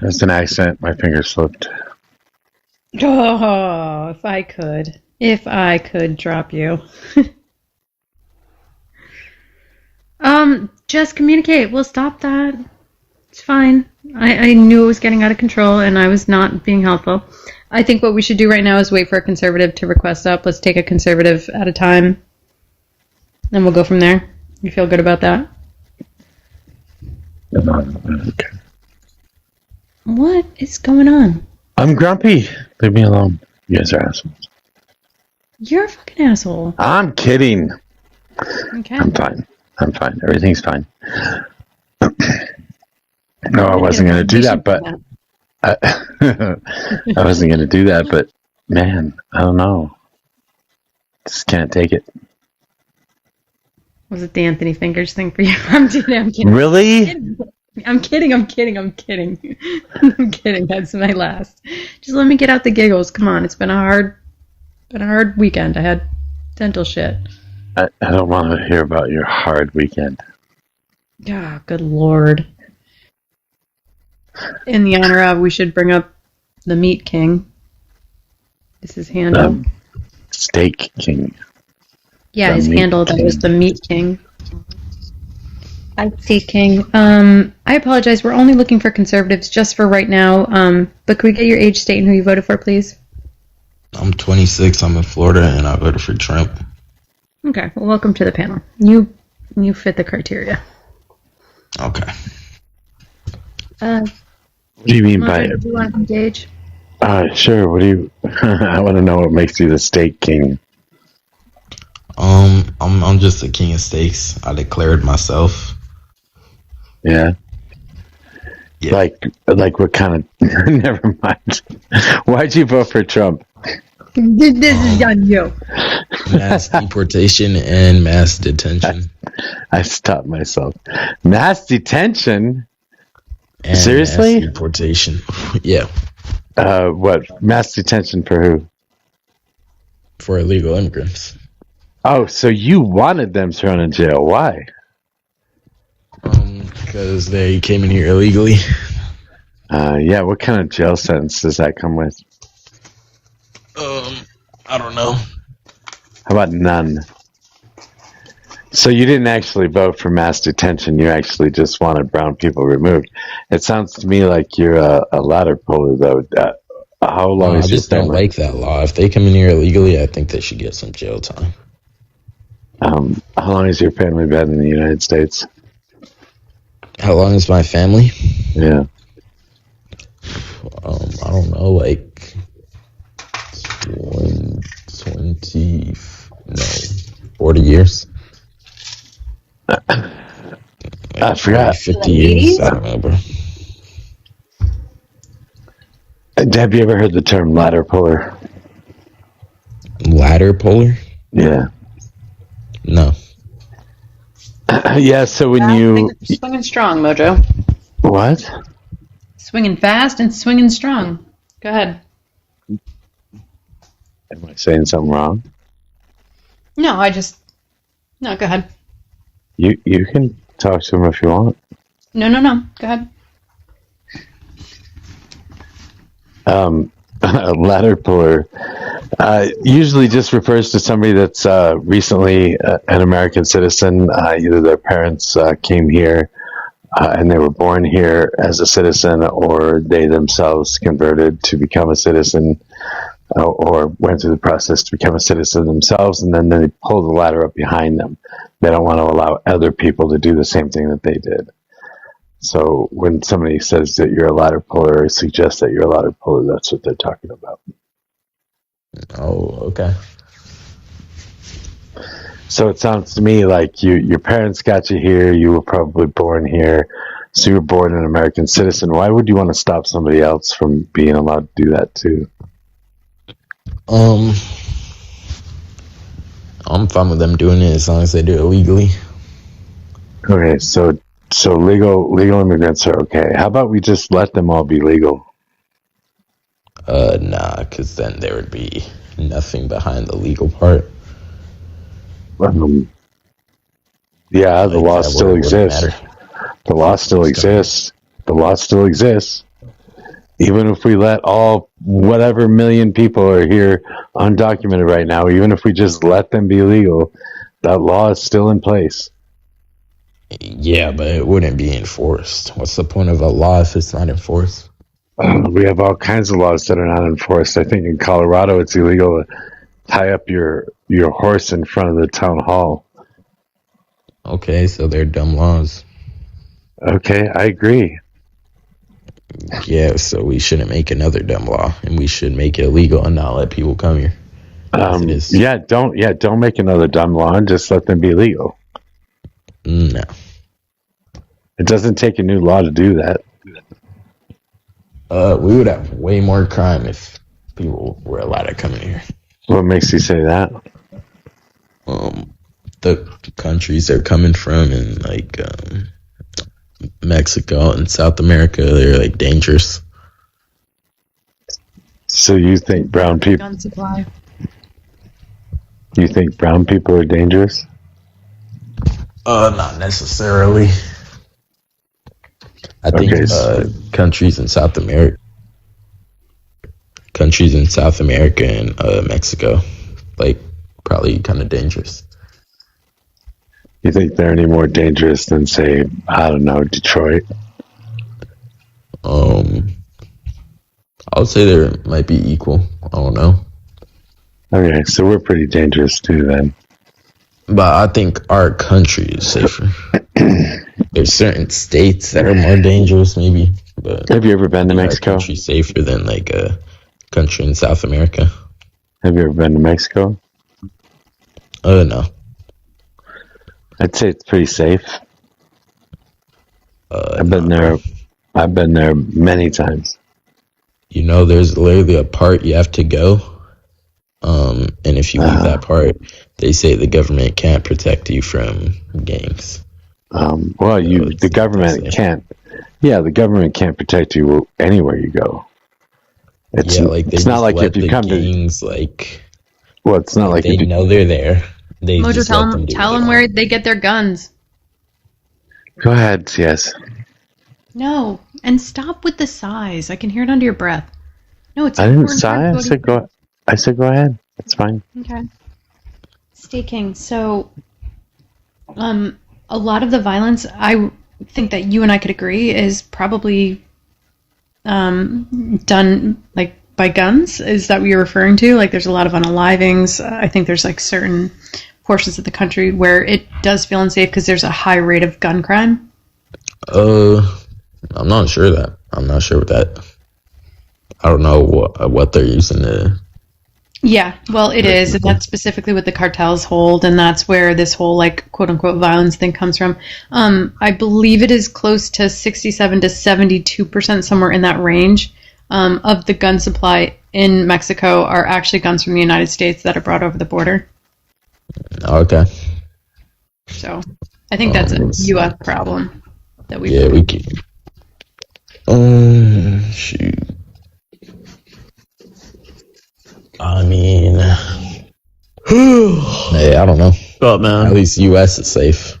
It's an accident. My finger slipped. Oh, if I could. If I could drop you. Just communicate. We'll stop that. It's fine. I knew it was getting out of control and I was not being helpful. I think what we should do right now is wait for a conservative to request up. Let's take a conservative at a time. And we'll go from there. You feel good about that? Okay. What is going on? I'm grumpy. Leave me alone. You guys are assholes. You're a fucking asshole. I'm kidding. Okay. I'm fine. Everything's fine. No, I wasn't going to do that, but I wasn't going to do that, but man, I don't know. Just can't take it. Was it the Anthony Fingers thing for you? I'm kidding. Really? I'm kidding. I'm kidding. That's my last. Just let me get out the giggles. Come on. It's been a hard weekend. I had dental shit. I don't want to hear about your hard weekend. Ah, good lord. In the honor of, we should bring up the Meat King. This is handle. Steak King. Yeah, his handle, that was the Meat King. IT King. I apologize. We're only looking for conservatives just for right now. But could we get your age, state, and who you voted for, please? I'm 26. I'm in Florida, and I voted for Trump. Okay. Well, welcome to the panel. You fit the criteria. Okay. What do you mean by it? Do you want to engage? Sure. What do you? I want to know what makes you the Steak King. I'm just the king of steaks. I declared myself. Yeah. Yeah. Like what kind of? Never mind. Why'd you vote for Trump? This is on you. Mass deportation and mass detention. I stopped myself. Mass detention? And Seriously? Mass deportation. Yeah. What? Mass detention for who? For illegal immigrants. Oh, so you wanted them thrown in jail. Why? Because they came in here illegally. Yeah, what kind of jail sentence does that come with? I don't know. How about none? So you didn't actually vote for mass detention. You actually just wanted brown people removed. It sounds to me like you're a ladder puller, though. How long is I just don't like that law. If they come in here illegally, I think they should get some jail time. How long has your family been in the United States? How long is my family? Yeah. I don't know, like 40 years. I forgot. 50 years. I don't know, bro. Have you ever heard the term ladder puller? Ladder puller? Yeah. No. Yeah, so when you... Swinging strong, Mojo. What? Swinging fast and swinging strong. Go ahead. Am I saying something wrong? No, No, go ahead. You can talk to him if you want. No. Go ahead. A ladder puller usually just refers to somebody that's recently an American citizen. Either their parents came here and they were born here as a citizen, or they themselves converted to become a citizen, or went through the process to become a citizen themselves, and then they pull the ladder up behind them. They don't want to allow other people to do the same thing that they did. So when somebody says that you're a ladder puller or suggests that you're a ladder puller, that's what they're talking about. Oh, okay. So it sounds to me like your parents got you here, you were probably born here, so you were born an American citizen. Why would you want to stop somebody else from being allowed to do that too? I'm fine with them doing it as long as they do it legally. Okay, so legal immigrants are okay. How about we just let them all be legal? Nah, because then there would be nothing behind the legal part. Yeah, the law still exists. The law still exists. The law still exists. Even if we let all whatever million people are here undocumented right now, even if we just let them be legal, that law is still in place. Yeah, but it wouldn't be enforced. What's the point of a law if it's not enforced? We have all kinds of laws that are not enforced. I think in Colorado it's illegal to tie up your horse in front of the town hall. Okay, so they're dumb laws. Okay, I agree. Yeah, so we shouldn't make another dumb law, and we should make it illegal and not let people come here. As it is. Don't make another dumb law and just let them be legal. No. It doesn't take a new law to do that. We would have way more crime if people were allowed to come in here. What makes you say that? The countries they're coming from in like Mexico and South America, they're like dangerous. So you think brown people? Gun supply. You think brown people are dangerous? Not necessarily. I think countries in South America and Mexico, like, probably kind of dangerous. You think they're any more dangerous than, say, I don't know, Detroit? I would say they might be equal. I don't know. Okay, so we're pretty dangerous too then. But I think our country is safer. There's certain states that are more dangerous, maybe. But have you ever been to Mexico? Our country's safer than like a country in South America. Have you ever been to Mexico? No. I'd say it's pretty safe. I've been no. there. I've been there many times. You know, there's literally a part you have to go. And if you leave that part, they say the government can't protect you from gangs. The government can't. Yeah, the government can't protect you anywhere you go. It's not like if you come gangs, to. Like, well, it's not like they know they're there. They Mojo, just tell them where they get their guns. Go ahead, yes. No, and stop with the sighs. I can hear it under your breath. No, it's. I didn't sigh. I said go ahead. It's fine. Okay. Staking. So, a lot of the violence, I think that you and I could agree, is probably done like by guns. Is that what you're referring to? Like, there's a lot of unalivings. I think there's like certain portions of the country where it does feel unsafe because there's a high rate of gun crime. I'm not sure that. I'm not sure with that. I don't know what they're using to. Yeah, well, it is, and that's specifically what the cartels hold, and that's where this whole, like, quote-unquote violence thing comes from. I believe it is close to 67 to 72%, somewhere in that range, of the gun supply in Mexico are actually guns from the United States that are brought over the border. Okay. So, I think that's a U.S. problem that we. Yeah, we can. Shoot. I mean, hey, I don't know. But man, at least U.S. is safe.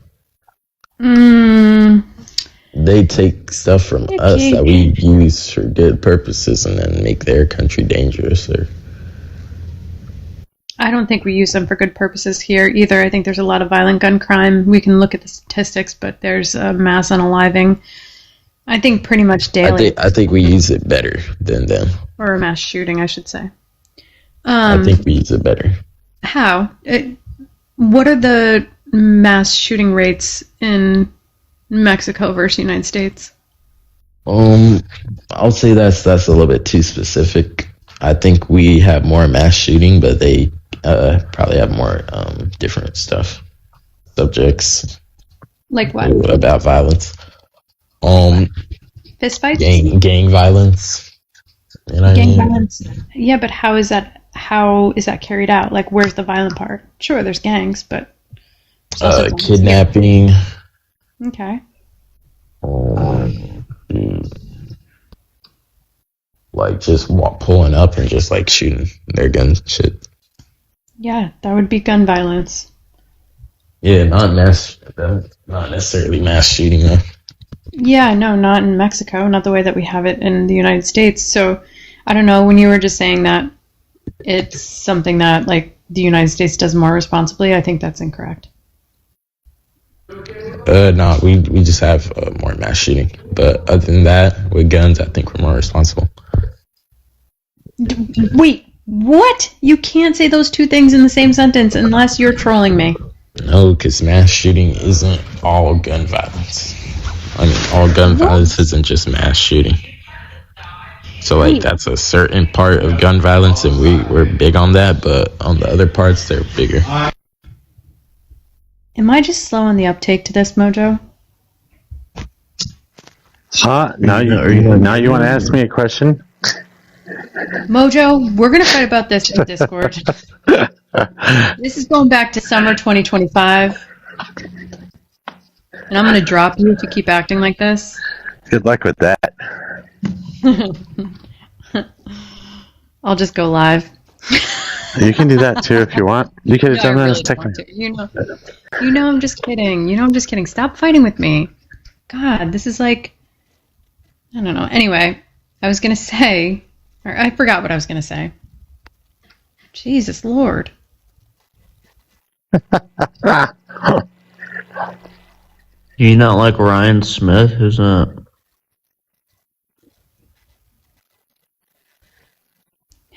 They take stuff from us that we use for good purposes and then make their country dangerous. I don't think we use them for good purposes here either. I think there's a lot of violent gun crime. We can look at the statistics, but there's a mass unaliving. I think pretty much daily. I think we use it better than them. Or a mass shooting, I should say. I think we use it better. How? What are the mass shooting rates in Mexico versus the United States? I'll say that's a little bit too specific. I think we have more mass shooting, but they probably have more different subjects. Like what? About violence. Fist fights? Gang violence. You know what I mean? Violence. Yeah, but how is that carried out? Like, where's the violent part? Sure, there's gangs, but kidnapping. Okay. Like just pulling up and just like shooting their guns, shit. Yeah, that would be gun violence. Yeah, not necessarily mass shooting though. Yeah, no, not in Mexico, not the way that we have it in the United States. So I don't know, when you were just saying that it's something that like the United States does more responsibly, I think that's incorrect. No, we just have more mass shooting. But other than that, with guns, I think we're more responsible. Wait, what? You can't say those two things in the same sentence unless you're trolling me. No, because mass shooting isn't all gun violence. I mean, all gun violence isn't just mass shooting. So, like, that's a certain part of gun violence, and we're big on that, but on the other parts, they're bigger. Am I just slow on the uptake to this, Mojo? Now you want to ask me a question? Mojo, we're going to fight about this in Discord. This is going back to summer 2025. And I'm going to drop you if you keep acting like this. Good luck with that. I'll just go live. You can do that too if you want. You could have done that as technically. You know I'm just kidding. You know I'm just kidding. Stop fighting with me. God, this is like, I don't know. Anyway, I was going to say, or I forgot what I was going to say. Jesus Lord. You not like Ryan Smith? Who's that?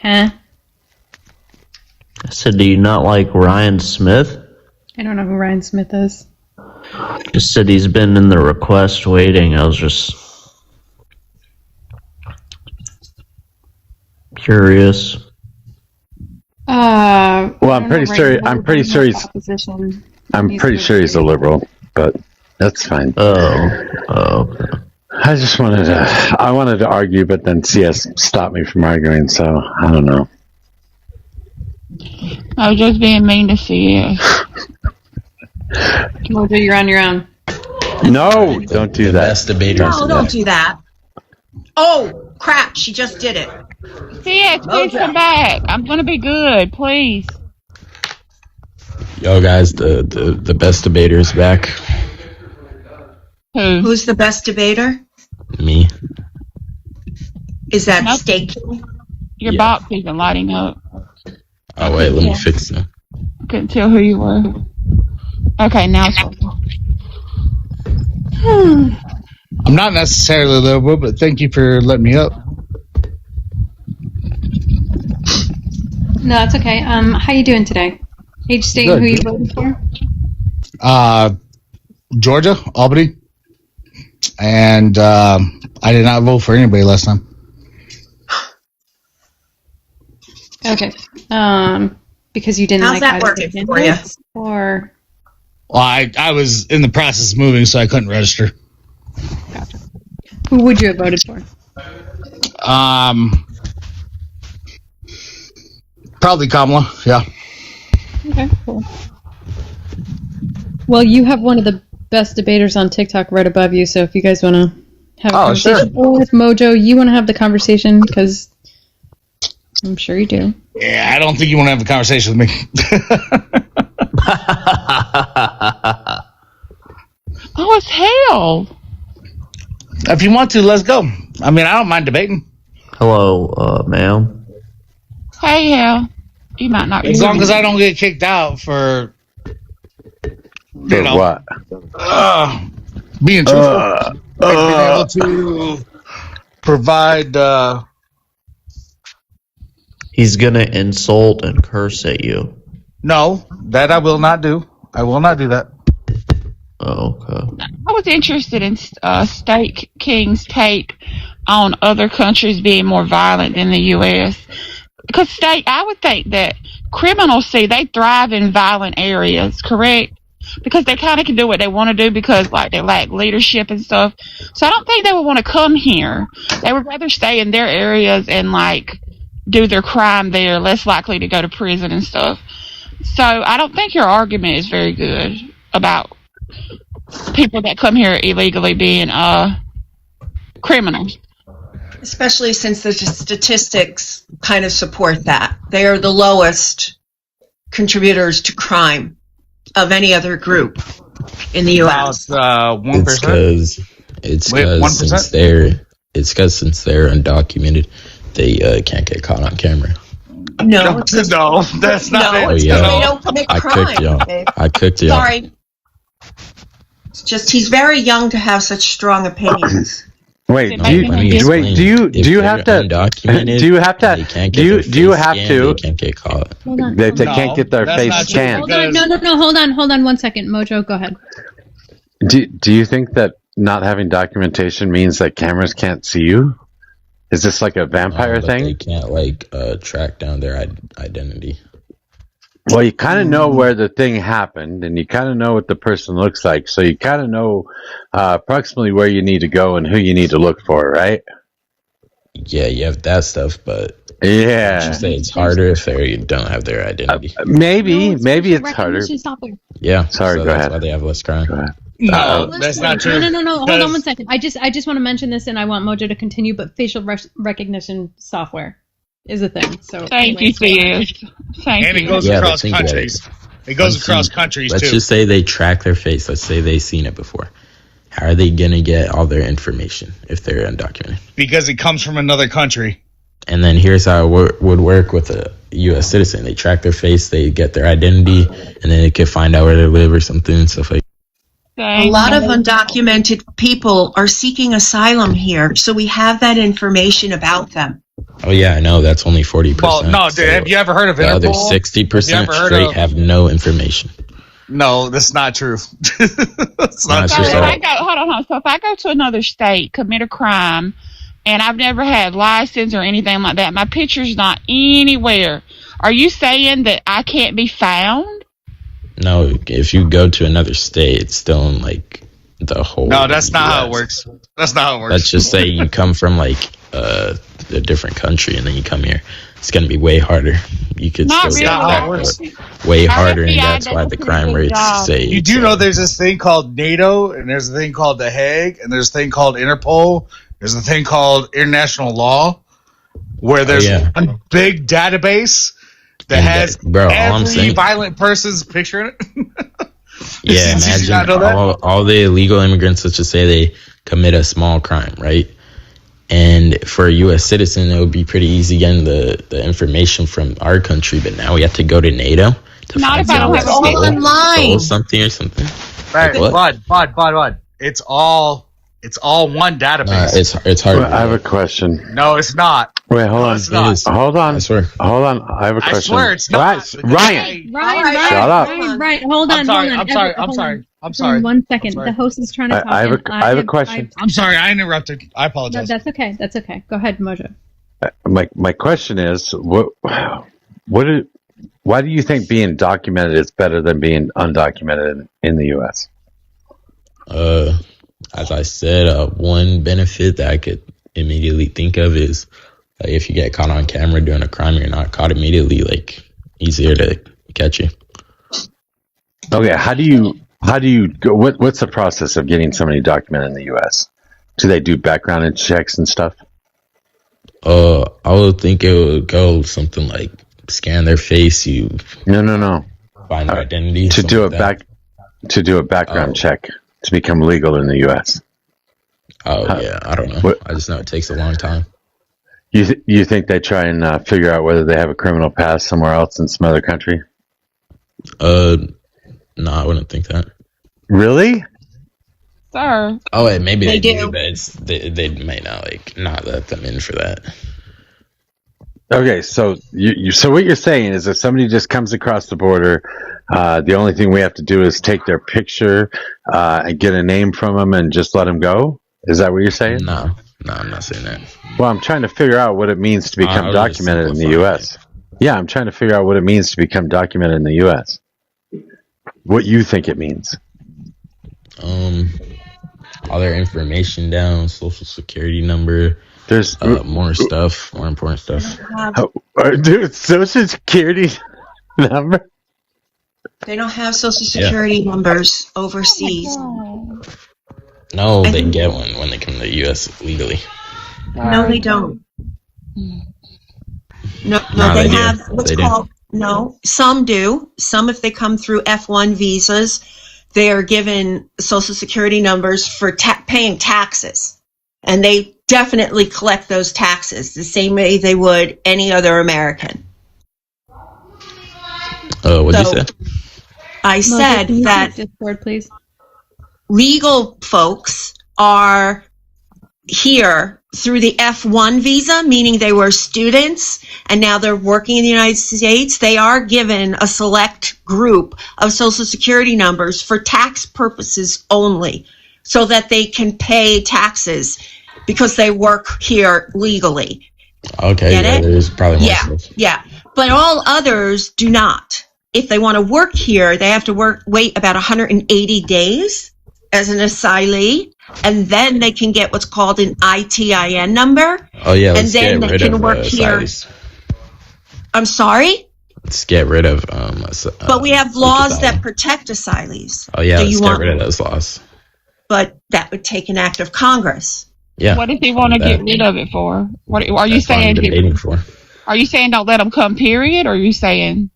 Huh? I said, do you not like Ryan Smith? I don't know who Ryan Smith is. Just said he's been in the request waiting. I was just curious. Well, I'm pretty sure he's a liberal, but that's fine. Oh, okay. I wanted to argue, but then CS stopped me from arguing, so I don't know. I was just being mean to CS. Mojo, you're on your own. No, don't do that. Best debaters. No, don't do that. Oh, crap, she just did it. CS, please come back. I'm gonna be good, please. Yo, guys, the best debater is back. Who? Who's the best debater? Me. Is that Nope. Steak? Your Yeah. box isn't lighting up. Oh, wait, let me fix it. Couldn't tell who you were. Okay, now it's working. I'm not necessarily liberal, but thank you for letting me up. No, that's okay. How you doing today? Age state Good. who you voted for? Georgia, Albany, and I did not vote for anybody last time. Okay. Because you didn't How's like that either working of the for you? candidates, or Well, I was in the process of moving, so I couldn't register. who would you have voted for? Probably Kamala. Yeah. Okay, cool. Well, you have one of the best debaters on TikTok right above you, so if you guys want to have a conversation, or if Mojo, you want to have the conversation, because I'm sure you do. Yeah, I don't think you want to have a conversation with me. Oh, it's hell. If you want to, let's go. I mean, I don't mind debating. Hello, ma'am. Hey, hell. You might not. As long as I don't get kicked out for What? being truthful. Being able to provide. He's gonna insult and curse at you. No, that I will not do. I will not do that. Oh, okay. I was interested in Steak King's take on other countries being more violent than the U.S. Because I would think that criminals they thrive in violent areas, correct? Because they kind of can do what they want to do because like they lack leadership and stuff. So I don't think they would want to come here. They would rather stay in their areas and like do their crime there, less likely to go to prison and stuff. So I don't think your argument is very good about people that come here illegally being criminals. Especially since the statistics kind of support that. They are the lowest contributors to crime of any other group in the U.S. About 1%. It's Wait, because 1%? since they're undocumented, they can't get caught on camera. No, No, that's not no, it. it's yeah. because they don't commit I crime. cooked y'all. Dave. I cooked y'all. Sorry. It's just he's very young to have such strong opinions. Wait, Let me explain. do you have to undocumented, do you have to they can't do get you their do you face have scanned, to they can't get caught. Hold on. they No, can't get their that's face not true. scanned? Hold on. No. Hold on 1 second. Mojo, go ahead. Do you think that not having documentation means that cameras can't see you? Is this like a vampire But they thing? can't track down their identity. Well, you kind of know where the thing happened, and you kind of know what the person looks like, so you kind of know approximately where you need to go and who you need to look for, right? Yeah, you have that stuff, but Yeah. you say it's harder if they don't have their identity. Maybe No, it's harder. recognition software. Yeah, Sorry, so go that's ahead. why they have less crime. Go ahead. No, that's not true. No. Hold on 1 second. I just want to mention this, and I want Mojo to continue. But facial recognition software is a thing. So Thank you, Sis. Thank And it you. goes Yeah, but across think about countries. It goes across countries, Let's too. just say they track their face. Let's say they've seen it before. How are they gonna get all their information if they're undocumented? Because it comes from another country. And then here's how it would work with a U.S. citizen. They track their face, they get their identity, and then they can find out where they live or something and stuff like A lot of undocumented people are seeking asylum here, so we have that information about them. Oh yeah, I know. That's only 40%. Well, no, dude, have you ever heard of The other Interpol? 60% Have you ever heard straight of- have no information. No, that's not true. That's No, not it's So true. just if all- I go, hold on. So if I go to another state, commit a crime, and I've never had license or anything like that, my picture's not anywhere. Are you saying that I can't be found? No, if you go to another state, it's still in the whole. No, that's not how it US. works. That's not how it works. Let's just say you come from a different country and then you come here. It's gonna be way harder. You could Not still really. get how it that, works. but way Our harder, and FBI that's why does the a pretty crime good rates job. say. You do know there's this thing called NATO, and there's a thing called The Hague, and there's a thing called Interpol. There's a thing called international law, where there's yeah. one big database that And has bro, all I'm every saying- violent person's picture in it. Yeah, Did you not know imagine that? all the illegal immigrants. Let's just say they commit a small crime, right? And for a U.S. citizen, it would be pretty easy getting the information from our country. But now we have to go to NATO to Not find if I don't someone have a that picture. stole- Online. stole something or something. Right, What? Bud. It's all one database. It's hard. Well, I have a question. No, it's not. Wait, hold No, on. it's not. It is. Hold on. I swear. Hold on. I have a I question. swear it's not. Ryan. Ryan, Shut up. Hold on. I'm sorry. Hold on. I'm sorry. Hold I'm on. sorry. I'm Hold sorry. on 1 second. I'm sorry. The host is trying to talk. I have and a question. I'm sorry. I interrupted. I No, apologize. that's okay. That's okay. Go ahead, Mojo. My question is, why do you think being documented is better than being undocumented in the U.S.? As I said, one benefit that I could immediately think of is if you get caught on camera doing a crime, you're not caught immediately. Easier to catch you. Okay, how do you go? What's the process of getting somebody documented in the U.S.? Do they do background checks and stuff? I would think it would go something like scan their face, you No. find their identity. To something do a like that. background check to become legal in the U.S. Oh yeah, I don't know. What- I just know it takes a long time. You think they try and figure out whether they have a criminal past somewhere else in some other country? No, I wouldn't think that. Really? Sir. Oh, wait, maybe They they do. do, but they might not let them in for that. Okay, so so what you're saying is if somebody just comes across the border, the only thing we have to do is take their picture and get a name from them and just let them go? Is that what you're saying? No, I'm not saying that. Well, I'm trying to figure out what it means to become I was just documented in the simplifying U.S. Yeah, I'm trying to figure out what it means to become documented in the U.S. What you think it means? All their information down, social security number, There's more important stuff. dude, social security number. They don't have social security numbers overseas. No, they get one when they come to the U.S. legally. No, they don't. No, No, they they do. have what's They do. called. No, some do. Some, if they come through F1 visas, they are given Social Security numbers for paying taxes. And they definitely collect those taxes the same way they would any other American. What'd you say? I said Can you that use Discord, please? legal folks are here through the F1 visa, meaning they were students and now they're working in the United States. They are given a select group of Social Security numbers for tax purposes only, so that they can pay taxes because they work here legally. Okay, Get yeah, it? there's probably more Yeah, stuff. yeah. But all others do not. If they want to work here, they have to wait about 180 days as an asylee, and then they can get what's called an ITIN number. Oh yeah, And let's then get they rid can of work here. asylees. I'm sorry, Let's get rid of but we have laws asylum. that protect asylees. Oh yeah, Do let's you get want? rid of those laws. But that would take an act of Congress. Yeah. What if they want to get rid of it for? What are you That's what I'm saying? debating for. Are you saying don't let them come? Period. Or are you saying?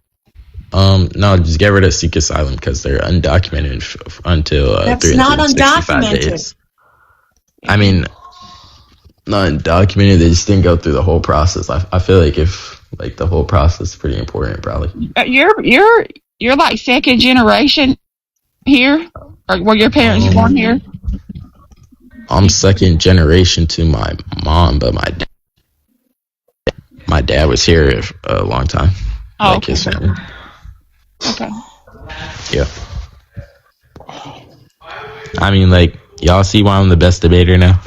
No, just get rid of Sikh asylum because they're undocumented until That's not 365 undocumented. days. I mean, not undocumented. They just didn't go through the whole process. I feel like if the whole process is pretty important, probably. You're like second generation here, or were your parents born here? I'm second generation to my mom, but my dad was here a long time. Oh, like his family. Okay. Yeah. I mean, y'all see why I'm the best debater now?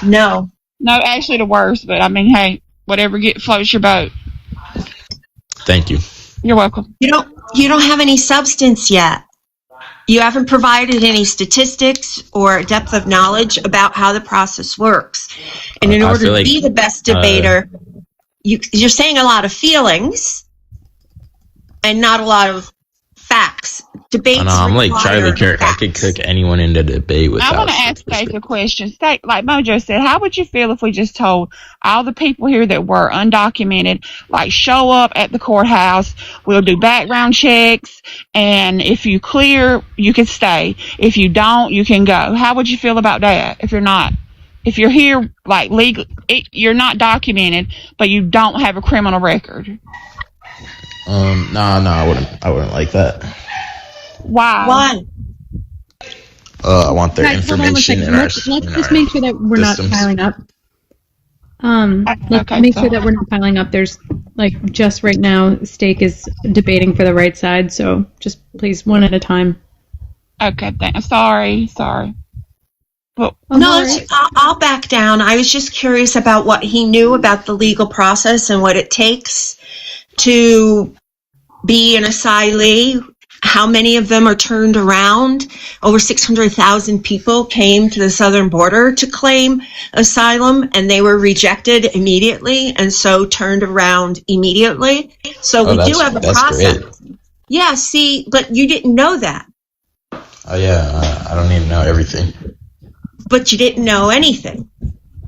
No. No, actually the worst. But I mean, hey, whatever floats your boat. Thank you. You're welcome. You don't have any substance yet. You haven't provided any statistics or depth of knowledge about how the process works. And in I order feel to like, be the best debater, you're saying a lot of feelings and not a lot of facts. Debates I'm like require Charlie Kirk. I facts. could cook anyone into debate without. I want to ask State a question. State, like Mojo said, how would you feel if we just told all the people here that were undocumented, like show up at the courthouse, we'll do background checks, and if you clear, you can stay. If you don't, you can go. How would you feel about that? If you're here like legal, you're not documented, but you don't have a criminal record. No, I wouldn't like that. Why? Why? I want their Guys, hold on one information second. in our. Let's just make sure that we're systems. not piling up. Let's Okay, make so- sure that we're not piling up. There's just right now, Stake is debating for the right side, so just please one at a time. Okay, sorry. But No, I'll back down. I was just curious about what he knew about the legal process and what it takes to be an asylee. How many of them are turned around? Over 600,000 people came to the southern border to claim asylum, and they were rejected immediately, and so turned around immediately. So we do have a process. Great. Yeah, see, but you didn't know that. Oh yeah, I don't even know everything. But you didn't know anything.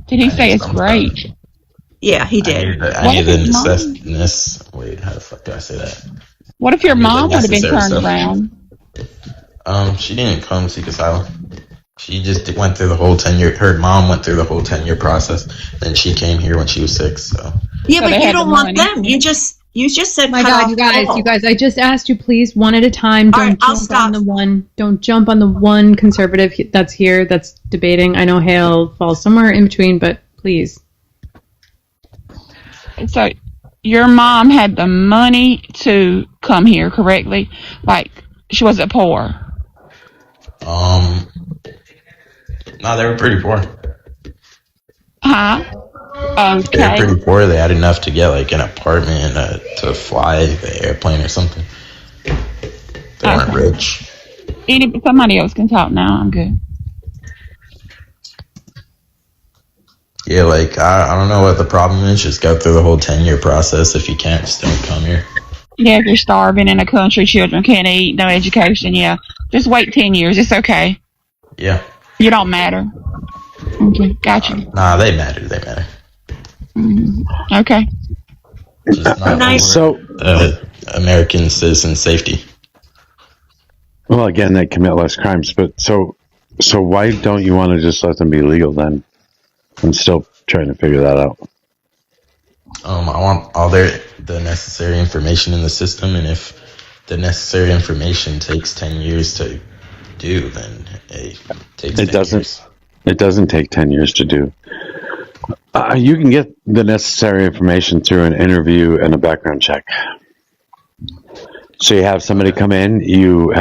did he say it's great? Yeah, he did. I need the necessity. Wait, how the fuck do I say that? What if your I need the mom would have been necessary turned stuff. around? She didn't come seek asylum. She just went through the whole 10-year. Her mom went through the whole 10-year process. Then she came here when she was 6. So. Yeah, So but they you had don't the want money. them. You just said My cut God, off you guys! all. I just asked you, please, one at a time. All Don't right, I'll jump stop. on the one. Don't jump on the one conservative that's here, that's debating. I know Hale falls somewhere in between, but please. So your mom had the money to come here, correctly? Like she wasn't poor. No, they were pretty poor. Huh? They were Okay. pretty poor. They had enough to get an apartment to fly the airplane or something. They weren't Okay. rich. Somebody else can talk now. I'm good. Yeah, I don't know what the problem is. Just go through the whole 10-year process. If you can't, just don't come here. Yeah, if you're starving in a country, children can't eat, no education. Yeah, just wait 10 years. It's okay. Yeah. You don't matter. Okay, gotcha. Nah, they matter. They matter. Okay. Just not Nice. So, American citizen safety. Well, again, they commit less crimes, but so why don't you want to just let them be legal then? I'm still trying to figure that out. I want all the necessary information in the system, and if the necessary information takes 10 years to do, then it takes It 10 doesn't. years. It doesn't take 10 years to do. You can get the necessary information through an interview and a background check. So you have somebody come in, you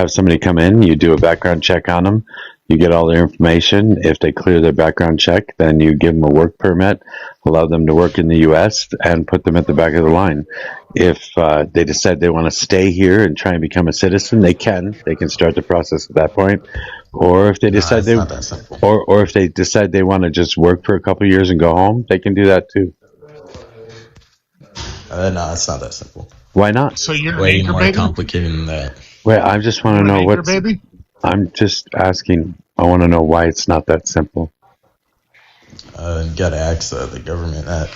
do a background check on them, you get all their information. If they clear their background check, then you give them a work permit, allow them to work in the U.S., and put them at the back of the line. If they decide they want to stay here and try and become a citizen, they can start the process at that point. Or if they decide it's not that simple. or if they decide they want to just work for a couple of years and go home, they can do that too. No, it's not that simple. Why not? So you're Way an anchor more baby? complicated than that. Wait, I just want to know Anchor what's. baby? I'm just asking. I want to know why it's not that simple. You gotta ask the government that.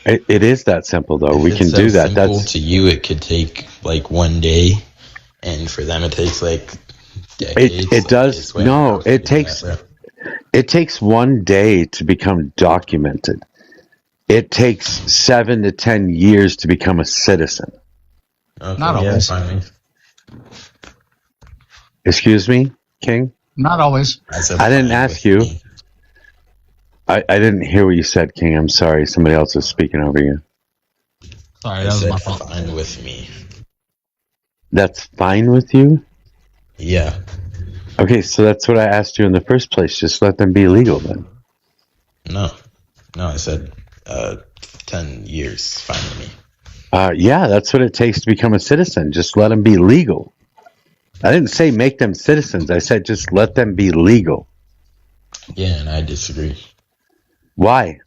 It is that simple, though. If We it's can so do that. simple That's to you. It could take like one day, and for them, it takes like decades. it does. No, it takes. It takes one day to become documented. It takes 7 to 10 years to become a citizen. Okay, Not always. fine. Excuse me, King? Not always. I didn't ask you. I didn't hear what you said, King. I'm sorry. Somebody else was speaking over you. Sorry, I that was said my fault. fine with me. That's fine with you? Yeah. Okay, so that's what I asked you in the first place. Just let them be legal then. No, I said 10 years. Fine with me. Yeah, that's what it takes to become a citizen. Just let them be legal. I didn't say make them citizens. I said just let them be legal. Yeah, and I disagree. Why?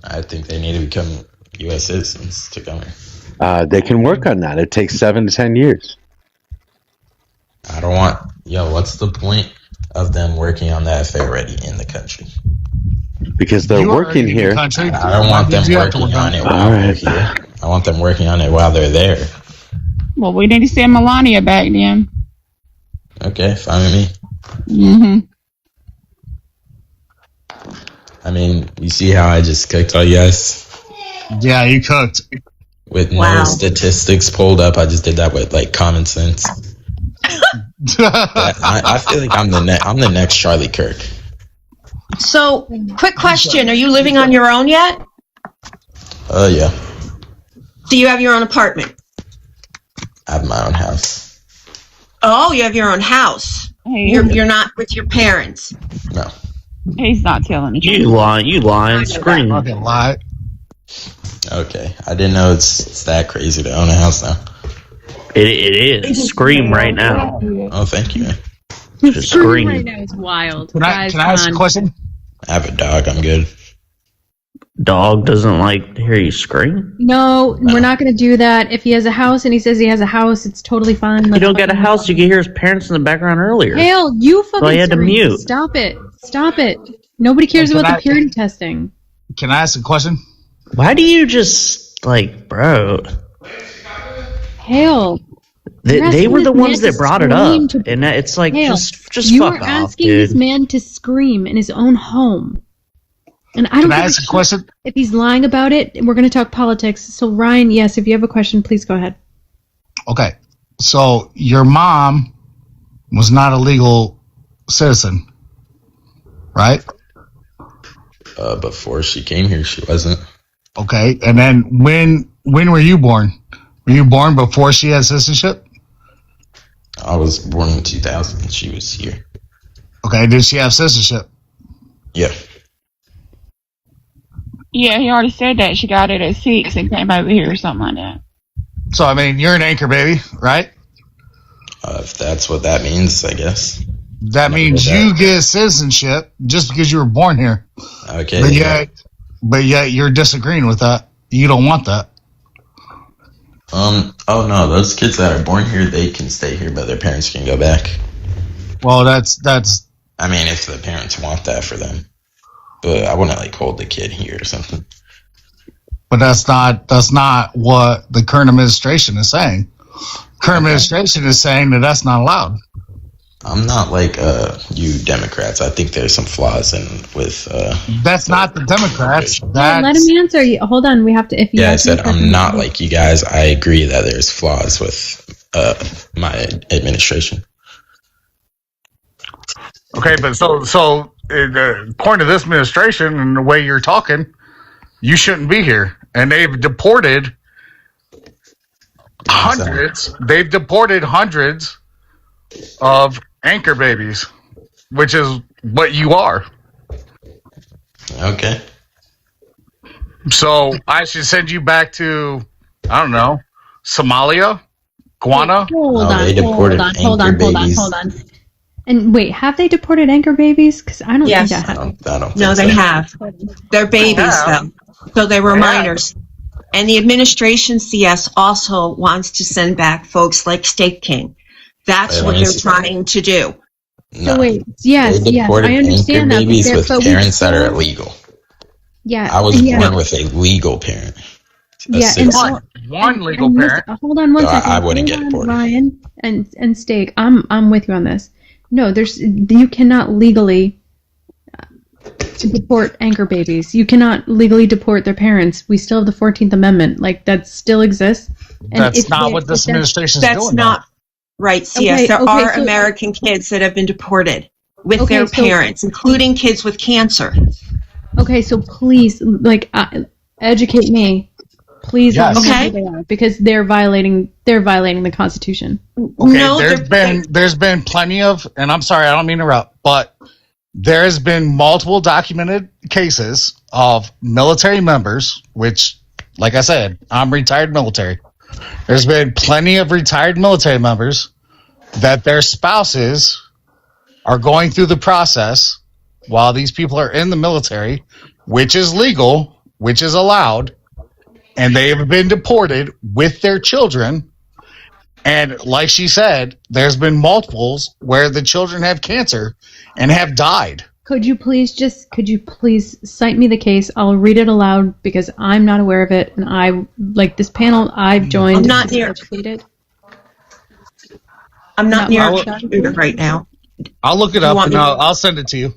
I think they need to become U.S. citizens to come here. They can work on that. It takes 7 to 10 years. I don't want. What's the point of them working on that if they're already in the country? Because they're You are working in the here. country. I don't want them You have to working work on it All while they're right. here. I want them working on it while they're there. Well, we need to send Melania back then. Okay, fine with me. Mm-hmm. I mean, you see how I just cooked all you guys? Yeah, you cooked. With Wow. no statistics pulled up, I just did that with like common sense. I feel like I'm the next Charlie Kirk. So, quick question. Are you living on your own yet? Yeah. Do you have your own apartment? I have my own house. Oh, you have your own house. You're not with your parents. No. He's not telling the You truth. lying, scream. Fucking lie. Okay. I didn't know it's that crazy to own a house now. It is. Scream right now. Oh, thank you, man. Just Scream scream. right now is wild. Can I ask a question? I have a dog. I'm good. Dog doesn't like to hear you scream. No, we're not going to do that. If he has a house and he says he has a house, it's totally fine. You don't get a house, you can hear his parents in the background earlier. Hale, you fucking I had to scream. mute. Stop it. Stop it. Nobody cares Can about I- the purity testing. Can I ask a question? Why do you just, bro? Hale, They were the asking ones this that man brought it to up. scream to- And it's like, Hale, just you fuck are off, asking this dude. man to scream in his own home. And I don't Can I give a ask a shit question? if he's lying about it. We're going to talk politics. So, Ryan, yes, if you have a question, please go ahead. Okay. So your mom was not a legal citizen, right? Before she came here, she wasn't. Okay. And then when were you born? Were you born before she had citizenship? I was born in 2000. She was here. Okay. Did she have citizenship? Yeah. Yeah, he already said that. She got it at 6 and came over here or something like that. So I mean, you're an anchor baby, right? If that's what that means, I guess. That means that. you get citizenship just because you were born here. Okay. But yet you're disagreeing with that. You don't want that. Oh no, those kids that are born here, they can stay here, but their parents can go back. Well, that's. I mean, if the parents want that for them. But I wouldn't hold the kid here or something. But that's not what the current administration is saying. Her administration is saying that that's not allowed. I'm not like you Democrats. I think there's some flaws with. That's not the Democrats. Let him answer. Hold on, we have to. If you I said I'm not like you guys. I agree that there's flaws with my administration. Okay, but so according to this administration and the way you're talking, you shouldn't be here. And they've deported hundreds. They've deported hundreds of anchor babies, which is what you are. Okay. So I should send you back to, I don't know, Somalia, Ghana. Hold on. And wait, have they deported anchor babies? Because I don't think that happened. No, they have. They're babies, though. So they were minors. And the administration, CS, also wants to send back folks like State King. That's what they're trying to do. No. So wait, yes, I understand that. Babies with parents that are illegal. Yeah, I was born with a legal parent. One legal parent. Hold on one second. I wouldn't get deported. Ryan and Steak, I'm with you on this. No, you cannot legally deport anchor babies. You cannot legally deport their parents. We still have the 14th Amendment. Like, that still exists. And that's not what this administration is doing. That's not right, CS. There are American kids that have been deported with their parents, including kids with cancer. Okay, so please, educate me. Please, yes. Okay. Who they are, because they're violating the Constitution. Okay, no, there's been plenty of, and I'm sorry, I don't mean to interrupt, but there has been multiple documented cases of military members, which, like I said, I'm retired military. There's been plenty of retired military members that their spouses are going through the process while these people are in the military, which is legal, which is allowed, and they have been deported with their children. And like she said, there's been multiples where the children have cancer and have died. Could you please cite me the case? I'll read it aloud because I'm not aware of it, and I like this panel I've joined. I'm not near. I'm not near a computer right now. I'll look it up and I'll send it to you.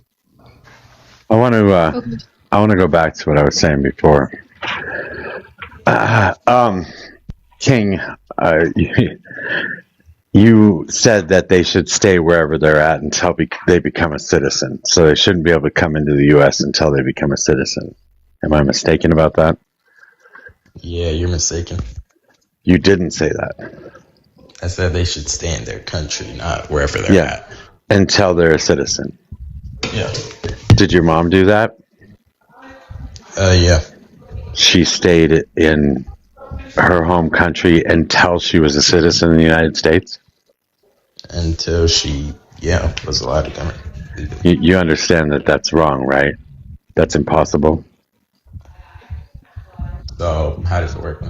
I want to go back to what I was saying before. King, you said that they should stay wherever they're at until they become a citizen. So they shouldn't be able to come into the U.S. until they become a citizen. Am I mistaken about that? Yeah, you're mistaken. You didn't say that. I said they should stay in their country, not wherever they're at. Until they're a citizen. Yeah. Did your mom do that? Yeah. She stayed in her home country until she was a citizen in the United States? Until she, was allowed to come in. You understand that that's wrong, right? That's impossible. So, how does it work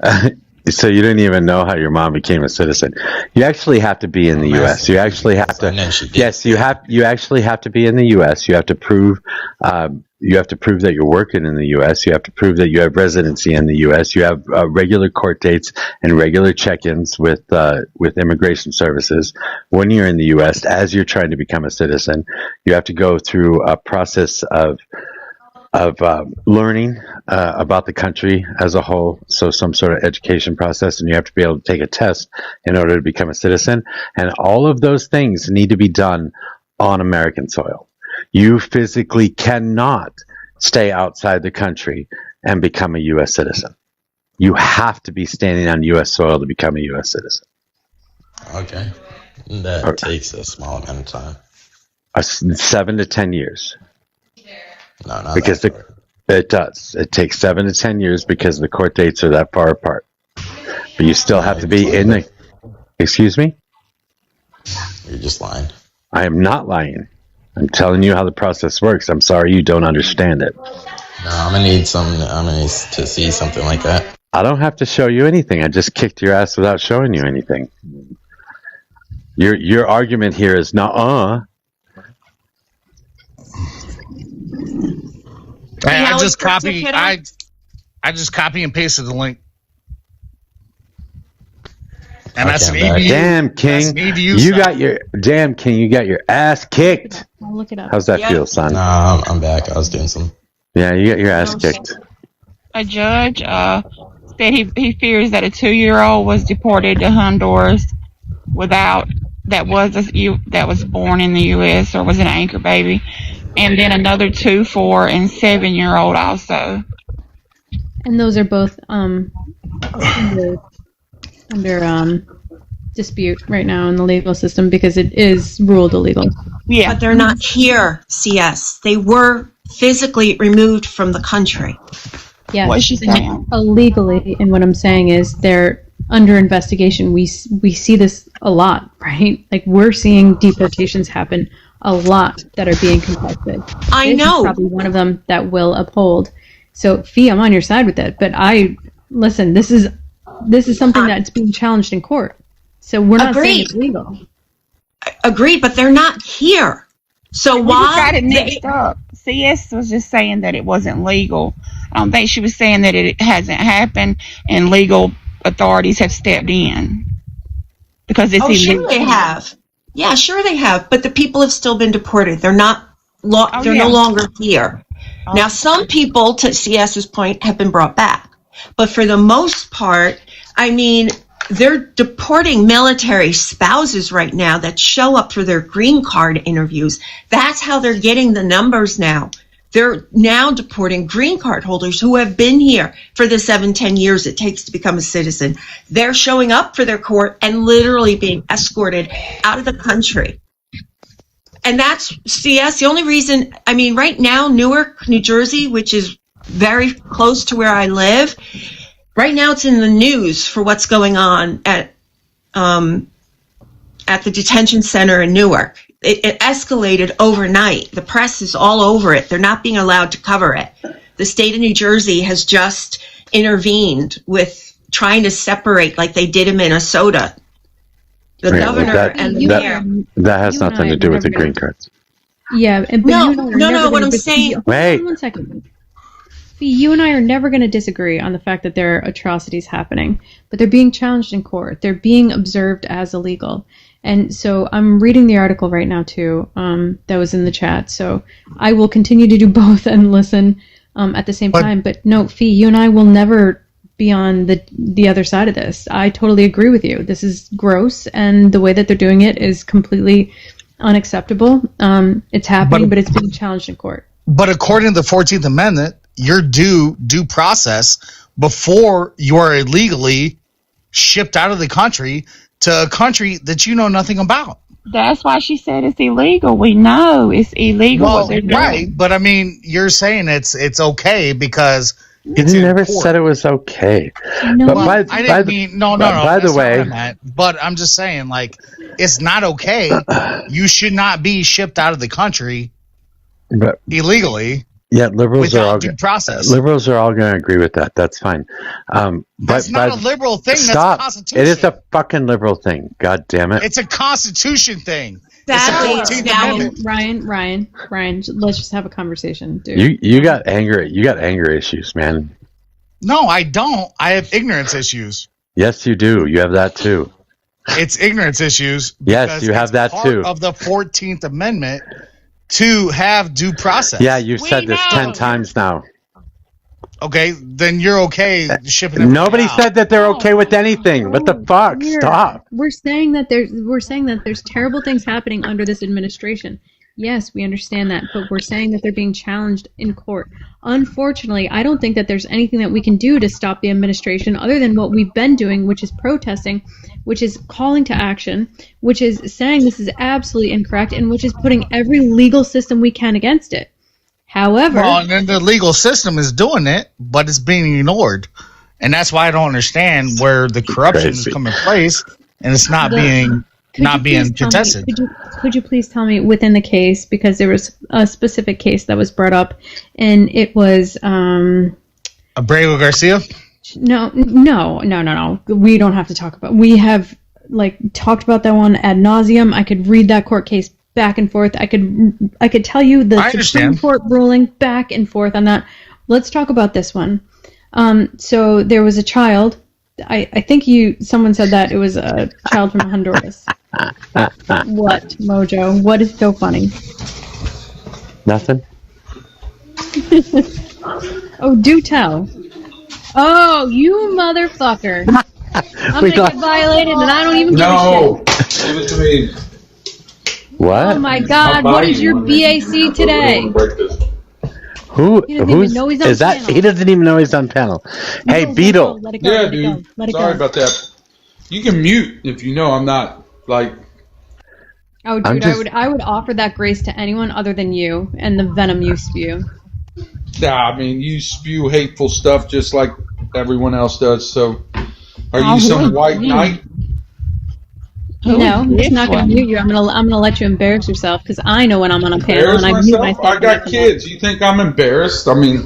then? So you didn't even know how your mom became a citizen. You actually have to be in the U.S. You actually have to. Yes, you have. You actually have to be in the U.S. You have to prove. You have to prove that you're working in the U.S. You have to prove that you have residency in the U.S. You have regular court dates and regular check-ins with immigration services when you're in the U.S. As you're trying to become a citizen, you have to go through a process of learning about the country as a whole, so some sort of education process, and you have to be able to take a test in order to become a citizen. And all of those things need to be done on American soil. You physically cannot stay outside the country and become a U.S. citizen. You have to be standing on U.S. soil to become a U.S. citizen. Okay. That takes a small amount of time. 7 to 10 years. No, not because it does. It takes 7 to 10 years because the court dates are that far apart. But you still have to be in the... Excuse me? You're just lying. I am not lying. I'm telling you how the process works. I'm sorry you don't understand it. No, I'm gonna need to see something like that. I don't have to show you anything. I just kicked your ass without showing you anything. Your argument here is nuh-uh. I just copy and pasted the link. And that's an Okay, I'm back. EDU. Damn, That's King. an EDU You site. got your damn King. You got your ass kicked. I'll look it up. How's that Yeah. feel, son? Nah, I'm back. I was doing some. Yeah, you got your ass kicked. A judge said he fears that a 2-year-old was deported to Honduras that was born in the U.S. or was an anchor baby, and then another 2, 4, and 7-year-old also. And those are both under dispute right now in the legal system because it is ruled illegal. Yeah, But they're not here, CS. They were physically removed from the country. Yeah, what she's saying. illegally, and what I'm saying is they're under investigation. We see this a lot, right? Like we're seeing deportations happen a lot that are being contested. I This know. is probably one of them that will uphold. So, Fee, I'm on your side with that. But listen. This is something that's being challenged in court. So we're not saying it's legal. Agreed, but they're not here. So We just got why? it mixed up. CS was just saying that it wasn't legal. I don't think she was saying that it hasn't happened and legal authorities have stepped in because it's Oh, illegal. sure they have. Yeah, sure they have. But the people have still been deported. They're not. They're yeah. no longer here. Now, some people, to CS's point, have been brought back. But for the most part, I mean, they're deporting military spouses right now that show up for their green card interviews. That's how they're getting the numbers now. They're now deporting green card holders who have been here for the 7-10 years it takes to become a citizen. They're showing up for their court and literally being escorted out of the country. And that's CS. The only reason, I mean, right now, Newark, New Jersey, which is very close to where I live, right now it's in the news for what's going on at the detention center in Newark. It escalated overnight. The press is all over it. They're not being allowed to cover it. The state of New Jersey has just intervened with trying to separate like they did in Minnesota. The Right, governor that- and the mayor. That has You and nothing I to do with the never- green cards. Yeah, but No, you and I are no, never no, what gonna I'm saying- Hold Wait. on 1 second. Fee, you and I are never going to disagree on the fact that there are atrocities happening, but they're being challenged in court. They're being observed as illegal. And so I'm reading the article right now, too, that was in the chat. So I will continue to do both and listen at the same time. But no, Fee, you and I will never be on the other side of this. I totally agree with you. This is gross, and the way that they're doing it is completely unacceptable. It's happening, but it's being challenged in court. But according to the 14th Amendment, you're due process before you are illegally shipped out of the country to a country that you know nothing about. That's why she said it's illegal. We know it's illegal what they're doing. Right, but I mean, you're saying it's okay because it's You in never court. said it was okay. No, But Well, by, I by didn't the, mean no. by the that's not way- what I meant. But I'm just saying, like, it's not okay. You should not be shipped out of the country but, illegally yeah, liberals are all without due process. liberals are all going to agree with that. That's fine. That's not a liberal thing. Stop. That's a constitution. It is a fucking liberal thing. God damn it. It's a constitution thing. Sadly, It's the 14th now- Amendment. Ryan, let's just have a conversation, dude. You got anger. You got anger issues, man. No, I don't. I have ignorance issues. Yes, you do. You have that too. It's ignorance issues. Yes, because you have it's that part too. Of the 14th Amendment to have due process. Yeah, you've We said this know. 10 times now. Okay, then you're okay shipping everything Nobody out. said that they're okay with anything. What the fuck? Stop. We're saying that there's terrible things happening under this administration. Yes, we understand that, but we're saying that they're being challenged in court. Unfortunately, I don't think that there's anything that we can do to stop the administration other than what we've been doing, which is protesting, which is calling to action, which is saying this is absolutely incorrect, and which is putting every legal system we can against it. However, Well, and then the legal system is doing it, but it's being ignored. And that's why I don't understand where the corruption is Crazy. coming place and it's not The- being Could not you being please tell me- contested. Could you please tell me within the case, because there was a specific case that was brought up, and it was Abreu Garcia? no. We don't have to talk about. We have talked about that one ad nauseum. I could read that court case back and forth. I could tell you the I Supreme understand. Court ruling back and forth on that. Let's talk about this one. So there was a child I think someone said that it was a child from Honduras. What, Mojo? What is so funny? Nothing. Oh, do tell. Oh, you motherfucker. I'm going to get violated and I don't even give a shit. Give it to me. What? Oh my God, what is your BAC today? Who's know he's on is that? panel. He doesn't even know he's on panel. Hey, Beetle. Let it go, Yeah, let it go, dude. let it Sorry go. about that. You can mute if you know I'm not like. Oh, dude, I would offer that grace to anyone other than you and the venom you spew. Nah, I mean, you spew hateful stuff just like everyone else does. So, are you some white knight? No, I'm just not going to mute you. I'm gonna let you embarrass yourself because I know when I'm on a panel Embarrass and I mute myself? myself. I got kids. You think I'm embarrassed? I mean,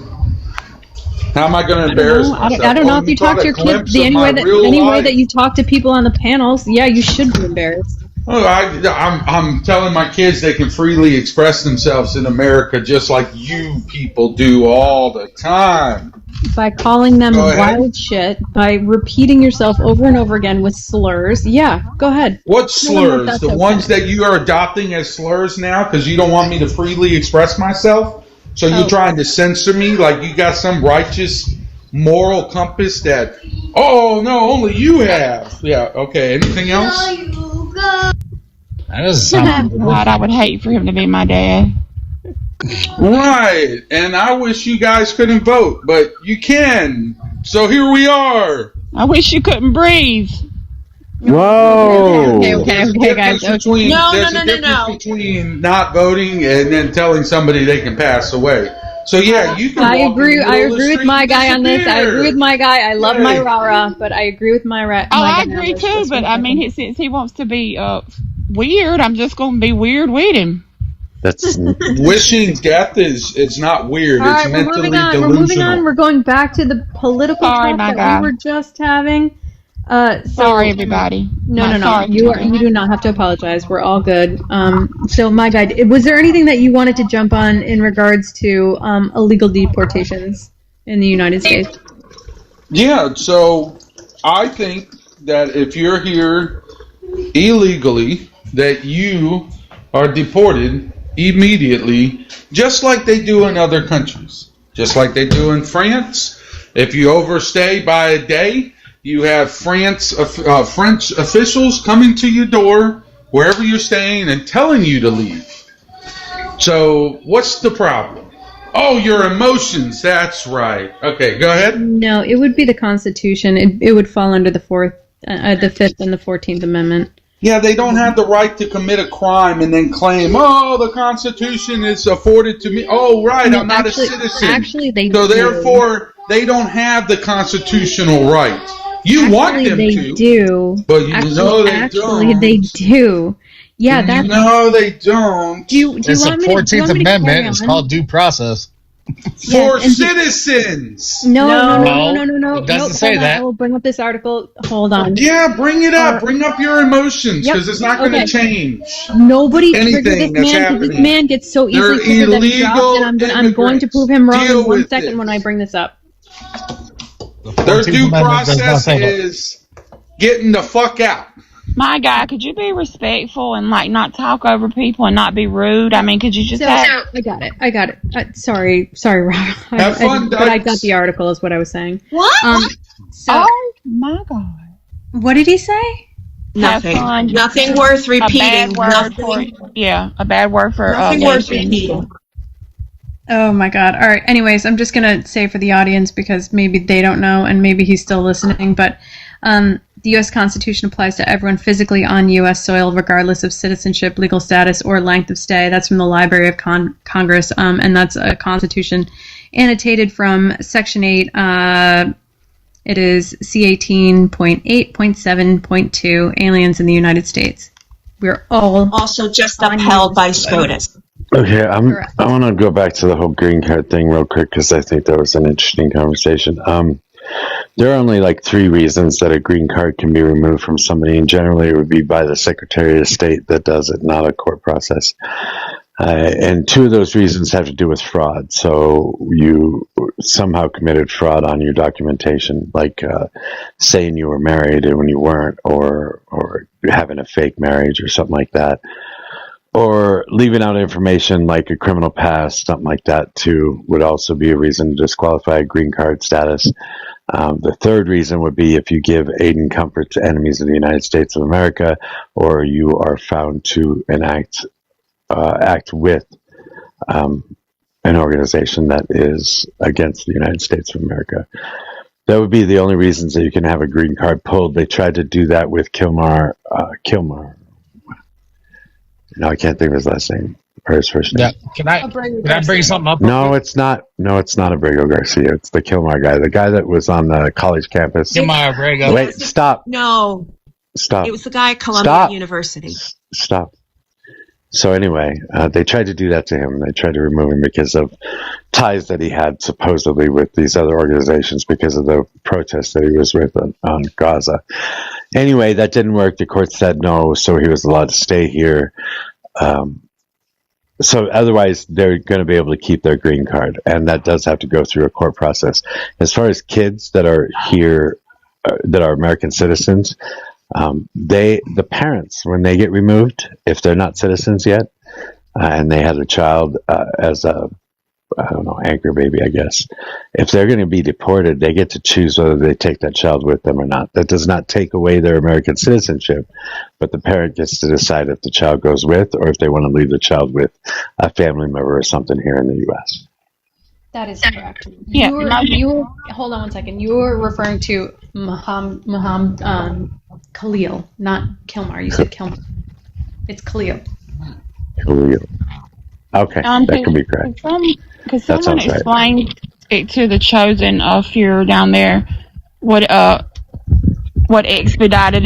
how am I going to embarrass myself? I don't know if you talk to your kids any way that you talk to people on the panels. Yeah, you should be embarrassed. Oh, I'm telling my kids they can freely express themselves in America just like you people do all the time. By calling them wild shit, by repeating yourself over and over again with slurs. Yeah, go ahead. What slurs? The ones that you are adopting as slurs now because you don't want me to freely express myself? So you're trying to censor me like you got some righteous moral compass that, oh, no, only you have. Yeah, okay. Anything else? That doesn't sound God, I would hate for him to be my dad. Right, and I wish you guys couldn't vote, but you can. So here we are. I wish you couldn't breathe. Whoa. Okay, guys. There's a difference between not voting and then telling somebody they can pass away. So yeah, you can. I agree with my guy on this. I agree with my guy. I love my rah-rah, but I agree with my guy. I agree too, but I mean, since he wants to be weird, I'm just going to be weird with him. That's wishing death it's not weird. All it's right, mentally delusional. We're moving on. We're going back to the political talk that we were just having. Sorry, everybody. No. You do not have to apologize. We're all good. So, my guy, was there anything that you wanted to jump on in regards to illegal deportations in the United States? Yeah. So, I think that if you're here illegally, that you are deported immediately, just like they do in other countries, just like they do in France. If you overstay by a day, you have French officials coming to your door wherever you're staying and telling you to leave. So what's the problem? Oh, your emotions. That's right. Okay, go ahead. No, it would be the Constitution. It would fall under the Fifth and the 14th Amendment. Yeah, they don't have the right to commit a crime and then claim, oh, the Constitution is afforded to me. Oh, right, I'm not a citizen. Actually, they do. So therefore, they don't have the constitutional right. You want them to. Do. But you know they don't. Actually, they do. Yeah, that's... No, they don't. It's the 14th Amendment. It's called due process. For citizens. No. It doesn't say that. I will bring up this article. Hold on. Yeah, bring it up. Bring up your emotions because it's not going to change. Nobody anything this that's man. happening. This man gets so easily triggered that he drops, and I'm going to prove him wrong in 1 second when I bring this up. Their due process is getting the fuck out. My guy, could you be respectful and not talk over people and not be rude? I mean, could you just have... I got it. Sorry, Rob. Have fun, but I got the article is what I was saying. What? Oh, my God. What did he say? Nothing. Nothing worth repeating. A bad word for nothing worth repeating. Oh my God. All right. Anyways, I'm just going to say for the audience because maybe they don't know and maybe he's still listening, but the U.S. Constitution applies to everyone physically on U.S. soil, regardless of citizenship, legal status, or length of stay. That's from the Library of Congress, and that's a Constitution annotated from Section 8. It is C18.8.7.2, aliens in the United States. We're all also just upheld by SCOTUS. Okay, I want to go back to the whole green card thing real quick because I think that was an interesting conversation. There are only like 3 reasons that a green card can be removed from somebody, and generally it would be by the Secretary of State that does it, not a court process. And two of those reasons have to do with fraud. So you somehow committed fraud on your documentation, like saying you were married when you weren't, or having a fake marriage or something like that, or leaving out information like a criminal past, something like that too, would also be a reason to disqualify green card status. The third reason would be if you give aid and comfort to enemies of the United States of America, or you are found to act with an organization that is against the United States of America. That would be the only reasons that you can have a green card pulled. They tried to do that with Kilmar. No, I can't think of his last name or his first name. Yeah. Can I bring something up? No, it's not. No, it's not Abrego Garcia. It's the Kilmar guy. The guy that was on the college campus. Kilmar Abrego. Wait, stop. No, Stop. it was the guy at Columbia University. Stop. So anyway, they tried to do that to him. They tried to remove him because of ties that he had supposedly with these other organizations because of the protests that he was with on Gaza. Anyway, that didn't work. The court said no, so he was allowed to stay here. So otherwise, they're going to be able to keep their green card, and that does have to go through a court process. As far as kids that are here, that are American citizens, the parents, when they get removed, if they're not citizens yet, and they had a child as a, I don't know, anchor baby, I guess. If they're going to be deported, they get to choose whether they take that child with them or not. That does not take away their American citizenship, but the parent gets to decide if the child goes with or if they want to leave the child with a family member or something here in the U.S. That is correct. Yeah, Hold on one second. You were referring to Khalil, not Kilmar. You said Kilmar. It's Khalil. Khalil. Okay, that could be correct. Because someone explained it to the Chosen if you're down there what expedited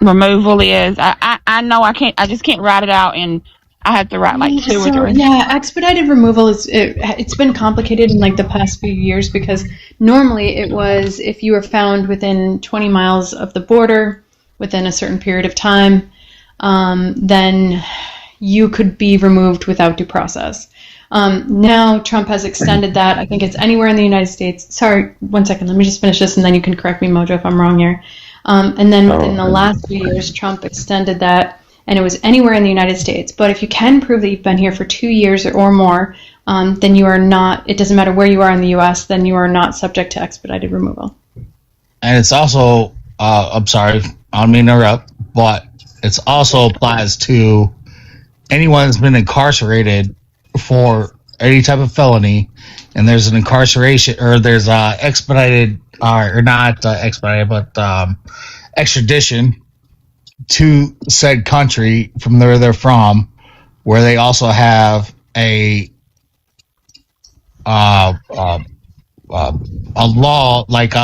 removal is. I know I just can't write it out, and I have to write like two or three. Yeah, expedited removal it's been complicated in like the past few years because normally it was if you were found within 20 miles of the border within a certain period of time, then you could be removed without due process. Now Trump has extended that. I think it's anywhere in the United States. Sorry, one second. Let me just finish this and then you can correct me, Mojo, if I'm wrong here. And then within the last few years, Trump extended that, and it was anywhere in the United States. But if you can prove that you've been here for 2 years or more, then you are not, it doesn't matter where you are in the U.S., then you are not subject to expedited removal. And it's also, I'm sorry, I don't mean to interrupt, but it also applies to anyone that's been incarcerated for any type of felony, and there's an incarceration, or there's expedited, or not expedited, but extradition to said country from where they're from, where they also have a law, like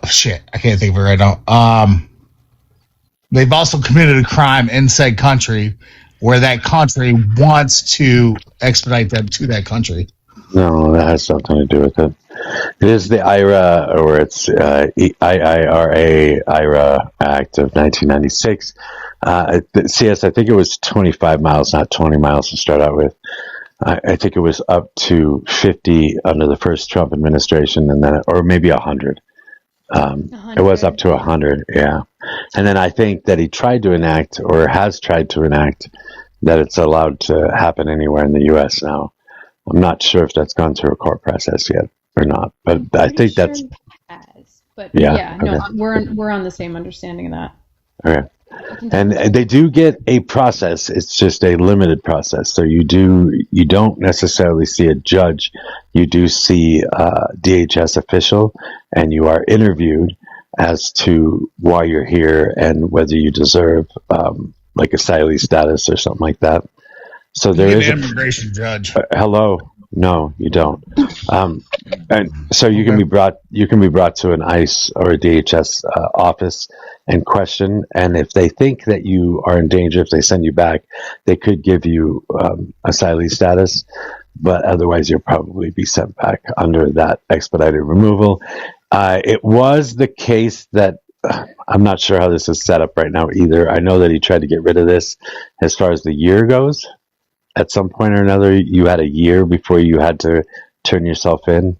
shit, I can't think of it right now. They've also committed a crime in said country where that country wants to expedite them to that country. No, that has something to do with it. It is the IRA, or it's IRA Act of 1996. CS, I think it was 25 miles, not 20 miles to start out with. I think it was up to 50 under the first Trump administration, and then, or maybe 100. It was up to 100, yeah. And then I think that he tried to enact, or has tried to enact, that it's allowed to happen anywhere in the U.S. now. I'm not sure if that's gone through a court process yet or not, but I think that's. But yeah, no, okay. we're on the same understanding of that. Okay. And they do get a process. It's just a limited process. So you don't necessarily see a judge. You do see a DHS official, and you are interviewed as to why you're here and whether you deserve like asylee status or something like that. So there is an immigration judge. Hello. No, you don't. And so you can be brought to an ICE or a DHS office and questioned. And if they think that you are in danger, if they send you back, they could give you asylee status. But otherwise, you'll probably be sent back under that expedited removal. It was the case that I'm not sure how this is set up right now either. I know that he tried to get rid of this as far as the year goes. At some point or another, you had a year before you had to turn yourself in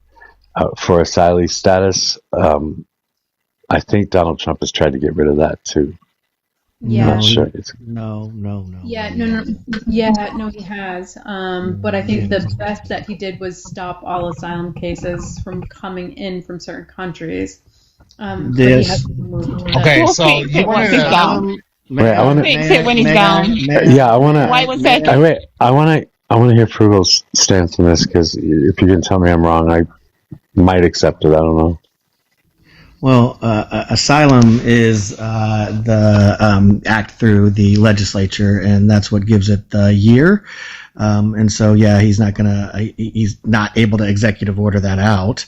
for asylee status. I think Donald Trump has tried to get rid of that too. Yeah. I'm not sure. No. Yeah, no, he has. But I think the best that he did was stop all asylum cases from coming in from certain countries. But he This- has removed that. Okay, We'll so fix you it once wanted he's to. gone. Wait, I wanna- Fix it when he's gone. Yeah, I want to. Wait 1 second. Wait, I want to hear Frugal's stance on this, because if you can tell me I'm wrong, I might accept it. I don't know. Well, asylum is the act through the legislature, and that's what gives it the year. And so, yeah, he's not able to executive order that out,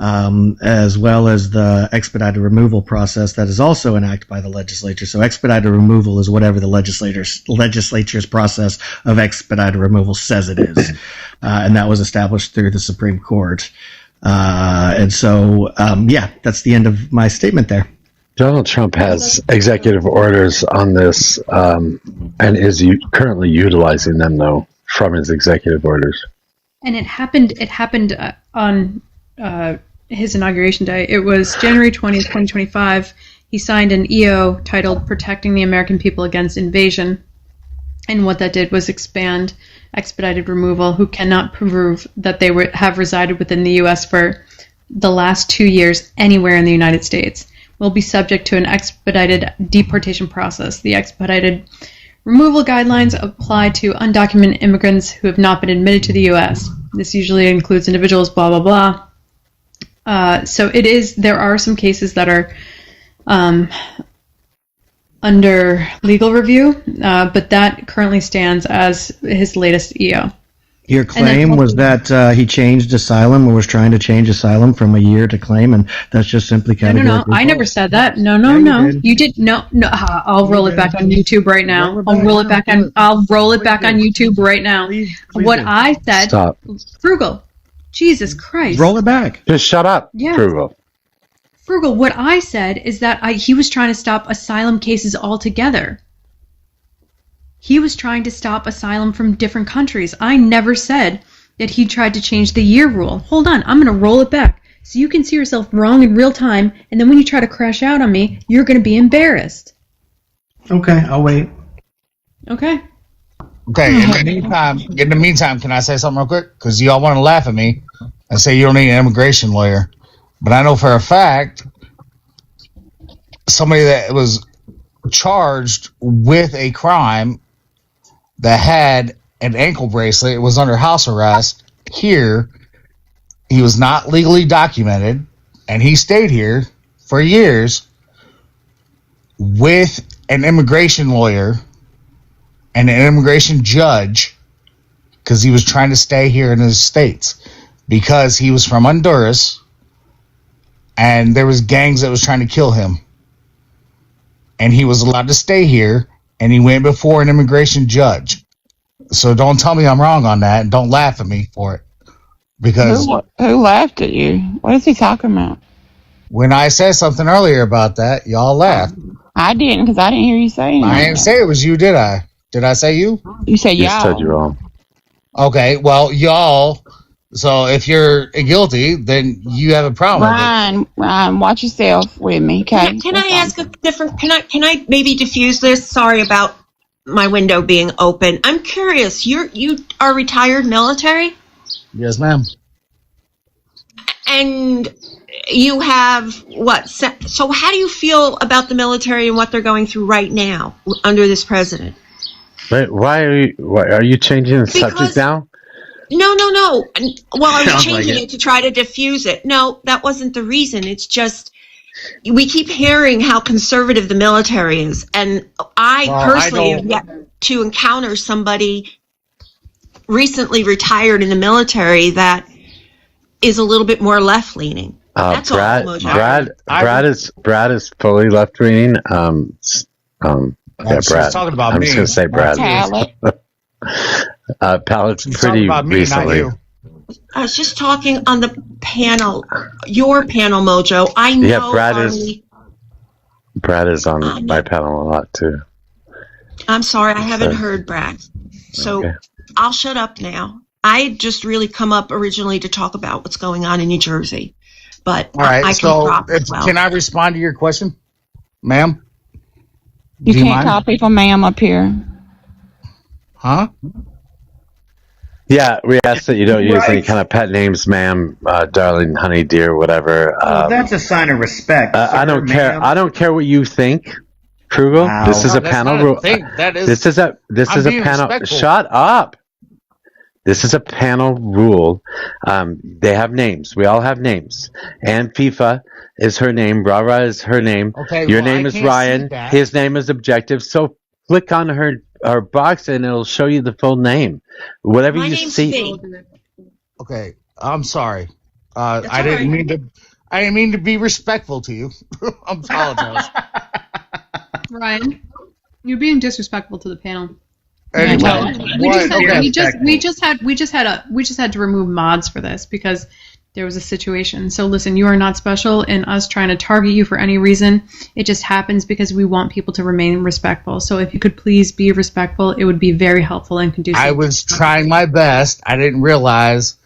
as well as the expedited removal process that is also an act by the legislature. So expedited removal is whatever the legislature's process of expedited removal says it is. And that was established through the Supreme Court. And so, yeah, that's the end of my statement there. Donald Trump has executive orders on this, and is currently utilizing them, though, from his executive orders. And it happened on his inauguration day. It was January 20th, 2025. He signed an EO titled Protecting the American People Against Invasion. And what that did was expand expedited removal who cannot prove that they have resided within the U.S. for the last 2 years anywhere in the United States will be subject to an expedited deportation process. The expedited removal guidelines apply to undocumented immigrants who have not been admitted to the U.S. This usually includes individuals, blah, blah, blah. So there are some cases that are under legal review, but that currently stands as his latest EO. Your claim was that he changed asylum, or was trying to change asylum from a year to claim, and that's just simply categorically No. I never said that. No. You did. No. I'll roll it back on YouTube right now. I'll roll it back on YouTube right now. What I said. Stop. Frugal. Jesus Christ. Roll it back. Just shut up, Yeah. Frugal. What I said is that he was trying to stop asylum cases altogether. He was trying to stop asylum from different countries. I never said that he tried to change the year rule. Hold on, I'm going to roll it back so you can see yourself wrong in real time, and then when you try to crash out on me, you're going to be embarrassed. Okay, I'll wait. Okay. Okay, in the meantime, can I say something real quick? Because y'all want to laugh at me and say you don't need an immigration lawyer. But I know for a fact somebody that was charged with a crime that had an ankle bracelet, it was under house arrest here. He was not legally documented, and he stayed here for years with an immigration lawyer and an immigration judge because he was trying to stay here in the States because he was from Honduras and there was gangs that was trying to kill him. And he was allowed to stay here, and he went before an immigration judge. So don't tell me I'm wrong on that, and don't laugh at me for it. Because Who laughed at you? What is he talking about? when I said something earlier about that, y'all laughed. I didn't, because I didn't hear you saying I that. didn't say it was you, did I? Did I say you? You said You just said y'all. you're wrong. Okay, well, y'all. So if you're guilty, then you have a problem with it. Ryan, watch yourself with me, okay? Can I ask a different? Can I maybe diffuse this? Sorry about my window being open. I'm curious. You are retired military, Yes, ma'am. and you have what? So how do you feel about the military and what they're going through right now under this president? Wait, why are you changing the subject now? No. Well, I was Sounds changing like it to try to diffuse it. No, that wasn't the reason. It's just we keep hearing how conservative the military is, and I personally have yet to encounter somebody recently retired in the military that is a little bit more left leaning. That's Brad, all, Mojo. Brad is fully left leaning. She's Brad. talking about I'm me. just gonna say Brad. Pallet. She's Pallet's talking pretty about me, recently. not you. I was just talking on the panel, your panel, Mojo. I know. Yeah, Brad is. Brad is on my panel a lot too. I'm sorry, I haven't heard Brad. So Okay. I'll shut up now. I just really come up originally to talk about what's going on in New Jersey. But All right, I can so drop as well. can I respond to your question, ma'am? You Do you can't mind? call people ma'am up here. Huh? Yeah, we ask that you don't use Right. any kind of pet names, ma'am, darling, honey, dear, whatever. Well, that's a sign of respect. I sir, don't care. ma'am. I don't care what you think, Krugel. Wow. This is No, a that's panel not a rule. thing. That is. This is a I'm being panel. respectful. Shut up. This is a panel rule. They have names. We all have names. And FIFA is her name. Rara is her name. Okay, Your well, name I is can't see Ryan. that. His name is Objective. So click on her box and it'll show you the full name. Whatever My you name's see. Fee. Okay, I'm sorry. That's I all didn't right. mean to. I didn't mean to be respectful to you. I apologize. Ryan, you're being disrespectful to the panel. Anyway, Well, we what- just okay. we just had to remove mods for this because there was a situation. So listen, you are not special in us trying to target you for any reason. It just happens because we want people to remain respectful. So if you could please be respectful, it would be very helpful and conducive. I was trying my best. I didn't realize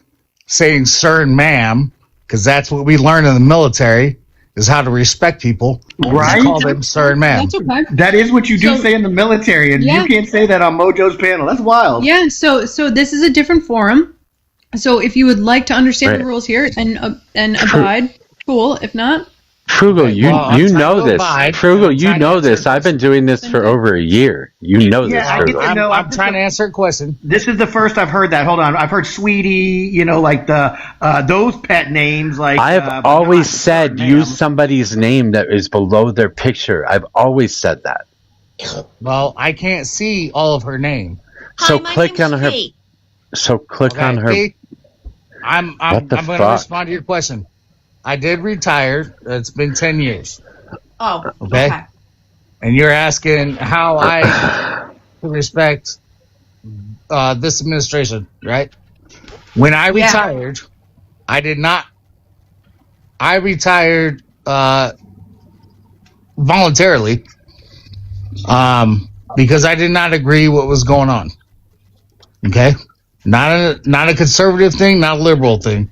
saying sir and ma'am, because that's what we learn in the military, is how to respect people. Right? You call them sir and ma'am. That's okay. That is what you do So- say in the military, and Yeah. you can't say that on Mojo's panel. That's wild. Yeah, so this is a different forum. So if you would like to understand the Right. rules here and abide, cool. If not, Frugel, Okay, you well, I'm you trying know to this. abide. Frugel, I'm you trying to know answer this. I've been questions. doing this for over a year. You know this, Yeah, I get Frugel. to know. I'm trying to answer a question. This is the first I've heard that. Hold on, I've heard sweetie. You know, like the those pet names. Like I have but always not said ma'am. use somebody's name that is below their picture. I've always said that. Well, I can't see all of her name. So Hi, my click name's on her. Fee. So click Okay, on her. Kate, I'm What the going to fuck? respond to your question. I did retire. It's been 10 years. Oh, Okay. okay. And you're asking how I respect this administration, right? When I Yeah. retired, I did not. I retired voluntarily because I did not agree what was going on. Okay, not a conservative thing, not a liberal thing.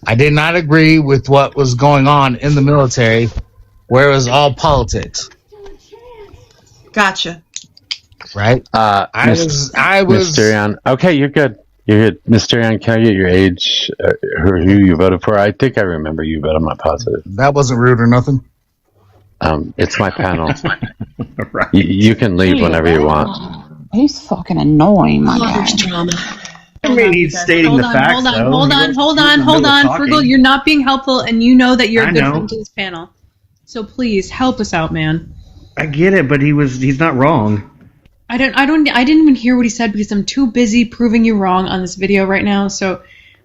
I did not agree with what was going on in the military, where it was all politics. Gotcha. Right? I was. Mysterion. Okay, you're good. You're good. Mysterion, can I get your age? Who you voted for? I think I remember you, but I'm not positive. That wasn't rude or nothing. It's my panel. Right. You can leave whenever you want. He's fucking annoying, my Oh, guy. there's drama. I mean, he's stating hold the on, facts. hold on, though. hold He on, was- hold he was on, in the hold middle of on, talking. Fergal. You're not being helpful, and you know that you're I a good know. friend to this panel. So please help us out, man. I get it, but he's not wrong. I didn't even hear what he said because I'm too busy proving you wrong on this video right now. So,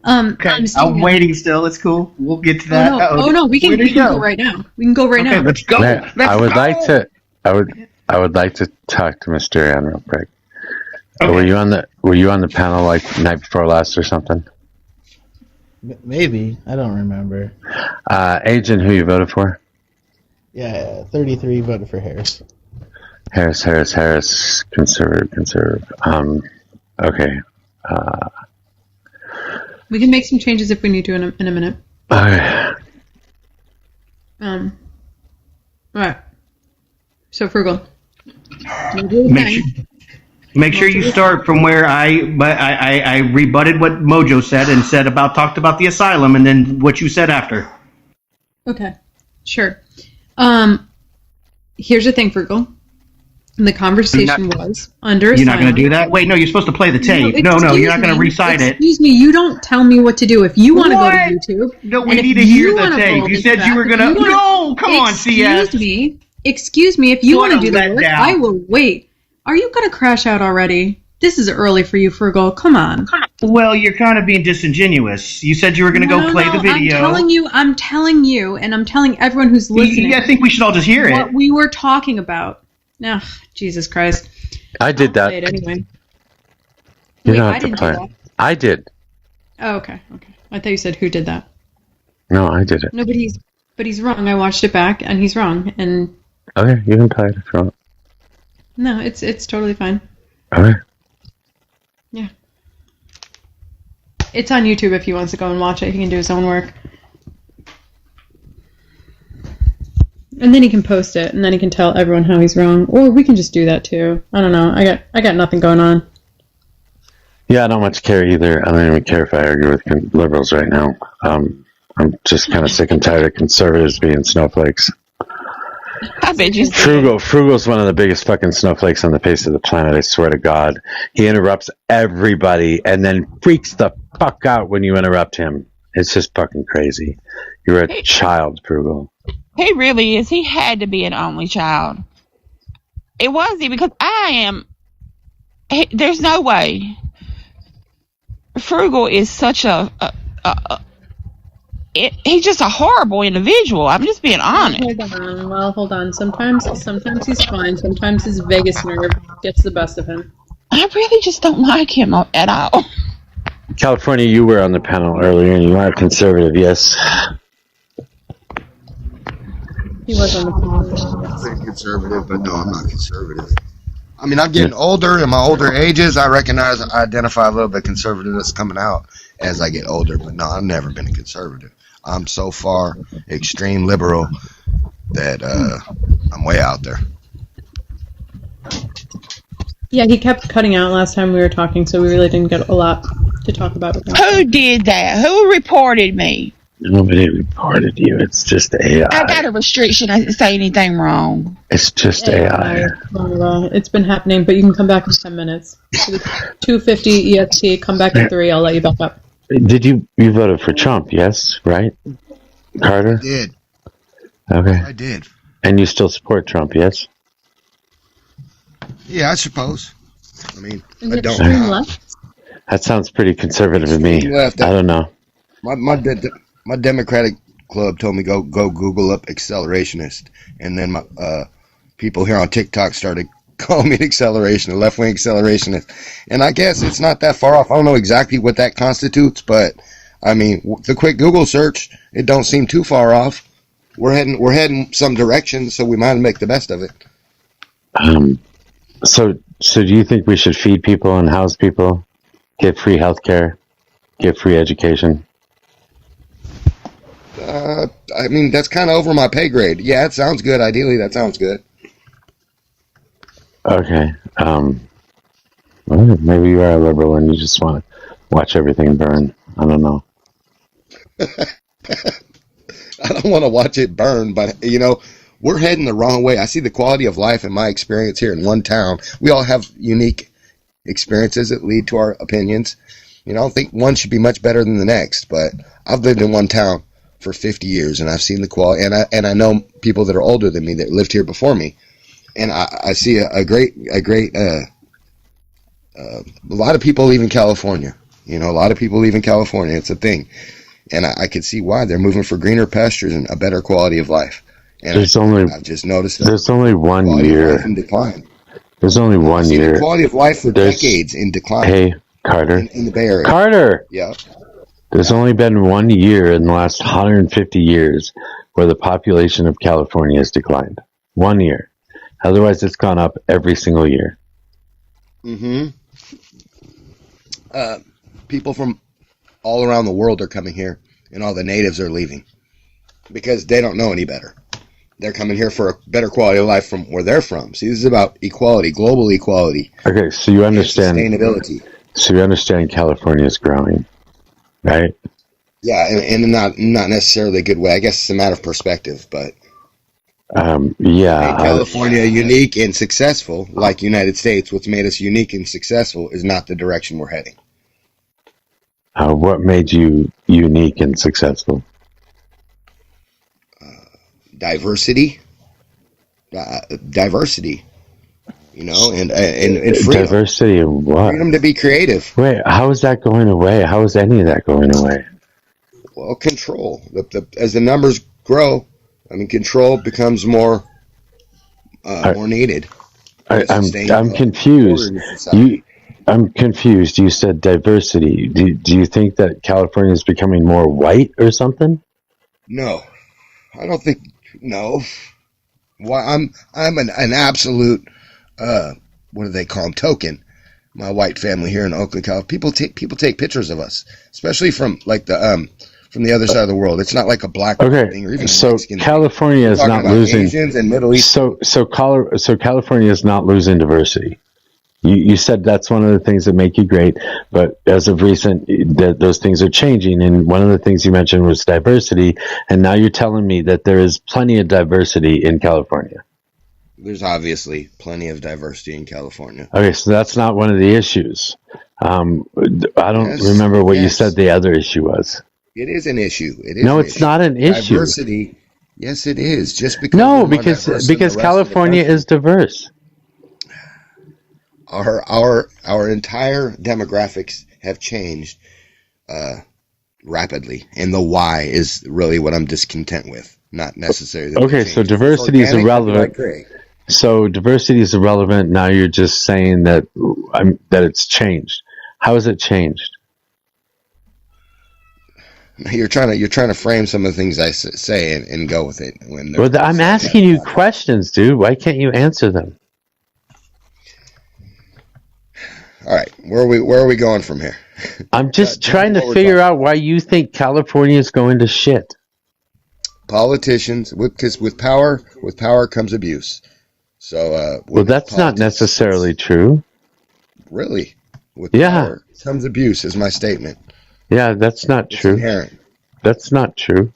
Okay, I'm waiting still. It's cool. We'll get to that. Oh no, we can Where'd he go right now. We can go right Okay, now. let's go. Yeah, Let's I would go. like to. I would like to talk to Mysterion real quick. Okay. Were you on the panel like night before last or something? Maybe. I don't remember. Agent, who you voted for? Yeah, 33 voted for Harris. Harris. Conservative. Okay. We can make some changes if we need to in a minute. Okay. All right. So Frugal. Make sure you start from where I rebutted what Mojo said and talked about the asylum, and then what you said after. Okay. Sure. Here's the thing, Frugal. The conversation was under You're not going asylum. to do that? Wait, no, you're supposed to play the tape. No, excuse you're not going to me. recite it. Excuse me, you don't tell me what to do. If you want to go What? to YouTube, No, we and if need to hear you the wanna tape. roll You this said back, you were if going to. wanna- No, come on, CS. Excuse me, if you What want to a do the work, letdown. I will wait. Are you going to crash out already? This is early for you, Frugal. Come on. Well, you're kind of being disingenuous. You said you were going to go play the video. I'm telling you, and I'm telling everyone who's listening. I think we should all just hear what it. we were talking about. Ugh, Jesus Christ. I did that. Play it anyway. You Wait, don't I have to didn't play do it. that. I did. Oh, okay. I thought you said who did that. No, I did it. No, but he's wrong. I watched it back, and he's wrong. And Okay, you can play it if you want. No, it's totally fine. Okay. Yeah. It's on YouTube if he wants to go and watch it. He can do his own work. And then he can post it, and then he can tell everyone how he's wrong. Or we can just do that too. I don't know. I got nothing going on. Yeah, I don't much care either. I don't even care if I argue with liberals right now. I'm just kind of sick and tired of conservatives being snowflakes. I bet you. Frugal's one of the biggest fucking snowflakes on the face of the planet, I swear to God. He interrupts everybody and then freaks the fuck out when you interrupt him. It's just fucking crazy. You're a child, Frugal. He really is. He had to be an only child. It was he because I am. There's no way. Frugal is such he's just a horrible individual. I'm just being honest. Hold on. Sometimes he's fine. Sometimes his vagus nerve gets the best of him. I really just don't like him at all. California, you were on the panel earlier, and you are conservative, yes? He was on the panel. I'm pretty conservative, but no, I'm not conservative. I mean, I'm getting older. In my older ages, I identify a little bit conservative that's coming out as I get older. But no, I've never been a conservative. I'm so far extreme liberal that I'm way out there. Yeah, he kept cutting out last time we were talking, so we really didn't get a lot to talk about with him. Who did that? Who reported me? Nobody reported you. It's just AI. I got a restriction. I didn't say anything wrong. It's just AI. It's been happening, but you can come back in 10 minutes. 2:50 EST, come back at 3, I'll let you back up. Did you voted for Trump, yes, right? Carter? I did. Okay. I did. And you still support Trump, yes? Yeah, I suppose. I mean, Is I it don't. extreme left? That sounds pretty conservative to me. Left. I don't know. My Democratic club told me go Google up accelerationist, and then my people here on TikTok started calling me an accelerationist, left wing accelerationist, and I guess it's not that far off. I don't know exactly what that constitutes, but I mean, the quick Google search, it don't seem too far off. We're heading some direction, so we might make the best of it. So do you think we should feed people and house people, get free health care, get free education? I mean, that's kind of over my pay grade. Yeah, it sounds good. Ideally, that sounds good. Okay. Well, maybe you are a liberal and you just want to watch everything burn. I don't know. I don't want to watch it burn, but, you know, we're heading the wrong way. I see the quality of life in my experience here in one town. We all have unique experiences that lead to our opinions. You know, I don't think one should be much better than the next, but I've lived in one town for 50 years, and I've seen the quality, and I know people that are older than me that lived here before me, and I see a lot of people leaving California. You know, a lot of people leaving California. It's a thing, and I could see why they're moving for greener pastures and a better quality of life. And I've just noticed that there's only 1 quality year of life in decline. There's only 1 year. The quality of life for decades in decline. Hey, Carter. In the Bay Area. Carter. Yeah. There's only been 1 year in the last 150 years where the population of California has declined. 1 year. Otherwise, it's gone up every single year. Mm-hmm. People from all around the world are coming here, and all the natives are leaving because they don't know any better. They're coming here for a better quality of life from where they're from. See, this is about equality, global equality. Okay, so you understand sustainability. So you understand California is growing, right? Yeah, and not necessarily a good way. I guess it's a matter of perspective, but California unique and successful, like United States. What's made us unique and successful is not the direction we're heading. What made you unique and successful? Diversity, you know, and freedom. Diversity and what? Freedom to be creative. Wait, how is that going away? How is any of that going away? Well, control. As the numbers grow, I mean, control becomes more needed. I'm confused. I'm confused. You said diversity. Do you think that California is becoming more white or something? No, I don't think. No, Well, I'm an absolute what do they call them, token. My white family here in Oakland, California. People take pictures of us, especially from like from the other side of the world. It's not like a black thing or even so Mexican California is not losing Asians and Middle East. So California is not losing diversity. You said that's one of the things that make you great, but as of recent, those things are changing. And one of the things you mentioned was diversity, and now you're telling me that there is plenty of diversity in California. There's obviously plenty of diversity in California. Okay, so that's not one of the issues. I don't remember what you said the other issue was. It is an issue. It is. No, it's not an issue. Diversity. Yes, it is. Just because because California is diverse. Our entire demographics have changed rapidly, and the why is really what I'm discontent with, not necessarily. Okay, so diversity is irrelevant. So diversity is irrelevant. Now you're just saying that it's changed. How has it changed? You're trying to frame some of the things I say and go with it. I'm asking you questions, dude. Why can't you answer them? All right, where are we going from here? I'm just trying to figure out why you think California is going to shit. Politicians, because with power comes abuse. So, well, that's not necessarily true. Really, with power comes abuse is my statement. Yeah, that's not true. Inherent. That's not true.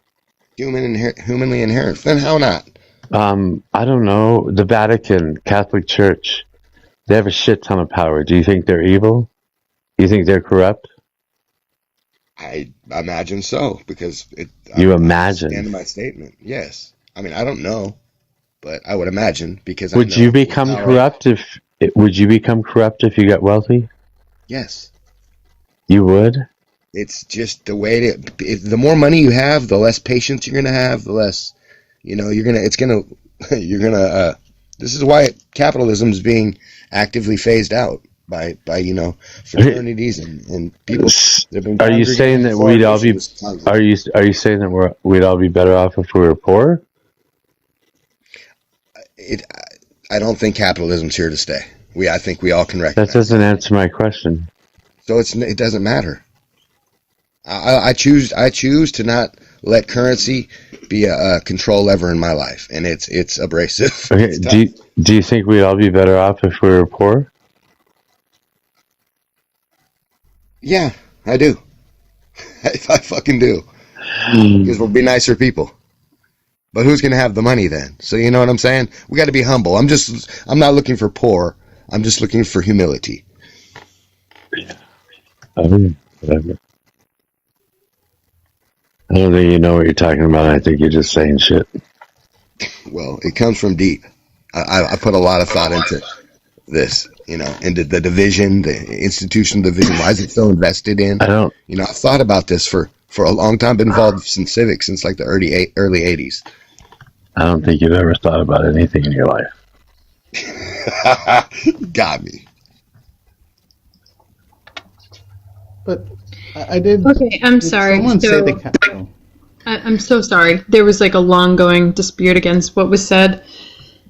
Humanly inherent. Then how not? I don't know. The Vatican, Catholic Church, they have a shit ton of power. Do you think they're evil? Do you think they're corrupt? I imagine so, because imagine? I stand in my statement. Yes. I mean, I don't know, but I would imagine because. Would you become corrupt if you got wealthy? Yes. You would? It's just the way the more money you have, the less patience you're going to have, the less, this is why capitalism is being actively phased out by fraternities and people. Are you saying that we'd all be? Are you saying that we'd all be better off if we were poor? I don't think capitalism's here to stay. I think we all can recognize that. Doesn't answer my question. So it doesn't matter. I choose to not let currency be a control lever in my life, and it's abrasive. Okay. Do you think we'd all be better off if we were poor? Yeah, I do. I fucking do. Because we'll be nicer people. But who's going to have the money then? So you know what I'm saying? We got to be humble. I'm not looking for poor. I'm just looking for humility. Whatever. I don't think you know what you're talking about. I think you're just saying shit. Well, it comes from deep. I put a lot of thought into this, into the division, the institutional division. Why is it so invested in? I've thought about this for a long time. Been involved in civics since like the early 80s. I don't think you've ever thought about anything in your life. Got me. But I did. Okay, I'm sorry. I'm so sorry. There was like a long-going dispute against what was said.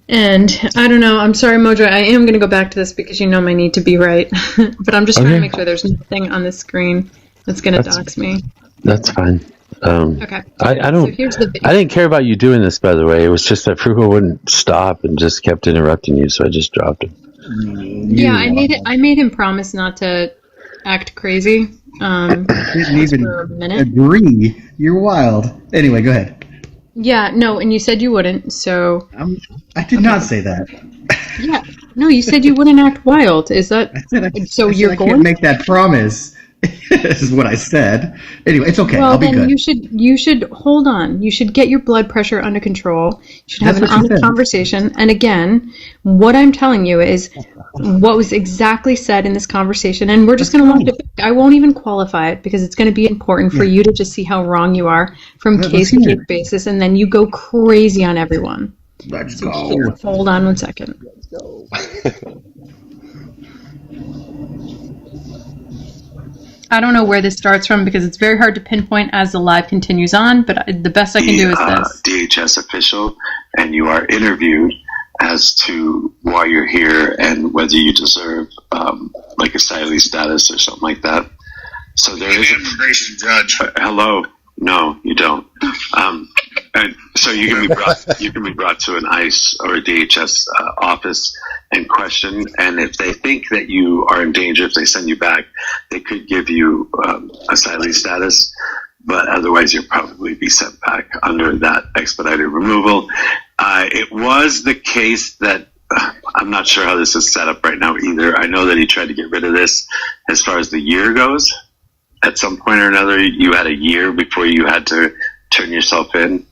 And I don't know. I'm sorry, Mojo. I am going to go back to this because you know my need to be right. But I'm just trying to make sure there's nothing on the screen that's going to dox me. That's fine. Okay. I don't. So I didn't care about you doing this, by the way. It was just that Frugal wouldn't stop and just kept interrupting you, so I just dropped him. Yeah, I made him promise not to act crazy. Didn't even for a minute. Agree. You're wild. Anyway, go ahead. Yeah, no, and you said you wouldn't, so... I did not say that. Yeah, no, you said you wouldn't act wild. Is that... I can't make that promise, is what I said. Anyway, it's okay. Well, I'll be good. You should hold on. You should get your blood pressure under control. You should have an honest conversation. And again, what I'm telling you is what was exactly said in this conversation, and we're just going to watch it back. I won't even qualify it because it's going to be important for you to just see how wrong you are from case-to-case basis, and then you go crazy on everyone. Let's go. Here, hold on one second. Let's go. I don't know where this starts from because it's very hard to pinpoint as the live continues on, but the best I can do is this. DHS official and you are interviewed as to why you're here and whether you deserve like asylee status or something like that. So there is an immigration judge. Hello. No, you don't. And so you can be brought to an ICE or a DHS office and questioned. And if they think that you are in danger, if they send you back, they could give you asylee status. But otherwise, you'll probably be sent back under that expedited removal. It was the case that I'm not sure how this is set up right now either. I know that he tried to get rid of this as far as the year goes. At some point or another, you had a year before you had to turn yourself in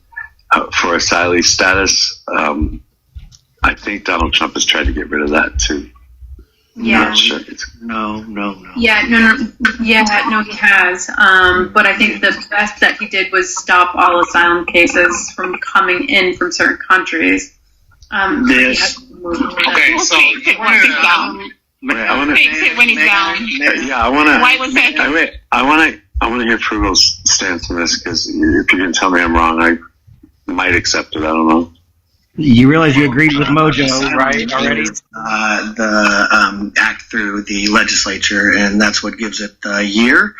for asylee status. I think Donald Trump has tried to get rid of that too. Yeah. Not sure. No. Yeah, no, he has. But I think the best that he did was stop all asylum cases from coming in from certain countries. This. Okay, so when he's gone. I want to. When he's gone. Yeah, I want to. Wait 1 second. I want to hear Frugal's stance on this, because if you can tell me I'm wrong, I might accept it. I don't know. You realize you agreed with Mojo, right, already? The act through the legislature, and that's what gives it the year.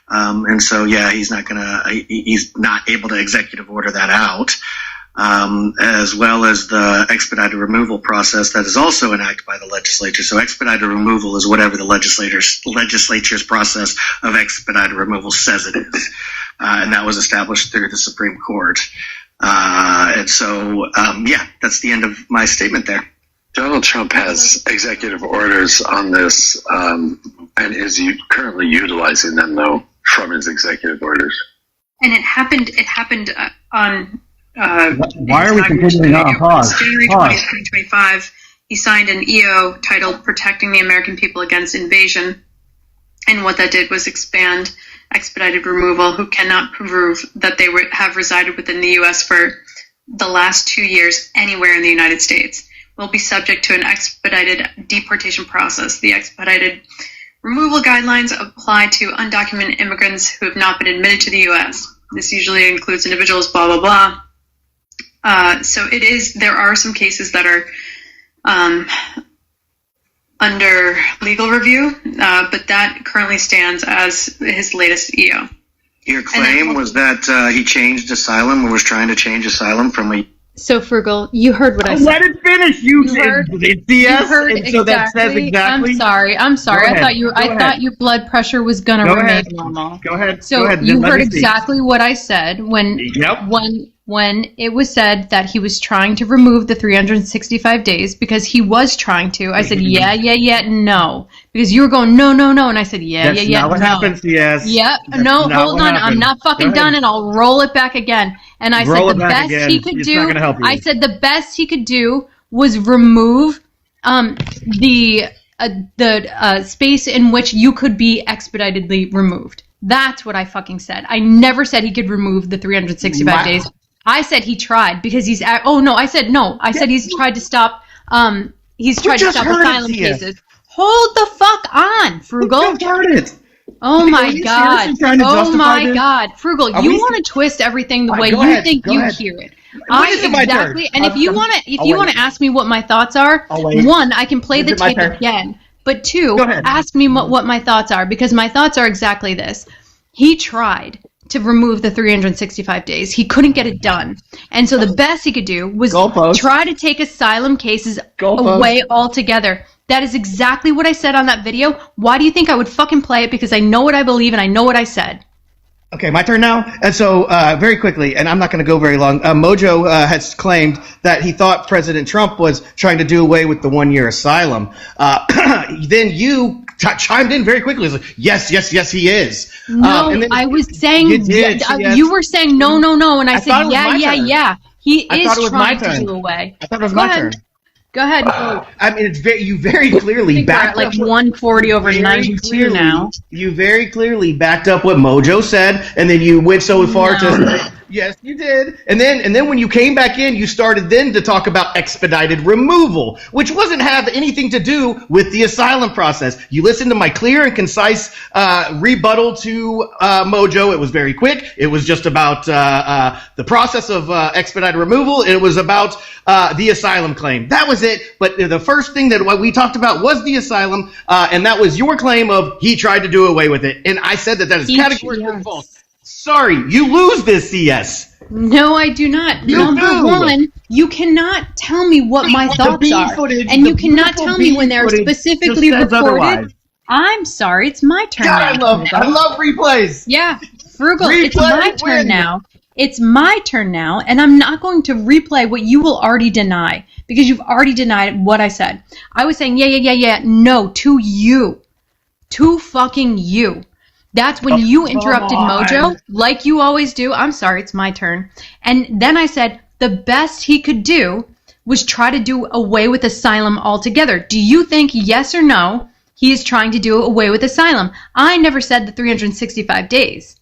And so, yeah, he's not able to executive order that out. As well as the expedited removal process that is also enacted by the legislature. So expedited removal is whatever the legislature's process of expedited removal says it is. And that was established through the Supreme Court. And so, yeah, that's the end of my statement there. Donald Trump has executive orders on this, and is currently utilizing them, though, from his executive orders. And it happened on... Why are we continuing on? Pause. January 20th, 2025, he signed an EO titled Protecting the American People Against Invasion. And what that did was expand expedited removal who cannot prove that they have resided within the U.S. for the last 2 years anywhere in the United States will be subject to an expedited deportation process. The expedited removal guidelines apply to undocumented immigrants who have not been admitted to the U.S. This usually includes individuals, blah, blah, blah. So there are some cases that are under legal review, but that currently stands as his latest EO. Your claim was that he changed asylum, or was trying to change asylum from a... So, Frugal, you heard what I said. Let it finish. You heard exactly. So that says exactly. I'm sorry. I thought your blood pressure was gonna remain normal. Go ahead. So go ahead. You heard exactly what I said when it was said that he was trying to remove the 365 days, because he was trying to. I said yeah, no, because you were going no, and I said yeah, not what no. happens. Yes. Yeah. That's no, hold on. Happened. I'm not fucking done, and I'll roll it back again. And I said the best he could do. I said the best he could do was remove the space in which you could be expeditedly removed. That's what I fucking said. I never said he could remove the 365 days. I said he tried, because he's I said he's tried to stop he's tried to stop asylum cases. Hold the fuck on, Frugal. You just heard it. Oh my God. Oh my God. Frugal, you want to twist everything the way you think you hear it. Exactly. And if you want to ask me what my thoughts are, one, I can play the tape again. But two, ask me what my thoughts are, because my thoughts are exactly this. He tried to remove the 365 days. He couldn't get it done. And so the best he could do was try to take asylum cases away altogether. That is exactly what I said on that video. Why do you think I would fucking play it? Because I know what I believe and I know what I said. Okay, my turn now. And so, very quickly, and I'm not going to go very long, Mojo has claimed that he thought President Trump was trying to do away with the 1-year asylum. Then you chimed in very quickly. Like, yes, he is. No, I was saying, you were saying no, and I said, yeah. He is trying to do away. I thought it was my turn. Go ahead. I mean, you very clearly backed up. We're at like 140 over 92 now. You very clearly backed up what Mojo said, and then you went so far to say Yes, you did. And then when you came back in, you started then to talk about expedited removal, which wasn't have anything to do with the asylum process. You listened to my clear and concise rebuttal to Mojo. It was very quick. It was just about the process of expedited removal. It was about the asylum claim. That was it. But the first thing that we talked about was the asylum, and that was your claim of he tried to do away with it. And I said that is categorically false. Sorry, you lose this, CS. No, I do not. Number one, you cannot tell me what my thoughts are. And you cannot tell me when they're specifically recorded. I'm sorry, it's my turn now. I love replays. Yeah, Frugal, it's my turn now. It's my turn now, and I'm not going to replay what you will already deny, because you've already denied what I said. I was saying, yeah, no, to you. To fucking you. That's when you interrupted Mojo, like you always do. I'm sorry, it's my turn. And then I said the best he could do was try to do away with asylum altogether. Do you think, yes or no, he is trying to do away with asylum? I never said the 365 days.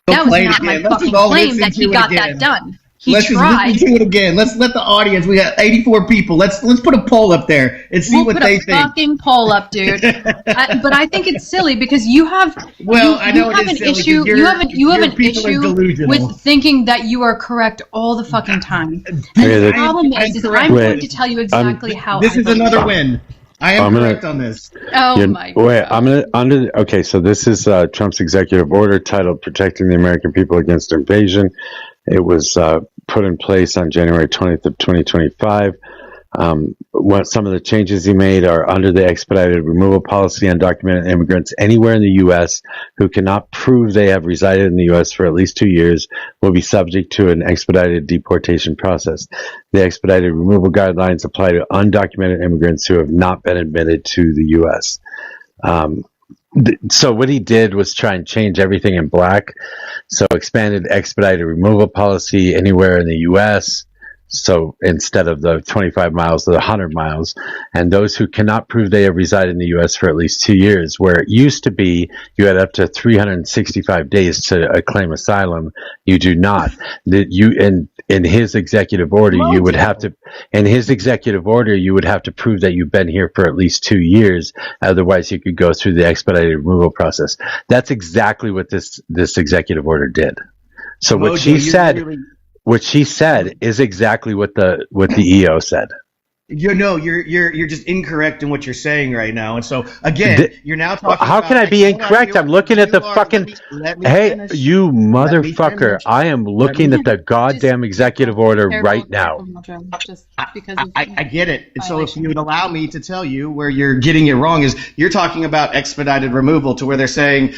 That was not my fucking claim that he got that done. Let's tried. do it again. Let's let the audience. We got 84 people. Let's put a poll up there and see what they think. We'll put a fucking poll up, dude. But I think it's silly because you have. Well, I know you have it is an silly. issue. You have an issue with thinking that you are correct all the fucking time. And the problem is I'm going to tell you exactly how. This is another win. I am correct on this. Oh my God. Wait, I'm gonna okay. So this is Trump's executive order titled "Protecting the American People Against Invasion." It was put in place on January 20th of 2025. What some of the changes he made are under the expedited removal policy. Undocumented immigrants anywhere in the U.S. who cannot prove they have resided in the U.S. for at least 2 years will be subject to an expedited deportation process. The expedited removal guidelines apply to undocumented immigrants who have not been admitted to the U.S. So what he did was try and change everything in black. So expanded expedited removal policy anywhere in the U.S. So instead of the 25 miles to the 100 miles, and those who cannot prove they have resided in the U.S. for at least 2 years, where it used to be you had up to 365 days to claim asylum, you do not. That you in his executive order, you would have to. In his executive order, you would have to prove that you've been here for at least 2 years. Otherwise, you could go through the expedited removal process. That's exactly what this executive order did. So what she said. What she said is exactly what the EO said. You're just incorrect in what you're saying right now. And so again, you're now talking. How can I be incorrect? I'm looking at the fucking. Hey, you motherfucker! I am looking at the goddamn executive order right now. I get it. And so if you would allow me to tell you where you're getting it wrong is you're talking about expedited removal to where they're saying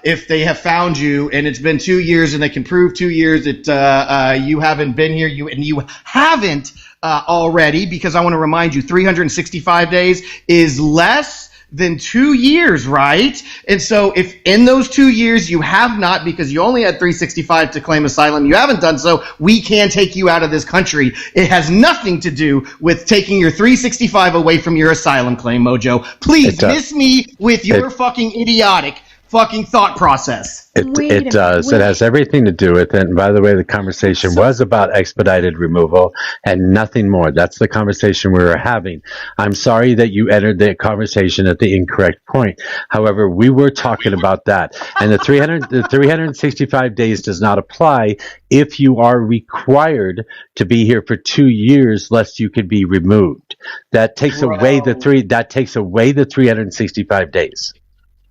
if they have found you and it's been 2 years and they can prove 2 years that you haven't been here, you haven't. Already, because I want to remind you, 365 days is less than 2 years, right? And so if in those 2 years you have not, because you only had 365 to claim asylum, you haven't done so, we can take you out of this country. It has nothing to do with taking your 365 away from your asylum claim, Mojo. Please miss me with your fucking idiotic fucking thought process. It does. It has everything to do with it. And by the way, the conversation was about expedited removal and nothing more. That's the conversation we were having. I'm sorry that you entered the conversation at the incorrect point. However, we were talking about that. And the 365 days does not apply if you are required to be here for 2 years, lest you could be removed. That takes away the 365 days.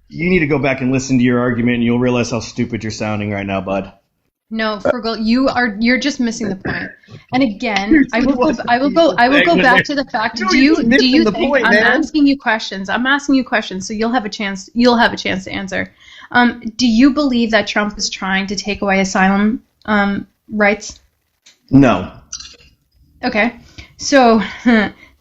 You need to go back and listen to your argument, and you'll realize how stupid you're sounding right now, bud. No, Frugal, you're just missing the point. And again, I will go back to the fact. Do you think I'm asking you questions? I'm asking you questions, so you'll have a chance to answer. Do you believe that Trump is trying to take away asylum rights? No. Okay, so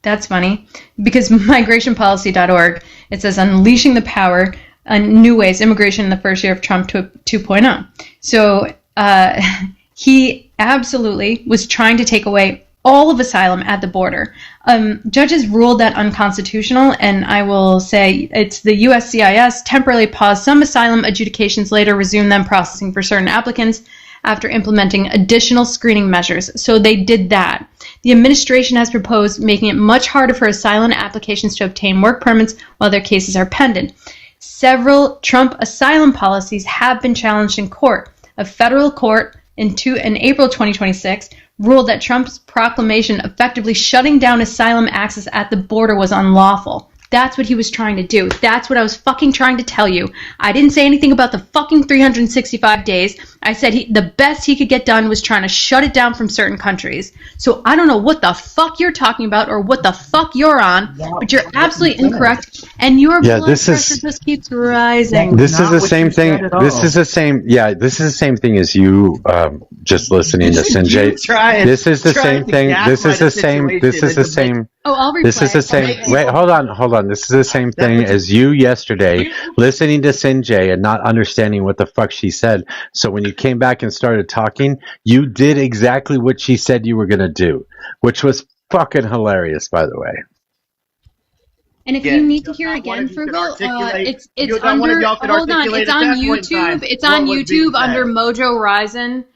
that's funny because migrationpolicy.org, it says unleashing the power new ways immigration in the first year of Trump 2.0. So he absolutely was trying to take away all of asylum at the border. Judges ruled that unconstitutional, and I will say it's the USCIS temporarily paused some asylum adjudications, later resumed them processing for certain applicants. after implementing additional screening measures. So they did that. The administration has proposed making it much harder for asylum applications to obtain work permits while their cases are pending. Several Trump asylum policies have been challenged in court. A federal court in April 2026 ruled that Trump's proclamation effectively shutting down asylum access at the border was unlawful. That's what he was trying to do. That's what I was fucking trying to tell you. I didn't say anything about the fucking 365 days. I said the best he could get done was trying to shut it down from certain countries. So I don't know what the fuck you're talking about or what the fuck you're on, but you're absolutely incorrect. And your blood pressure just keeps rising. This is the same thing. This is the same. Yeah, this is the same thing as you just listening to Sinjay. This is the same thing. This is the same. This is the same. Oh, I'll replay. This is the same. Wait, hold on. This is the same thing as you yesterday, listening to Sinjay and not understanding what the fuck she said. So when you came back and started talking, you did exactly what she said you were going to do, which was fucking hilarious, by the way. And if you need to hear again, Frugal, it's under. Hold on, it's on YouTube. It's on YouTube under Mojo Rising.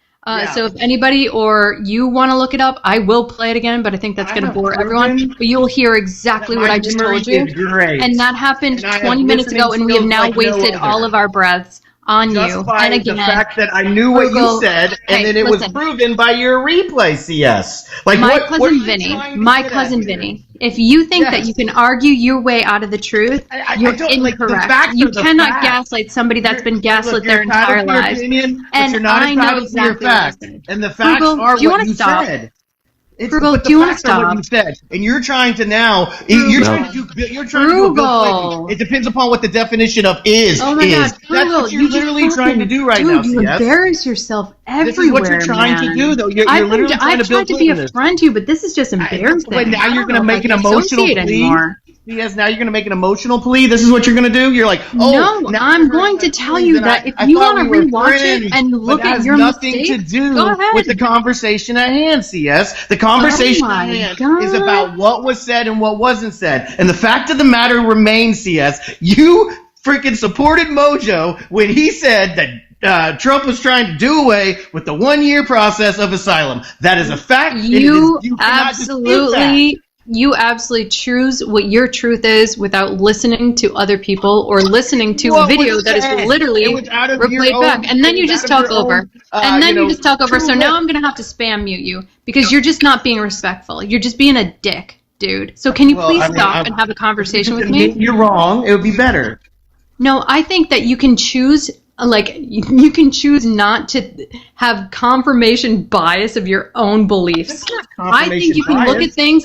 So if anybody or you want to look it up, I will play it again, but I think that's going to bore everyone. But you'll hear exactly what I just told you. And that happened 20 minutes ago, and we have now wasted all of our breaths on you. And again, the fact that I knew what you said, and then it was proven by your replay, CS. Like my cousin Vinny. If you think that you can argue your way out of the truth, you're incorrect. You cannot gaslight somebody that's been gaslit their entire lives. And I know exactly what I said. And the facts are what you said. Frugal, do you want to stop? And you're trying to now. You're trying to do a Bill Clinton. It depends upon what the definition of is. Oh my God, Frugal, that's what you're literally trying to do right now. You embarrass yourself everywhere. This is what you're trying to do, though. You're literally trying to build. I tried to be a friend to you, but this is just embarrassing. But now you're going to make an emotional plea. Yes, now you're going to make an emotional plea. This is what you're going to do. You're like, oh, no, I'm going to tell you that if you want to rewatch it and look at your mistakes, nothing to do with the conversation at hand, CS. The conversation at hand is about what was said and what wasn't said. And the fact of the matter remains, CS, you freaking supported Mojo when he said that Trump was trying to do away with the 1-year process of asylum. That is a fact. You absolutely choose what your truth is without listening to other people or listening to a video that is literally replayed back. And then you just talk over. So now I'm going to have to spam mute you because you're just not being respectful. You're just being a dick, dude. So can you please stop and have a conversation with me? You're wrong. It would be better. No, I think that you can choose. You can choose not to have confirmation bias of your own beliefs. I think you can look at things.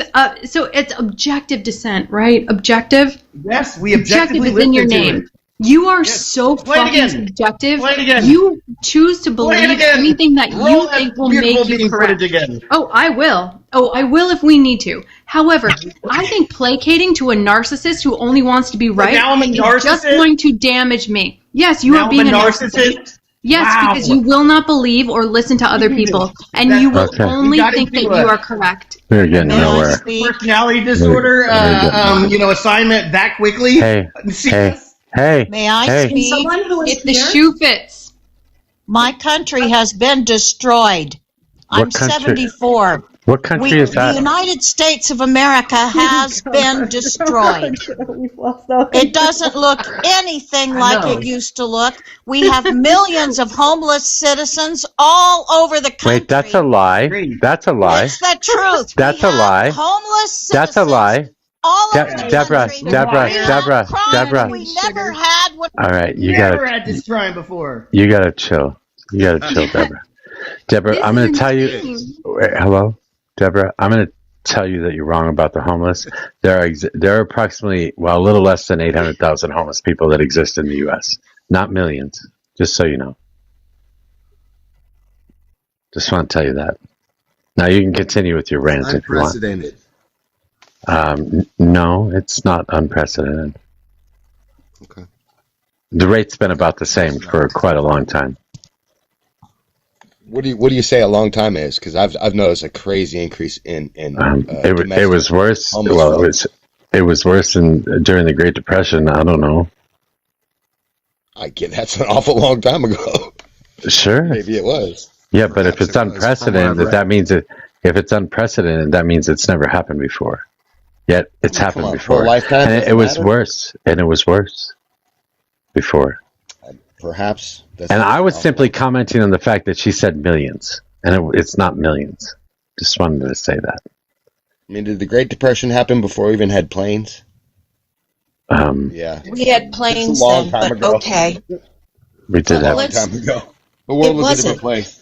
So it's objective dissent, right? Objective. Yes, we objectively is in your name. You are so fucking subjective. You choose to believe anything that you think will make you correct. Oh, I will. I will if we need to. However, I think placating to a narcissist who only wants to be right is just going to damage me. Yes, you are being a narcissist. Yes, because you will not believe or listen to other people, and you will only think that you are correct. We're getting nowhere. Personality disorder, assignment that quickly. Hey. May I speak? If the shoe fits. My country has been destroyed. I'm 74. What country is that? The United States of America has been destroyed. It doesn't look anything like it used to look. We have millions of homeless citizens all over the country. Wait, that's a lie. That's a lie. It's the truth. That's a lie. Homeless citizens. That's a lie. All over the country. Deborah. We never had one. All right, you never had this crime before. You gotta chill. Deborah. Deborah, I'm gonna tell you. Wait, hello, Deborah. I'm gonna tell you that you're wrong about the homeless. There are approximately, a little less than 800,000 homeless people that exist in the U.S. Not millions. Just so you know. Just want to tell you that. Now you can continue with your rant if you want. Unprecedented. No, it's not unprecedented. Okay. The rate's been about the same for quite a long time. What do you say a long time is? Because I've noticed a crazy increase in it was worse. Well, it was worse during the Great Depression. I don't know. I get that's an awful long time ago. Sure. Maybe it was. Yeah, but if Perhaps it's it was, from what I've unprecedented, read. that means it. If it's unprecedented, that means it's never happened before. Yet it's Come happened on, before, whole lifetime and it doesn't was matter. worse, and it was worse before. Perhaps that's And I was possible. simply commenting on the fact that she said millions, and it's not millions. Just wanted to say that. I mean, did the Great Depression happen before we even had planes? Yeah. We had It's planes a long then, time but ago. okay. We did A long have. time ago. The world It was a wasn't. different place.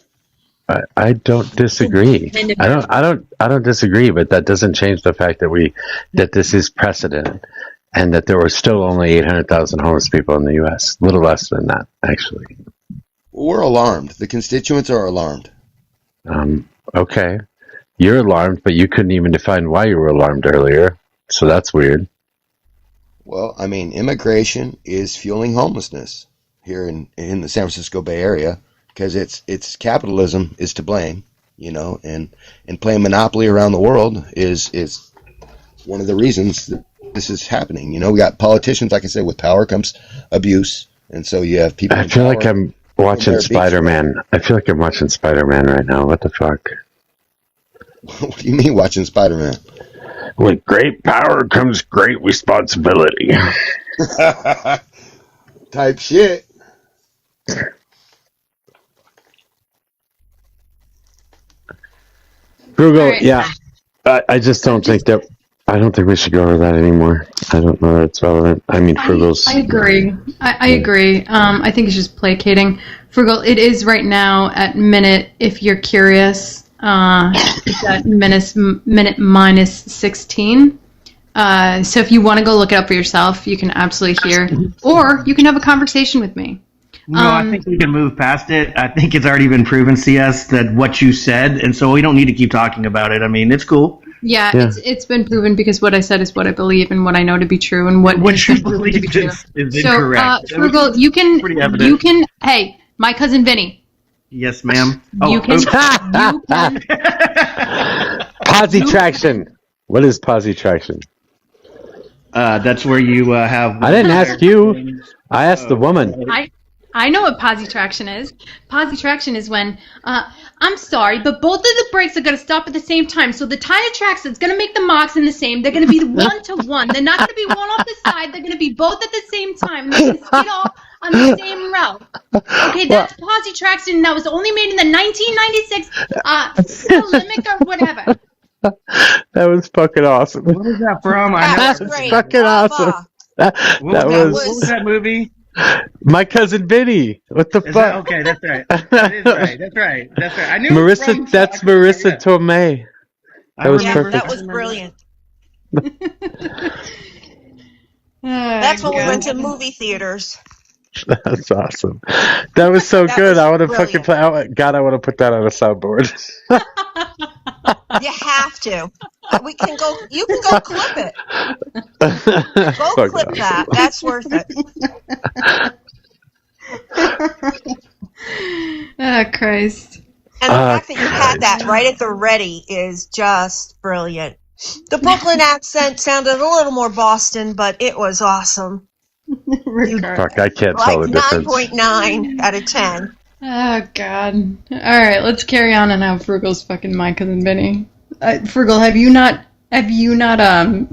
I don't disagree. I don't disagree, but that doesn't change the fact that this is precedent, and that there were still only 800,000 homeless people in the U.S. A little less than that, actually. We're alarmed. The constituents are alarmed. Okay, you're alarmed, but you couldn't even define why you were alarmed earlier, so that's weird. Well, I mean, immigration is fueling homelessness here in the San Francisco Bay Area because it's capitalism is to blame, and playing monopoly around the world is one of the reasons that this is happening. We got politicians, like I said, with power comes abuse, and so you have people. I feel like I'm watching Spider-Man. I feel like I'm watching Spider-Man right now. What the fuck? What do you mean watching Spider-Man? With great power comes great responsibility. Type shit. Frugal, right. yeah. I just don't think that. I don't think we should go over that anymore. I don't know that it's relevant. I mean, Frugal's. I agree. I agree. I think it's just placating. Frugal, it is right now at minute, if you're curious, it's at minute minus 16. So if you want to go look it up for yourself, you can absolutely hear, or you can have a conversation with me. No, I think we can move past it. I think it's already been proven, CS, that what you said, and so we don't need to keep talking about it. I mean, it's cool. Yeah. It's been proven because what I said is what I believe and what I know to be true and what you believe is incorrect. So, Frugal, you can. Hey, my cousin Vinny. Yes, ma'am. You can. Posi traction. What is posi traction? That's where you have. I didn't ask you. I asked the woman. I know what posi traction is. Posi traction is when, I'm sorry, but both of the brakes are going to stop at the same time. So the tire tracks, it's going to make the marks in the same. They're going to be 1-to-1. They're not going to be one off the side. They're going to be both at the same time. They're going to skid off on the same route. Okay, that's posi traction. That was only made in the 1996 Olympic or whatever. That was fucking awesome. What was that from? That was fucking awesome. What was that movie? My cousin Vinny. What the fuck? Okay, that's right. That is right. That's right. That's right. I knew Marissa. That's Marissa Tomei. That was perfect. That was brilliant. That's what we went to movie theaters. That's awesome. That was so good. I want to brilliant. fucking play. God, I want to put that on a soundboard. You have to. We can go. You can go clip it. Go clip that. That's worth it. Oh, Christ. And the fact that you had that right at the ready is just brilliant. The Brooklyn accent sounded a little more Boston, but it was awesome. Fuck, I can't Like tell the difference. 9.9 out of 10. Oh, God. All right, let's carry on and have Frugal's fucking my cousin Vinny. Frugal, have you not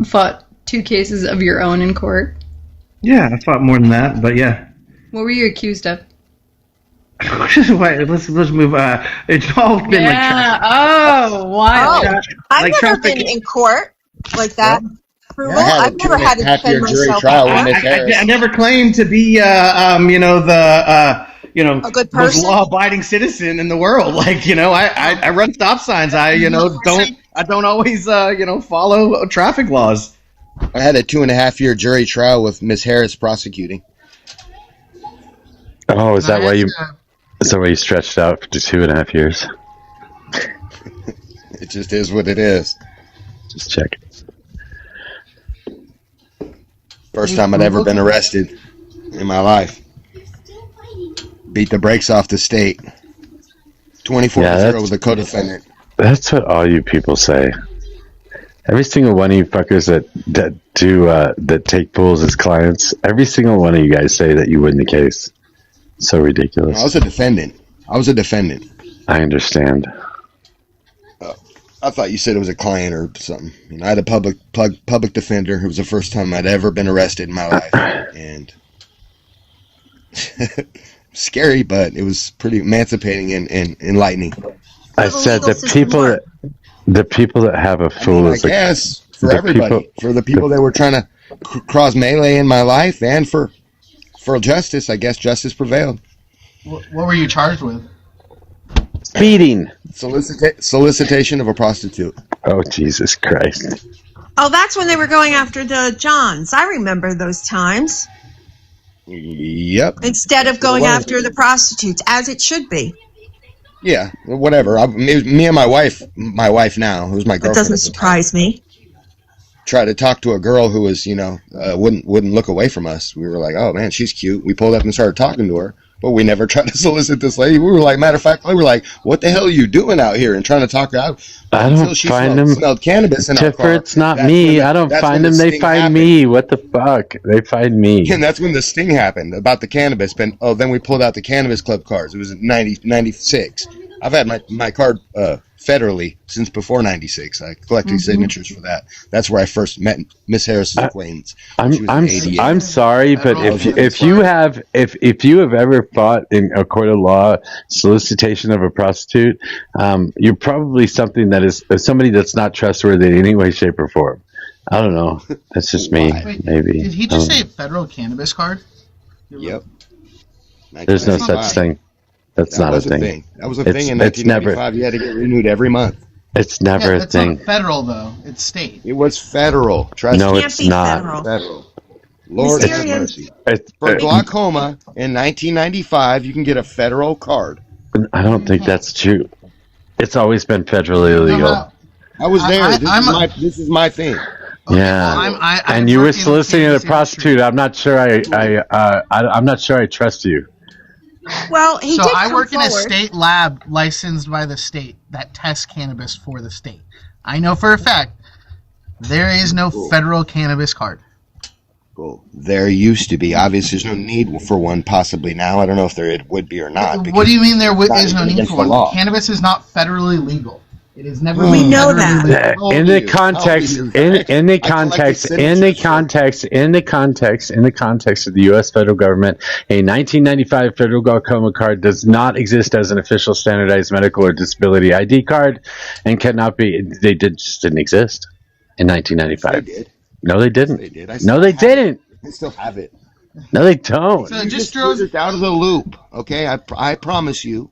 fought 2 cases of your own in court? Yeah, I fought more than that, but yeah. What were you accused of? Wait, let's move. It's all been like traffic. Oh, wow. Oh, I've never been in court like that. Frugal. I've never had to defend myself. I never claimed to be, a good person, most law-abiding citizen in the world. Like, I run stop signs. I don't always, follow traffic laws. I had a 2.5-year jury trial with Miss Harris prosecuting. Oh, is that why you stretched out for 2.5 years? It just is what it is. Just check. First time I'd ever been arrested in my life. Beat the brakes off the state. 24-0 with a co-defendant. That's what all you people say. Every single one of you fuckers that take fools as clients, every single one of you guys say that you win the case. So ridiculous. I was a defendant. I understand. I thought you said it was a client or something. I had a public defender. It was the first time I'd ever been arrested in my life, and scary, but it was pretty emancipating and enlightening. I said the people that have a fool I is like, guess for everybody, for the people that were trying to cross melee in my life, and for justice. I guess justice prevailed. What were you charged with? Speeding. Solicitation of a prostitute. Oh, Jesus Christ. Oh, that's when they were going after the Johns. I remember those times. Yep. Instead of going after the prostitutes, as it should be. Yeah, whatever. Me and my wife now, who's my girlfriend. It doesn't surprise me. Tried to talk to a girl who was, wouldn't look away from us. We were like, oh man, she's cute. We pulled up and started talking to her, but we never tried to solicit this lady. We were like, matter of fact, we were like, what the hell are you doing out here? And trying to talk her out. I don't find them. Smelled cannabis in our car. Tiffer, it's not me. I don't find them. They find me. What the fuck? They find me. And that's when the sting happened about the cannabis. Then we pulled out the cannabis club cards. It was 96. I've had my card federally since before 96. I collected signatures for that. That's where I first met Miss Harris's acquaintance. I'm sorry, but if you have ever fought in a court of law solicitation of a prostitute, you're probably somebody that's not trustworthy in any way, shape, or form. I don't know. That's just me. Maybe. Did he just say federal cannabis card? Yep. There's no such thing. That's not a thing. That was a thing in 1995. You had to get renewed every month. It's never a thing. It's not federal, though. It's state. It was federal. Trust no, me. it's not. Federal. Lord have mercy. For glaucoma in 1995, you can get a federal card. I don't think that's true. It's always been federally illegal. I was there. This is my thing. Yeah. And you were soliciting a prostitute. I'm not sure. I'm not sure I trust you. Well, I work in a state lab licensed by the state that tests cannabis for the state. I know for a fact there is no federal cannabis card. Cool. There used to be. Obviously, there's no need for one possibly now. I don't know if there would be or not. What do you mean there is no need for one? Cannabis is not federally legal. It is never. We know that. In the context of the U.S. federal government, a 1995 federal glaucoma card does not exist as an official standardized medical or disability ID card, and cannot be. They just didn't exist in 1995. They did. No, they didn't. They did. No, they didn't. I still have it. No, they don't. So you just threw it out of the loop. Okay, I promise you.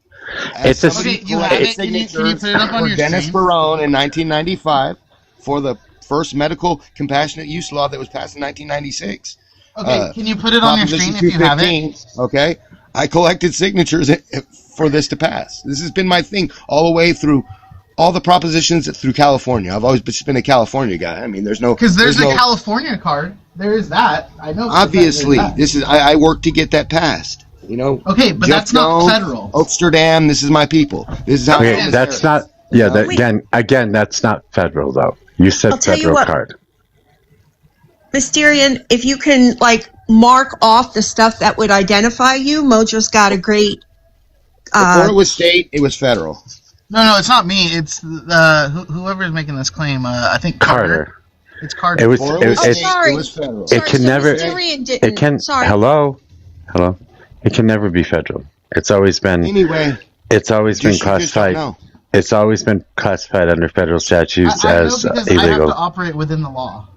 It's a. You have it. Can you put it up on your Dennis screen? Barone in 1995 for the first medical compassionate use law that was passed in 1996. Okay, can you put it on your screen if you have it? Okay, I collected signatures for this to pass. This has been my thing all the way through all the propositions through California. I've always just been a California guy. I mean, there's a California card. There is that. I know. Obviously, this is. I worked to get that passed. Okay, but Jeff that's not Jones, federal. Amsterdam, this is my people. This is how. Okay, that's not. Yeah, again, that's not federal though. You said federal card. Mysterian, if you can mark off the stuff that would identify you, Mojo's got a great. Before it was state, it was federal. No, it's not me. It's whoever is making this claim. I think Carter. It's Carter. It was. Sorry. It was federal. It can never. Mysterian didn't. It can. Sorry. Hello. It can never be federal. It's always been. Anyway. It's always been classified. It's always been classified under federal statutes as illegal. I have to operate within the law.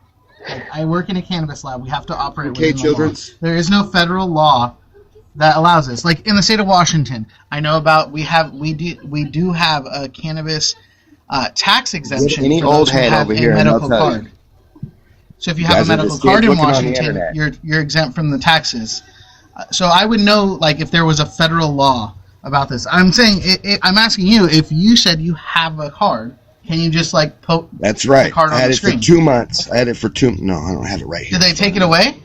I work in a cannabis lab. We have to operate within the law. There is no federal law that allows this. Like in the state of Washington, I know about. We do have a cannabis tax exemption. Any for old those who head have over a here, medical card. So if you have a medical card in Washington, you're exempt from the taxes. So I would know, if there was a federal law about this. I'm saying, I'm asking you, if you said you have a card, can you just, poke That's right. the card on the screen? I had it for 2 months. I had it for 2... No, I don't have it right here. Did they take it away?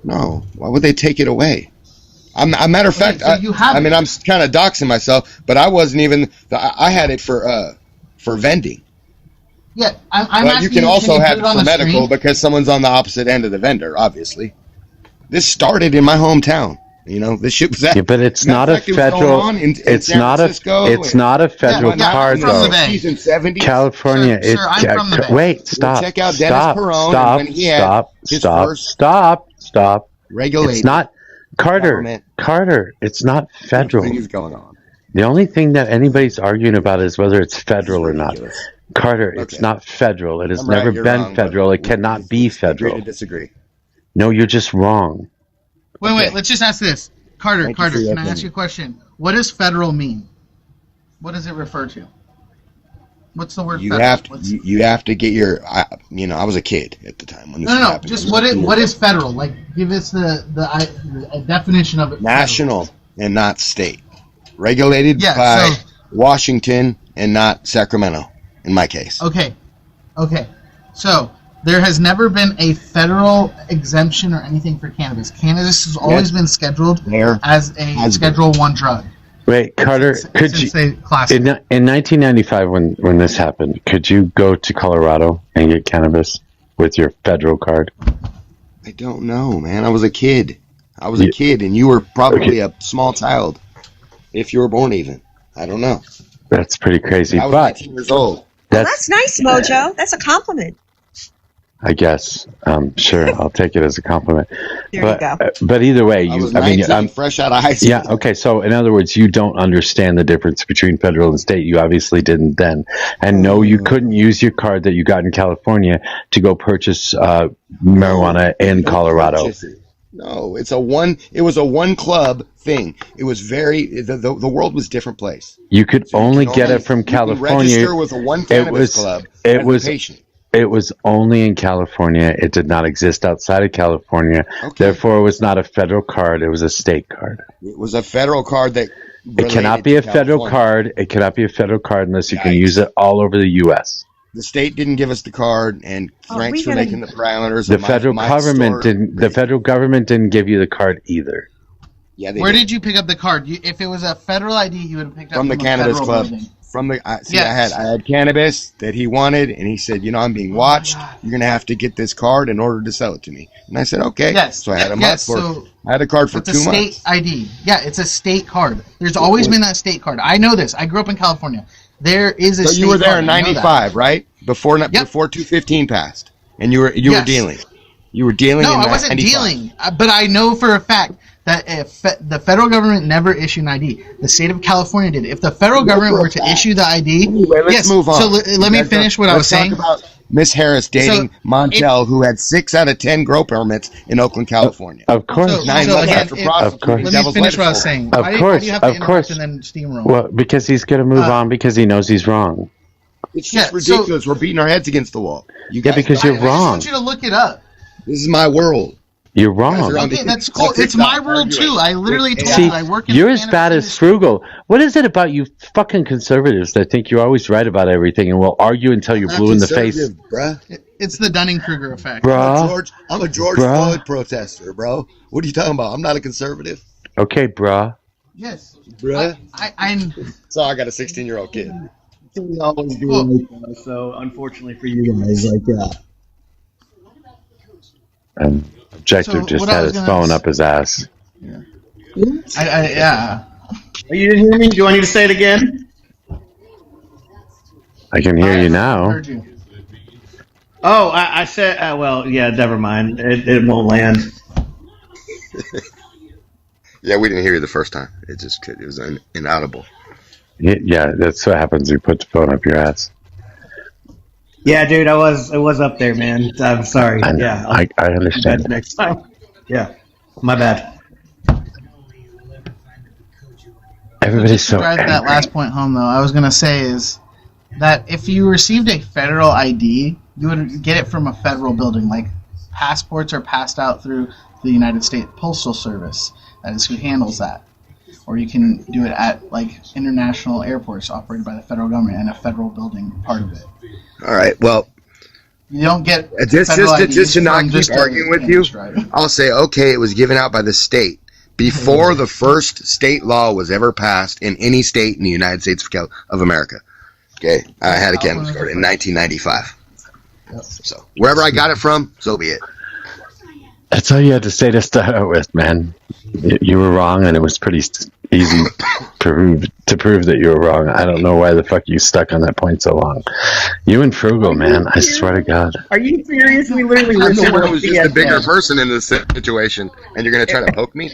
No. Why would they take it away? A matter of fact, so you have I'm kind of doxing myself, but I wasn't even... I had it for vending. Yeah, I'm asking you can also have it for medical screen? because someone's on the opposite end of the vendor, obviously. This started in my hometown. You know, this shit was Yeah, but it's not a federal. It's not a. It's not a federal card though. Season 70. California. Sir, I'm from the Bay. Wait, stop. Check out Dennis Perone and when he had his first Stop. regulated. It's not Carter. government. Carter. It's not federal. What is going on? The only thing that anybody's arguing about is whether it's federal or not. Carter, it's not federal. It has I'm right, never you're been wrong, federal. but It cannot be Agree federal. to disagree. No, you're just wrong. Wait, let's just ask this. Carter, Thank you for your can I ask you a question? What does federal mean? What does it refer to? What's the word You federal? have to, you have to get your. I was a kid at the time when this was No. happening. Just what is federal? Like, give us the definition of it. National and not state. Regulated Yeah, by so- Washington and not Sacramento, in my case. Okay. So there has never been a federal exemption or anything for cannabis. Cannabis has always been scheduled as a Schedule 1 drug. Wait, Carter, could you in 1995 when this happened, could you go to Colorado and get cannabis with your federal card? I don't know, man. I was a kid. And you were probably a small child, if you were born even. I don't know. That's pretty crazy. I was But 19 years old. That's nice, Mojo. That's a compliment. I guess, sure, I'll take it as a compliment. There but, you go. But either way, I was 19, fresh out of high school. Yeah, okay, so in other words, you don't understand the difference between federal and state. You obviously didn't then. And no, you couldn't use your card that you got in California to go purchase marijuana in Colorado. No, it was a one club thing. It was the world was a different place. You could only get it from California. Register with a one cannabis club as a patient. It was only in California. It did not exist outside of California. Okay. Therefore, it was not a federal card. It was a state card. It was a federal card that it cannot be a federal card. It cannot be a federal card unless you can use it all over the U.S. The state didn't give us the card, and thanks for making the parameters. The federal government didn't. The federal government didn't give you the card either. Yeah, Where did you pick up the card? If it was a federal ID, you would have picked up from the cannabis club. Building. From the I had cannabis that he wanted, and he said, I'm being watched. You're gonna have to get this card in order to sell it to me. And I said, okay. Yes. So I had I had a card for 2 months. It's a state ID. Yeah, it's a state card. There's always been that state card. I know this. I grew up in California. There is a state card. So you were there in '95, right? Before 215 passed, and you were dealing. You were dealing. No, in I wasn't 95. dealing. But I know for a fact that if the federal government never issued an ID, the state of California did. If the federal government were to issue the ID, anyway, let's move on. So let me finish what I was saying. Let's talk about Miss Harris dating Montel, who had 6 out of 10 grow permits in Oakland, California. Of course. 9 months after prosecuting. Let me finish what I was saying. Of course. Why do you have to interrupt and then steamroll? Well, because he's going to move on because he knows he's wrong. It's just ridiculous. We're beating our heads against the wall. Because you're wrong. I just want you to look it up. This is my world. You're wrong. Okay, that's cool. It's my world too. I literally told you I work in you're the as bad as Frugal. What is it about you fucking conservatives that think you're always right about everything and will argue until you're blue in the face? Bruh. It's the Dunning-Kruger effect. I'm a George Floyd protester, bro. What are you talking about? I'm not a conservative. Okay, bruh. Yes. Bruh. So I got a 16-year-old kid. We always do right, so unfortunately for you guys, And Objector just had his phone up his ass. Yeah. Yeah. Oh, you didn't hear me? Do you want me to say it again? I can hear you now. Heard you. Oh, I said, well, yeah, never mind. It won't land. Yeah, we didn't hear you the first time. It was inaudible. Yeah, that's what happens. You put the phone up your ass. Yeah, dude, it was up there, man. I'm sorry. I understand. Next time. Yeah, my bad. Everybody's so drive that last point home, though. I was gonna say is that if you received a federal ID, you would get it from a federal building. Like passports are passed out through the United States Postal Service. That is who handles that. Or you can do it at like international airports operated by the federal government and a federal building part of it. All right. Well, you don't get just to not keep arguing with you. I'll say okay. It was given out by the state before the first state law was ever passed in any state in the United States of America. Okay, I had a cannabis card in 1995. Yep. So wherever I got it from, so be it. That's all you had to say to start out with, man. You were wrong, and it was pretty easy to prove that you were wrong. I don't know why the fuck you stuck on that point so long. You and Frugal, man, I swear to God. Are you serious? We literally I were thought I was just the bigger person in this situation, and you're going to try to poke me?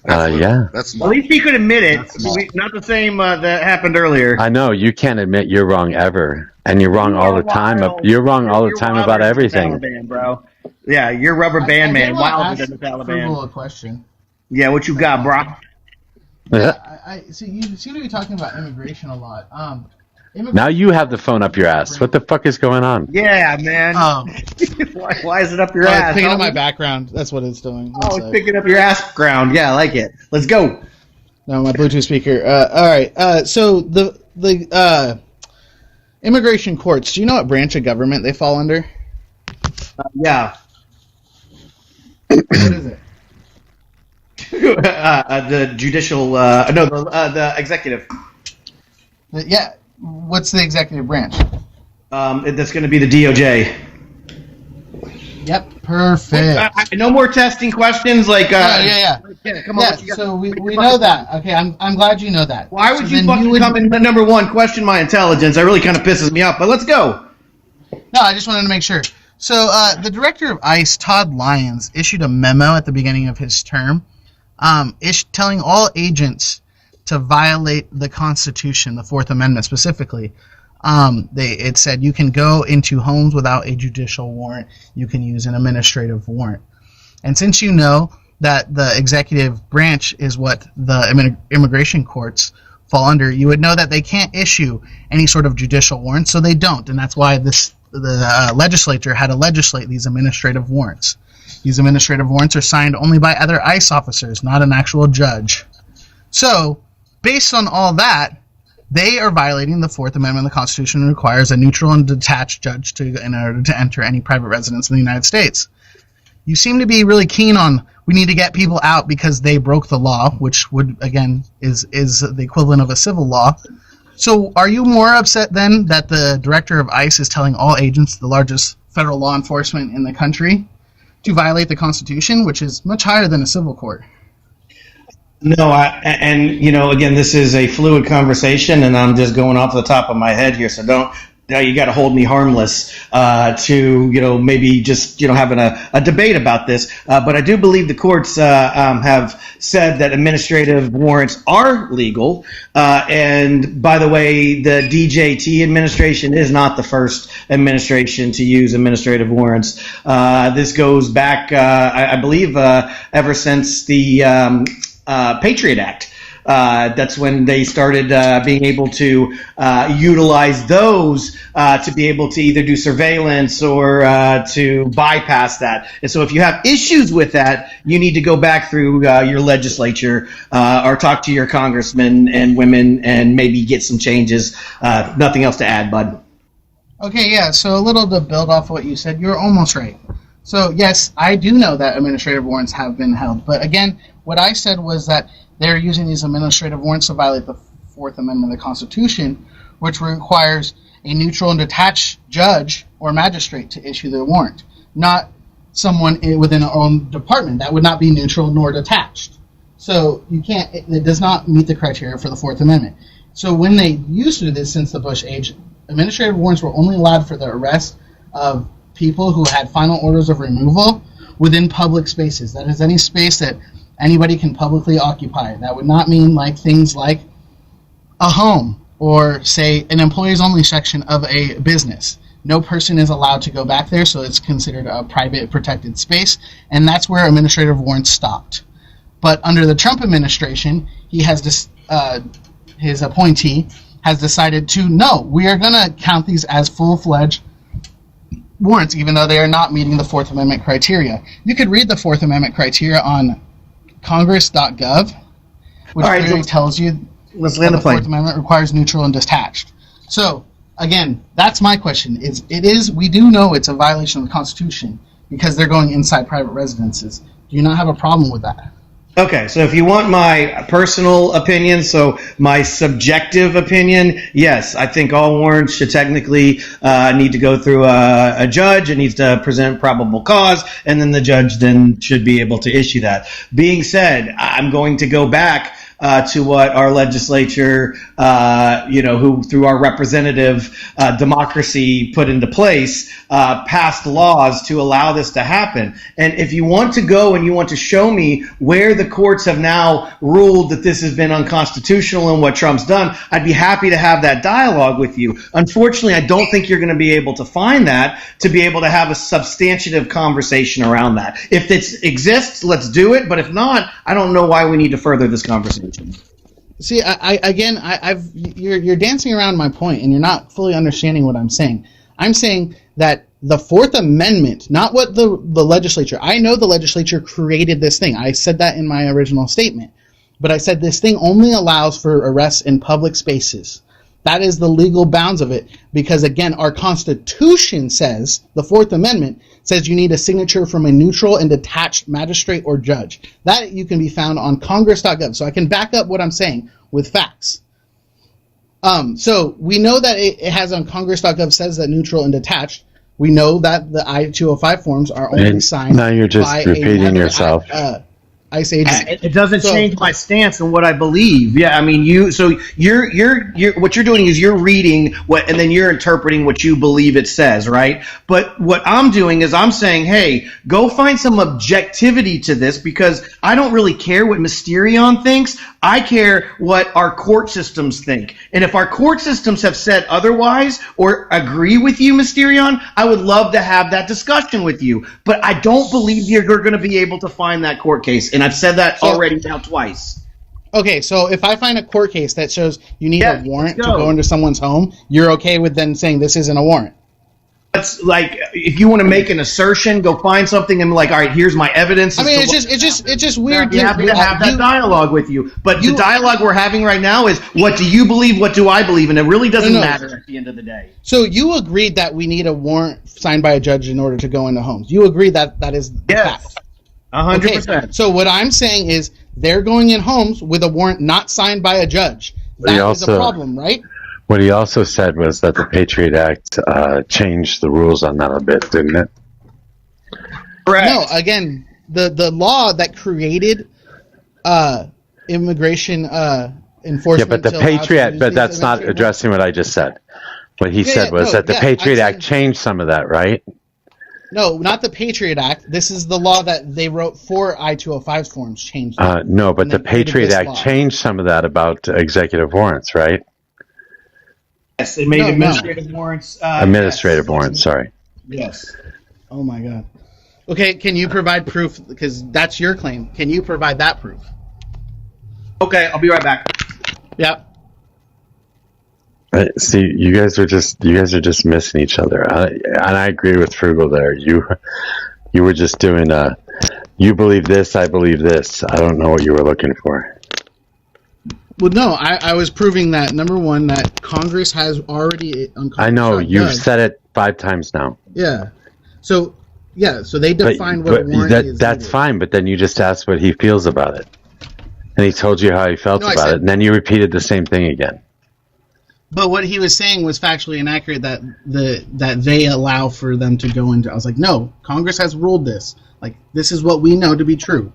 Yeah. That's At least he could admit it. Not the same that happened earlier. I know you can't admit you're wrong ever, and you're wrong all the time. You're wrong all the time about everything, Taliban, bro. Yeah, you're rubber band man. Wilder than the Taliban. A question. Yeah, what you got, bro? I see. You seem to be talking about immigration a lot. Now you have the phone up your ass. What the fuck is going on? Yeah, man. Oh. why is it up your ass? It's picking up my background. That's what it's doing. It's picking up your ass ground. Yeah, I like it. Let's go. No, my Bluetooth speaker. All right. So the immigration courts. Do you know what branch of government they fall under? Yeah. What is it? The judicial. The executive. Yeah. What's the executive branch? That's going to be the DOJ. Yep, perfect. No more testing questions like. Yeah. Come on. Yeah, so we know that. Okay, I'm glad you know that. Why would you fucking come in number one, question my intelligence? That really kind of pisses me off. But let's go. No, I just wanted to make sure. So the director of ICE, Todd Lyons, issued a memo at the beginning of his term, telling all agents to violate the Constitution, the Fourth Amendment specifically. It said you can go into homes without a judicial warrant. You can use an administrative warrant. And since you know that the executive branch is what the immigration courts fall under, you would know that they can't issue any sort of judicial warrant, so they don't. And that's why the legislature had to legislate these administrative warrants. These administrative warrants are signed only by other ICE officers, not an actual judge. So, based on all that, they are violating the Fourth Amendment of the Constitution and requires a neutral and detached judge in order to enter any private residence in the United States. You seem to be really keen on we need to get people out because they broke the law, which would, again, is the equivalent of a civil law. So are you more upset then that the director of ICE is telling all agents, the largest federal law enforcement in the country, to violate the Constitution, which is much higher than a civil court? No, again, this is a fluid conversation, and I'm just going off the top of my head here, so you got to hold me harmless to, maybe just, having a debate about this. But I do believe the courts have said that administrative warrants are legal. And by the way, the DJT administration is not the first administration to use administrative warrants. This goes back, I believe, ever since the Patriot Act. That's when they started being able to utilize those to be able to either do surveillance or to bypass that. And so if you have issues with that, you need to go back through your legislature or talk to your congressmen and women and maybe get some changes. Nothing else to add, bud. Okay, yeah, so a little to build off what you said, you're almost right. So, yes, I do know that administrative warrants have been held. But again, what I said was that they're using these administrative warrants to violate the Fourth Amendment of the Constitution, which requires a neutral and detached judge or magistrate to issue the warrant, not someone within our own department. That would not be neutral nor detached. So you can't. It does not meet the criteria for the Fourth Amendment. So when they used to do this since the Bush age, administrative warrants were only allowed for the arrest of people who had final orders of removal within public spaces. That is any space that anybody can publicly occupy. That would not mean things like a home or, say, an employees only section of a business. No person is allowed to go back there, so it's considered a private protected space, and that's where administrative warrants stopped. But under the Trump administration, he has his appointee has decided to, no, we are going to count these as full-fledged warrants, even though they are not meeting the Fourth Amendment criteria. You could read the Fourth Amendment criteria on Congress.gov, which clearly tells you let's land the Fourth Amendment requires neutral and detached. So, again, that's my question. We do know it's a violation of the Constitution because they're going inside private residences. Do you not have a problem with that? Okay, so if you want my personal opinion, so my subjective opinion, yes, I think all warrants should technically need to go through a judge. It needs to present probable cause, and then the judge then should be able to issue that. Being said, I'm going to go back to what our legislature, who through our representative democracy put into place, passed laws to allow this to happen. And if you want to go and you want to show me where the courts have now ruled that this has been unconstitutional and what Trump's done, I'd be happy to have that dialogue with you. Unfortunately, I don't think you're going to be able to find that to be able to have a substantive conversation around that. If it exists, let's do it. But if not, I don't know why we need to further this conversation. See, you're dancing around my point, and you're not fully understanding what I'm saying. I'm saying that the Fourth Amendment, not what the legislature. I know the legislature created this thing. I said that in my original statement, but I said this thing only allows for arrests in public spaces. That is the legal bounds of it, because again, our Constitution says, the Fourth Amendment says you need a signature from a neutral and detached magistrate or judge. That you can be found on congress.gov. So I can back up what I'm saying with facts. So we know that it has on congress.gov says that neutral and detached. We know that the I-205 forms are only signed now you're just by repeating yourself. ICE agent. It doesn't change my stance on what I believe. Yeah, I mean, you're what you're doing is you're reading what, and then you're interpreting what you believe it says, right? But what I'm doing is I'm saying, hey, go find some objectivity to this, because I don't really care what Mysterion thinks. I care what our court systems think. And if our court systems have said otherwise or agree with you, Mysterion, I would love to have that discussion with you. But I don't believe you're going to be able to find that court case. And I've said that already now twice. Okay, so if I find a court case that shows you need a warrant to go into someone's home, you're okay with then saying this isn't a warrant? That's like, if you want to make an assertion, go find something and be like, all right, here's my evidence. I mean, it's just weird. I'd be happy to have that dialogue with you. But the dialogue we're having right now is, what do you believe? What do I believe? And it really doesn't matter at the end of the day. So you agreed that we need a warrant signed by a judge in order to go into homes. You agree that that is the fact? 100%. So what I'm saying is they're going in homes with a warrant not signed by a judge. That is a problem, right? What he also said was that the Patriot Act changed the rules on that a bit, didn't it? Correct. No, again, the law that created immigration enforcement. Yeah, but the Patriot, but that's not addressing what I just said. What he said was that the Patriot Act changed some of that, right? No, not the Patriot Act. This is the law that they wrote for I-205 forms changed. No, but the Patriot Act changed some of that about executive warrants, right? Yes, they made administrative warrants. Administrative warrants, sorry. Yes. Oh my God. Okay, can you provide proof? Because that's your claim. Can you provide that proof? Okay, I'll be right back. Yep. See, you guys are just missing each other, and I agree with Frugal there. You were just doing you believe this, I believe this. I don't know what you were looking for. Well, no, I was proving that, number one, that Congress has already... I know, you've said it 5 times now. Yeah. So they define what a warrant is. That's fine, but then you just asked what he feels about it. And he told you how he felt about it, and then you repeated the same thing again. But what he was saying was factually inaccurate, that they allow for them to go into... I was like, no, Congress has ruled this. Like, this is what we know to be true.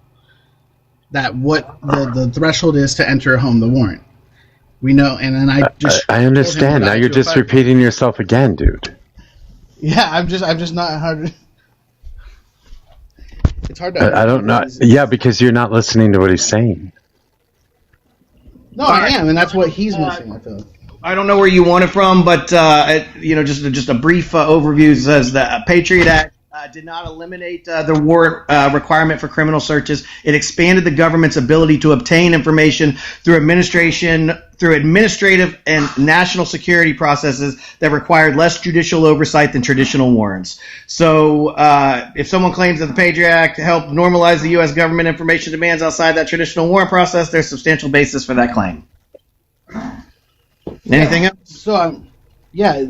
That what the threshold is to enter a home, the warrant. We know, and then I understand. Now you're just repeating yourself again, dude. Yeah, I'm just not hard. It's hard to. I don't know. Yeah, because you're not listening to what he's saying. No, I am, and that's what he's missing. I feel. I don't know where you want it from, but just a brief overview says that Patriot Act did not eliminate the warrant requirement for criminal searches. It expanded the government's ability to obtain information through administrative and national security processes that required less judicial oversight than traditional warrants. So if someone claims that the Patriot Act helped normalize the U.S. government information demands outside that traditional warrant process, there's substantial basis for that claim. Anything else? So Yeah,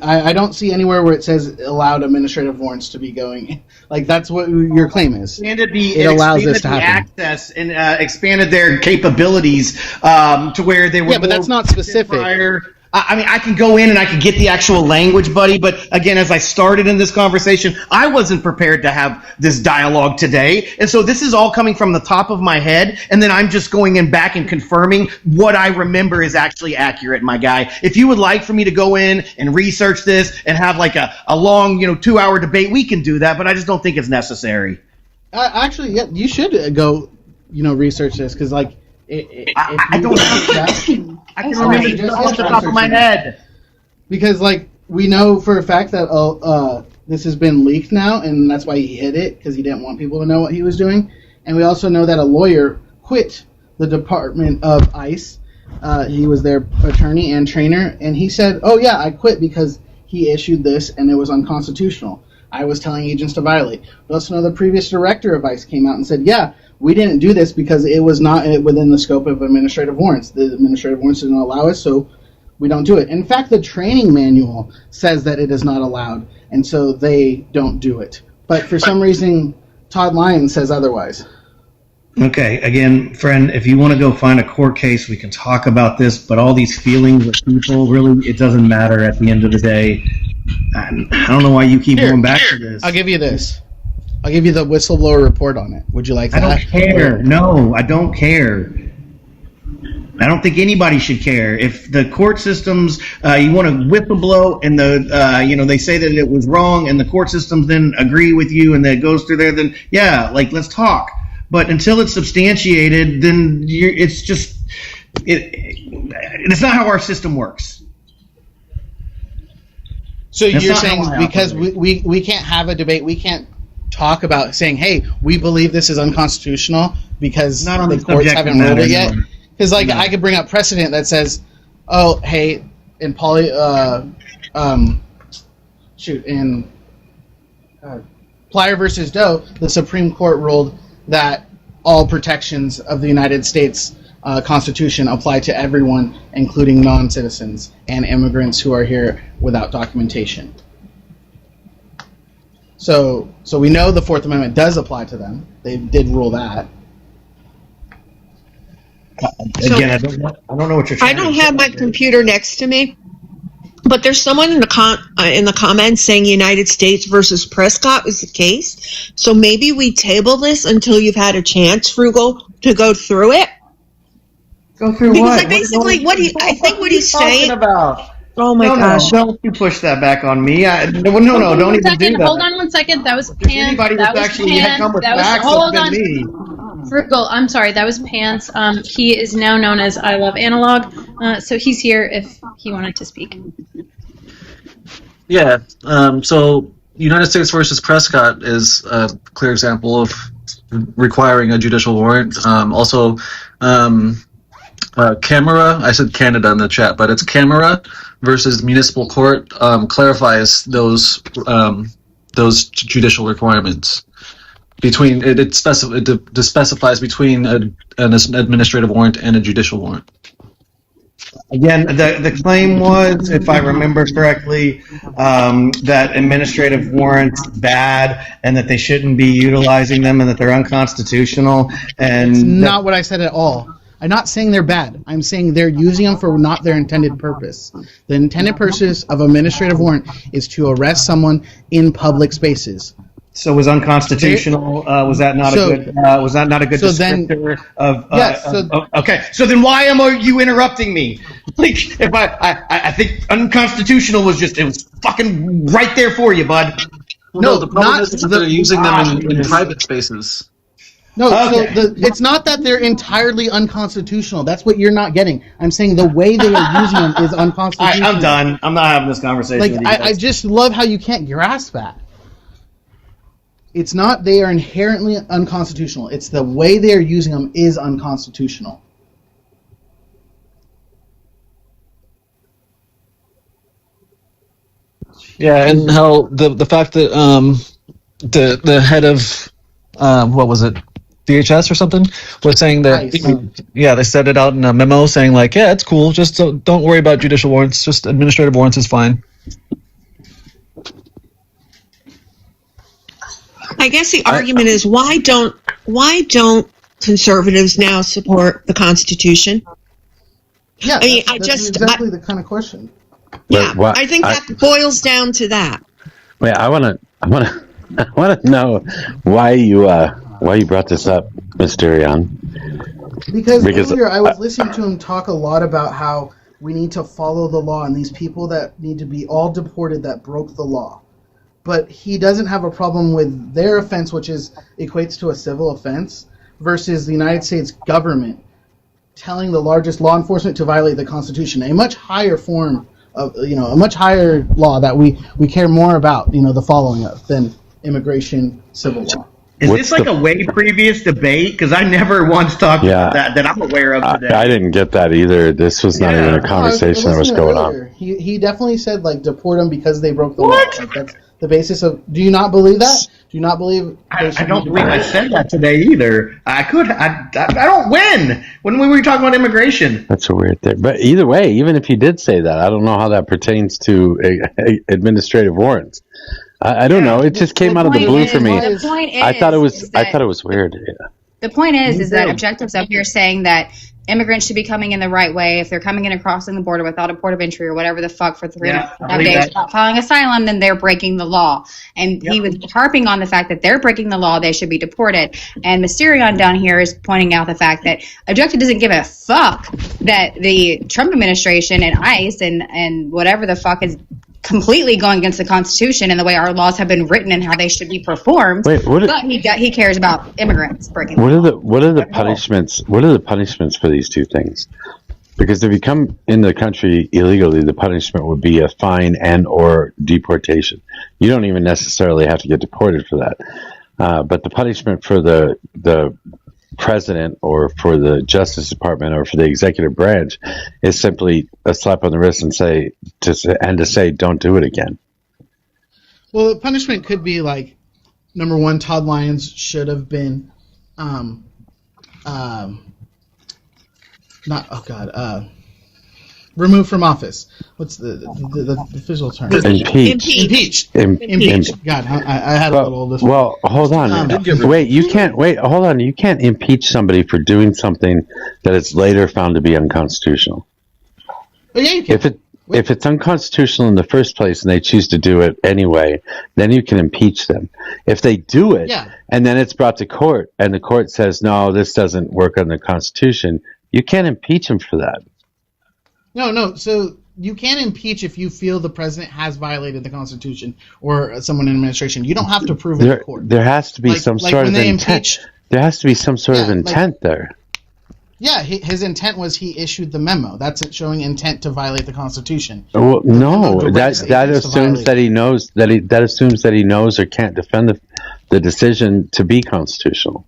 I don't see anywhere where it says allowed administrative warrants to be going. Like, that's what your claim is. It allows this to happen. Access and expanded their capabilities to where they were. Yeah, but that's not specific. I mean, I can go in and I can get the actual language, buddy, but again, as I started in this conversation, I wasn't prepared to have this dialogue today. And so this is all coming from the top of my head, and then I'm just going in back and confirming what I remember is actually accurate, my guy. If you would like for me to go in and research this and have like a long, 2-hour debate, we can do that, but I just don't think it's necessary. Actually, yeah, you should go, research this, because, like, I don't know. I can remember just off the top of my head. Because, like, we know for a fact that this has been leaked now, and that's why he hid it, because he didn't want people to know what he was doing. And we also know that a lawyer quit the Department of ICE. He was their attorney and trainer, and he said, oh, yeah, I quit because he issued this, and it was unconstitutional. I was telling agents to violate. We also know the previous director of ICE came out and said, yeah, we didn't do this because it was not within the scope of administrative warrants. The administrative warrants didn't allow us, so we don't do it. In fact, the training manual says that it is not allowed, and so they don't do it. But for some reason, Todd Lyons says otherwise. Okay, again, friend, if you want to go find a court case, we can talk about this, but all these feelings of people, really, it doesn't matter at the end of the day. I don't know why you keep going back to this. I'll give you this. I'll give you the whistleblower report on it. Would you like that? I don't care. No, I don't care. I don't think anybody should care. If the court systems, you want to whistleblow, and they say that it was wrong, and the court systems then agree with you, and that goes through there, then yeah, like let's talk. But until it's substantiated, then it's just it's not how our system works. So you're saying because we can't have a debate, we can't talk about saying, hey, we believe this is unconstitutional because the courts haven't ruled it yet? Because I could bring up precedent that says, oh, hey, in Plyer versus Doe, the Supreme Court ruled that all protections of the United States Constitution apply to everyone, including non-citizens and immigrants who are here without documentation. So we know the Fourth Amendment does apply to them. They did rule that. Again, I don't know what you're trying to I don't have my computer next to me, but there's someone in the comments saying United States versus Prescott was the case. So maybe we table this until you've had a chance, Frugal, to go through it. Go through because what? Basically, I think what he's saying. About? Oh my gosh! No, don't you push that back on me? No, don't even do that. Hold on 1 second. That was Pan. That was Pan. Hold on. Frugal, I'm sorry. That was Pants. He is now known as I Love Analog. So he's here if he wanted to speak. Yeah. So United States versus Prescott is a clear example of requiring a judicial warrant. Also, Camera, I said Canada in the chat, but it's Camera versus Municipal Court clarifies those judicial requirements. Between it specifies between an administrative warrant and a judicial warrant. Again, the claim was, if I remember correctly, that administrative warrants bad and that they shouldn't be utilizing them and that they're unconstitutional. And it's not what I said at all. I'm not saying they're bad. I'm saying they're using them for not their intended purpose. The intended purpose of administrative warrant is to arrest someone in public spaces. So was unconstitutional? Was that not a good descriptor of? Yes. Okay. So then why am you interrupting me? Like, if I think unconstitutional was it was fucking right there for you, bud. No, the problem is that they're using them in private spaces. No, okay. So it's not that they're entirely unconstitutional. That's what you're not getting. I'm saying the way they are using them is unconstitutional. I'm done. I'm not having this conversation with you guys. I just love how you can't grasp that. It's not they are inherently unconstitutional. It's the way they are using them is unconstitutional. Yeah, and how the fact that the head of what was it? DHS or something, was saying that, they set it out in a memo saying like, yeah, it's cool, just don't worry about judicial warrants, just administrative warrants is fine. I guess the argument is why don't conservatives now support the Constitution? Yeah, I mean, that's exactly the kind of question. Yeah, I think that boils down to that. Wait, I want to know why you brought this up, Mysterion. Because earlier I was listening to him talk a lot about how we need to follow the law and these people that need to be all deported that broke the law. But he doesn't have a problem with their offense, which equates to a civil offense, versus the United States government telling the largest law enforcement to violate the Constitution, a much higher form of, a much higher law that we care more about, the following of than immigration civil law. Is this like a way previous debate? Because I never once talked about that I'm aware of today. I didn't get that either. This was not even a conversation that was going on. He definitely said, deport them because they broke the law. Like, that's the basis of... Do you not believe that? Do you not believe... I don't believe I said that today either. I don't win when we were talking about immigration. That's a weird thing. But either way, even if you did say that, I don't know how that pertains to administrative warrants. I don't know. It just came out of the blue for me. The point is, I thought it was weird. Yeah. The point is that objectives up here saying that immigrants should be coming in the right way. If they're coming in and crossing the border without a port of entry or whatever the fuck for 305 days without filing asylum, then they're breaking the law. And he was harping on the fact that they're breaking the law, they should be deported. And Mysterion down here is pointing out the fact that objective doesn't give a fuck that the Trump administration and ICE and whatever the fuck is completely going against the Constitution and the way our laws have been written and how they should be performed. But he cares about immigrants breaking. What are the punishments? What are the punishments for these two things? Because if you come into the country illegally, the punishment would be a fine and or deportation. You don't even necessarily have to get deported for that. But the punishment for the president or for the Justice Department or for the executive branch is simply a slap on the wrist and to say don't do it again. Well, the punishment could be like, number one, Todd Lyons should have been removed from office. What's the official term? Impeached. Impeached. God, I had a little. Well, hold on. Hold on. You can't impeach somebody for doing something that is later found to be unconstitutional. Well, yeah, you can. If it's unconstitutional in the first place and they choose to do it anyway, then you can impeach them. If they do it and then it's brought to court and the court says, no, this doesn't work under the Constitution, you can't impeach them for that. No. So you can impeach if you feel the president has violated the Constitution or someone in administration. You don't have to prove it in court. There has to be some sort of intent. There has to be some sort of intent there. Yeah, his intent was he issued the memo. That's it, showing intent to violate the Constitution. Well, no, that assumes that he knows that assumes that he knows or can't defend the decision to be constitutional.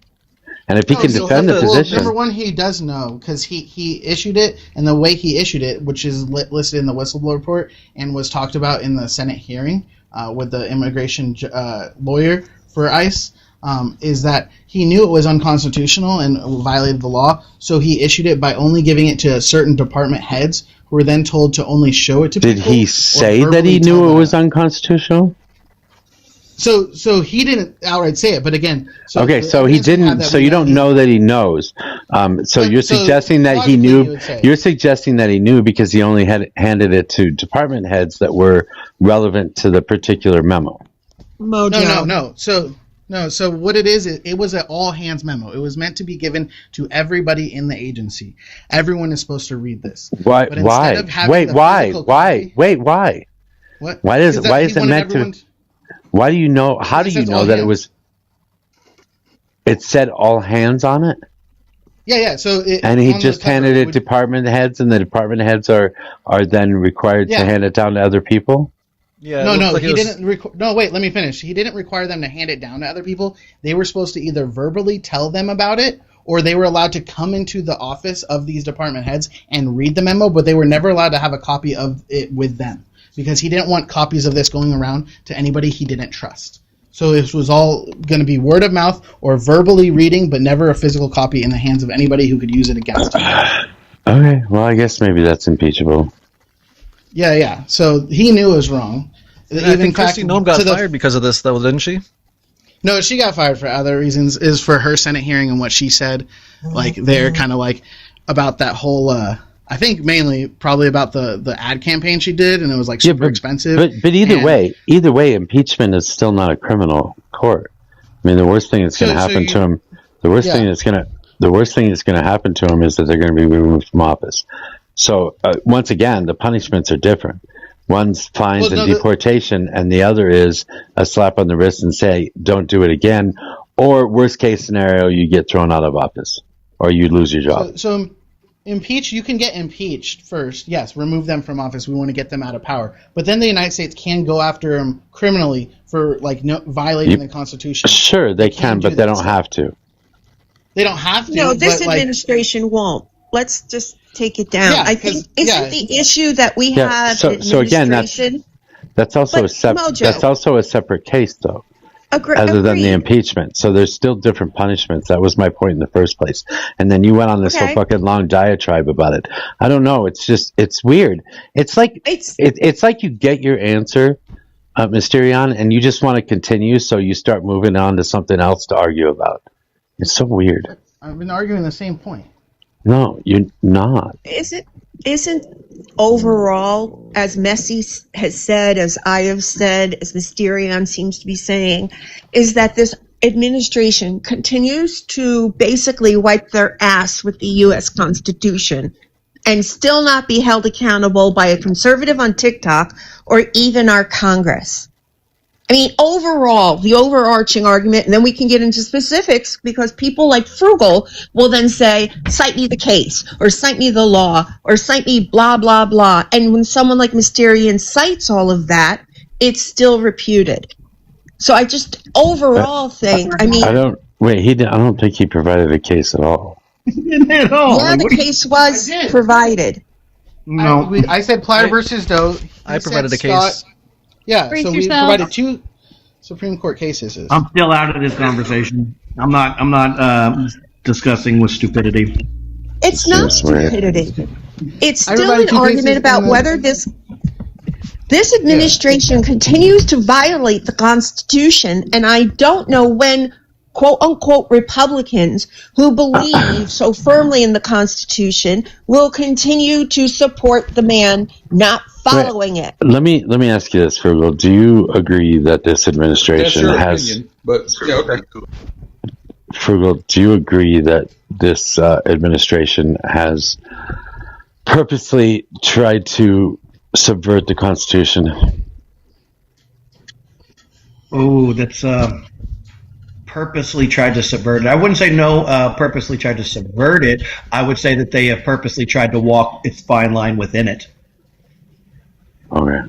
And if he can defend the position... Number one, he does know, because he issued it, and the way he issued it, which is listed in the whistleblower report and was talked about in the Senate hearing with the immigration lawyer for ICE, is that he knew it was unconstitutional and violated the law, so he issued it by only giving it to certain department heads who were then told to only show it to people. Did he say that he knew it was unconstitutional? So he didn't outright say it, but again... So he didn't. So you don't know that he knows. You're suggesting that he knew. You're suggesting that he knew because he only handed it to department heads that were relevant to the particular memo. Mojo. No. So what it is, it was an all-hands memo. It was meant to be given to everybody in the agency. Everyone is supposed to read this. Why? Why? What? Why is it meant to? Why do you know? How do you know that it was? It said all hands on it. Yeah. And he just handed it to department heads, and the department heads are then required to hand it down to other people. Yeah. No. He didn't. No, wait. Let me finish. He didn't require them to hand it down to other people. They were supposed to either verbally tell them about it, or they were allowed to come into the office of these department heads and read the memo, but they were never allowed to have a copy of it with them. Because he didn't want copies of this going around to anybody he didn't trust. So this was all going to be word of mouth or verbally reading, but never a physical copy in the hands of anybody who could use it against him. Okay, well, I guess maybe that's impeachable. Yeah. So he knew it was wrong. I think Kristi Noem got fired because of this, though, didn't she? No, she got fired for other reasons. Is for her Senate hearing and what she said. Like they're kind of like about that whole. I think mainly probably about the ad campaign she did, and it was like super expensive. But either way, impeachment is still not a criminal court. I mean, the worst thing that's going to happen to him. The worst thing that's going to happen to him is that they're going to be removed from office. So once again, the punishments are different. One's fines and deportation, and the other is a slap on the wrist and say, "Don't do it again." Or worst case scenario, you get thrown out of office, or you lose your job. So you can get impeached first. Yes, remove them from office. We want to get them out of power. But then the United States can go after them criminally for violating the Constitution. Sure, they can, but they don't have to. They don't have to. No, this administration won't. Let's just take it down. Yeah, I think isn't the issue that we have So again, that's also that's also a separate case, though. Other than the impeachment. So there's still different punishments. That was my point in the first place. And then you went on this whole fucking long diatribe about it. I don't know. It's just, it's weird. It's like, it's like you get your answer, Mysterion, and you just want to continue. So you start moving on to something else to argue about. It's so weird. I've been arguing the same point. No, you're not. Isn't overall, as Messi has said, as I have said, as Mysterion seems to be saying, is that this administration continues to basically wipe their ass with the U.S. Constitution and still not be held accountable by a conservative on TikTok or even our Congress. I mean, overall, the overarching argument, and then we can get into specifics because people like Frugal will then say, cite me the case, or cite me the law, or cite me blah, blah, blah. And when someone like Mysterion cites all of that, it's still reputed. So I just overall think, I don't think he provided a case at all. At all. Yeah, the case was provided. No. I said Plyer versus Doe. I provided a case. Yeah, Brace so we yourself. provided 2 Supreme Court cases. I'm still out of this conversation. I'm not discussing with stupidity. It's not stupidity. It's still an argument about whether this administration continues to violate the Constitution, and I don't know when quote-unquote Republicans who believe so firmly in the Constitution will continue to support the man not following it. Let me ask you this, Frugal. Do you agree that this administration opinion, but okay. Frugal, do you agree that this administration has purposely tried to subvert the Constitution? Oh, that's purposely tried to subvert it. I wouldn't say purposely tried to subvert it. I would say that they have purposely tried to walk its fine line within it. Okay.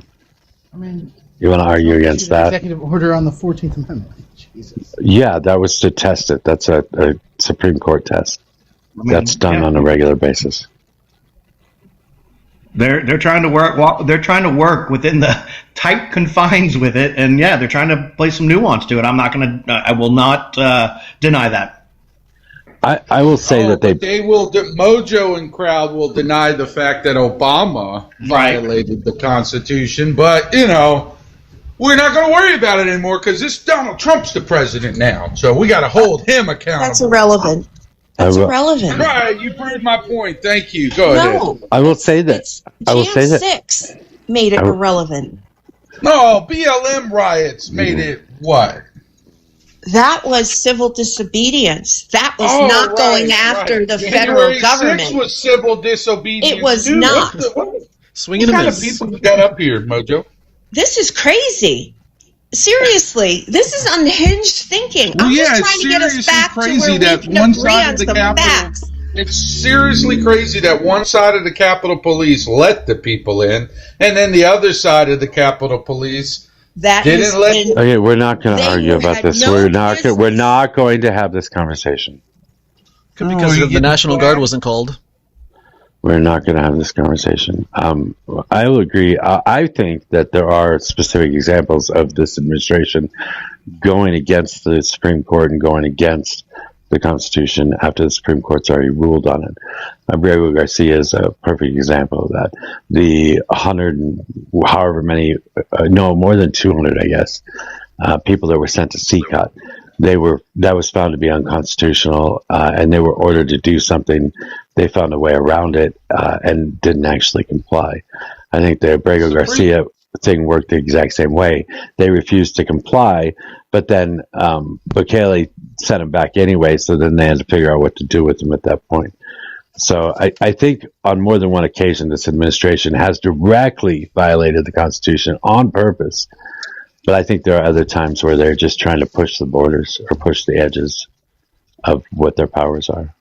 I mean, you want to argue against that? Executive order on the 14th Amendment. Jesus. Yeah, that was to test it. That's a Supreme Court test. That's done on a regular basis. They're trying to work. They're trying to work within the tight confines with it, and they're trying to play some nuance to it. I will not deny that. I will say that they will. Mojo and crowd will deny the fact that Obama violated the Constitution, but we're not going to worry about it anymore because this Donald Trump's the president now, so we got to hold him accountable. That's irrelevant. That's irrelevant. Right, you proved my point. Thank you. Go ahead. I will say that. Jan 6 made it irrelevant. No, BLM riots made it what? That was civil disobedience. That was not going after the federal government. January 6th was civil disobedience. It was not. Swinging a miss. People who got up here, Mojo. This is crazy. Seriously, this is unhinged thinking. I'm just trying to get us back to where we can agree on some facts. It's seriously crazy that one side of the Capitol Police let the people in, and then the other side of the Capitol Police didn't let. Okay, we're not going to argue about this. We're not going to have this conversation. Because the National Guard wasn't called. We're not going to have this conversation. I will agree. I think that there are specific examples of this administration going against the Supreme Court and going against the Constitution after the Supreme Court's already ruled on it. Abrego Garcia is a perfect example of that. The 100, however many, no, more than 200, I guess, people that were sent to CCOT, that was found to be unconstitutional, and they were ordered to do something. They found a way around it and didn't actually comply. I think the Abrego Garcia thing worked the exact same way. They refused to comply, but then Bukele sent them back anyway, so then they had to figure out what to do with them at that point. So I think on more than one occasion, this administration has directly violated the Constitution on purpose. But I think there are other times where they're just trying to push the borders or push the edges of what their powers are.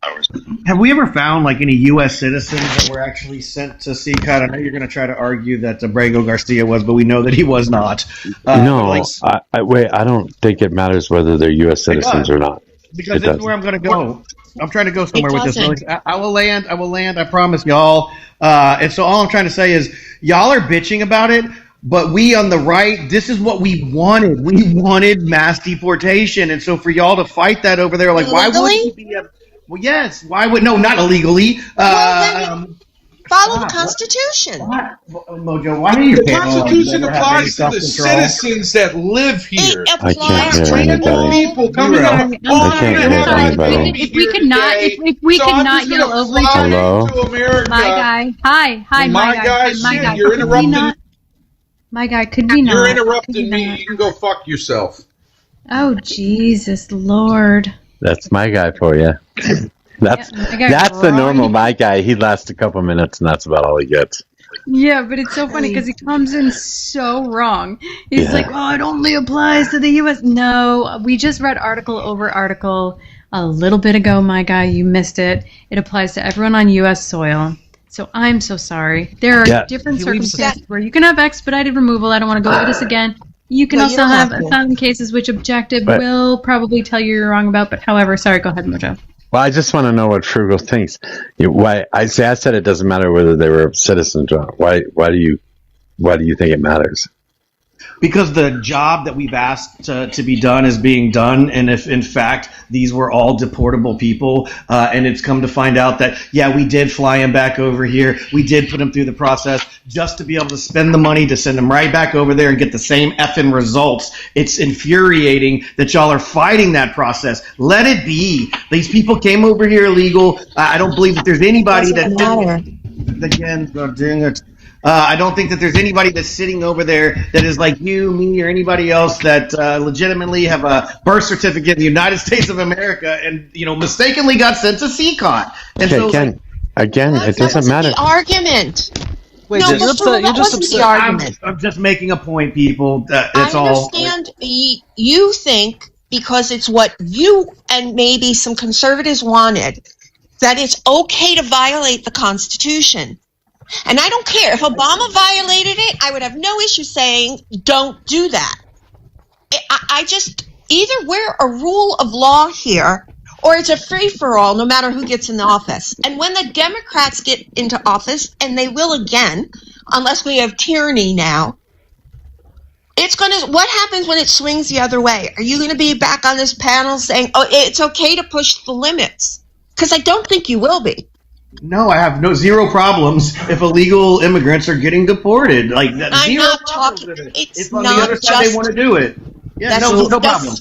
Have we ever found like any U.S. citizens that were actually sent to CCOT? I know you're going to try to argue that Abrego Garcia was, but we know that he was not. No, I don't think it matters whether they're U.S. citizens or not. Because this is where I'm going to go. I'm trying to go somewhere with this. I will land. I promise y'all. And so all I'm trying to say is y'all are bitching about it. But we on the right, this is what we wanted. We wanted mass deportation. And so for y'all to fight that over there, like, why would it be well, yes. Why would, no, not illegally. Follow the Constitution. Mojo, why are you The Constitution applies to the citizens that live here. It applies to people coming out. If we could not yell over each other. Hello? My guy. Hi, my guy. You're interrupting. My guy, could we not? You're interrupting me. You can go fuck yourself. Oh, Jesus Lord. That's my guy for you. That's the normal my guy. He lasts a couple minutes, and that's about all he gets. Yeah, but it's so funny because he comes in so wrong. He's like, oh, it only applies to the U.S. No, we just read article over article a little bit ago, my guy. You missed it. It applies to everyone on U.S. soil. So I'm so sorry. There are different circumstances where you can have expedited removal. I don't want to go over this again. You can also have asylum cases, which Objective will probably tell you you're wrong about. But however, sorry, go ahead, Mojo. Well, I just want to know what Frugal thinks. Why I said it doesn't matter whether they were citizens or not. Why do you think it matters? Because the job that we've asked to be done is being done, and if in fact these were all deportable people, and it's come to find out that we did fly them back over here, we did put them through the process just to be able to spend the money to send them right back over there and get the same effing results. It's infuriating that y'all are fighting that process. Let it be. These people came over here illegal. I don't believe that there's anybody that doing it. I don't think that there's anybody that's sitting over there that is like you, me, or anybody else that legitimately have a birth certificate in the United States of America and mistakenly got sent to CCOT. And okay, again, it doesn't matter. The argument. Wait, no, you're just upset. The argument. I'm just making a point, people. That's all. I understand. You think because it's what you and maybe some conservatives wanted that it's okay to violate the Constitution. And I don't care. If Obama violated it, I would have no issue saying, don't do that. I just, either we're a rule of law here, or it's a free-for-all no matter who gets in the office. And when the Democrats get into office, and they will again, unless we have tyranny now, what happens when it swings the other way? Are you going to be back on this panel saying, oh, it's okay to push the limits? Because I don't think you will be. No, I have zero problems if illegal immigrants are getting deported. Like I'm not talking. It's on the other side they want to do it. Yeah, no problem.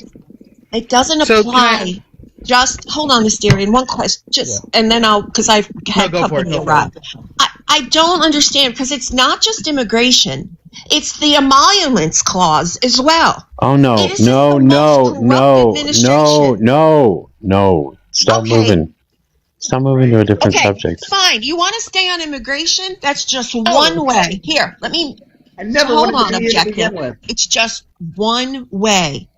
It doesn't apply. Just hold on, Mysterian. One question, and then because I've had company arrive. I don't understand because it's not just immigration; it's the emoluments clause as well. Oh no! Stop moving. Stop moving to a different subject. Fine. You want to stay on immigration? That's just one way. Here, let me. I never hold on, Objective. It's just one way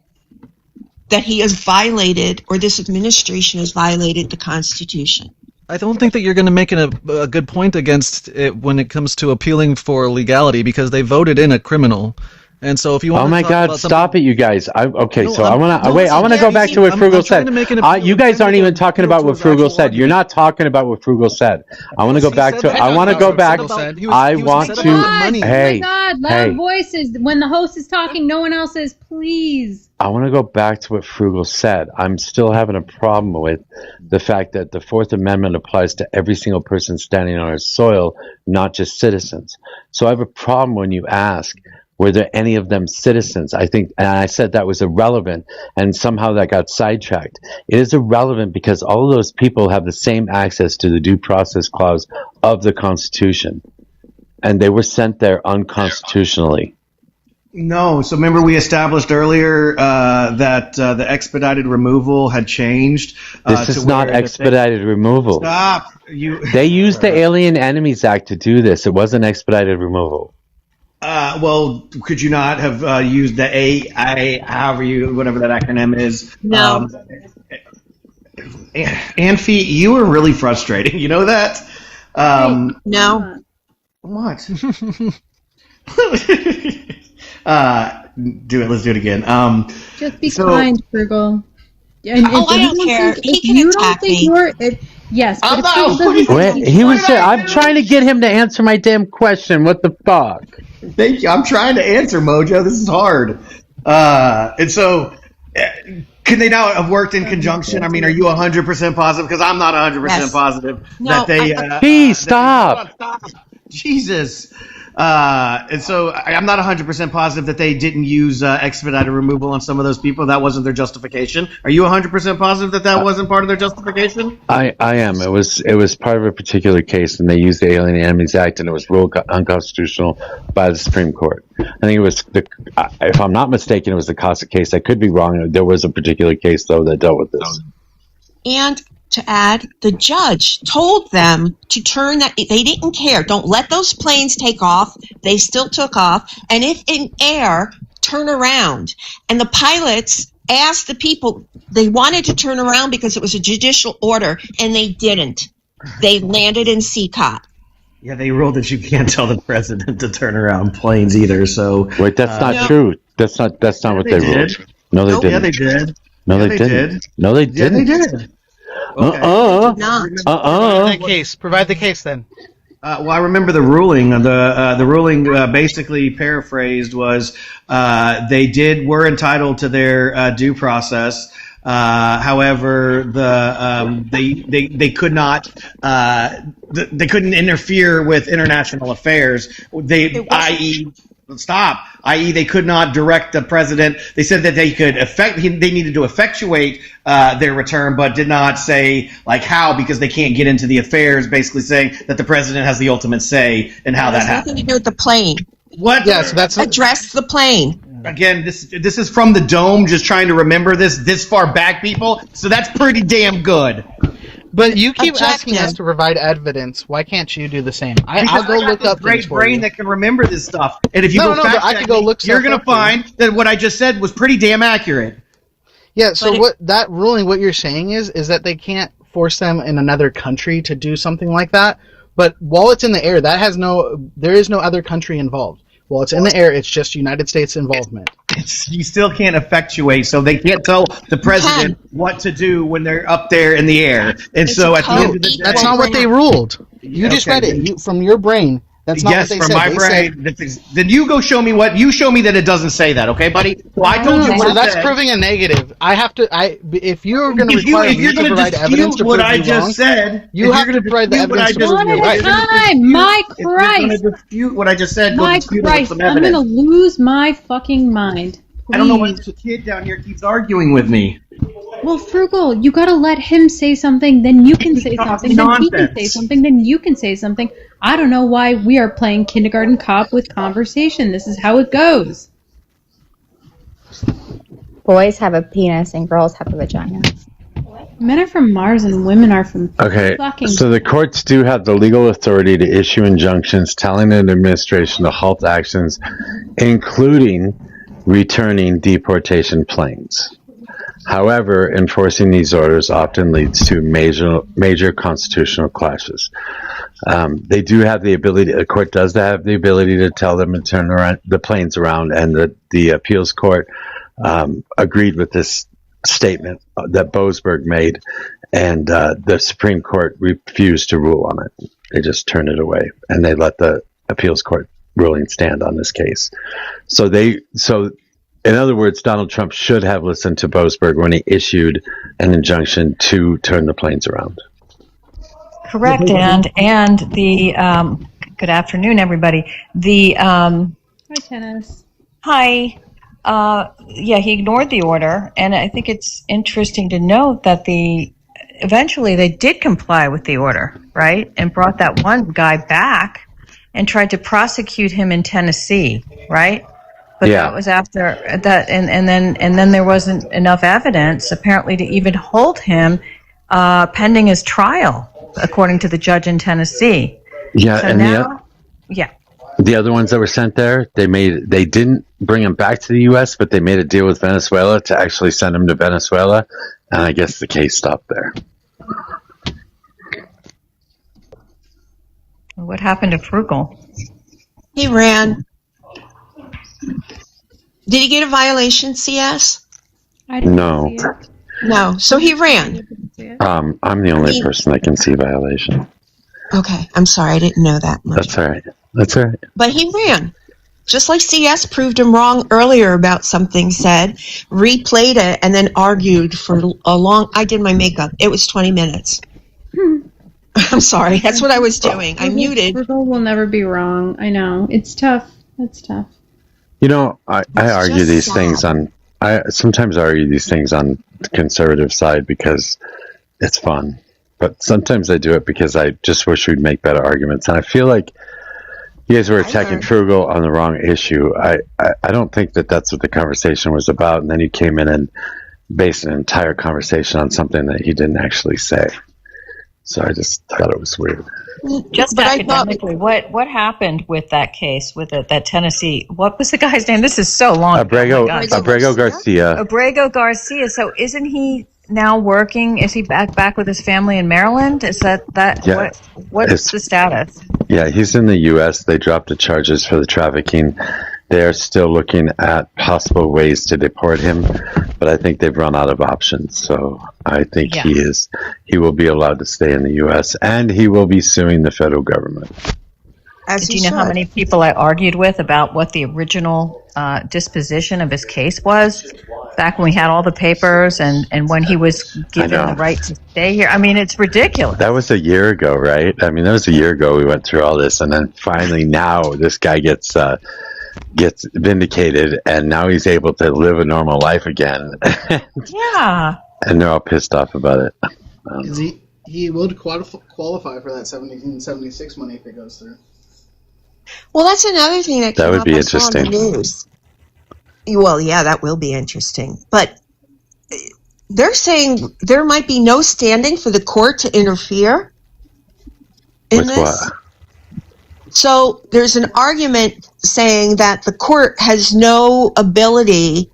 that he has violated, or this administration has violated the Constitution. I don't think that you're going to make a good point against it when it comes to appealing for legality, because they voted in a criminal. And so if you want Oh to my talk God! about Stop it, you guys. I want to go back to what I'm Frugal trying said. to make an You guys aren't even talking about what Frugal said. You're not talking about what Frugal said. I want to go back to. I want to go back. I want to. Oh Hey, my God, loud hey. voices. When the host is talking, no one else is. Please. I want to go back to what Frugal said. I'm still having a problem with the fact that the Fourth Amendment applies to every single person standing on our soil, not just citizens. So I have a problem when you ask, were there any of them citizens? I think, and I said that was irrelevant, and somehow that got sidetracked. It is irrelevant because all of those people have the same access to the due process clause of the Constitution, and they were sent there unconstitutionally. No, so remember we established earlier that the expedited removal had changed. This is not expedited removal. Stop. They used the Alien Enemies Act to do this. It wasn't expedited removal. Well, could you not have used the whatever that acronym is? No. Anfi, you were really frustrating. You know that? No. What? Do it. Let's do it again. Just be kind, Frugal. And I don't care. He can attack me. Yes, but if not- Frugal doesn't Wait, he was. I'm trying to get him to answer my damn question. What the fuck? Thank you. I'm trying to answer, Mojo. This is hard. And so, can they now have worked in conjunction? I mean, are you 100% positive? Because I'm not 100% positive that they. Please stop. Jesus. And so I'm not 100% positive that they didn't use expedited removal on some of those people. That wasn't their justification. Are you 100% positive that wasn't part of their justification? I am. It was part of a particular case, and they used the Alien Enemies Act, and it was ruled unconstitutional by the Supreme Court. I think it was if I'm not mistaken, it was the Cossack case. I could be wrong. There was a particular case though that dealt with this. And to add, the judge told them to turn that. They didn't care. Don't let those planes take off. They still took off. And if in air, turn around. And the pilots asked the people, they wanted to turn around because it was a judicial order, and they didn't. They landed in CCOT. Yeah, they ruled that you can't tell the president to turn around planes either. So wait, that's not true. That's not what they ruled. No, they didn't. Yeah, they did. No, they didn't. No, they didn't. Yeah, they did. Okay. Provide the case then. Well, I remember the ruling. The ruling basically paraphrased was they were entitled to their due process. However, they could not they couldn't interfere with international affairs. I.e., they could not direct the president. They said that they needed to effectuate their return, but did not say like how, because they can't get into the affairs. Basically, saying that the president has the ultimate say in how that happens. Nothing to do with the plane. What? Yeah, so that's address the plane. Again, this is from the dome. Just trying to remember this far back, people. So that's pretty damn good. But you keep asking us to provide evidence. Why can't you do the same? I'll go look up great things for brain you. that can remember this stuff. And if you but I could go look. you're gonna find that what I just said was pretty damn accurate. Yeah. So that ruling, what you're saying is that they can't force them in another country to do something like that. But while it's in the air, there is no other country involved. While it's in the air, it's just United States involvement. You still can't effectuate, so they can't tell the president what to do when they're up there in the air. And so at the end of the day, that's not what they ruled. You just read it from your brain. That's not what they said. Yes, from my brain. Then you go show me what. You show me that it doesn't say that, okay, buddy? Well, I told you what so that's proving a negative. I have to. If you're going to require me to provide evidence to prove what I you just wrong, said, you have to provide the evidence to prove you're right. My Christ! If you're going to dispute what I just said, My Christ! I'm going to lose my fucking mind. Please. I don't know why this kid down here keeps arguing with me. Well, Frugal, you gotta let him say something, then you can say something, then he can say something, then you can say something. I don't know why we are playing kindergarten cop with conversation. This is how it goes. Boys have a penis and girls have a vagina. Men are from Mars and women are from fucking... So the courts do have the legal authority to issue injunctions telling an administration to halt actions, including returning deportation planes. However, enforcing these orders often leads to major constitutional clashes. They do have the ability. The court does have the ability to tell them to turn around the planes around, and the appeals court agreed with this statement that Boasberg made, and the Supreme Court refused to rule on it. They just turned it away, and they let the appeals court ruling stand on this case. So in other words, Donald Trump should have listened to Boasberg when he issued an injunction to turn the planes around. Correct, and the good afternoon, everybody. The Hi, Tennis. hi, yeah, he ignored the order, and I think it's interesting to note that eventually they did comply with the order, right, and brought that one guy back and tried to prosecute him in Tennessee, right? But Yeah. that was after that, and then there wasn't enough evidence apparently to even hold him pending his trial, according to the judge in Tennessee. Yeah, So and now, yeah. the other ones that were sent there, they didn't bring them back to the U.S., but they made a deal with Venezuela to actually send them to Venezuela, and I guess the case stopped there. What happened to Frugal? He ran. Did he get a violation, CS? I didn't No. see it. No. So he ran. I'm the only person that can see violation. Okay. I'm sorry. I didn't know that much. That's all right. That's all right. But he ran. Just like CS proved him wrong earlier about something said, replayed it, and then argued for a long... I did my makeup. It was 20 minutes. I'm sorry. That's what I was doing. I muted. Frugal will never be wrong. I know. It's tough. It's tough. You know, I argue just these sad. things on. I sometimes argue these things on the conservative side because it's fun, but sometimes I do it because I just wish we'd make better arguments. And I feel like you guys were attacking Frugal on the wrong issue. I don't think that that's what the conversation was about. And then you came in and based an entire conversation on something that he didn't actually say. So I just thought it was weird. Just But I academically, what happened with that case, with that Tennessee? What was the guy's name? This is so long ago. Abrego, Oh my God. Abrego Garcia. Abrego Garcia. So isn't he now working? Is he back with his family in Maryland? Is that Yeah. what's the status? Yeah, he's in the U.S. They dropped the charges for the trafficking. They are still looking at possible ways to deport him, but I think they've run out of options. So I think he will be allowed to stay in the U.S. and he will be suing the federal government. Do you know how many people I argued with about what the original disposition of his case was back when we had all the papers and when he was given the right to stay here? I mean, it's ridiculous. That was a year ago, right? I mean, that was a year ago we went through all this, and then finally now this guy gets vindicated, and now he's able to live a normal life again. Yeah. And they're all pissed off about it. He would qualify for that 1776 money if it goes through. Well, that's another thing that came That would up be I saw on the interesting. news. Well, yeah, that will be interesting. But they're saying there might be no standing for the court to interfere in With this. what? So there's an argument saying that the court has no ability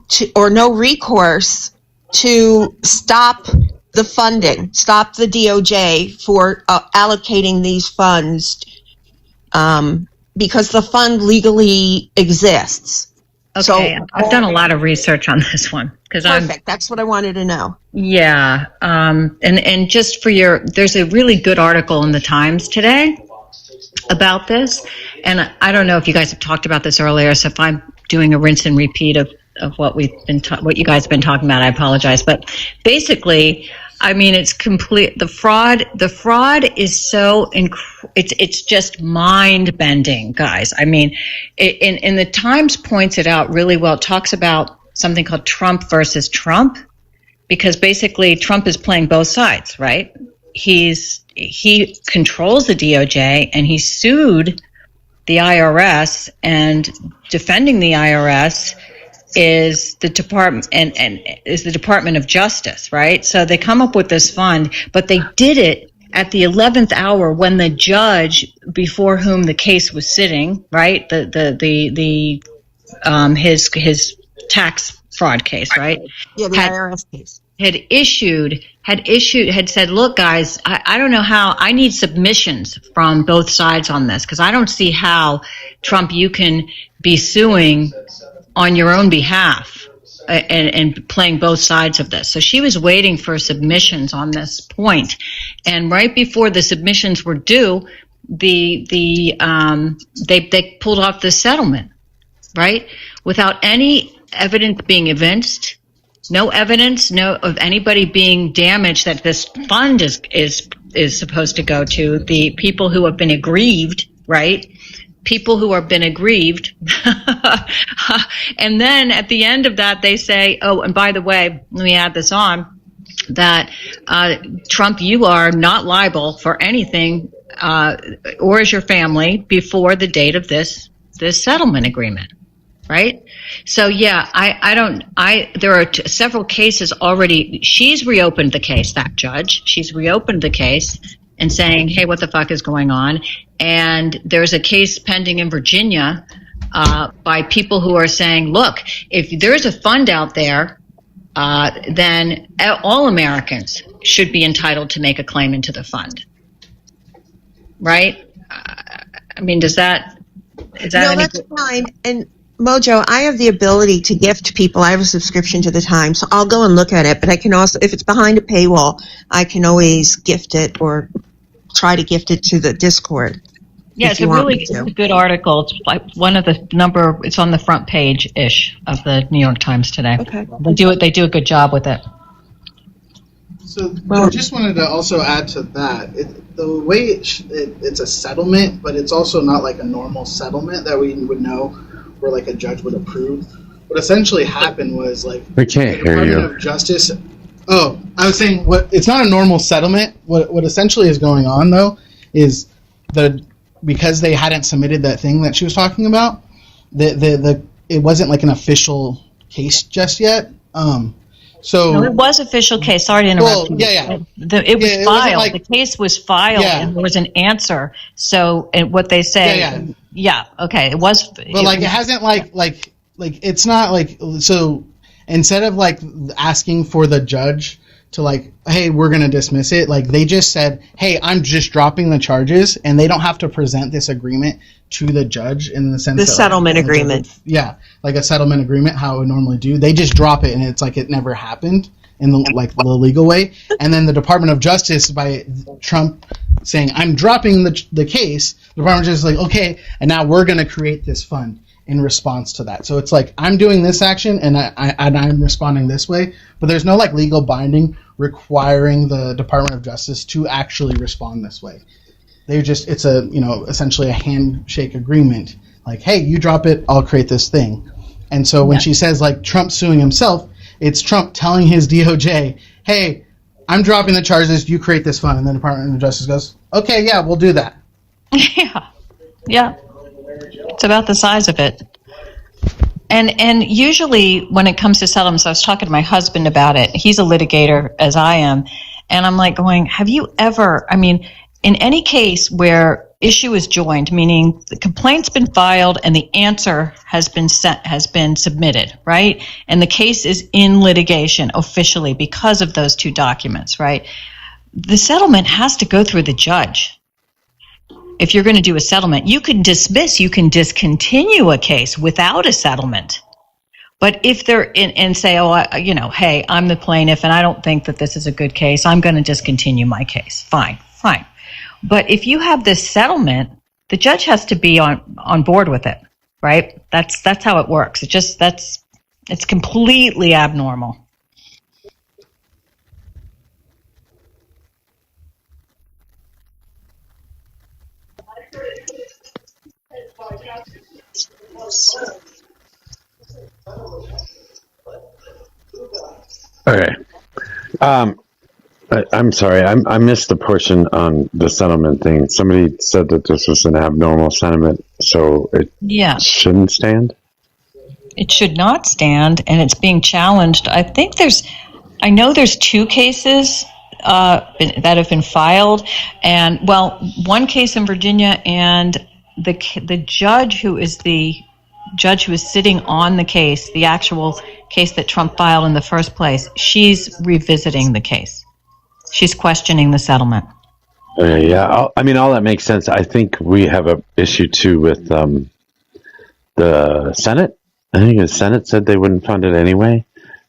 to, or no recourse to stop the funding, stop the DOJ for allocating these funds because the fund legally exists. Okay, So, I've done a lot of research on this one because perfect. That's what I wanted to know. Yeah, and just for there's a really good article in the Times today about this, and I don't know if you guys have talked about this earlier, so if I'm doing a rinse and repeat of what what you guys have been talking about, I apologize. But basically, I mean, it's complete. The fraud is so it's just mind bending, guys. I mean, in the Times points it out really well. It talks about something called Trump versus Trump, because basically Trump is playing both sides, right? He controls the DOJ, and he sued the IRS, and defending the IRS is the Department and is the Department of Justice, right? So they come up with this fund, but they did it at the 11th hour when the judge before whom the case was sitting, right? His tax fraud case, right? Yeah, the IRS case. Had issued had said, look, guys, I don't know how, I need submissions from both sides on this, because I don't see how, Trump, you can be suing on your own behalf and playing both sides of this. So she was waiting for submissions on this point. And right before the submissions were due, they pulled off the settlement, right? Without any evidence being evinced, no evidence, of anybody being damaged that this fund is supposed to go to. The people who have been aggrieved, right? People who have been aggrieved. And then at the end of that, they say, oh, and by the way, let me add this on, that Trump, you are not liable for anything, or is your family, before the date of this settlement agreement. Right? So yeah, there are several cases already. She's reopened the case, that judge. She's reopened the case and saying, hey, what the fuck is going on? And there's a case pending in Virginia by people who are saying, look, if there's a fund out there, then all Americans should be entitled to make a claim into the fund. Right? I mean, is that no, that's fine. And Mojo, I have the ability to gift people. I have a subscription to the Times, so I'll go and look at it. But I can also, if it's behind a paywall, I can always gift it or try to gift it to the Discord. Yeah, it's a really good article. It's like one of the it's on the front page-ish of the New York Times today. Okay. They do a good job with it. So I just wanted to also add to that. The way it's a settlement, but it's also not like a normal settlement that we would know where like a judge would approve. What essentially happened was like we can't the hear Department of Justice. Oh, I was saying it's not a normal settlement. What essentially is going on though is because they hadn't submitted that thing that she was talking about, it wasn't like an official case just yet. So it was official case. Sorry to interrupt. Well, yeah. It was filed. The case was filed, and there was an answer. So, and what they say, okay, it was. But it hasn't like it's not like, so instead of like asking for the judge to like, hey, we're gonna dismiss it, like they just said, hey, I'm just dropping the charges, and they don't have to present this agreement to the judge in the sense the settlement agreement. Like a settlement agreement, how it would normally do. They just drop it, and it's like it never happened in the legal way. And then the Department of Justice, by Trump saying, I'm dropping the case, the Department of Justice is like, okay, and now we're going to create this fund in response to that. So it's like, I'm doing this action, and I'm responding this way, but there's no like legal binding requiring the Department of Justice to actually respond this way. It's a, essentially a handshake agreement. Like, hey, you drop it, I'll create this thing. And so when she says like Trump suing himself, it's Trump telling his DOJ, hey, I'm dropping the charges, you create this fund. And the Department of Justice goes, okay, yeah, we'll do that. Yeah. It's about the size of it. And usually when it comes to settlements, I was talking to my husband about it. He's a litigator, as I am. And I'm like going, have you ever, in any case where issue is joined, meaning the complaint's been filed and the answer has been submitted, right? And the case is in litigation officially because of those two documents, right? The settlement has to go through the judge. If you're going to do a settlement, you can discontinue a case without a settlement. But if they're in and say, hey, I'm the plaintiff and I don't think that this is a good case, I'm going to discontinue my case. Fine. But if you have this settlement, the judge has to be on board with it, right? That's how it works. It's completely abnormal. Okay. I'm sorry. I missed the portion on the settlement thing. Somebody said that this was an abnormal settlement, so it shouldn't stand? It should not stand, and it's being challenged. I know there's two cases that have been filed, and one case in Virginia, and the judge who is sitting on the case, the actual case that Trump filed in the first place, she's revisiting the case. She's questioning the settlement. Yeah, all that makes sense. I think we have a issue too with the Senate. I think the Senate said they wouldn't fund it anyway,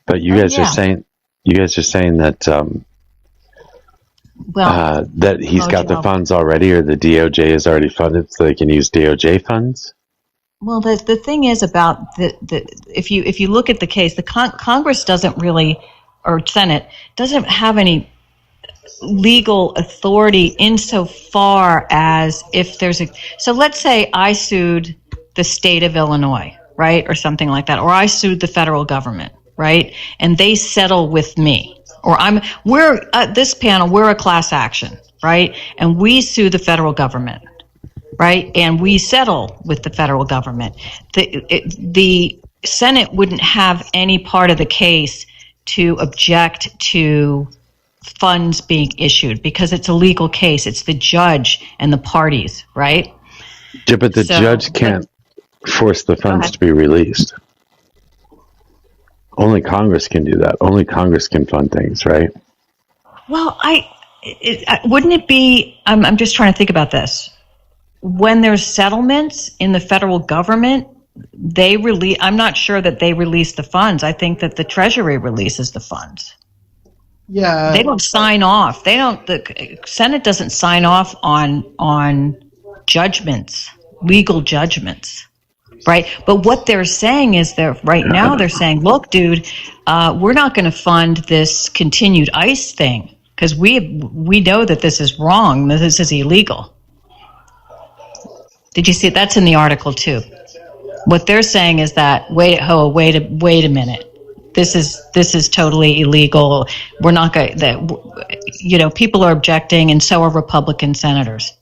but you guys are saying that that he's got the funds already, or the DOJ is already funded, so they can use DOJ funds. Well, the thing is about if you look at the case, the Congress doesn't really, or Senate doesn't have any legal authority insofar as if there's so let's say I sued the state of Illinois, right, or something like that, or I sued the federal government, right, and they settle with me, or we're this panel, we're a class action, right, and we sue the federal government, right, and we settle with the federal government. The Senate wouldn't have any part of the case to object to funds being issued because it's a legal case. It's the judge and the parties, right? Yeah, but the judge can't force the funds to be released. Only Congress can do that. Only Congress can fund things, right? Well, wouldn't it be? I'm just trying to think about this. When there's settlements in the federal government, they release. I'm not sure that they release the funds. I think that the Treasury releases the funds. Yeah, they don't sign off. They don't. The Senate doesn't sign off on judgments, legal judgments, right? But what they're saying is right now they're saying, look, dude, we're not going to fund this continued ICE thing because we know that this is wrong. That this is illegal. Did you see it? That's in the article too. What they're saying is that wait a minute. This is totally illegal. We're not going that, people are objecting, and so are Republican senators.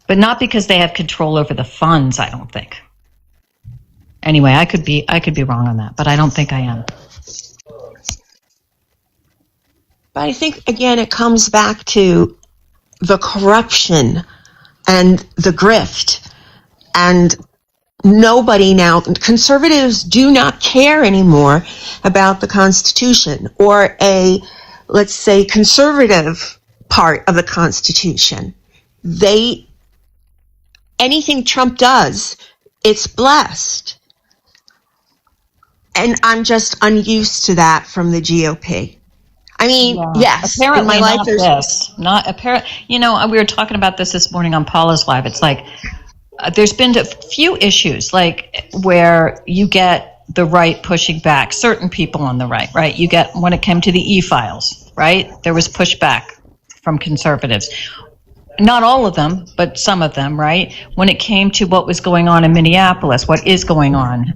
But not because they have control over the funds, I don't think. Anyway, I could be wrong on that, but I don't think I am. But I think, again, it comes back to the corruption and the grift. And nobody now, conservatives do not care anymore about the Constitution or let's say, conservative part of the Constitution. Anything Trump does, it's blessed. And I'm just unused to that from the GOP. I mean, yes, apparently in my life, not apparent. We were talking about this morning on Paula's Live. It's like there's been a few issues like where you get the right pushing back, certain people on the right. You get when it came to the e-files, right? There was pushback from conservatives. Not all of them, but some of them, right? When it came to what was going on in Minneapolis, what is going on,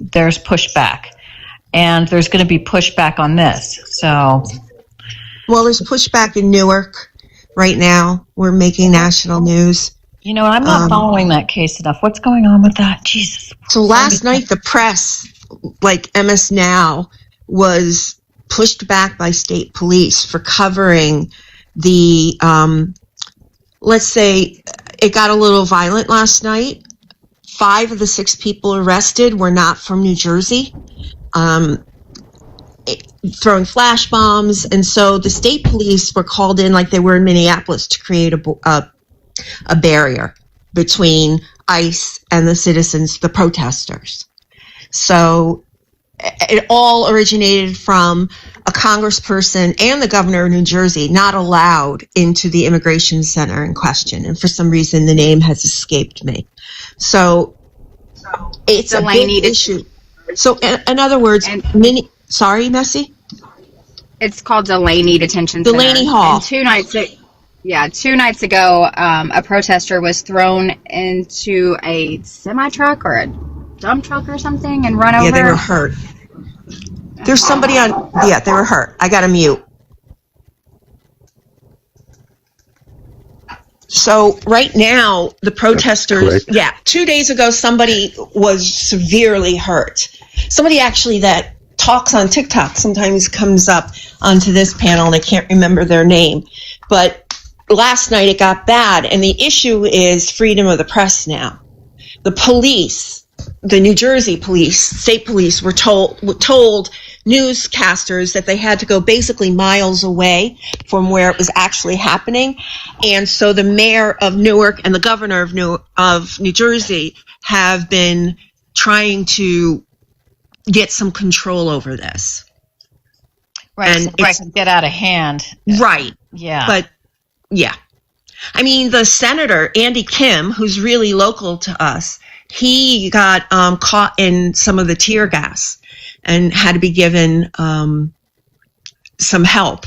there's pushback. And there's going to be pushback on this. So, well, there's pushback in Newark right now. We're making national news. I'm not following that case enough. What's going on with that? Jesus. So last night, the press, like MS Now, was pushed back by state police for covering the, let's say, it got a little violent last night. 5 of the 6 people arrested were not from New Jersey. Throwing flash bombs, and so the state police were called in like they were in Minneapolis to create a barrier between ICE and the citizens, the protesters. So it all originated from a congressperson and the governor of New Jersey not allowed into the immigration center in question, and for some reason the name has escaped me. So it's a big issue. So, in other words, Messy? It's called Delaney Detention Center. Delaney Hall. And 2 nights ago, a protester was thrown into a semi-truck or a dump truck or something and run over. Yeah, they were hurt. There's somebody on... Yeah, they were hurt. I got to mute. So right now, the protesters, 2 days ago, somebody was severely hurt. Somebody actually that talks on TikTok sometimes comes up onto this panel, and I can't remember their name. But last night it got bad, and the issue is freedom of the press now. The police, the New Jersey police, state police, were told newscasters that they had to go basically miles away from where it was actually happening. And so the mayor of Newark and the governor of New Jersey have been trying to get some control over this. Right, And so it can get out of hand. Right. Yeah. But, yeah. I mean, the senator, Andy Kim, who's really local to us, he got caught in some of the tear gas and had to be given some help.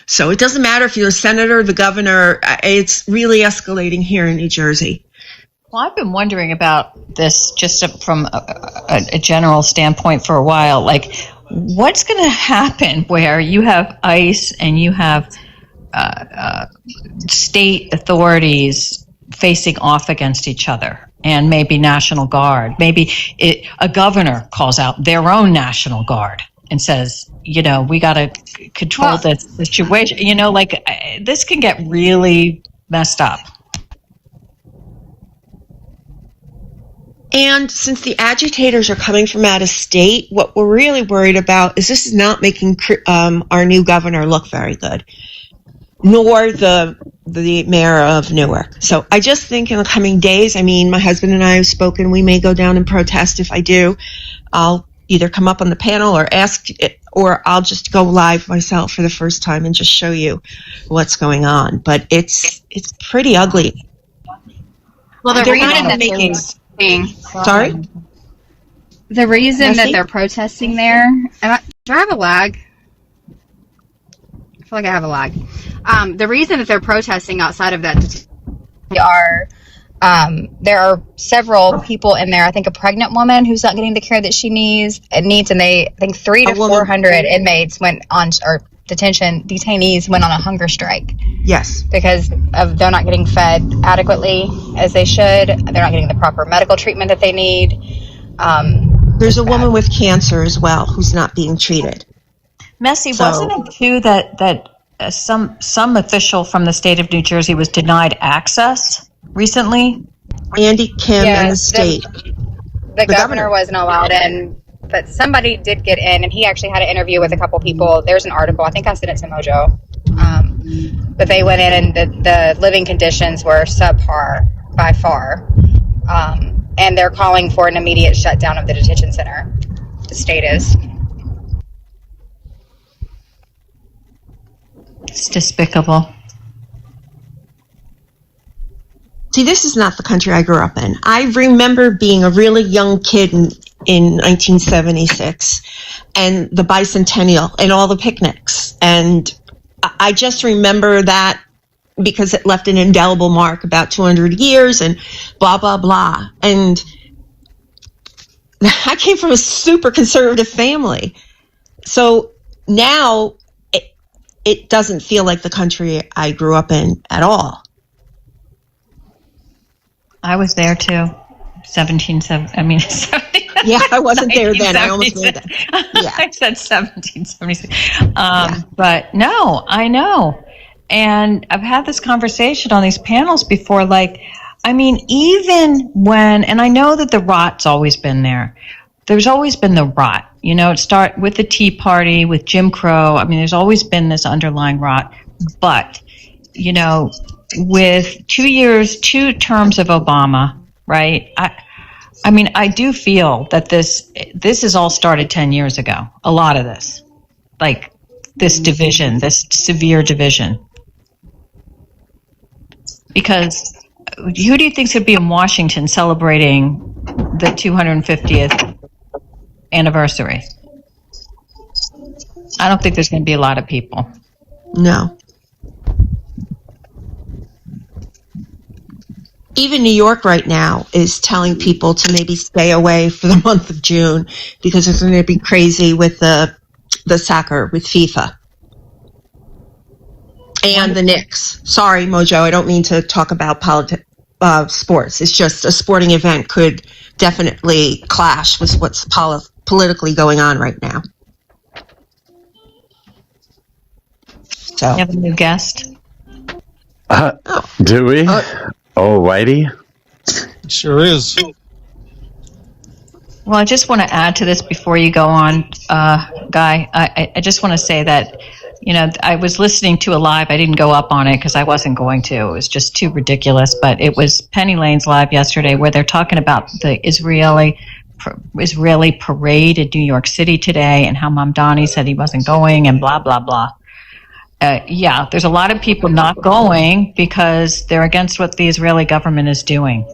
So it doesn't matter if you're a senator, the governor, it's really escalating here in New Jersey. Well, I've been wondering about this just from a general standpoint for a while. Like, what's going to happen where you have ICE and you have state authorities facing off against each other, and maybe National Guard? Maybe a governor calls out their own National Guard and says, we got to control this situation. This can get really messed up. And since the agitators are coming from out of state, what we're really worried about is this is not making our new governor look very good, nor the mayor of Newark. So I just think in the coming days, I mean, my husband and I have spoken, we may go down and protest. If I do, I'll either come up on the panel or or I'll just go live myself for the first time and just show you what's going on. But it's pretty ugly. Well, They're not even making... Sorry? The reason that Nancy? they're protesting there... Do I have a lag? I feel like I have a lag. The reason that they're protesting outside of that there are several people in there. I think a pregnant woman who's not getting the care that she needs, and I think 300 to 400 inmates went on, or detainees went on a hunger strike. Yes. Because they're not getting fed adequately as they should. They're not getting the proper medical treatment that they need. There's a woman with cancer as well who's not being treated. Messy, wasn't it too that some official from the state of New Jersey was denied access recently? Andy Kim and the state. The governor wasn't allowed in, but somebody did get in, and he actually had an interview with a couple people. There's an article, I think I sent it to Mojo. But they went in, and the living conditions were subpar by far. And they're calling for an immediate shutdown of the detention center. The state is. It's despicable. See, this is not the country I grew up in. I remember being a really young kid in 1976 and the bicentennial and all the picnics. And I just remember that because it left an indelible mark about 200 years and blah, blah, blah. And I came from a super conservative family. So now it doesn't feel like the country I grew up in at all. I was there too. 17. Yeah, I wasn't there then. I almost knew that. Yeah. I said 1776. But no, I know. And I've had this conversation on these panels before, even when, and I know that the rot's always been there. There's always been the rot. It started with the Tea Party, with Jim Crow. There's always been this underlying rot. But, with 2 terms of Obama, right? I do feel that this has all started 10 years ago. A lot of this, this division, this severe division. Because who do you think's going to be in Washington celebrating the 250th anniversary? I don't think there's going to be a lot of people. No. Even New York right now is telling people to maybe stay away for the month of June because it's going to be crazy with the soccer, with FIFA. And the Knicks. Sorry, Mojo, I don't mean to talk about sports. It's just a sporting event could definitely clash with what's politically going on right now. So. You have a new guest? Do we? Oh, Whitey? Sure is. Well, I just want to add to this before you go on, Guy. I just want to say that, I was listening to a live. I didn't go up on it because I wasn't going to. It was just too ridiculous. But it was Penny Lane's live yesterday where they're talking about the Israeli parade in New York City today and how Mamdani said he wasn't going and blah, blah, blah. Yeah, there's a lot of people not going because they're against what the Israeli government is doing.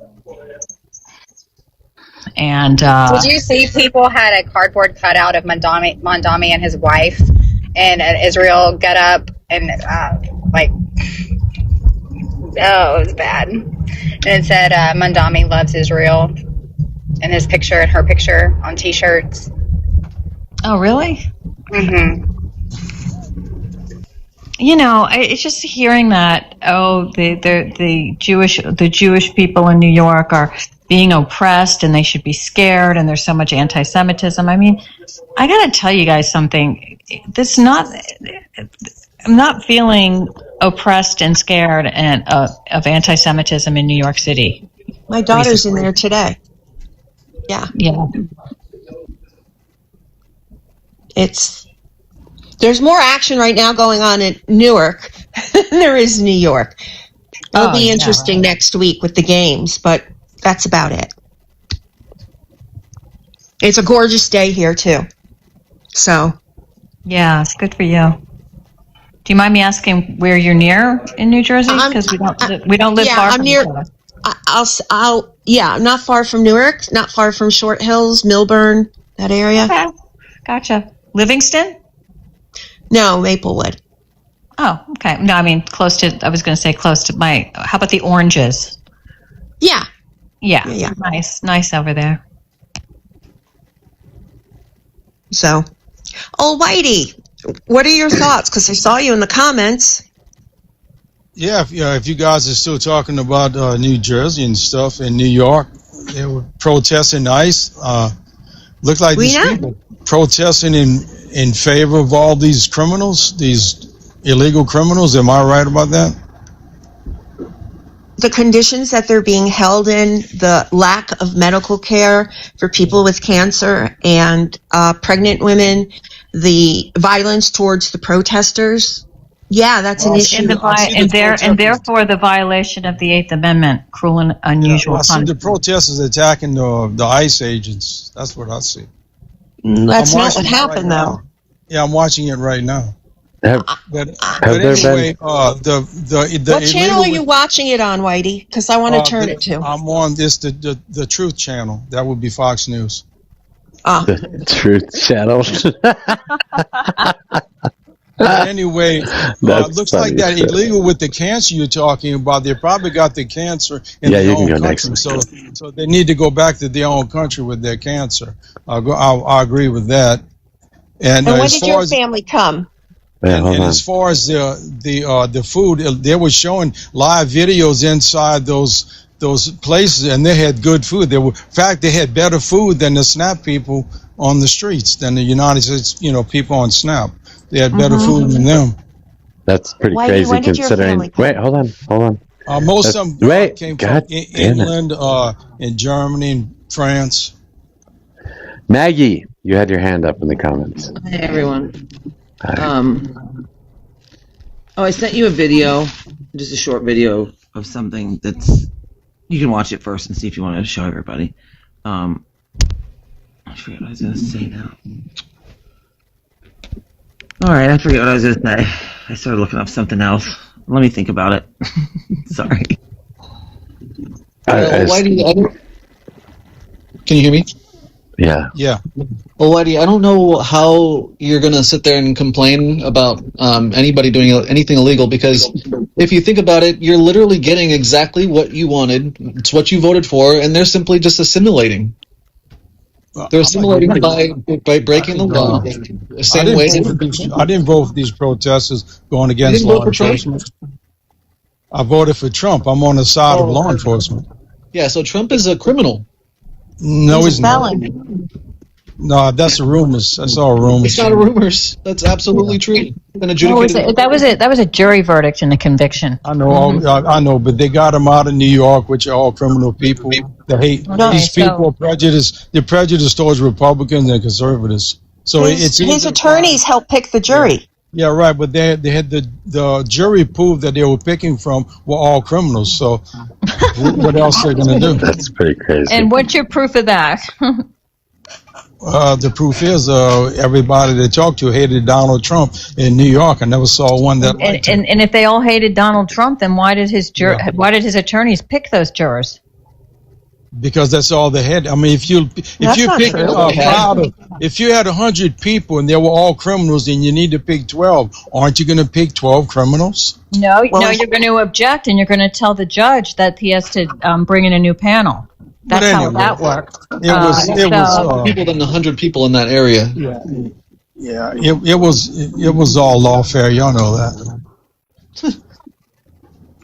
And did you see people had a cardboard cutout of Mondami and his wife in an Israel getup and it was bad. And it said Mondami loves Israel in his picture and her picture on T-shirts. Oh, really? Mm-hmm. It's just hearing that. Oh, the Jewish people in New York are being oppressed and they should be scared, and there's so much anti-Semitism. I mean, I got to tell you guys something. I'm not feeling oppressed and scared of anti-Semitism in New York City. My daughter's in there today. Yeah. Yeah. There's more action right now going on in Newark than there is New York. It'll be interesting next week with the games, but that's about it. It's a gorgeous day here too. So. Yeah, it's good for you. Do you mind me asking where you're near in New Jersey? Because we don't live far from each other. I'm not far from Newark, not far from Short Hills, Millburn, that area. Okay, gotcha. Livingston? No, Maplewood. Oh, okay. No, I mean I was going to say close to how about the Oranges? Yeah. Yeah. Nice over there. So, Whitey, what are your thoughts? Because I saw you in the comments. Yeah, if you guys are still talking about New Jersey and stuff in New York, they were protesting nice. Looked like these people protesting in favor of all these criminals, these illegal criminals. Am I right about that? The conditions that they're being held in, the lack of medical care for people with cancer and pregnant women, the violence towards the protesters. Yeah, that's an issue. And therefore the violation of the Eighth Amendment, cruel and unusual punishment. I see the protesters attacking the ICE agents. That's what I see. That's not what happened, though. Yeah, I'm watching it right now. But anyway, what channel are you watching it on, Whitey? Because I want to turn it to. I'm on the Truth Channel. That would be Fox News. The Truth Channel. But anyway, looks like that illegal with the cancer you're talking about. They probably got the cancer in their own country, so they need to go back to their own country with their cancer. I agree with that. And when did your family come? And as far as the food, they were showing live videos inside those places, and they had good food. In fact, they had better food than the SNAP people on the streets, than the United States, people on SNAP. They had better food than them. That's pretty crazy considering. Wait, hold on. Most of them came from England, and Germany, and France. Maggie, you had your hand up in the comments. Hey everyone. I sent you a video, just a short video of something that's. You can watch it first and see if you want to show everybody. I forget what I was going to say now. Alright, I forget what I was going to say. I started looking up something else. Let me think about it. Sorry. Can you hear me? Yeah. Yeah. Well, Whitey, I don't know how you're going to sit there and complain about anybody doing anything illegal, because if you think about it, you're literally getting exactly what you wanted. It's what you voted for, and they're simply just assimilating. They're assimilating by breaking the law. The same way. I didn't vote for these protesters going against law enforcement. I voted for Trump. I'm on the side of law enforcement. Yeah, so Trump is a criminal. No, he's not. No, that's rumors. That's all rumors. It's not rumors. That's absolutely true. An adjudicated. That was a jury verdict and a conviction. I know, I know, but they got them out of New York, which are all criminal people. They hate these people. Are prejudiced. They're prejudiced towards Republicans and conservatives. So his attorneys helped pick the jury. Yeah, right. But they had the jury proved that they were picking from were all criminals. So what else they're going to do? That's pretty crazy. And what's your proof of that? The proof is everybody they talked to hated Donald Trump in New York. I never saw one that liked him. And if they all hated Donald Trump, then why did his attorneys pick those jurors? Because that's all they had. I mean, if you pick a crowd of, if you had 100 people and they were all criminals, and you need to pick 12, aren't you going to pick 12 criminals? No, you're going to object, and you're going to tell the judge that he has to bring in a new panel. That's how that works. It was people than 100 people in that area. Yeah. It was all lawfare. Y'all know that.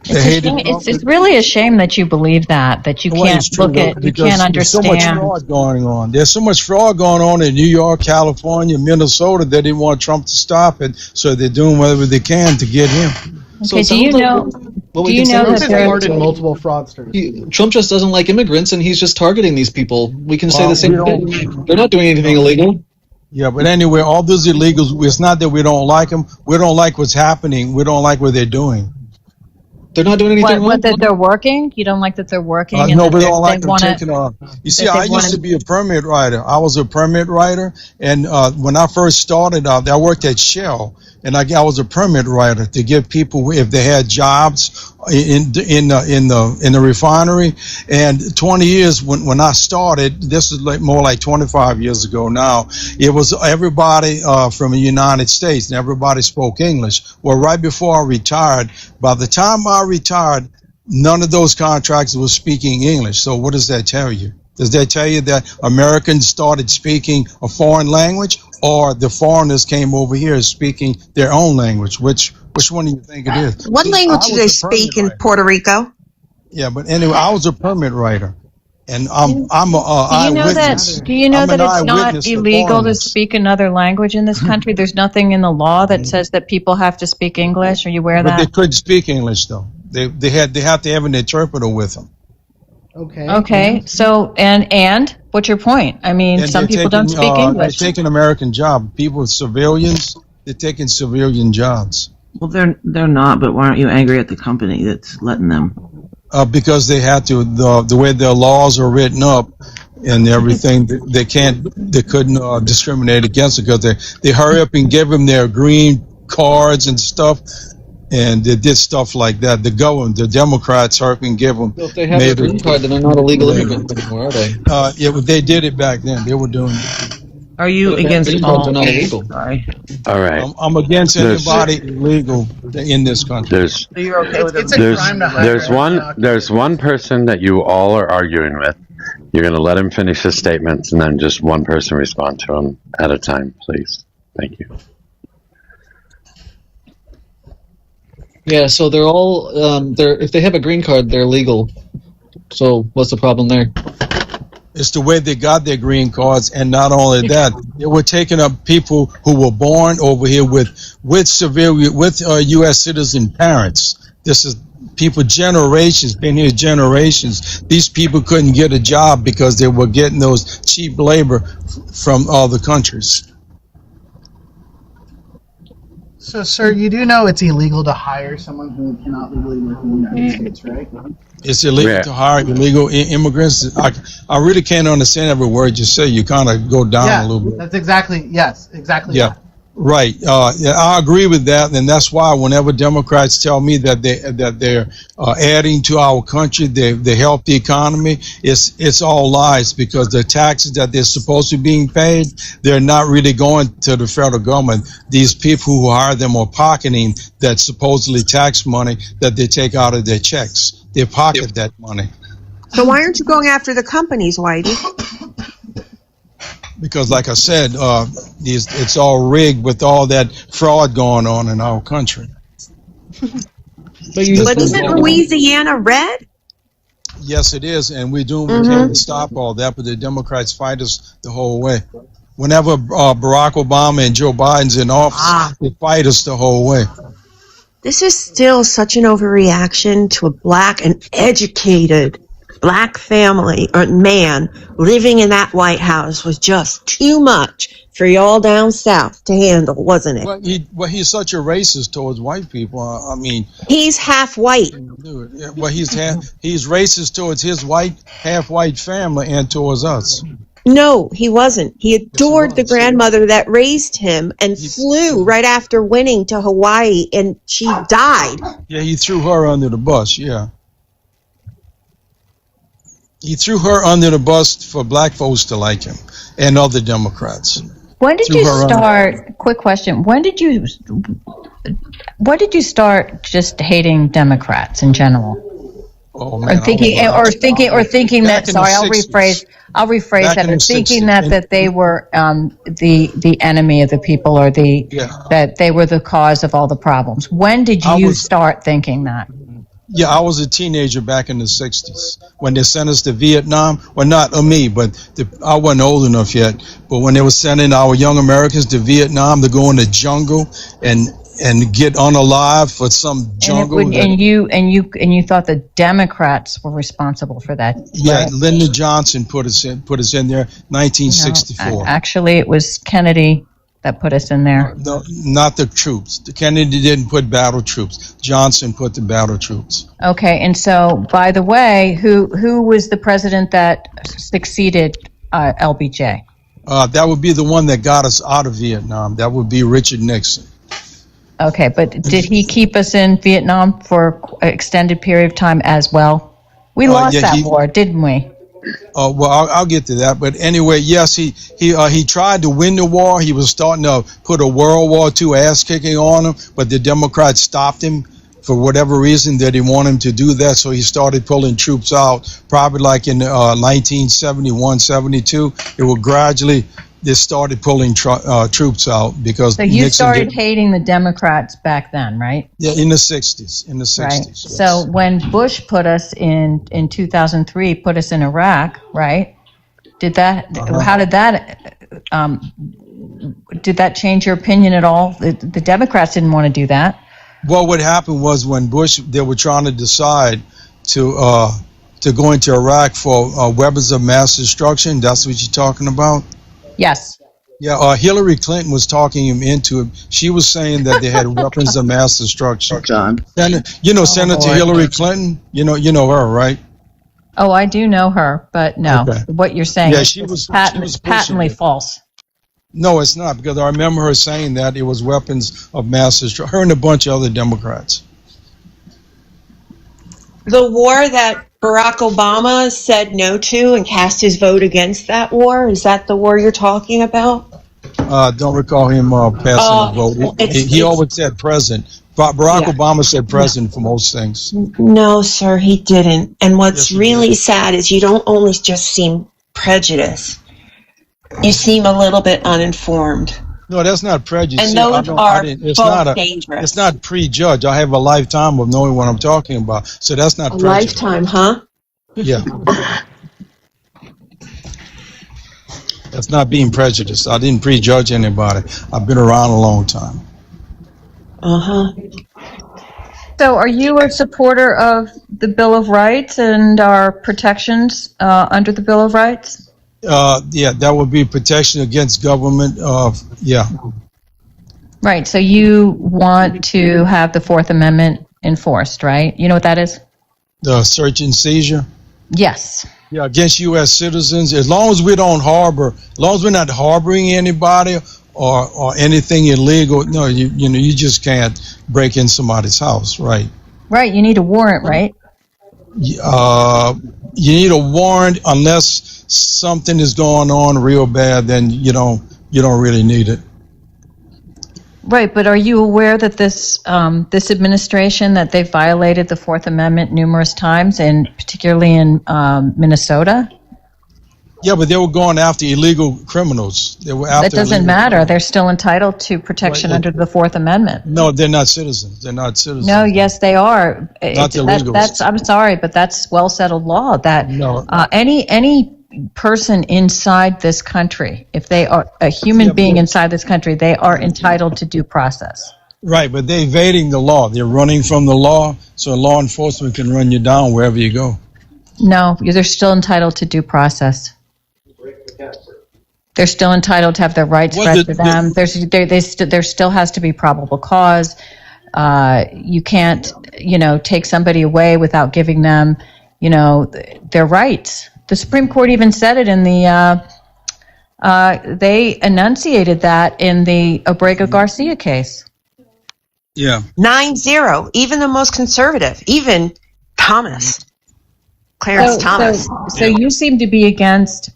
It's really a shame that you believe that you can't look at, you can't understand. There's so much fraud going on. There's so much fraud going on in New York, California, Minnesota. They didn't want Trump to stop it, so they're doing whatever they can to get him. Okay, do you know that there are multiple fraudsters? Trump just doesn't like immigrants, and he's just targeting these people. We can say the same thing. They're not doing anything illegal. Yeah, but anyway, all those illegals, it's not that we don't like them. We don't like what's happening. We don't like what they're doing. They're not doing anything wrong. That they're working? You don't like that they're working? No, we don't like them taking on. You see, I used to be a permit writer. I was a permit writer, and when I first started out, I worked at Shell, and I was a permit writer to give people, if they had jobs in the refinery. And 20 years when I started, this is more like 25 years ago now. It was everybody from the United States, and everybody spoke English. Well, right before I retired, by the time I retired, none of those contractors were speaking English. So what does that tell you? Does that tell you that Americans started speaking a foreign language, or the foreigners came over here speaking their own language? Which one do you think it is? What language do they speak in Puerto Rico? Yeah, but anyway, I was a permit writer, and I'm eyewitness. Do you know that it's not illegal to speak another language in this country? There's nothing in the law that says that people have to speak English. Are you aware of that? But they couldn't speak English though. They have to have an interpreter with them. Okay. So and what's your point? I mean, some people don't speak English. They're taking American job. People, civilians, they're taking civilian jobs. Well, they're not. But why aren't you angry at the company that's letting them? Because they had to. The way their laws are written up and everything, they couldn't discriminate against it, because they hurry up and give them their green cards and stuff. And they did stuff like that. The government, the Democrats, hurry and give them. So if they have a green card, then they're not illegal immigrants anymore, are they? Yeah, but they did it back then. They were doing it. Are you against all? They're not illegal. Sorry. All right. I'm against anybody illegal in this country. So you're okay with it's a crime to hire. There's one person that you all are arguing with. You're going to let him finish his statements, and then just one person respond to him at a time, please. Thank you. Yeah, so they're all if they have a green card, they're legal. So what's the problem there? It's the way they got their green cards, and not only that, they were taking up people who were born over here with U.S. citizen parents. This is people generations, been here generations. These people couldn't get a job because they were getting those cheap labor from other countries. So, sir, you do know it's illegal to hire someone who cannot legally work in the United States, right? It's illegal to hire illegal immigrants. I really can't understand every word you say. You kind of go down a little bit. That's exactly that. Right. Yeah, I agree with that, and that's why whenever Democrats tell me that they're adding to our country, they help the economy, it's all lies, because the taxes that they're supposed to be being paid, they're not really going to the federal government. These people who hire them are pocketing that supposedly tax money that they take out of their checks. They pocket that money. So why aren't you going after the companies, Whitey? Because, like I said, it's all rigged with all that fraud going on in our country. But isn't Louisiana red? Yes, it is, and we're doing what we can to stop all that, but the Democrats fight us the whole way. Whenever Barack Obama and Joe Biden's in office, they fight us the whole way. This is still such an overreaction to a black and educated black family or man living in that White House was just too much for y'all down south to handle, wasn't it? Well, he's such a racist towards white people. I mean, he's half white. Well, he's racist towards his half white family and towards us. No, he wasn't. He adored the grandmother that raised him and flew right after winning to Hawaii, and she died. Yeah, he threw her under the bus, yeah. He threw her under the bus for black folks to like him and other Democrats. When did you start, quick question, when did you start just hating Democrats in general? Oh, man, or thinking that, sorry, I'll rephrase that, but thinking that they were the enemy of the people, or that they were the cause of all the problems. When did you start thinking that? Yeah, I was a teenager back in the 60s when they sent us to Vietnam. Well, not me, but I wasn't old enough yet. But when they were sending our young Americans to Vietnam to go in the jungle and get unalive for some jungle. And you thought the Democrats were responsible for that? Yeah, right? Lyndon Johnson put us in there, 1964. No, actually, it was Kennedy that put us in there. No, not the troops. Kennedy didn't put battle troops. Johnson put the battle troops. Okay, and so, by the way, who was the president that succeeded LBJ? That would be the one that got us out of Vietnam. That would be Richard Nixon. Okay, but did he keep us in Vietnam for an extended period of time as well? We lost that war, didn't we? Well, I'll get to that. But anyway, yes, he tried to win the war. He was starting to put a World War II ass kicking on him, but the Democrats stopped him for whatever reason. They didn't want him to do that, so he started pulling troops out. Probably like in 1971, 72, it will gradually. They started pulling troops out because. So you started hating the Democrats back then, right? Yeah, in the 60s. Right. Yes. So when Bush put us in 2003, put us in Iraq, right? Did that? How did that? Did that change your opinion at all? The Democrats didn't want to do that. Well, what happened was when Bush, they were trying to decide to go into Iraq for weapons of mass destruction. That's what you're talking about. Yes. Yeah, Hillary Clinton was talking him into it. She was saying that they had weapons of mass destruction. John. Senator Hillary Clinton, you know her, right? Oh, I do know her, but no, what you're saying is patently false. No, it's not, because I remember her saying that it was weapons of mass destruction, her and a bunch of other Democrats. The war that Barack Obama said no to and cast his vote against that war, is that the war you're talking about? Don't recall him passing the vote. He always said president. Barack Obama said president for most things. No, sir, he didn't. And what's really sad is you don't only just seem prejudiced. You seem a little bit uninformed. No, that's not prejudice. And those are both dangerous. It's not prejudge. I have a lifetime of knowing what I'm talking about. So that's not prejudice. Lifetime, huh? Yeah. That's not being prejudiced. I didn't prejudge anybody. I've been around a long time. Uh-huh. So are you a supporter of the Bill of Rights and our protections under the Bill of Rights? Yeah, that would be protection against government. Right. So you want to have the Fourth Amendment enforced, right? You know what that is? The search and seizure. Yes. Yeah, against U.S. citizens. As long as we don't harbor, as long as we're not harboring anybody or anything illegal, no, you just can't break in somebody's house, right? Right. You need a warrant, right? You need a warrant unless something is going on real bad, then you don't really need it. Right, but are you aware that this administration, that they've violated the Fourth Amendment numerous times, and particularly in Minnesota? Yeah, but they were going after illegal criminals. They were after. That doesn't matter. They're still entitled to protection under the Fourth Amendment. No, they're not citizens. They're not citizens. No, yes, they are. Not illegals. I'm sorry, but that's well settled law. That any person inside this country, if they are a human being inside this country, they are entitled to due process. Right, but they're evading the law. They're running from the law, so law enforcement can run you down wherever you go. No, they're still entitled to due process. They're still entitled to have their rights read to them. There still has to be probable cause. You can't, take somebody away without giving them, their rights. The Supreme Court even said it in the, they enunciated that in the Abrego Garcia case. Yeah. 9-0, even the most conservative, even Thomas, Clarence Thomas. So you seem to be against,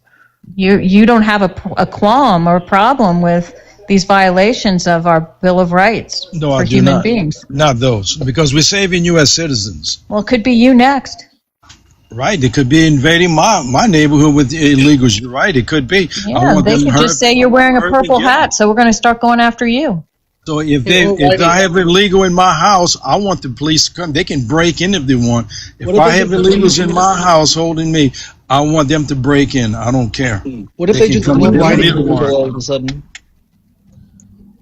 you don't have a qualm or a problem with these violations of our Bill of Rights for human beings. Not those, because we're saving U.S. citizens. Well, it could be you next. Right, they could be invading my neighborhood with illegals. You're right, it could be. Yeah, they could just say you're wearing a purple hat, so we're going to start going after you. So if I have illegal in my house, I want the police to come. They can break in if they want. If I have illegals in my house holding me, I want them to break in. I don't care. What if they just come all of a sudden?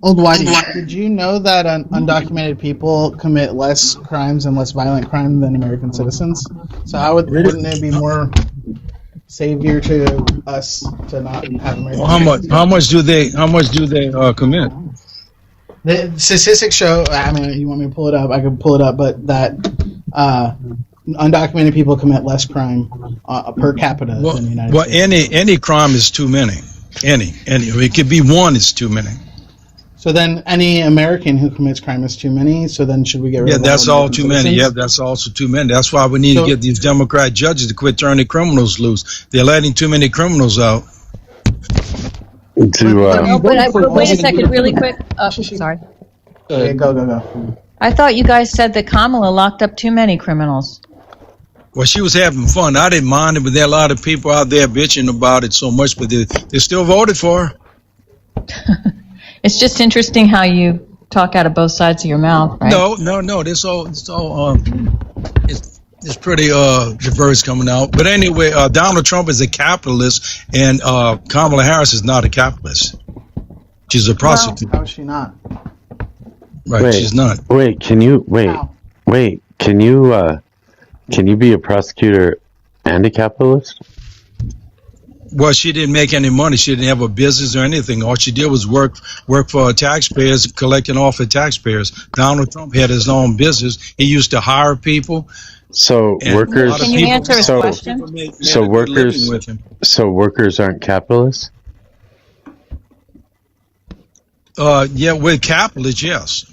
Old Whitey, did you know that undocumented people commit less crimes and less violent crime than American citizens? So wouldn't it be more savior to us to not have American? Well, how much do they commit? The statistics show. I mean, you want me to pull it up? I can pull it up, but that undocumented people commit less crime per capita than the United States. Well, any crime is too many. Any. It could be one is too many. So then, any American who commits crime is too many. So then, should we get rid of? Yeah, that's all too many. Yeah, that's also too many. That's why we need to get these Democrat judges to quit turning criminals loose. They're letting too many criminals out. Wait a second, really quick. Sorry. Okay, go. I thought you guys said that Kamala locked up too many criminals. Well, she was having fun. I didn't mind it, but there are a lot of people out there bitching about it so much, but they still voted for her. It's just interesting how you talk out of both sides of your mouth, right? No. It's pretty diverse coming out. But anyway, Donald Trump is a capitalist, and Kamala Harris is not a capitalist. She's a prostitute. How is she not? Right, she's not. Wait, can you be a prosecutor and a capitalist? Well, she didn't make any money. She didn't have a business or anything. All she did was work for taxpayers, collecting off of taxpayers. Donald Trump had his own business. He used to hire people. So workers. Can you answer his question? So workers aren't capitalists? Yeah, we're capitalists. Yes,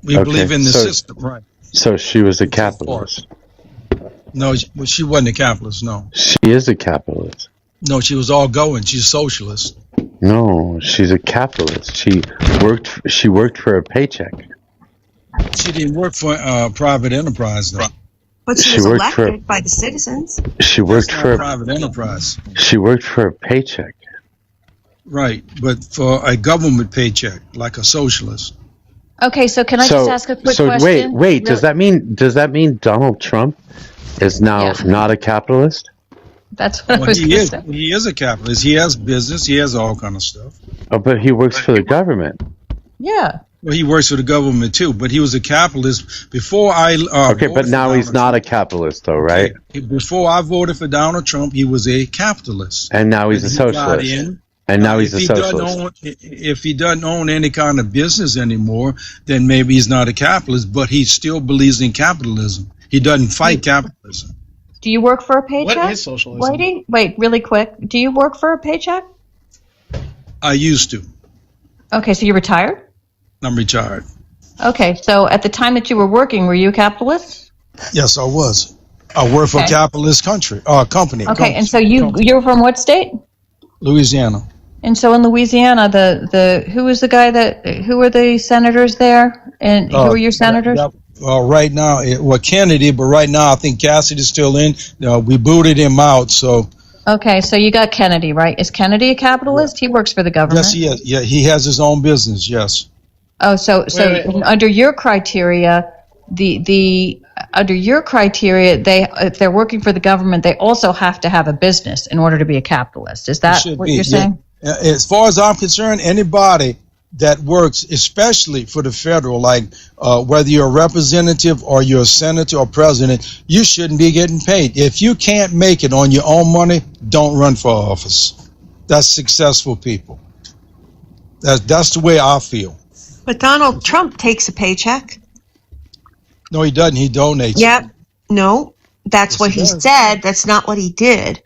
we believe in the system, right? So she was a capitalist. No, she wasn't a capitalist. No, she is a capitalist. No, she was all going. She's socialist. No, she's a capitalist. She worked for a paycheck. She didn't work for private enterprise, though. But she was elected by the citizens. She worked for a private enterprise. She worked for a paycheck. Right, but for a government paycheck, like a socialist. Okay, so can I just ask a quick question? Wait. Does that mean Donald Trump is now not a capitalist? That's what I was going to say. He is a capitalist. He has business. He has all kind of stuff. Oh, but he works for the government. Yeah. Well, he works for the government too, but he was a capitalist before I. Okay, but now he's not a capitalist, though, right? Before I voted for Donald Trump, he was a capitalist. And now he's a socialist. And now he's a socialist. If he doesn't own any kind of business anymore, then maybe he's not a capitalist, but he still believes in capitalism. He doesn't fight capitalism. Do you work for a paycheck? What is socialism? Wait, really quick. Do you work for a paycheck? I used to. Okay, so you're retired? I'm retired. Okay, so at the time that you were working, were you a capitalist? Yes, I was. I worked for a capitalist company. Okay, and so you're from what state? Louisiana. And so in Louisiana, who was the guy who were the senators there? And who are your senators? Right now, Kennedy, but right now I think Cassidy's still in. We booted him out, so. Okay, so you got Kennedy, right? Is Kennedy a capitalist? He works for the government. Yes, he is. Yeah, he has his own business. Yes. Oh, so under your criteria, the under your criteria, if they're working for the government, they also have to have a business in order to be a capitalist. Is that what you're saying? As far as I'm concerned, anybody that works, especially for the federal, like whether you're a representative or you're a senator or president, you shouldn't be getting paid. If you can't make it on your own money, don't run for office. That's successful people. That's the way I feel. But Donald Trump takes a paycheck. No, he doesn't. He donates. Yep. No, that's what he said. That's not what he did.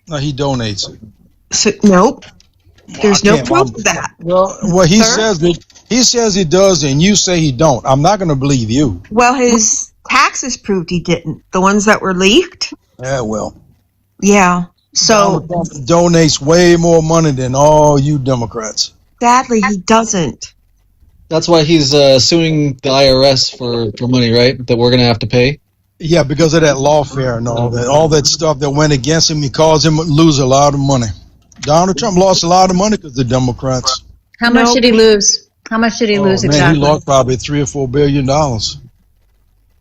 No, he donates it. So, nope. There's no proof of that. Well, he says he does, and you say he don't. I'm not going to believe you. Well, his taxes proved he didn't. The ones that were leaked. Yeah, well. Yeah. So donates way more money than all you Democrats. Sadly, he doesn't. That's why he's suing the IRS for money, right? That we're going to have to pay. Yeah, because of that lawfare and all that stuff that went against him. He caused him to lose a lot of money. Donald Trump lost a lot of money because of the Democrats. How much did he lose? How much did he lose exactly? He lost probably $3 or $4 billion.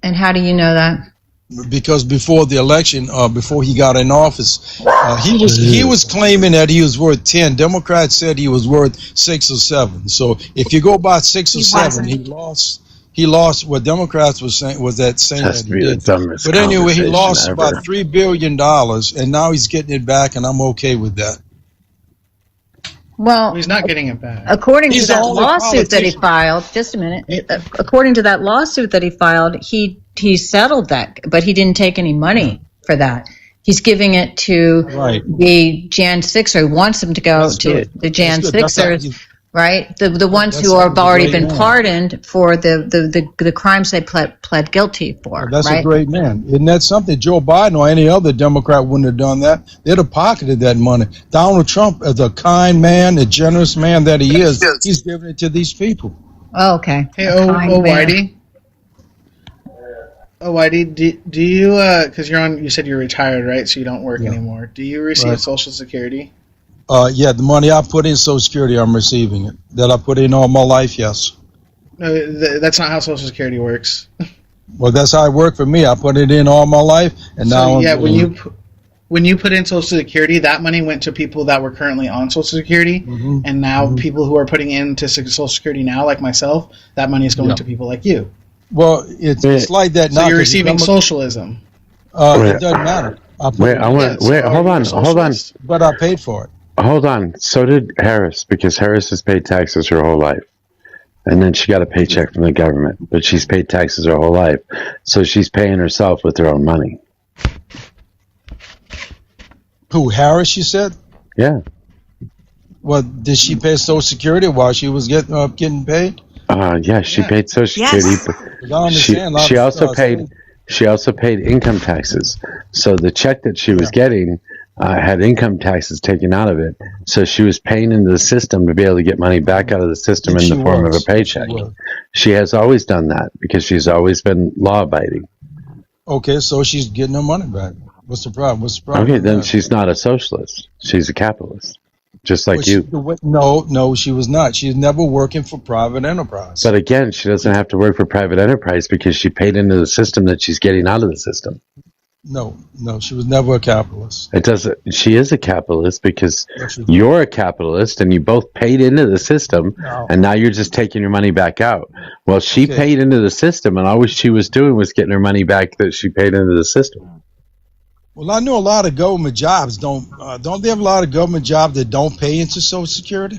And how do you know that? Because before the election, before he got in office, he was claiming that he was worth 10. Democrats said he was worth 6 or 7. So if you go by 6 or 7, he lost. He lost. What Democrats was saying was that he did. But anyway, he lost about $3 billion, and now he's getting it back, and I'm okay with that. Well, he's not getting it back. According to that lawsuit that he filed, just a minute. According to that lawsuit that he filed, he settled that, but he didn't take any money for that. He's giving it to the Jan 6, or he wants them to go to the Jan 6ers, right? The ones who have already been pardoned for the crimes they pled guilty for. That's right? a great man. Isn't that something? Joe Biden or any other Democrat wouldn't have done that. They'd have pocketed that money. Donald Trump, as a kind man, a generous man that he is, he's giving it to these people. Oh, okay. Hey, Whitey. Oh, Whitey, do you, because you said you're retired, right? So you don't work anymore. Do you receive Social Security? Yeah, the money I put in Social Security, I'm receiving it. That I put in all my life, yes. No, that's not how Social Security works. Well, that's how it worked for me. I put it in all my life, and now. Yeah, when you put in Social Security, that money went to people that were currently on Social Security, and now people who are putting into Social Security now, like myself, that money is going to people like you. Well, it's like that now. So you're receiving socialism. It doesn't matter. Hold on. But I paid for it. Hold on. So did Harris, because Harris has paid taxes her whole life. And then she got a paycheck from the government, but she's paid taxes her whole life. So she's paying herself with her own money. Who, Harris, you said? Yeah. Well, did she pay Social Security while she was getting paid? Yeah, she paid Social Security. She also paid income taxes. So the check that she was getting had income taxes taken out of it. So she was paying into the system to be able to get money back out of the system in the form of a paycheck. She has always done that because she's always been law-abiding. Okay, so she's getting her money back. What's the problem? Okay, then she's not a socialist. She's a capitalist. Just like you. No, she was not. She's never working for private enterprise. But again, she doesn't have to work for private enterprise because she paid into the system that she's getting out of the system. No, she was never a capitalist. She is a capitalist because you're a capitalist and you both paid into the system, and now you're just taking your money back out. Well, she paid into the system, and all she was doing was getting her money back that she paid into the system. Well, I know a lot of government jobs don't they have a lot of government jobs that don't pay into Social Security?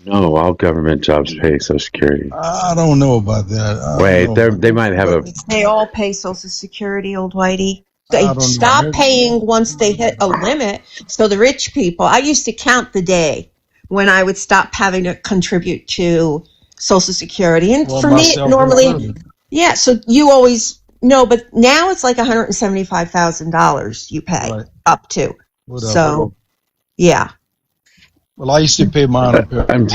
No, all government jobs pay Social Security. I don't know about that. They might have They all pay Social Security, old Whitey. They stop paying once they hit a limit. So the rich people, I used to count the day when I would stop having to contribute to Social Security. And for me, normally, so you always... No, but now it's like $175,000 you pay up to. So, yeah. Well, I used to pay mine. I'm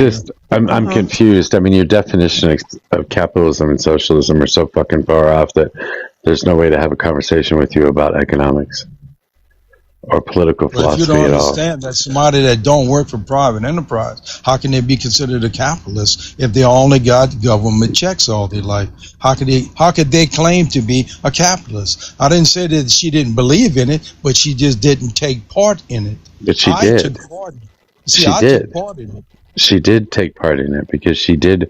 confused. I mean, your definition of capitalism and socialism are so fucking far off that there's no way to have a conversation with you about economics. or political But if you philosophy don't at all. understand that somebody that don't work for private enterprise, how can they be considered a capitalist if they only got government checks all their life? How could they claim to be a capitalist? I didn't say that she didn't believe in it, but she just didn't take part in it. But she I did. took part in it. See, She I did. took part in it. She did take part in it because she did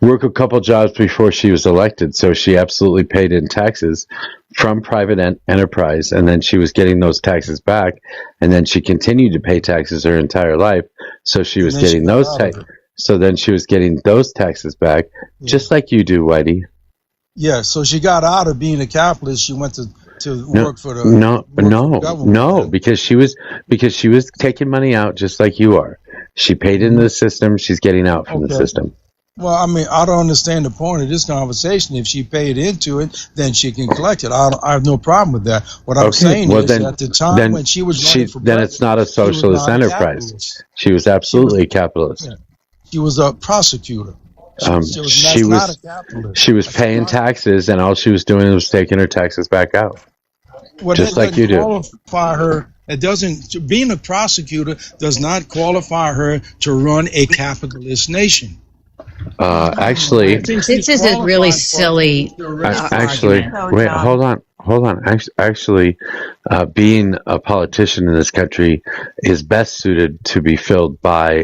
work a couple jobs before she was elected. So she absolutely paid in taxes from private enterprise, and then she was getting those taxes back, and then she continued to pay taxes her entire life. So she was And then she getting got those out of it. So then she was getting those taxes back, just like you do, Whitey. Yeah, so she got out of being a capitalist. She went to work for the No, because she was taking money out just like you are. She paid into the system. She's getting out from the Okay. system. Well, I mean, I don't understand the point of this conversation. If she paid into it, then she can collect it. I have no problem with that. What I'm saying is, at the time when she was running for then it's not a socialist enterprise. She was absolutely a capitalist. Yeah. She was a prosecutor. She was paying taxes, and all she was doing was taking her taxes back out, Well, just that like you doesn't do. qualify her. It doesn't. Being a prosecutor does not qualify her to run a capitalist nation. Actually, This is a really silly. actually, wait, hold on. Actually, being a politician in this country is best suited to be filled by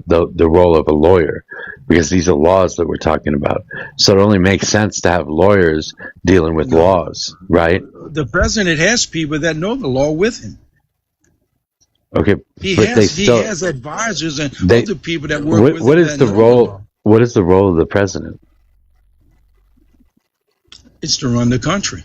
the role of a lawyer, because these are laws that we're talking about. So it only makes sense to have lawyers dealing with laws, right? The president has people that know the law with him. Okay, He but has advisors and other people that work with him. What is the role? What is the role of the president? It's to run the country.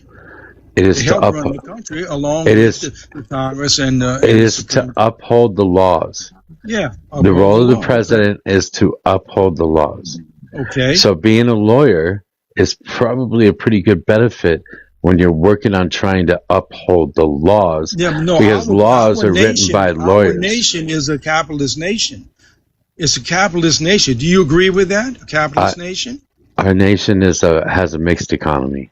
It is to to help run uphold. the country along It with is. the Congress and It is to uphold the laws. yeah. The role of the president is to uphold the laws. Okay. So being a lawyer is probably a pretty good benefit when you're working on trying to uphold the laws, Yeah, no, because laws are written by Our lawyers. nation is a capitalist nation. It's a capitalist nation. Do you agree with that? A capitalist nation? Our nation has a mixed economy.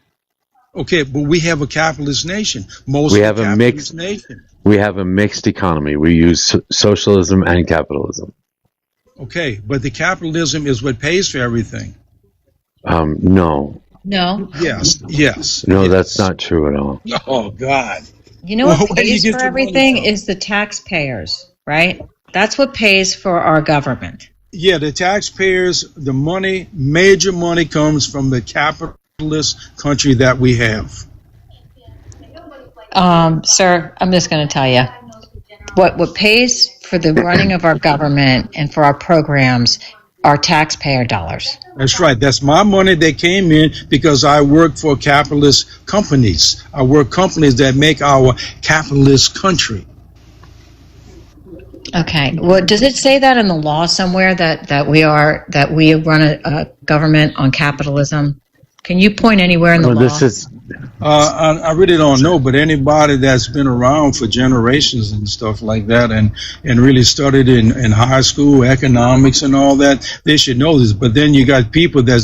Okay, but we have a capitalist nation. We have a mixed nation. We have a mixed economy. We use socialism and capitalism. Okay, but the capitalism is what pays for everything. No, No. Yes. no, that's not true at all. Oh God. You know Well, what where do you pays get for the money everything from? is the taxpayers, right? That's what pays for our government. Yeah, the taxpayers, the money, major money comes from the capitalist country that we have. Sir, I'm just going to tell you what pays for the running of our government and for our programs are taxpayer dollars. That's right. That's my money that came in because I work for capitalist companies. I work companies that make our capitalist country. Okay. Well, does it say that in the law somewhere that we run a government on capitalism? Can you point anywhere in the law? This is I really don't know, but anybody that's been around for generations and stuff like that and really studied in high school economics and all that, they should know this. But then you got people their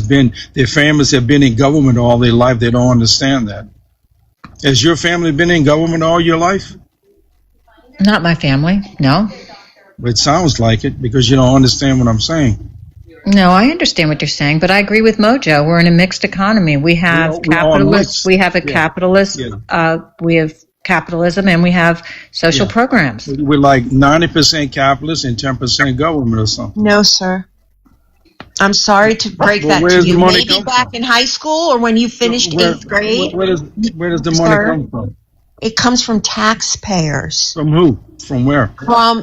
families have been in government all their life. They don't understand that. Has your family been in government all your life? Not my family, no. It sounds like it because you don't understand what I'm saying. No, I understand what you're saying, but I agree with Mojo. We're in a mixed economy. We have capitalists. We have a capitalist. We have capitalism, and we have social programs. We're like 90% capitalist and 10% government or something. No, sir. I'm sorry to break Well, that where to does the you. money Maybe come back in high school or when you finished eighth grade. Where does the money Sir? come from? It comes from taxpayers. From who? From where?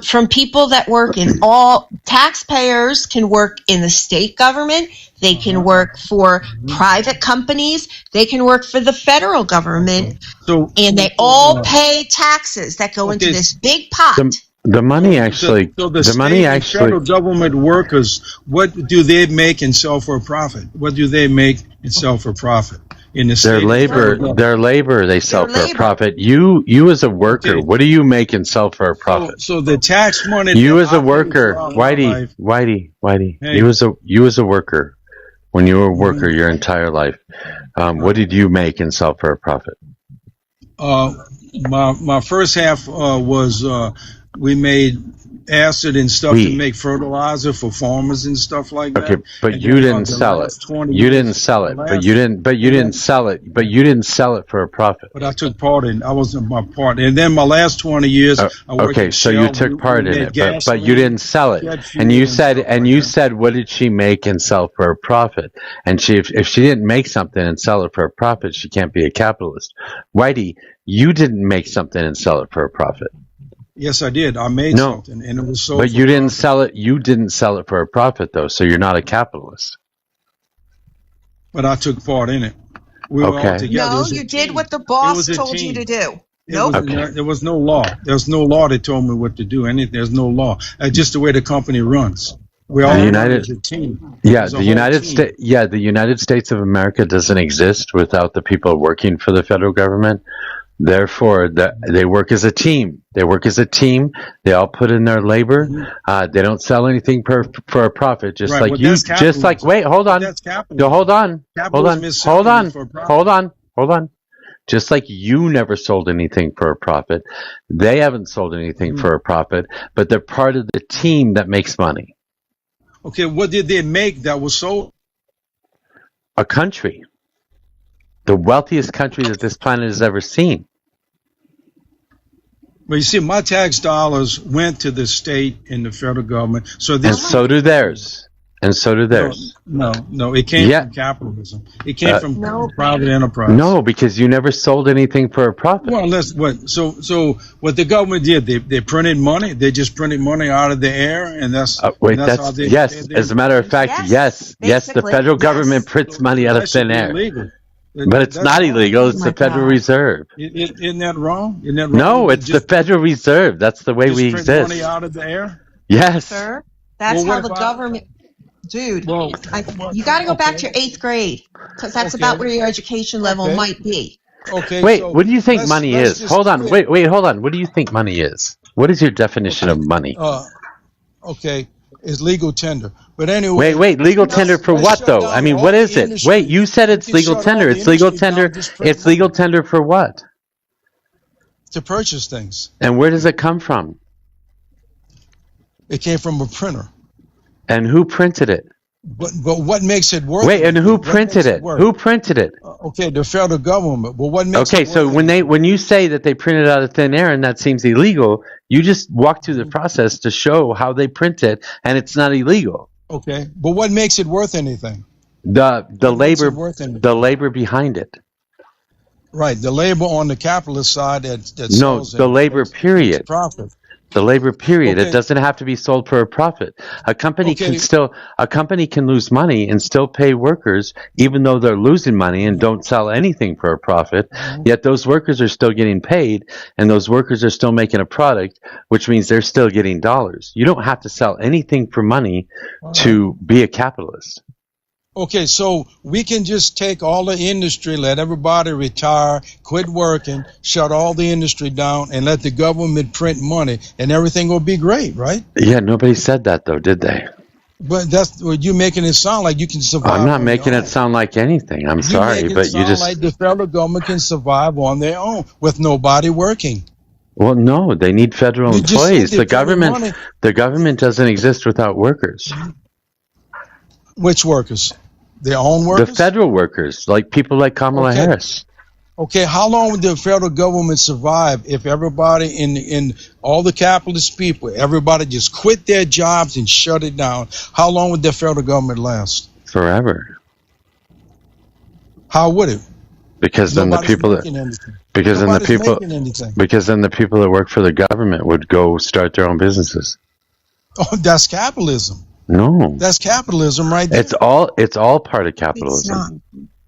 From people that work in all taxpayers can work in the state government. They can work for private companies. They can work for the federal government. And they all pay taxes that go into this big pot. the money actually. So the the state money and actually. federal government workers, what do they make and sell for a profit? What do they make and sell for profit? In the Their state labor, they sell for a profit. You as a worker, what do you make and sell for a profit? So the tax money. You as a worker, Whitey, Hey. you as a worker, when you were a worker your entire life, what did you make and sell for a profit? My first half was we made acid and stuff to make fertilizer for farmers and stuff like that. Okay, but And you then, didn't the sell it. last 20 You years, didn't sell the it. But last- you didn't. But you the didn't last- sell it. But you didn't sell it for a profit. But I took part in. I wasn't my part. And then my last 20 years, I worked Okay, at so Shell. you took part we in made it, but gasoline, you didn't sell it. jet fuel And you stuff said like that. said what did she make and sell for a profit? And if she didn't make something and sell it for a profit, she can't be a capitalist. Whitey, you didn't make something and sell it for a profit. Yes, I did. I made No, something, and it was sold. but for you didn't profit. sell it. You didn't sell it for a profit though, so you're not a capitalist. But I took part in it. We were all Okay. together. It No, was a you did team. what the It boss was a told you team. to do. It Nope. was- There was no law. There's no law that told me what to do. Anything. There's no law. Just the way the company runs. We all The run United- as a team. Yeah, As a the whole United team. States. Yeah, the United States of America doesn't exist without the people working for the federal government. Therefore, they work as a team. They work as a team. They all put in their labor. They don't sell anything for a profit. Just Right, like well, you. that's Just like capitalism. wait, hold on. That's capitalism. No, hold on. Hold Capitalism on. is Hold selling on. it for a profit. Hold on. Just like you never sold anything for a profit, they haven't sold anything for a profit, but they're part of the team that makes money. Okay, what did they make that was sold? A country. The wealthiest country that this planet has ever seen. Well, you see, my tax dollars went to the state and the federal government. So And this so do theirs. And so do theirs. No, it came from capitalism. It came from private enterprise. No, because you never sold anything for a profit. Well, that's what. So what the government did, they printed money. They just printed money out of the air, and that's Wait, and that's how they. yes. As a matter of fact, yes. The federal government prints money out of That should thin be air. illegal. But it's not illegal. It's the Federal Reserve. Isn't that wrong? Isn't that wrong? No, it's the Federal Reserve. That's the way we Just print money exist. out of the air. Yes. Sir, that's Well, how what the if I- government. Dude, you got to go back to your 8th grade because that's about where your education level Okay. might be. Okay. Wait, so what do you think let's- money let's is? just Hold on. quit. Wait, hold on. What do you think money is? What is your definition of money? Okay, it's legal tender. But anyway. Wait, legal tender for what though? I mean, what is it? Wait, you said it's legal tender. It's legal tender. It's legal tender for what? To purchase things. And where does it come from? It came from a printer. And who printed it? But what makes it worth? Wait, and who What printed makes it? work? Who printed it? Okay, the federal government. But what makes Okay, it so worth? when you say that they printed out of thin air and that seems illegal, you just walk through the process to show how they print it, and it's not illegal. Okay, but what makes it worth anything? The makes labor it worth anything? the labor behind it. Right, the labor on the capitalist side that No, sells the it, labor makes period. profit. The labor period. Okay. It doesn't have to be sold for a profit. A company Okay. can lose money and still pay workers even though they're losing money and don't sell anything for a profit. Yet those workers are still getting paid and those workers are still making a product, which means they're still getting dollars. You don't have to sell anything for money to be a capitalist. Okay, so we can just take all the industry, let everybody retire, quit working, shut all the industry down, and let the government print money, and everything will be great, right? Yeah, nobody said that though, did they? But that's what you're making it sound like you can survive. I'm not on making your it sound like anything. I'm own. sorry, You're making but it you sound just like the federal government can survive on their own with nobody working. well, no, they need federal You just employees. said they printed money. The government doesn't exist without workers. Which workers? Their own The workers? federal workers, like people like Kamala Okay. Harris. Okay, how long would the federal government survive if everybody in all the capitalist people, everybody just quit their jobs and shut it down? How long would the federal government last? Forever. How would it? Because then the Nobody's people that making anything. because then the Nobody's people making anything. because then the people that work for the government would go start their own businesses. Oh, that's capitalism. No. That's capitalism right there. It's all part of capitalism.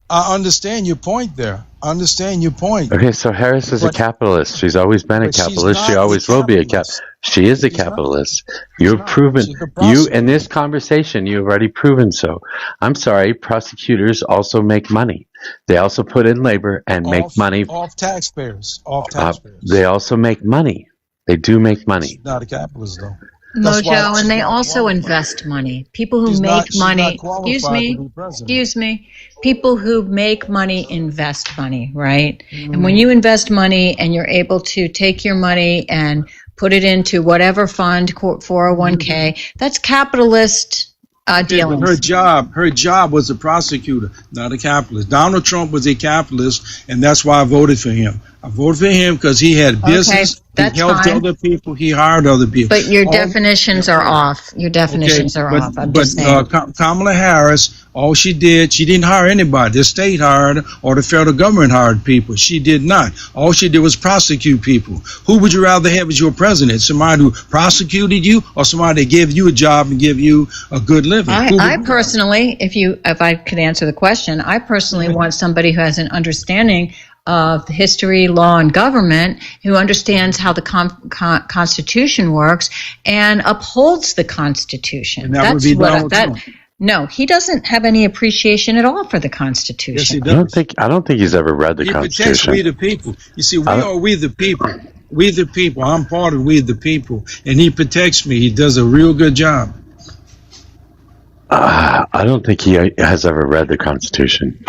I understand your point there. I understand your point. Okay, so Harris is a But- capitalist. She's always been a but she's capitalist. She not a always will be a cap. capitalist. She is a capitalist. You've proven She's a you prosecutor. in this conversation. You've already proven so. I'm sorry. Prosecutors also make money. They also put in labor and make money. Off taxpayers. Off taxpayers. They also make money. They do make money. She's not a capitalist though. That's why Mojo, and they she's not also qualified. invest money. People who She's make not money, qualified to be president. excuse me, people who make money invest money, right? And when Mm. you invest money and you're able to take your money and put it into whatever fund, 401k, that's capitalist Okay, but dealings. her job was a prosecutor, not a capitalist. Donald Trump was a capitalist, and that's why I voted for him. I voted for him because he had business, that's he helped fine. other people, he hired other people. But your All- definitions are off. Your definitions are but, off. I'm but just saying. Kamala Harris, all she didn't hire anybody. The state hired or the federal government hired people. She did not. All she did was prosecute people. Who would you rather have as your president? Somebody who prosecuted you or somebody that gave you a job and give you a good living? I personally, if I could answer the question, I personally want somebody who has an understanding of history, law, and government, who understands how the Constitution works and upholds the Constitution. And that would be Donald Trump. No, he doesn't have any appreciation at all for the Constitution. Yes, he does. I don't think he's ever read the He protects Constitution. we the people. You see, we the people. We the people. I'm part of we the people, and he protects me. He does a real good job. I don't think he has ever read the Constitution.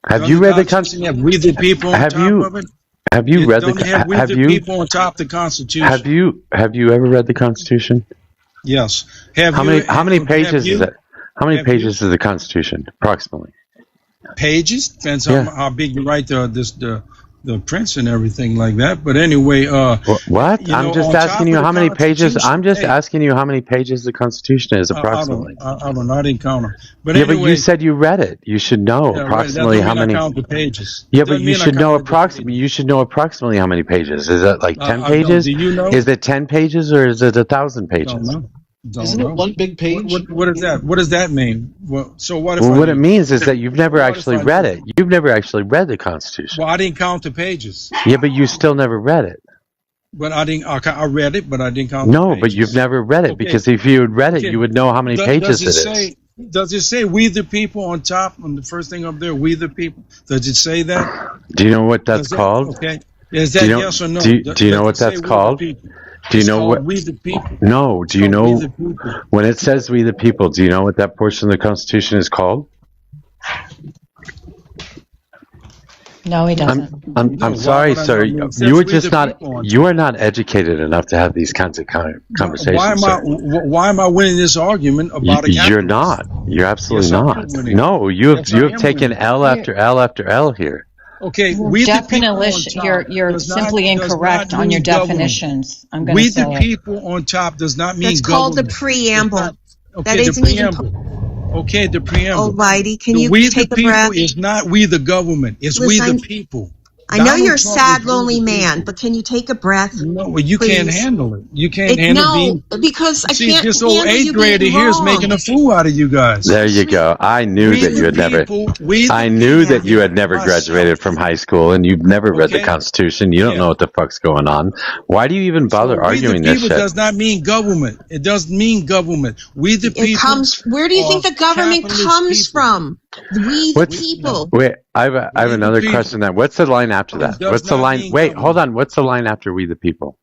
Have you read the Constitution? Have we the people on top of it? Have you read the? Have the people on top of the Constitution? Have you ever read the Constitution? Yes. How many pages is it? How many pages is the Constitution approximately? Pages depends on how big you write the prints and everything like that. But anyway, what? I'm just asking you how many pages. I'm just asking you how many pages the Constitution is approximately. I don't know. I didn't count them. But yeah, anyway, but you said you read it. You should know approximately how many. I count the pages. Yeah, but you should know approximately. You should know approximately how many pages. Is it like 10 pages? Do you know? Is it 10 pages or is it 1,000 pages? Isn't it one big page? What is that? What does that mean? Well, so what if? Well, what it means is that you've never actually read it. You've never actually read the Constitution. Well, I didn't count the pages. Yeah, but you still never read it. But I didn't. I read it, but I didn't count. No, but you've never read it because if you had read it, you would know how many pages it is. Does it say "We the People" on top on the first thing up there? We the people. Does it say that? Do you know what that's called? Okay. Is that yes or no? Do you know what that's called? Do you know what? We the people. No. Do you know when it says "We the People"? Do you know what that portion of the Constitution is called? No, he doesn't. I'm sorry, sir. You were just not. You are not educated enough to have these kinds of conversations. Why am I winning this argument about a capitalist? You're not. You're absolutely not. No, you have taken L after L after L here. Okay, you're simply incorrect on your definitions. I'm going to say we the people on top does not mean That's called the preamble. Okay, that isn't the preamble. Okay, the preamble. Oh, Whitey, can you we take the a breath? people is not we the government. It's Listen, we the people. I know you're a sad, lonely man, but can you take a breath? No, well, you please? can't handle it. You can't handle being. No, because I See, can't this old handle you 8th grader being here is wrong. making a fool out of you guys. There you go. I knew that you had never. I knew that you had never graduated from high school and you've never read the Constitution. You don't know what the fuck's going on. Why do you even bother arguing this shit? Does not mean government. It doesn't mean government. We the people. It comes. Where do you think the government comes from? We the people. Wait, I have another question. Then, what's the line after that? What's the line? Wait, hold on. What's the line after "We the people"?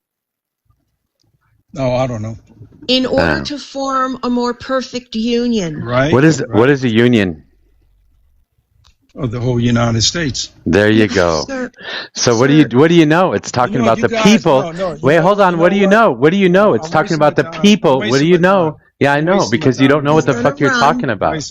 Oh, I don't know. In order to form a more perfect union. Right. What is a union? Of the whole United States. There you go. So what do you know? It's talking about the people. Wait, hold on. What do you know? What do you know? It's talking about the people. What do you know? Yeah, I know, because you don't know what the fuck you're talking about.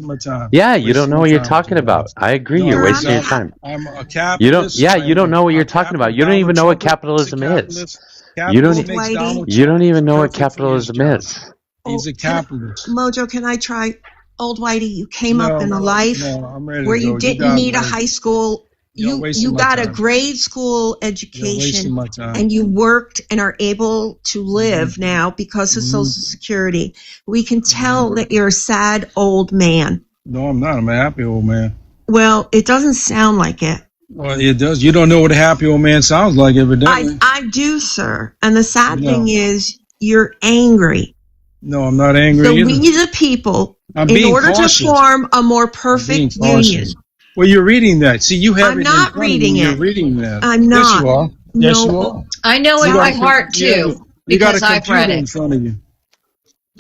Yeah, you don't know what you're talking about. I agree. You're wasting your time. I'm a capitalist. You don't know what you're talking about. You don't even know what capitalism is. You don't even know what capitalism is. He's a capitalist. Mojo, can I try? Old Whitey, you came up in a life where you didn't need a high school. You got a grade school education and you worked and are able to live now because of Social Security. We can tell that you're a sad old man. No, I'm not. I'm a happy old man. Well, it doesn't sound like it. Well, it does. You don't know what a happy old man sounds like, evidently. I do, sir. And the sad thing is you're angry. No, I'm not angry So either. we the people, in order to form a more perfect union. Well, you're reading that. See, you have I'm it not in front of you. reading You're it. reading that. I'm not. Yes, you are. Yes, you are. I know in my heart too. You got a because I've read computer in it. front of you.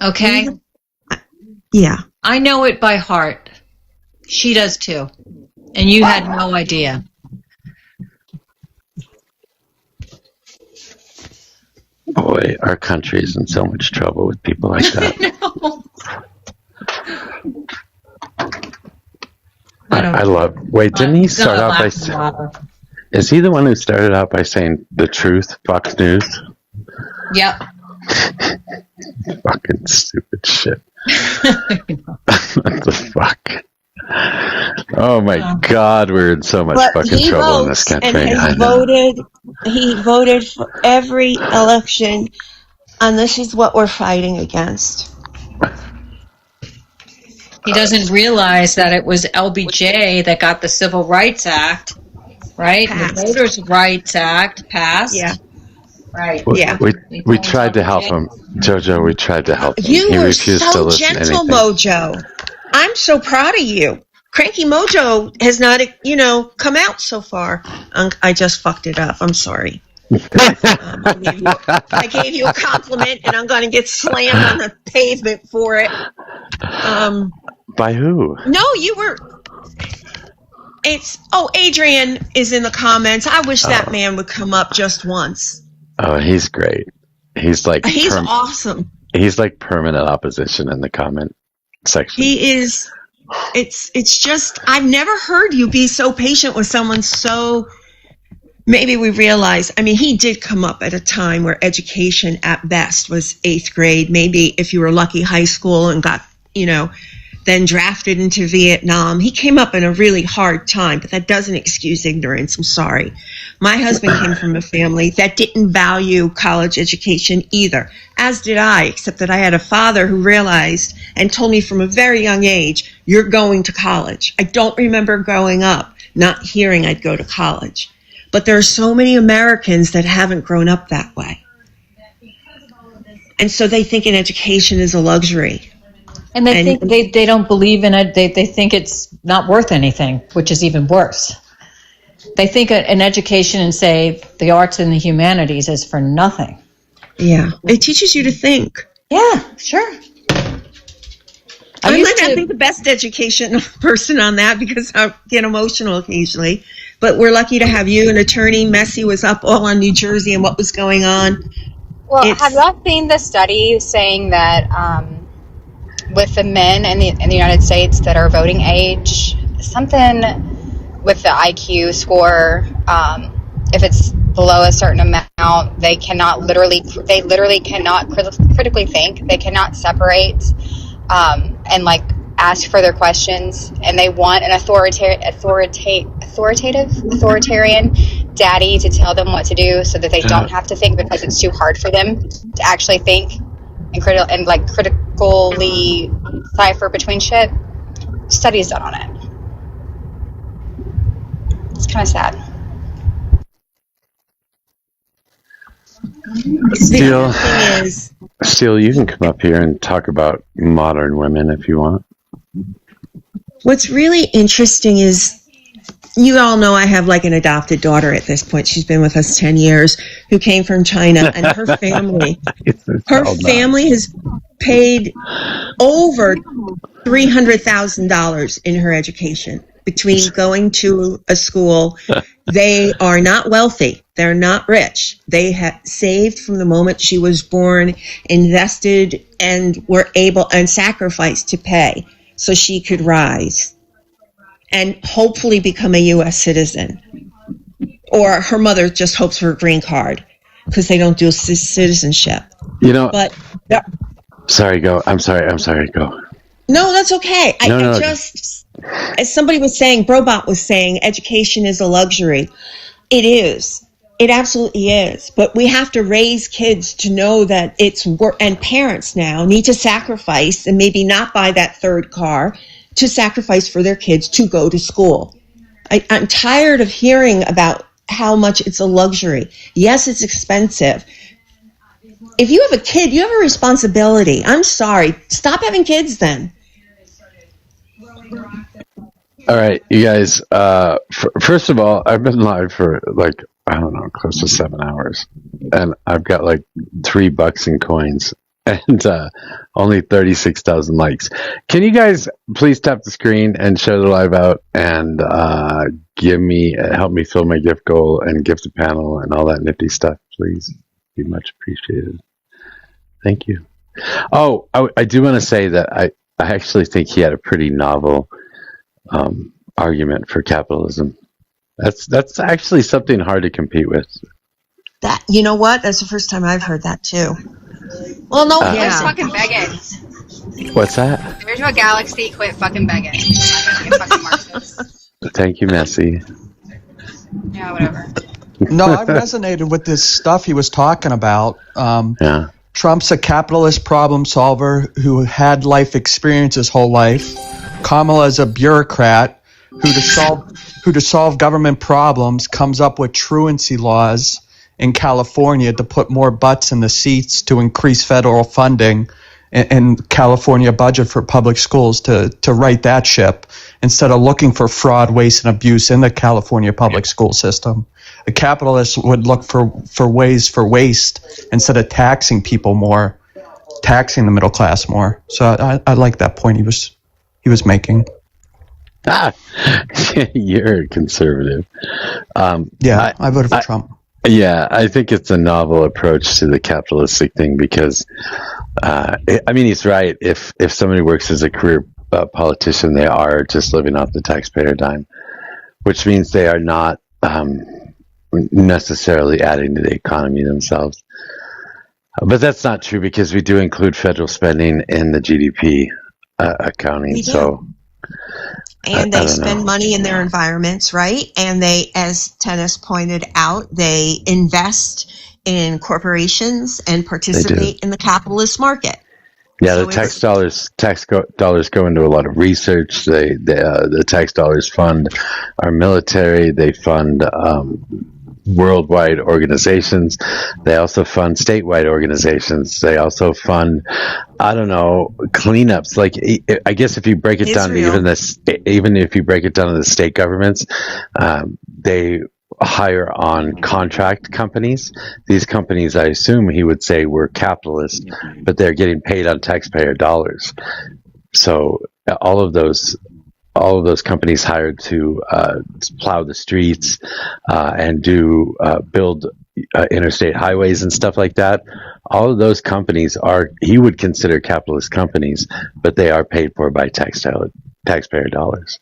Okay? Yeah. I know it by heart. She does too. And you had no idea. Boy, our country is in so much trouble with people like that. I love. Wait, didn't he start out by? Is he the one who started out by saying the truth? Fox News. Yep. Fucking stupid shit. What the fuck? Oh my God, we're in so much fucking trouble in this country. And he voted for every election, and this is what we're fighting against. He doesn't realize that it was LBJ that got the Civil Rights Act, right? Passed. The Voters' Rights Act passed. Yeah. Right. We tried to help him, Jojo. We tried to help him. You He were refused to so listen to gentle, anything. Mojo. I'm so proud of you. Cranky Mojo has not, come out so far. I just fucked it up. I'm sorry. I gave you a compliment, and I'm going to get slammed on the pavement for it. By who? No, you were. Adrian is in the comments. I wish that man would come up just once. Oh, he's great. He's awesome. He's like permanent opposition in the comment section. He is. It's just, I've never heard you be so patient with someone so. Maybe we realize, he did come up at a time where education at best was 8th grade. Maybe if you were lucky, high school, and got, then drafted into Vietnam. He came up in a really hard time, but that doesn't excuse ignorance. I'm sorry. My husband came from a family that didn't value college education either, as did I, except that I had a father who realized and told me from a very young age, you're going to college. I don't remember growing up not hearing I'd go to college. But there are so many Americans that haven't grown up that way. And so they think an education is a luxury. And they think they don't believe in it. They think it's not worth anything, which is even worse. They think an education in, say, the arts and the humanities is for nothing. Yeah. It teaches you to think. Yeah, sure. I might not think the best education person on that because I get emotional occasionally. But we're lucky to have you, an attorney. Messi was up all on New Jersey and what was going on. Well, have y'all seen the study saying that with the men in the United States that are voting age, something with the IQ score, if it's below a certain amount, they literally cannot critically think. They cannot separate and ask further questions, and they want an authoritarian daddy to tell them what to do so that they don't have to think because it's too hard for them to actually think and critically cipher between shit. Studies done on it. It's kind of sad. Steele, you can come up here and talk about modern women if you want. What's really interesting is, you all know I have an adopted daughter at this point. She's been with us 10 years, who came from China, and her family has paid over $300,000 in her education between going to a school. They are not wealthy. They're not rich. They have saved from the moment she was born, invested, and were able and sacrificed to pay so she could rise and hopefully become a U.S. citizen. Or her mother just hopes for a green card because they don't do citizenship. But sorry, go. I'm sorry, go. No, that's okay. I just, as somebody was saying, Brobot was saying, education is a luxury. It is. It absolutely is. But we have to raise kids to know that it's work, and parents now need to sacrifice and maybe not buy that third car to sacrifice for their kids to go to school. I'm tired of hearing about how much it's a luxury. Yes, it's expensive. If you have a kid, you have a responsibility. I'm sorry. Stop having kids then. All right, you guys. First of all, I've been live for I don't know, close to 7 hours. And I've got like $3 in coins and only 36,000 likes. Can you guys please tap the screen and share the live out and help me fill my gift goal and gift a panel and all that nifty stuff, please? Be much appreciated. Thank you. Oh, I do want to say that I actually think he had a pretty novel argument for capitalism. That's actually something hard to compete with. That, you know what? That's the first time I've heard that too. Well, no, Quit fucking begging. What's that? Virtual Galaxy, quit fucking begging. I'm not gonna get fucking Marxist. Thank you, Messi. Yeah, whatever. No, I resonated with this stuff he was talking about. Yeah. Trump's a capitalist problem solver who had life experience his whole life. Kamala's a bureaucrat who to solve government problems comes up with truancy laws in California to put more butts in the seats to increase federal funding and California budget for public schools to right that ship instead of looking for fraud, waste, and abuse in the California public school system. A capitalist would look for ways for waste instead of taxing people more, taxing the middle class more. So I like that point he was making. You're a conservative. I voted for Trump. Yeah, I think it's a novel approach to the capitalistic thing because, he's right. If somebody works as a career politician, they are just living off the taxpayer dime, which means they are not necessarily adding to the economy themselves. But that's not true because we do include federal spending in the GDP accounting. So. And they spend money in their environments, right? And they, as Tennis pointed out, they invest in corporations and participate in the capitalist market. Yeah, so the tax dollars go into a lot of research. The tax dollars fund our military. They fund worldwide organizations. They also fund statewide organizations. They also fund, cleanups. Like, I guess if you break it down to even if you break it down to the state governments, they hire on contract companies. These companies, I assume he would say, were capitalist, but they're getting paid on taxpayer dollars. So all of those companies hired to plow the streets and build interstate highways and stuff like that. All of those companies he would consider capitalist companies, but they are paid for by taxpayer dollars.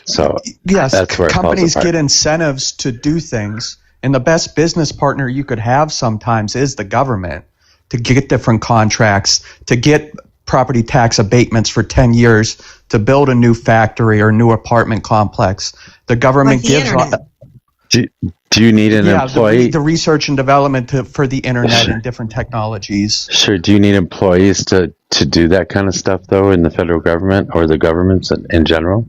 So yes, that's where companies get incentives to do things, and the best business partner you could have sometimes is the government to get different contracts, to get property tax abatements for 10 years to build a new factory or new apartment complex. The government gives. Do you need an employee? The research and development for the internet and different technologies. Sure. Do you need employees to do that kind of stuff, though, in the federal government or the governments in general?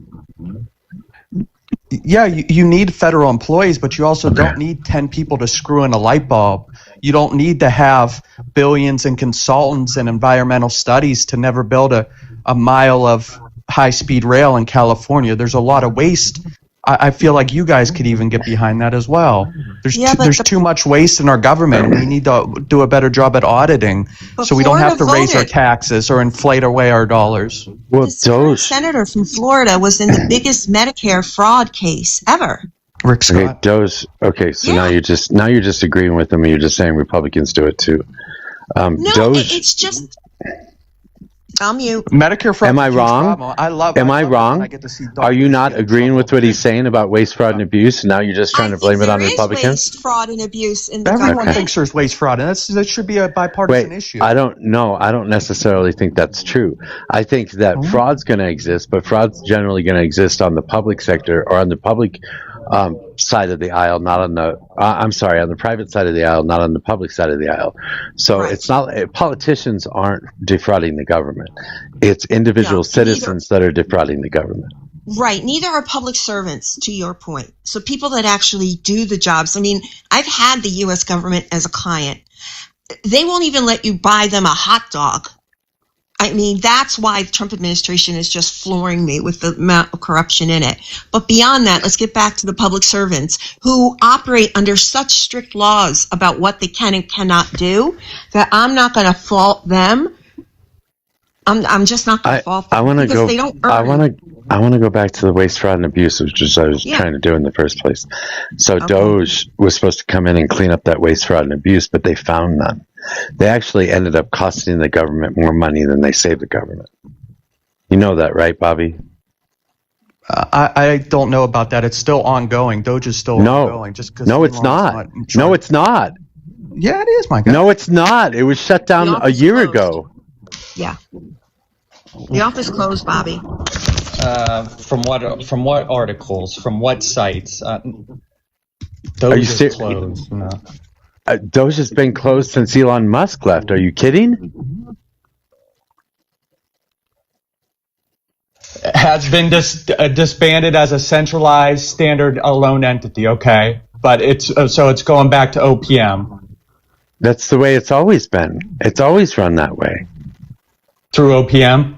Yeah, you need federal employees, but you also don't need 10 people to screw in a light bulb. You don't need to have billions in consultants and environmental studies to never build a mile of high-speed rail in California. There's a lot of waste. I feel like you guys could even get behind that as well. There's too much waste in our government. We need to do a better job at auditing so we don't have to raise our taxes or inflate away our dollars. Well, the senator from Florida was in the biggest Medicare fraud case ever. Rick Scott. Okay, so now you're just agreeing with them and you're just saying Republicans do it too. It's just... I'll mute. Medicare fraud. Am I wrong? Am I wrong? Are you not agreeing with what he's saying about waste, fraud, and abuse? And now you're just trying to blame it on Republicans? Waste, fraud, and abuse in the Everyone government. thinks there's waste, fraud, and that should be a bipartisan issue. I don't necessarily think that's true. I think that fraud's going to exist, but fraud's generally going to exist on the public sector or on the public side of the aisle, not on the on the private side of the aisle, not on the public side of the aisle. So it's not, politicians aren't defrauding the government. It's individual citizens that are defrauding the government. Right. Neither are public servants, to your point. So people that actually do the jobs. I mean, I've had the U.S. government as a client. They won't even let you buy them a hot dog. I mean, that's why the Trump administration is just flooring me with the amount of corruption in it. But beyond that, let's get back to the public servants who operate under such strict laws about what they can and cannot do that I'm not going to fault them. I'm just not going to fault them because they don't earn. I want to go back to the waste, fraud, and abuse, which is what I was trying to do in the first place. So Doge was supposed to come in and clean up that waste, fraud, and abuse, but they found none. They actually ended up costing the government more money than they saved the government. You know that, right, Bobby? I don't know about that. It's still ongoing. Doge is still ongoing. Just no, it's not. No, it's not. Yeah, it is, my guy. No, it's not. It was shut down a year ago. Yeah. The office closed, Bobby. From what articles? From what sites? Are you serious? Closed. No. Doge has been closed since Elon Musk left. Are you kidding? It has been disbanded as a centralized standard alone entity. Okay, but it's going back to OPM. That's the way it's always been. It's always run that way. Through OPM?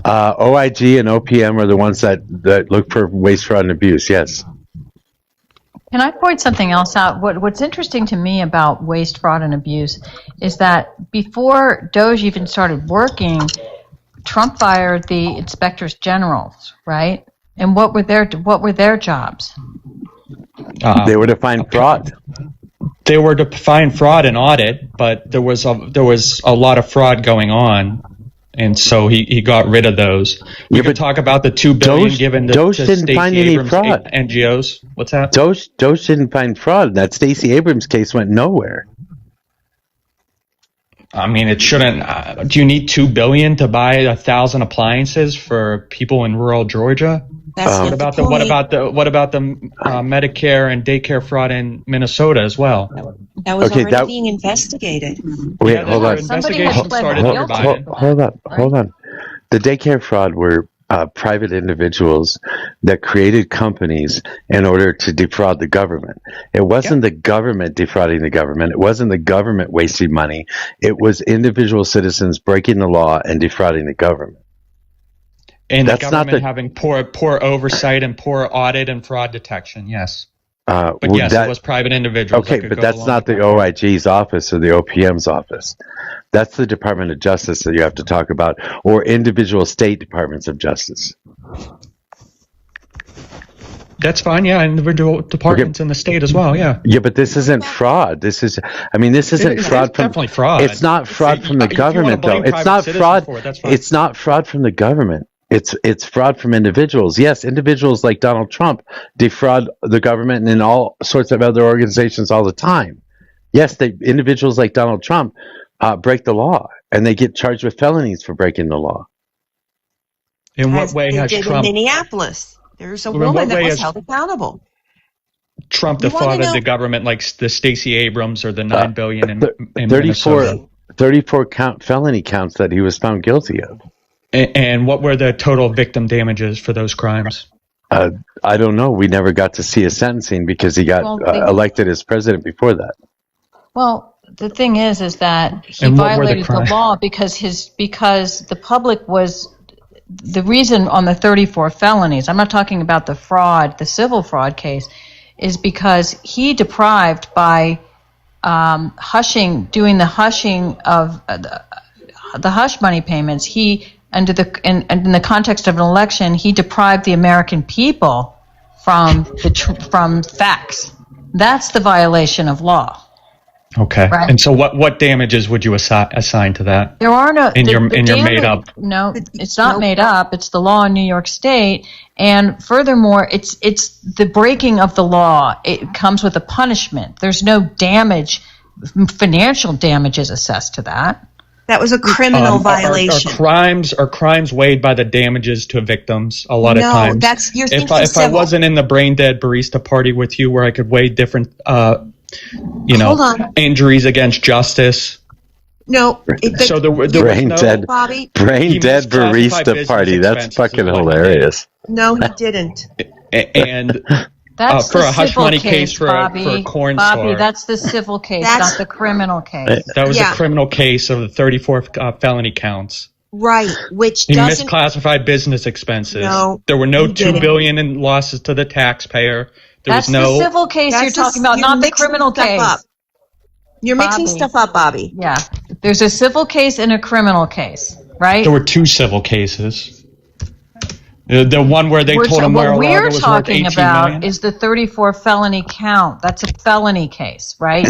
OIG and OPM are the ones that look for waste, fraud, and abuse, yes. Can I point something else out? What's interesting to me about waste, fraud, and abuse is that before Doge even started working, Trump fired the inspectors generals, right? And what were their jobs? They were to find fraud. They were to find fraud and audit, but there was a lot of fraud going on. And so he got rid of those. We could talk about the $2 billion given to Stacey Abrams NGOs. What's that? Doge didn't find fraud. That Stacey Abrams case went nowhere. I mean, it shouldn't. Do you need $2 billion to buy 1,000 appliances for people in rural Georgia? What about the Medicare and daycare fraud in Minnesota as well? That was already being investigated. Wait, hold on. Investigation started under Biden. Hold on. The daycare fraud were private individuals that created companies in order to defraud the government. It wasn't the government defrauding the government. It wasn't the government wasting money. It was individual citizens breaking the law and defrauding the government. And the government having poor oversight and poor audit and fraud detection, yes. But yes, it was private individuals. Okay, but that's not the OIG's office or the OPM's office. That's the Department of Justice that you have to talk about, or individual state departments of justice. That's fine, yeah, individual departments in the state as well, yeah. Yeah, but this isn't fraud. This isn't fraud. Definitely fraud. It's not fraud from the government, though. It's not fraud. It's not fraud from the government. It's fraud from individuals. Yes, individuals like Donald Trump defraud the government and all sorts of other organizations all the time. Yes, individuals like Donald Trump break the law, and they get charged with felonies for breaking the law. In what way has Trump... in Minneapolis, there's a woman that was held accountable. Trump defrauded the government like the Stacey Abrams or the $9 billion in Minnesota. 34 felony counts that he was found guilty of. And what were the total victim damages for those crimes? I don't know. We never got to see his sentencing because he got elected as president before that. Well, the thing is that he violated the law because the public was the reason on the 34 felonies. I'm not talking about the fraud, the civil fraud case, is because he deprived by doing the hushing of the hush money payments. He in the context of an election, he deprived the American people from facts. That's the violation of law. Okay. Right? And so what damages would you assign to that? There are no in your made up. No, it's not made up. It's the law in New York State, and furthermore, it's the breaking of the law. It comes with a punishment. There's no damage, financial damages assessed to that. That was a criminal violation. Are crimes weighed by the damages to victims a lot of times? No, you're thinking civil. If I wasn't in the brain dead barista party with you, where I could weigh different, injuries against justice. No. So there was brain dead barista party. That's fucking hilarious. No, he didn't. And that's for a hush money case for a corn store. Bobby, that's the civil case, not the criminal case. That was a criminal case of the 34 felony counts. Right, which He doesn't. misclassified business expenses. No, there were no he $2 didn't. billion in losses to the taxpayer. There That's was no the civil case you're talking about, You're not the mixing criminal stuff case. up. You're mixing Bobby. stuff up, Bobby. Yeah. There's a civil case and a criminal case, right? There were 2 civil cases. The one where they told him what Mar-a-Lago we're was worth talking 18 about million. is the 34 felony count. That's a felony case, right?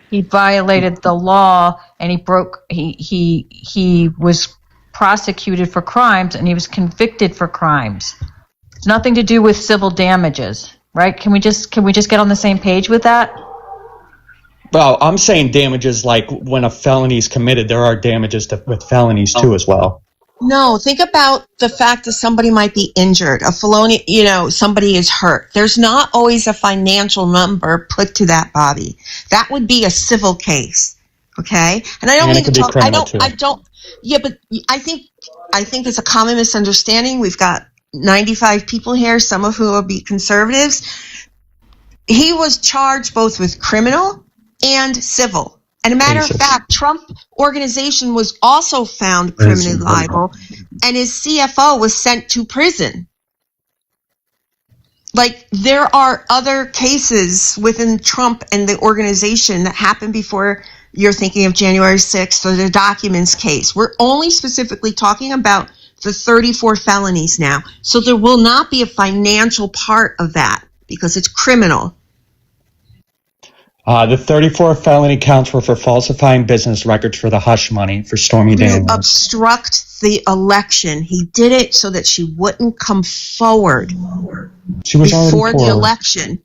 He violated the law and he was prosecuted for crimes and he was convicted for crimes. It's nothing to do with civil damages, right? Can we just get on the same page with that? Well, I'm saying damages like when a felony is committed, there are damages with felonies too as well. No, think about the fact that somebody might be injured. A felony, somebody is hurt. There's not always a financial number put to that, Bobby. That would be a civil case, okay? And I don't mean to talk. I don't. Yeah, but I think it's a common misunderstanding. We've got 95 people here, some of who will be conservatives. He was charged both with criminal and civil. And a matter of fact, Trump organization was also found criminally liable, and his CFO was sent to prison. Like, there are other cases within Trump and the organization that happened before you're thinking of January 6th or the documents case. We're only specifically talking about the 34 felonies now. So there will not be a financial part of that because it's criminal. The 34 felony counts were for falsifying business records for the hush money for Stormy Daniels. To obstruct the election. He did it so that she wouldn't come forward She was before the forward. election.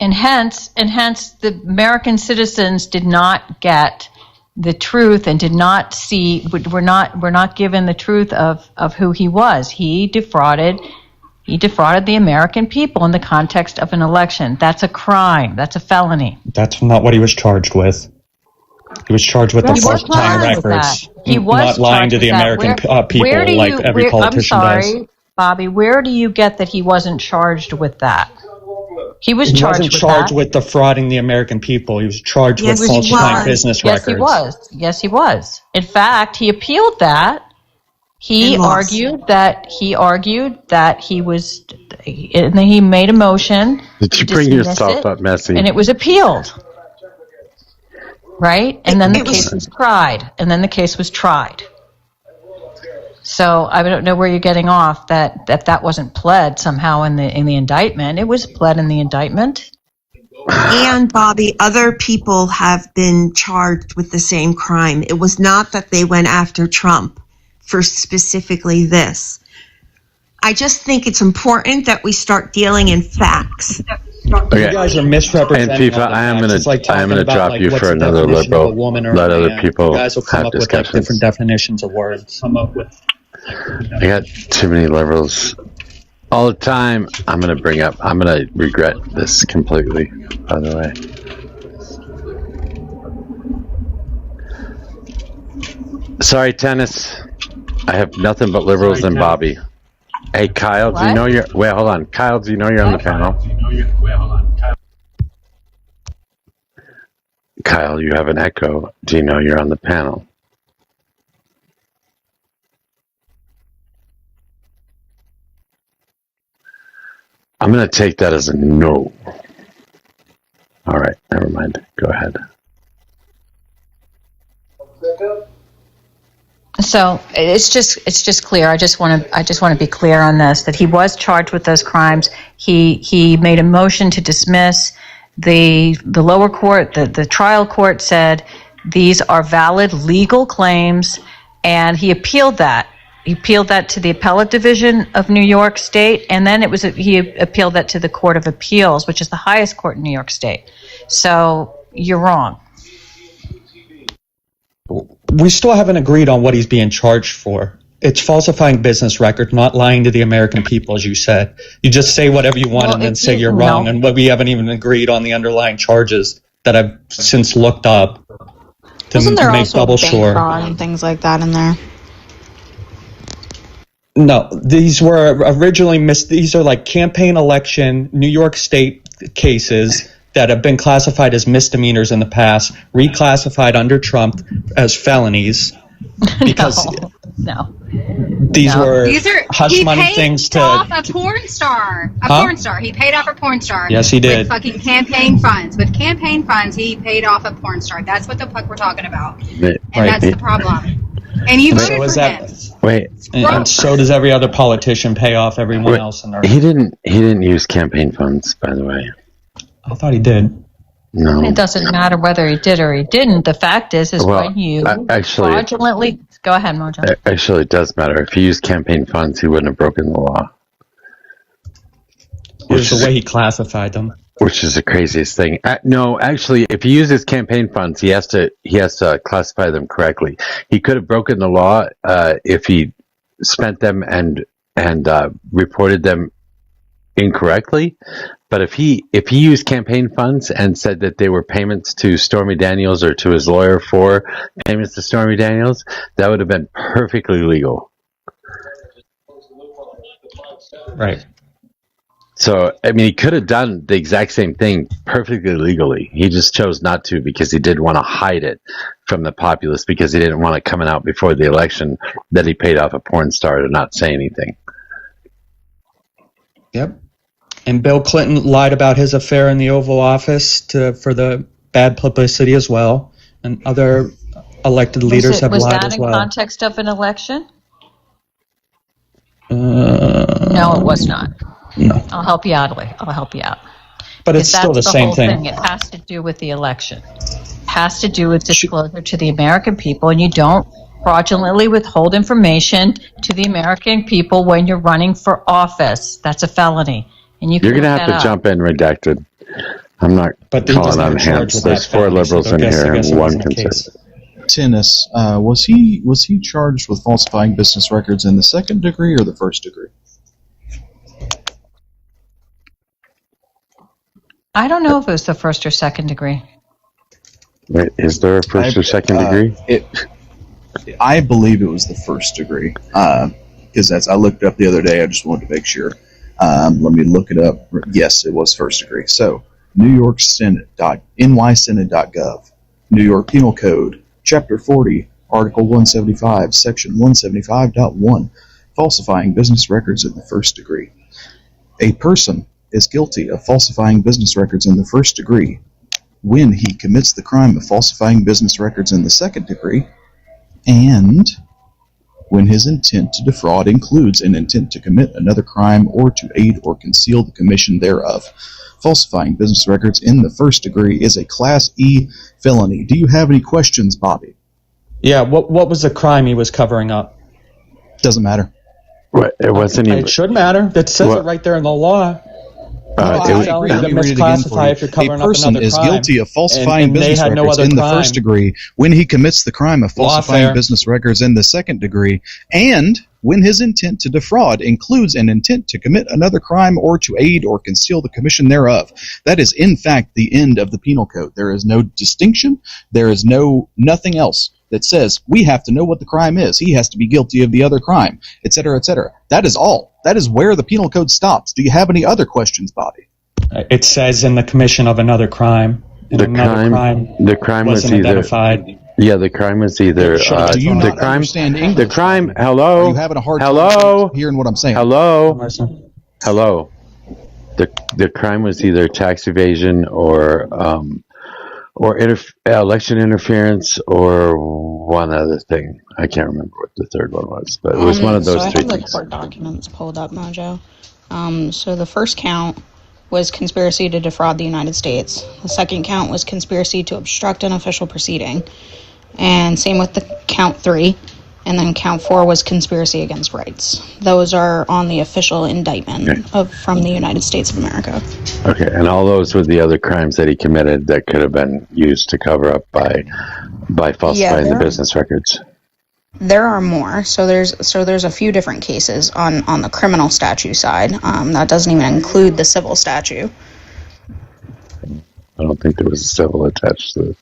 And hence, the American citizens did not get the truth and did not see. We're not given the truth of who he was. He defrauded the American people in the context of an election. That's a crime. That's a felony. That's not what he was charged with. He was charged with the falsifying records. He was not lying to charged the with that. American people like every politician I'm does. sorry, Bobby. Where do you get that he wasn't charged with that? He was He charged wasn't with charged that. with defrauding the American people. He was charged Yes, with he falsifying was. business Yes, records. Yes, he was. In fact, he appealed that. He argued that he was, and then he made a motion. Did you to bring dismiss yourself it, up, Messy? and it was appealed. Right? And then the case was tried. So I don't know where you're getting off that wasn't pled somehow in the indictment. It was pled in the indictment. And Bobby, other people have been charged with the same crime. It was not that they went after Trump for specifically this. I just think it's important that we start dealing in facts. Okay. You guys are misrepresenting. And FIFA, I am gonna drop you for another liberal. Let other people You guys will come have up with discussions. different definitions of words. I got too many liberals all the time. I'm gonna regret this completely, by the way. Sorry, Tennis. I have nothing but liberals and Bobby. Hey, Kyle, do you know you're... Wait, hold on. Kyle, do you know you're on the panel? Kyle, you have an echo. Do you know you're on the panel? I'm going to take that as a no. All right, never mind. Go ahead. So it's just clear. I just want to be clear on this, that he was charged with those crimes. He made a motion to dismiss. The lower court, the trial court said these are valid legal claims, and he appealed that. He appealed that to the appellate division of New York State, and then he appealed that to the Court of Appeals, which is the highest court in New York State. So you're wrong. We still haven't agreed on what he's being charged for. It's falsifying business records, not lying to the American people, as you said. You just say whatever you want and then say you're wrong, and we haven't even agreed on the underlying charges that I've since looked up to Wasn't there make also double bank sure. fraud and things like that in there? No, these were originally these are like campaign election New York State cases that have been classified as misdemeanors in the past, reclassified under Trump as felonies, because No. These were These are hush he money paid things to. off a porn star. Huh? Porn star. He paid off a porn star. Yes, he did. With fucking campaign funds. With campaign funds, he paid off a porn star. That's what the fuck we're talking about. And that's the problem. And you voted for him. And so does every other politician pay off everyone else in their. He didn't use campaign funds, by the way. I thought he did. No. It doesn't matter whether he did or he didn't. The fact is when you fraudulently. Go ahead, Mojo. Actually, it does matter. If he used campaign funds, he wouldn't have broken the law. It was the way he classified them. Which is the craziest thing. No, actually, if he uses campaign funds, he has to classify them correctly. He could have broken the law if he spent them and reported them incorrectly. But if he used campaign funds and said that they were payments to Stormy Daniels or to his lawyer for payments to Stormy Daniels, that would have been perfectly legal. Right. So, I mean, he could have done the exact same thing perfectly legally. He just chose not to because he didn't want to hide it from the populace, because he didn't want it coming out before the election that he paid off a porn star to not say anything. Yep. And Bill Clinton lied about his affair in the Oval Office for the bad publicity as well. And other elected leaders have lied as well. Was that in context of an election? No, it was not. No. I'll help you out, Lee. I'll help you out. But it's still the same whole thing. It has to do with the election. It has to do with disclosure to the American people, and you don't fraudulently withhold information to the American people when you're running for office. That's a felony. And you're going to have to jump in, redacted. I'm not calling on hands. There's 4 liberals in here and 1 conservative. Tennis, was he charged with falsifying business records in the 2nd degree or the 1st degree? I don't know if it was the 1st or 2nd degree. Wait, is there a 1st or 2nd degree? I believe it was the 1st degree, because as I looked up the other day, I just wanted to make sure. Let me look it up. Yes, it was 1st degree. So, NYSenate.gov, New York Penal Code, Chapter 40, Article 175, Section 175.1, falsifying business records in the 1st degree. A person is guilty of falsifying business records in the 1st degree when he commits the crime of falsifying business records in the 2nd degree, and when his intent to defraud includes an intent to commit another crime or to aid or conceal the commission thereof. Falsifying business records in the 1st degree is a Class E felony. Do you have any questions, Bobby? Yeah, what was the crime he was covering up? Doesn't matter. What, it wasn't even. It should matter. That says it right there in the law. I agree. Let me read it again for you. A person is guilty of falsifying business records in the 1st degree when he commits the crime of falsifying business records in the 2nd degree, and when his intent to defraud includes an intent to commit another crime or to aid or conceal the commission thereof. That is, in fact, the end of the penal code. There is no distinction. There is nothing else that says we have to know what the crime is. He has to be guilty of the other crime, etc., etc. That is all. That is where the penal code stops. Do you have any other questions, Bobby? It says in the commission of another crime. The crime was either identified. Yeah, the crime was either do you not understand English? The crime. Hello. Are you having a hard time hearing what I'm saying? Hello. The crime was either tax evasion or election interference or one other thing. I can't remember what the third one was, but it was one of those 3 things. So I have things. the court documents pulled up, Mojo. So the first count was conspiracy to defraud the United States. The second count was conspiracy to obstruct an official proceeding. And same with the count 3. And then count 4 was conspiracy against rights. Those are on the official indictment from the United States of America. Okay, and all those were the other crimes that he committed that could have been used to cover up by falsifying the business records. There are more. So there's a few different cases on the criminal statute side. That doesn't even include the civil statute. I don't think there was a civil attached to it.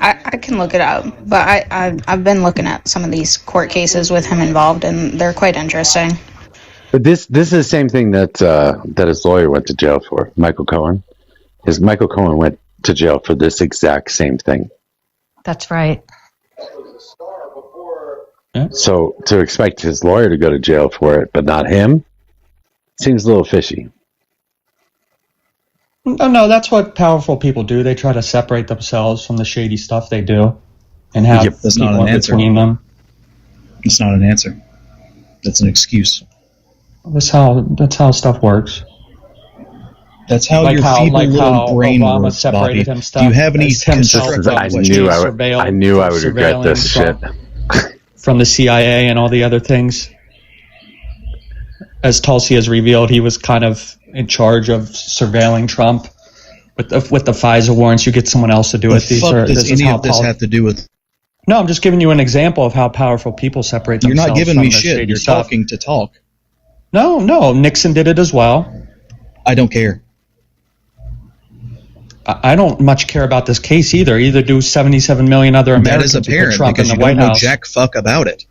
I can look it up, but I've been looking at some of these court cases with him involved, and they're quite interesting. But this is the same thing that his lawyer went to jail for, Michael Cohen. Michael Cohen went to jail for this exact same thing. That's right. Yeah. So to expect his lawyer to go to jail for it, but not him, seems a little fishy. No, that's what powerful people do. They try to separate themselves from the shady stuff they do and have That's not people an in answer. between them. It's not an answer. That's an excuse. That's how stuff works. That's how Like your how- feeble like little how brain Obama works, separated Bobby. himself Do you have any as himself constructive from questions? I knew I would regret this shit. From the CIA and all the other things. As Tulsi has revealed, he was kind of in charge of surveilling Trump. With the FISA warrants, you get someone else to do The it. fuck does any of this have to do with? No, I'm just giving you an example of how powerful people separate You're themselves not giving from me the shit. shady You're stuff. talking to talk. No, Nixon did it as well. I don't care. I don't much care about this case either. Either do 77 million other Americans That is who put apparent Trump in because the you White don't know House. jack fuck about it.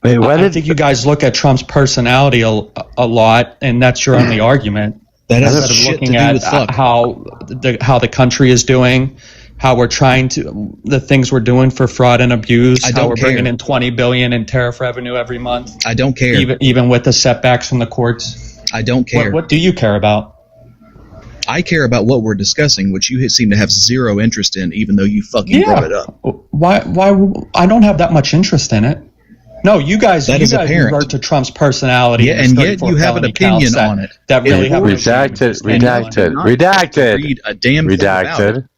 Wait, I think you guys look at Trump's personality a lot, and that's your only argument. That has Instead of shit looking to do at with fuck. how the country is doing, how we're trying to, the things we're doing for fraud and abuse, I how don't we're care. bringing in $20 billion in tariff revenue every month. I don't care. Even with the setbacks from the courts. I don't care. What do you care about? I care about what we're discussing, which you seem to have zero interest in, even though you fucking brought it up. Why? I don't have that much interest in it. No, you guys. That you is guys apparent. revert to Trump's personality. Yeah, and yet you have an opinion on it. That really have redacted. Read a damn thing about it. Redacted.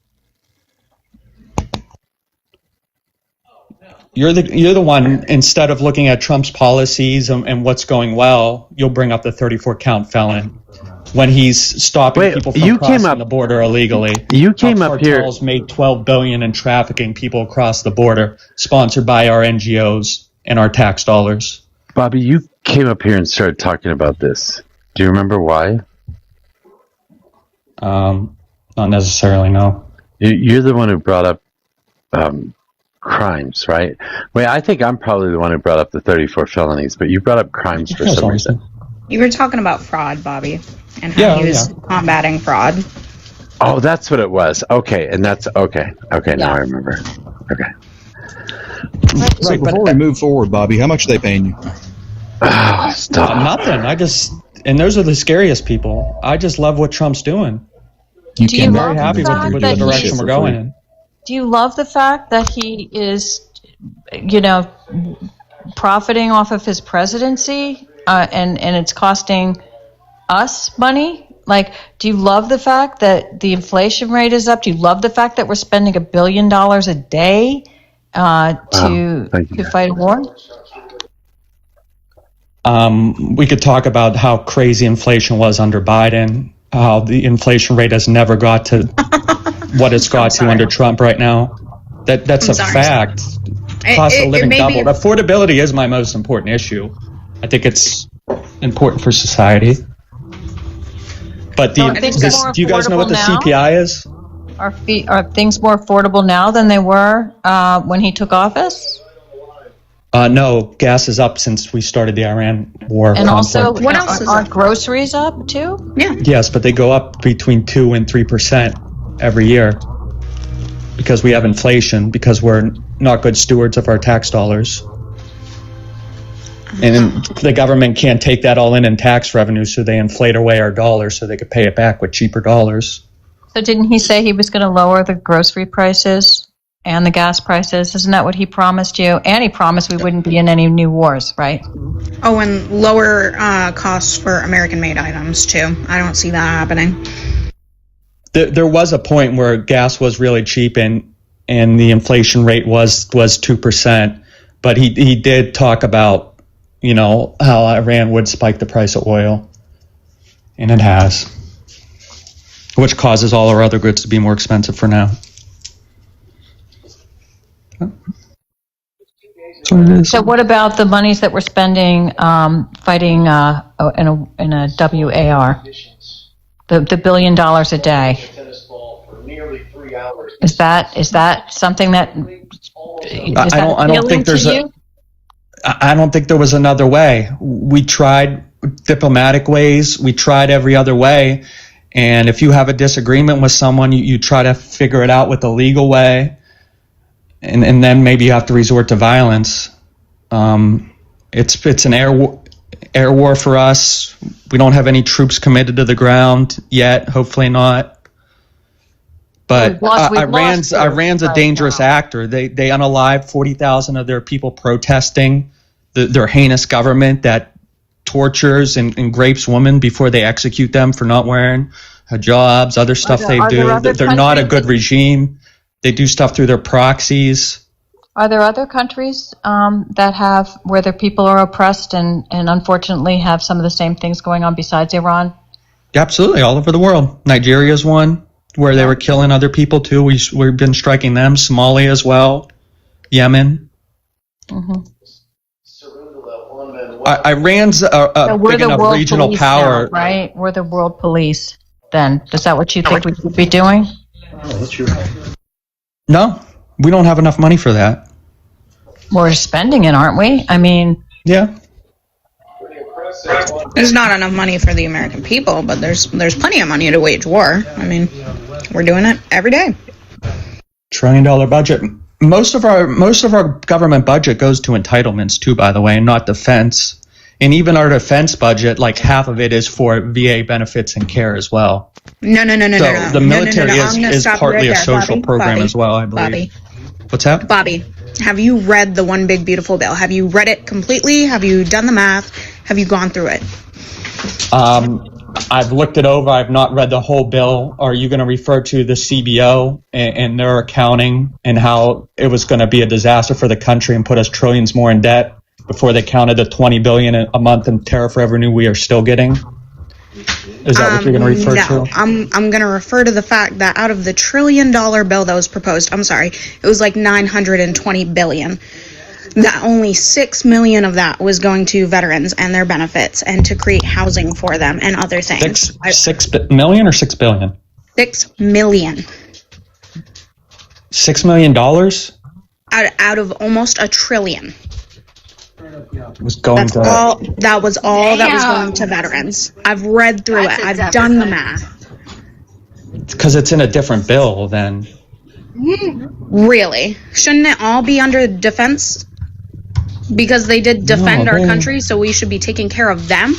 You're the one, instead of looking at Trump's policies and what's going well, you'll bring up the 34 count felon when he's stopping people from crossing the border illegally. You came up here. Cartels made $12 billion in trafficking people across the border, sponsored by our NGOs and our tax dollars. Bobby, you came up here and started talking about this. Do you remember why? Not necessarily, no. You're the one who brought up crimes, right? Wait, I think I'm probably the one who brought up the 34 felonies, but you brought up crimes for some reason. You were talking about fraud, Bobby, and how he was combating fraud. Oh, that's what it was. Okay, and that's okay. Okay, now I remember. Okay. So before we move forward, Bobby, how much are they paying you? Stop. Nothing. And those are the scariest people. I just love what Trump's doing. You Do you I'm love very the happy fact with that the direction we're going in. Do you love the fact that he is, profiting off of his presidency, and it's costing us money? Like, do you love the fact that the inflation rate is up? Do you love the fact that we're spending $1 billion a day to fight a war? We could talk about how crazy inflation was under Biden, how the inflation rate has never got to what it's got to under Trump right now. That's a fact. Cost of living doubled. Affordability is my most important issue. I think it's important for society. But do you guys know what the CPI is? Are things more affordable now than they were when he took office? No, gas is up since we started the Iran war. And conflict. also, what else are groceries up too? Yeah. Yes, but they go up between 2 and 3% every year because we have inflation, because we're not good stewards of our tax dollars. And the government can't take that all in tax revenue, so they inflate away our dollars so they could pay it back with cheaper dollars. So didn't he say he was going to lower the grocery prices and the gas prices? Isn't that what he promised you? And he promised we wouldn't be in any new wars, right? Oh, and lower costs for American-made items, too. I don't see that happening. There was a point where gas was really cheap and the inflation rate was 2%. But he did talk about, how Iran would spike the price of oil. And it has. Which causes all our other goods to be more expensive for now. So what about the monies that we're spending fighting in a WAR? The $1 billion a day. Is that something that I don't think there's I don't think there was another way. We tried diplomatic ways. We tried every other way. And if you have a disagreement with someone, you try to figure it out with a legal way. And then maybe you have to resort to violence. It's an air war for us. We don't have any troops committed to the ground yet. Hopefully not. But Iran's a dangerous actor. They unalived 40,000 of their people protesting their heinous government that tortures and rapes women before they execute them for not wearing hijabs, other stuff they do. They're not a good regime. They do stuff through their proxies. Are there other countries that have where their people are oppressed and unfortunately have some of the same things going on besides Iran? Absolutely, all over the world. Nigeria's one where they were killing other people too. We've been striking them. Somalia as well. Yemen. Mm-hmm. Iran's a big enough regional power, now, right? We're the world police. Then is that what you think we should be doing? No, we don't have enough money for that. We're spending it, aren't we? I mean, yeah. There's not enough money for the American people, but there's plenty of money to wage war. I mean, we're doing it every day. $1 trillion budget. Most of our government budget goes to entitlements too, by the way, and not defense. And even our defense budget, like half of it is for VA benefits and care as well. No. The military is partly a social program Bobby, as well, I believe. What's that? Bobby, have you read the One Big Beautiful Bill? Have you read it completely? Have you done the math? Have you gone through it? I've looked it over. I've not read the whole bill. Are you going to refer to the CBO and their accounting and how it was going to be a disaster for the country and put us trillions more in debt before they counted the $20 billion a month in tariff revenue we are still getting? Is that what you're going to refer no, to? I'm going to refer to the fact that out of the $1 trillion bill that was proposed, it was like $920 billion. That only $6 million of that was going to veterans and their benefits and to create housing for them and other things. $6 million or $6 billion? $6 million. $6 million? Out of almost $1 trillion. Was going to that was all that was going to veterans. I've read through it. I've done the math. Because it's in a different bill then. Really? Shouldn't it all be under defense? Because they did defend our country, so we should be taking care of them.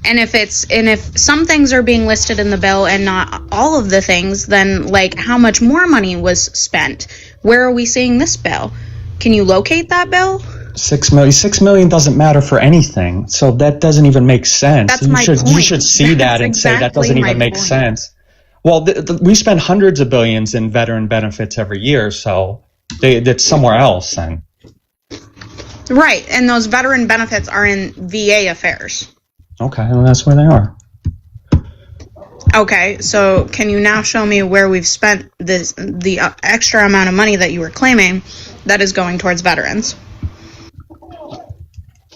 And if some things are being listed in the bill and not all of the things, then like how much more money was spent? Where are we seeing this bill? Can you locate that bill? $6 million doesn't matter for anything, so that doesn't even make sense. That's my point. You should see that and say that doesn't even make sense. Well, we spend hundreds of billions in veteran benefits every year, so that's somewhere else then. Right, and those veteran benefits are in VA affairs. Okay, well, that's where they are. Okay, so can you now show me where we've spent the extra amount of money that you were claiming that is going towards veterans?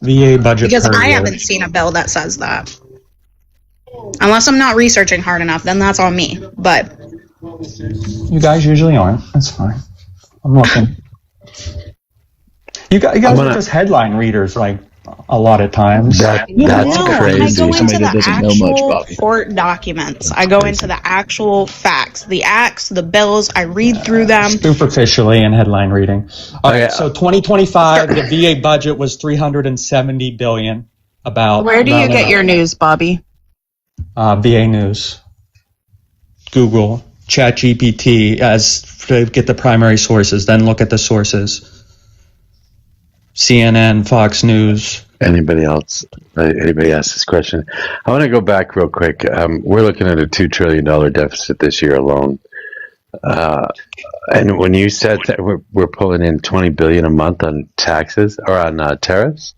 VA budget. Because I haven't seen a bill that says that. Unless I'm not researching hard enough, then that's on me. But you guys usually aren't. That's fine. I'm looking. You guys are just headline readers, like a lot of times. That's crazy. I go into the actual court documents. I go into the actual facts, the acts, the bills. I read through them superficially in headline reading. All right, so 2025, the VA budget was $370 billion. About where do you get your news, Bobby? VA News, Google, ChatGPT as to get the primary sources. Then look at the sources. CNN, Fox News. Anybody else? Anybody ask this question? I want to go back real quick. We're looking at a $2 trillion deficit this year alone. And when you said that we're pulling in $20 billion a month on taxes or on tariffs,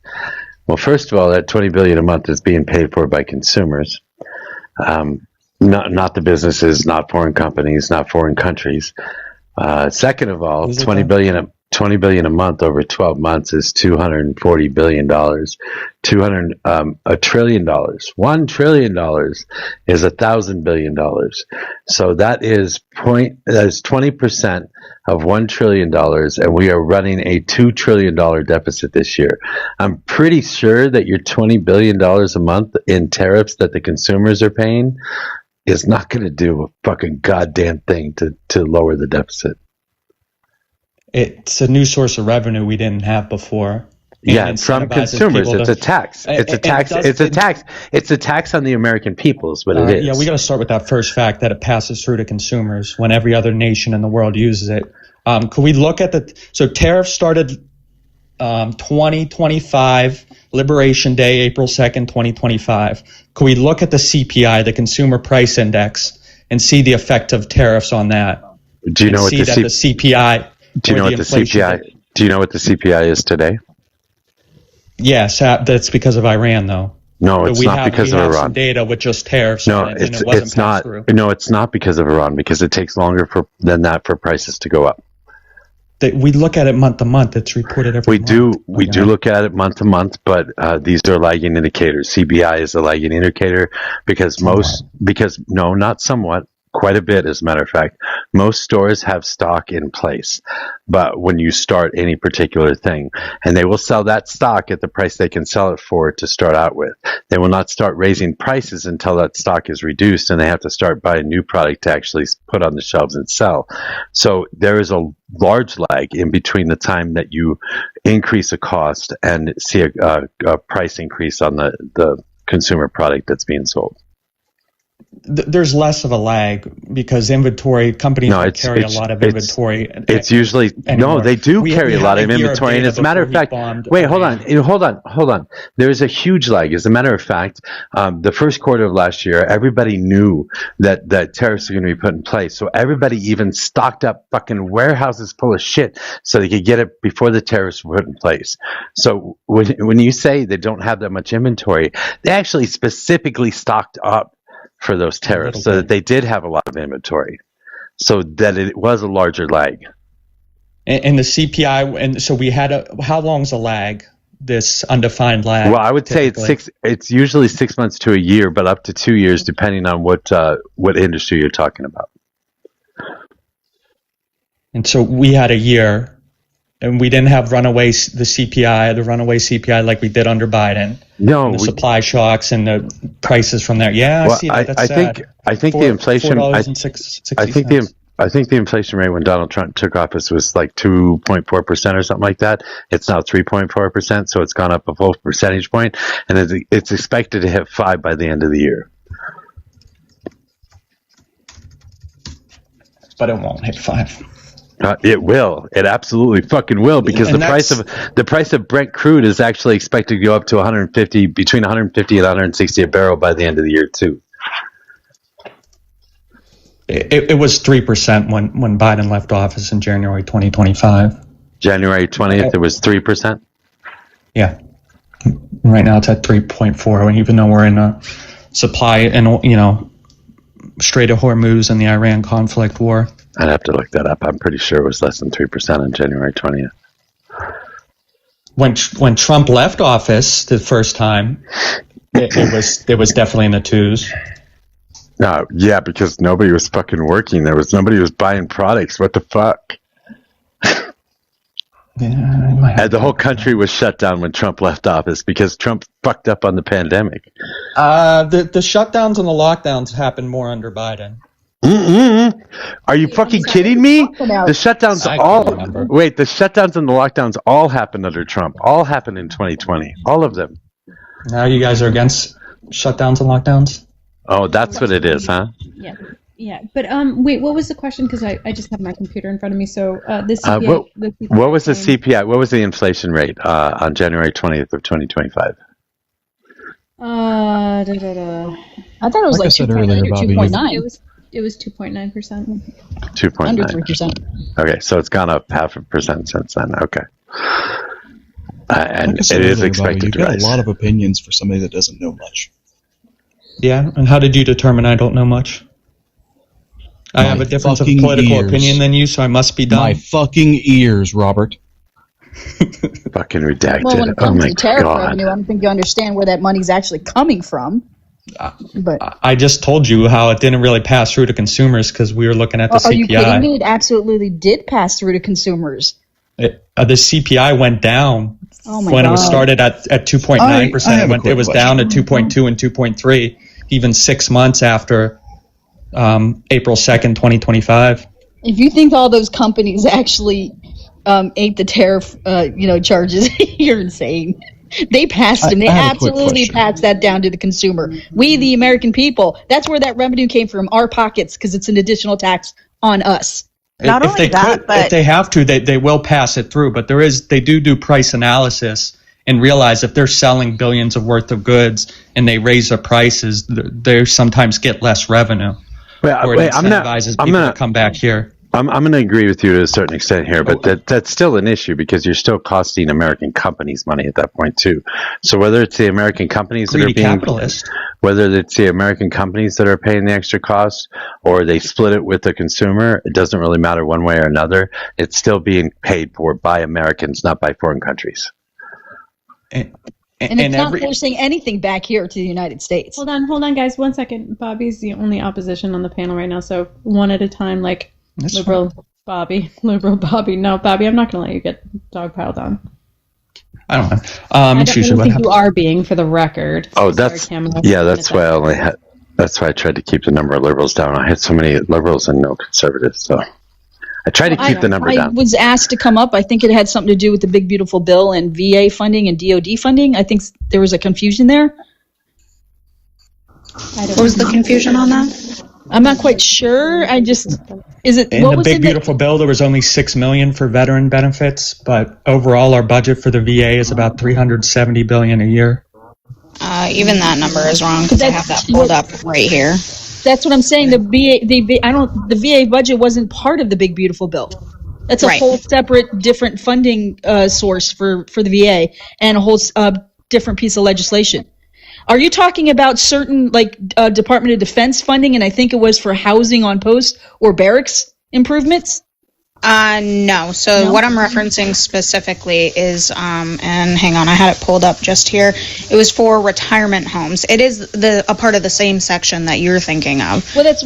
well, first of all, that $20 billion a month is being paid for by consumers, not the businesses, not foreign companies, not foreign countries. Second of all, $20 billion a month over 12 months is $240 billion. $1 trillion. $1 trillion is $1,000 billion. So that is 20% of $1 trillion, and we are running a $2 trillion deficit this year. I'm pretty sure that your $20 billion a month in tariffs that the consumers are paying is not going to do a fucking goddamn thing to lower the deficit. It's a new source of revenue we didn't have before. Yeah, from consumers. It's a tax. It's a tax. It's a tax. It's a tax on the American people is what it is. Yeah, we got to start with that first fact that it passes through to consumers when every other nation in the world uses it. Could we look at so tariffs started 2025, Liberation Day, April 2nd, 2025. Could we look at the CPI, the Consumer Price Index, and see the effect of tariffs on that? Do you know what the CPI? Do you know what the CPI? Do you know what the CPI is today? Yes, that's because of Iran, though. No, it's not because of Iran. We have some data with just tariffs on it, and it wasn't it's not. through. No, it's not because of Iran, because it takes longer than that for prices to go up. We look at it month to month. It's reported every month. We do look at it month to month, but these are lagging indicators. CBI is a lagging indicator because not somewhat, quite a bit, as a matter of fact. Most stores have stock in place, but when you start any particular thing, and they will sell that stock at the price they can sell it for to start out with. They will not start raising prices until that stock is reduced, and they have to start buying new product to actually put on the shelves and sell. So there is a large lag in between the time that you increase a cost and see a price increase on the consumer product that's being sold. There's less of a lag because inventory companies don't carry a lot of inventory. It's usually anymore. They do carry a lot of inventory, and as a matter of fact, wait, hold on. There's a huge lag. As a matter of fact, the first quarter of last year, everybody knew that tariffs are going to be put in place, so everybody even stocked up fucking warehouses full of shit so they could get it before the tariffs were put in place. So when you say they don't have that much inventory, they actually specifically stocked up for those tariffs, so that they did have a lot of inventory, so that it was a larger lag. And the CPI, and so we had how long's a lag? This undefined lag. Well, I would say it's usually 6 months to a year, but up to 2 years, depending on what industry you're talking about. And so we had a year, and we didn't have the runaway CPI like we did under Biden. No, the supply shocks and the prices from there. Yeah, I see that. That's sad. I think the inflation. I think the inflation rate when Donald Trump took office was like 2.4% or something like that. It's now 3.4%, so it's gone up a full percentage point, and it's expected to hit 5 by the end of the year. But it won't hit 5. It will. It absolutely fucking will, because the price of Brent crude is actually expected to go up to between 150 and 160 a barrel by the end of the year too. It was 3% when Biden left office in January 2025. January 20th, it was 3%. Yeah. Right now it's at 3.4, and even though we're in a supply and Strait of Hormuz and the Iran conflict war. I'd have to look that up. I'm pretty sure it was less than 3% on January 20th. When Trump left office the first time, it was definitely in the 2s. No, yeah, because nobody was fucking working. Nobody was buying products. What the fuck? Yeah, and the whole country was shut down when Trump left office because Trump fucked up on the pandemic. The shutdowns and the lockdowns happened more under Biden. Are you fucking kidding me? The shutdowns the shutdowns and the lockdowns all happened under Trump. All happened in 2020. All of them. Now you guys are against shutdowns and lockdowns? Oh, that's what it is, huh? Yeah. But wait, what was the question? Because I just have my computer in front of me. So the CPI. What was the CPI? What was the inflation rate on January 20th of 2025? I thought it was like 2.9. It was 2.9%. 2.9. Under 3%. Okay, so it's gone up 0.5% since then. Okay. And like I said it is earlier, expected Bobby, to you've got rise. a lot of opinions for somebody that doesn't know much. Yeah, and how did you determine I don't know much? I have a difference of political opinion than you, so I must be dumb. My fucking ears, Robert. Fucking redacted. Well, when it comes oh my to tariff God. revenue, I don't think you understand where that money's actually coming from. But I just told you how it didn't really pass through to consumers because we were looking at the CPI. Are you kidding me? It absolutely did pass through to consumers. The CPI went down when it was started at 2.9%. It was down to 2.2 and 2.3 even 6 months after April 2nd, 2025. If you think all those companies actually ain't the tariff, charges. You're insane. They passed them. They I have a quick absolutely question. passed that down to the consumer. We, the American people, that's where that revenue came from, our pockets, because it's an additional tax on us. If they have to, they will pass it through. But they do price analysis and realize if they're selling billions of worth of goods and they raise their prices, they sometimes get less revenue. Or it incentivizes people to come back here. I'm going to agree with you to a certain extent here, but that's still an issue because you're still costing American companies money at that point too. So whether it's the American companies that are being, whether it's the American companies that are paying the extra cost, or they split it with the consumer, it doesn't really matter one way or another. It's still being paid for by Americans, not by foreign countries. And it's not forcing anything back here to the United States. Hold on, guys. 1 second. Bobby's the only opposition on the panel right now, so one at a time, That's liberal fine. Bobby. No, Bobby, I'm not going to let you get dogpiled on. I don't know. I definitely think you are being, for the record. Oh, that's why that's why I tried to keep the number of liberals down. I had so many liberals and no conservatives, so I tried to keep the number down. I was asked to come up. I think it had something to do with the big beautiful bill and VA funding and DoD funding. I think there was a confusion there. What was the confusion on that? I'm not quite sure. In the big beautiful bill, there was only $6 million for veteran benefits, but overall, our budget for the VA is about $370 billion a year. Even that number is wrong because I have that pulled up right here. That's what I'm saying. The VA budget wasn't part of the big beautiful bill. That's a whole separate, different funding source for the VA and a whole different piece of legislation. Are you talking about certain Department of Defense funding, and I think it was for housing on post or barracks improvements? No. So what I'm referencing specifically is, and hang on, I had it pulled up just here. It was for retirement homes. It is a part of the same section that you're thinking of. Well, that's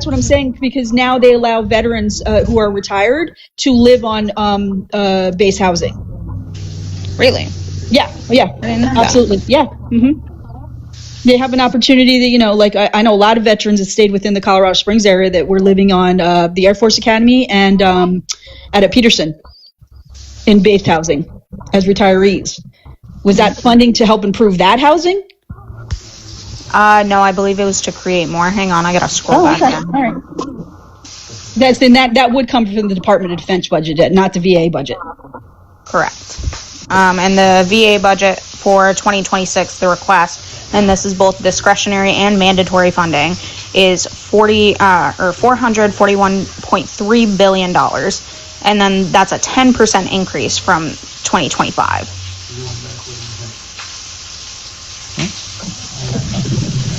what I'm saying, because now they allow veterans who are retired to live on base housing. Really? Yeah, absolutely. Yeah. Mm-hmm. They have an opportunity that, I know a lot of veterans that stayed within the Colorado Springs area that were living on the Air Force Academy and at a Peterson in base housing as retirees. Was that funding to help improve that housing? No, I believe it was to create more. Hang on, I gotta scroll back down. All right. That would come from the Department of Defense budget, not the VA budget. Correct. And the VA budget for 2026, the request, and this is both discretionary and mandatory funding, is $441.3 billion. And then that's a 10% increase from 2025.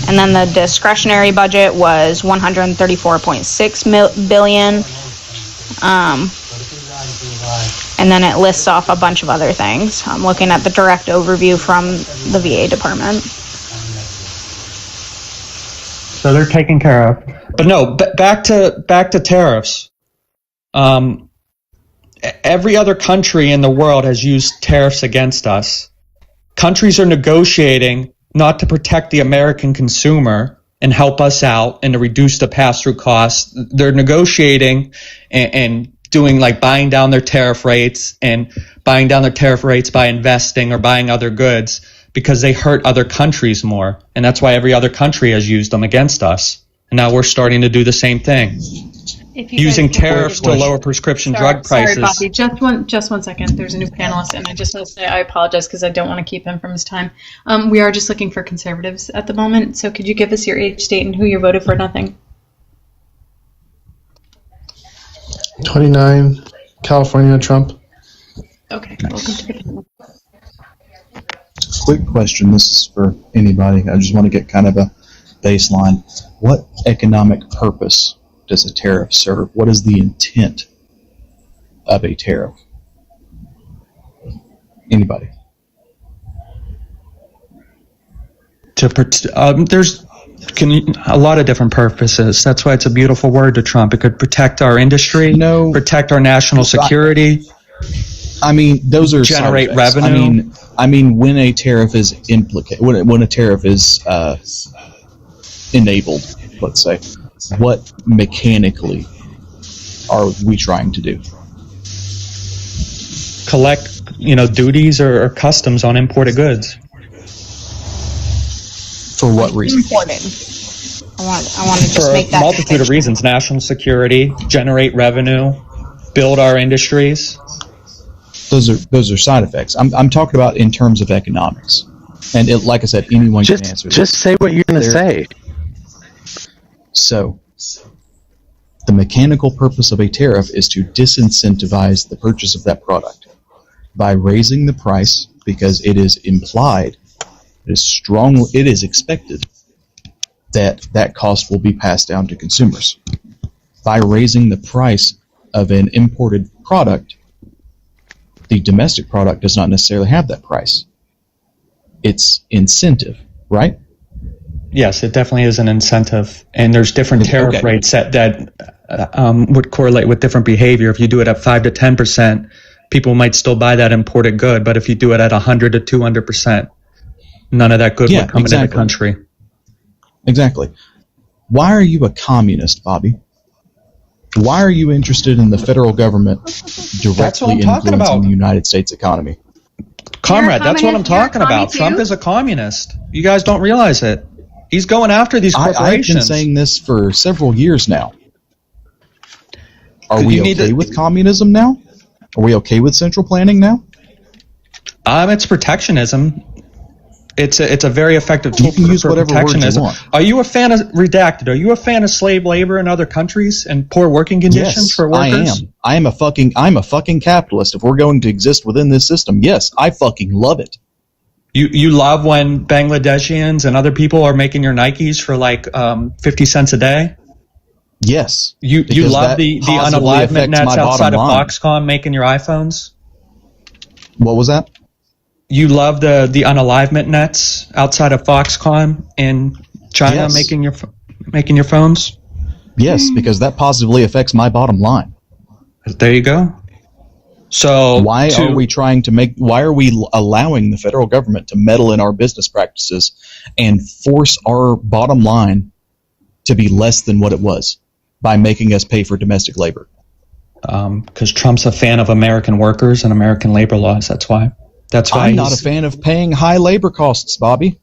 And then the discretionary budget was $134.6 billion. And then it lists off a bunch of other things. I'm looking at the direct overview from the VA department. So they're taken care of. But no, back to tariffs. Every other country in the world has used tariffs against us. Countries are negotiating not to protect the American consumer and help us out and to reduce the pass-through costs. They're negotiating and doing buying down their tariff rates and buying down their tariff rates by investing or buying other goods because they hurt other countries more. And that's why every other country has used them against us. And now we're starting to do the same thing. Using tariffs to lower prescription drug prices. Sorry, Bobby. Just one second. There's a new panelist, and I just want to say I apologize because I don't want to keep him from his time. We are just looking for conservatives at the moment. So could you give us your age, state, and who you voted for nothing? 29, California, Trump. Okay, welcome to the panel. Quick question. This is for anybody. I just want to get kind of a baseline. What economic purpose does a tariff serve? What is the intent of a tariff? Anybody? There's a lot of different purposes. That's why it's a beautiful word to Trump. It could protect our industry, protect our national security. I mean, those are generate revenue. I mean, when a tariff is when a tariff is enabled, let's say, what mechanically are we trying to do? collect, duties or customs on imported goods. For what reason? Imported. I want to just For make a that multitude of reasons: national security, generate revenue, build our industries. Those are side effects. I'm talking about in terms of economics, and like I said, anyone can answer. Just say what you're going to say. So, the mechanical purpose of a tariff is to disincentivize the purchase of that product by raising the price, because it is implied, it is expected that cost will be passed down to consumers. By raising the price of an imported product, the domestic product does not necessarily have that price. It's incentive, right? Yes, it definitely is an incentive, and there's different tariff rates that would correlate with different behavior. If you do it at 5 to 10%, people might still buy that imported good, but if you do it at 100 to 200%, none of that good would come into the country. Exactly. Why are you a communist, Bobby? Why are you interested in the federal government directly influencing the United States economy? Comrade, that's what I'm talking about. Trump is a communist. You guys don't realize it. He's going after these corporations. I've been saying this for several years now. Are we okay with communism now? Are we okay with central planning now? It's protectionism. It's a very effective tool for protectionism. Are you a fan of redacted? Are you a fan of slave labor in other countries and poor working conditions for workers? I am. I'm a fucking capitalist. If we're going to exist within this system, yes, I fucking love it. You love when Bangladeshians and other people are making your Nikes for like 50 cents a day? Yes. You love the unalignment nets outside of Foxconn making your iPhones? What was that? You love the unalignment nets outside of Foxconn in China making your phones? Yes, because that positively affects my bottom line. There you go. So why are we allowing the federal government to meddle in our business practices and force our bottom line to be less than what it was by making us pay for domestic labor? Because Trump's a fan of American workers and American labor laws. That's why. I'm not a fan of paying high labor costs, Bobby.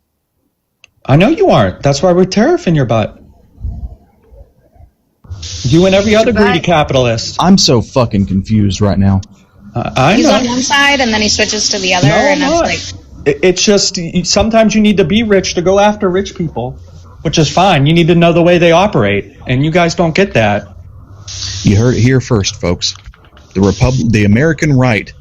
I know you aren't. That's why we're tariffing your butt. You and every other greedy capitalist. I'm so fucking confused right now. He's on one side and then he switches to the other, and it's like it's just sometimes you need to be rich to go after rich people, which is fine. You need to know the way they operate, and you guys don't get that. You heard it here first, folks. The American right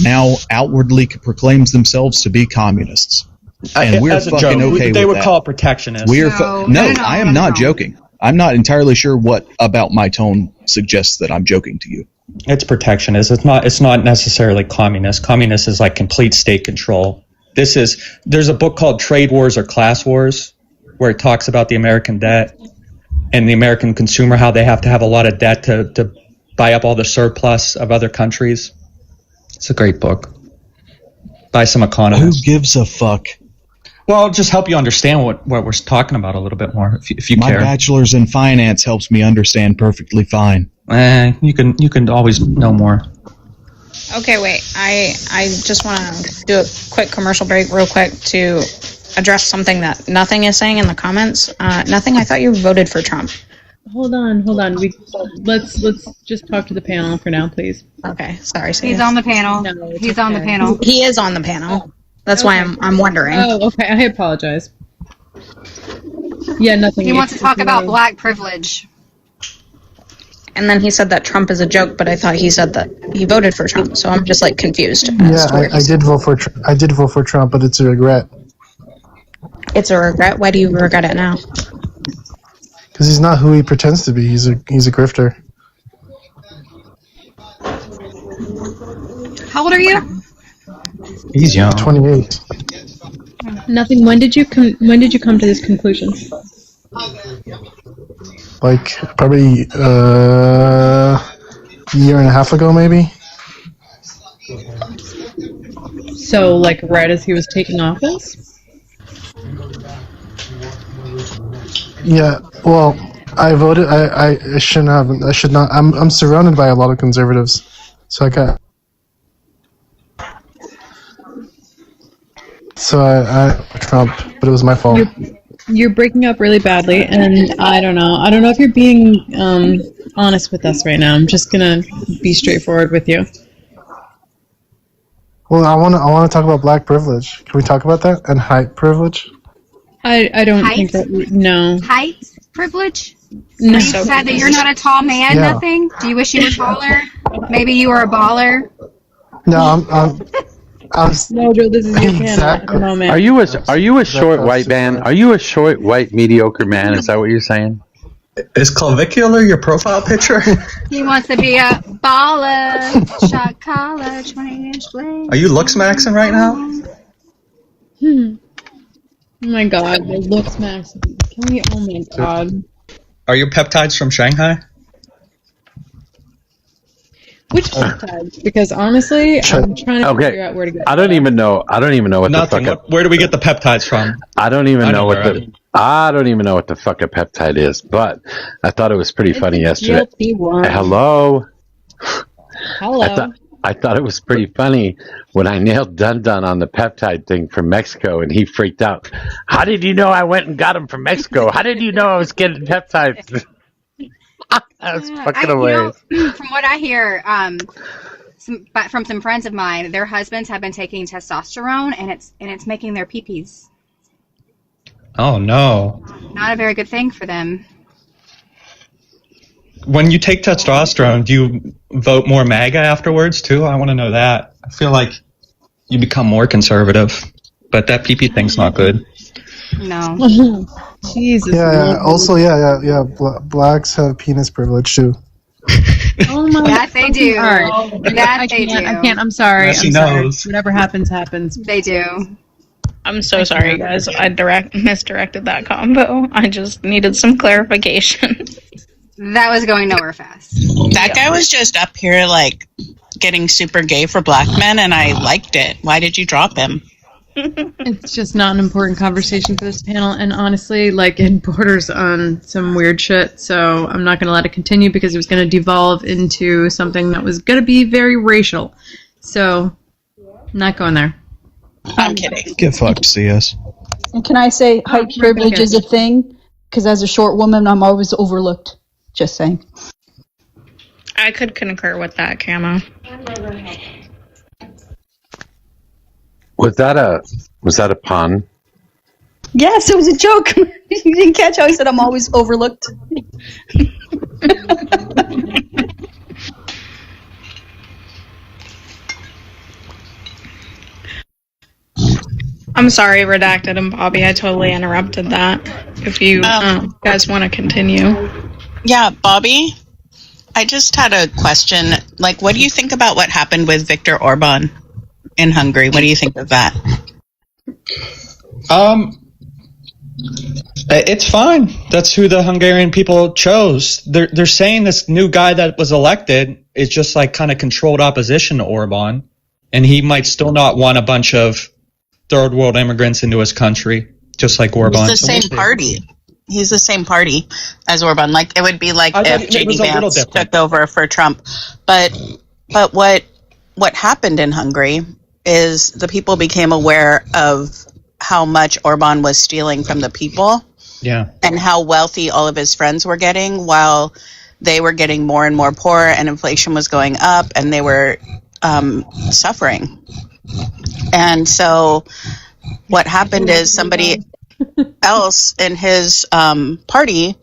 now outwardly proclaims themselves to be communists, and we're fucking okay with that. They would call it protectionist. I am not joking. I'm not entirely sure what about my tone suggests that I'm joking to you. It's protectionist. It's not necessarily communist. Communist is like complete state control. There's a book called Trade Wars or Class Wars where it talks about the American debt and the American consumer, how they have to have a lot of debt to buy up all the surplus of other countries. It's a great book by some economists. Who gives a fuck? Well, just help you understand what we're talking about a little bit more, if you care. My bachelor's in finance helps me understand perfectly fine. You can always know more. Okay, wait. I just want to do a quick commercial break real quick to address something that Nothing is saying in the comments. Nothing, I thought you voted for Trump. Hold on. Let's just talk to the panel for now, please. Okay, sorry. He's on the panel. No, He's on the panel. He is on the panel. That's why I'm wondering. Oh, okay. I apologize. Yeah, Nothing. He wants to talk about black privilege. And then he said that Trump is a joke, but I thought he said that he voted for Trump. So I'm just like confused. Yeah, I did vote for Trump, but it's a regret. It's a regret. Why do you regret it now? Because he's not who he pretends to be. He's a grifter. How old are you? He's young. 28. Nothing. When did you come to this conclusion? Like probably a year and a half ago, maybe. So, like right as he was taking office? Yeah. Well, I voted. I shouldn't have. I should not. I'm surrounded by a lot of conservatives, so I got. So I Trump, but it was my fault. You're breaking up really badly, and I don't know. I don't know if you're being honest with us right now. I'm just gonna be straightforward with you. Well, I want to talk about black privilege. Can we talk about that and height privilege? I don't think that no. Height privilege? No. Are you sad that you're not a tall man? Yeah. Nothing? Do you wish you were taller? Maybe you were a baller? No, I'm Mojo, this is your panel at the moment. Are you a short white man? Are you a short white mediocre man? Is that what you're saying? Is clavicular your profile picture? He wants to be a baller. Shot collar, 20-inch blade. Are you looks maxing right now? Oh my god, it looks max. Can we? Oh my god. Are your peptides from Shanghai? Which peptides? Because honestly, I'm trying to figure out where to get. I don't even know what Nothing. the fuck. Where do we get the peptides from? I don't even know what the fuck a peptide is. But I thought it was pretty funny yesterday. GLP-1. Hello. Hello. I thought it was pretty funny when I nailed Dun Dun on the peptide thing from Mexico, and he freaked out. How did you know I went and got him from Mexico? How did you know I was getting peptides? I was fucking amazed. From what I hear, from some friends of mine, their husbands have been taking testosterone, and it's making their peepees. Oh no! Not a very good thing for them. When you take testosterone, do you vote more MAGA afterwards too? I want to know that. I feel like you become more conservative, but that PP thing's not good. No. Jesus. Yeah. Also, yeah. Blacks have penis privilege too. Oh my. That they do. All right. That they do. I can't. I'm sorry. Yeah, she I'm sorry. knows. Whatever happens, happens. They do. I'm so sorry, guys. I misdirected that combo. I just needed some clarification. That was going nowhere fast. That guy was just up here, like, getting super gay for black men, and I liked it. Why did you drop him? It's just not an important conversation for this panel, and honestly, like, it borders on some weird shit, so I'm not going to let it continue because it was going to devolve into something that was going to be very racial. So, not going there. I'm kidding. Get fucked, CS. And can I say height privilege is a thing? Because as a short woman, I'm always overlooked. Just saying. I could concur with that, Camo. Was that a pun? Yes, it was a joke. You didn't catch how I said I'm always overlooked. I'm sorry, Redacted and Bobby. I totally interrupted that. If you guys want to continue. Yeah, Bobby, I just had a question. Like, what do you think about what happened with Viktor Orban in Hungary? What do you think of that? It's fine. That's who the Hungarian people chose. They're saying this new guy that was elected is just like kind of controlled opposition to Orban, and he might still not want a bunch of third world immigrants into his country, just like Orban. He's the same party. He's the same party as Orban. Like, it would be like if JD Vance took over for Trump. But what happened in Hungary is the people became aware of how much Orban was stealing from the people. Yeah. And how wealthy all of his friends were getting while they were getting more and more poor, and inflation was going up, and they were suffering. And so what happened is somebody else in his party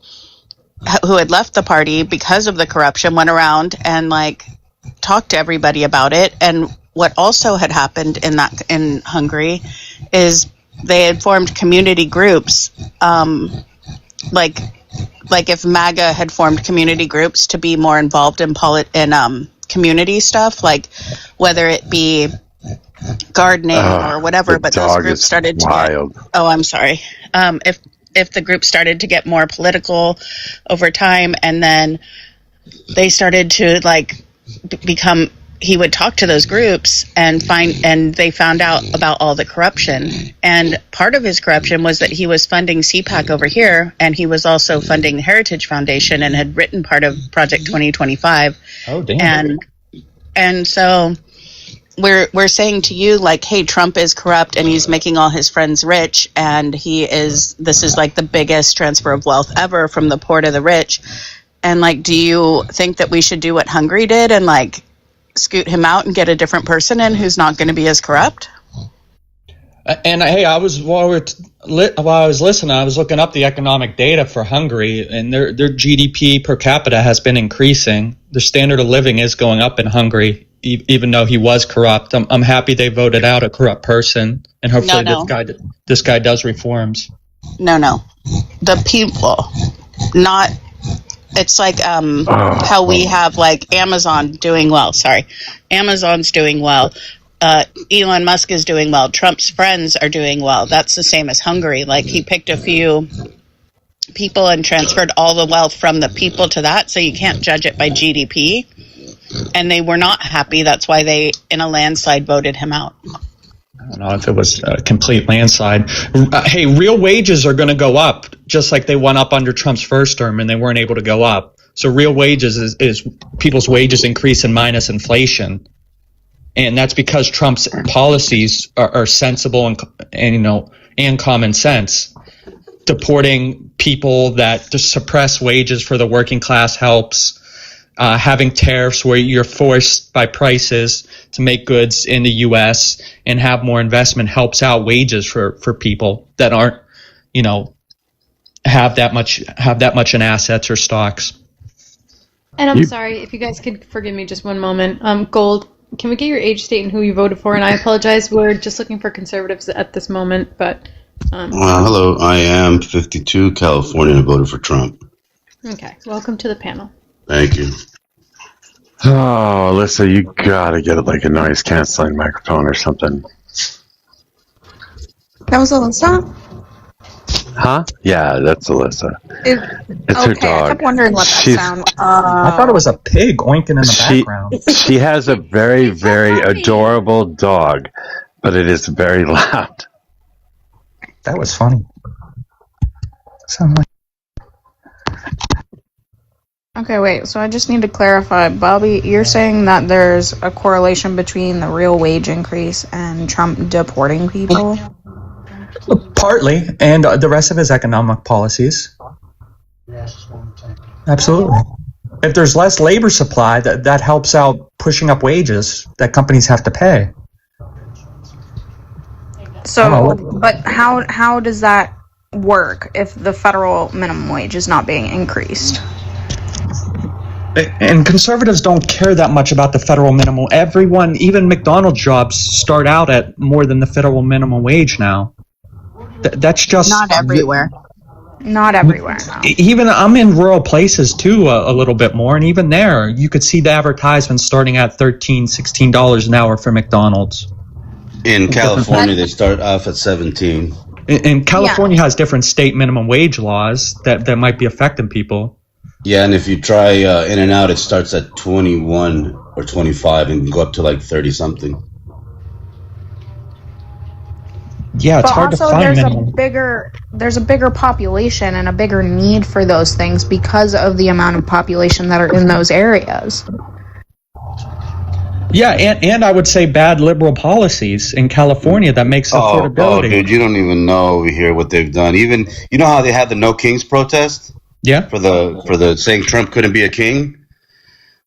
who had left the party because of the corruption went around and like talked to everybody about it. And what also had happened in Hungary is they had formed community groups, like if MAGA had formed community groups to be more involved in community stuff, like whether it be gardening or whatever, but those groups started to if the group started to get more political over time, and then they started to like become, he would talk to those groups and they found out about all the corruption. And part of his corruption was that he was funding CPAC over here, and he was also funding the Heritage Foundation and had written part of Project 2025. Oh, damn. And so we're saying to you, like, hey, Trump is corrupt and he's making all his friends rich, and this is like the biggest transfer of wealth ever from the poor to the rich. And like, do you think that we should do what Hungary did and like scoot him out and get a different person in who's not going to be as corrupt? And hey, while I was listening, I was looking up the economic data for Hungary, and their GDP per capita has been increasing. Their standard of living is going up in Hungary, even though he was corrupt. I'm happy they voted out a corrupt person, and hopefully this guy does reforms. No, the people, not. It's like how we have like Amazon doing well. Sorry, Amazon's doing well. Elon Musk is doing well. Trump's friends are doing well. That's the same as Hungary. Like, he picked a few people and transferred all the wealth from the people to that, so you can't judge it by GDP. And they were not happy. That's why they, in a landslide, voted him out. I don't know if it was a complete landslide. Hey, real wages are going to go up, just like they went up under Trump's first term, and they weren't able to go up. So real wages is people's wages increasing minus inflation. And that's because Trump's policies are sensible and common sense. Deporting people that just suppress wages for the working class helps. Having tariffs where you're forced by prices to make goods in the U.S. and have more investment helps out wages for people that aren't, have that much in assets or stocks. And I'm sorry, if you guys could forgive me just one moment. Gold, can we get your age, state, and who you voted for? And I apologize, we're just looking for conservatives at this moment, but... hello, I am 52, California, and voted for Trump. Okay, welcome to the panel. Thank you. Oh, Alyssa, you gotta get like a noise canceling microphone or something. That was Alyssa? Huh? Yeah, that's Alyssa. It's her dog. I kept wondering what that sound. I thought it was a pig oinking in the background. She has a very, very adorable dog, but it is very loud. That was funny. Okay, wait, so I just need to clarify. Bobby, you're saying that there's a correlation between the real wage increase and Trump deporting people? Partly, and the rest of his economic policies. Absolutely. If there's less labor supply, that helps out pushing up wages that companies have to pay. So, but how does that work if the federal minimum wage is not being increased? And conservatives don't care that much about the federal minimum. Everyone, even McDonald's jobs, start out at more than the federal minimum wage now. That's just... Not everywhere. Not everywhere, no. Even I'm in rural places, too, a little bit more. And even there, you could see the advertisements starting at $13, $16 an hour for McDonald's. In California, they start off at 17. And California has different state minimum wage laws that might be affecting people. Yeah, and if you try In-N-Out, it starts at 21 or 25 and can go up to like 30-something. Yeah, it's hard to find minimum. There's a bigger population and a bigger need for those things because of the amount of population that are in those areas. Yeah, and I would say bad liberal policies in California that makes affordability. Oh, dude, you don't even know over here what they've done. Even, you know how they had the No Kings protest? Yeah. For the saying Trump couldn't be a king?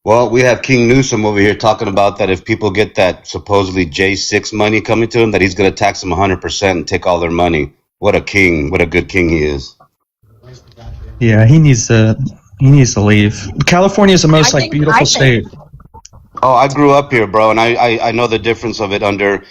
Well, we have King Newsom over here talking about that if people get that supposedly J6 money coming to him, that he's going to tax them 100% and take all their money. What a king. What a good king he is. Yeah, he needs to leave. California is the most beautiful state. Oh, I grew up here, bro, and I know the difference of it under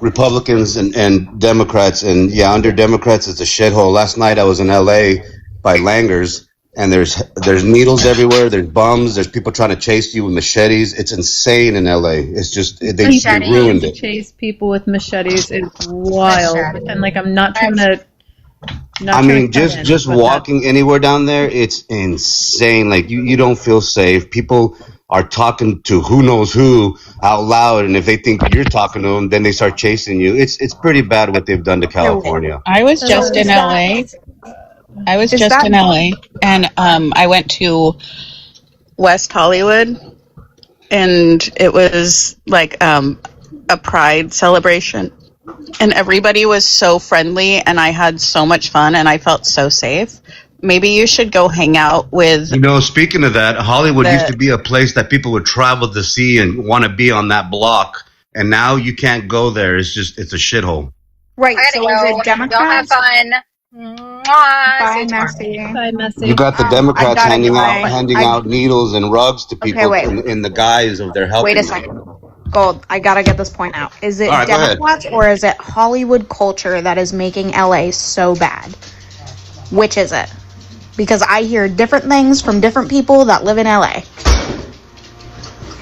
Republicans and Democrats. And yeah, under Democrats, it's a shithole. Last night I was in L.A. by Langer's, and there's needles everywhere. There's bums. There's people trying to chase you with machetes. It's insane in L.A. It's just they ruined it. Chase people with machetes is wild, and like I'm not trying to. Just walking anywhere down there, it's insane. Like you don't feel safe. People are talking to who knows who out loud, and if they think you're talking to them, then they start chasing you. It's pretty bad what they've done to California. I was just in LA. And I went to West Hollywood, and it was like a pride celebration, and everybody was so friendly, and I had so much fun, and I felt so safe. Maybe you should go hang out with. You know, speaking of that, Hollywood used to be a place that people would travel to see and want to be on that block, and now you can't go there. It's a shithole. Right. I So gotta is go. it Democrats? Y'all have fun. Mwah. Bye, See Messy. Bye, Messy. You got the I Democrats gotta handing go. out needles and rugs to people wait. in the guise of their helping. Wait a second. Gold, I gotta get this point out. Is it All right, go ahead. Democrats or is it Hollywood culture that is making LA so bad? Which is it? Because I hear different things from different people that live in LA.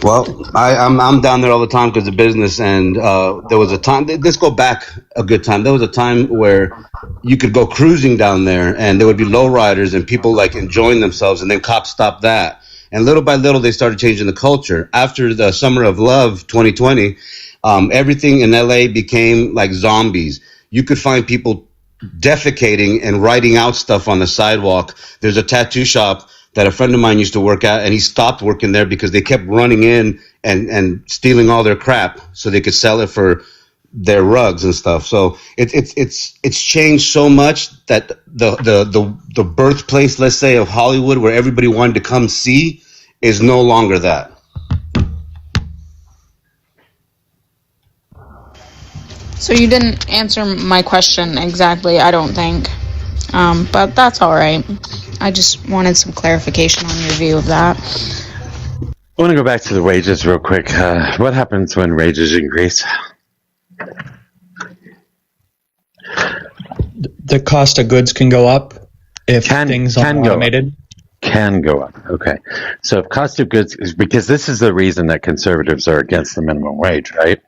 Well, I'm down there all the time because of business, and there was a time. Let's go back a good time. There was a time where you could go cruising down there, and there would be lowriders and people like enjoying themselves, and then cops stopped that. And little by little, they started changing the culture. After the Summer of Love 2020, everything in LA became like zombies. You could find people defecating and writing out stuff on the sidewalk. There's a tattoo shop that a friend of mine used to work at, and he stopped working there because they kept running in and stealing all their crap so they could sell it for their rugs and stuff. So it's changed so much that the birthplace, let's say, of Hollywood, where everybody wanted to come see, is no longer that. So you didn't answer my question exactly, I don't think. But that's all right. I just wanted some clarification on your view of that. I want to go back to the wages real quick. What happens when wages increase? The cost of goods can go up if things are automated. Can go up. Okay. So if cost of goods is because this is the reason that conservatives are against the minimum wage, right?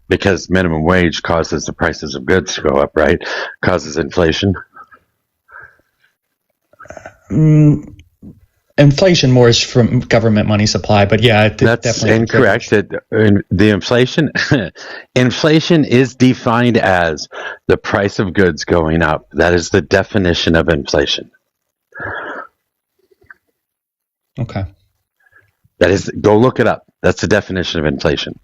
Because minimum wage causes the prices of goods to go up, right? Causes inflation. Inflation more is from government money supply, but yeah, that's definitely incorrect. The inflation, inflation is defined as the price of goods going up. That is the definition of inflation. Okay. That is, go look it up. That's the definition of inflation.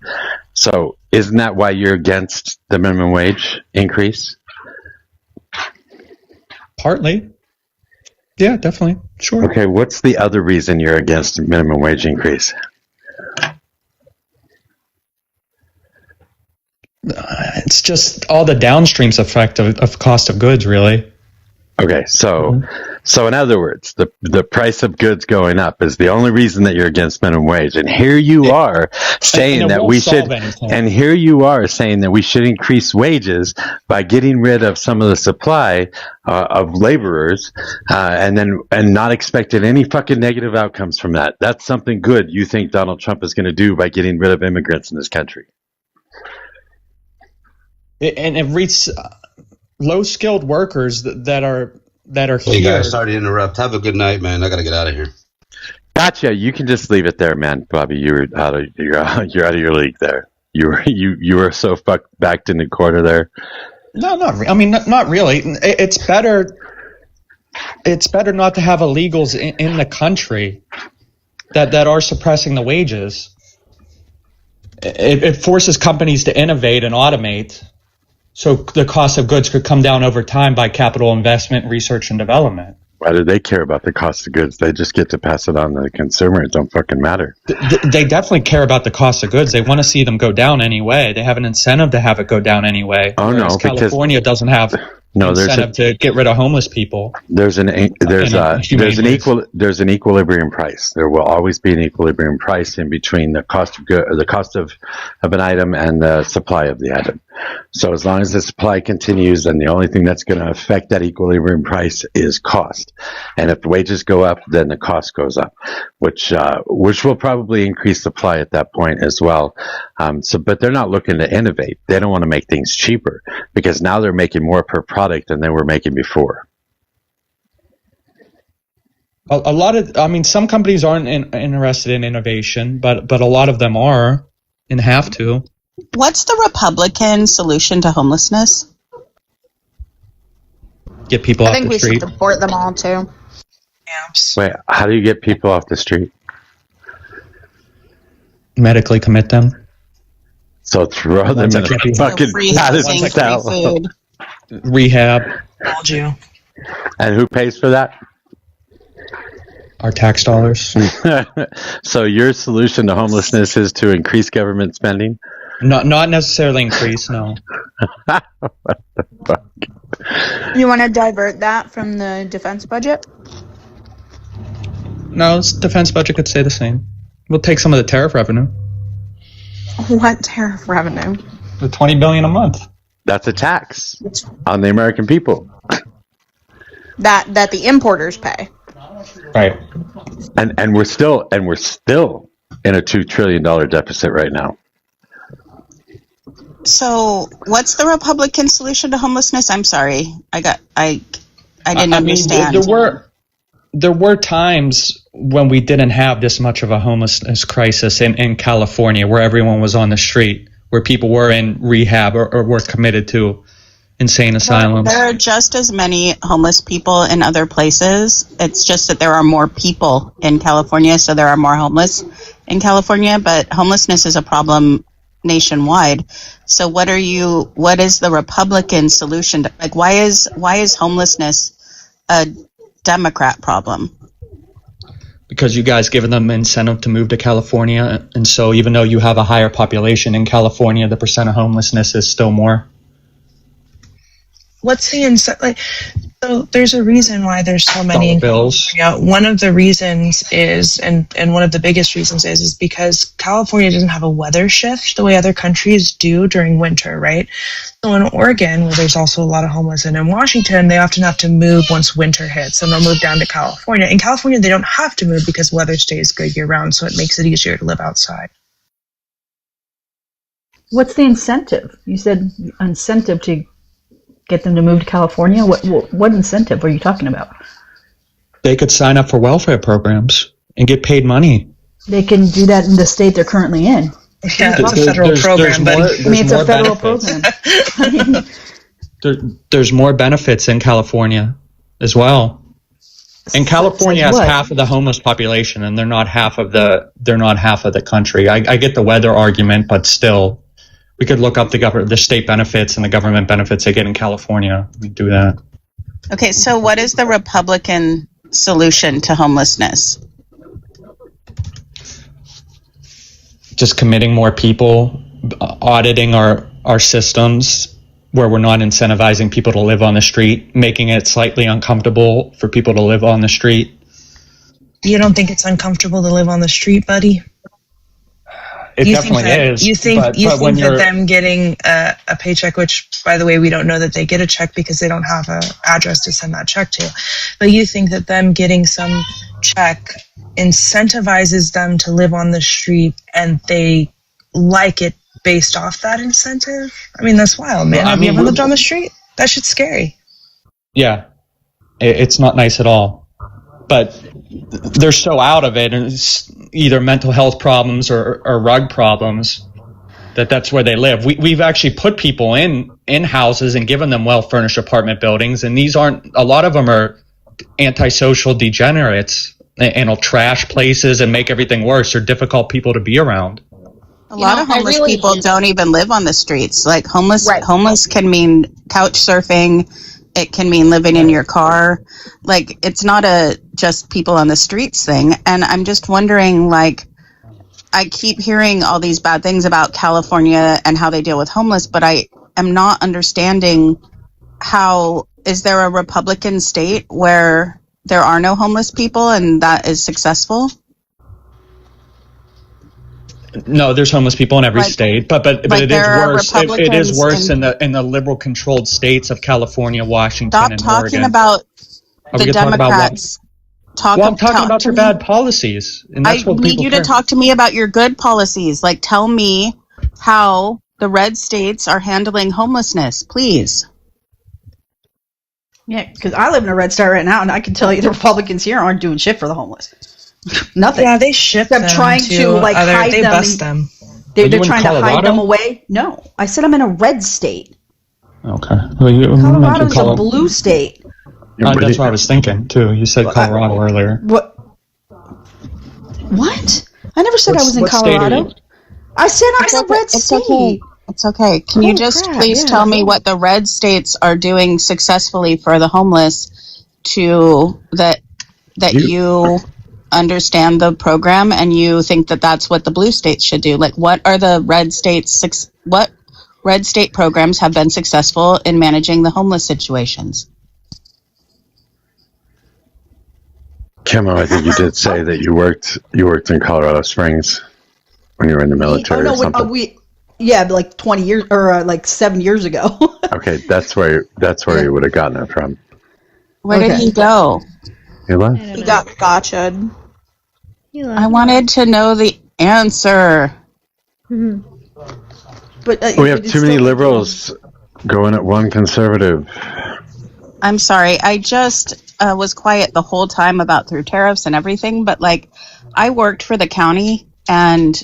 So, isn't that why you're against the minimum wage increase? Partly. Yeah, definitely. Sure. Okay, what's the other reason you're against minimum wage increase? It's just all the downstreams effect of cost of goods, really. Okay, so in other words, the price of goods going up is the only reason that you're against minimum wage. And here you are saying that we should, and here you are saying that we should increase wages by getting rid of some of the supply of laborers, and not expecting any fucking negative outcomes from that. That's something good you think Donald Trump is going to do by getting rid of immigrants in this country. And it reaches low-skilled workers that are here. Hey guys, sorry to interrupt. Have a good night, man. I gotta get out of here. Gotcha. You can just leave it there, man. Bobby, you're out of your league there. You were so backed in the corner there. No, not really. It's better. It's better not to have illegals in the country that are suppressing the wages. It forces companies to innovate and automate, so the cost of goods could come down over time by capital investment, research, and development. Why do they care about the cost of goods? They just get to pass it on to the consumer. It don't fucking matter. They definitely care about the cost of goods. They want to see them go down anyway. They have an incentive to have it go down anyway. Oh no, California doesn't have incentive to get rid of homeless people. There's an equilibrium price. There will always be an equilibrium price in between the cost of good, or the cost of an item, and the supply of the item. So as long as the supply continues, then the only thing that's going to affect that equilibrium price is cost. And if the wages go up, then the cost goes up, which will probably increase supply at that point as well. But they're not looking to innovate. They don't want to make things cheaper, because now they're making more per product than they were making before. Some companies aren't interested in innovation, but a lot of them are and have to. What's the Republican solution to homelessness? Get people off the street. I think we should deport them all too. Wait, how do you get people off the street? Medically commit them. So throw them in a fucking padded cell. Rehab. Told you. And who pays for that? Our tax dollars. So your solution to homelessness is to increase government spending? Not necessarily increase, no. What the fuck? You want to divert that from the defense budget? No, this defense budget could stay the same. We'll take some of the tariff revenue. What tariff revenue? The $20 billion a month. That's a tax on the American people. That the importers pay. Right. And we're still in a $2 trillion deficit right now. So, what's the Republican solution to homelessness? I'm sorry, I didn't understand. There were times when we didn't have this much of a homelessness crisis in California, where everyone was on the street, where people were in rehab or were committed to insane asylums. There are just as many homeless people in other places. It's just that there are more people in California, so there are more homeless in California. But homelessness is a problem nationwide. So what is the Republican solution to, like, why is homelessness a Democrat problem? Because you guys given them incentive to move to California, and so even though you have a higher population in California, the percent of homelessness is still more. What's the incentive? So there's a reason why there's so many in California. One of the reasons is, and one of the biggest reasons is because California doesn't have a weather shift the way other countries do during winter, right? So in Oregon, where there's also a lot of homeless, and in Washington, they often have to move once winter hits, and they'll move down to California. In California, they don't have to move because weather stays good year-round, so it makes it easier to live outside. What's the incentive? You said incentive to get them to move to California? What incentive are you talking about? They could sign up for welfare programs and get paid money. They can do that in the state they're currently in. Yeah, it's a federal program, buddy. It's a federal program. There's more benefits in California as well. And California has half of the homeless population, and they're not half of the country. I get the weather argument, but still, we could look up the state benefits and the government benefits they get in California. We do that. Okay, so what is the Republican solution to homelessness? Just committing more people, auditing our systems where we're not incentivizing people to live on the street, making it slightly uncomfortable for people to live on the street. You don't think it's uncomfortable to live on the street, buddy? It definitely is. You think that them getting a paycheck, which, by the way, we don't know that they get a check because they don't have an address to send that check to, but you think that them getting some check incentivizes them to live on the street and they like it based off that incentive? I mean, that's wild, man. Have you ever lived on the street? That shit's scary. Yeah. It's not nice at all. But they're so out of it, and it's either mental health problems or rug problems, that's where they live. We've actually put people in houses and given them well-furnished apartment buildings, and a lot of them are antisocial degenerates and will trash places and make everything worse. They're difficult people to be around. A lot of homeless people don't even live on the streets. Like homeless can mean couch surfing. It can mean living in your car. Like, it's not just people on the streets thing. And I'm just wondering, like, I keep hearing all these bad things about California and how they deal with homeless, but I am not understanding how, is there a Republican state where there are no homeless people and that is successful? No, there's homeless people in every state, but it is worse. It is worse in the liberal controlled states of California, Washington, and Oregon. Stop talking about the Democrats. I'm talking about your bad policies. And that's what need you to talk to me about your good policies. Like, tell me how the red states are handling homelessness, please. Yeah, because I live in a red state right now, and I can tell you the Republicans here aren't doing shit for the homeless. Nothing. Yeah, they ship them trying to like hide they them. bust them. They're trying to hide them away. No, I said I'm in a red state. Okay. Colorado's a blue state. That's what I was thinking too. You said Colorado earlier. What? I never said I was in Colorado. I said I'm in the red state. Okay. It's okay. Can you just please tell me what the red states are doing successfully for the homeless to that you understand the program and you think that that's what the blue states should do? Like, what are the red states? What red state programs have been successful in managing the homeless situations? Kimmo, I think you did say that you worked in Colorado Springs when you were in the military or something. Like 20 years or like 7 years ago. Okay, that's where you would have gotten it from. Where did he go? He left. He got gotcha'd. I wanted to know the answer. But we have too many liberals going at one conservative. I'm sorry. I just was quiet the whole time about through tariffs and everything, but like I worked for the county, and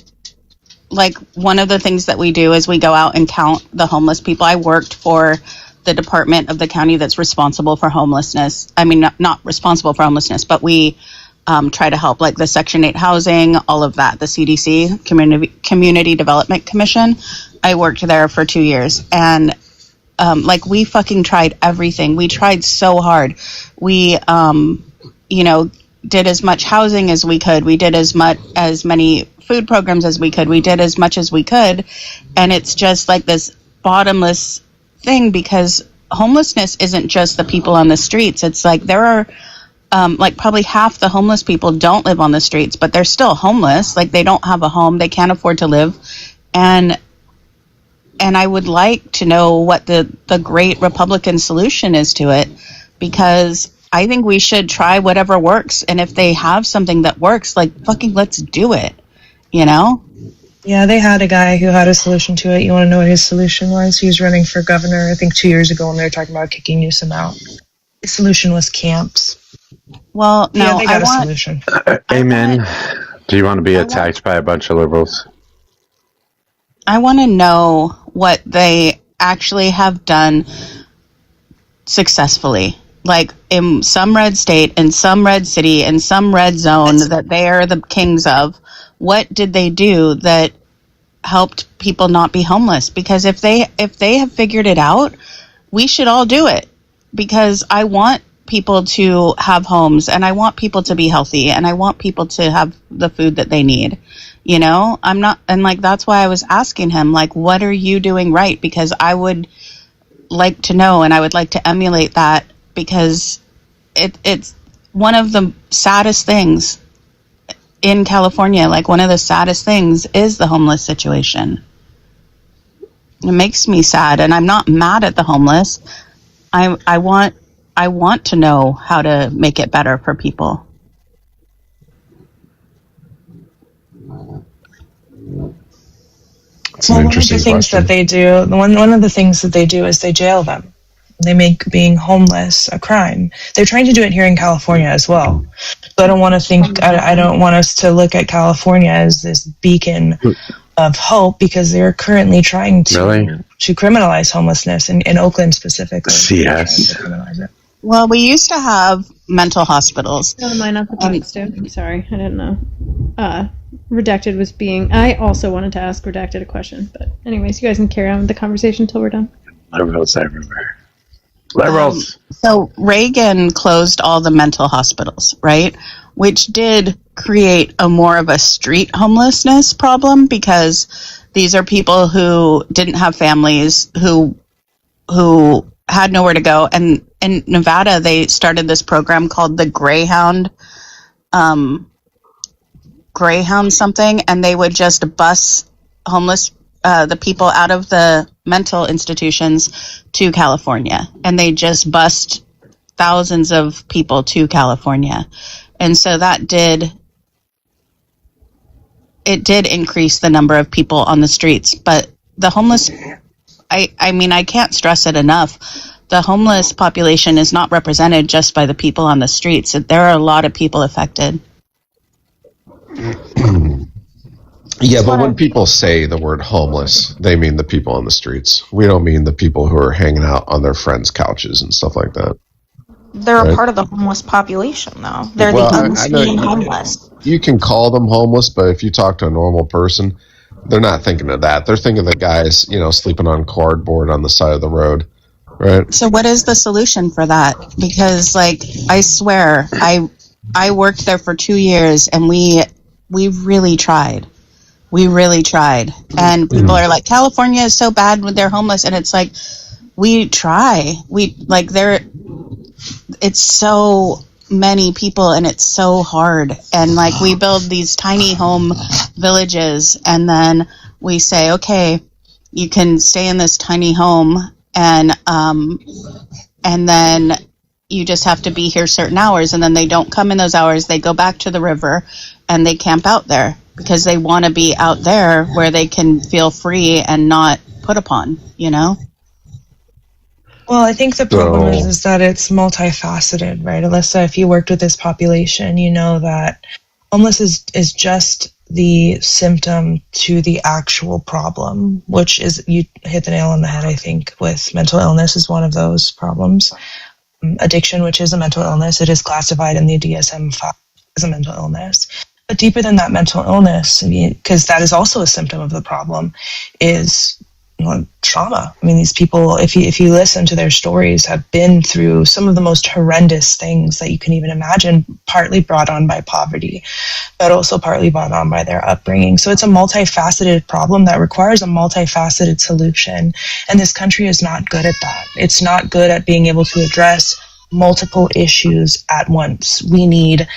like one of the things that we do is we go out and count the homeless people. I worked for the department of the county that's responsible for homelessness. I mean, not responsible for homelessness, but we try to help like the Section 8 housing, all of that, the CDC, Community Development Commission. I worked there for 2 years, and like we fucking tried everything. We tried so hard. We, did as much housing as we could. We did as many food programs as we could. We did as much as we could. And it's just like this bottomless thing, because homelessness isn't just the people on the streets. It's like there are like probably half the homeless people don't live on the streets, but they're still homeless. Like they don't have a home. They can't afford to live. And I would like to know what the great Republican solution is to it, because I think we should try whatever works. And if they have something that works, like fucking let's do it, you know? Yeah, they had a guy who had a solution to it. You want to know what his solution was? He was running for governor, I think 2 years ago, when they were talking about kicking Newsom out. His solution was camps. Well, no, yeah, they got a solution. Amen. Do you want to be attacked by a bunch of liberals? I want to know what they actually have done successfully. Like in some red state, in some red city, in some red zone that they are the kings of, what did they do that helped people not be homeless? Because if they have figured it out, we should all do it. Because I want people to have homes, and I want people to be healthy, and I want people to have the food that they need. You know, I'm not, and like that's why I was asking him, like, what are you doing right? Because I would like to know, and I would like to emulate that, because it's one of the saddest things in California. Like one of the saddest things is the homeless situation. It makes me sad, and I'm not mad at the homeless. I want to know how to make it better for people. Well, one of the things that they do, one of the things that they do is they jail them. They make being homeless a crime. They're trying to do it here in California as well. So I don't want to think, I don't want us to look at California as this beacon of hope, because they're currently trying to criminalize homelessness in Oakland specifically. Yes. Well, we used to have mental hospitals. No, mine not the points too. Sorry, I didn't know. Redacted was being. I also wanted to ask Redacted a question, but anyways, you guys can carry on with the conversation until we're done. Liberals everywhere. Liberals. So Reagan closed all the mental hospitals, right? Which did create a more of a street homelessness problem, because these are people who didn't have families, who had nowhere to go. And in Nevada, they started this program called the Greyhound something, and they would just bus homeless the people out of the mental institutions to California, and they just bussed thousands of people to California. And so that did increase the number of people on the streets. But the homeless, I mean, I can't stress it enough. The homeless population is not represented just by the people on the streets. There are a lot of people affected. Yeah, but when people say the word homeless, they mean the people on the streets. We don't mean the people who are hanging out on their friends' couches and stuff like that. They're a part of the homeless population, though. They're the unseen homeless. You can call them homeless, but if you talk to a normal person, They're not thinking of that. They're thinking of the guys, sleeping on cardboard on the side of the road, right? So what is the solution for that? Because I swear, I worked there for 2 years and we really tried. We really tried. And people are like, California is so bad when they're homeless, and it's like, we try. It's so many people and it's so hard. And we build these tiny home villages, and then we say, okay, you can stay in this tiny home, and then you just have to be here certain hours, and then they don't come in those hours. They go back to the river and they camp out there because they want to be out there where they can feel free and not put upon, Well, I think the problem is that it's multifaceted, right? Alyssa, if you worked with this population, you know that homeless is just the symptom to the actual problem, which is, you hit the nail on the head, I think, with mental illness is one of those problems. Addiction, which is a mental illness, it is classified in the DSM-5 as a mental illness. But deeper than that mental illness, because that is also a symptom of the problem, is trauma. I mean, these people, if you listen to their stories, have been through some of the most horrendous things that you can even imagine, partly brought on by poverty, but also partly brought on by their upbringing. So it's a multifaceted problem that requires a multifaceted solution. And this country is not good at that. It's not good at being able to address multiple issues at once. We need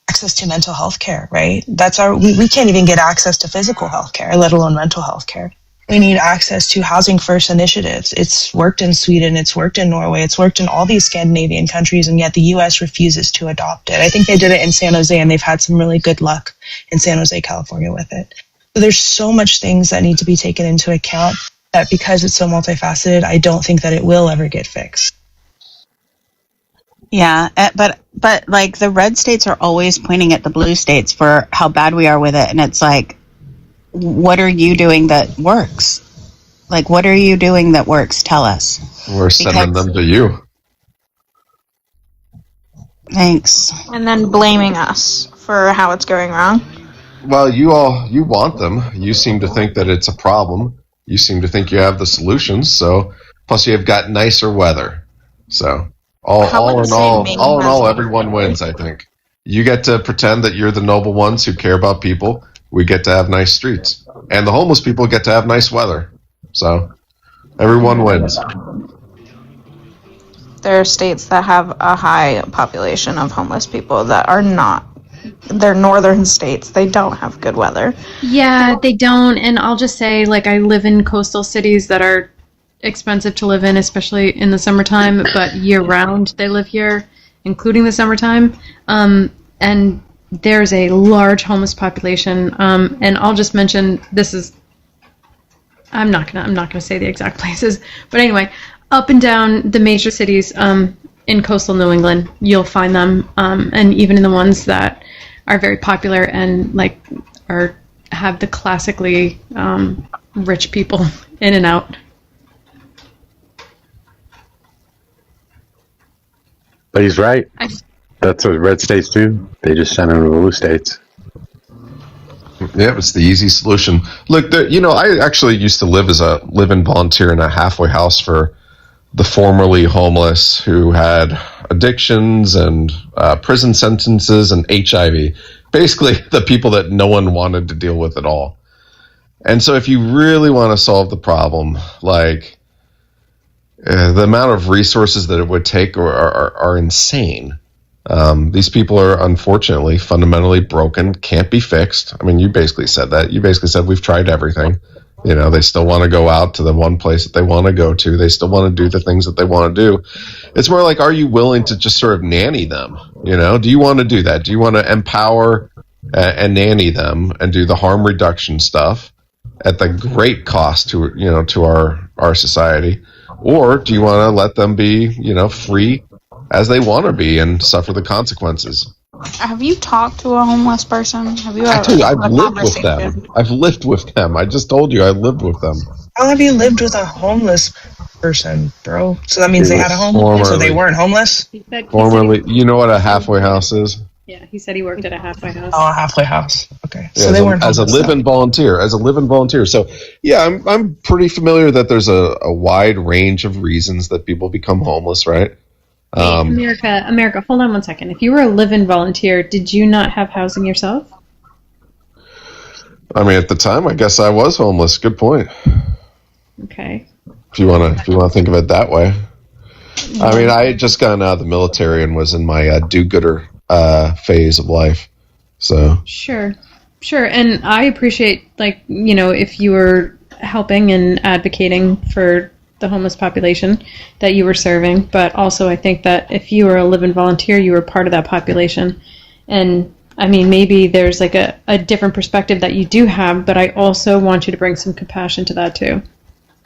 access to mental health care, right? We can't even get access to physical health care, let alone mental health care. We need access to housing first initiatives. It's worked in Sweden, it's worked in Norway, it's worked in all these Scandinavian countries, and yet the US refuses to adopt it. I think they did it in San Jose, and they've had some really good luck in San Jose, California with it. So there's so much things that need to be taken into account that because it's so multifaceted, I don't think that it will ever get fixed. Yeah, but the red states are always pointing at the blue states for how bad we are with it, and it's like, what are you doing that works? What are you doing that works? Tell us. We're sending them to you. Thanks. And then blaming us for how it's going wrong. Well, you want them. You seem to think that it's a problem. You seem to think you have the solutions. So, plus you have got nicer weather. So, all in all, everyone wins, I think. You get to pretend that you're the noble ones who care about people. We get to have nice streets. And the homeless people get to have nice weather. So, everyone wins. There are states that have a high population of homeless people that are not. They're northern states. They don't have good weather. Yeah, they don't. And I'll just say, I live in coastal cities that are expensive to live in, especially in the summertime, but year-round they live here, including the summertime. And there's a large homeless population, and I'll just mention I'm not gonna say the exact places, but anyway, up and down the major cities in coastal New England, you'll find them, and even in the ones that are very popular and have the classically rich people in and out. But he's right. That's what red states do. They just send them to blue states. Yeah, it's the easy solution. Look, I actually used to live and volunteer in a halfway house for the formerly homeless who had addictions and prison sentences and HIV. Basically, the people that no one wanted to deal with at all. And so if you really want to solve the problem, the amount of resources that it would take are insane. These people are unfortunately fundamentally broken, can't be fixed. I mean, you basically said that. You basically said we've tried everything. They still want to go out to the one place that they want to go to. They still want to do the things that they want to do. It's more like, are you willing to just sort of nanny them? Do you want to do that? Do you want to empower and nanny them and do the harm reduction stuff at the great cost to our society? Or do you want to let them be, free as they want to be and suffer the consequences? Have you talked to a homeless person? Have you ever? I've lived with them. I've lived with them. I just told you I lived with them. How have you lived with a homeless person, bro? So that means they had a home, so they weren't homeless? Formerly, you know what a halfway house is? Yeah, he said he worked at a halfway house. Oh, a halfway house. Okay, Yeah, so they weren't as a homeless, live-in volunteer. So yeah, I'm pretty familiar that there's a wide range of reasons that people become homeless, right? Hey, America, hold on one second. If you were a live-in volunteer, did you not have housing yourself? I mean, at the time, I guess I was homeless. Good point. Okay. If you wanna think of it that way. I mean, I had just gotten out of the military and was in my do-gooder phase of life. So Sure, and I appreciate, like, you know, if you were helping and advocating for the homeless population that you were serving, but also I think that if you were a live-in volunteer, you were part of that population. And I mean, maybe there's like a different perspective that you do have, but I also want you to bring some compassion to that too.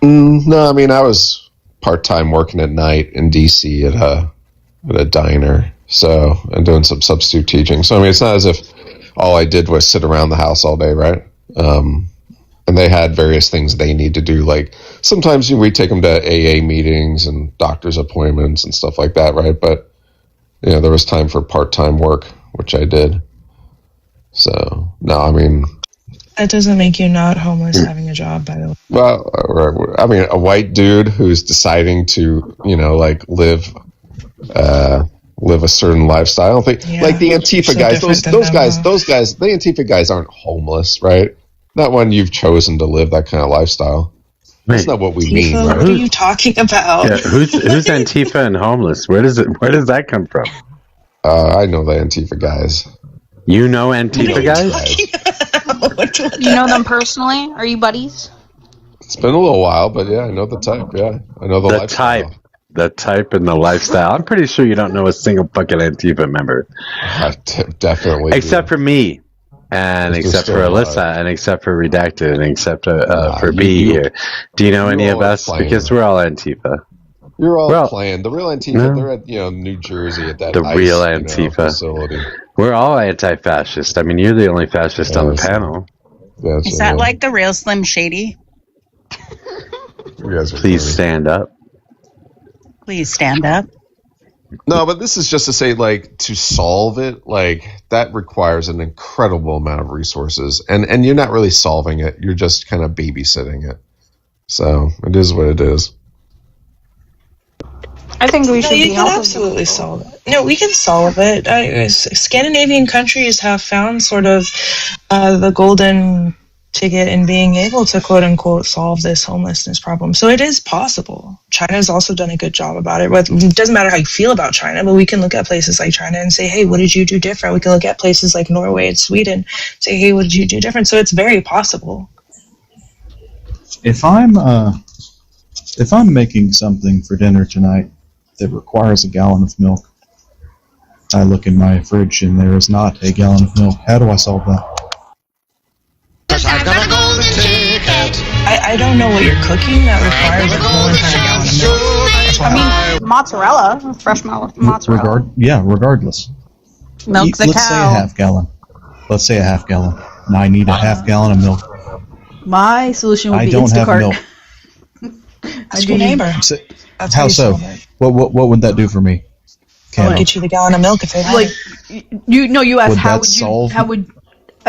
No, I mean, I was part-time working at night in DC at a diner, so, and doing some substitute teaching. So I mean, it's not as if all I did was sit around the house all day, right? And they had various things they need to do. Like sometimes we take them to AA meetings and doctor's appointments and stuff like that, right? But you know, there was time for part-time work, which I did. So no, I mean, That doesn't make you not homeless having a job, by the way. well, I mean, a white dude who's deciding to, you know, like live a certain lifestyle. I don't think, Yeah, like the Antifa so guys, different than those them, guys, huh? the Antifa guys aren't homeless, right? Not when you've chosen to live that kind of lifestyle. That's not what we mean, Tifa, right? what are you talking about? Yeah, who's Antifa and homeless? Where does that come from? I know the Antifa guys. You know Antifa guys? You know them personally? Are you buddies? It's been a little while, but yeah, I know the type. Yeah, I know the lifestyle. The type and the lifestyle. I'm pretty sure you don't know a single fucking Antifa member. Definitely. Except for me. And If except they're for still Alyssa, alive. and except for Redacted, and except for B you- here. Do you know you any of all are us? playing. Because we're all Antifa. You're all Well, playing. The real Antifa, no. they're at New Jersey at that The ICE, real Antifa. facility. We're all anti-fascist. I mean, you're the only fascist on the panel. Is that like the real Slim Shady? Please stand up. Please stand up. No, but this is just to say, like, to solve it, like, that requires an incredible amount of resources. And you're not really solving it. You're just kind of babysitting it. So, it is what it is. I think we should you be can helping absolutely solve it. No, we can solve it. Scandinavian countries have found sort of the golden ticket in being able to quote unquote solve this homelessness problem. So it is possible. China's also done a good job about it. It doesn't matter how you feel about China, but we can look at places like China and say, hey, what did you do different? We can look at places like Norway and Sweden, say, hey, what did you do different? So it's very possible. If I'm making something for dinner tonight that requires a gallon of milk, I look in my fridge and there is not a gallon of milk. How do I solve that? I don't know what you're cooking that requires a whole entire gallon of milk. That's why I mean, mozzarella, fresh mozzarella. Regardless. Milk the Let's say a cow. half gallon. Let's say a half gallon. Now I need a half gallon of milk. My solution would I be don't have Instacart. milk. That's your neighbor. That's how How you so? solve it. What would that do for me? I'll get you the gallon of milk if they have Like, it. you asked Would how that would you solve- how would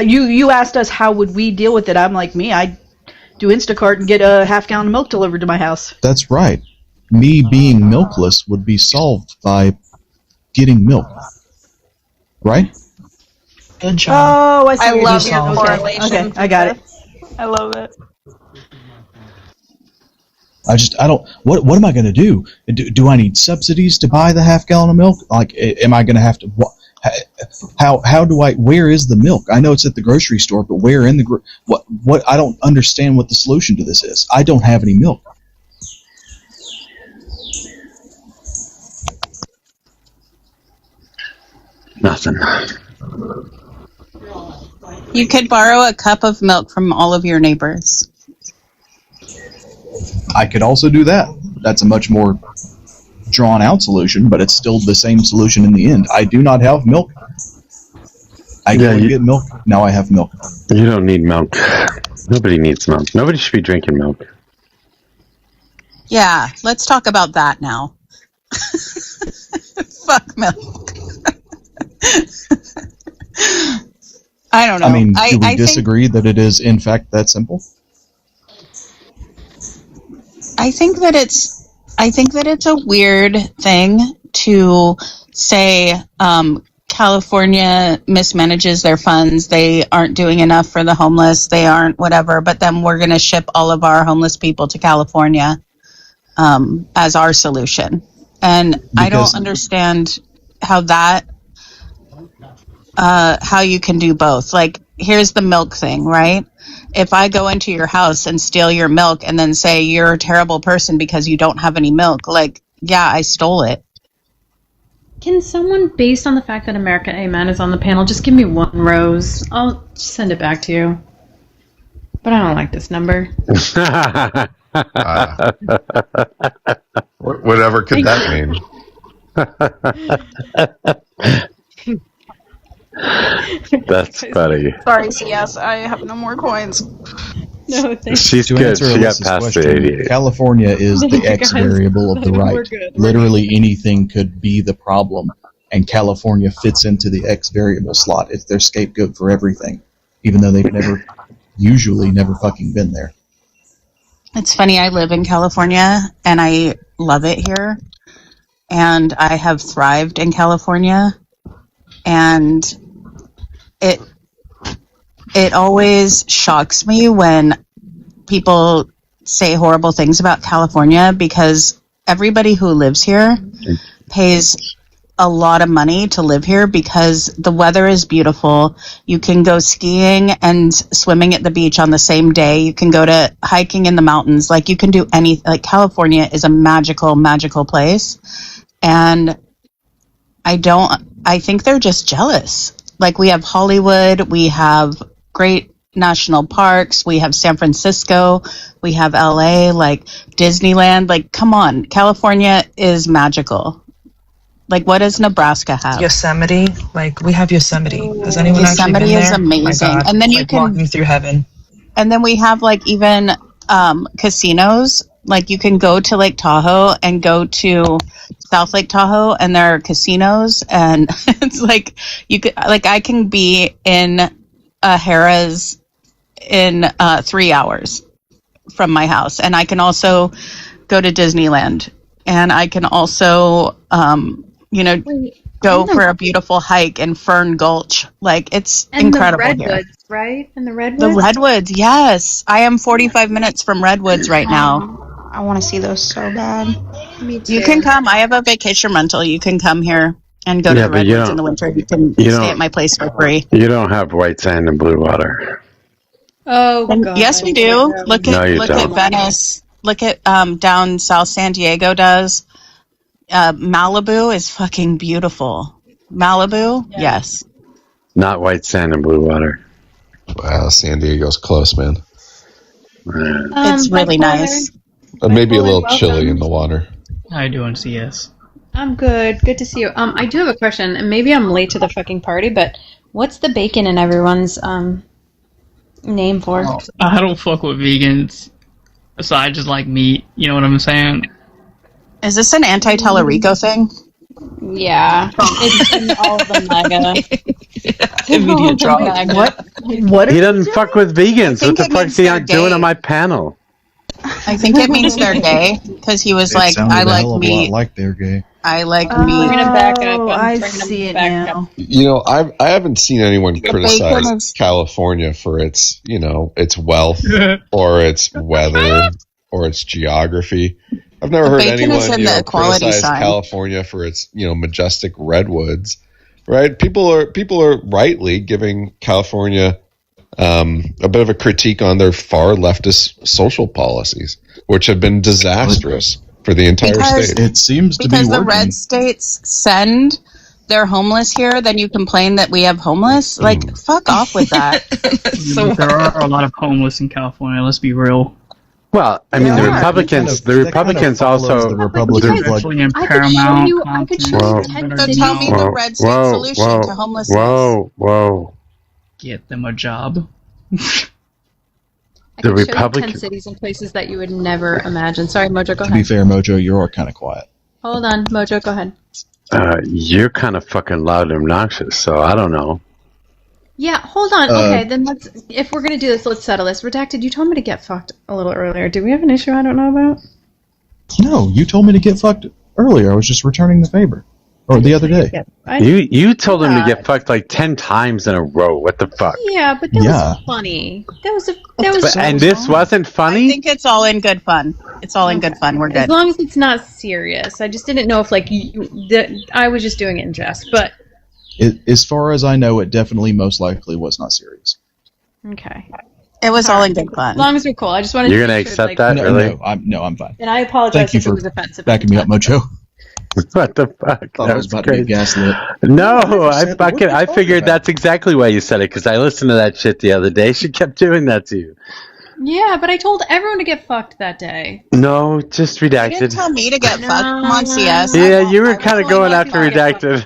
you asked us how would we deal with it? I'm like me, I do Instacart and get a half gallon of milk delivered to my house. That's right. Me being milkless would be solved by getting milk. Right? Good job. Oh, I see. I what you're love doing. your Okay, correlation. Okay, I got it. I love it. I don't. What am I going to do? Do I need subsidies to buy the half gallon of milk? Like, am I going to have to? How do I? Where is the milk? I know it's at the grocery store, but where in the what? I don't understand what the solution to this is. I don't have any milk. Nothing. You could borrow a cup of milk from all of your neighbors. I could also do that. That's a much more drawn out solution, but it's still the same solution in the end. I do not have milk. I go and get milk. Now I have milk. You don't need milk. Nobody needs milk. Nobody should be drinking milk. Yeah, let's talk about that now. Fuck milk. I don't know. I mean, do we I disagree that it is in fact that simple? think that it's a weird thing to say California mismanages their funds. They aren't doing enough for the homeless. They aren't whatever. But then we're going to ship all of our homeless people to California as our solution. And I don't understand how that how you can do both. Like, here's the milk thing, right? If I go into your house and steal your milk and then say you're a terrible person because you don't have any milk, like, yeah, I stole it. Can someone, based on the fact that America Amen is on the panel, just give me one rose? I'll send it back to you. But I don't like this number. Whatever could that mean? That's funny. Sorry, CS. I have no more coins. No, thanks. She's To good. answer She got Alyssa's past question, the 88. California is Thank the you, X guys. variable of the We're right. good. Literally anything could be the problem, and California fits into the X variable slot. It's their scapegoat for everything, even though they've usually never fucking been there. It's funny, I live in California and I love it here. And I have thrived in California. And it always shocks me when people say horrible things about California, because everybody who lives here pays a lot of money to live here because the weather is beautiful. You can go skiing and swimming at the beach on the same day. You can go to hiking in the mountains. Like, you can do anything. Like, California is a magical, magical place. And I think they're just jealous. Like, we have Hollywood, we have great national parks, we have San Francisco, we have LA, like Disneyland. Like, come on, California is magical. Like, what does Nebraska have? Yosemite, like we have Yosemite. Has anyone actually been Yosemite there? is amazing. My God, And then it's you like can walking through heaven. And then we have, like, even casinos. Like, you can go to Lake Tahoe and go to South Lake Tahoe, and there are casinos, and it's like you could, like, I can be in a Harrah's in 3 hours from my house, and I can also go to Disneyland, and I can also go for a beautiful hike in Fern Gulch. Like, it's incredible And the here. redwoods, right? And the redwoods? The redwoods, yes. I am 45 minutes from redwoods right now. I want to see those so bad. Me too. You can come. I have a vacation rental. You can come here and go to the but you redwoods in the winter. You can stay at my place for free. You don't have white sand and blue water. Oh, God. Yes, we do. Look No, you at don't. Venice. Look at down South San Diego does. Malibu is fucking beautiful. Malibu, yes. Not white sand and blue water. Wow, San Diego's close, man. It's really nice. Maybe a little welcome. chilly in the water. How you doing, CS? I'm good. Good to see you. I do have a question, and maybe I'm late to the fucking party, but what's the bacon in everyone's name for? I don't fuck with vegans, so I just like meat. You know what I'm saying? Is this an anti-Tellurico thing? Yeah. It's in all of the MAGA. Immediate drop. What? He doesn't fuck with vegans. What think the it fuck means is he they're doing gay. on my panel? I think it means they're gay, because he was like, sounded I a like hell of a lot meat. like they're gay. I like Bringing meat. him back up. I bringing him see it back now. up. You know, I haven't seen anyone criticize bacon is- California for its, its wealth or its weather or its geography. I've never The heard bacon is anyone in the equality criticize sign. California for its, majestic redwoods. Right? People are rightly giving California a bit of a critique on their far leftist social policies, which have been disastrous for the entire Because- state. It seems to be Because the working. red states send their homeless here, then you complain that we have homeless? Like, fuck off with that. There are a lot of homeless in California. Let's be real. Well, I mean, the Yeah. Republicans. That kind of follows also. the Republican flag. Especially in I could show Paramount. you. I could show Whoa. you 10 So cities. tell me the red state solution to homelessness. Whoa. Get them a job. I The could show you 10 Republican- cities and places that you would never imagine. Sorry, Mojo, go To be ahead. fair, Mojo, you're kind of quiet. Hold on, Mojo, go ahead. You're kind of fucking loud and obnoxious, so I don't know. Yeah, hold on. Uh, Okay, then if we're going to do this, let's settle this. Redacted, you told me to get fucked a little earlier. Do we have an issue I don't know about? No, you told me to get fucked earlier. I was just returning the favor. Or the other day. You told him to get fucked like 10 times in a row. What the fuck? Yeah, but that was funny. That was And this wasn't funny? I think it's all in good fun. It's all in good fun. We're as good. long as it's not serious. I just didn't know if I was just doing it in jest, but As far as I know, it definitely most likely was not serious. okay. It was all in good fun. As long as we're cool. I just wanted You're to gonna make sure, accept that, No, really? I'm fine. And I apologize Thank you if it for was offensive. backing me up, Mojo. What the fuck? Thought That I was about to crazy. be gaslit. No, said that. What the I fuck figured about? that's exactly why you said it, because I listened to that shit the other day. She kept doing that to you. Yeah, but I told everyone to get fucked that day. No, just You didn't redacted. tell me to get fucked. Come on, CS. Yeah, you were kind of going after redacted.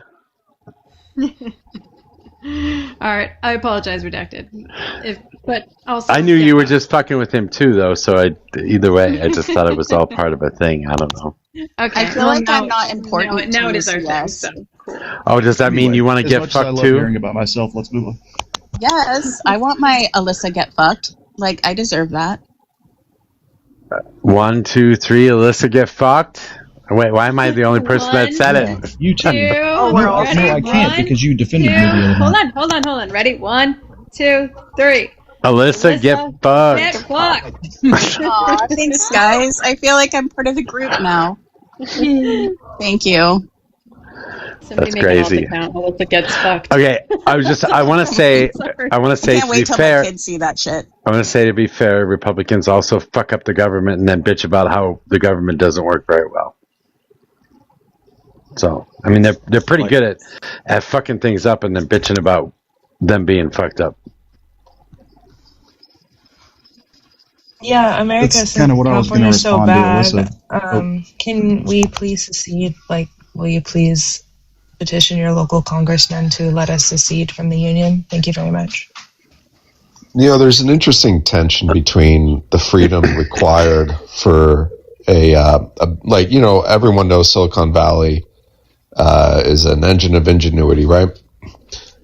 All right, I apologize, redacted. But also, I knew you were just fucking with him too, though. So either way, I just thought it was all part of a thing. I don't know. Okay, I feel like I'm not important. Now to it is our thing. CS. So cool. Oh, does that mean Anyway, you want to as get much as I fucked love too? hearing about myself, let's move on. Yes, I want my Alyssa get fucked. Like, I deserve that. 1, 2, 3. Alyssa, get fucked. Wait, why am I the only person that said it? You too. Two, No, ready? I can't One, because you defended me the other hold night. on. Ready? 1, 2, 3. Alyssa, get Get fucked. fucked. Aw, thanks, guys. I feel like I'm part of the group now. Thank you. Somebody That's make crazy. an alt account. Alyssa gets fucked. Okay, I want to say, Sorry. I can't to be wait till fair, my kids see that shit. I want to say to be fair, Republicans also fuck up the government and then bitch about how the government doesn't work very well. So, I mean, they're pretty good at fucking things up and then bitching about them being fucked up. Yeah, America, That's since kinda what I was gonna California's so respond to, bad, Alyssa. can we please secede? Like, will you please petition your local congressman to let us secede from the union? Thank you very much. You know, there's an interesting tension between the freedom required for like, you know, everyone knows Silicon Valley is an engine of ingenuity, right?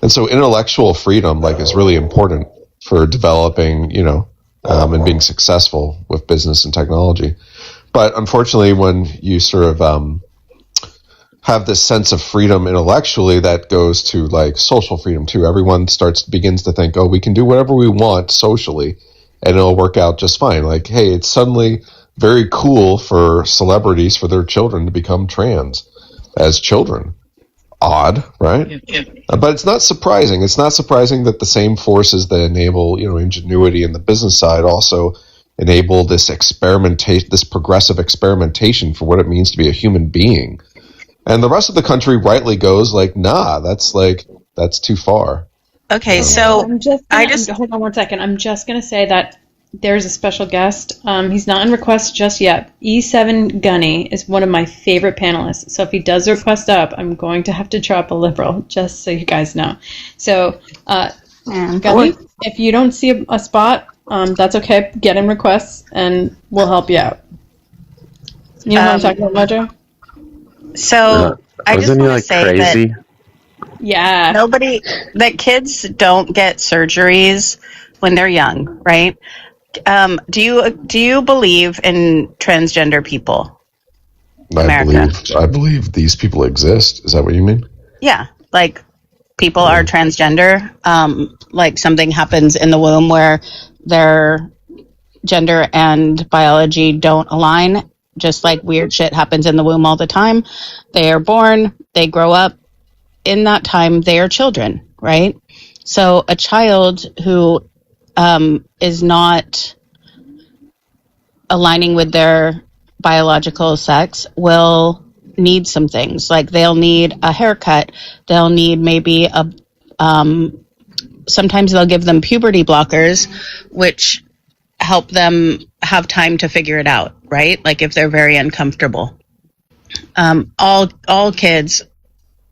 And so intellectual freedom, like, is really important for developing, you know, and being successful with business and technology. But unfortunately, when you sort of have this sense of freedom intellectually, that goes to like social freedom too. Everyone begins to think, oh, we can do whatever we want socially and it'll work out just fine. Like, hey, it's suddenly very cool for celebrities, for their children to become trans as children. Odd, right? But it's not surprising. It's not surprising that the same forces that enable, you know, ingenuity in the business side also enable this this progressive experimentation for what it means to be a human being. And the rest of the country rightly goes like, nah, that's too far. Okay, so hold on 1 second. I'm just gonna say that there's a special guest. He's not in request just yet. E7 Gunny is one of my favorite panelists. So if he does request up, I'm going to have to drop a liberal, just so you guys know. So, Gunny, if you don't see a spot, that's okay. Get in requests, and we'll help you out. You know what I'm talking about, Mojo? So I just want to say crazy? that kids don't get surgeries when they're young, right? Do you believe in transgender people? I believe these people exist. Is that what you mean? Yeah, like people are transgender. Like something happens in the womb where their gender and biology don't align. Just like weird shit happens in the womb all the time. They are born, they grow up. In that time, they are children, right? So a child who is not aligning with their biological sex will need some things. Like they'll need a haircut. They'll need maybe sometimes they'll give them puberty blockers, which help them have time to figure it out, right? Like if they're very uncomfortable. All kids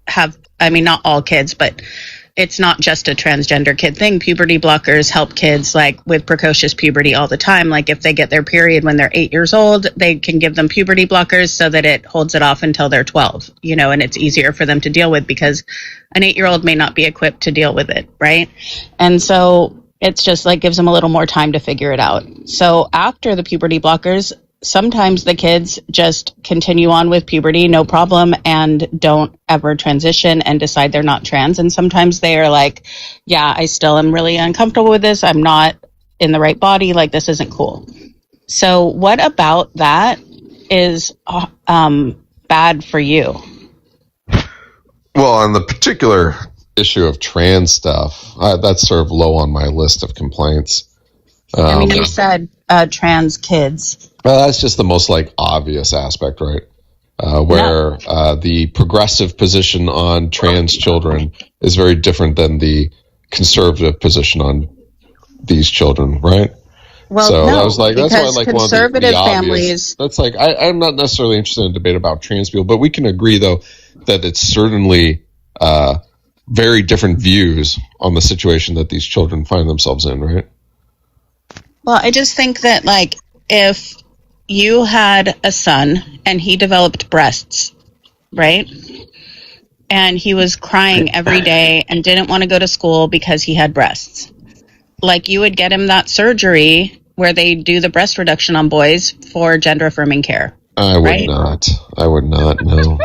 have, I mean, not all kids, but it's not just a transgender kid thing. Puberty blockers help kids like with precocious puberty all the time. Like if they get their period when they're 8 years old, they can give them puberty blockers so that it holds it off until they're 12, you know, and it's easier for them to deal with because an 8-year-old may not be equipped to deal with it, right? And so it's just like gives them a little more time to figure it out. So after the puberty blockers, sometimes the kids just continue on with puberty, no problem, and don't ever transition and decide they're not trans. And sometimes they are like, yeah, I still am really uncomfortable with this. I'm not in the right body. Like, this isn't cool. So what about that is bad for you? Well, on the particular issue of trans stuff, that's sort of low on my list of complaints. I mean, you said trans kids. Well, that's just the most like obvious aspect, right? Where the progressive position on trans children is very different than the conservative position on these children, right? Well, so no, I was like, that's why I like one of conservative the obvious. families. That's like I'm not necessarily interested in a debate about trans people, but we can agree though that it's certainly very different views on the situation that these children find themselves in, right? Well, I just think that like if you had a son and he developed breasts, right? And he was crying every day and didn't want to go to school because he had breasts. Like you would get him that surgery where they do the breast reduction on boys for gender affirming care. I would not. I would not, no.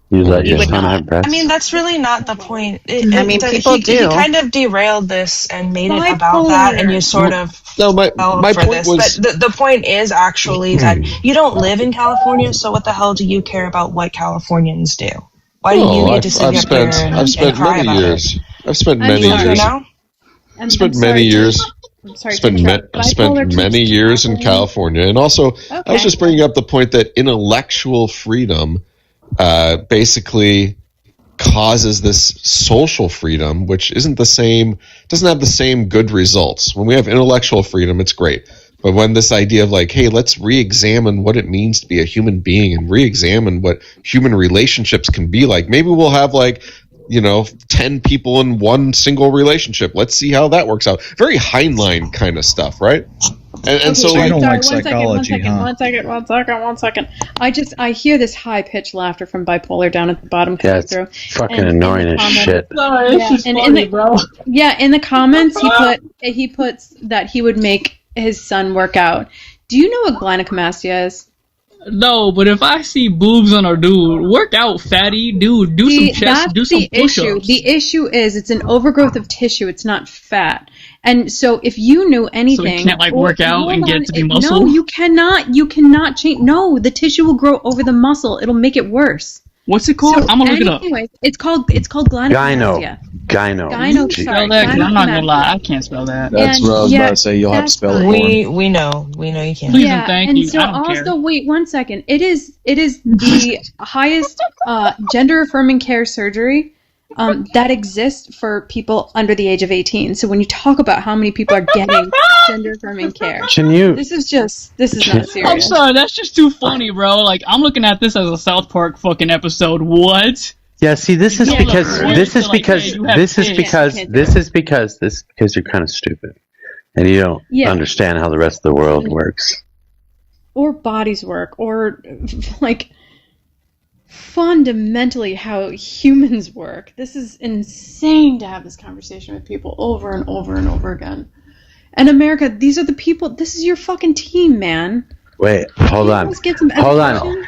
You let your son have breasts? I mean, that's really not the point. People do. He kind of derailed this and made it about that, and you sort of my for point this. was, but the point is actually that you don't live in California, so what the hell do you care about what Californians do? Why do you get to sit up here and cry about it? I've spent many years. I've spent many years. Spent many years in California, and also I was just bringing up the point that intellectual freedom basically causes this social freedom, which isn't the same, doesn't have the same good results. When we have intellectual freedom, it's great. But when this idea of like, hey, let's re-examine what it means to be a human being and re-examine what human relationships can be like, maybe we'll have like, 10 people in one single relationship. Let's see how that works out. Very Heinlein kind of stuff, right? And so I don't like One psychology, second. I hear this high pitched laughter from bipolar down at the bottom coming it's through. fucking annoying as shit. Sorry, it's just funny, bro. Yeah, in the comments he puts that he would make his son work out. Do you know what gynecomastia is? No, but if I see boobs on a dude, work out, fatty, dude. Do some chest, do some push-ups. The issue is it's an overgrowth of tissue. It's not fat. And so if you knew anything... So you can't, like, work out and get it to be muscle? No, you cannot. You cannot change... No, the tissue will grow over the muscle. It'll make it worse. What's it called? I'm gonna look it up. Anyways, it's called gynecomastia. Gyno. Spell that, 'cause I'm not gonna lie, I can't spell that. That's what I was about to say. You'll have to spell it for him. We know you can't. Please and thank you. So I don't also, care. wait 1 second. It is the highest gender affirming care surgery that exists for people under the age of 18. So when you talk about how many people are getting gender affirming care, this is not serious. I'm sorry, that's just too funny, bro. Like, I'm looking at this as a South Park fucking episode. What? Yeah, see, this is because you're kind of stupid, and you don't understand how the rest of the world works, or bodies work, or like fundamentally how humans work. This is insane to have this conversation with people over and over and over again. And America, these are the people. This is your fucking team, man. Wait, hold on.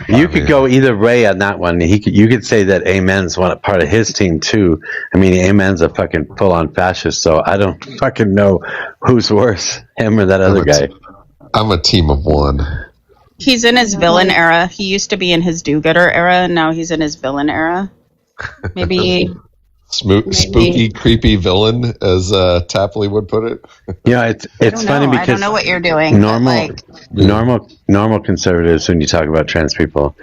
You could go either way on that one. You could say that Amen's part of his team too. I mean, Amen's a fucking full-on fascist, so I don't fucking know who's worse, him or that other guy. I'm a team of one. He's in his villain era. He used to be in his do-gooder era, and now he's in his villain era. Maybe... Spooky, creepy villain, as Tapley would put it. Yeah, it's funny because I don't know what you're doing. Normal conservatives, when you talk about trans people,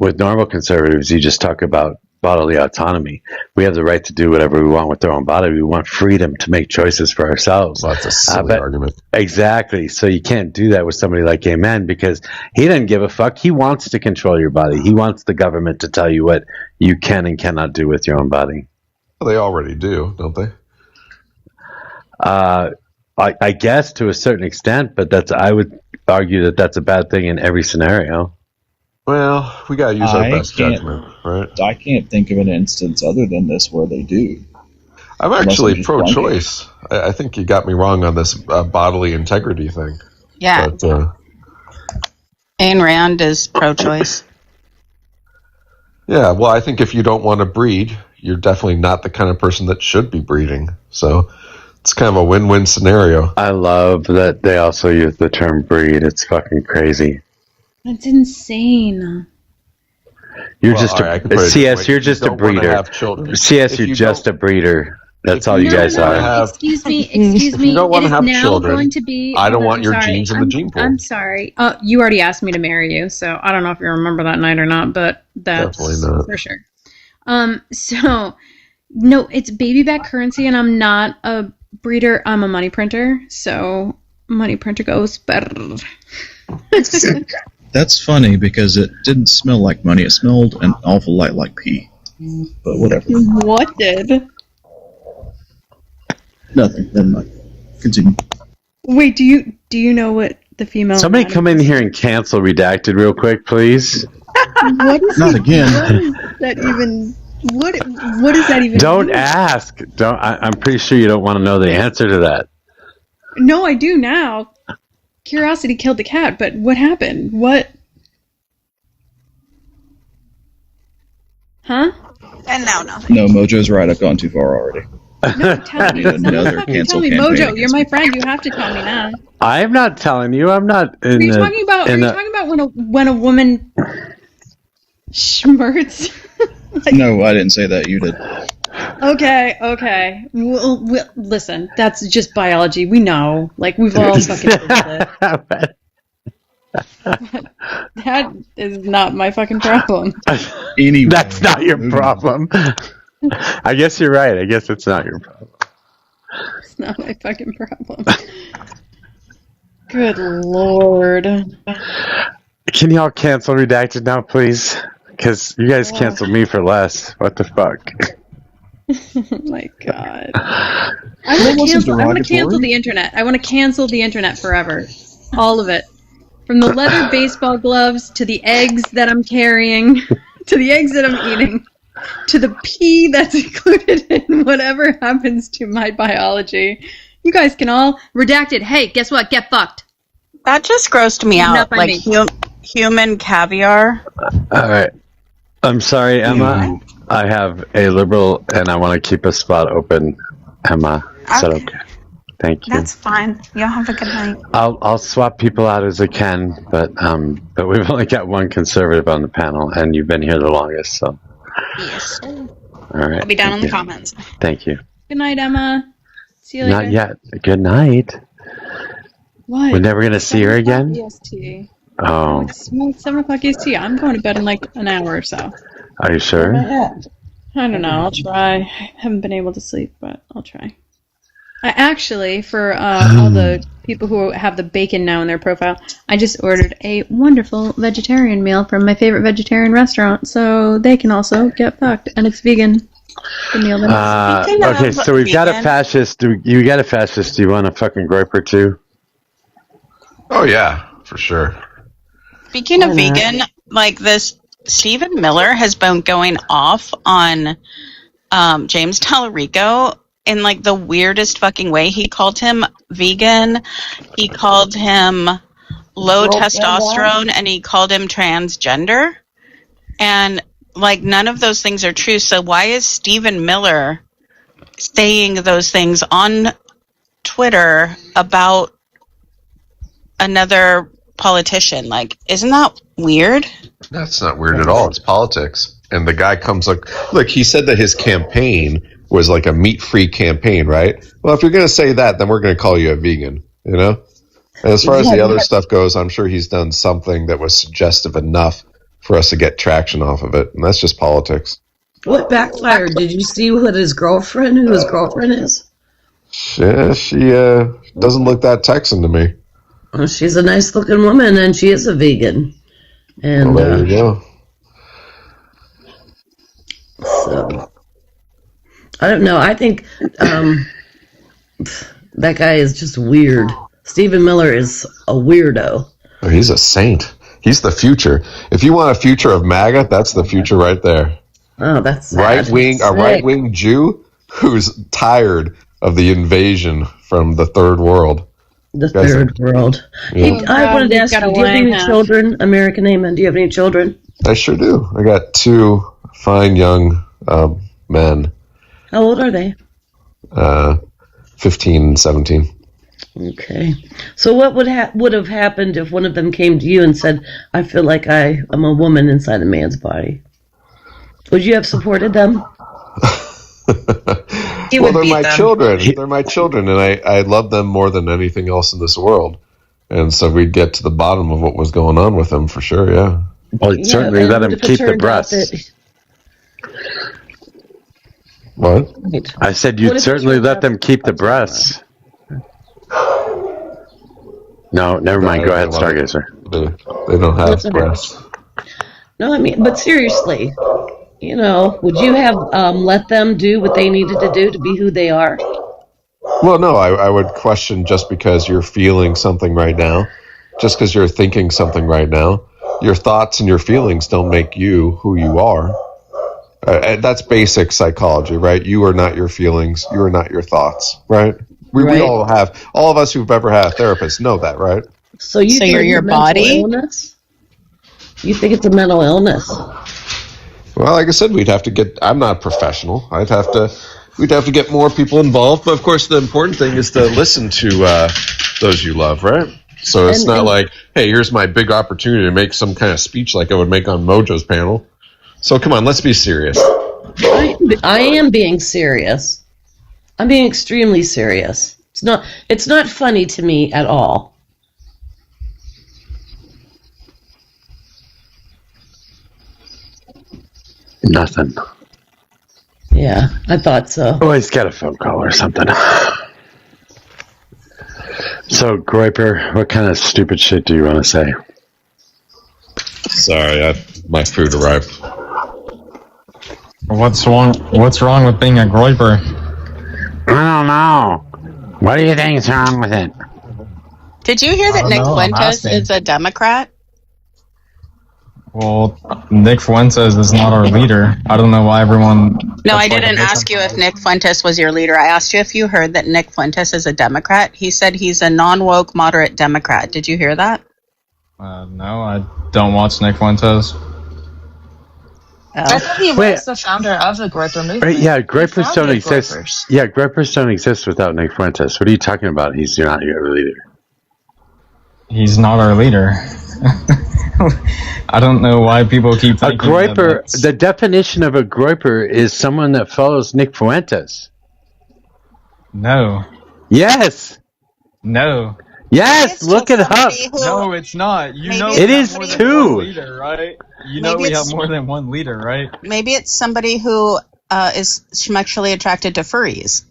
with normal conservatives, you just talk about bodily autonomy. We have the right to do whatever we want with our own body. We want freedom to make choices for ourselves. Well, that's a silly argument. Exactly. So you can't do that with somebody like Amen because he doesn't give a fuck. He wants to control your body. He wants the government to tell you what you can and cannot do with your own body. Well, they already do, don't they? I guess to a certain extent, but I would argue that that's a bad thing in every scenario. Well, we gotta use our best judgment, right? I can't think of an instance other than this where they do. I'm actually pro-choice. I think you got me wrong on this bodily integrity thing. Yeah. But, Ayn Rand is pro-choice. yeah, well, I think if you don't want to breed, you're definitely not the kind of person that should be breeding. So it's kind of a win-win scenario. I love that they also use the term breed. It's fucking crazy. That's insane. You're Well, just all right, I can put it CS. this way. You're just You a don't wanna breeder. have children. CS. If You're you just a breeder. That's all you No, guys no, are. Excuse me. Excuse me. you don't It wanna is have now children, going to be. I don't hold on, want I'm your sorry. genes in the gene pool. I'm sorry. You already asked me to marry you, so I don't know if you remember that night or not, but that's Definitely not. for sure. So no, it's baby back currency, and I'm not a breeder. I'm a money printer. So money printer goes better. That's funny because it didn't smell like money. It smelled an awful lot like pee. But whatever. What did? Nothing. Never mind. Continue. Wait, do you know what the female? Somebody come in here and cancel Redacted real quick, please. What is Not it- again. What is that even? What does that even? Don't mean? ask. Don't. I'm pretty sure you don't want to know the answer to that. No, I do now. Curiosity killed the cat, but what happened? What? Huh? And now nothing. No, Mojo's right. I've gone too far already. No, tell me. Another Someone fucking cancel tell me. campaign Mojo, you're my friend. You have to tell me now. I'm not telling you. I'm not. Are you talking about? Are you talking about when a woman schmerts? No, I didn't say that. You did. Okay. Well, listen, that's just biology. We know. Like, we've all fucking heard it. That is not my fucking problem. Anyway, that's not your problem. I guess you're right. I guess it's not your problem. It's not my fucking problem. Good lord. Can y'all cancel Redacted now, please? Because you guys canceled me for less. What the fuck? Oh my god. I want to cancel the internet. I want to cancel the internet forever. All of it. From the leather baseball gloves to the eggs that I'm carrying, to the eggs that I'm eating, to the pee that's included in whatever happens to my biology. You guys can all Redacted. Hey, guess what? Get fucked. That just grossed me Not out. by Like me. human caviar. All right. I'm sorry, Emma. I have a liberal, and I want to keep a spot open. Emma, is that okay? Thank you. That's fine. Y'all have a good night. I'll swap people out as I can, but we've only got one conservative on the panel, and you've been here the longest, so. Yes. All right. I'll be down in the you. comments. Thank you. Good night, Emma. See you later. Not yet. Good night. What? We're never gonna see her 7 o'clock again? EST. Oh, It's 7 o'clock EST. I'm going to bed in like an hour or so. are you sure? I don't know. I'll try. I haven't been able to sleep, but I'll try. I actually, for all the people who have the bacon now in their profile, I just ordered a wonderful vegetarian meal from my favorite vegetarian restaurant, so they can also get fucked, and it's vegan. The meal that Okay, so we've got a fascist. You got a fascist. Do you want a fucking groper too? Oh yeah, for sure. Speaking of vegan, like this, Stephen Miller has been going off on James Tallarico in like the weirdest fucking way. He called him vegan, he called him low testosterone, and he called him transgender. And like none of those things are true. So why is Stephen Miller saying those things on Twitter about another politician? Like, isn't that weird? That's not weird at all. It's politics. And the guy comes like, look, he said that his campaign was like a meat-free campaign, right? Well, if you're going to say that, then we're going to call you a vegan, you know? And as far as the other stuff goes, I'm sure he's done something that was suggestive enough for us to get traction off of it. And that's just politics. What backfired? Did you see what who his girlfriend is? Yeah, she doesn't look that Texan to me. Well, she's a nice looking woman and she is a vegan. And well, there you go. So I don't know. I think that guy is just weird. Stephen Miller is a weirdo. Oh, he's a saint. He's the future. If you want a future of MAGA, that's the future right there. Oh, that's sad. A right-wing Jew who's tired of the invasion from the third world. The third world. Yeah. I wanted to ask you, do you have any children? American Amen. Do you have any children? I sure do. I got 2 fine young men. How old are they? 15 and 17. Okay. So what would have happened if one of them came to you and said, I feel like I am a woman inside a man's body? Would you have supported them? Well, they're my children. They're my children, and I love them more than anything else in this world. And so we'd get to the bottom of what was going on with them for sure, yeah. Well, certainly let them keep the breasts. What? I said you'd certainly let them keep the breasts. No, never mind. Go ahead, Stargazer. They don't have breasts. No, I mean, but seriously, would you have let them do what they needed to do to be who they are? Well, no, I would question just because you're feeling something right now, just because you're thinking something right now. Your thoughts and your feelings don't make you who you are. And that's basic psychology, right? You are not your feelings. You are not your thoughts, right? We all of us who've ever had a therapist know that, right? So you're your body? Illness? You think it's a mental illness? Well, like I said, I'm not a professional. We'd have to get more people involved. But of course, the important thing is to listen to those you love, right? So it's not like, hey, here's my big opportunity to make some kind of speech like I would make on Mojo's panel. So come on, let's be serious. I am being serious. I'm being extremely serious. It's not funny to me at all. Nothing. Yeah, I thought so. Oh, he's got a phone call or something. So, Groiper, what kind of stupid shit do you want to say? Sorry, my food arrived. What's wrong with being a Groiper? I don't know. What do you think's wrong with it? Did you hear that Nick Fuentes is a Democrat? Well, Nick Fuentes is not our leader. I don't know why everyone... No, I didn't ask you if Nick Fuentes was your leader. I asked you if you heard that Nick Fuentes is a Democrat. He said he's a non-woke, moderate Democrat. Did you hear that? No, I don't watch Nick Fuentes. I thought he was the founder of the Groiper movement. Right, yeah, Groipers don't exist. Groipers. Yeah, Groipers don't exist without Nick Fuentes. What are you talking about? He's not your leader. He's not our leader. I don't know why people keep thinking a Groiper. The definition of a Groiper is someone that follows Nick Fuentes. No. Yes. No. Yes. Look it up. No, it's not. It is too. Leader, right? You know we have more than one leader, right? Maybe it's somebody who is sexually attracted to furries.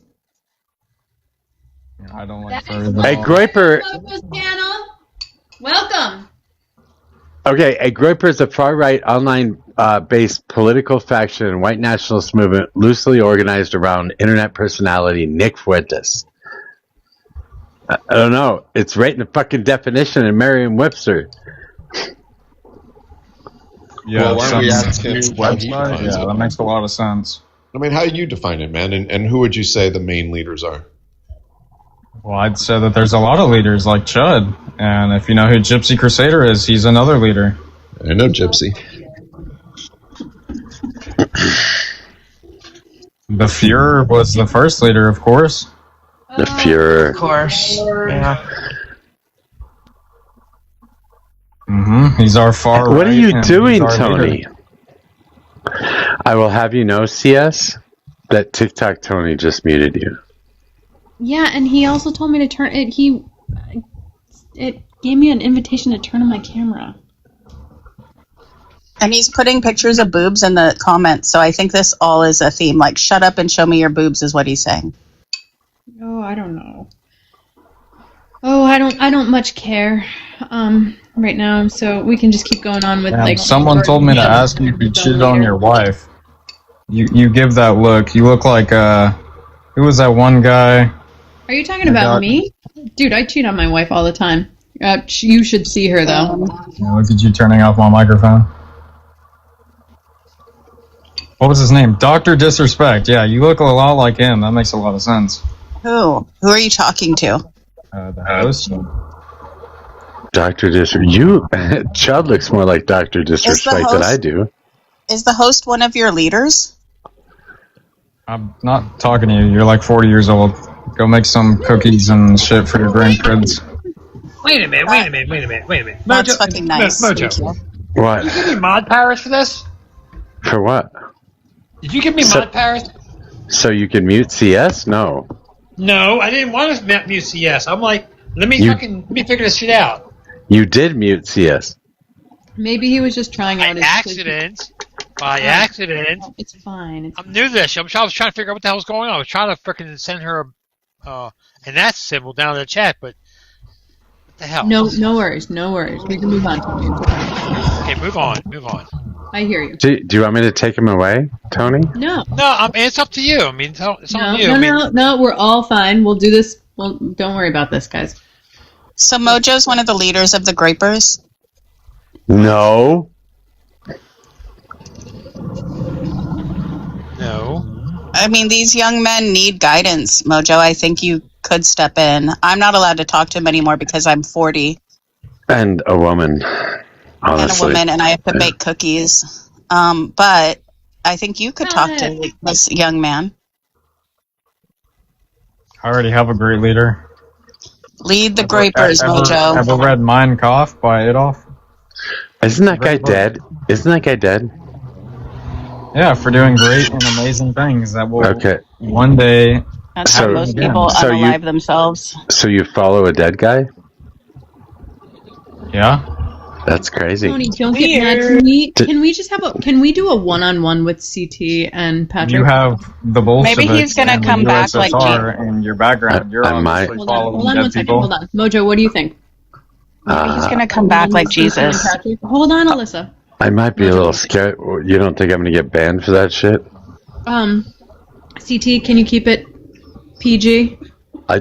I don't like furries. A Groiper. Welcome. Okay, a Groiper is a far-right, online-based political faction and white nationalist movement loosely organized around internet personality Nick Fuentes. I don't know. It's right in the fucking definition in Merriam-Webster. Yeah, well, why don't we ask him what he defines it? That makes a lot of sense. I mean, how do you define it, man? And who would you say the main leaders are? Well, I'd say that there's a lot of leaders like Chud. And if you know who Gypsy Crusader is, he's another leader. I know Gypsy. The Fuhrer was the first leader, of course. The Fuhrer. Of course. Yeah. He's our far right. What are you doing, Tony? I will have you know, CS, that TikTok Tony just muted you. Yeah, and he also told me to turn it. It gave me an invitation to turn on my camera. And he's putting pictures of boobs in the comments, so I think this all is a theme. Like, shut up and show me your boobs is what he's saying. Oh, I don't know. Oh, I don't much care right now, so we can just keep going on with like. Someone told me to ask you if you cheated on your wife. You give that look. You look like who was that one guy? Are you talking about me? Dude, I cheat on my wife all the time. You should see her, though. Look at you turning off my microphone. What was his name? Dr. Disrespect. Yeah, you look a lot like him. That makes a lot of sense. Who are you talking to? The host. Dr. Disrespect. Chud looks more like Dr. Disrespect than I do. Is the host one of your leaders? I'm not talking to you. You're like 40 years old. Go make some cookies and shit for your grandkids. Wait a minute. Mojo, That's fucking nice. Mojo. What? Did you give me mod powers for this? For what? Did you give me mod powers? So you can mute CS? No. No, I didn't want to mute CS. I'm like, let me figure this shit out. You did mute CS. Maybe he was just trying out his... By accident. It's fine. I'm new to this. I was trying to figure out what the hell was going on. I was trying to freaking send her an S symbol down in the chat, but what the hell? No worries. We can move on. Okay, move on. I hear you. Do you want me to take him away, Tony? No. It's up to you. I mean, it's on you. No, we're all fine. We'll do this. Well, don't worry about this, guys. So Mojo's one of the leaders of the Grapers? No. No. I mean, these young men need guidance, Mojo. I think you could step in. I'm not allowed to talk to him anymore because I'm 40. And a woman. Honestly. And a woman, and I have to bake cookies. But I think you could talk to this young man. I already have a great leader. Lead the Grapers, Mojo. Ever read Mein Kampf by Adolf? Isn't that guy dead? Yeah, for doing great and amazing things that will one day. That's how most people unalive themselves. So you follow a dead guy? Yeah. That's crazy. Tony, don't get mad. Can we just can we do a one-on-one with CT and Patrick? You have the Bolsheviks. Maybe he's gonna come back like in your background. You're obviously following Hold on 1 second. Hold on, Mojo. What do you think? Maybe he's gonna come back like Jesus. Hold on, Alyssa. I might be a little scared. You don't think I'm gonna get banned for that shit? CT, can you keep it PG?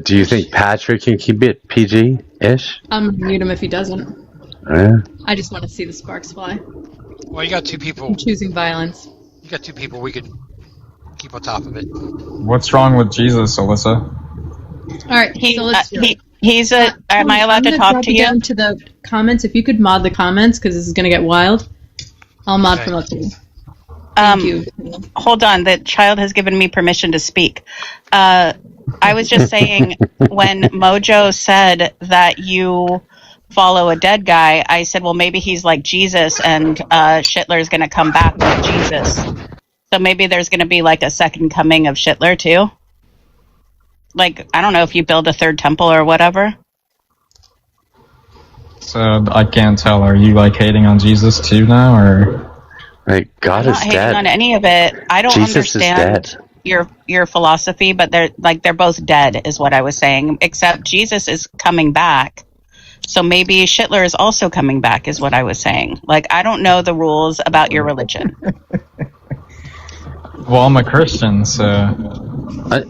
Do you think Patrick can keep it PG-ish? I'm gonna mute him if he doesn't. Yeah. I just want to see the sparks fly. Well, you got two people. I'm choosing violence. You got two people we could keep on top of it. What's wrong with Jesus, Alyssa? All right, so let's do it. He's a. Am I allowed to talk to you? Down to the comments. If you could mod the comments, because this is going to get wild. I'll mod from up to you. Thank you. Hold on. The child has given me permission to speak. I was just saying when Mojo said that you follow a dead guy, I said, well, maybe he's like Jesus, and Schittler's going to come back like Jesus. So maybe there's going to be like a second coming of Schittler too. Like, I don't know if you build a third temple or whatever. So I can't tell. Are you like hating on Jesus too now, or? Like God is dead. I'm not hating on any of it. I don't understand your philosophy, but they're both dead, is what I was saying. Except Jesus is coming back. So maybe Schittler is also coming back, is what I was saying. Like, I don't know the rules about your religion. Well, I'm a Christian, so...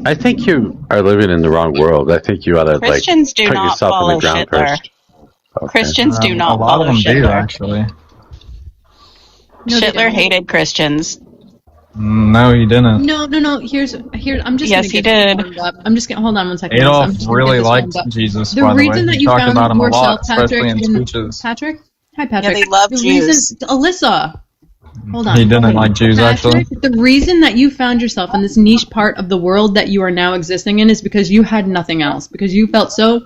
I think you are living in the wrong world. I think you ought to Christians do put not yourself follow in the ground Schittler. first. Okay. Christians do not follow A lot of them Schittler. do, actually. Schittler hated Christians. No, he didn't. No. Here. I'm just. Yes, he did. I'm just gonna hold on 1 second. Adolf really liked Jesus. The by the reason way. that He you talked found about him a yourself, lot, especially in Patrick, speeches. Patrick. Hi, Patrick. Yeah, they love the Jews. Reason, Alyssa. Hold on. He didn't like Jews, Patrick, actually. the reason that you found yourself in this niche part of the world that you are now existing in is because you had nothing else. Because you felt so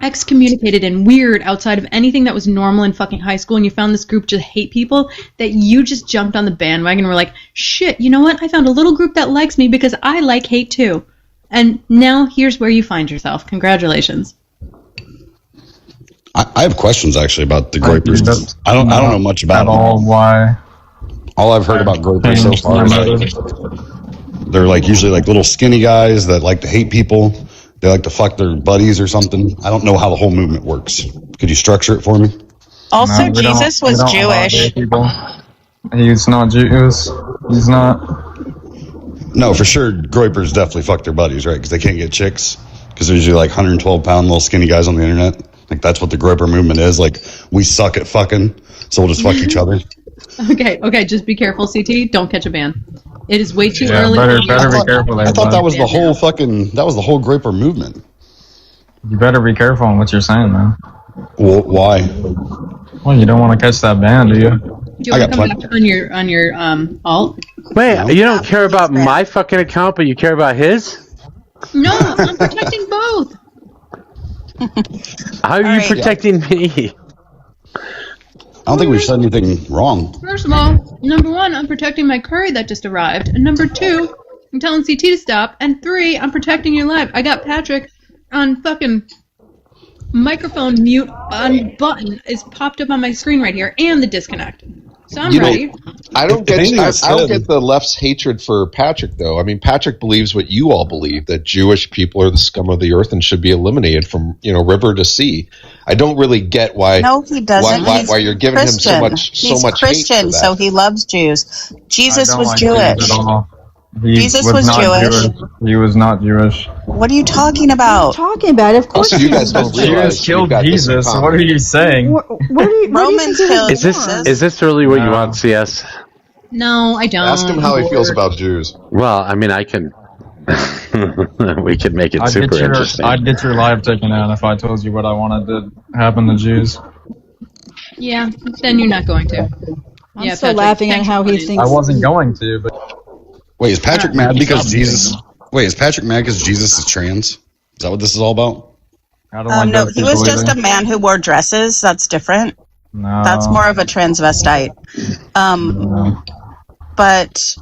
excommunicated and weird outside of anything that was normal in fucking high school, and you found this group to hate people that you just jumped on the bandwagon and were like, shit, you know what? I found a little group that likes me because I like hate too. And now here's where you find yourself. Congratulations. I have questions actually about the Grapers. I don't know much about them. Why? All I've heard about Grapers so far is they're like usually like little skinny guys that like to hate people. They like to fuck their buddies or something. I don't know how the whole movement works. Could you structure it for me? Also, No, we Jesus don't was allow Jewish. gay people. He's not Jewish. He's not. No, for sure, Groypers definitely fuck their buddies, right? Because they can't get chicks. Because there's usually like 112-pound little skinny guys on the internet. Like, that's what the Groyper movement is. Like, we suck at fucking, so we'll just fuck each other. Okay, just be careful, CT. Don't catch a ban. It is way too early. Better be careful. I thought that was the whole Groyper movement. You better be careful on what you're saying, man. Well, why? Well, you don't want to catch that ban, do you? Do you want to come back on your alt? Wait, you don't care about my fucking account, but you care about his? No, I'm protecting both. How are you protecting me? I don't think we've said anything wrong. First of all, number one, I'm protecting my curry that just arrived. And number two, I'm telling CT to stop. And three, I'm protecting your live. I got Patrick on fucking microphone mute on button is popped up on my screen right here, and the disconnect. So I'm ready. I don't get the left's hatred for Patrick, though. I mean, Patrick believes what you all believe, that Jewish people are the scum of the earth and should be eliminated from, river to sea. I don't really get why. No, he doesn't. Why you're giving Christian. him so much Christian, hate for that. so he loves Jews. Jesus was like Jewish. Jews at all. Jesus was Jewish. He was not Jewish. What are you talking about? Talking about it, of course. So you guys don't realize Jews killed Jesus. What are you saying? Romans killed Is this really what you want, CS? No, I don't. Ask him how he feels about Jews. Well, I mean, I can. We could make it super interesting. I'd get your life taken out if I told you what I wanted to happen to Jews. Yeah, then you're not going to. I'm still laughing at how he thinks. I wasn't going to, but. Wait, is Patrick mad because Jesus? Wait, is Patrick mad because Jesus is trans? Is that what this is all about? No, he was just a man who wore dresses. That's different. No. That's more of a transvestite. But.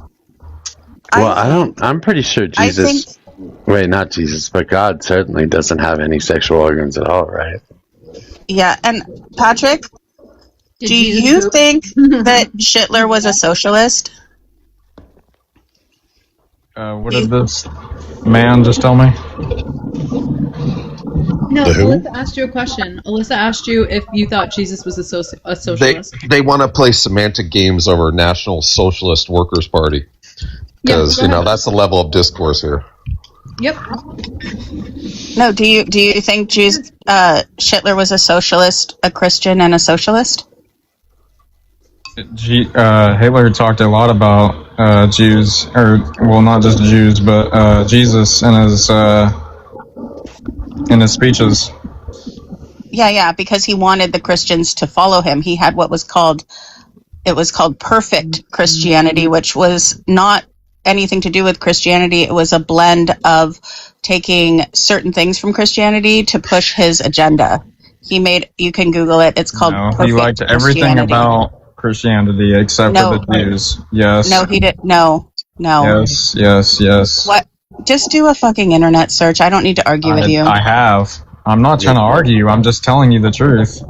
Well, I'm pretty sure Jesus. Wait, not Jesus, but God certainly doesn't have any sexual organs at all, right? Yeah, and Patrick, do you think that Hitler was a socialist? What did this man just tell me? No, Alyssa asked you a question. Alyssa asked you if you thought Jesus was a socialist. They want to play semantic games over National Socialist Workers Party. Because, that's the level of discourse here. Yep. No, do you think Hitler was a socialist, a Christian, and a socialist? Hitler talked a lot about Jews, not just Jews, but Jesus in his speeches. Yeah, because he wanted the Christians to follow him. He had what was called perfect Christianity, which was not anything to do with Christianity. It was a blend of taking certain things from Christianity to push his agenda. You can Google it. It's called perfect he liked everything about Christianity except for the Jews. Yes. No, he didn't. No. Yes. What? Just do a fucking internet search. I don't need to argue with you. I have. I'm not trying to argue. I'm just telling you the truth.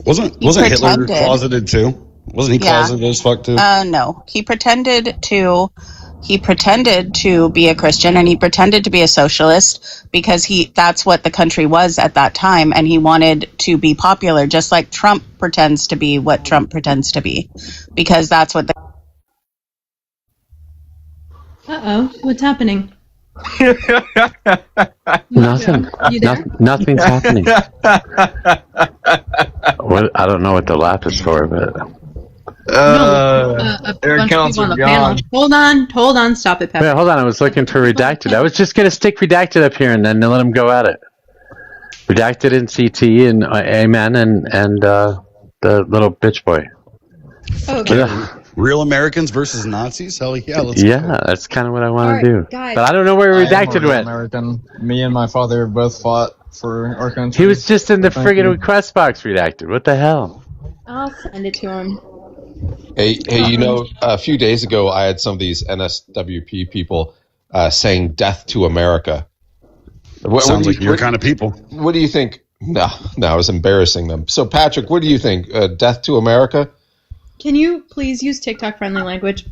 Wasn't Hitler closeted too? Wasn't he closeted as fuck too? No. He pretended to be a Christian, and he pretended to be a socialist because that's what the country was at that time, and he wanted to be popular, just like Trump pretends to be what Trump pretends to be, because that's what the. What's happening? Nothing. Nothing's happening. I don't know what the laugh is for, but. A bunch of people on the panel. Hold on, stop it, Patrick. Wait, hold on, I was looking for redacted. I was just going to stick redacted up here and then let him go at it. Redacted in CT and Amen and the little bitch boy. Okay. Yeah. Real Americans versus Nazis? Hell yeah, let's go. Yeah, that's kind of what I want to do. Guys. But I don't know where redacted went. American. Me and my father both fought for our country. He was just in the friggin' request box redacted. What the hell? I'll send it to him. Hey, a few days ago, I had some of these NSWP people saying "Death to America." Sounds like your kind of people. What do you think? No, I was embarrassing them. So, Patrick, what do you think? Death to America? Can you please use TikTok-friendly language?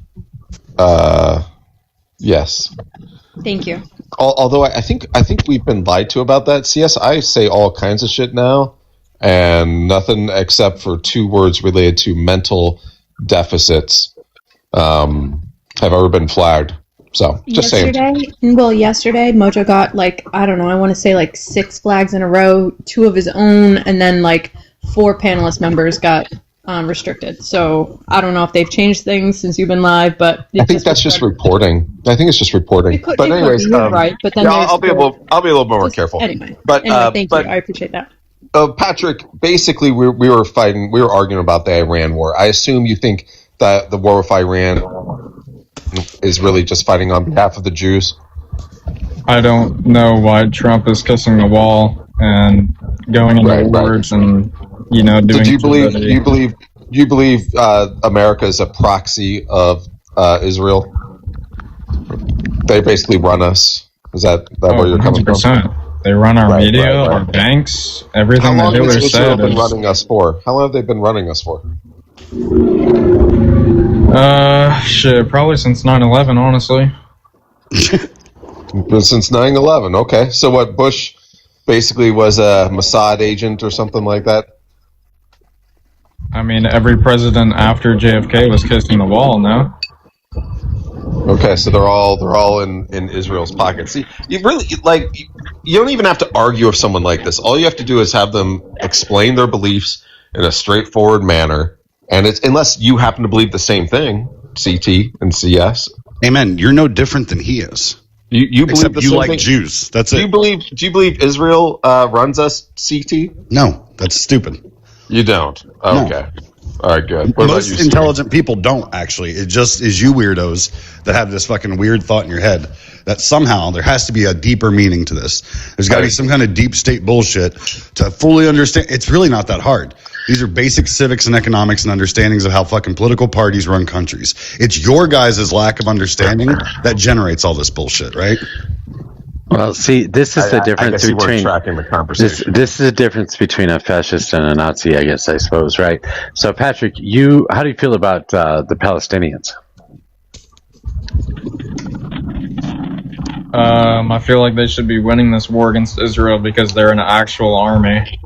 Yes. Thank you. Although I think we've been lied to about that. CS, I say all kinds of shit now, and nothing except for 2 words related to mental deficits have ever been flagged. So just saying. Yesterday, Mojo got I don't know, I want to say 6 flags in a row, 2 of his own, and then 4 panelist members got restricted. So I don't know if they've changed things since you've been live, but I think that's just reporting. I think it's just reporting. But anyways, right. But then I'll be a little more careful. Anyway, but thank you. I appreciate that. Patrick, basically, we were arguing about the Iran war. I assume you think that the war with Iran is really just fighting on behalf of the Jews. I don't know why Trump is kissing the wall and going into wars and doing. So do you believe America is a proxy of Israel? They basically run us. Is that where you're coming 100%. From? They run our media, our banks, everything they do or say. How long has Israel been running us for? How long have they been running us for? Probably since 9/11, honestly. Since 9/11, okay. So what, Bush basically was a Mossad agent or something like that? I mean, every president after JFK was kissing the wall, no? Okay, so they're all in Israel's pocket. See, you really you don't even have to argue with someone like this. All you have to do is have them explain their beliefs in a straightforward manner. And it's unless you happen to believe the same thing, CT and CS. Amen. You're no different than he is. You believe Except the you same like thing? Jews. That's it. Do you believe Israel runs us, CT? No, that's stupid. You don't. Okay. No. All right, good. What Most about you, intelligent people don't, actually. It just is you weirdos that have this fucking weird thought in your head that somehow there has to be a deeper meaning to this. There's got to be some kind of deep state bullshit to fully understand. It's really not that hard. These are basic civics and economics and understandings of how fucking political parties run countries. It's your guys' lack of understanding that generates all this bullshit, right? Well, see, this is the difference between tracking the conversation. This is the difference between a fascist and a Nazi, I suppose, right? So, Patrick, how do you feel about the Palestinians? I feel like they should be winning this war against Israel because they're an actual army.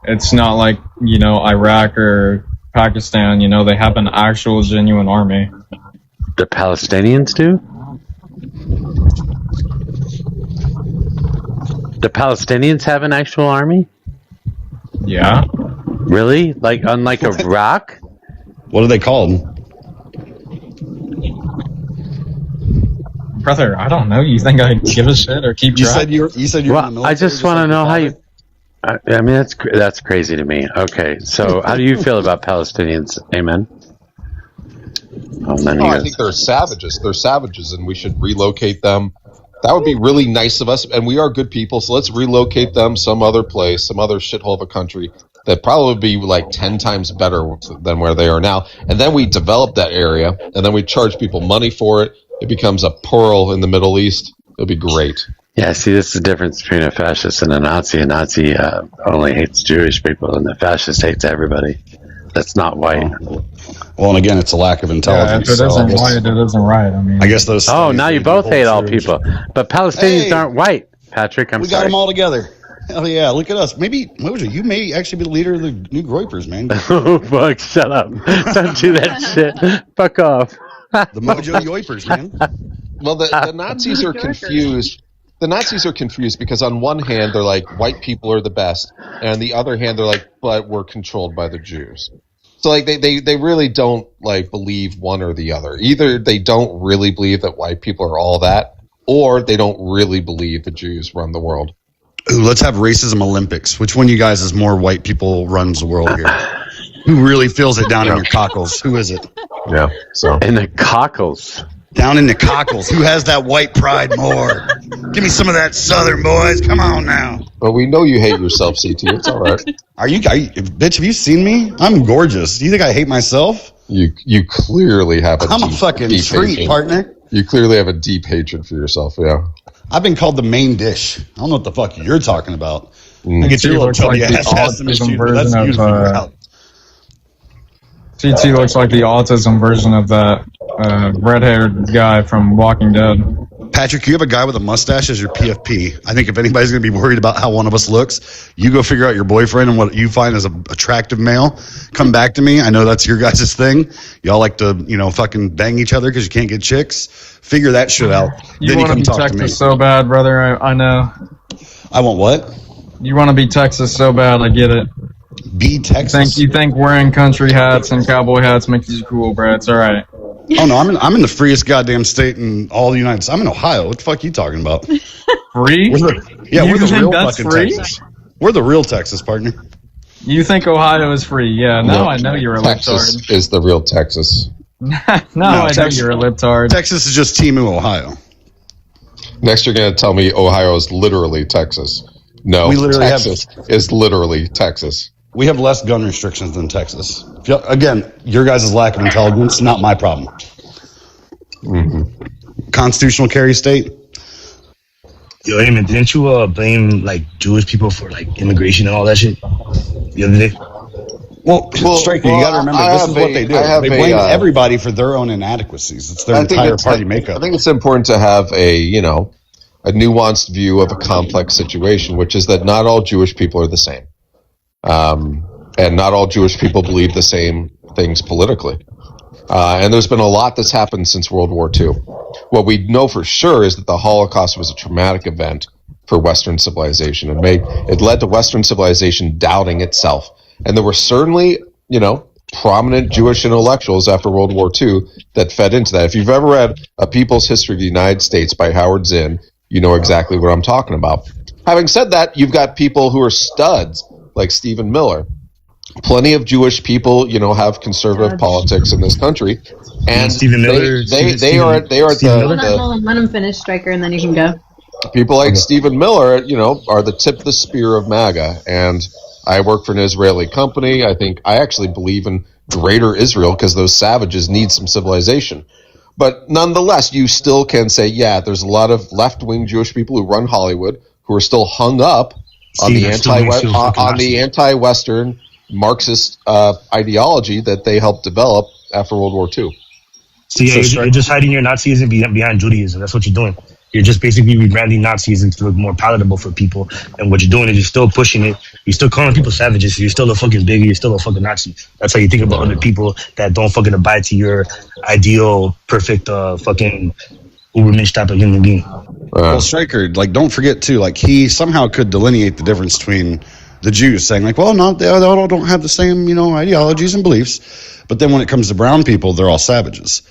It's not like, Iraq or Pakistan, they have an actual genuine army. The Palestinians do? The Palestinians have an actual army? Yeah. Really? Unlike Iraq? What are they called? Brother, I don't know. You think I give a shit or keep track? You said you're in the military. I just want to know how you... I mean, that's crazy to me. Okay, so how do you feel about Palestinians? Amen? I think they're savages. They're savages, and we should relocate them. That would be really nice of us, and we are good people, so let's relocate them some other place, some other shithole of a country that probably would be 10 times better than where they are now. And then we develop that area, and then we charge people money for it. It becomes a pearl in the Middle East. It'll be great. Yeah, see, this is the difference between a fascist and a Nazi. A Nazi only hates Jewish people, and the fascist hates everybody. That's not white. Well, and again, it's a lack of intelligence. Yeah, if it isn't white, it isn't right. I mean, I guess those. Oh, now you both hate all people, but Palestinians aren't white, Patrick. We got them all together. Hell yeah! Look at us. Maybe Mojo, you may actually be the leader of the new Groypers, man. Oh fuck! Shut up! Don't do that shit. Fuck off. The Mojo Yoipers, man. Well, the Nazis are confused. The Nazis are confused because on one hand they're like white people are the best, and on the other hand they're like, but we're controlled by the Jews. So they really don't believe one or the other. Either they don't really believe that white people are all that, or they don't really believe the Jews run the world. Ooh, let's have racism Olympics. Which one of you guys is more white people runs the world here? Who really feels it down in your cockles? Who is it? Yeah. So in the cockles. Down in the cockles. Who has that white pride more? Give me some of that Southern, boys. Come on now. Well, we know you hate yourself, CT. It's all right. Are you bitch, have you seen me? I'm gorgeous. Do you think I hate myself? You clearly have I'm a fucking treat, partner. You clearly have a deep hatred for yourself, yeah. I've been called the main dish. I don't know what the fuck you're talking about. I get your little chubby ass to me, but that's you to figure out. CT looks like the autism version of that red-haired guy from Walking Dead. Patrick, you have a guy with a mustache as your PFP. I think if anybody's going to be worried about how one of us looks, you go figure out your boyfriend and what you find as an attractive male. Come back to me. I know that's your guys' thing. Y'all like to, fucking bang each other because you can't get chicks. Figure that shit out. You want to be Texas so bad, brother. I know. I want what? You want to be Texas so bad. I get it. Be Texas? You think wearing country hats and cowboy hats makes you cool, bro. It's all right. Oh, no, I'm in the freest goddamn state in all the United States. I'm in Ohio. What the fuck are you talking about? Free? We're the real fucking Texas. We're the real Texas, partner. You think Ohio is free? Yeah, now I know you're a Texas libtard. is the real Texas. I know you're a libtard. Texas is just Timu, Ohio. Next, you're going to tell me Ohio is literally Texas. No, We literally Texas is literally Texas. We have less gun restrictions than Texas. Again, your guys' lack of intelligence, not my problem. Mm-hmm. Constitutional carry state. Yo, Eamon, didn't you blame like Jewish people for like immigration and all that shit the other day? Well, Striker, you got to remember this is what they do. They blame everybody for their own inadequacies. It's their entire party makeup. I think it's important to have a nuanced view of a complex situation, which is that not all Jewish people are the same. And not all Jewish people believe the same things politically. And there's been a lot that's happened since World War II. What we know for sure is that the Holocaust was a traumatic event for Western civilization. It led to Western civilization doubting itself. And there were certainly, prominent Jewish intellectuals after World War II that fed into that. If you've ever read A People's History of the United States by Howard Zinn, you know exactly what I'm talking about. Having said that, you've got people who are studs like Stephen Miller. Plenty of Jewish people, have conservative politics in this country, and Stephen Miller, they are Let him finish, Striker, and then you can go. People like Stephen Miller, are the tip of the spear of MAGA. And I work for an Israeli company. I actually believe in greater Israel because those savages need some civilization. But nonetheless, you still can say, there's a lot of left-wing Jewish people who run Hollywood who are still hung up on the anti-Western Marxist ideology that they helped develop after World War II. So you're just hiding your Nazism behind Judaism. That's what you're doing. You're just basically rebranding Nazism to look more palatable for people. And what you're doing is you're still pushing it. You're still calling people savages. So you're still a fucking bigot. You're still a fucking Nazi. That's how you think about other people that don't fucking abide to your ideal, perfect, fucking ubermensch type of human being. Well, Stryker, don't forget too, he somehow could delineate the difference between the Jews saying no, they all don't have the same, ideologies and beliefs. But then when it comes to brown people, they're all savages.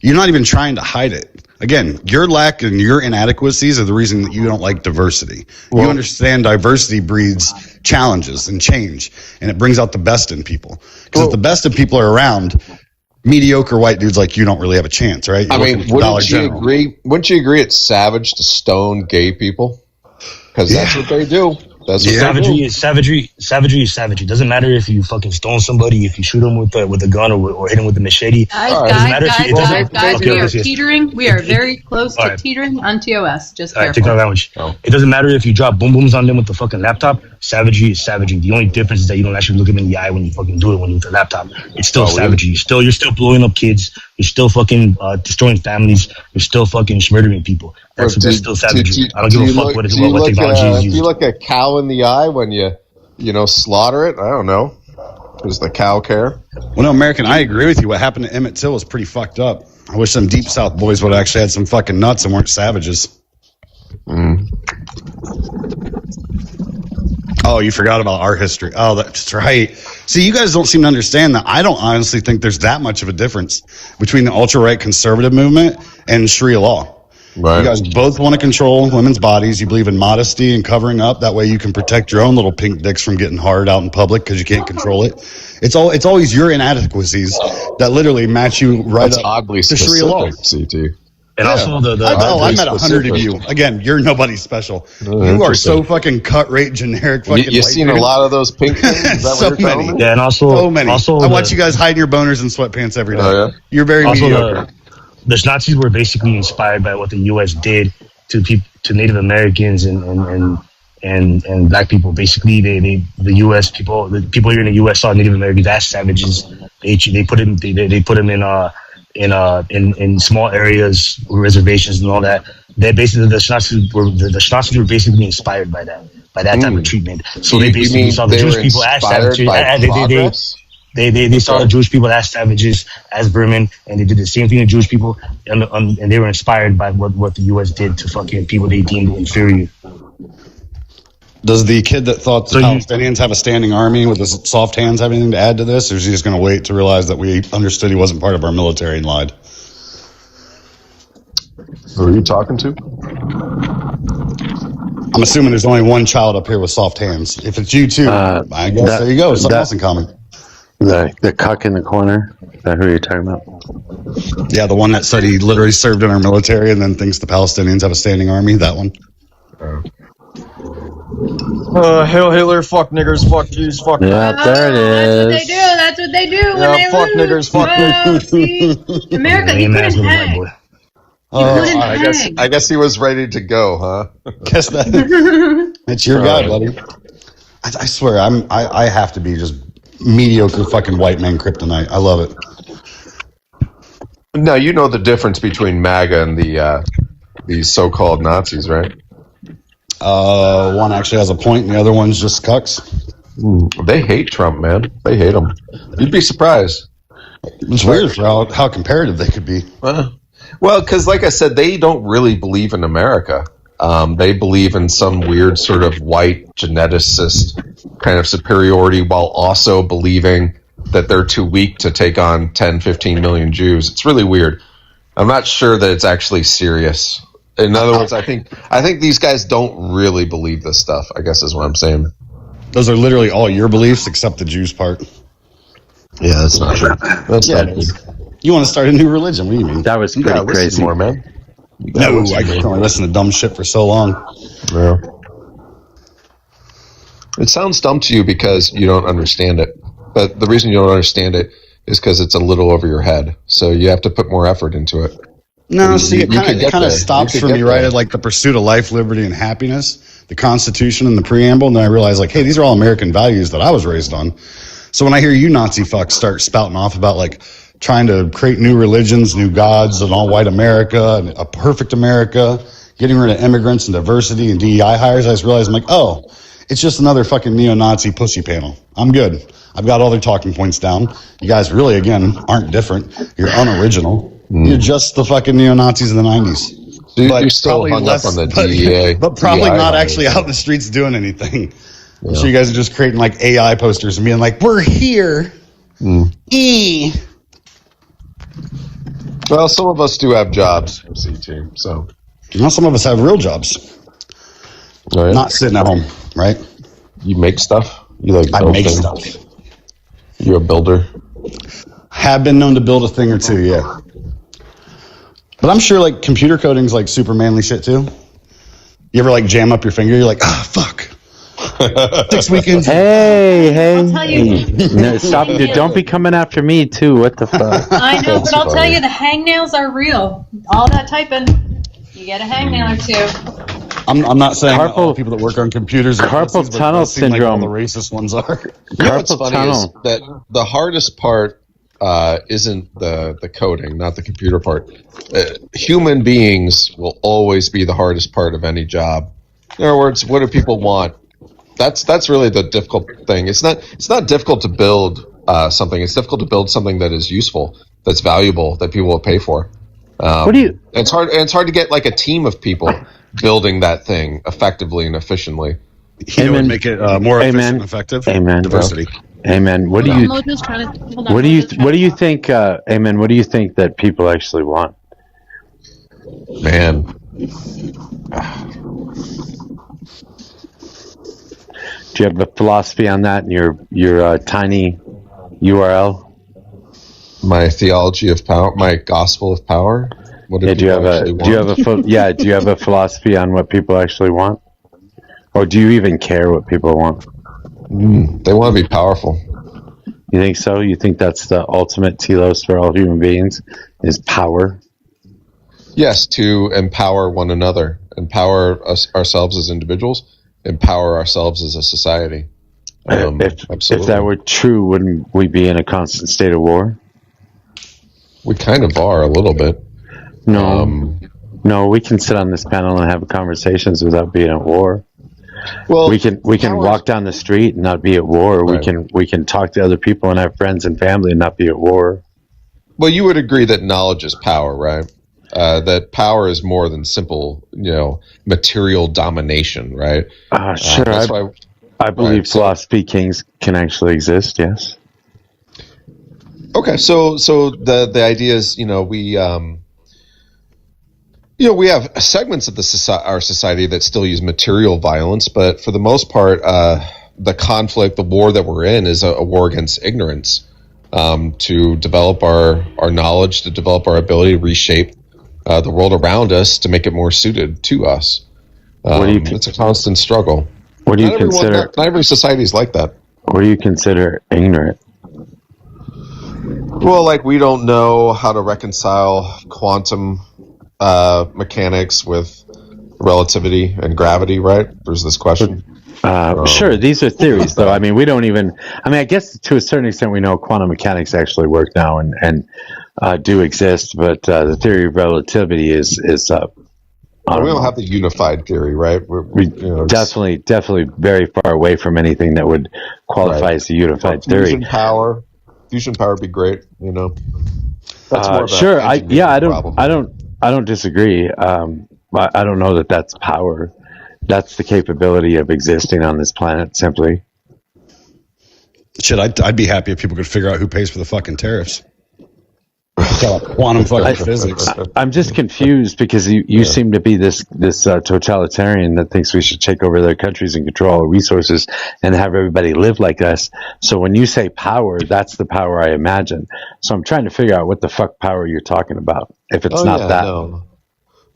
You're not even trying to hide it. Again, your lack and your inadequacies are the reason that you don't like diversity. You understand diversity breeds challenges and change, and it brings out the best in people. Because if the best of people are around, mediocre white dudes like you don't really have a chance, right? Wouldn't you agree it's savage to stone gay people? Because that's what they do. That's what savagery is savagery. Savagery is savagery. Doesn't matter if you fucking stone somebody, if you shoot them with a gun or hit them with a machete. Guys, we are teetering. We are very close to teetering on TOS. Just careful. Take my language. It doesn't matter if you drop boom booms on them with the fucking laptop. Savagery is savagery. The only difference is that you don't actually look them in the eye when you fucking do it when you're with a laptop. It's still savagery. You're still blowing up kids. You're still fucking destroying families. You're still fucking murdering people. That's still savagery. I don't give a fuck what technology is used. Do you look a cow in the eye when you slaughter it? I don't know. Does the cow care? Well, no, American, I agree with you. What happened to Emmett Till was pretty fucked up. I wish some Deep South boys would have actually had some fucking nuts and weren't savages. Oh, you forgot about our history. Oh, that's right. See, you guys don't seem to understand that. I don't honestly think there's that much of a difference between the ultra-right conservative movement and Sharia law. Right. You guys both want to control women's bodies. You believe in modesty and covering up. That way you can protect your own little pink dicks from getting hard out in public because you can't control it. It's always your inadequacies that literally match you right That's up oddly to Sharia law. CT. And also I met 100 of you. Again, you're nobody special. You are so fucking cut rate generic. Fucking you've seen a lot of those pink things. Is that so what you're many. Yeah, and also so many. Also I watch you guys hide your boners in sweatpants every day. You're very mediocre. The Nazis were basically inspired by what the U.S. did to Native Americans and black people. Basically, the U.S. people, the people here in the U.S. saw Native Americans as savages. They put them in small areas, reservations, and all that. They basically the Nazis were basically inspired by that type of treatment. So they basically saw the Jewish people as savages. They saw the Jewish people as savages, as vermin, and they did the same thing to Jewish people, and they were inspired by what the U.S. did to fucking people they deemed inferior. Does the kid that thought the Palestinians have a standing army with his soft hands have anything to add to this, or is he just going to wait to realize that we understood he wasn't part of our military and lied? Who are you talking to? I'm assuming there's only one child up here with soft hands. If it's you too, I guess there you go. Something else in common. The cuck in the corner. Is that who you're talking about? Yeah, the one that said he literally served in our military and then thinks the Palestinians have a standing army. That one. Hail Hitler, fuck niggers, fuck Jews, fuck. Yeah, there it is. That's what they do. Yeah, fuck niggers, fuck America, he couldn't hang. I guess he was ready to go, huh? Guess that's your guy, buddy. I swear, I have to be just mediocre fucking white man kryptonite. I love it. Now you know the difference between MAGA and these so-called Nazis, right? One actually has a point, and the other one's just cucks. They hate Trump, man. They hate him. You'd be surprised. It's weird for how comparative they could be. Well, because like I said, they don't really believe in America. They believe in some weird sort of white geneticist kind of superiority while also believing that they're too weak to take on 10, 15 million Jews. It's really weird. I'm not sure that it's actually serious. In other words, I think these guys don't really believe this stuff, I guess is what I'm saying. Those are literally all your beliefs except the Jews part. Yeah, that's not true. That's not true. You want to start a new religion? What do you mean? That was pretty crazy. More, man. No, I can only listen to dumb shit for so long. Yeah. It sounds dumb to you because you don't understand it. But the reason you don't understand it is because it's a little over your head. So you have to put more effort into it. No, see, it kind of stops for me right at like the pursuit of life, liberty, and happiness, the Constitution and the preamble, and then I realize like, hey, these are all American values that I was raised on. So when I hear you Nazi fucks start spouting off about like trying to create new religions, new gods, an all-white America, and a perfect America, getting rid of immigrants and diversity and DEI hires, I just realized I'm like, oh, it's just another fucking neo-Nazi pussy panel. I'm good. I've got all their talking points down. You guys really, again, aren't different. You're unoriginal. You're just the fucking neo-Nazis in the 90s. So you're still hung up on the DEA. But probably not actually out in the streets doing anything. Yeah. I'm sure you guys are just creating like AI posters and being like, we're here. Well, some of us do have jobs, CT, so. Well, some of us have real jobs. Oh, yeah. Not sitting at home, right? You make stuff? You like I make stuff. You're a builder? Have been known to build a thing or two, yeah. But I'm sure like computer coding's like super manly shit too. You ever like jam up your finger? You're like, fuck. 6 weekends. Hey. I'll tell you. No, stop. Don't be coming after me too. What the fuck? I know, but I'll tell you, the hangnails are real. All that typing, you get a hangnail or two. I'm not saying all people that work on computers are carpal tunnel syndrome. Like all the racist ones are. You know what's funny is that the hardest part isn't the coding, not the computer part. Human beings will always be the hardest part of any job. In other words, what do people want? That's really the difficult thing. It's not difficult to build something. It's difficult to build something that is useful, that's valuable, that people will pay for. It's hard. And it's hard to get like a team of people building that thing effectively and efficiently. You know, would make it more efficient and effective. Amen. Diversity. Amen. What do you think? Amen. What do you think that people actually want? Man. Do you have a philosophy on that in your tiny URL? My theology of power, my gospel of power. What do you have a philosophy on what people actually want, or do you even care what people want? They want to be powerful. You think so? You think that's the ultimate telos for all human beings is power? Yes, to empower one another, empower ourselves as individuals, empower ourselves as a society. If that were true, wouldn't we be in a constant state of war? We kind of are a little bit. No. No, we can sit on this panel and have conversations without being at war. Well, we can walk down the street and not be at war. Right. We can talk to other people and have friends and family and not be at war. Well, you would agree that knowledge is power, right? That power is more than simple, material domination, right? Sure. That's why I believe philosophy kings can actually exist. Yes. Okay, so the idea is, we have segments of our society that still use material violence, but for the most part, the conflict, the war that we're in, is a war against ignorance. To develop our knowledge, to develop our ability to reshape the world around us to make it more suited to us. It's a constant struggle. What do you consider? Not every society is like that. What do you consider ignorant? Well, like we don't know how to reconcile quantum mechanics with relativity and gravity, right? There's this question. Sure, these are theories, though. I mean, we don't even. I mean, I guess to a certain extent, we know quantum mechanics actually work now and do exist, but the theory of relativity is. We don't have the unified theory, right? We definitely very far away from anything that would qualify as a unified theory. Fusion power would be great. That's more of sure. I don't disagree. I don't know that that's power. That's the capability of existing on this planet, simply. Shit, I'd be happy if people could figure out who pays for the fucking tariffs. Quantum fucking physics. I'm just confused because you seem to be this totalitarian that thinks we should take over their countries and control our resources and have everybody live like us. So when you say power, that's the power I imagine. So I'm trying to figure out what the fuck power you're talking about. If it's not that. No.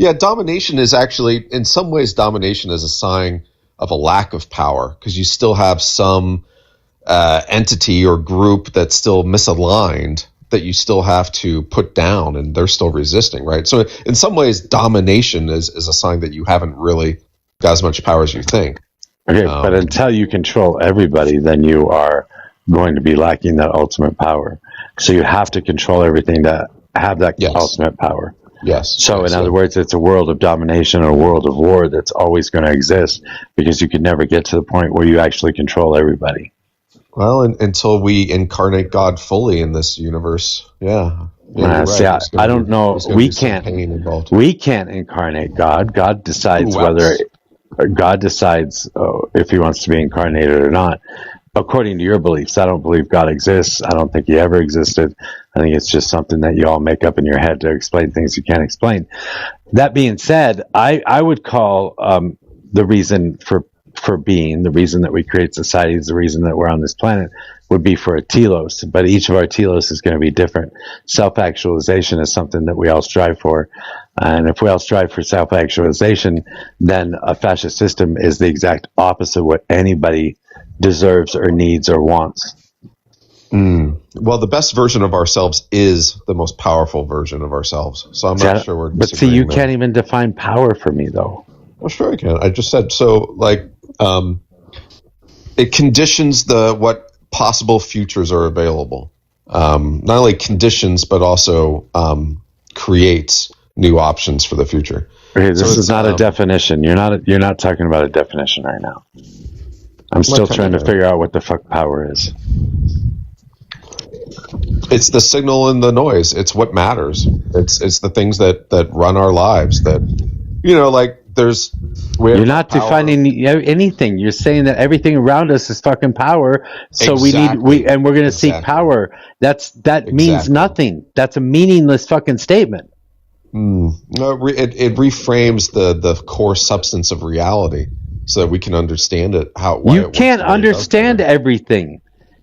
Yeah, domination is actually, in some ways, domination is a sign of a lack of power because you still have some entity or group that's still misaligned that you still have to put down, and they're still resisting, right? So in some ways, domination is a sign that you haven't really got as much power as you think. Okay, but until you control everybody, then you are going to be lacking that ultimate power. So you have to control everything to have that ultimate power. Yes. So in other words, it's a world of domination or a world of war that's always going to exist because you could never get to the point where you actually control everybody. Well, until we incarnate God fully in this universe, I don't know. We can't incarnate God. God decides if he wants to be incarnated or not. According to your beliefs, I don't believe God exists. I don't think he ever existed. I think it's just something that you all make up in your head to explain things you can't explain. That being said, I would call the reason for being, the reason that we create societies, the reason that we're on this planet would be for a telos, but each of our telos is going to be different. Self-actualization is something that we all strive for. And if we all strive for self-actualization, then a fascist system is the exact opposite of what anybody deserves or needs or wants. Well, the best version of ourselves is the most powerful version of ourselves. So I'm not sure we're But see, you can't even define power for me, though. Well, sure I can. I just said, it conditions what possible futures are available. Not only conditions, but also creates new options for the future. Okay, this is not a definition. You're not talking about a definition right now. I'm still trying to figure out what the fuck power is. It's the signal and the noise. It's what matters. It's the things that run our lives. That you're not defining anything. You're saying that everything around us is fucking power. So we're going to seek power. That means nothing. That's a meaningless fucking statement. No, it reframes the core substance of reality so that we can understand it. You can't understand everything.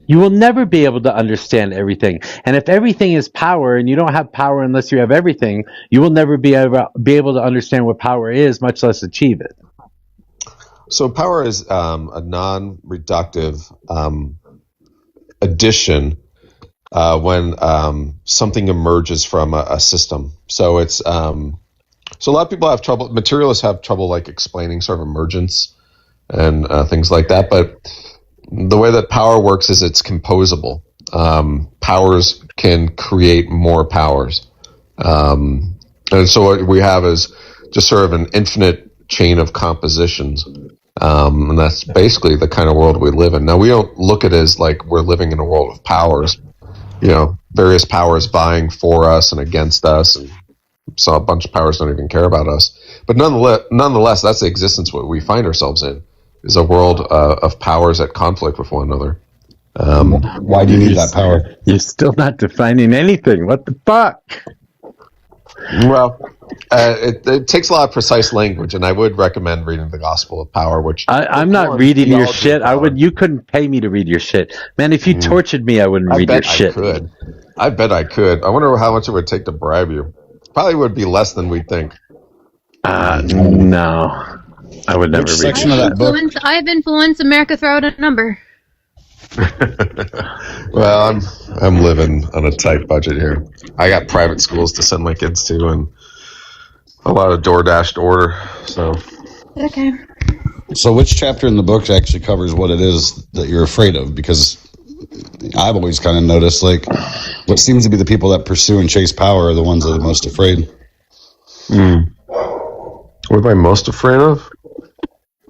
You will never be able to understand everything. And if everything is power and you don't have power unless you have everything, you will never be able to understand what power is, much less achieve it. So power is a non-reductive addition when something emerges from a system. So it's so a lot of people have trouble. Materialists have trouble explaining sort of emergence and things like that. But the way that power works is it's composable. Powers can create more powers. And so what we have is just sort of an infinite chain of compositions. And that's basically the kind of world we live in. Now, we don't look at it as like we're living in a world of powers, various powers vying for us and against us, and so a bunch of powers don't even care about us. But nonetheless, that's the existence what we find ourselves in, is a world of powers at conflict with one another. Why do you need that power? You're still not defining anything. What the fuck? Well, it takes a lot of precise language, and I would recommend reading the Gospel of Power. Which I'm not reading your shit. You couldn't pay me to read your shit, man. If you tortured me, I wouldn't read your shit. I bet I could. I wonder how much it would take to bribe you. Probably would be less than we think. No, I would never read section of that book? I have influence. America, throw out a number. Well, I'm living on a tight budget here. I got private schools to send my kids to, and a lot of DoorDash to order. So okay. So, which chapter in the book actually covers what it is that you're afraid of? Because I've always kind of noticed, like, what seems to be the people that pursue and chase power are the ones that are the most afraid. What am I most afraid of?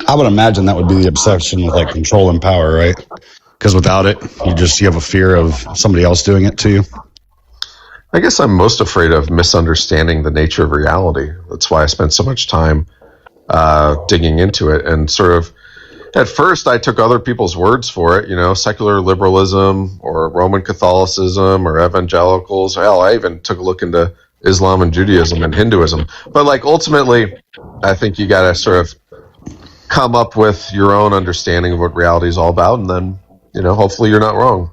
I would imagine that would be the obsession with like control and power, right? Because without it, you have a fear of somebody else doing it to you. I guess I'm most afraid of misunderstanding the nature of reality. That's why I spent so much time digging into it, and sort of at first I took other people's words for it, secular liberalism or Roman Catholicism or evangelicals. Hell, I even took a look into Islam and Judaism and Hinduism. But like ultimately, I think you got to sort of come up with your own understanding of what reality is all about, and then hopefully you're not wrong.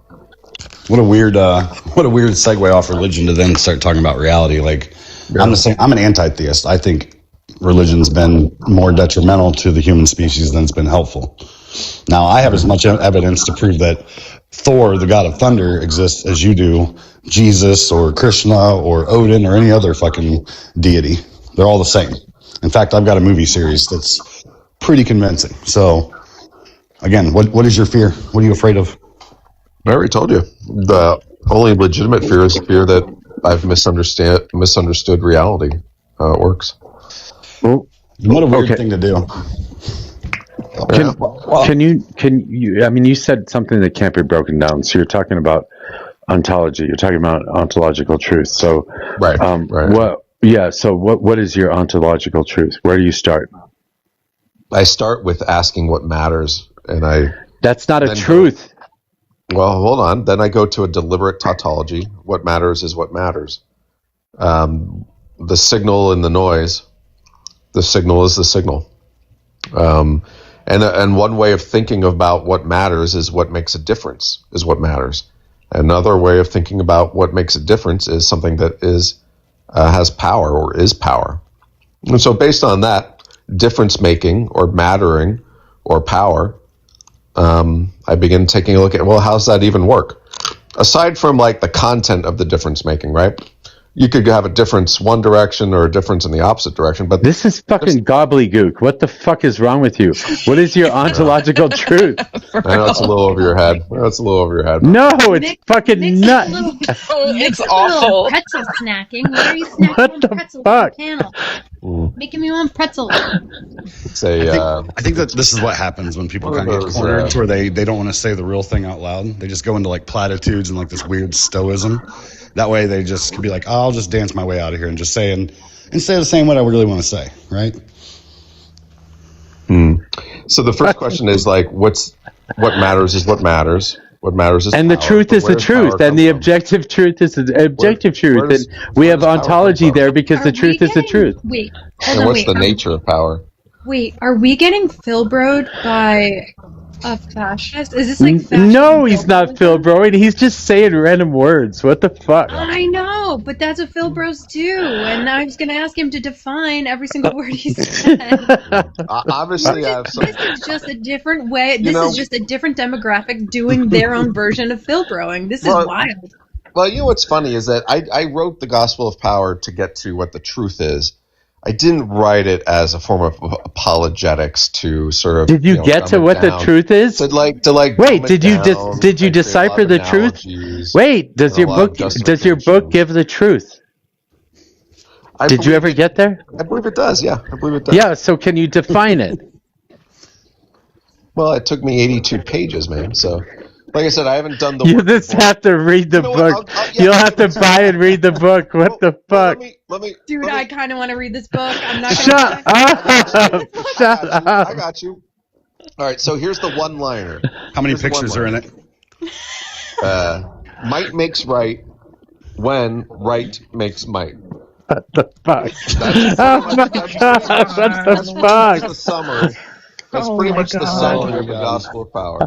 What a weird segue off religion to then start talking about reality. Like, yeah. I'm an anti-theist. I think religion's been more detrimental to the human species than it's been helpful. Now, I have as much evidence to prove that Thor, the god of thunder, exists as you do Jesus or Krishna or Odin or any other fucking deity. They're all the same. In fact, I've got a movie series that's pretty convincing. So, again, what is your fear? What are you afraid of? I already told you. The only legitimate fear is fear that I've misunderstood reality, how it works. Well, what a weird thing to do. Can you? I mean, you said something that can't be broken down. So you're talking about ontology. You're talking about ontological truth. So right. What? Yeah. So what is your ontological truth? Where do you start? I start with asking what matters, and That's not a truth. Well, hold on. Then I go to a deliberate tautology. What matters is what matters. The signal and the noise. The signal is the signal. And one way of thinking about what matters is what makes a difference is what matters. Another way of thinking about what makes a difference is something that has power or is power. And so based on that, difference making or mattering or power, I begin taking a look at, well, how's that even work? Aside from like the content of the difference making, right? You could have a difference one direction or a difference in the opposite direction, but this is fucking gobbledygook. What the fuck is wrong with you? What is your ontological truth? I know it's a little over your head. No, it's fucking nuts. It's awful. Pretzel snacking. Why are you snacking What on the pretzels fuck? on the panel? Making me want pretzels. I think that this is what happens when people kind of get cornered to where they don't want to say the real thing out loud. They just go into like platitudes and like this weird stoicism. That way they just can be like, I'll just dance my way out of here and just say and say the same what I really want to say, right? So the first question is like, what matters is what matters. What matters is and power. The truth is the truth, and the objective truth is the objective truth, and we have ontology there because the truth is the truth. Wait, and what's the nature of power? Wait, are we getting Philbroed by a fascist? Is this like fascist? No, he's not Philbroed. He's just saying random words. What the fuck? I know, but that's what Philbros do, and I was going to ask him to define every single word he said. Obviously, I have some. This is just a different way. This is just a different demographic doing their own version of Philbroing. This is wild. Well, you know what's funny is that I wrote the Gospel of Power to get to what the truth is. I didn't write it as a form of apologetics to sort of. Did you get to what the truth is? Wait, did you decipher the truth? Wait, does your book give the truth? Did you ever get there? I believe it does. Yeah, I believe it does. Yeah. So can you define it? Well, it took me 82 pages, man. So, like I said, I haven't done the. You just have to read the book. You'll have to buy and read the book. What the fuck? Dude, I kind of want to read this book. I'm not gonna Shut up! Shut up! I got you. All right, so here's the one-liner. How many pictures are in it? Might makes right when right makes might. What the fuck? Oh my god! What the fuck? That's the summary. That's pretty much the summary of the gospel of power.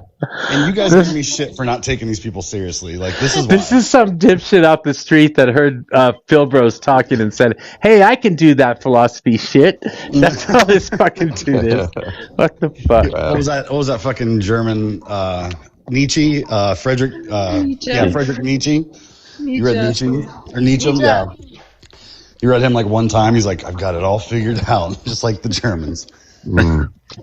And you guys give me shit for not taking these people seriously. Like, this is why. This is some dipshit off the street that heard Phil Bros talking and said, "Hey, I can do that philosophy shit." That's all this fucking dude is. What the fuck? What was that fucking German Nietzsche? Friedrich? Nietzsche. Yeah, Friedrich Nietzsche. You read Nietzsche. Nietzsche? Or Nietzsche? Yeah. You read him like one time. He's like, "I've got it all figured out," just like the Germans.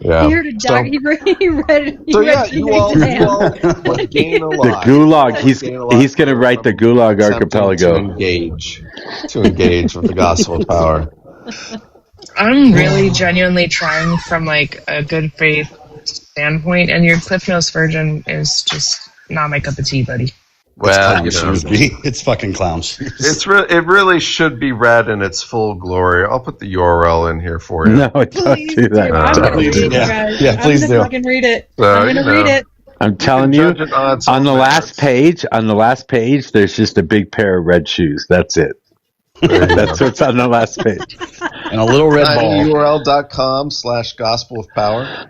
Yeah. He heard a doc. He read. You all gain a The lot. Gulag. He's going to write the Gulag Archipelago. To engage with the gospel of power. I'm really genuinely trying from like a good faith standpoint, and your Cliff Notes version is just not my cup of tea, buddy. Well, it's fucking clowns. It really should be read in its full glory. I'll put the URL in here for you. No, don't do that. I'm gonna read it, Yeah. guys. Please I'm do. gonna fucking read it. So, I'm gonna read it. I'm telling you, on the last page, there's just a big pair of red shoes. That's it. That's what's on the last page. And a little red ball. URL.com/gospel of power.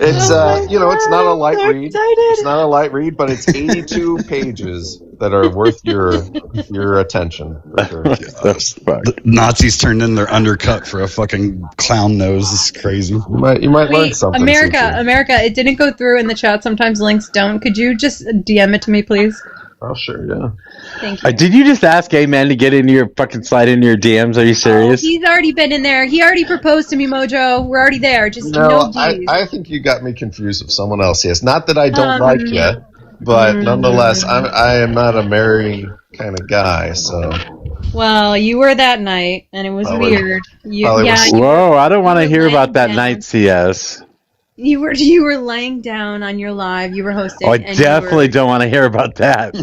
It's it's not a light read. It's not a light read, but it's 82 pages that are worth your attention. For sure. The Nazis turned in their undercut for a fucking clown nose. This is crazy. You might learn something. America, it didn't go through in the chat. Sometimes links don't. Could you just DM it to me, please? Oh, sure, yeah. Thank you. Did you just ask A-Man to get into your fucking slide into your DMs? Are you serious? He's already been in there. He already proposed to me, Mojo. We're already there. Just no G's. I think you got me confused with someone else. Yes, not that I don't like you, but nonetheless, I am not a marry kind of guy. So. Well, you were that night, and it was weird. Whoa! I don't want to hear about that night, CS. You were laying down on your live. You were hosting. Oh, I definitely don't want to hear about that.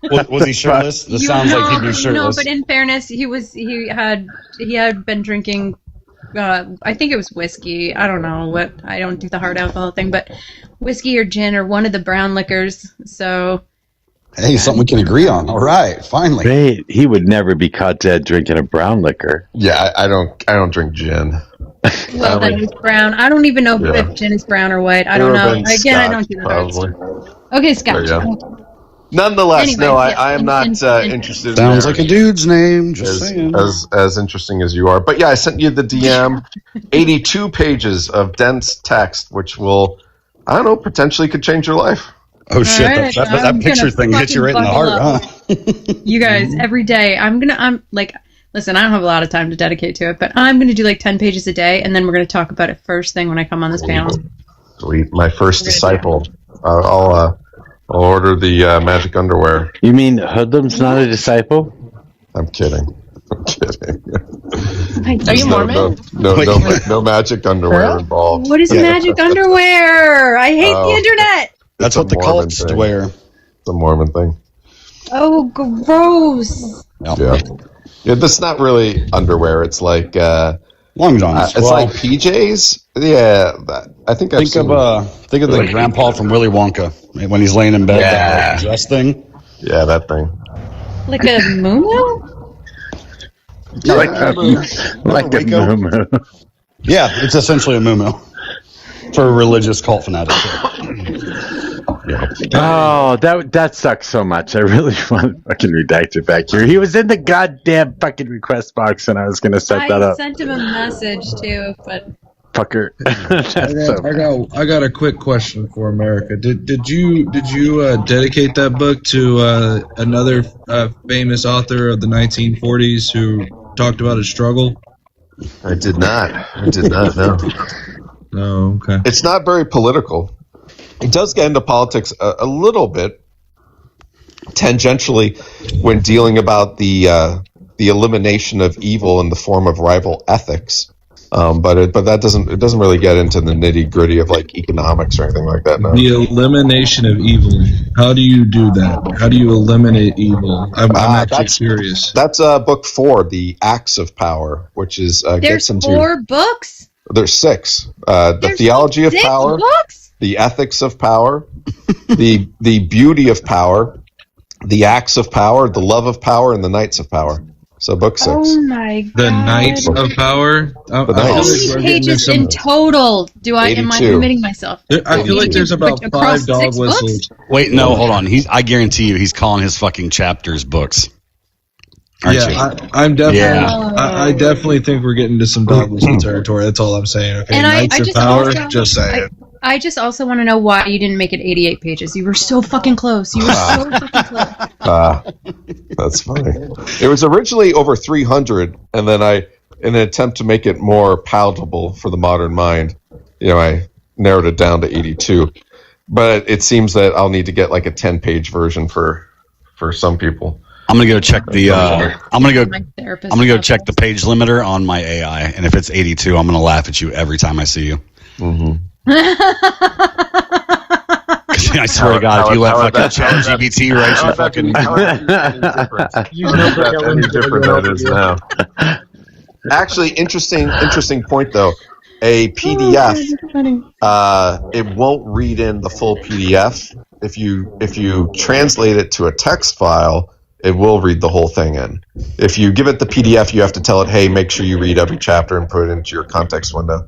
Was he shirtless? This sounds like he'd be shirtless. No, but in fairness, he had been drinking. I think it was whiskey. I don't know what. I don't do the hard alcohol thing, but whiskey or gin or one of the brown liquors. So. Hey, something we can agree on. All right, finally. Wait, he would never be caught dead drinking a brown liquor. Yeah, I don't drink gin. Well, then it's brown. I don't even know if gin is brown or white. I don't know. Again, I don't do that. Okay, Scotch. Nonetheless, I am not interested. Sounds like a dude's name. Just saying. As interesting as you are, but yeah, I sent you the DM. 82 pages of dense text, which will, I don't know, potentially could change your life. Oh shit! Right, that picture thing hits you right in the heart, huh? You guys, every day, I'm like. Listen, I don't have a lot of time to dedicate to it, but I'm going to do like 10 pages a day, and then we're going to talk about it first thing when I come on this panel. Sweet. My first disciple. I'll order the magic underwear. You mean Hoodlum's not a disciple? I'm kidding. Are you Mormon? No magic underwear involved. What is magic underwear? I hate the internet. That's what the cults wear. It's a Mormon thing. Oh, gross. Yeah. Yeah, that's not really underwear. It's like long johns. It's like PJs. Yeah, I think I've seen think of the grandpa from Willy Wonka when he's laying in bed. That dress thing. Yeah, that thing. Like a muumuu? Like a muumuu. Yeah, it's essentially a muumuu for a religious cult fanatic. Oh, that sucks so much. I really want to fucking redact it back here. He was in the goddamn fucking request box, and I was gonna set that up. I sent him a message too, but fucker. I got a quick question for America. Did you dedicate that book to another famous author of the 1940s who talked about his struggle? I did not. No. Oh, okay. It's not very political. It does get into politics a little bit, tangentially, when dealing about the the elimination of evil in the form of rival ethics. But that doesn't really get into the nitty gritty of like economics or anything like that. No. The elimination of evil. How do you do that? How do you eliminate evil? I'm actually curious. That's book 4, The Acts of Power, which is There's gets into 4 books. There's 6. The theology of 6 power, books? the ethics of power, the beauty of power, the acts of power, the love of power, and the knights of power. So book 6. Oh my god. The Knights of Power. How many pages in total am I committing myself? I feel like there's about 5 dog whistles. Wait, no, hold on. I guarantee you, he's calling his fucking chapters books. Aren't you? I'm definitely. Yeah. I definitely think we're getting to some dog whistle territory. That's all I'm saying. Okay, And Knights of Power. Just saying. I just also want to know why you didn't make it 88 pages. You were so fucking close. You were so fucking close. That's funny. It was originally over 300, and then in an attempt to make it more palatable for the modern mind, I narrowed it down to 82. But it seems that I'll need to get like a 10-page version for some people. I'm gonna go check the. I'm gonna go check the page limiter on my AI, and if it's 82, I'm gonna laugh at you every time I see you. Mm-hmm. I swear to God, if you let fucking ChatGPT write you fucking. Any different that is now. Actually, interesting point though. A PDF, it won't read in the full PDF. If you translate it to a text file, it will read the whole thing in. If you give it the PDF, you have to tell it, hey, make sure you read every chapter and put it into your context window.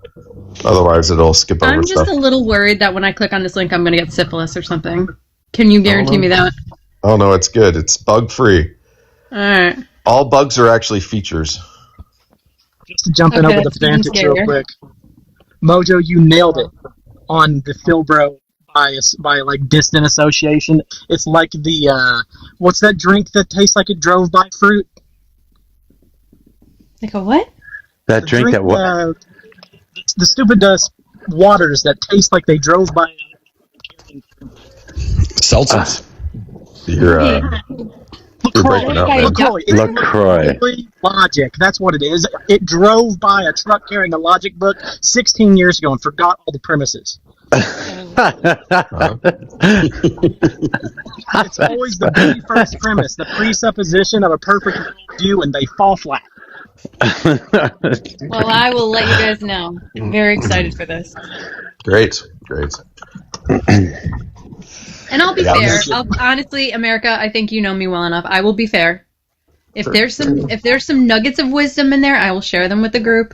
Otherwise, it'll skip over stuff. I'm just a little worried that when I click on this link, I'm going to get syphilis or something. Can you guarantee me that? Oh, no, it's good. It's bug-free. All right. All bugs are actually features. Just to jump in over the semantics real quick. Mojo, you nailed it on the Philbro bias by like distant association. It's like the what's that drink that tastes like it drove by fruit? Like a what? That drink that what? The stupid waters that taste like they drove by. Seltzers. You're breaking up, man. LaCroix. Logic. That's what it is. It drove by a truck carrying a Logic book 16 years ago and forgot all the premises. It's always the very first premise, the presupposition of a perfect view, and they fall flat. Well, I will let you guys know. I'm very excited for this. Great. And I'll be fair. Honestly, America, I think you know me well enough. I will be fair. If there's some nuggets of wisdom in there, I will share them with the group.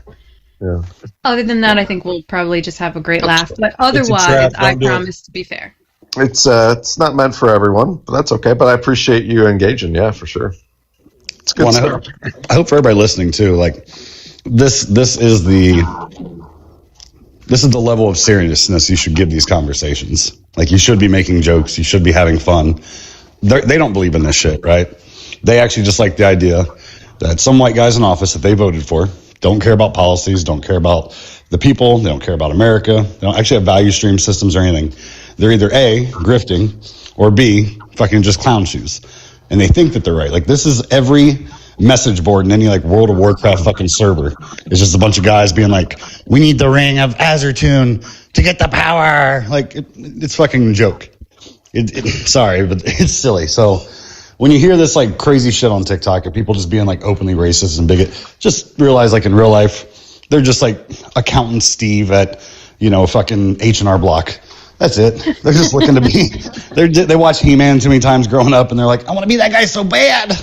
Yeah. Other than that, I think we'll probably just have a great laugh. But otherwise, I promise to be fair. It's not meant for everyone, but that's okay. But I appreciate you engaging. Yeah, for sure. It's good stuff. I hope for everybody listening too, like this is the level of seriousness you should give these conversations. Like, you should be making jokes, you should be having fun. They don't believe in this shit, right? They actually just like the idea that some white guys in office that they voted for don't care about policies, don't care about the people, they don't care about America, they don't actually have value stream systems or anything. They're either A, grifting, or B, fucking just clown shoes. And they think that they're right. Like, this is every message board in any like World of Warcraft fucking server. It's just a bunch of guys being like, we need the ring of Azertune to get the power. Like, it's fucking a joke. Sorry, but it's silly. So when you hear this like crazy shit on TikTok of people just being like openly racist and bigot, just realize like in real life, they're just like accountant Steve at, fucking H&R Block. That's it. They're just looking to be. They watch He-Man too many times growing up, and they're like, I want to be that guy so bad.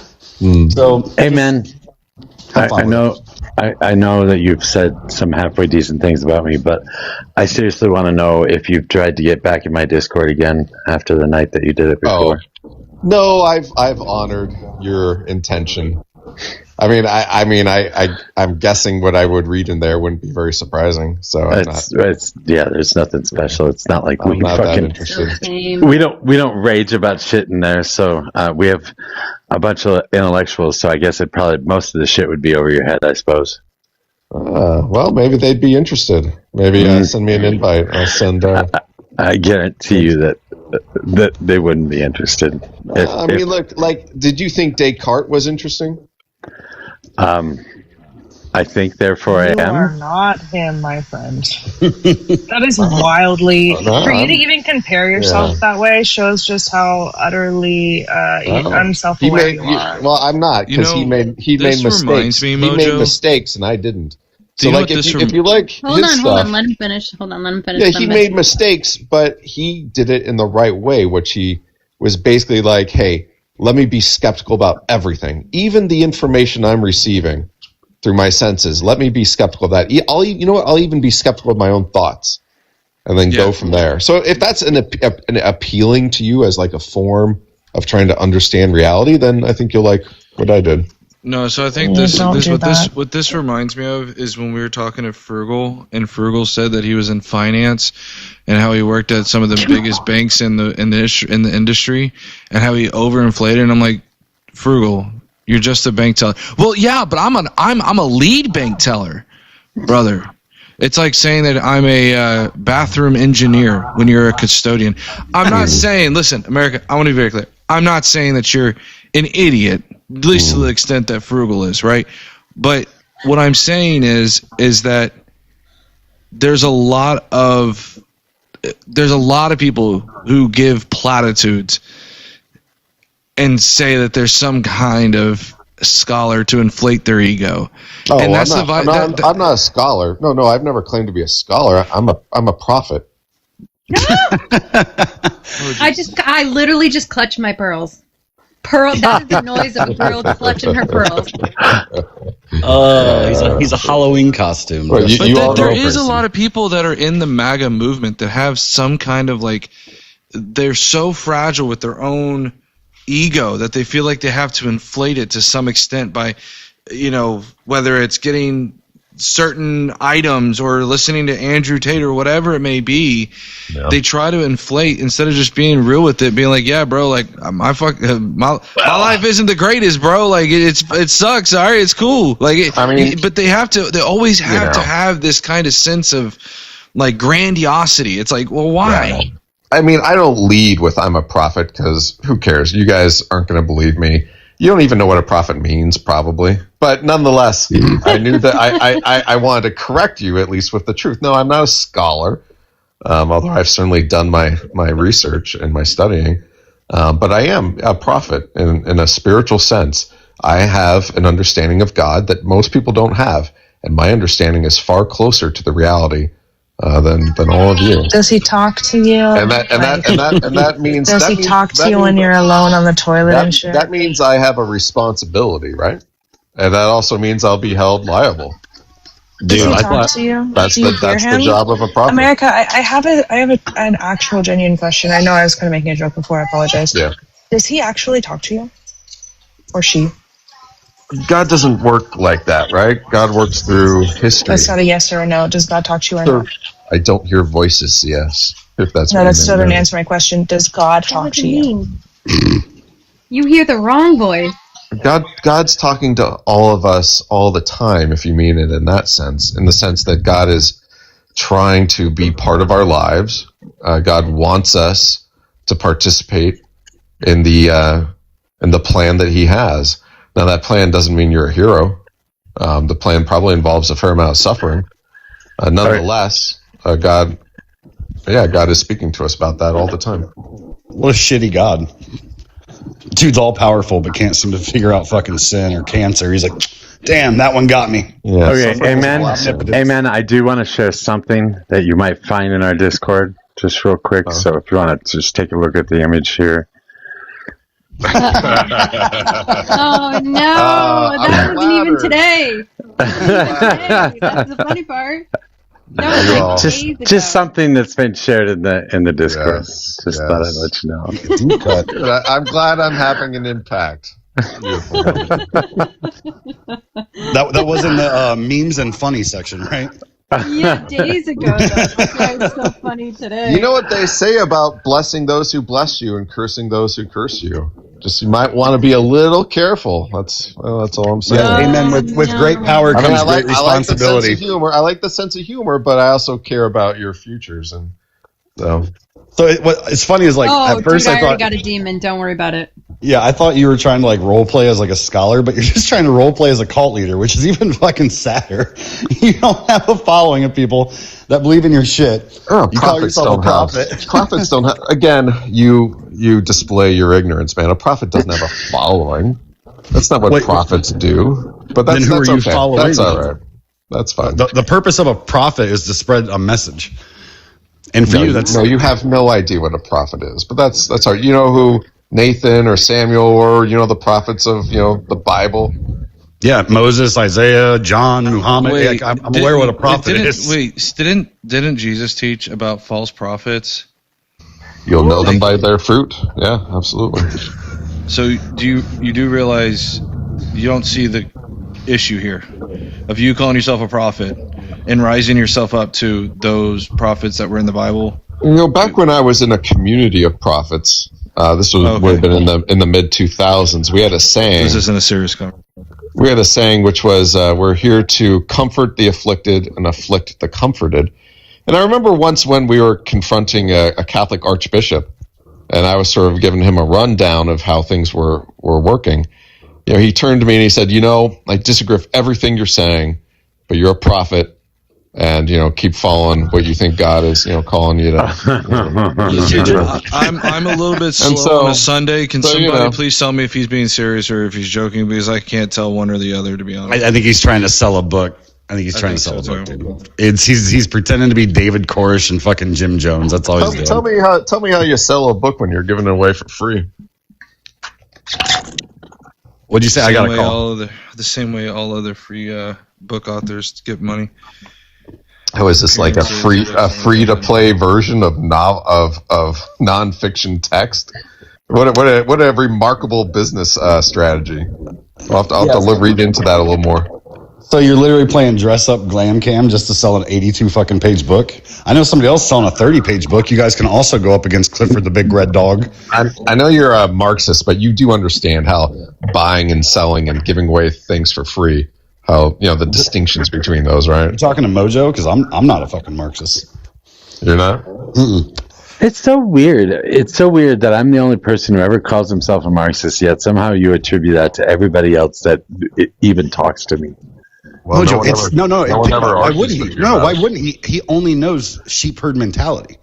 So, hey man, I know that you've said some halfway decent things about me, but I seriously want to know if you've tried to get back in my Discord again after the night that you did it before. No, I've honored your intention. I'm guessing what I would read in there wouldn't be very surprising. So there's nothing special. It's not like we fucking we don't rage about shit in there. So we have a bunch of intellectuals. So I guess most of the shit would be over your head, I suppose. Well, maybe they'd be interested. Maybe send me an invite. I'll send. I guarantee you that they wouldn't be interested. Look, like, did you think Descartes was interesting? I think, therefore I You am. are not him, my friend. That is wildly... For you to even compare yourself that way shows just how utterly unself-aware you are. Well, I'm not, because he made mistakes. He made mistakes, and I didn't. So, like, if you like Hold his on, stuff... let him finish. Yeah, he made mistakes, but he did it in the right way, which he was basically like, hey, let me be skeptical about everything. Even the information I'm receiving through my senses, let me be skeptical of that. I'll even be skeptical of my own thoughts, and then go from there. So if that's an appealing to you as like a form of trying to understand reality, then I think you'll like what I did. No, so I think what this reminds me of is when we were talking to Frugal, and Frugal said that he was in finance and how he worked at some of the biggest banks in the industry, and how he overinflated. And I'm like, Frugal, you're just a bank teller. Well, yeah, but I'm a lead bank teller, brother. It's like saying that I'm a bathroom engineer when you're a custodian. I'm not saying, listen, America, I want to be very clear. I'm not saying that you're an idiot, at least to the extent that Frugal is, right? But what I'm saying is that there's a lot of people who give platitudes and say that there's some kind of scholar to inflate their ego. Oh, and that's I'm not a scholar. No, I've never claimed to be a scholar. I'm a prophet. I literally just clutched my pearls. That is the noise of a girl clutching her pearls. Oh, he's a Halloween costume. But there is a lot of people that are in the MAGA movement that have some kind of like, they're so fragile with their own ego that they feel like they have to inflate it to some extent by, whether it's getting certain items or listening to Andrew Tate or whatever it may be. Yeah. They try to inflate instead of just being real with it, being like, yeah, bro, like my life isn't the greatest, bro. Like it sucks. All right, it's cool. Like, but they always have to have this kind of sense of like grandiosity. It's like, well, why? Yeah. I mean, I don't lead with I'm a prophet because who cares? You guys aren't going to believe me. You don't even know what a prophet means, probably. But nonetheless, I knew that I wanted to correct you, at least with the truth. No, I'm not a scholar, although I've certainly done my research and my studying. But I am a prophet in a spiritual sense. I have an understanding of God that most people don't have. And my understanding is far closer to the reality than all of you. Does he talk to you? And that means does he talk to you when you're alone on the toilet and shit? That means I have a responsibility, right? And that also means I'll be held liable. Does he talk to you? That's the job of a prophet. America, I have an actual genuine question. I know I was kind of making a joke before. I apologize. Yeah. Does he actually talk to you, or she? God doesn't work like that, right? God works through history. That's not a yes or a no. Does God talk to you or no? I don't hear voices, yes. If that's no, that still doesn't answer my question. Does God talk to you? You hear the wrong voice. God's talking to all of us all the time, if you mean it in that sense, in the sense that God is trying to be part of our lives. God wants us to participate in the plan that He has. Now, that plan doesn't mean you're a hero. The plan probably involves a fair amount of suffering. Nonetheless, God is speaking to us about that all the time. What a shitty God. Dude's all powerful, but can't seem to figure out fucking sin or cancer. He's like, damn, that one got me. Yeah. Okay, amen. I do want to share something that you might find in our Discord, just real quick. So if you want to just take a look at the image here. Oh no, that wasn't even today. That's the funny part. No, just something that's been shared in the Discord. Yes, thought I'd let you know. I'm glad I'm having an impact. That was in the memes and funny section, right? Yeah, days ago. That was so funny today. You know what they say about blessing those who bless you and cursing those who curse you? Just you might want to be a little careful. That's all I'm saying. Yeah, amen. With great power comes great responsibility. I like the sense of humor, but I also care about your futures, and so. So it's funny is like at first I thought already got a demon. Don't worry about it. Yeah, I thought you were trying to like role play as like a scholar, but you're just trying to role play as a cult leader, which is even fucking sadder. You don't have a following of people that believe in your shit. You call yourself a prophet. Prophets don't have. Again, you display your ignorance, man. A prophet doesn't have a following. That's not what prophets do. But that's, then who that's are you okay. following? That's all right. That's fine. The purpose of a prophet is to spread a message. And for you, that's you have no idea what a prophet is. But that's all right. You know who Nathan or Samuel or the prophets of the Bible? Yeah, Moses, Isaiah, John, Muhammad. I'm aware what a prophet is. Wait, didn't Jesus teach about false prophets? You'll know them by their fruit. Yeah, absolutely. So do you realize you don't see the issue here of you calling yourself a prophet and rising yourself up to those prophets that were in the Bible? Back when I was in a community of prophets, this would have been in the mid 2000s. We had a saying. This isn't a serious conversation. We had a saying which was, "We're here to comfort the afflicted and afflict the comforted." And I remember once when we were confronting a Catholic archbishop, and I was sort of giving him a rundown of how things were working. He turned to me and he said, "I disagree with everything you're saying, but you're a prophet. And keep following what you think God is, calling you to." I'm a little bit slow on a Sunday. Can somebody please tell me if he's being serious or if he's joking? Because I can't tell one or the other, to be honest. I think he's trying to sell a book. He's pretending to be David Koresh and fucking Jim Jones. That's all he's doing. Tell me how you sell a book when you're giving it away for free. What'd you say? I got a call. The same way all other free book authors get money. How is this like a free to play version of nonfiction text? What a remarkable business strategy. I'll have to read into that a little more. So you're literally playing dress up glam cam just to sell an 82 fucking page book? I know somebody else selling a 30-page book. You guys can also go up against Clifford the Big Red Dog. I know you're a Marxist, but you do understand how buying and selling and giving away things for free, how the distinctions between those, right? You're talking to Mojo? Because I'm not a fucking Marxist. You're not? Mm-mm. It's so weird. It's so weird that I'm the only person who ever calls himself a Marxist, yet somehow you attribute that to everybody else that even talks to me. Well, Mojo, why wouldn't he? No, why wouldn't he? He only knows sheep herd mentality.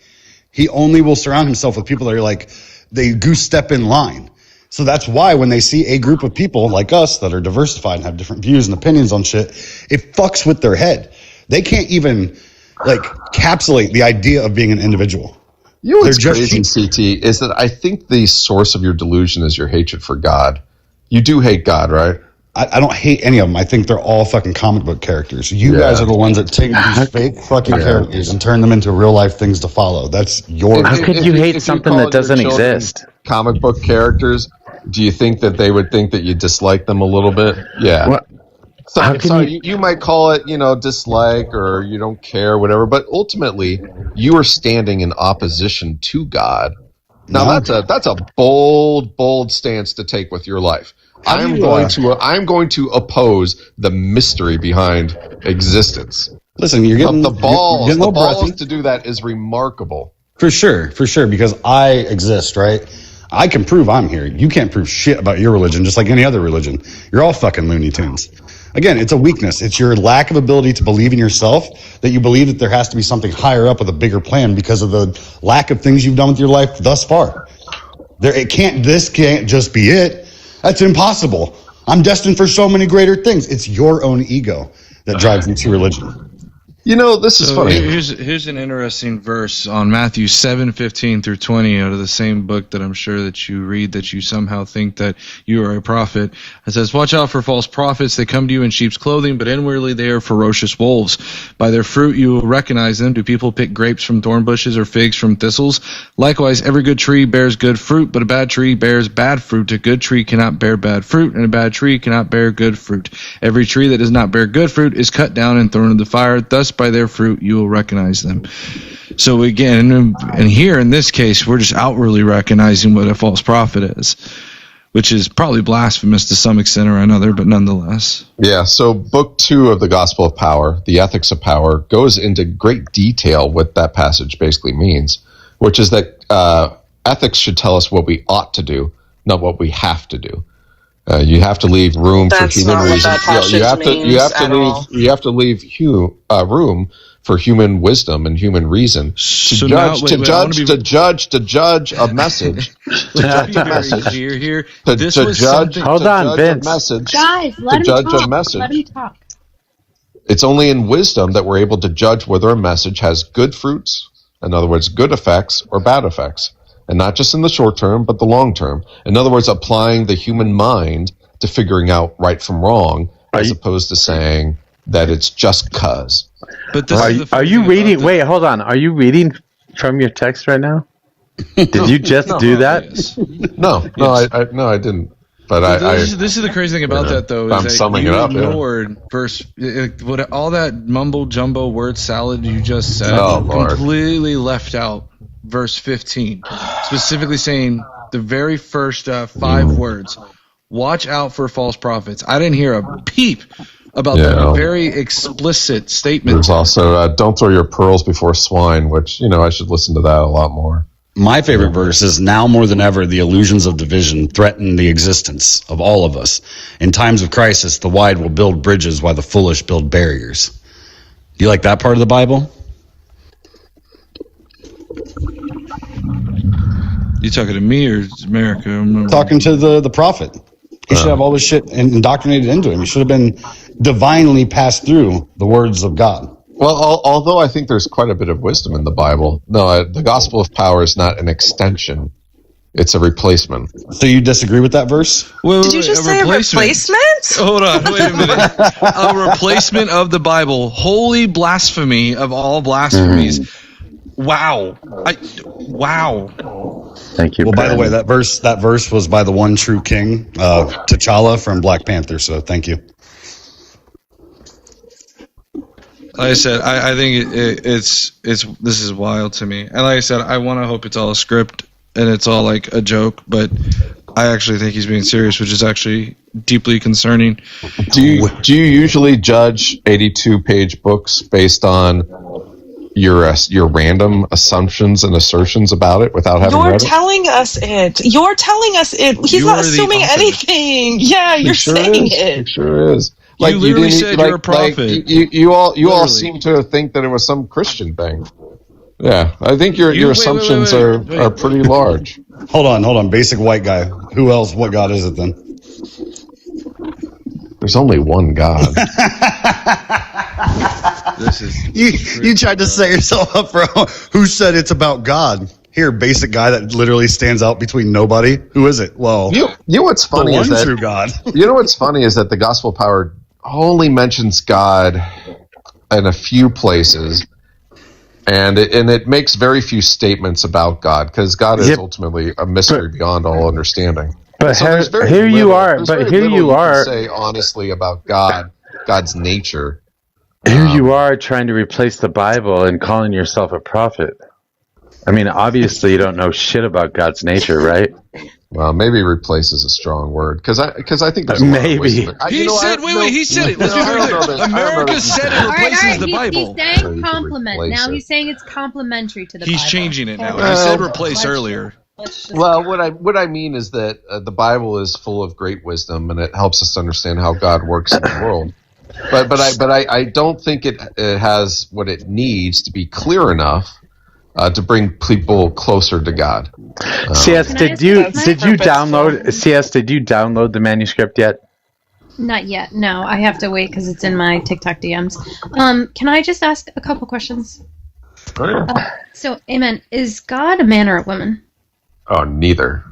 He only will surround himself with people that are like, they goose step in line. So that's why when they see a group of people like us that are diversified and have different views and opinions on shit, it fucks with their head. They can't even capsulate the idea of being an individual. What's crazy, CT, is that I think the source of your delusion is your hatred for God. You do hate God, right? I don't hate any of them. I think they're all fucking comic book characters. You guys are the ones that take these fake fucking characters and turn them into real life things to follow. That's your. How could you hate something that doesn't exist? Comic book characters. Do you think that they would think that you dislike them a little bit? Yeah. What? You might call it, dislike or you don't care, whatever. But ultimately, you are standing in opposition to God. Now that's a bold stance to take with your life. I'm going to oppose the mystery behind existence. Listen, you're getting the balls to do that is remarkable. For sure, because I exist, right? I can prove I'm here. You can't prove shit about your religion, just like any other religion. You're all fucking Looney Tunes. Again, it's a weakness. It's your lack of ability to believe in yourself, that you believe that there has to be something higher up with a bigger plan because of the lack of things you've done with your life thus far. This can't just be it. That's impossible. I'm destined for so many greater things. It's your own ego that drives you to religion. This is funny. Here's an interesting verse on Matthew 7:15 through 20 out of the same book that I'm sure that you read, that you somehow think that you are a prophet. It says, "Watch out for false prophets. They come to you in sheep's clothing, but inwardly they are ferocious wolves. By their fruit you will recognize them. Do people pick grapes from thorn bushes or figs from thistles? Likewise, every good tree bears good fruit, but a bad tree bears bad fruit. A good tree cannot bear bad fruit, and a bad tree cannot bear good fruit. Every tree that does not bear good fruit is cut down and thrown into the fire. Thus by their fruit you will recognize them." So again, and here in this case, we're just outwardly recognizing what a false prophet is, which is probably blasphemous to some extent or another, but nonetheless. Yeah, so book 2 of the Gospel of Power, The Ethics of Power, goes into great detail what that passage basically means, which is that ethics should tell us what we ought to do, not what we have to do. You have to leave room for human reason. You have to leave room for human wisdom and human reason to judge a message. Hold on, Vince. Guys, let him talk. Let him talk. It's only in wisdom that we're able to judge whether a message has good fruits, in other words, good effects or bad effects, and not just in the short term, but the long term. In other words, applying the human mind to figuring out right from wrong, as opposed to saying that it's just cuz. But are you reading? Wait, hold on. Are you reading from your text right now? Did you just do that? Yes. No, I didn't. But this is the crazy thing about that, though, is that you ignored verse, all that mumbo jumbo word salad you just said, completely left out verse 15, specifically saying the very first 5 words. Watch out for false prophets. I didn't hear a peep about that very explicit statement. There's also don't throw your pearls before swine, which I should listen to that a lot more. My favorite verse is, now more than ever, the illusions of division threaten the existence of all of us. In times of crisis, the wide will build bridges while the foolish build barriers. Do you like that part of the Bible? You talking to me or America? Talking to the prophet. He should have all this shit indoctrinated into him. He should have been divinely passed through the words of God. Well, although I think there's quite a bit of wisdom in the Bible, no, the gospel of power is not an extension. It's a replacement. So you disagree with that verse? Did you just say a replacement? Hold on, wait a minute. A replacement of the Bible. Holy blasphemy of all blasphemies. Wow. Wow. Thank you. Well, by the way, that verse was by the one true king, T'Challa from Black Panther, so thank you. Like I said, I think this is wild to me. And like I said, I want to hope it's all a script and it's all like a joke, but I actually think he's being serious, which is actually deeply concerning. Do you usually judge 82-page books based on your random assumptions and assertions about it without having read it? You're telling us it. He's not assuming anything. Yeah, you're saying it. It sure is. Like you literally said you're a prophet. You all seem to think that it was some Christian thing. Yeah, I think your assumptions are pretty large. Hold on. Basic white guy. Who else? What God is it then? There's only one God. You tried to set yourself up for who said it's about God? Here, basic guy that literally stands out between nobody. Who is it? Well, you know what's funny is that true God. You know what's funny is that the gospel of power only mentions God in a few places, and it makes very few statements about God, because God is ultimately a mystery beyond all understanding. But here you are. Say honestly about God's nature. Here you are trying to replace the Bible and calling yourself a prophet. I mean, obviously you don't know shit about God's nature, right? Well, maybe replace is a strong word, because I think there's maybe. He said it. Let's be clear. America said it replaces the Bible. He's saying compliment. Now he's saying it's complementary to the Bible. He's changing it now. He said replace earlier. Well, what I mean is that the Bible is full of great wisdom, and it helps us understand how God works in the world. But I don't think it has what it needs to be clear enough to bring people closer to God. CS, did you download the manuscript yet? Not yet. No, I have to wait because it's in my TikTok DMs. Can I just ask a couple questions? So, Amen. Is God a man or a woman? Oh, neither.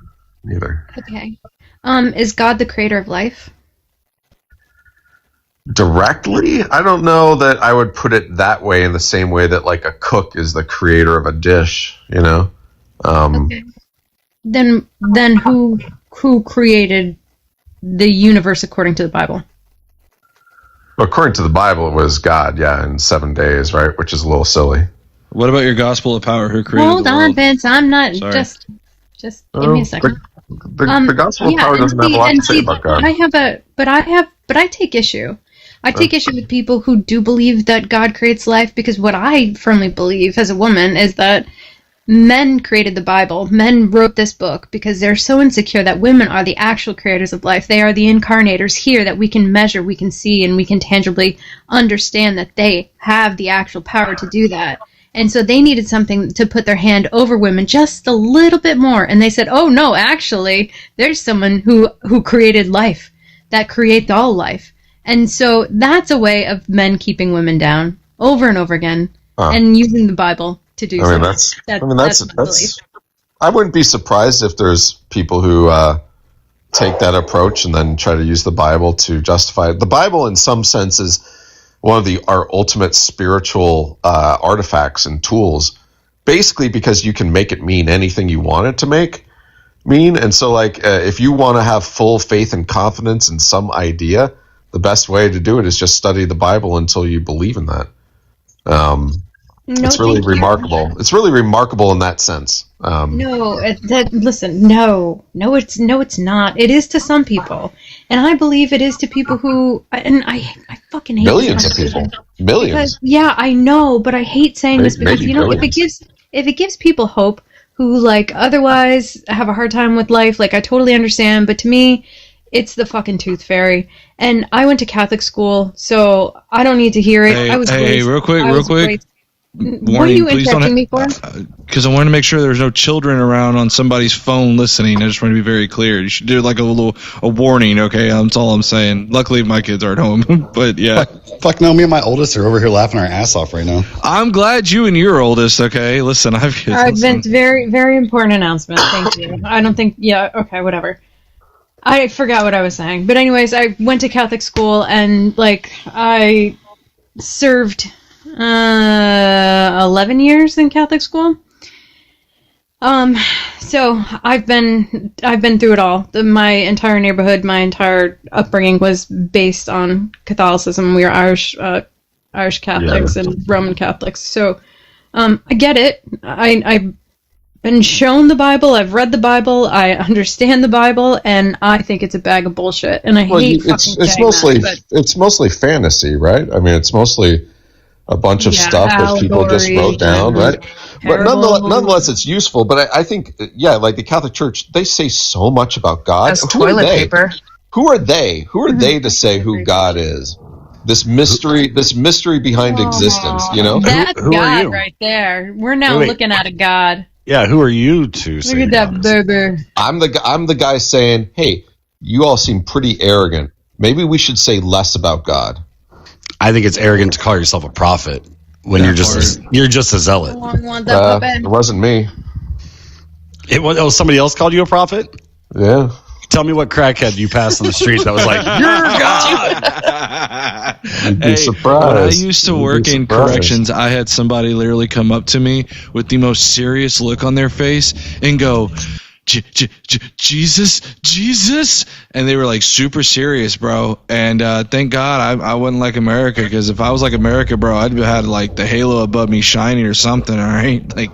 Okay. Is God the creator of life? Directly, I don't know that I would put it that way, in the same way that like a cook is the creator of a dish, Okay. Then who created the universe according to the Bible? According to the Bible, it was God, in 7 days, right? Which is a little silly. What about your gospel of power? Who created Hold the on, world? Vince. I'm not just give me a second. The gospel of power doesn't have a lot to say about God. I take issue. I take issue with people who do believe that God creates life, because what I firmly believe as a woman is that men created the Bible. Men wrote this book because they're so insecure that women are the actual creators of life. They are the incarnators here that we can measure, we can see, and we can tangibly understand that they have the actual power to do that. And so they needed something to put their hand over women just a little bit more. And they said, oh, no, actually, there's someone who created life, that creates all life. And so that's a way of men keeping women down over and over again and using the Bible to do so. That's I wouldn't be surprised if there's people who take that approach and then try to use the Bible to justify it. The Bible, in some sense, is one of our ultimate spiritual artifacts and tools, basically because you can make it mean anything you want it to mean. And so, like, if you want to have full faith and confidence in some idea, the best way to do it is just study the Bible until you believe in that. It's really remarkable. It's really remarkable in that sense. Listen, it's not. It is to some people, and I believe it is to people who. And I fucking hate millions of people. Millions. Because, I know, but I hate saying this because if it gives people hope who like otherwise have a hard time with life, like I totally understand. But to me, it's the fucking tooth fairy. And I went to Catholic school, so I don't need to hear it. Real quick. Warning, what are you interrupting me for? Because I wanted to make sure there's no children around on somebody's phone listening. I just want to be very clear. You should do like a warning, okay? That's all I'm saying. Luckily, my kids are at home, but yeah. Fuck no, me and my oldest are over here laughing our ass off right now. I'm glad you and your oldest, okay? Listen, I've been very, very important announcement. Thank you. I don't think, okay, whatever. I forgot what I was saying. But anyways, I went to Catholic school and like I served 11 years in Catholic school. So I've been through it all. My entire neighborhood, my entire upbringing was based on Catholicism. We were Irish Catholics and Roman Catholics. So I get it. I've been shown the Bible. I've read the Bible. I understand the Bible, and I think it's a bag of bullshit. And I hate fucking it's mostly fantasy, right? I mean, it's mostly a bunch of stuff that people just wrote down, right? But nonetheless, it's useful. But I think, like the Catholic Church, they say so much about God. As toilet paper. Who are they? Who are they to say who God is? This mystery behind existence, you know? That's who God right there. We're now looking at a God. Yeah, who are you to say? Look at that baby. I'm the guy saying, hey, you all seem pretty arrogant. Maybe we should say less about God. I think it's arrogant to call yourself a prophet when you're just a zealot. It wasn't me. It was somebody else called you a prophet? Yeah. Tell me what crackhead you passed on the street that was like, you're God. You'd be surprised. When I used to work in corrections, I had somebody literally come up to me with the most serious look on their face and go, Jesus, and they were like super serious, bro. And thank God I wasn't like America, because if I was like America, bro, I'd have had like the halo above me shining or something. All right, like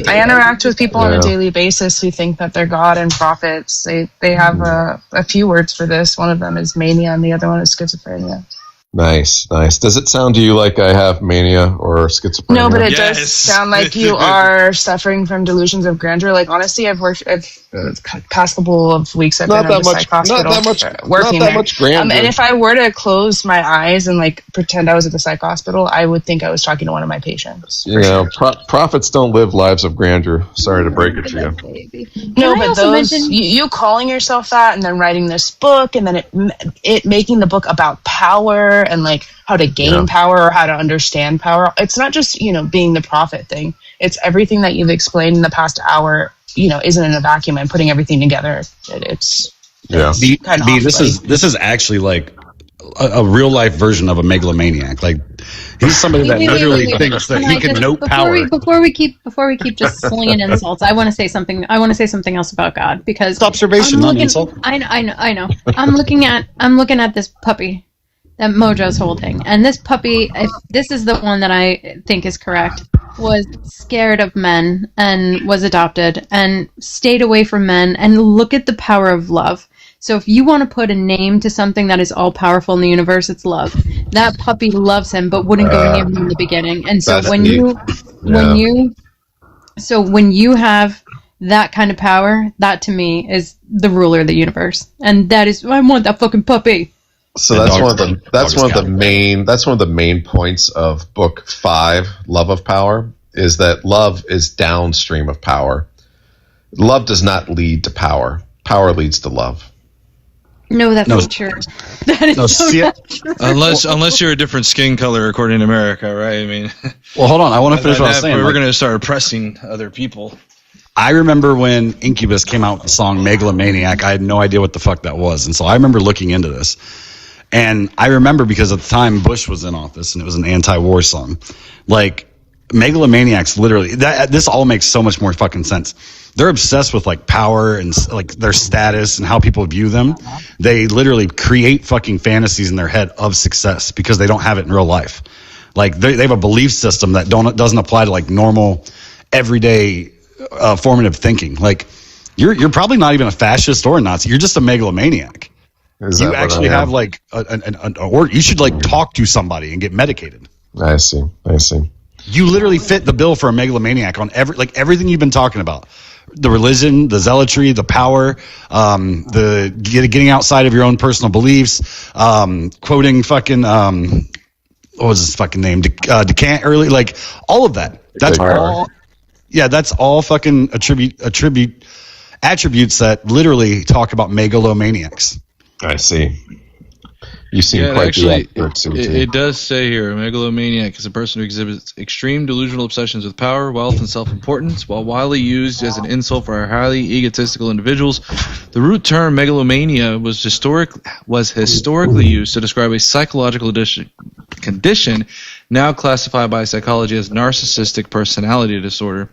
I interact with people on a daily basis who think that they're God and prophets. They have a few words for this. One of them is mania, and the other one is schizophrenia. Nice. Does it sound to you like I have mania or schizophrenia? No, but it does sound like you are suffering from delusions of grandeur. Like, honestly, I've past couple of weeks I've been in the psych hospital working there. Much grandeur. And if I were to close my eyes and like pretend I was at the psych hospital, I would think I was talking to one of my patients. You know, prophets don't live lives of grandeur. Sorry to break it to you. No, but those you calling yourself that and then writing this book and then it making the book about power and like how to gain power or how to understand power. It's not just, being the prophet thing. It's everything that you've explained in the past hour, isn't in a vacuum, and putting everything together. It's kind of this is actually like a real life version of a megalomaniac. Like he's somebody that literally thinks that he can know power. Before we keep just slinging insults, I want to say something. I want to say something else about God, because it's observation, not insult. I know. I'm looking at this puppy that Mojo's holding, and this puppy, if this is the one that I think is correct, was scared of men and was adopted and stayed away from men, and look at the power of love. So if you want to put a name to something that is all powerful in the universe, it's love. That puppy loves him, but wouldn't go near him in the beginning. And so when you So when you have that kind of power, that to me is the ruler of the universe, and that is I want that fucking puppy. So that's one of the main points of book 5, Love of Power, is that love is downstream of power. Love does not lead to power. Power leads to love. No, that's not true. That is not true. Unless you're a different skin color, according to America, right? I mean, well, hold on. I want to finish what I was saying. We're going to start oppressing other people. I remember when Incubus came out with the song Megalomaniac, I had no idea what the fuck that was. And so I remember looking into this. And I remember because at the time Bush was in office and it was an anti-war song. Like, Megalomaniacs literally, this all makes so much more fucking sense. They're obsessed with like power and like their status and how people view them. They literally create fucking fantasies in their head of success because they don't have it in real life. Like they have a belief system that doesn't apply to like normal, everyday formative thinking. Like you're probably not even a fascist or a Nazi. You're just a megalomaniac. You actually have like or you should like talk to somebody and get medicated. I see. You literally fit the bill for a megalomaniac on everything you've been talking about. The religion, the zealotry, the power, the getting outside of your own personal beliefs, quoting fucking what was his fucking name? Decant early, like all of that. That's all. Yeah, that's all fucking attributes that literally talk about megalomaniacs. I see. You seem quite actually, the expert, it does say here, a megalomaniac is a person who exhibits extreme delusional obsessions with power, wealth, and self-importance. While widely used as an insult for highly egotistical individuals, the root term megalomania was historically used to describe a psychological condition now classified by psychology as narcissistic personality disorder.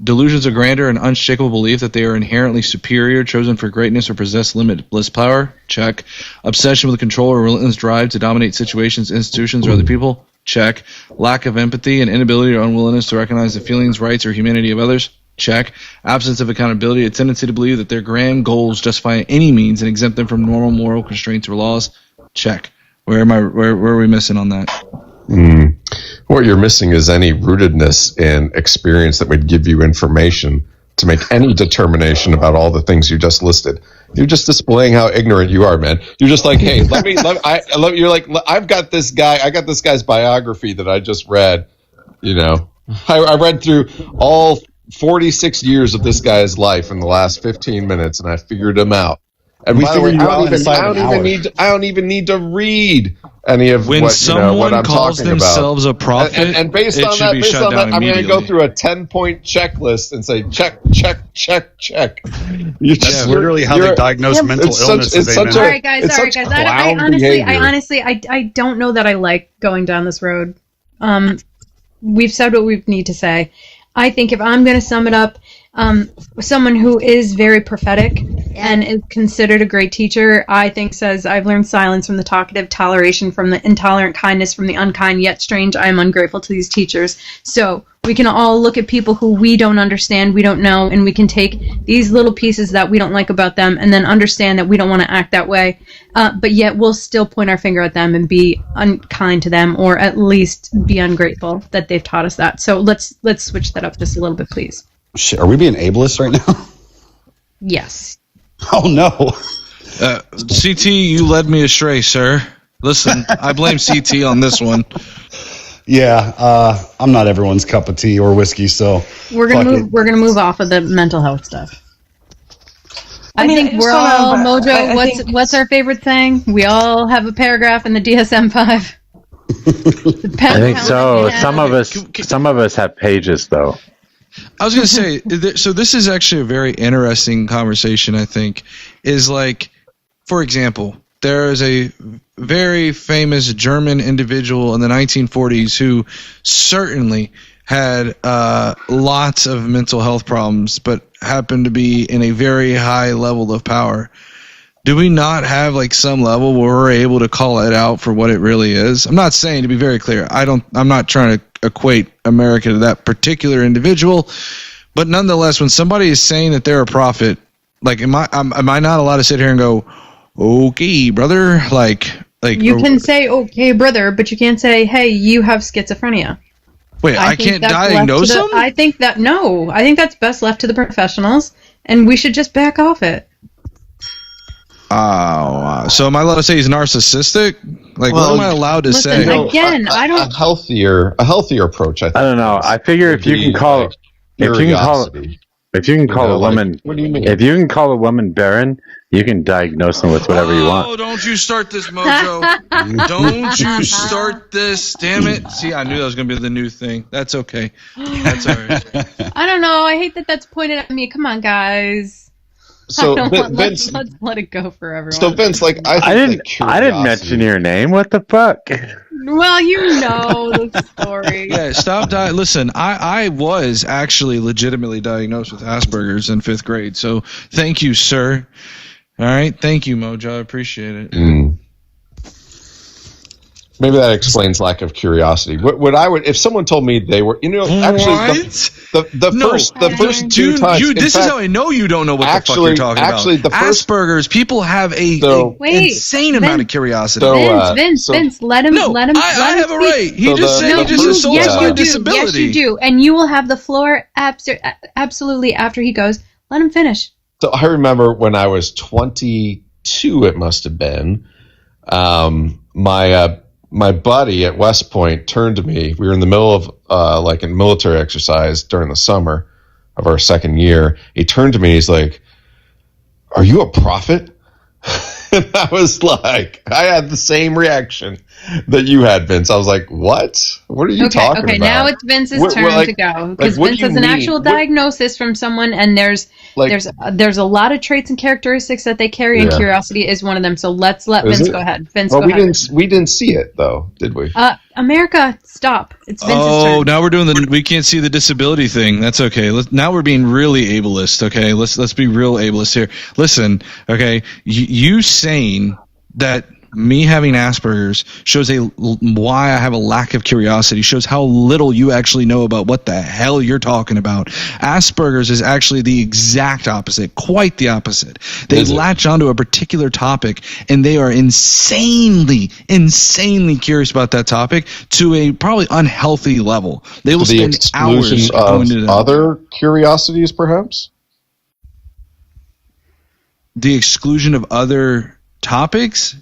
Delusions of grandeur and unshakable belief that they are inherently superior, chosen for greatness, or possess limitless power. Check. Obsession with control or relentless drive to dominate situations, institutions, or other people. Check. Lack of empathy and inability or unwillingness to recognize the feelings, rights, or humanity of others. Check. Absence of accountability, a tendency to believe that their grand goals justify any means and exempt them from normal moral constraints or laws. Check. Where are we missing on that? What you're missing is any rootedness in experience that would give you information to make any determination about all the things you just listed. You're just displaying how ignorant you are, man. You're just like, hey, you're like, I got this guy's biography that I just read. You know, I read through all 46 years of this guy's life in the last 15 minutes, and I figured him out. And by the way, I don't even need to read any of what I'm talking about. Themselves a prophet, and based on that, I'm going to go through a 10-point checklist and say check. That's literally how they diagnose mental illness. All right, guys. I honestly don't know that I like going down this road. We've said what we need to say. I think if I'm going to sum it up, someone who is very prophetic and is considered a great teacher, I think says, I've learned silence from the talkative, toleration from the intolerant, kindness from the unkind, yet strange. I am ungrateful to these teachers. So we can all look at people who we don't understand, we don't know, and we can take these little pieces that we don't like about them and then understand that we don't want to act that way, but yet we'll still point our finger at them and be unkind to them, or at least be ungrateful that they've taught us that. So let's switch that up just a little bit, please. Shit, are we being ableist right now? Yes. Oh no. CT, you led me astray, sir. Listen, I blame CT on this one. Yeah, I'm not everyone's cup of tea or whiskey, so we're gonna move off of the mental health stuff. I think we're all Mojo. What's our favorite thing? We all have a paragraph in the DSM-5. I think so. Some of us have pages, though. I was going to say, so this is actually a very interesting conversation, I think, is like, for example, there is a very famous German individual in the 1940s who certainly had lots of mental health problems, but happened to be in a very high level of power. Do we not have like some level where we're able to call it out for what it really is? I'm not saying, to be very clear, I'm not trying to equate America to that particular individual, but nonetheless, when somebody is saying that they're a prophet, like, am I not allowed to sit here and go, okay, brother, like you can say okay, brother, but you can't say, hey, you have schizophrenia. Wait, I can't diagnose them? I think that's best left to the professionals, and we should just back off it. Oh, so am I allowed to say he's narcissistic? Like, what am I allowed to say? Again, I don't. A healthier approach. I don't know. I figure if you can call a woman, what do you mean? If you can call a woman barren, you can diagnose them with whatever you want. Oh, don't you start this, Mojo. Don't you start this. Damn it. See, I knew that was going to be the new thing. That's okay. That's all right. I don't know. I hate that that's pointed at me. Come on, guys. So let's let it go for everyone. So Vince, like I didn't mention your name. What the fuck? Well, you know the story. Yeah, stop. Listen, I was actually legitimately diagnosed with Asperger's in 5th grade. So thank you, sir. All right, thank you, Mojo. I appreciate it. Maybe that explains lack of curiosity. What I would, if someone told me they were, actually, the first two times. This is how I know you don't know what the fuck you're talking about. Asperger's, people have insane amount of curiosity. Vince, let him. I have a right. He just assaulted my disability. Yes, you do, and you will have the floor absolutely after he goes. Let him finish. So I remember when I was 22, it must have been, my buddy at West Point turned to me. We were in the middle of like a military exercise during the summer of our 2nd year. He turned to me. He's like, "Are you a prophet?" And I was like, I had the same reaction that you had, Vince. I was like, what? What are you talking about? Okay, now it's Vince's turn to go. Because Vince has an actual diagnosis from someone, and there's a lot of traits and characteristics that they carry, and curiosity is one of them. So let's let Vince go ahead. Vince, go ahead. We didn't see it, though, did we? America, stop. It's Vince's turn. Oh, now we're doing we can't see the disability thing. That's okay. Now we're being really ableist, okay? Let's be real ableist here. Listen, okay, you saying that me having Asperger's shows why I have a lack of curiosity, shows how little you actually know about what the hell you're talking about. Asperger's is actually the exact opposite, quite the opposite. They latch onto a particular topic, and they are insanely curious about that topic to a probably unhealthy level. They will spend hours going to other curiosities, perhaps? The exclusion of other topics?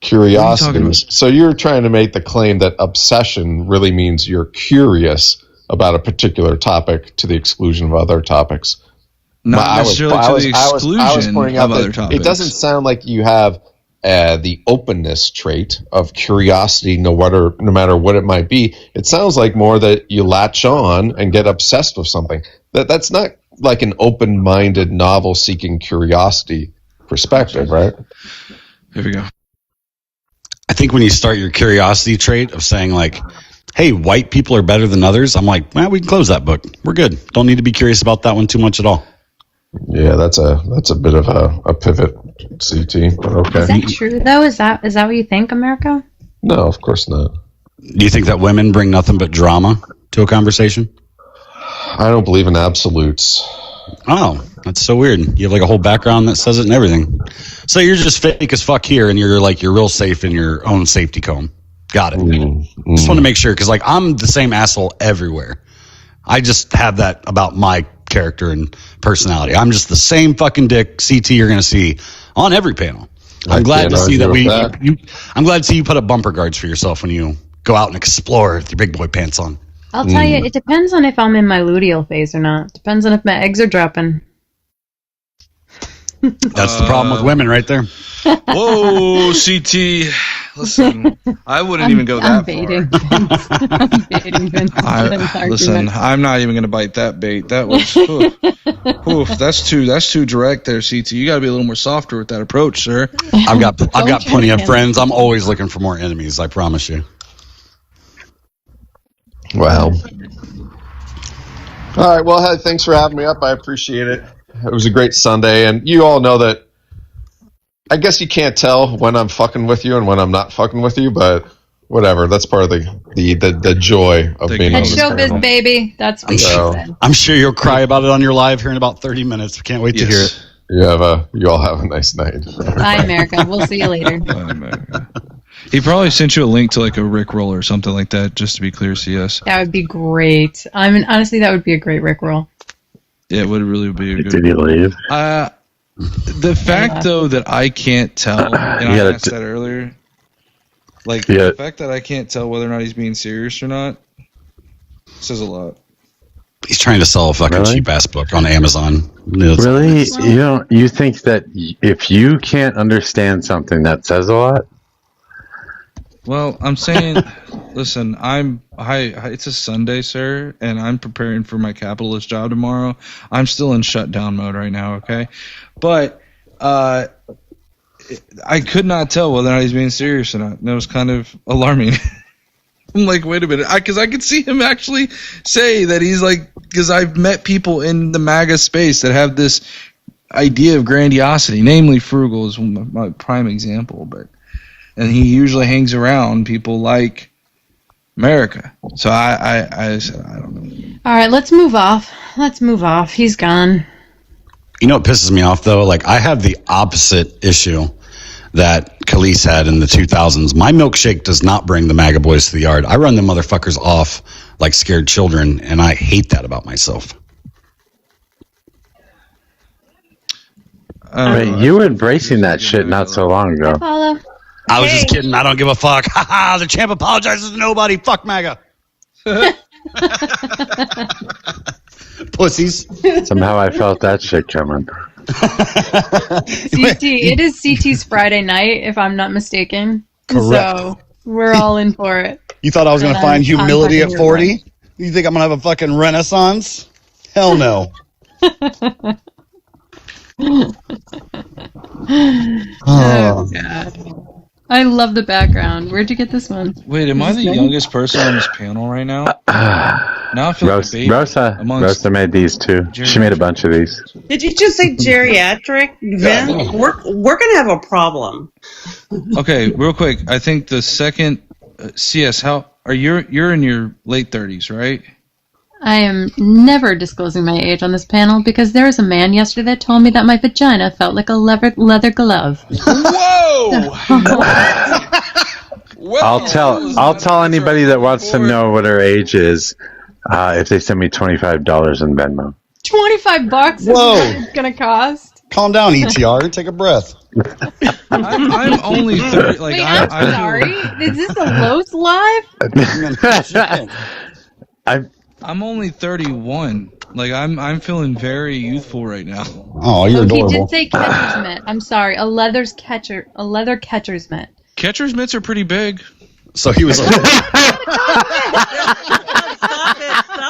Curiosities. So you're trying to make the claim that obsession really means you're curious about a particular topic to the exclusion of other topics. Not necessarily to the exclusion of other topics. It doesn't sound like you have the openness trait of curiosity, no matter what it might be. It sounds like more that you latch on and get obsessed with something. That's not like an open-minded, novel-seeking curiosity perspective, right? Here we go. I think when you start your curiosity trait of saying like, hey, white people are better than others, I'm like, well, we can close that book. We're good. Don't need to be curious about that one too much at all. Yeah, that's a bit of a pivot, CT. But okay. Is that true though? Is that what you think, America? No, of course not. Do you think that women bring nothing but drama to a conversation? I don't believe in absolutes. Oh, that's so weird. You have like a whole background that says it and everything. So you're just fake as fuck here, and you're real safe in your own safety cone. Got it. Just want to make sure, because like I'm the same asshole everywhere. I just have that about my character and personality. I'm just the same fucking dick CT you're going to see on every panel. I'm glad to see that I'm glad to see you put up bumper guards for yourself when you go out and explore with your big boy pants on. I'll tell you, it depends on if I'm in my luteal phase or not. Depends on if my eggs are dropping. That's the problem with women right there. Whoa, CT. Listen, I wouldn't even go that far. I'm baiting Vince. Listen, I'm not even going to bite that bait. That was, that's too direct there, CT. You got to be a little more softer with that approach, sir. I've got plenty of friends. I'm always looking for more enemies, I promise you. Wow. All right. Well, hey, thanks for having me up. I appreciate it. It was a great Sunday, and you all know that. I guess you can't tell when I'm fucking with you and when I'm not fucking with you, but whatever. That's part of the joy of being on this showbiz, panel. Baby. That's what you said. I'm sure you'll cry about it on your live here in about 30 minutes. Can't wait to hear it. You all have a nice night. Bye, America. We'll see you later. Bye, America. He probably sent you a link to like a Rickroll or something like that, just to be clear, CS. That would be great. I mean, honestly, that would be a great Rickroll. Yeah, it would really be a good. Did he leave? The fact though that I can't tell, and I asked that earlier, like the fact that I can't tell whether or not he's being serious or not, says a lot. He's trying to sell a fucking cheap ass book on Amazon. Really? You think that if you can't understand something, that says a lot? Well, I'm saying, listen, it's a Sunday, sir, and I'm preparing for my capitalist job tomorrow. I'm still in shutdown mode right now, okay? But I could not tell whether or not he's being serious or not. And it was kind of alarming. I'm like, wait a minute, because I could see him actually say that he's like, because I've met people in the MAGA space that have this idea of grandiosity, namely Frugal is my prime example, and he usually hangs around people like America. So I said, I don't know. All right, let's move off. He's gone. You know what pisses me off, though? Like, I have the opposite issue that Khalees had in the 2000s. My milkshake does not bring the MAGA boys to the yard. I run them motherfuckers off like scared children, and I hate that about myself. You were embracing that shit not so long ago. Paula. I was just kidding. I don't give a fuck. Ha ha! The champ apologizes to nobody. Fuck MAGA. Pussies. Somehow I felt that shit coming. CT, it is CT's Friday night, if I'm not mistaken. Correct. So we're all in for it. You thought I was going to find humility at 40? You think I'm going to have a fucking renaissance? Hell no. Oh, God. I love the background. Where'd you get this one? Wait, am I the youngest person on this panel right now? Now I feel like a baby. Rosa made these too. She made a bunch of these. Did you just say geriatric? Vin? We're gonna have a problem. Okay, real quick. I think the second CS. You're in your late 30s, right? I am never disclosing my age on this panel because there was a man yesterday that told me that my vagina felt like a leather glove. Whoa! I'll tell anybody that wants to know what her age is if they send me $25 in Venmo. $25 is what it's gonna cost. Calm down, ETR. Take a breath. I'm only 30. Like, wait, I'm sorry. Is this a Lowe's live? I'm only 31. Like I'm feeling very youthful right now. Oh, you're adorable. He did say catcher's mitt. I'm sorry, a leather catcher's mitt. Catcher's mitts are pretty big. So he was. Stop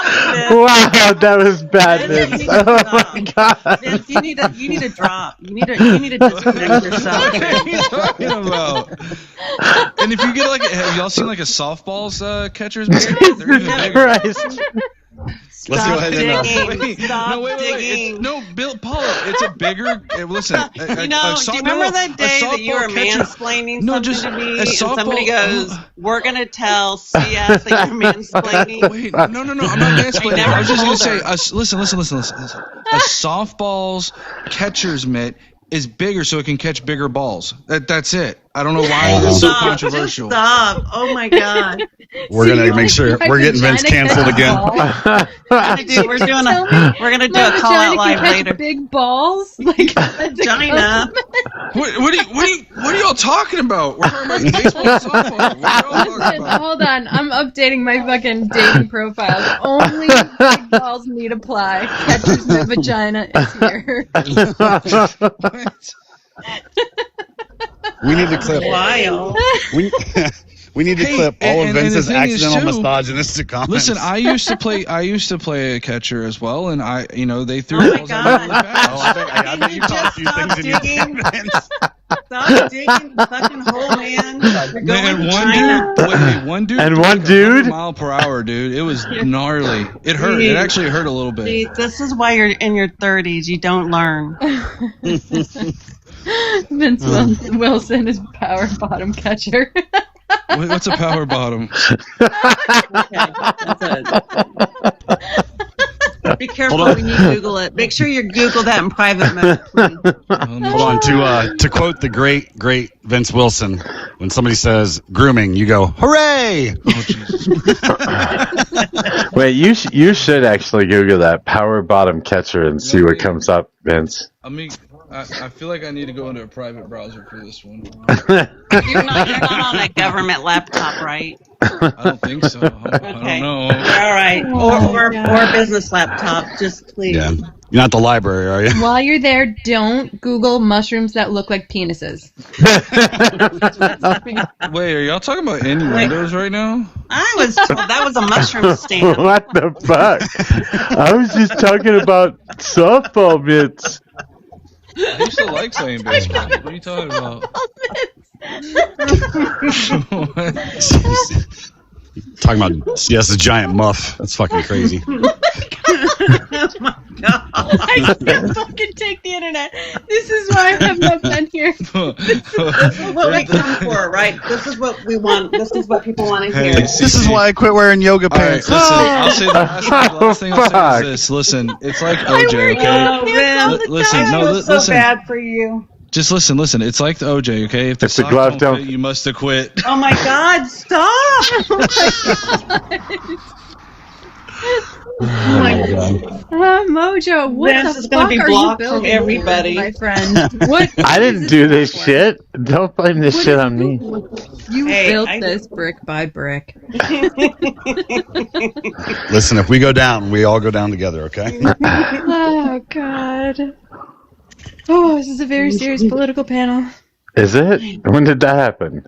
it! Wow, that was bad, Vince. Oh my God. Vince, you need a drop. You need to disconnect yourself. What are you talking about? And if you get have y'all seen like a softball's catcher's mitt? They're even bigger. Let's go ahead and digging. No, Bill, Paula, it's a bigger. Listen, do you remember that day that you were mansplaining something to me, and somebody goes, "We're gonna tell CS that you're mansplaining." Wait, no, I'm not mansplaining. I was just gonna say, listen. A softball's catcher's mitt is bigger, so it can catch bigger balls. That's it. I don't know why it's so controversial. Just stop! Oh my God. We're gonna make sure we're getting Vince canceled again. We're gonna do a call out live later. Big balls, like vagina. What are y'all talking about? We're talking about baseball and softball. What are y'all talking about? Hold on, I'm updating my fucking dating profile. Only big balls need apply. Catcher's mitt vagina is here. We need to clip. We need to clip all of Vince's accidental misogynistic comments. Listen, I used to play a catcher as well, and they threw balls out really fast. I bet you caught a few things in your Vince. Stop digging the fucking hole, man. You're going to China. One dude, and one dude, mile per hour, dude. It was gnarly. It hurt. It actually hurt a little bit. See, this is why you're in your 30s. You don't learn. Vince Wilson is power bottom catcher. What's a power bottom? Okay, that's it. Be careful when you Google it. Make sure you Google that in private mode, please. Hold on. To quote the great Vince Wilson, When somebody says grooming, you go, hooray! Oh, Jesus. Wait, you should actually Google that power bottom catcher and see what comes up, Vince. I feel like I need to go into a private browser for this one. You're not on a government laptop, right? I don't think so. I don't know. All right. Or a business laptop, just please. Yeah. You're not at the library, are you? While you're there, don't Google mushrooms that look like penises. Wait, are y'all talking about innuendos right now? I was told that was a mushroom stand. What the fuck? I was just talking about softball mitts. I used to like saying baseball. What are you talking about? Talking about the giant muff. That's fucking crazy. Oh my god! I can't fucking take the internet. This is why I have no pen here. This is what we come for, right? This is what we want. This is what people want to hear. This is why I quit wearing yoga pants. Listen, I'll say the last thing I'll say is this. Listen, it's like OJ, okay? Listen, so bad for you. Just listen. It's like the OJ, okay? If the sock glove don't fit, you must have quit. Oh my god, stop! Oh my god. Mojo, what This the is gonna fuck be are you blocked from building, everybody. my friend? What? I didn't do this shit. Don't blame this shit on me. You built this brick by brick. Listen, if we go down, we all go down together, okay? Oh god. Oh, this is a very serious political panel. Is it? When did that happen?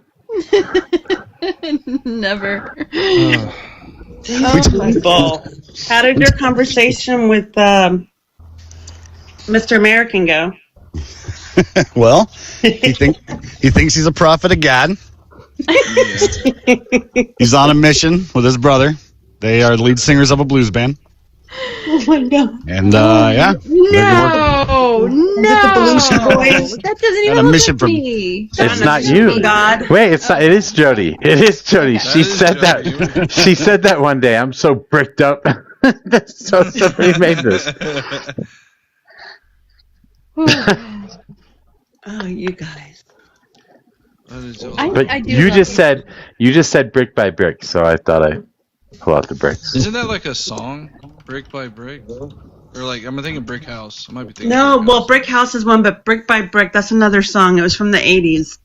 Never. Ball. How did your conversation with Mr. American go? Well, he thinks he's a prophet of God. He's on a mission with his brother. They are lead singers of a blues band. Oh my god! And yeah, No, that doesn't even look like me. It's not you. God. Wait, it's not. It is Jody. It is Jody. She said that. She said that one day. I'm so bricked up. So somebody made this. Oh, you guys. But you just said brick by brick, so I thought I'd pull out the bricks. Isn't that like a song? Brick by brick? Or like, I'm thinking Brick House. I might be thinking. No, well, Brick House is one, but Brick by Brick, that's another song. It was from the 80s.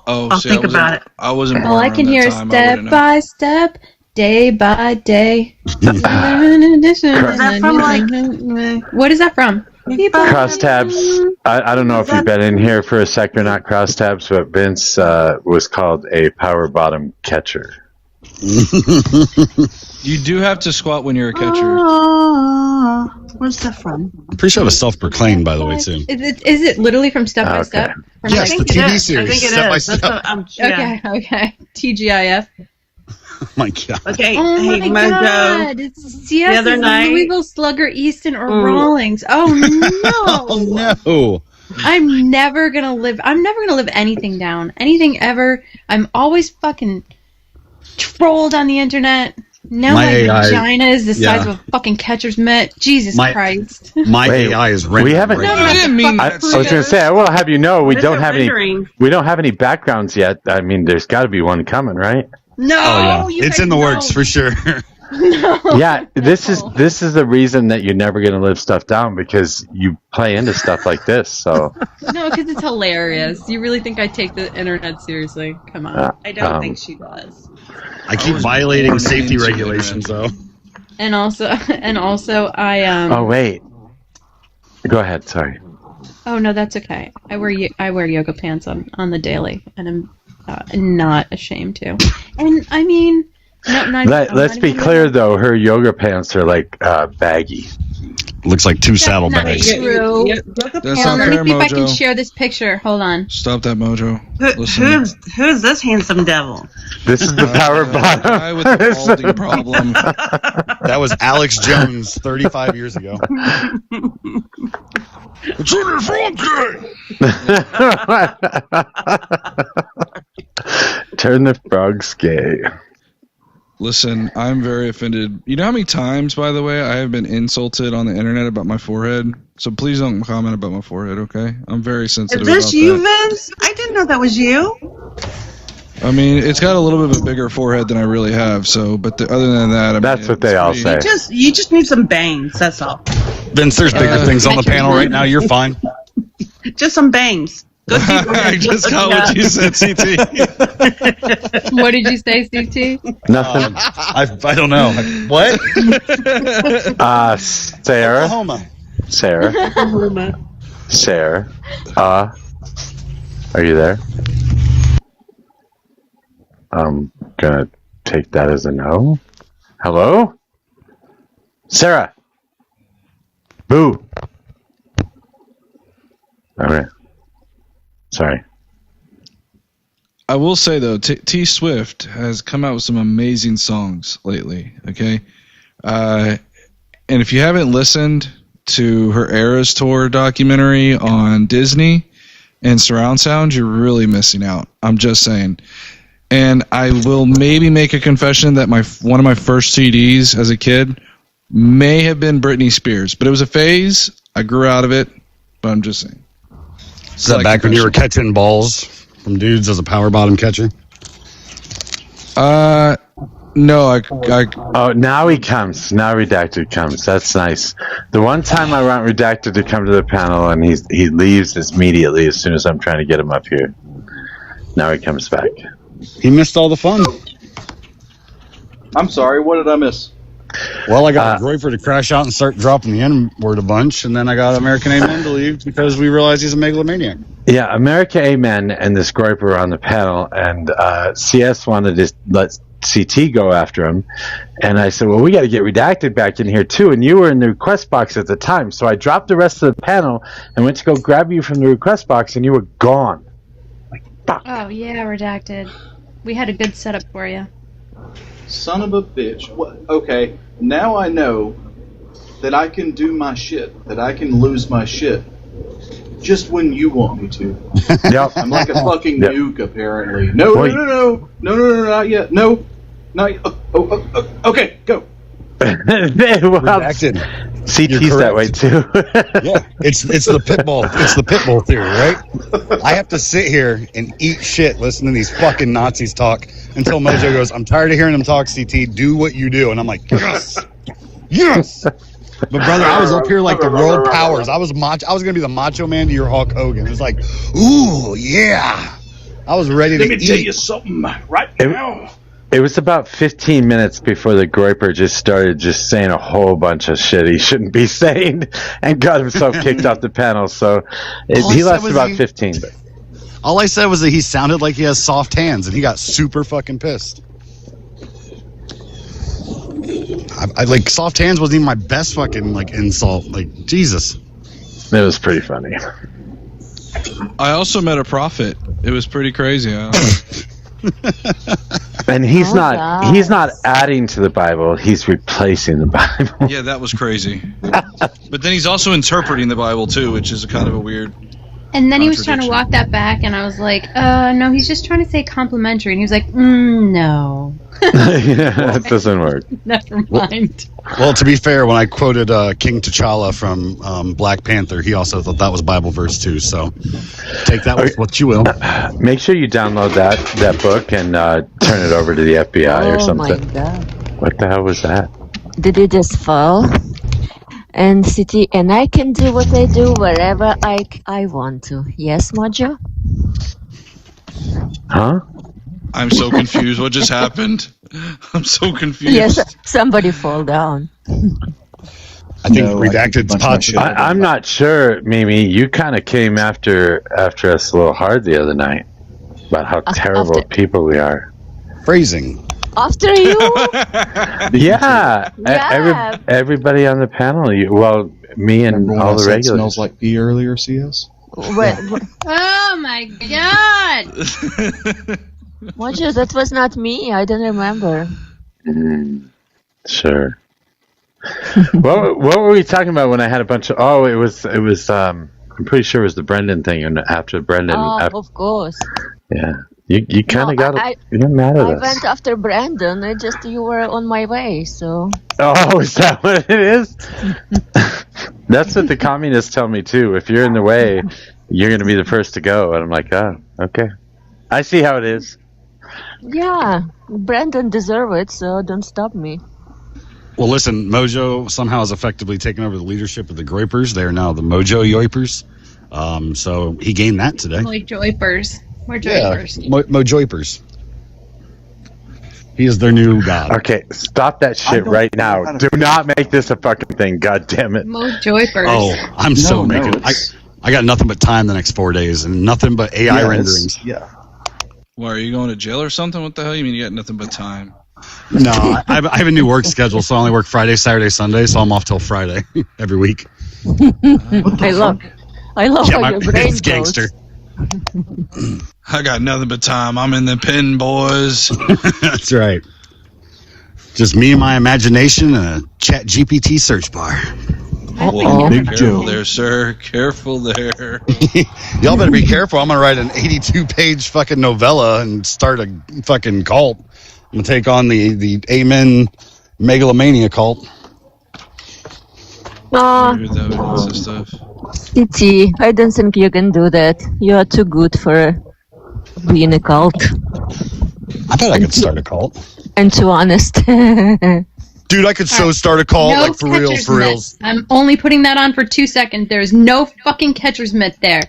I'll think about it. I wasn't born All I can hear is step by step, day by day. What is that from? Crosstabs. I don't know if you've been in here for a sec or not, Crosstabs, but Vince was called a power bottom catcher. You do have to squat when you're a catcher. Where's that from? I'm pretty sure it was self-proclaimed, by the way, too. Is it literally from Step by Step? From Yes, the TV series. I think it Step by is. Step. Okay. TGIF. Oh my god. Okay, Oh hey, my Mojo. god. It's the other night- Louisville Slugger, Easton, or Rawlings. Oh no. Oh no. I'm never gonna live anything down. Anything ever. I'm always fucking trolled on the internet. Now my vagina is the size of a fucking catcher's mitt. Jesus Christ. My AI is rendering. We haven't. I didn't mean that. I was going to say, I will have you know, we don't have any backgrounds yet. I mean, there's got to be one coming, right? No, oh, yeah. It's in the works for sure. No. Yeah, this is the reason that you're never going to live stuff down, because you play into stuff like this. So no, because it's hilarious. You really think I take the internet seriously? Come on. I don't think she does. I keep violating safety regulations, though. And also, I Oh wait. Go ahead. Sorry. Oh no, that's okay. I wear yoga pants on the daily, and I'm not ashamed to. And I mean, let's be clear though. Her yoga pants are like baggy. Looks like two saddlebags. True. That's not Let me fair, see if I Mojo. can share this picture. Hold on. Stop that, Mojo. Who's this handsome devil? This is the power bottom. Guy with the balding problem. That was Alex Jones 35 years ago. It's on your phone, Turn the frogs gay. Listen, I'm very offended. You know how many times, by the way, I have been insulted on the internet about my forehead? So please don't comment about my forehead, okay? I'm very sensitive Is this about you, that. Vince? I didn't know that was you. I mean, it's got a little bit of a bigger forehead than I really have. So, but other than that, I that's mean, what they all say. You just need some bangs. That's all. Vince, there's bigger things on the panel right now. You're fine. Just some bangs. I just got what you said, CT. What did you say, CT? Nothing. I don't know. What? Sarah. Oklahoma. Sarah. Sarah. Are you there? I'm gonna take that as a no. Hello? Sarah. Boo. Okay. Sorry. I will say though, T Swift has come out with some amazing songs lately. Okay, and if you haven't listened to her Eras Tour documentary on Disney and surround sound, you're really missing out. I'm just saying. And I will maybe make a confession that one of my first CDs as a kid may have been Britney Spears, but it was a phase. I grew out of it, but I'm just saying. Is that back when you were catching balls from dudes as a power bottom catcher? No, Oh, now he comes. Now Redacted comes. That's nice. The one time I want Redacted to come to the panel, and he leaves immediately as soon as I'm trying to get him up here. Now he comes back. He missed all the fun. I'm sorry. What did I miss? Well, I got Groifer to crash out and start dropping the N-word a bunch, and then I got American Amen to leave because we realized he's a megalomaniac. Yeah, America Amen and this Groiper were on the panel, and CS wanted to let CT go after him. And I said, well, we got to get Redacted back in here, too. And you were in the request box at the time. So I dropped the rest of the panel and went to go grab you from the request box, and you were gone. Oh, yeah, Redacted. We had a good setup for you. Son of a bitch. What? Okay, now I know that I can do my shit, that I can lose my shit, just when you want me to. Yep. I'm like a fucking nuke, apparently. No, not yet. No, not yet. Okay, go. Redacted. CT's that way too. Yeah, it's the pitbull. It's the pitbull theory, right? I have to sit here and eat shit listening to these fucking Nazis talk until Mojo goes, I'm tired of hearing them talk, CT. Do what you do. And I'm like, yes, yes. But brother, I was up here like the world powers. I was gonna be the Macho Man to your Hulk Hogan. It was like, ooh, yeah. I was ready to eat. Let me tell you something right now. It was about 15 minutes before the Groiper just started just saying a whole bunch of shit he shouldn't be saying and got himself kicked off the panel. So he lasted about 15. But. All I said was that he sounded like he has soft hands, and he got super fucking pissed. I like soft hands wasn't even my best fucking like insult. Like Jesus, it was pretty funny. I also met a prophet. It was pretty crazy. And he's not adding to the Bible, he's replacing the Bible. Yeah, that was crazy. But then he's also interpreting the Bible too, which is kind of a weird And then he was trying to walk that back, and I was like, no, he's just trying to say complimentary. And he was like, no. Yeah, it doesn't work. Never mind. Well, to be fair, when I quoted King T'Challa from Black Panther, he also thought that was Bible verse too. So take that with what you will. Make sure you download that book and turn it over to the FBI or something. Oh my God. What the hell was that? Did you just fall? And and I can do what I do wherever I want to. Yes, Mojo? Huh? I'm so confused. What just happened? I'm so confused. Yes, somebody fall down. I think Redacted's pot. I'm not sure, Mimi. You kind of came after us a little hard the other night about how terrible people we are. Phrasing. After you? Yeah. Everybody on the panel. Me and all the regulars. Smells like pee earlier, CS? Oh my God! Mojo, that was not me. I don't remember. Sure. What were we talking about when I had a bunch of? Oh, it was. I'm pretty sure it was the Brendan thing, and after Brendan. Of course. Yeah. You kind of you got mad at us. I went after Brandon. You were on my way, so. Oh, is that what it is? That's what the communists tell me too. If you're in the way, you're going to be the first to go. And I'm like, oh, okay. I see how it is. Yeah, Brandon deserves it, so don't stop me. Well, listen, Mojo somehow has effectively taken over the leadership of the Groypers. They are now the Mojo Yoipers. So he gained that today. Mojoipers. We're Joipers. Mojoipers. He is their new god. Okay, stop that shit right now. Do not make this a fucking thing. God damn it. Mojoipers. Oh, I'm making. I got nothing but time the next 4 days and nothing but AI renderings. Yeah. Why, are you going to jail or something? What the hell? You mean you got nothing but time? No, I have a new work schedule, so I only work Friday, Saturday, Sunday, so I'm off till Friday every week. I love how your brain it's gangster. I got nothing but time. I'm in the pen, boys. That's right. Just me and my imagination and a Chat GPT search bar. Whoa, Big Joe. There, sir. Careful there. Y'all better be careful. I'm going to write an 82-page fucking novella and start a fucking cult. I'm going to take on the Amen Megalomania cult. Titi, I don't think you can do that. You are too good for being a cult. I bet I could start a cult. And too honest. Dude, I could start a cult, No like for reals, for catcher's reals. mitt. I'm only putting that on for 2 seconds. There's no fucking catcher's mitt there.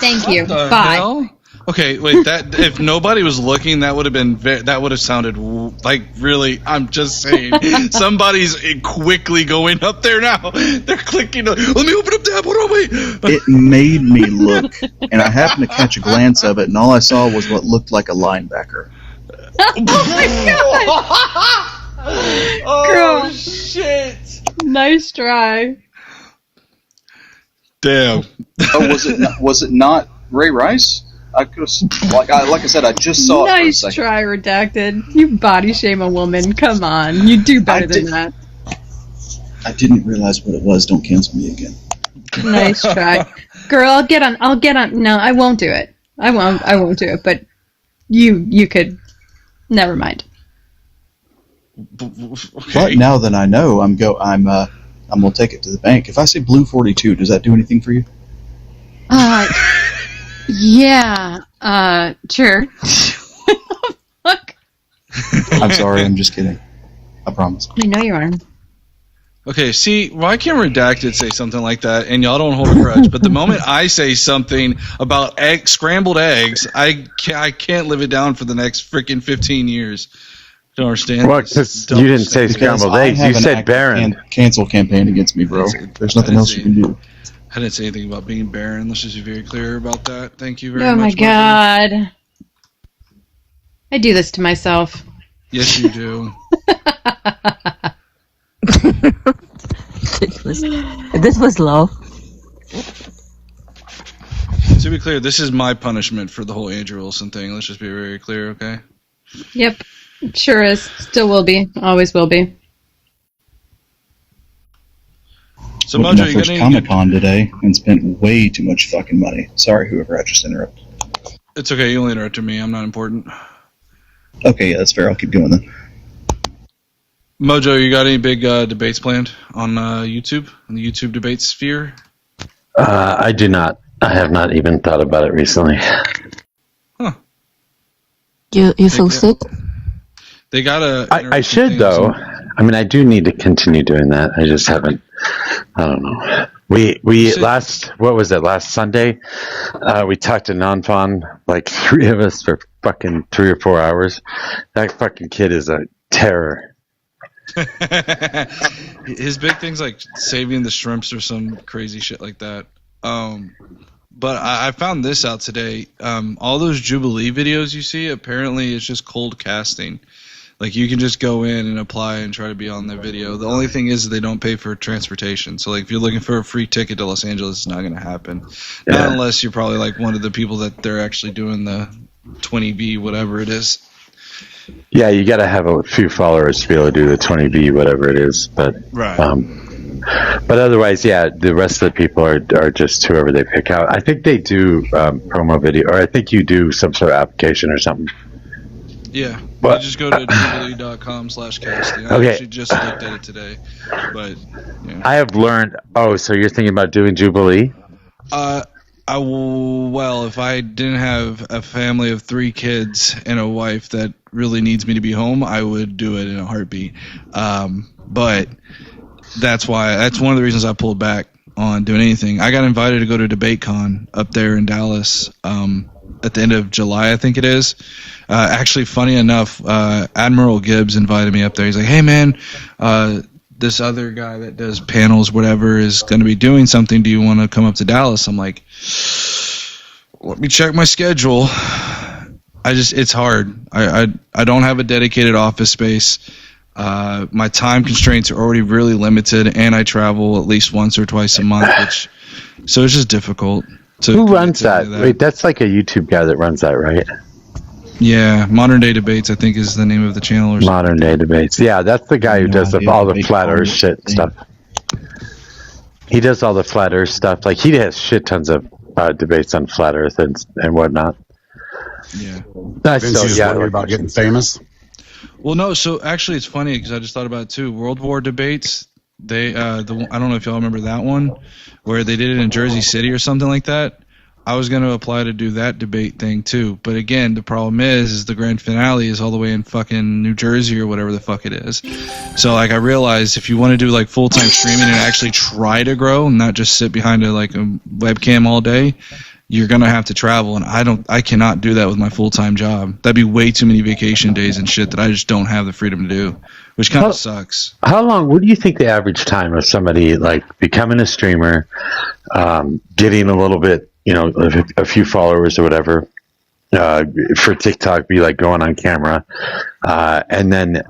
Thank you. The Bye. hell? Okay, wait. That if nobody was looking, that would have been that would have sounded like really. I'm just saying, somebody's quickly going up there now. They're clicking. Let me open up tab. What do I wait? It made me look, and I happened to catch a glance of it, and all I saw was what looked like a linebacker. Oh my god! Oh Girl. shit! Nice try. Damn. Oh, was it not Ray Rice? I could have, like I said, I just saw it. Nice try, redacted. You body shame a woman. Come on, you do better than that. I didn't realize what it was. Don't cancel me again. Nice try, girl. I'll get on. No, I won't do it. I won't do it. But you could. Never mind. Okay. But now that I know, I'm gonna take it to the bank. If I say Blue 42, does that do anything for you? Yeah. Sure. Fuck. I'm sorry. I'm just kidding. I promise. I know you are. Okay, see, why can't Redacted say something like that and y'all don't hold a grudge? But the moment I say something about scrambled eggs, I can't live it down for the next freaking 15 years. Don't understand. Well, because you didn't say scrambled eggs. You said barren. Cancel campaign against me, bro. There's nothing else you can do. I didn't say anything about being barren. Let's just be very clear about that. Thank you very much. Oh my god. I do this to myself. Yes, you do. This was love. To be clear, this is my punishment for the whole Andrew Wilson thing. Let's just be very clear, okay? Yep. Sure is. Still will be. Always will be. So Mojo, you got any Comic-Con today and spent way too much fucking money. Sorry, whoever I just interrupted. It's okay. You only interrupted me. I'm not important. Okay, yeah, that's fair. I'll keep going then. Mojo, you got any big debates planned on YouTube, in the YouTube debate sphere? I do not. I have not even thought about it recently. Huh. You feel sick? They got a. I should though. I mean, I do need to continue doing that. I just haven't. I don't know. We last Sunday, we talked to Nanfan, like 3 of us for fucking 3 or 4 hours. That fucking kid is a terror. His big thing's like saving the shrimps or some crazy shit like that. But I found this out today. All those Jubilee videos you see, apparently it's just cold casting. Like, you can just go in and apply and try to be on their video. The only thing is they don't pay for transportation. So, like, if you're looking for a free ticket to Los Angeles, it's not going to happen. Yeah. Not unless you're probably, like, one of the people that they're actually doing the 20B, whatever it is. Yeah, you got to have a few followers to be able to do the 20B, whatever it is. But right. But otherwise, yeah, the rest of the people are just whoever they pick out. I think they do promo video, or I think you do some sort of application or something. Yeah, but, you just go to jubilee.com/casting. I actually just looked at it today, but yeah. I have learned. Oh, so you're thinking about doing Jubilee? I Well, if I didn't have a family of 3 kids and a wife that really needs me to be home, I would do it in a heartbeat. But that's one of the reasons I pulled back on doing anything. I got invited to go to DebateCon up there in Dallas at the end of July, I think it is. Actually, funny enough, Admiral Gibbs invited me up there. He's like, hey, man, this other guy that does panels, whatever, is going to be doing something. Do you want to come up to Dallas? I'm like, let me check my schedule. It's hard. I don't have a dedicated office space. My time constraints are already really limited, and I travel at least once or twice a month, so it's just difficult. Who runs that? Wait, that's like a YouTube guy that runs that, right? Yeah, Modern Day Debates, I think, is the name of the channel. Or Modern Day Debates. Yeah, that's the guy who does all the flat Earth shit stuff. He does all the flat Earth stuff. Like, he has shit tons of debates on flat Earth and whatnot. Yeah. Worry about getting famous. Well, no. So actually, it's funny because I just thought about it too. World War debates. I don't know if y'all remember that one, where they did it in Jersey City or something like that. I was going to apply to do that debate thing too, but again, the problem is the grand finale is all the way in fucking New Jersey or whatever the fuck it is. So like, I realized if you want to do like full-time streaming and actually try to grow and not just sit behind a webcam all day, you're going to have to travel, and I cannot do that with my full-time job. That'd be way too many vacation days and shit that I just don't have the freedom to do, which kind of sucks. How long, what do you think the average time of somebody like becoming a streamer, getting a little bit, a few followers or whatever, for TikTok, be like going on camera, and then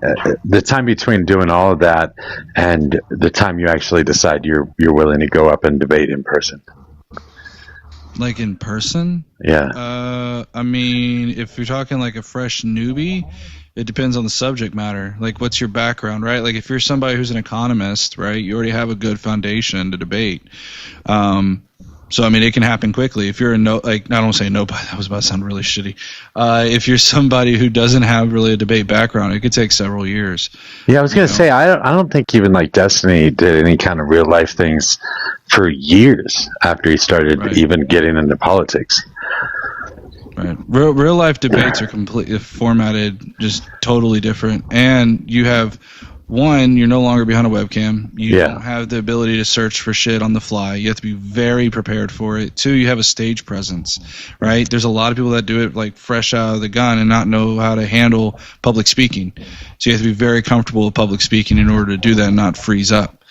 the time between doing all of that and the time you actually decide you're willing to go up and debate in person? Like in person? Yeah. I mean, if you're talking like a fresh newbie, it depends on the subject matter. Like, what's your background, right? Like, if you're somebody who's an economist, right, you already have a good foundation to debate. So, I mean, it can happen quickly. If you're I don't want to say nobody, that was about to sound really shitty. If you're somebody who doesn't have really a debate background, it could take several years. Yeah, I was going to say, I don't think even like Destiny did any kind of real life things for years after he started even getting into politics. Right. Real life debates are completely formatted just totally different. And you have, one, you're no longer behind a webcam. You don't have the ability to search for shit on the fly. You have to be very prepared for it. Two, you have a stage presence, right? There's a lot of people that do it like fresh out of the gun and not know how to handle public speaking. So you have to be very comfortable with public speaking in order to do that and not freeze up.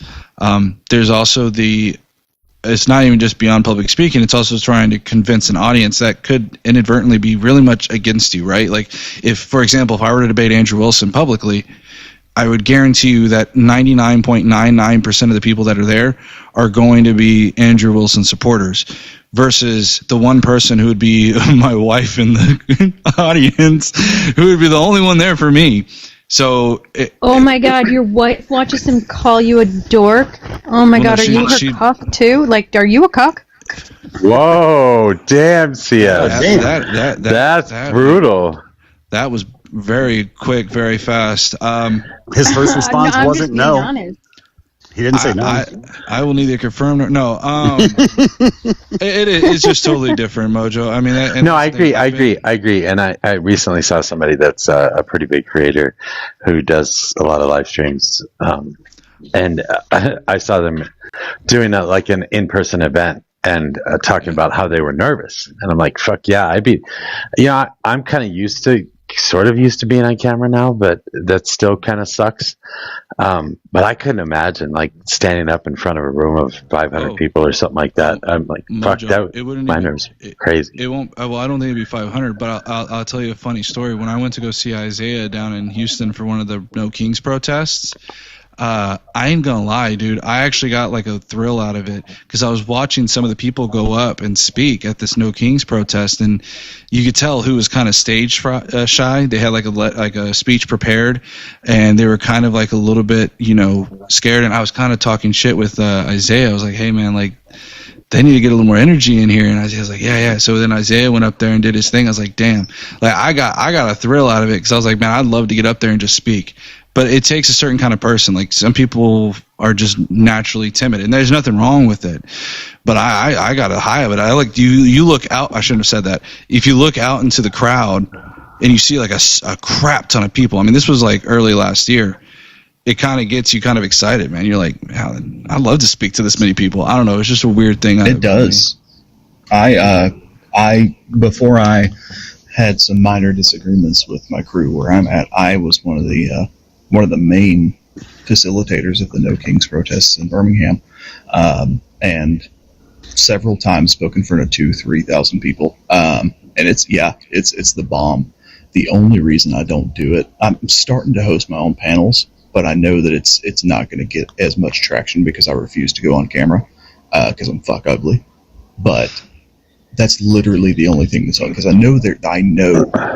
There's also it's not even just beyond public speaking, it's also trying to convince an audience that could inadvertently be really much against you, right? Like, if, for example, if I were to debate Andrew Wilson publicly, I would guarantee you that 99.99% of the people that are there are going to be Andrew Wilson supporters, versus the one person who would be my wife in the audience, who would be the only one there for me. So oh my God, your wife watches him call you a dork. Oh my God, are you her cuck too? Like, are you a cuck? Whoa, damn, CS. That's brutal. That was very quick, very fast. His first response wasn't no. Honest. He didn't say no. I will neither confirm nor no. It's just totally different, Mojo. I mean, I agree. And I recently saw somebody that's a pretty big creator who does a lot of live streams, and I saw them doing like an in-person event and talking about how they were nervous, and I'm like, fuck yeah, I'm kind of sort of used to being on camera now, but that still kind of sucks. But I couldn't imagine like standing up in front of a room of 500 people or something like that. I'm like, fuck that. My nerves crazy. It won't. Well, I don't think it'd be 500, but I'll tell you a funny story. When I went to go see Isaiah down in Houston for one of the No Kings protests, I ain't gonna lie, dude. I actually got like a thrill out of it because I was watching some of the people go up and speak at this No Kings protest, and you could tell who was kind of stage shy. They had like a speech prepared, and they were kind of like a little bit, scared. And I was kind of talking shit with Isaiah. I was like, hey man, like, they need to get a little more energy in here. And Isaiah was like, yeah. So then Isaiah went up there and did his thing. I was like, damn, like I got a thrill out of it because I was like, man, I'd love to get up there and just speak. but it takes a certain kind of person. Like some people are just naturally timid, and there's nothing wrong with it. But I got a high of it. I like you look out. I shouldn't have said that. If you look out into the crowd and you see like a crap ton of people. I mean, this was like early last year. It kind of gets you kind of excited, man. You're like, man, I'd love to speak to this many people. I don't know. It's just a weird thing. It does. Before I had some minor disagreements with my crew where I'm at, I was one of the main facilitators of the No Kings protests in Birmingham, and several times spoken in front of 2,000-3,000 people. And it's the bomb. The only reason I don't do it, I'm starting to host my own panels, but I know that it's not going to get as much traction because I refuse to go on camera because I'm fuck ugly. But that's literally the only thing that's on, because I know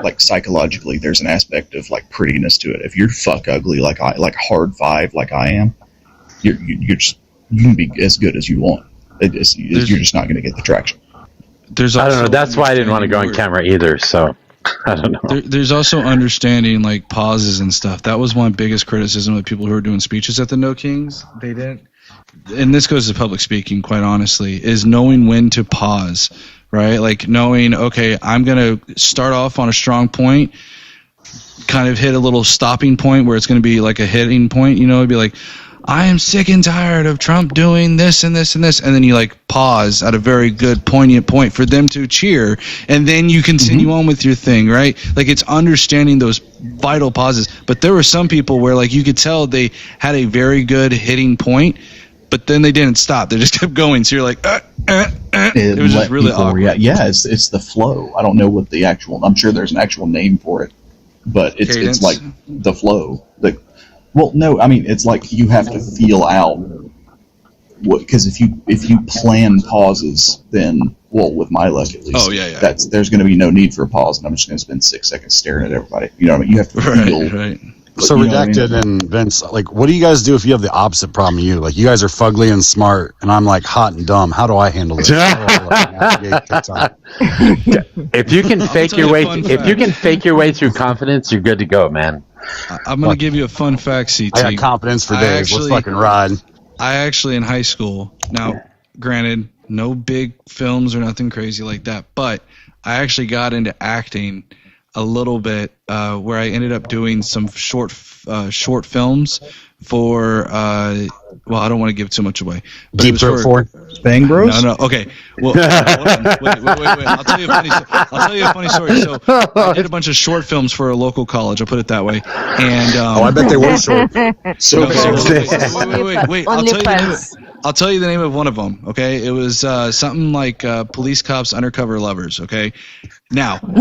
like psychologically there's an aspect of like prettiness to it. If you're fuck ugly like hard five like I am, you can be as good as you want. You're just not going to get the traction. I don't know. That's why I didn't want to go on camera either. So I don't know. There's also understanding like pauses and stuff. That was one biggest criticism of people who were doing speeches at the No Kings. They didn't. And this goes to public speaking, quite honestly, is knowing when to pause, right? Like knowing, okay, I'm going to start off on a strong point, kind of hit a little stopping point where it's going to be like a hitting point, it'd be like, I am sick and tired of Trump doing this and this and this. And then you like pause at a very good poignant point for them to cheer. And then you continue on with your thing, right? Like it's understanding those vital pauses. But there were some people where like you could tell they had a very good hitting point, but then they didn't stop. They just kept going. So you're like, it was just really awkward. Yeah, it's the flow. I don't know what the actual, I'm sure there's an actual name for it, but it's like the flow. Well, no, I mean, it's like you have to feel out what, because if you plan pauses, then, well, with my luck at least, there's going to be no need for a pause, and I'm just going to spend 6 seconds staring at everybody. You know what I mean? You have to feel. Right. So Redacted and Vince, like, what do you guys do if you have the opposite problem you? Like, you guys are fugly and smart, and I'm like hot and dumb. How do I handle this? If you can fake your way through confidence, you're good to go, man. I'm going to give you a fun fact, CT. I got confidence for days. Let's fucking ride. I actually, in high school, now, granted, no big films or nothing crazy like that, but I actually got into acting a little bit, where I ended up doing some short films for, well, I don't want to give too much away. But Deep Throat 4? Bang Bros? No, okay. Well, wait. I'll tell you a funny story. So I did a bunch of short films for a local college. I'll put it that way. And I bet they were short. Wait. I'll tell you the name of one of them. Okay, it was something like Police Cops Undercover Lovers. Okay, now. What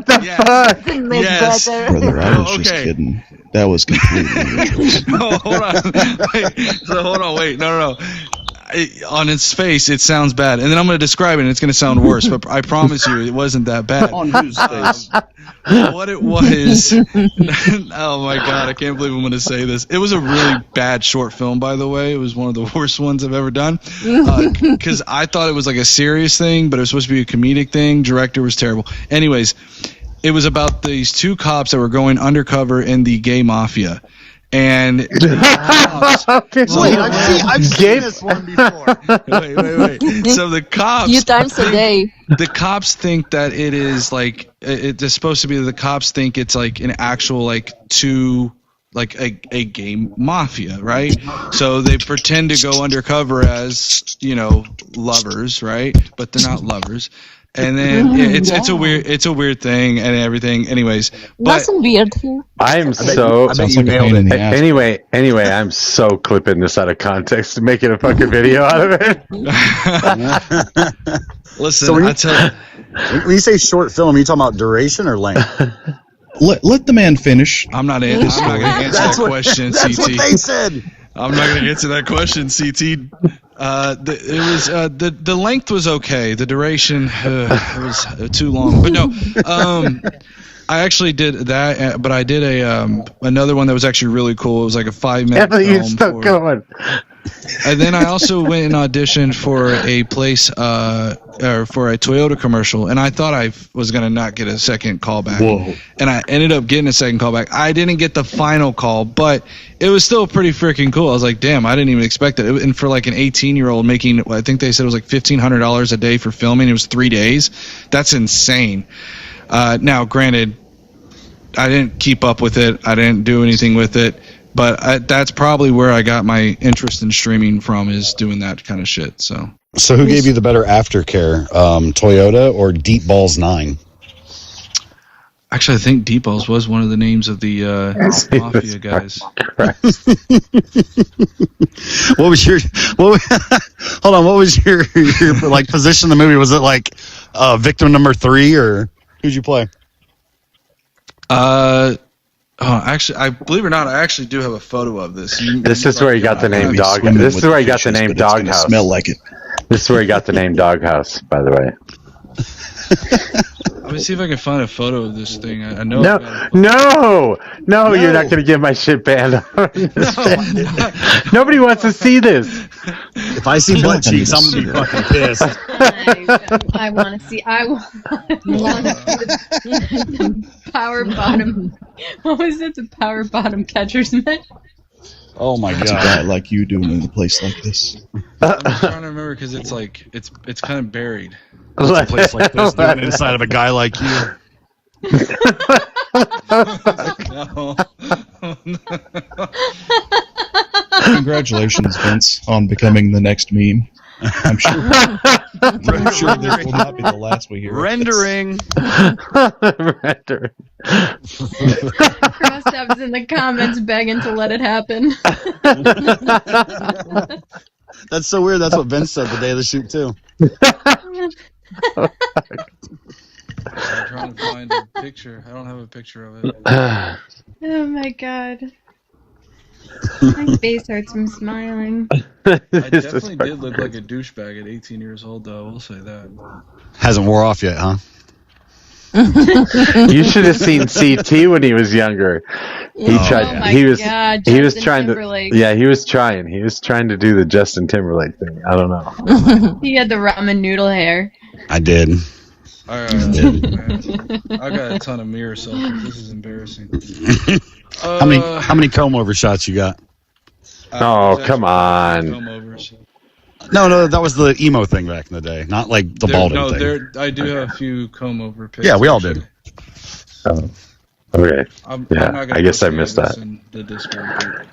the fuck? Yes. Brother, I was just kidding. That was completely Hold on. Wait. No. On its face, it sounds bad, and then I'm going to describe it, and it's going to sound worse. But I promise you, it wasn't that bad. On whose face? What it was? Oh my god, I can't believe I'm going to say this. It was a really bad short film, by the way. It was one of the worst ones I've ever done, because I thought it was like a serious thing, but it was supposed to be a comedic thing. Director was terrible. Anyways, it was about these two cops that were going undercover in the gay mafia. And I've seen this one before. Wait. So the cops. Few times a day. The cops think that it is like it's supposed to be. The cops think it's like an actual like a gay mafia, right? So they pretend to go undercover as lovers, right? But they're not lovers. And then it's a weird thing and everything. Anyways, nothing weird here. I am so. Anyway, I'm so clipping this out of context and making a fucking video out of it. Listen, so when you say short film, are you talking about duration or length? Let the man finish. I'm not going to answer that question, CT. That's what they said. I'm not going to answer that question, CT. The length was okay. The duration was too long. But no, I actually did that. But I did another one that was actually really cool. It was like a 5-minute film. You're still going. And then I also went and auditioned for a place, or for a Toyota commercial, and I thought I was going to not get a second callback. Whoa. And I ended up getting a second callback. I didn't get the final call, but it was still pretty freaking cool. I was like, damn, I didn't even expect it. And for like an 18-year-old making, I think they said it was like $1,500 a day for filming. It was 3 days. That's insane. Now, granted, I didn't keep up with it. I didn't do anything with it. But that's probably where I got my interest in streaming from, is doing that kind of shit. So who gave you the better aftercare, Toyota or Deep Balls 9? Actually, I think Deep Balls was one of the names of the mafia guys. What was your? Hold on. What was your like position in the movie? Was it like victim number 3, or who'd you play? Actually, I believe it or not, I actually do have a photo of this. This is where he got the name Dog. This is where he got the name Doghouse. Smell like it. This is where he got the name Doghouse, by the way. Let me see if I can find a photo of this thing. I know. No, you're not going to get my shit banned. Nobody wants to see this. If I see butt cheeks, I'm going to be fucking pissed. I want to see. I want the power bottom. What was it? The power bottom catcher's mitt? Oh my What's god! a guy like you doing in a place like this? I'm trying to remember because it's like it's kind of buried. What's a place like this doing inside of a guy like you? Congratulations, Vince, on becoming the next meme. I'm sure this will not be the last we hear. Rendering. Rendering. Crosstab's in the comments begging to let it happen. That's so weird. That's what Vince said the day of the shoot too. I'm trying to find a picture. I don't have a picture of it. Oh my god. My face hurts from smiling. I definitely did look like a douchebag at 18 years old, though. I will say that. Hasn't wore off yet, huh? You should have seen CT when he was younger. He tried. He was trying Timberlake. to. Yeah, he was trying. He was trying to do the Justin Timberlake thing. I don't know. He had the ramen noodle hair. I did. I got a ton of mirror selfies. This is embarrassing. How many comb over shots you got? Oh, come on. Comb overs. No, that was the emo thing back in the day, not like the balding thing. I do have a few comb over pics. Yeah, we all did. Oh, okay. I guess I missed that. The Discord group.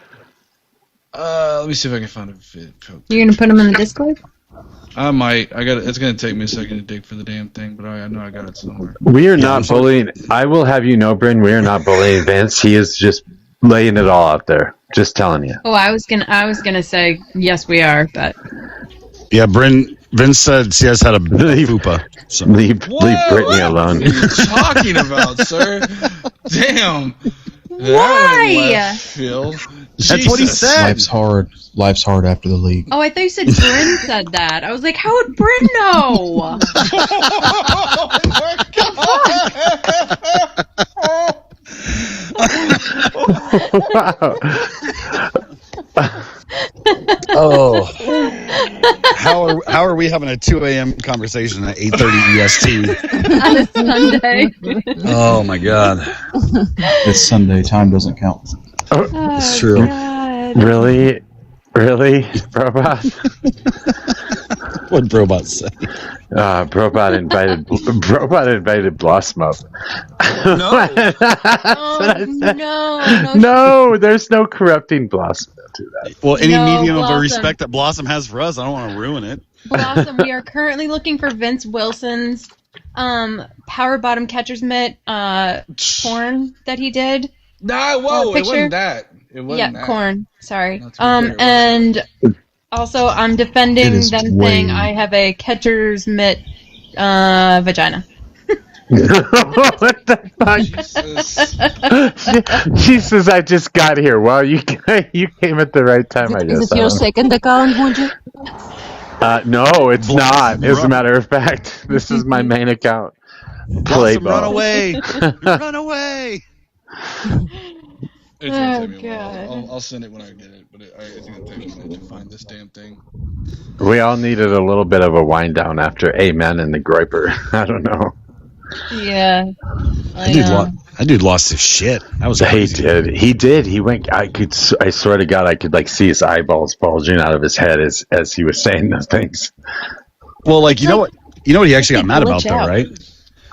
Let me see if I can find a vid. You're gonna put them in the Discord? I might. It's gonna take me a second to dig for the damn thing, but I know I got it somewhere. We are not bullying. I will have you know, Bryn, we are not bullying Vince. He is just laying it all out there. Just telling you. Oh, I was gonna say yes, we are, but yeah, Vince said CS had a fupa. So. Leave Brittany alone. What are you talking about, sir? Damn. Why? Phil. That's what he said. Life's hard after the league. Oh, I thought you said Bryn said that. I was like, how would Bryn know? Oh, how are we having a 2 a.m. conversation at 8:30 EST on a Sunday? Oh my God! It's Sunday. Time doesn't count. Oh, it's true. God. Really, Robot? What'd Brobot say? Brobot invited Blossom up. No. No, there's no corrupting Blossom to that. Well, any medium of a respect that Blossom has for us, I don't want to ruin it. Blossom, we are currently looking for Vince Wilson's power bottom catcher's mitt corn that he did. Nah, whoa, it wasn't that. It wasn't that. Corn. Sorry. And also, I'm defending them saying I have a catcher's mitt vagina. What the fuck? She says, I just got here. Well, you came at the right time, I guess. Is it your second account, Mojo? No, it's not. As a matter of fact, this is my main account. Blossom, run away! Run away! It's gonna take me a while. I'll send it when I get it, but I think it'll take me a minute to find this damn thing. We all needed a little bit of a wind down after Amen and the Groiper. I don't know. Yeah. That dude lost his shit. That was crazy. He did. He went. I swear to God, I could like see his eyeballs bulging out of his head as he was saying those things. Well, like you know what he actually got mad about though, right?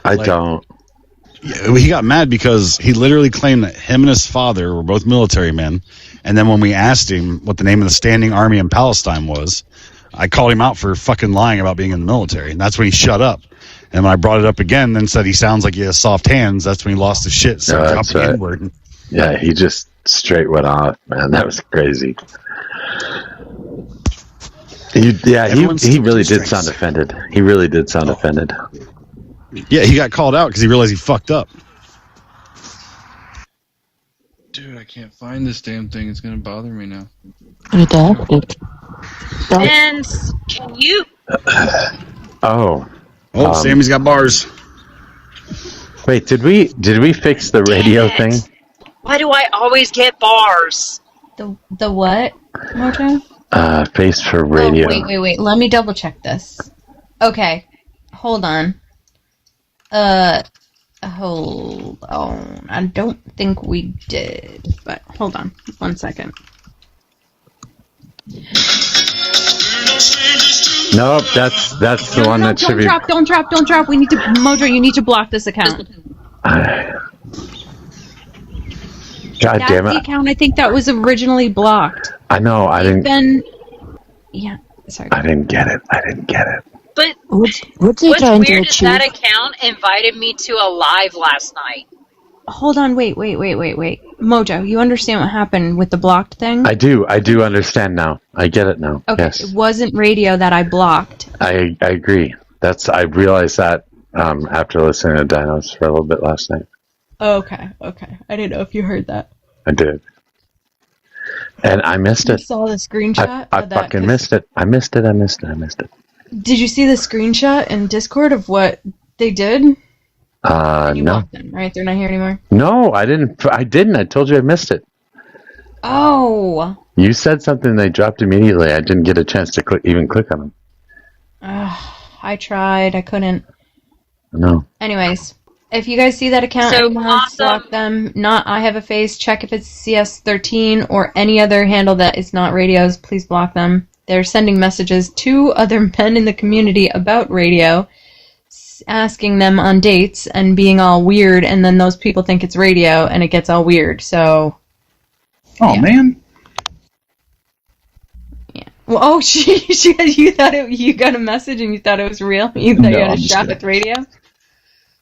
I don't. He got mad because he literally claimed that him and his father were both military men, and then when we asked him what the name of the standing army in Palestine was, I called him out for fucking lying about being in the military, and that's when he shut up. And when I brought it up again, then said he sounds like he has soft hands, that's when he lost his shit. So dropped the N-word. Yeah, he just straight went off, man. That was crazy. He really did sound offended. He really did sound offended. Yeah, he got called out because he realized he fucked up. Dude, I can't find this damn thing. It's gonna bother me now. Redacted. And can you? Oh, Sammy's got bars. Wait, did we fix the radio thing? Why do I always get bars? The what, Mojo? Face for radio. Oh, wait. Let me double check this. Okay, hold on. Hold on. I don't think we did, but hold on 1 second. Nope, that's the one that should be. Don't drop. We need to, Mojo. You need to block this account. God That's damn it! the account I think that was originally blocked. I know. I didn't. Yeah. Sorry. I didn't get it. But what's weird is that account invited me to a live last night. Hold on. Wait. Mojo, you understand what happened with the blocked thing? I do understand now. I get it now. Okay. Yes. It wasn't radio that I blocked. I agree. I realized that after listening to Dinos for a little bit last night. Okay. I didn't know if you heard that. I did. And I missed it. You saw the screenshot? I fucking missed it. I missed it. Did you see the screenshot in Discord of what they did? You no. blocked them, right? They're not here anymore? No, I didn't. I told you I missed it. Oh. You said something they dropped immediately. I didn't get a chance to click on them. I tried. I couldn't. No. Anyways, if you guys see that account, block them. Not I have a face. Check if it's CS13 or any other handle that is not radio's. Please block them. They're sending messages to other men in the community about radio, asking them on dates and being all weird, and then those people think it's radio, and it gets all weird. So. Oh man. Yeah. Well, you thought you got a message and you thought it was real. You thought you had a shot with radio.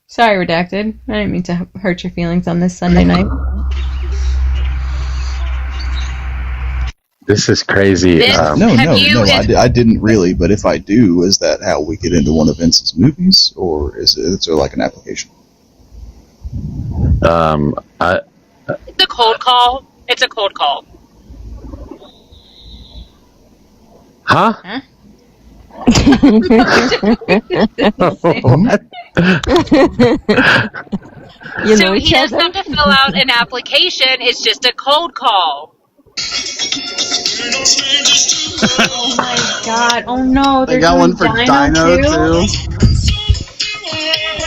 Sorry, Redacted. I didn't mean to hurt your feelings on this Sunday night. This is crazy. No, I didn't really, but if I do, is that how we get into one of Vince's movies, or is there like an application? It's a cold call. It's a cold call. Huh? So he doesn't have to fill out an application. It's just a cold call. Oh my god. Oh no. They got one for Dino too.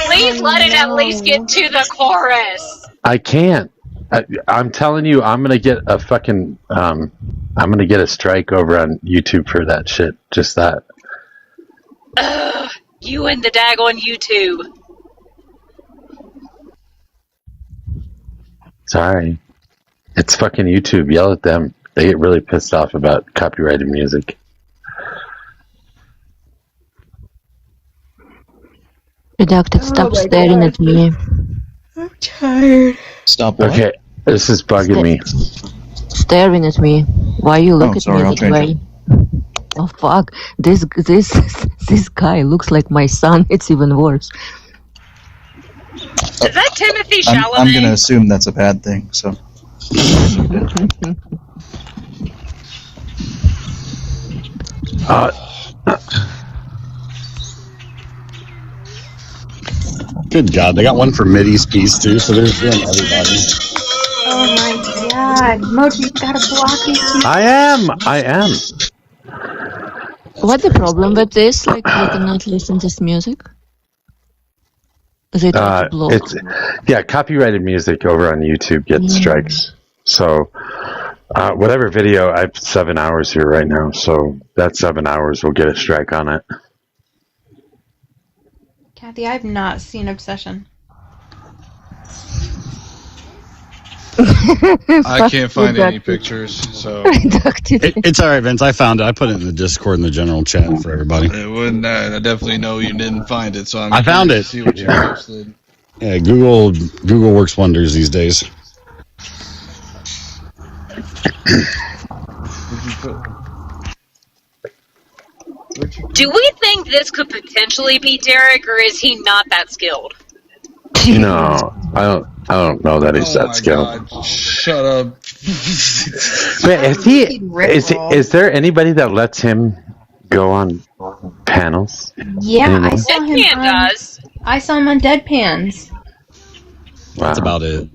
Please let it at least get to the chorus. I can't. I'm telling you, I'm gonna get a fucking. I'm gonna get a strike over on YouTube for that shit. Just that. You and the daggone YouTube. Sorry. It's fucking YouTube. Yell at them. They get really pissed off about copyrighted music. Redacted, stop staring at me. I'm tired. Stop what? Okay, this is bugging me. Staring at me. Why you look at me that way? Oh fuck! This guy looks like my son. It's even worse. Is that Timothy Chalamet? I'm gonna assume that's a bad thing. So. Good God, they got one for Middy's piece too, so there's one everybody. Oh my god. God, Mojo, you gotta block these people. I am. What's the problem with this? Like, we cannot listen to this music? Is it block? It's copyrighted music over on YouTube gets strikes. So whatever video, I have 7 hours here right now, so that 7 hours will get a strike on it. Kathy, I have not seen Obsession. I can't find any pictures, so it's all right, Vince. I found it. I put it in the Discord in the general chat for everybody. It wouldn't. I definitely know you didn't find it, so I found it. See what you posted. Yeah, Google works wonders these days. Do we think this could potentially be Derek, or is he not that skilled? No, I don't know that he's that skilled. God. Shut up. But is there anybody that lets him go on panels? Yeah, anymore? I saw him. I saw him on Deadpans. Wow. That's about it.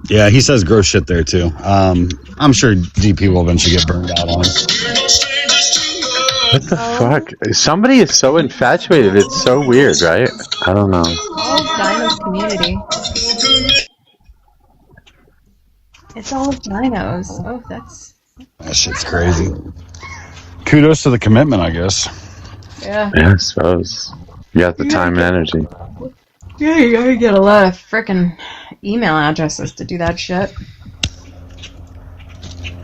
Yeah, he says gross shit there too. I'm sure DP will eventually get burned out on it. What the fuck? Somebody is so infatuated. It's so weird, right? I don't know. All Dino's community. It's all dinos. Oh, that shit's crazy. Kudos to the commitment, I guess. Yeah. Yeah, I suppose. You got the time and energy. Yeah, you gotta get a lot of frickin' email addresses to do that shit.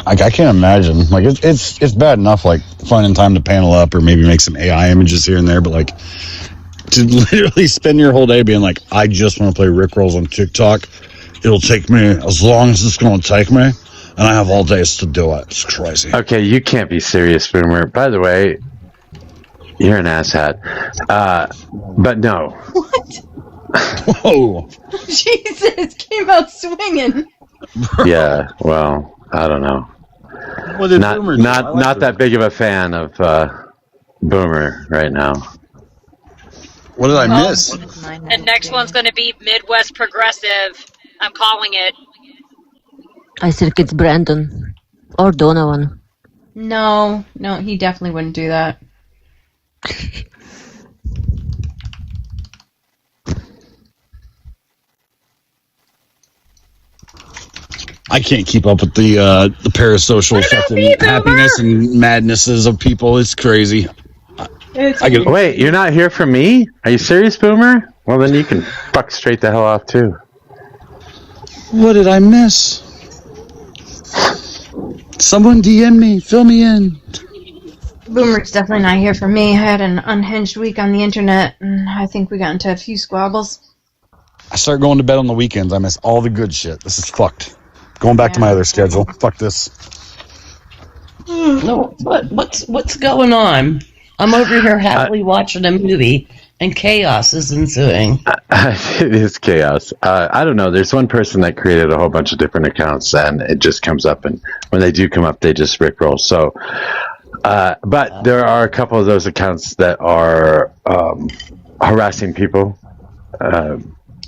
I can't imagine. Like it's bad enough like finding time to panel up or maybe make some AI images here and there, but like to literally spend your whole day being like, I just want to play Rickrolls on TikTok. It'll take me as long as it's going to take me, and I have all days to do it. It's crazy. Okay, you can't be serious, Boomer. By the way, you're an asshat. But no. What? Whoa. Jesus, came out swinging. Yeah, well, I don't know. What did Boomer do? Not that big of a fan of Boomer right now. What did I miss? The next one's going to be Midwest Progressive. I'm calling it. I think it's Brandon or Donovan. No, he definitely wouldn't do that. I can't keep up with the parasocial fucking happiness and madnesses of people. It's crazy. Wait, you're not here for me? Are you serious, Boomer? Well, then you can fuck straight the hell off, too. What did I miss? Someone DM me. Fill me in. Boomer's definitely not here for me. I had an unhinged week on the internet, and I think we got into a few squabbles. I start going to bed on the weekends. I miss all the good shit. This is fucked. Going back to my other schedule. Fuck this. No, what's going on? I'm over here happily watching a movie, and chaos is ensuing. It is chaos. I don't know. There's one person that created a whole bunch of different accounts, and it just comes up, and when they do come up, they just rickroll. So, but there are a couple of those accounts that are harassing people,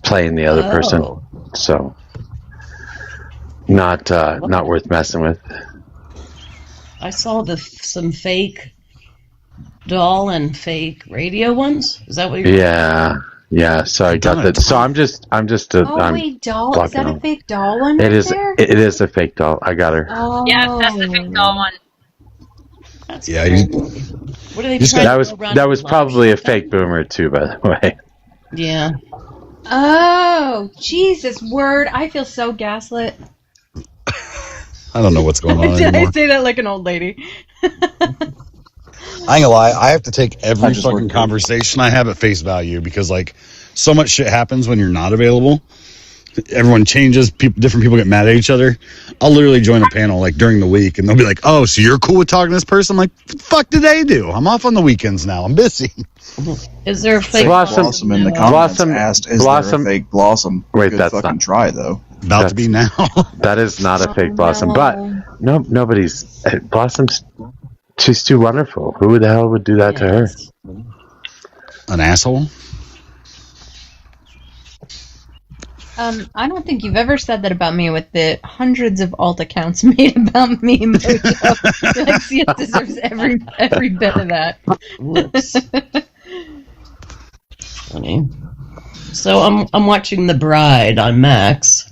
playing the other person. So, not worth messing with. I saw some fake doll and fake radio ones. Is that what you're? Yeah. So I got that. So I'm just. Wait, doll? Is that a fake doll one? It is. It is a fake doll. I got her. Oh. Yeah, that's the fake doll one. That's yeah. What are they trying to that was probably a fake Boomer too, by the way. Yeah. Oh, Jesus, word! I feel so gaslit. I don't know what's going on Did anymore. I say that like an old lady? I ain't gonna lie, I have to take every fucking conversation I have at face value because like so much shit happens when you're not available. Everyone changes, different people get mad at each other. I'll literally join a panel like during the week and they'll be like, oh, so you're cool with talking to this person? I'm like, what the fuck did they do? I'm off on the weekends now. I'm busy. Is there a fake Blossom in the comments asked, is there a fake Blossom? Wait, Good that's fucking not try though. About to be now. That is not a fake Blossom, but nobody's Blossom's. She's too wonderful. Who the hell would do that to her? An asshole? I don't think you've ever said that about me with the hundreds of alt accounts made about me, Mojo. Like, CS deserves every bit of that. Whoops. Funny. So I'm watching The Bride on Max.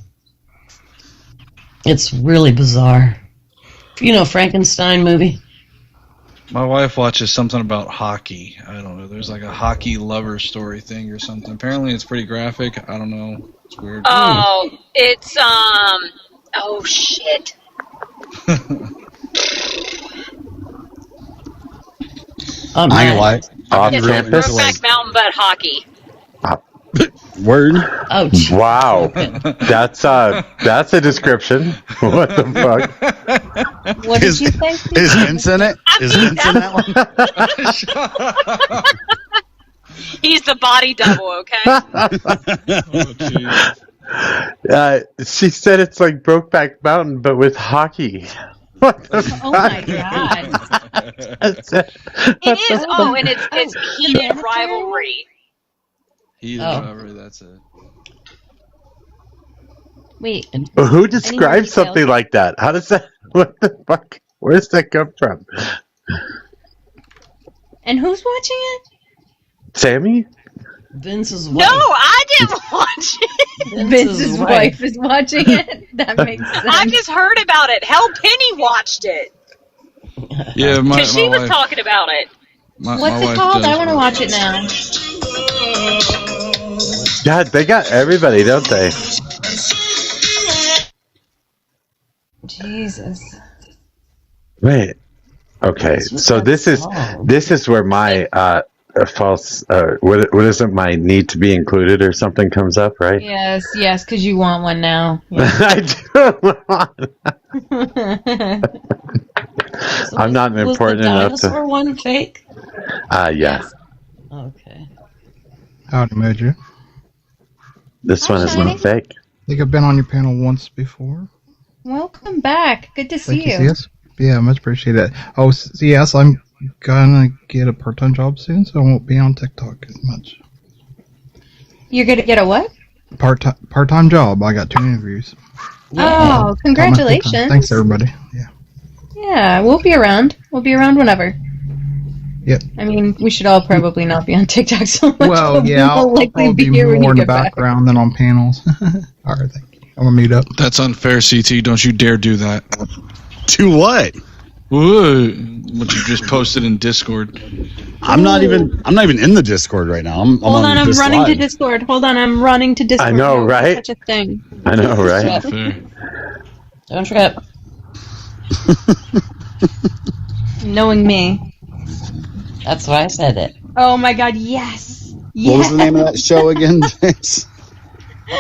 It's really bizarre. You know, Frankenstein movie? My wife watches something about hockey. I don't know. There's like a hockey lover story thing or something. Apparently it's pretty graphic. I don't know. It's weird. Oh, it's, oh shit. I ain't gonna lie. It's Brokeback Mountain, but hockey. Word. Oh, wow. That's a description. What the fuck? What did you say, Steve? Is Vince in it? Is Vince in that one? He's the body double, okay? She said it's like Brokeback Mountain, but with hockey. What the fuck? Oh my god. It is. Oh, and it's heated rivalry. Heated rivalry, that's it. Wait. Who describes something like that? How does that? What the fuck? Where does that come from? And who's watching it? Sammy? Vince's wife. No, I didn't watch it. Vince's wife is watching it? That makes sense. I just heard about it. Hell, Penny watched it. Yeah, because she was talking about it. What's it called? I want to watch it now. God, they got everybody, don't they? Jesus. Wait. Okay, so this is where my false what is it? My need to be included or something comes up, right? Yes, because you want one now. I do want. I'm not important enough to. Was the dinosaur one fake? Yeah. Okay. Howdy, Mojo. This one is not fake. I think I've been on your panel once before. Welcome back. Good to see you. CS. Yeah, much appreciated. Oh, CS, I'm gonna get a part-time job soon, so I won't be on TikTok as much. You're gonna get a what? Part-time job. I got 2 interviews. Oh, congratulations. Thanks, everybody. Yeah. Yeah, we'll be around. We'll be around whenever. Yep. I mean, we should all probably not be on TikTok so much. Well, yeah, I'll probably be here when more you in the get back. background than on panels. All right, thank you. I'm gonna mute up. That's unfair, CT. Don't you dare do that. Do what? What you just posted in Discord. I'm not even in the Discord right now. I'm Hold on, I'm this running live. to Discord. Hold on, I'm running to Discord. I know, How is right? Such a thing. I know, right? Don't trip. Knowing me. That's why I said it. Oh my god, yes! What was the name of that show again, Vince?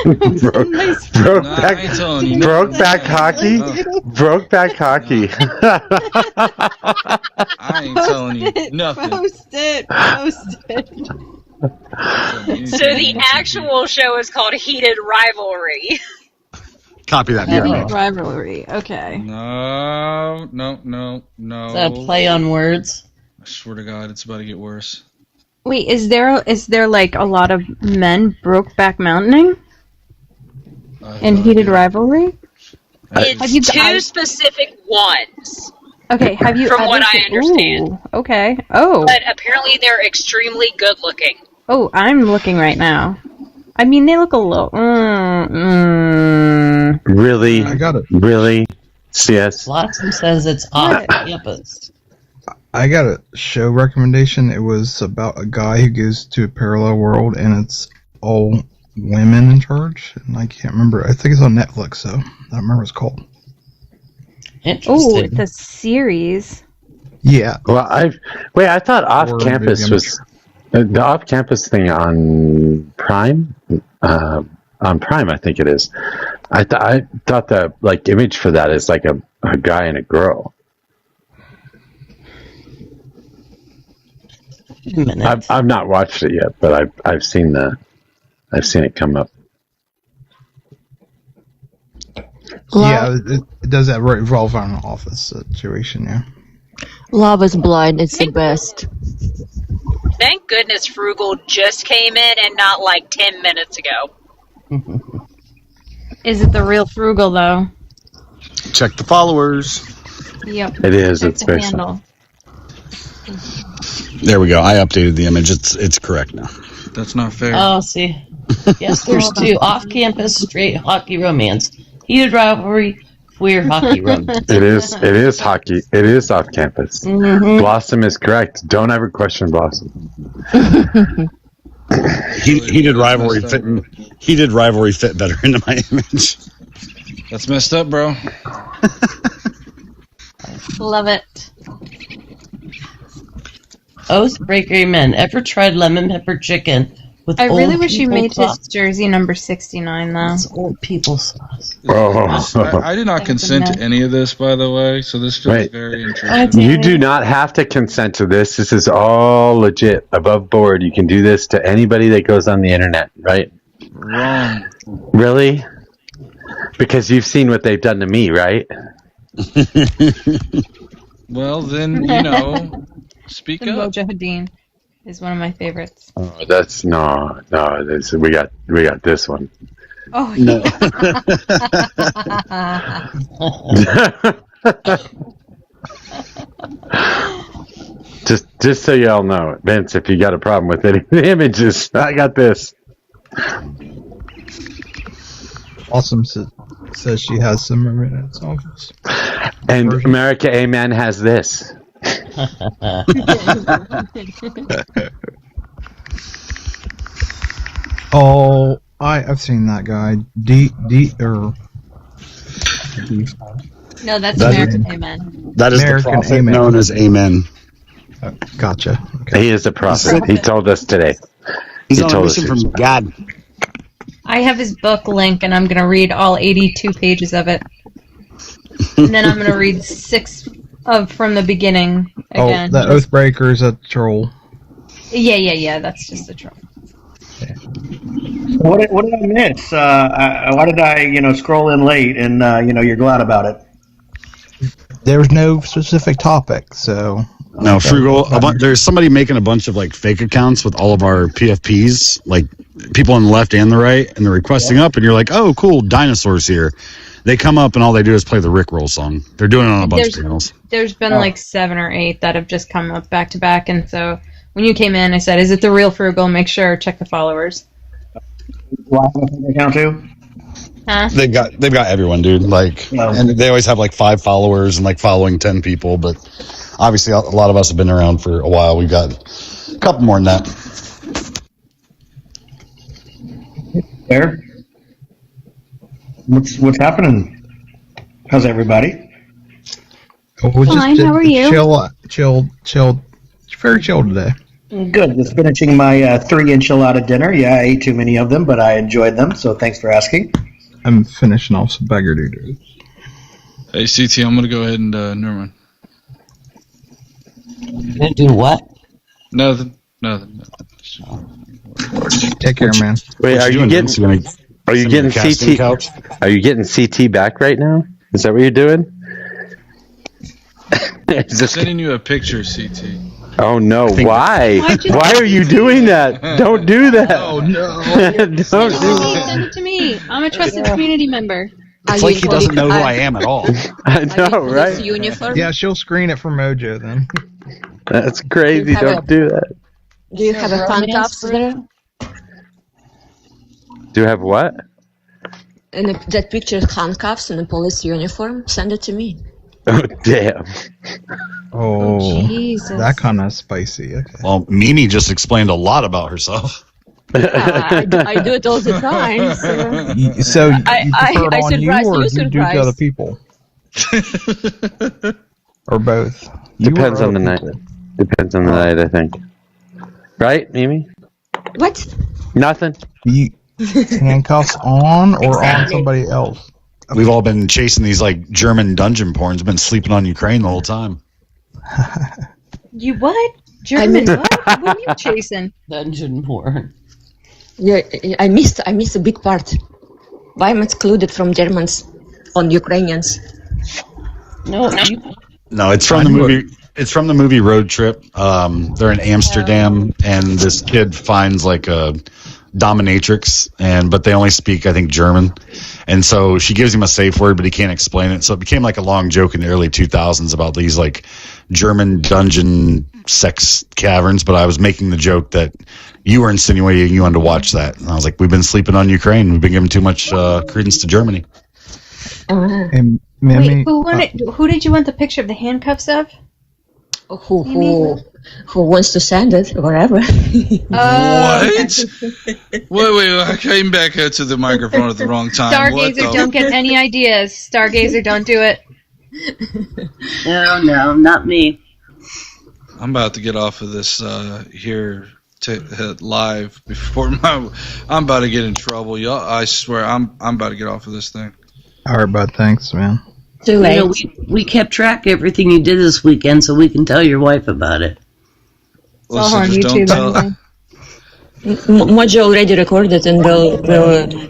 Brokeback hockey. Brokeback hockey. I ain't telling you nothing. Post it. So the actual show is called Heated Rivalry. Copy that. Heated rivalry. Okay. No. Is that a play on words? I swear to God, it's about to get worse. Wait, is there like a lot of men Brokeback Mountaining? And Heated Rivalry? It's 2 specific ones. Okay, have you? From what I understand. Ooh, okay. Oh. But apparently they're extremely good looking. Oh, I'm looking right now. I mean, they look a little. Really? I got it. Really? CS. Blossom says it's off campus. I got a show recommendation. It was about a guy who goes to a parallel world, and it's all women in charge. And I can't remember. I think it's on Netflix, so I don't remember what it's called. Oh, it's a series. Yeah. Well, I thought Off Campus was the Off Campus thing on Prime. On Prime, I think it is. I thought the like image for that is like a guy and a girl. I've not watched it yet, but I've seen it come up. Yeah, it does that revolve around an office situation. Yeah. Love is Blind. It's the best. Thank goodness Frugal just came in and not like 10 minutes ago. Is it the real frugal though? Check the followers. Yep. It is. Check It's the very handle. There we go. I updated the image. It's correct now. That's not fair. Oh, see. Yes, there's two. Off-campus, straight hockey romance. Heated rivalry, queer hockey romance. It is hockey. It is off campus. Mhm. Blossom is correct. Don't ever question Blossom. Heated rivalry fit better into my image. That's messed up, bro. Love it. Oathbreaker Amen. Ever tried lemon pepper chicken with I old really wish you people made sauce? his jersey number 69 though. It's old people sauce. I did not consent to any of this, by the way, so this feels Wait. very interesting. You do not have to consent to this. This is all legit, above board. You can do this to anybody that goes on the internet, right? Wrong. Really? Because you've seen what they've done to me, right? Well, then, speak The up. Mojo Hadeen is one of my favorites. Oh, that's no. We got this one. Oh No. Just so y'all know, Vince, if you got a problem with any of the images, I got this. Awesome says she has some of it in its office. And America Amen has this. Oh, I've seen that guy. D. No, that's That American is- Amen. That is American the prophet Amen. known as Amen. Gotcha. He is a prophet. He told us today. He's He on a told us mission he from God. I have his book link, and I'm going to read all 82 pages of it. And then I'm going to read 6 from the beginning again. Oh, the Oathbreaker is a troll. Yeah. That's just a troll. What did I miss? Why did I, scroll in late and, you're glad about it? There's no specific topic, so. No, Frugal. There's somebody making a bunch of fake accounts with all of our PFPs, people on the left and the right, and they're requesting up, and you're like, oh, cool, dinosaurs here. They come up and all they do is play the Rickroll song. They're doing it on a bunch of channels. There's been 7 or 8 that have just come up back to back, and so when you came in, I said, "Is it the real Frugal? Make sure check the followers." Do I have a fake account too? Huh? They've got everyone, dude. And they always have 5 followers and following 10 people, but obviously a lot of us have been around for a while. We've got a couple more than that. There. What's happening? How's everybody? Fine, how are you? Chill. Very chill today. Good. Just finishing my 3 enchilada dinner. Yeah, I ate too many of them, but I enjoyed them, so thanks for asking. I'm finishing off some beggar doodles. Hey, CT, I'm going to go ahead and, never mind. Do what? Nothing. Take care, man. Wait, are you getting CT? Are you getting CT back right now? Is that what you're doing? I'm sending you a picture, CT. Oh no! Why? Why are you doing that? Don't do that. Oh no! Don't do that. Send it to me. I'm a trusted community member. It's like he doesn't know who I am at all. I know, right? Uniform? Yeah, she'll screen it for Mojo then. That's crazy. Don't do that. Do you have a handcuffs there? Do you have what? And that picture of handcuffs in a police uniform? Send it to me. Oh damn! Oh, Jesus. that kind of spicy. Okay. Well, Mimi just explained a lot about herself. I do it all the time. So you prefer it I on you, surprised or you, do you do it to other people? Or both? Depends on the night. Depends on the night, I think. Right, Mimi? What? Nothing. Handcuffs on or on somebody else? We've all been chasing these German dungeon porns. Been sleeping on Ukraine the whole time. You what? German? What? What are you chasing? Dungeon porn. Yeah, I missed a big part. Why am I excluded from Germans on Ukrainians? No, No, it's from the movie. It's from the movie Road Trip. They're in Amsterdam, and this kid finds a dominatrix, but they only speak, I think, German. And so she gives him a safe word, but he can't explain it. So it became like a long joke in the early 2000s about these like German dungeon sex caverns. But I was making the joke that you were insinuating you wanted to watch that. And I was like, we've been sleeping on Ukraine. We've been giving too much credence to Germany. And Wait, who did you want the picture of the handcuffs of? Who wants to send it? Whatever. What? Wait! I came back here to the microphone at the wrong time. Stargazer, don't get any ideas. Stargazer, don't do it. No, not me. I'm about to get off of this here live before I'm about to get in trouble, y'all. I swear, I'm about to get off of this thing. All right, bud. Thanks, man. Too late. We kept track of everything you did this weekend, so we can tell your wife about it. Listen, just don't tell. Mojo already recorded, and we'll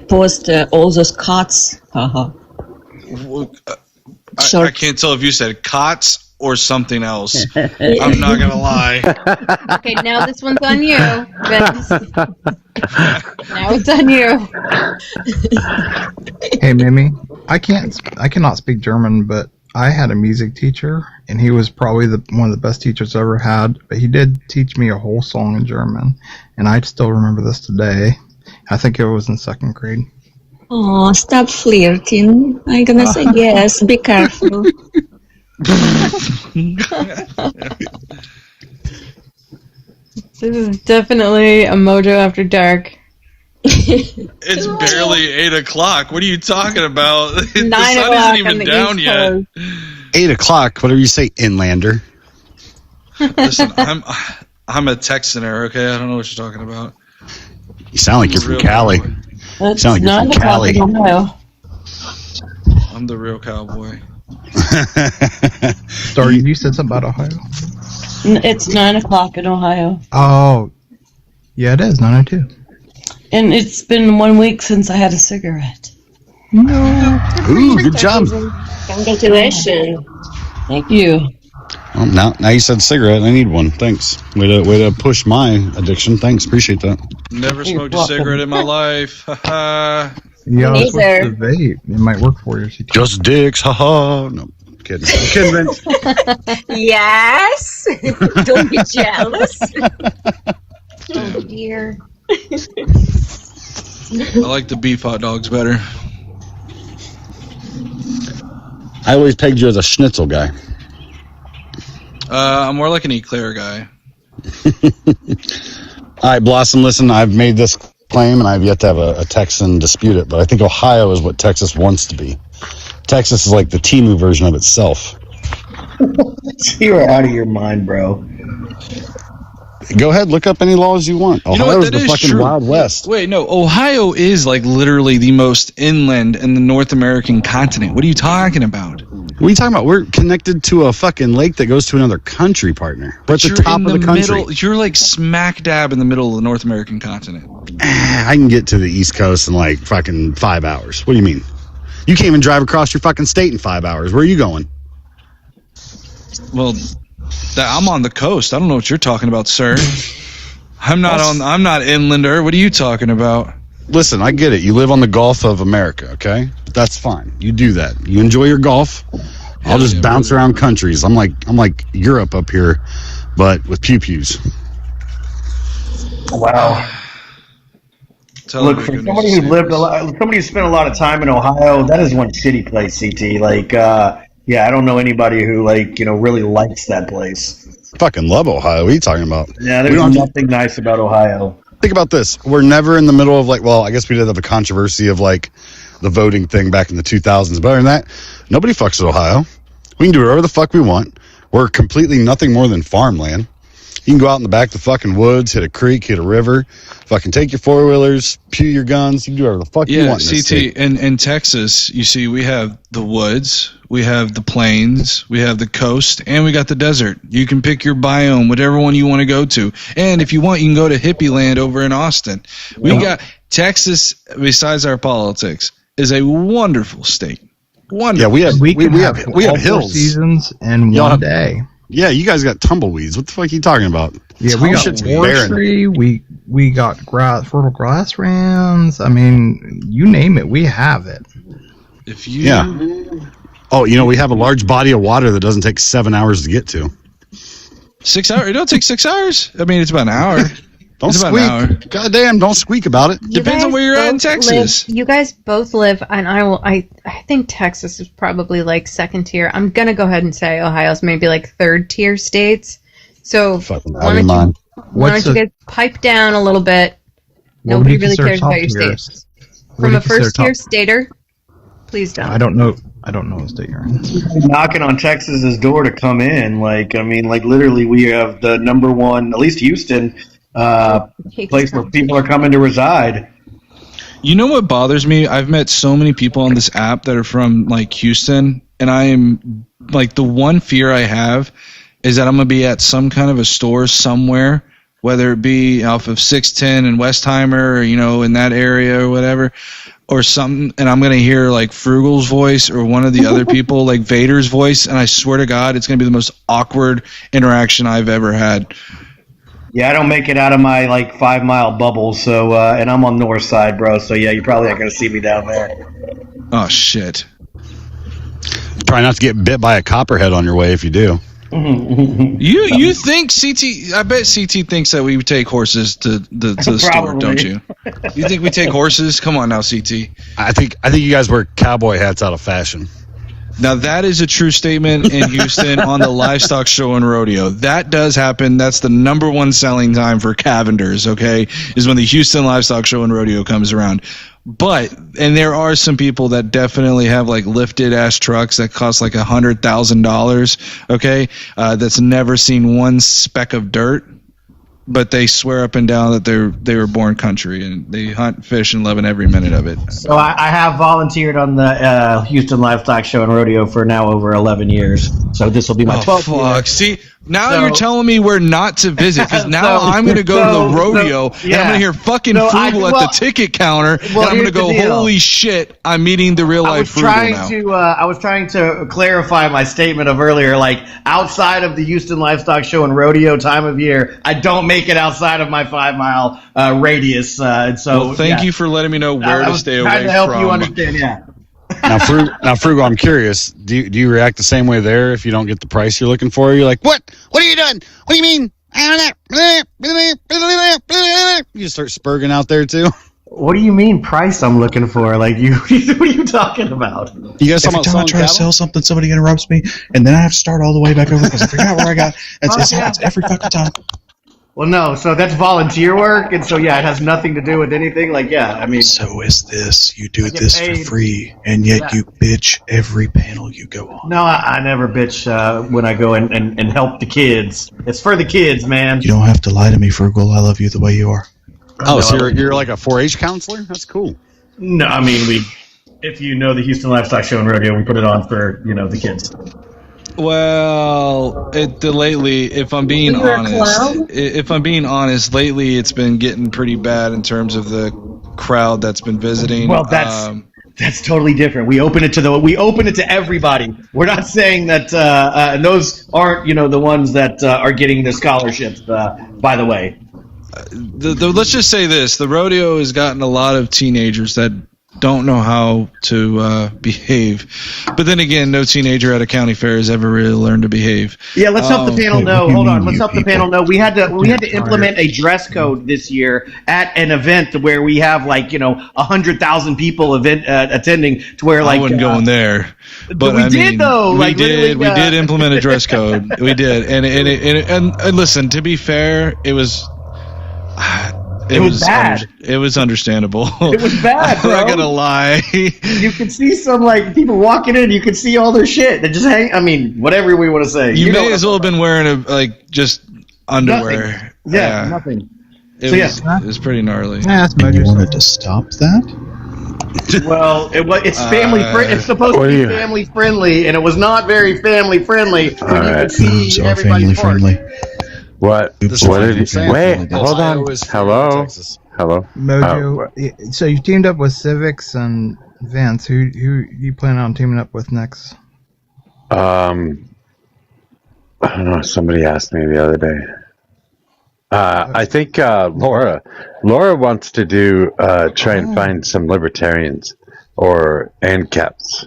post all those cuts. I can't tell if you said cots or something else. I'm not gonna lie. Okay, now this one's on you, Vince. Now it's on you. Hey, Mimi, I cannot speak German, but I had a music teacher, and he was probably one of the best teachers I ever had. But he did teach me a whole song in German, and I still remember this today. I think it was in 2nd grade. Oh, stop flirting! I'm gonna say yes. Be careful. This is definitely a Mojo After Dark. It's barely 8 o'clock. What are you talking about? The 9 sun o'clock isn't even down yet. 8 o'clock, whatever you say, inlander. Listen, I'm a Texaner, okay? I don't know what you're talking about. You sound like you're from Cali. That's sound like you're from Cali. I'm the real cowboy. Sorry, you said something about Ohio? It's 9 o'clock in Ohio. Oh, yeah, it is 9:02. And it's been 1 week since I had a cigarette. No. Ooh, good job. Congratulations. Thank you. Well, now you said cigarette. I need one. Thanks. Way to push my addiction. Thanks. Appreciate that. Never smoked a cigarette in my life. Yeah, I was supposed to vape. It might work for you. Just dicks. Haha. No, kidding. I'm kidding, Vince. Yes. Don't be jealous. Oh dear. I like the beef hot dogs better. I always pegged you as a schnitzel guy. I'm more like an eclair guy. All right, Blossom, listen, I've made this claim, and I've yet to have a Texan dispute it, but I think Ohio is what Texas wants to be. Texas is like the Temu version of itself. You're out of your mind, bro. Go ahead, look up any laws you want. Ohio is the fucking true. Wild West. Wait, no, Ohio is like literally the most inland in the North American continent. What are you talking about? What are you talking about? We're connected to a fucking lake that goes to another country, partner. We're at the top of the country. You're like smack dab in the middle of the North American continent. I can get to the East Coast in like fucking 5 hours. What do you mean? You can't even drive across your fucking state in 5 hours. Where are you going? Well, I'm on the coast. I don't know what you're talking about, sir. I'm not inlander. What are you talking about? Listen, I get it. You live on the Gulf of America, okay? That's fine. You do that. You enjoy your golf. I'll just bounce around countries. I'm like Europe up here, but with pew-pews. Wow. Look, for somebody who lived somebody who spent a lot of time in Ohio, that is one shitty place, CT. Like, yeah, I don't know anybody who really likes that place. Fucking love Ohio. What are you talking about? Yeah, there's nothing nice about Ohio. Think about this. We're never in the middle of I guess we did have a controversy of the voting thing back in the 2000s. But other than that, nobody fucks with Ohio. We can do whatever the fuck we want. We're completely nothing more than farmland. You can go out in the back of the fucking woods, hit a creek, hit a river, fucking take your four-wheelers, pew your guns. You can do whatever the fuck you want in this state. In Texas, you see, we have the woods, we have the plains, we have the coast, and we got the desert. You can pick your biome, whatever one you want to go to. And if you want, you can go to hippie land over in Austin. We got Texas, besides our politics, is a wonderful state. Wonderful. Yeah, we have hills. 4 seasons in one day. Yeah, you guys got tumbleweeds. What the fuck are you talking about? Yeah, we got forestry. We got fertile grasslands. I mean, you name it, we have it. If you Oh, we have a large body of water that doesn't take 7 hours to get to. 6 hours? It don't take 6 hours. I mean, it's about an hour. Don't squeak. Goddamn, don't squeak about it. Depends on where you're at in Texas. You guys both live, and I think Texas is probably like second tier. I'm going to go ahead and say Ohio's maybe like third tier states. So why don't you guys pipe down a little bit? Nobody really cares about your states. From a first tier stater, please don't. I don't know what state you're in. Knocking on Texas's door to come in. Literally, we have the number one, at least Houston, place where people are coming to reside. You know what bothers me? I've met so many people on this app that are from like Houston, and I am like, the one fear I have is that I'm gonna be at some kind of a store somewhere, whether it be off of 610 and Westheimer, or in that area or whatever, or something, and I'm gonna hear like Frugal's voice or one of the other people, like Vader's voice, and I swear to God, it's gonna be the most awkward interaction I've ever had. Yeah, I don't make it out of my 5 mile bubble, so and I'm on north side, bro. So yeah, you probably aren't gonna see me down there. Oh shit! Try not to get bit by a copperhead on your way if you do. You think CT? I bet CT thinks that we take horses to the store, don't you? You think we take horses? Come on now, CT. I think you guys wear cowboy hats out of fashion. Now that is a true statement in Houston on the livestock show and rodeo. That does happen. That's the number one selling time for Cavenders, okay, is when the Houston livestock show and rodeo comes around. And there are some people that definitely have lifted ass trucks that cost $100,000, okay, that's never seen one speck of dirt. But they swear up and down that they were born country, and they hunt, fish, and love in every minute of it. So I have volunteered on the Houston Livestock Show and Rodeo for now over 11 years. So this will be my 12th year. See, now you're telling me where not to visit, because now I'm going to go to the rodeo, and I'm going to hear fucking Frugal at the ticket counter, and I'm going to go, holy shit, I'm meeting the real life Frugal now. I was trying to clarify my statement of earlier, outside of the Houston Livestock Show and Rodeo time of year, I don't make it outside of my 5 mile radius. And so, thank you for letting me know where to stay away from. Trying to help you understand, yeah. Now, Frugal, I'm curious. Do you react the same way there if you don't get the price you're looking for? You're like, what? What are you doing? What do you mean? You just start spurging out there too. What do you mean price I'm looking for? What are you talking about? You guys every time I try to sell something, somebody interrupts me, and then I have to start all the way back over because I forgot where I got. It happens every fucking time. Well, no, so that's volunteer work, and so, yeah, it has nothing to do with anything. So is this. You do this for free, and yet you bitch every panel you go on. No, I never bitch when I go and help the kids. It's for the kids, man. You don't have to lie to me, Frugal. I love you the way you are. Oh, so you're like a 4-H counselor? That's cool. No, I mean, if you know the Houston Livestock Show and Rodeo, we put it on for, the kids. Well, lately, if I'm being honest, lately it's been getting pretty bad in terms of the crowd that's been visiting. Well, that's totally different. We open it to everybody. We're not saying that and those aren't the ones that are getting the scholarships. By the way, let's just say this: the rodeo has gotten a lot of teenagers that don't know how to behave. But then again, no teenager at a county fair has ever really learned to behave. Yeah, let's help the panel know. Hold on, let's help the panel know. We had to implement a dress code this year at an event where we have 100,000 people attending. To where I wouldn't go in there, but we did though. We did implement a dress code. We did, and listen. To be fair, it was. It was bad. It was understandable. It was bad, bro. I'm not gonna lie. You could see some people walking in. You could see all their shit. They just hang. I mean, whatever we want to say. You may as well have been wearing just underwear. Nothing. Yeah, nothing. It was pretty gnarly. Yeah, you wanted to stop that? Well, it's family. It's supposed to be family friendly, and it was not very family friendly. So you could see everybody's friendly. What did you wait? Hold on. Hello. Mojo. So you teamed up with Civics and Vance. Who you plan on teaming up with next? I don't know. Somebody asked me the other day. I think Laura wants to do try and find some libertarians or ANCAPs.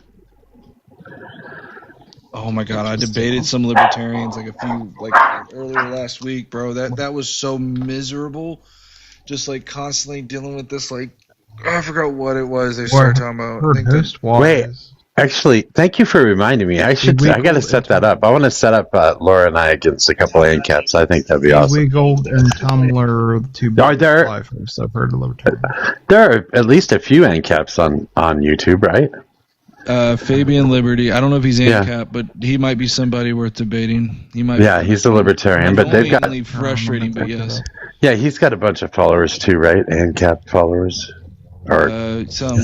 Oh my god, I debated some libertarians earlier last week, bro. That was so miserable. Just constantly dealing with this I forgot what it was they started talking about. Wait, actually, thank you for reminding me. I got to set that up. I want to set up Laura and I against a couple of ANCAPs. I think that'd be awesome. Wiggled and Tumblr, two lifers. I've heard of libertarian. There are at least a few ANCAPs on YouTube, right? Fabian Liberty. I don't know if he's ANCAP, but he might be somebody worth debating. He might. Yeah, he's a libertarian, but they've got frustrating. But yes. Yeah, he's got a bunch of followers too, right? ANCAP followers or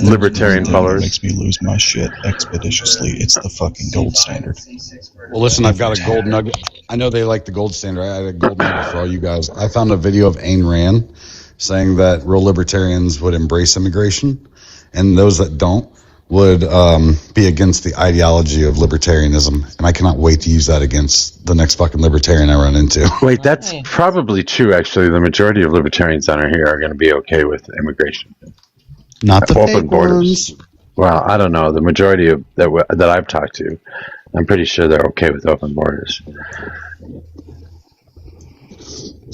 libertarian followers. Makes me lose my shit expeditiously. It's the fucking gold standard. Well, listen, I've got a gold nugget. I know they like the gold standard. I had a gold nugget for all you guys. I found a video of Ayn Rand saying that real libertarians would embrace immigration, and those that don't would be against the ideology of libertarianism, and I cannot wait to use that against the next fucking libertarian I run into. Wait, that's probably true, actually. The majority of libertarians on here are going to be okay with immigration. Not the open fake borders. ones. Well, I don't know. The majority of that I've talked to, I'm pretty sure they're okay with open borders.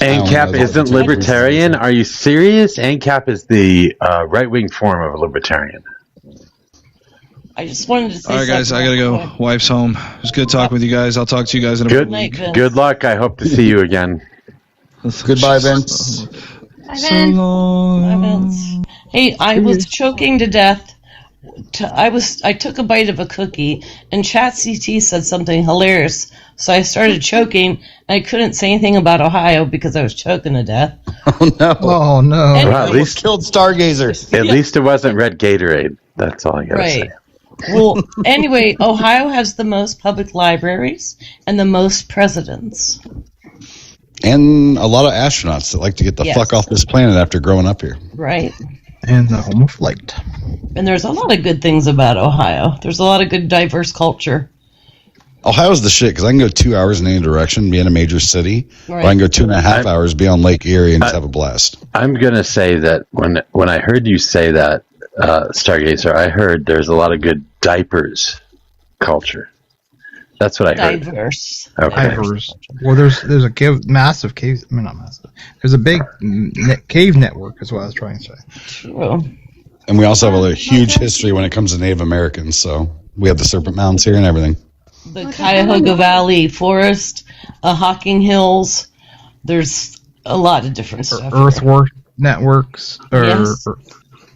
ANCAP isn't libertarian? Are you serious? ANCAP is the right-wing form of a libertarian. I just wanted to say. All right, guys, I gotta go. Wife's home. It was good talking with you guys. I'll talk to you guys in a week. Good luck. I hope to see you again. Goodbye, Vince. So long. Hey, I was choking to death. I took a bite of a cookie, and ChatCT said something hilarious. So I started choking, and I couldn't say anything about Ohio because I was choking to death. Oh no! Oh no! Anyway, Well, at least killed Stargazer. At least it wasn't red Gatorade. That's all I gotta say. Well, anyway, Ohio has the most public libraries and the most presidents. And a lot of astronauts that like to get the fuck off this planet after growing up here. Right. And the home of flight. And there's a lot of good things about Ohio. There's a lot of good diverse culture. Ohio's the shit because I can go 2 hours in any direction, be in a major city, Right. or I can go 2.5 hours, be on Lake Erie, and just have a blast. I'm gonna say that when I heard you say that, Stargazer, I heard there's a lot of good diapers culture. That's what I heard. Diverse. Okay. Diapers. Well, there's a massive cave. I mean, not massive. There's a big cave network. Is what I was trying to say. True. And we also have a huge history when it comes to Native Americans. So we have the Serpent Mounds here and everything. The Cuyahoga Valley Forest, Hocking Hills. There's a lot of different stuff. Earthwork networks. Yes.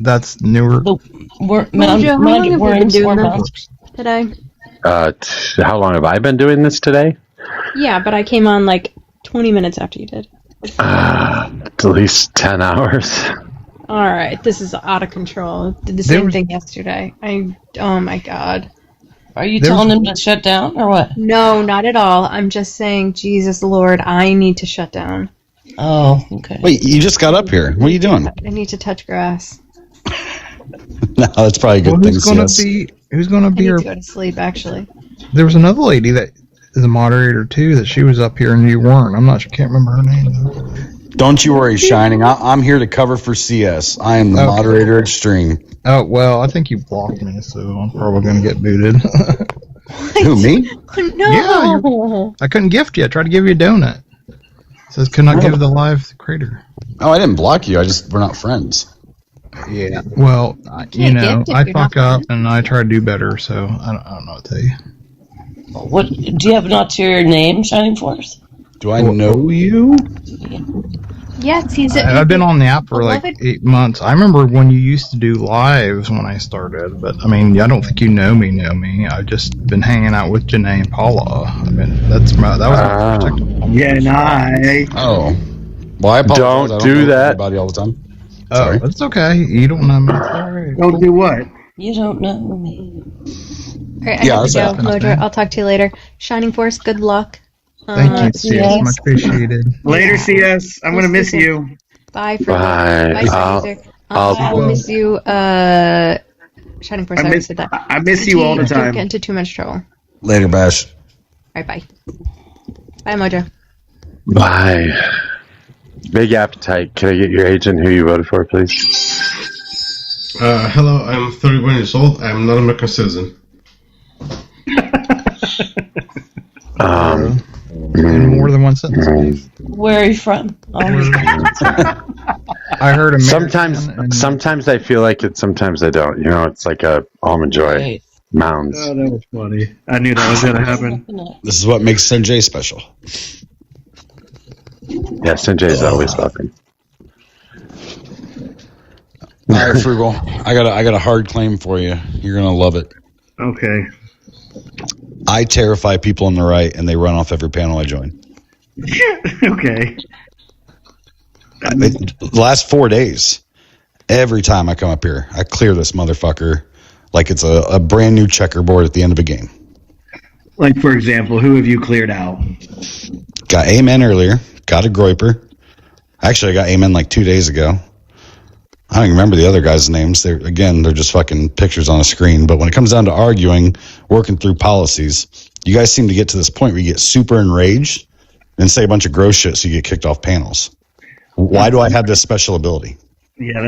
That's newer. Mojo, how long have you been doing this today? How long have I been doing this today? Yeah, but I came on 20 minutes after you did. At least 10 hours. All right, this is out of control. Did the same thing yesterday. Oh my god. Are you telling them to shut down or what? No, not at all. I'm just saying, Jesus Lord, I need to shut down. Oh, okay. Wait, you just got up here. What are you doing? I need to touch grass. No, that's probably a good thing. Who's gonna be I your? need to go to sleep, actually. There was another lady that is a moderator too. That she was up here and you weren't. I'm not sure. Can't remember her name though. Don't you worry, Shining. I'm here to cover for CS. I am the moderator extreme. Oh well, I think you blocked me, so I'm probably gonna get booted. Who, me? No. Yeah, I couldn't gift you. I tried to give you a donut. It says could not give the live creator. Oh, I didn't block you. We're not friends. Yeah. Well, I fuck up and I try to do better, so I don't know what to tell you. What do you have an ulterior name, Shining Force? Do I know you? Yes, he's. I've been on the app for 8 months. I remember when you used to do lives when I started, but I mean, I don't think you know me. I've just been hanging out with Janae and Paula. I mean, that was my protective. Yeah, Oh. Well, I apologize. Don't do that. Everybody all the time. Oh, that's okay. You don't know me. It's all right. Don't do what? You don't know me. All right, I have to go, Mojo. I'll talk to you later. Shining Force, good luck. Thank you, CS. Much appreciated. Later, CS. I'm gonna miss you. Bye. Bye. I'll miss you. Shining Force. I already said that. I miss you all the time. Don't get into too much trouble. Later, Bash. All right, bye. Bye, Mojo. Bye. Big appetite. Can I get your age and who you voted for, please? Hello, I'm 31 years old. I'm not an American citizen. In more than one sentence, please. Where are you from? I heard American. Sometimes I feel like it, sometimes I don't. You know, it's like a Almond Joy Mounds. Oh, that was funny. I knew that was going to happen. This is what makes Sanjay special. Yeah, Sanjay's always welcome. All right, Frugal. I got a hard claim for you. You're gonna love it. Okay. I terrify people on the right, and they run off every panel I join. Okay. The last 4 days, every time I come up here, I clear this motherfucker like it's a brand new checkerboard at the end of a game. Like, for example, who have you cleared out? Got Amen earlier. Got a Groiper. Actually, I got Amen like 2 days ago. I don't even remember the other guys' names. They're just fucking pictures on a screen. But when it comes down to arguing, working through policies, you guys seem to get to this point where you get super enraged and say a bunch of gross shit so you get kicked off panels. Why do I have this special ability? Yeah,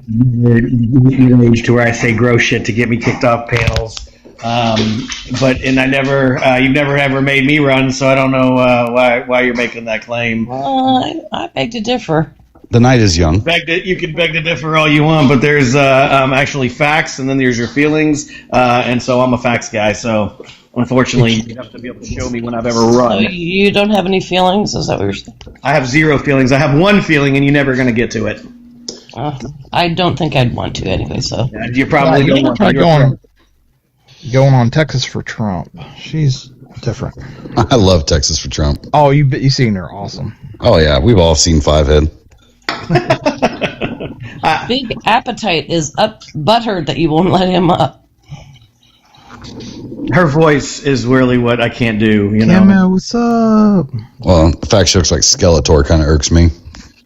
enraged to where I say gross shit to get me kicked off panels. You've never ever made me run, so I don't know why you're making that claim. I beg to differ. The night is young. You can beg to differ all you want, but there's actually facts, and then there's your feelings, and so I'm a facts guy. So unfortunately, you have to be able to show me when I've ever run. So you don't have any feelings? Is that what you're saying? I have zero feelings. I have one feeling, and you're never going to get to it. I don't think I'd want to anyway. So you probably don't want to. Going on Texas for Trump. She's different. I love Texas for Trump. Oh, you seen her? Awesome. Oh yeah, we've all seen Fivehead. Big Appetite is butthurt that you won't let him up. Her voice is really what I can't do. You know. Camo, what's up? Well, the fact she looks like Skeletor kind of irks me.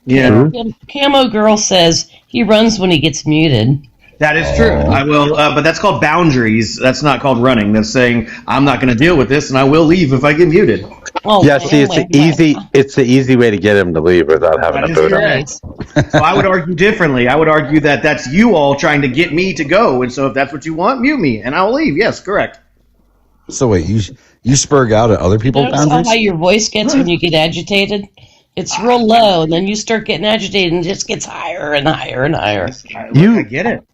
Yeah. Camo Girl says he runs when he gets muted. That is true. I will, but that's called boundaries. That's not called running. That's saying I'm not going to deal with this, and I will leave if I get muted. Yeah, see, it's the easy way to get him to leave without having to boot him. So I would argue differently. I would argue that that's you all trying to get me to go, and so if that's what you want, mute me, and I will leave. Yes, correct. So wait, you spurg out at other people's Notice boundaries? how your voice gets when you get agitated? It's real low, and then you start getting agitated, and it just gets higher and higher and higher. I get it.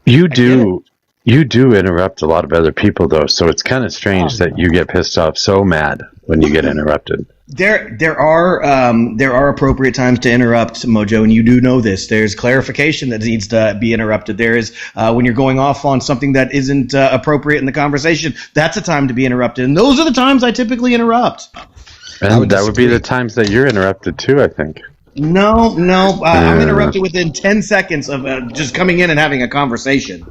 You do interrupt a lot of other people, though, so it's kind of strange that you get pissed off so mad when you get interrupted. There are appropriate times to interrupt, Mojo, and you do know this. There's clarification that needs to be interrupted. There is when you're going off on something that isn't appropriate in the conversation. That's a time to be interrupted, and those are the times I typically interrupt. And that would be the times that you're interrupted too, I think. No, I'm interrupted within 10 seconds of just coming in and having a conversation.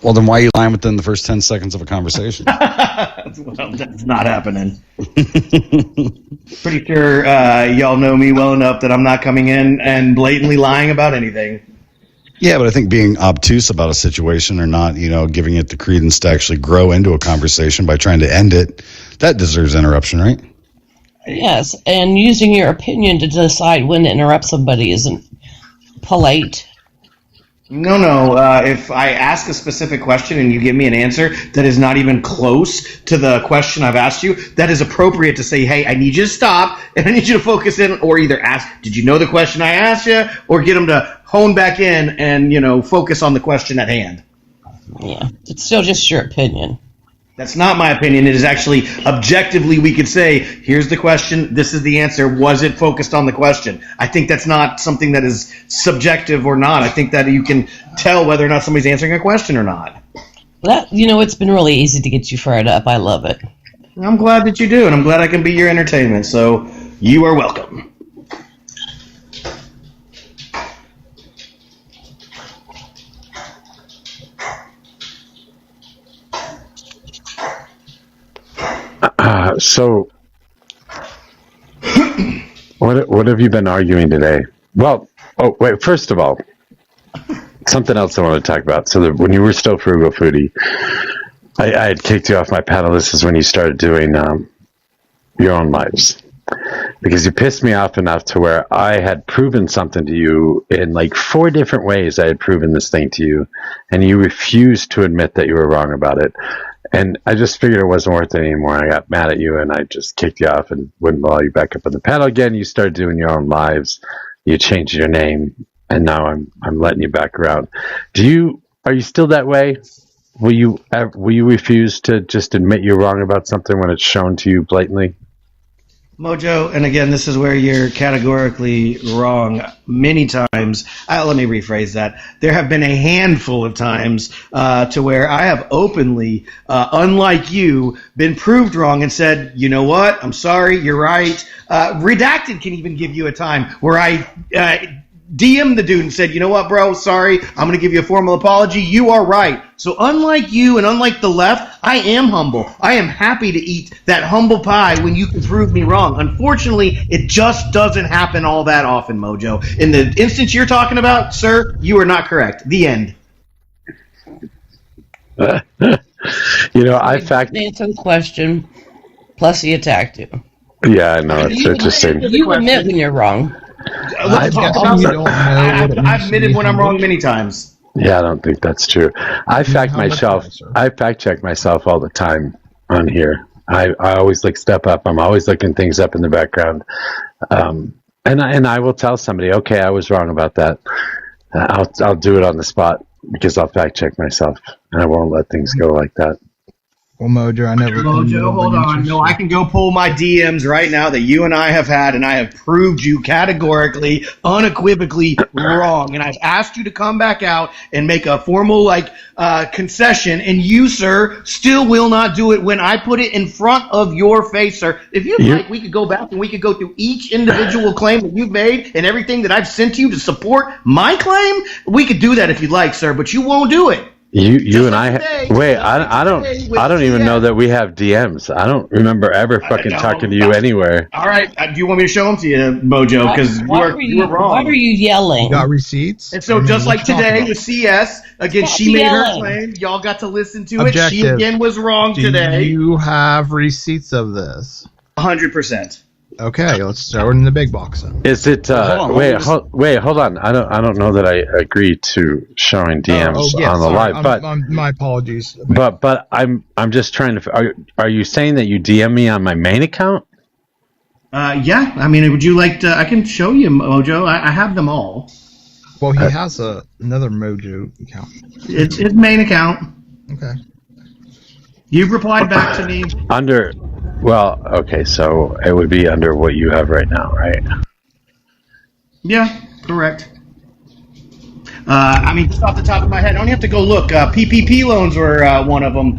Well, then why are you lying within the first 10 seconds of a conversation? Well, that's not happening. Pretty sure y'all know me well enough that I'm not coming in and blatantly lying about anything. Yeah, but I think being obtuse about a situation or not, giving it the credence to actually grow into a conversation by trying to end it, that deserves interruption, right? Yes, and using your opinion to decide when to interrupt somebody isn't polite. No. If I ask a specific question and you give me an answer that is not even close to the question I've asked you, that is appropriate to say, hey, I need you to stop and I need you to focus in, or either ask, did you know the question I asked you? Or get them to hone back in and, focus on the question at hand. Yeah, it's still just your opinion. That's not my opinion. It is actually objectively we could say, here's the question, this is the answer. Was it focused on the question? I think that's not something that is subjective or not. I think that you can tell whether or not somebody's answering a question or not. That it's been really easy to get you fired up. I love it. I'm glad that you do, and I'm glad I can be your entertainment. So you are welcome. So, what have you been arguing today? Well, first of all, something else I want to talk about. So when you were still Frugal Foodie, I had kicked you off my panel. This is when you started doing your own lives. because you pissed me off enough to where I had proven something to you in like 4 different ways. I had proven this thing to you, and you refused to admit that you were wrong about it. And I just figured it wasn't worth it anymore. I got mad at you, and I just kicked you off and wouldn't allow you back up on the panel again. You started doing your own lives. You changed your name, and now I'm letting you back around. Are you still that way? Will you refuse to just admit you're wrong about something when it's shown to you blatantly? Mojo, and again, this is where you're categorically wrong many times. Let me rephrase that. There have been a handful of times to where I have openly, unlike you, been proved wrong and said, you know what, I'm sorry, you're right. Redacted can even give you a time where I DM'd the dude and said, you know what, bro, sorry, I'm going to give you a formal apology. You are right. So unlike you and unlike the left, I am humble. I am happy to eat that humble pie when you can prove me wrong. Unfortunately, it just doesn't happen all that often, Mojo. In the instance you're talking about, sir, you are not correct. The end. I answered the question, plus he attacked you. Yeah, I know. It's interesting. You admit when you're wrong. Let's talk about it. I've admitted when I'm wrong many times. Yeah, I don't think that's true. I fact check myself all the time on here. I always step up. I'm always looking things up in the background. And I will tell somebody, okay, I was wrong about that. I'll do it on the spot because I'll fact check myself, and I won't let things go like that. Well, Mojo, I never. Mojo, hold on. No, I can go pull my DMs right now that you and I have had, and I have proved you categorically, unequivocally wrong. And I've asked you to come back out and make a formal concession, and you, sir, still will not do it when I put it in front of your face, sir. If you'd like, we could go back and we could go through each individual claim that you've made and everything that I've sent you to support my claim. We could do that if you'd like, sir, but you won't do it. You and I wait. I don't even know that we have DMs. I don't remember ever fucking talking to you anywhere. All right, do you want me to show them to you, Mojo? Because you were wrong. Why are you yelling? You got receipts. And so just like today with CS, again, she made her claim. Y'all got to listen to it. She again was wrong today. Do you have receipts of this? 100%. Okay, let's throw it in the big box then. Is it? Wait, hold on. I don't know that I agree to showing DMs on the live. But my apologies. But I'm just trying to. Are you saying that you DM me on my main account? Yeah. I mean, would you like to? I can show you, Mojo. I have them all. Well, he has another Mojo account. It's his main account. Okay. You've replied back to me under. Well, okay, so it would be under what you have right now, right? Yeah, correct. I mean, just off the top of my head, I don't have to go look. PPP loans were one of them.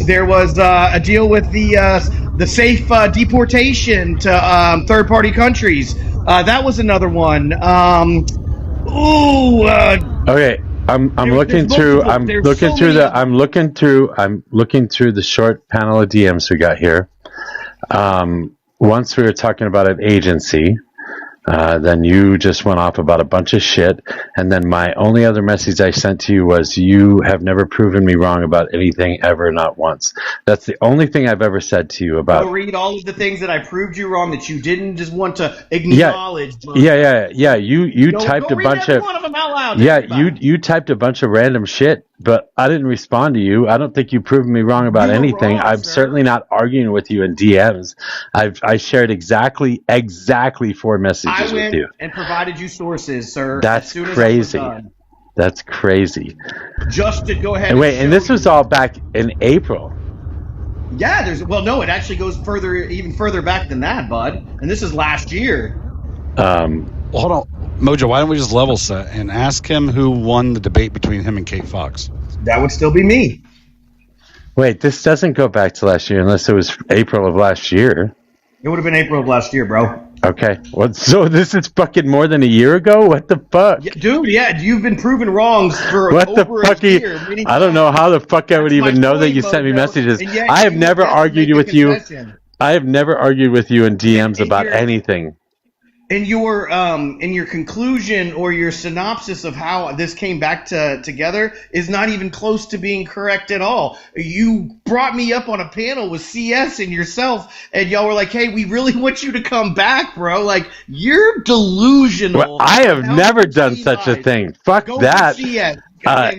There was a deal with the safe deportation to third-party countries. That was another one. Okay. I'm looking through the short panel of DMs we got here. Once we were talking about an agency, then you just went off about a bunch of shit, and then my only other message I sent to you was, you have never proven me wrong about anything ever, not once. That's the only thing I've ever said to you about. Go read all of the things that I proved you wrong that you didn't just want to acknowledge. Yeah. You typed a bunch of. One of them out loud. You typed a bunch of random shit, but I didn't respond to you. I don't think you've proven me wrong about anything. Wrong, I'm certainly not arguing with you in DMs. I shared exactly 4 messages with you. And provided you sources, sir. That's crazy. That's crazy. Just to go ahead. And wait, and this was all back in April. Yeah, it actually goes even further back than that, bud. And this is last year. Hold on. Mojo, why don't we just level set and ask him who won the debate between him and Kate Fox? That would still be me. Wait, this doesn't go back to last year unless it was April of last year. It would have been April of last year, bro. Okay. So this is fucking more than a year ago? What the fuck? Yeah, dude, you've been proven wrong for what over the fuck a year. I don't know how the fuck I would even know that you sent me messages. I have never argued with you. I have never argued with you in DMs about anything. And your conclusion or your synopsis of how this came back together is not even close to being correct at all. You brought me up on a panel with CS and yourself, and y'all were like, "Hey, we really want you to come back, bro." Like, you're delusional. Well, I have never done such a thing. Fuck go that. CS.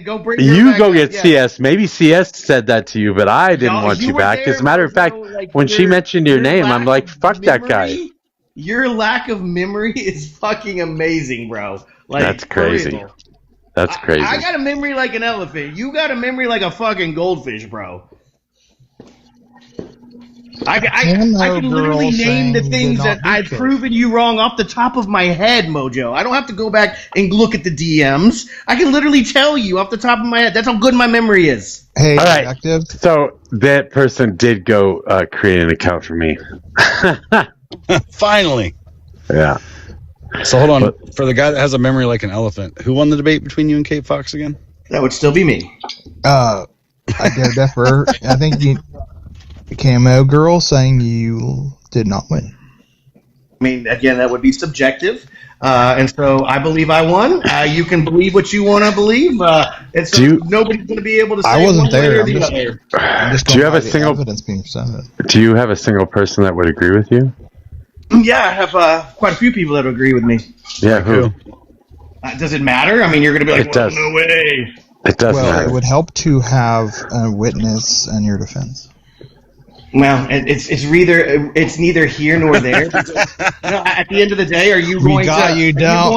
Go bring you go get CS. Maybe CS said that to you, but I didn't want you back. As a matter of fact, when she mentioned your name, I'm like, "Fuck that guy." Your lack of memory is fucking amazing, bro. Like, that's crazy. That's crazy. I got a memory like an elephant. You got a memory like a fucking goldfish, bro. I can literally name the things that I've proven you wrong off the top of my head, Mojo. I don't have to go back and look at the DMs. I can literally tell you off the top of my head. That's how good my memory is. Hey, all right. So that person did go create an account for me. Finally. Yeah. So hold on. For the guy that has a memory like an elephant, who won the debate between you and Kate Fox again? That would still be me. I dare differ. I think you, Camo Girl, saying you did not win. I mean, again, that would be subjective. And so I believe I won. You can believe what you want to believe. And so nobody's going to be able to say I wasn't there. I'm just do you have a single evidence being presented? Do you have a single person that would agree with you? Yeah, I have quite a few people that agree with me. Yeah, who? Does it matter? I mean, you're going to be like, it does. No way. It does matter. It would help to have a witness in your defense. Well, it's neither here nor there. Because, at the end of the day, are you going to? Is that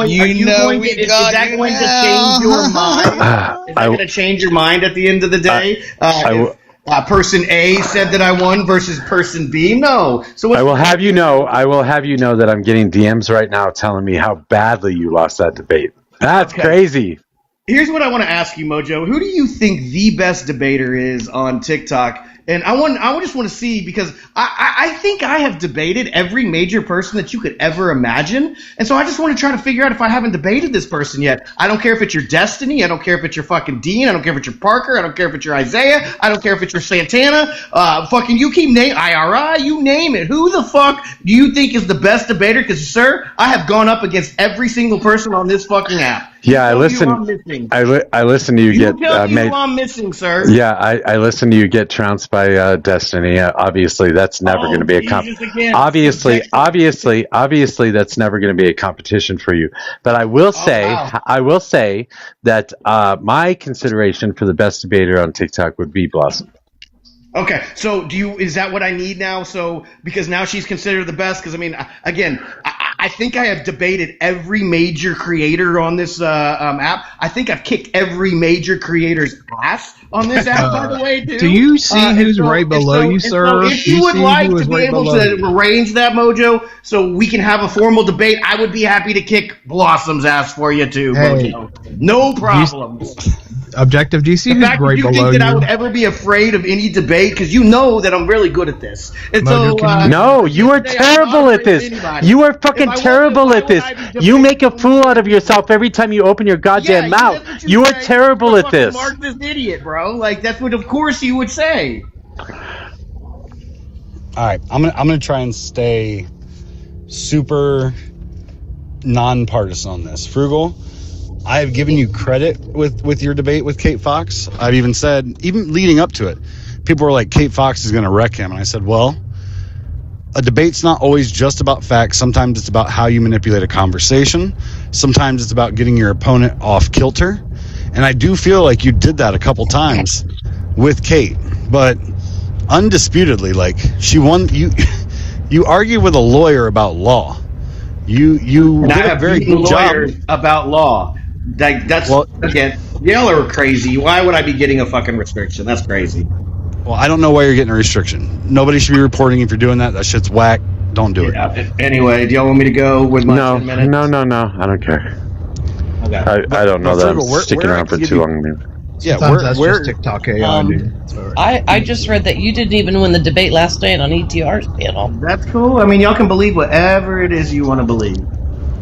going to change your mind? Is that going to change your mind at the end of the day? Person A said that I won versus person B. No. So I will have you know that I'm getting DMs right now telling me how badly you lost that debate. That's crazy. Here's what I want to ask you, Mojo. Who do you think the best debater is on TikTok? And I just want to see, because I think I have debated every major person that you could ever imagine. And so I just want to try to figure out if I haven't debated this person yet. I don't care if it's your Destiny. I don't care if it's your fucking Dean. I don't care if it's your Parker. I don't care if it's your Isaiah. I don't care if it's your Santana. Fucking you keep naming IRI. You name it. Who the fuck do you think is the best debater? Because, sir, I have gone up against every single person on this fucking app. Yeah, I listen to you get who I'm missing, sir. Yeah, I listen to you get trounced by Destiny. Obviously, that's never going to be obviously that's never going to be a competition for you. But I will say that my consideration for the best debater on TikTok would be Blossom. Okay, so is that what I need now? So because now she's considered the best. Because I mean, again, I think I have debated every major creator on this app. I think I've kicked every major creator's ass on this app, by the way, too. Do you see who's right below you, sir? So if you would like to be able to arrange that, Mojo, so we can have a formal debate, I would be happy to kick Blossom's ass for you, too, Mojo. No problems. Objective, do you see who's right below you? You think that I would ever be afraid of any debate? Because you know that I'm really good at this. And Mojo, no, you are terrible at this. You are fucking terrible at this. You make a fool out of yourself every time you open your goddamn mouth. You are terrible at this. Mark this idiot, bro. Like, that's what, of course, you would say. All right, I'm gonna try and stay super nonpartisan on this. Frugal, I have given you credit with your debate with Kate Fox. I've even said, even leading up to it, people were like, Kate Fox is going to wreck him. And I said, well, a debate's not always just about facts. Sometimes it's about how you manipulate a conversation. Sometimes it's about getting your opponent off kilter. And I do feel like you did that a couple times with Kate. But undisputedly, like, she won. You argue with a lawyer about law. You did a very good job about law. Again, y'all are crazy. Why would I be getting a fucking restriction? That's crazy. Well, I don't know why you're getting a restriction. Nobody should be reporting if you're doing that. That shit's whack. Don't do it. Anyway, do y'all want me to go with my 10 minutes? No. I don't care. Okay. I don't know that I'm sticking around for too long. Yeah, that's just TikTok AI. I just read that you didn't even win the debate last night on ETR's panel. That's cool. I mean, y'all can believe whatever it is you want to believe.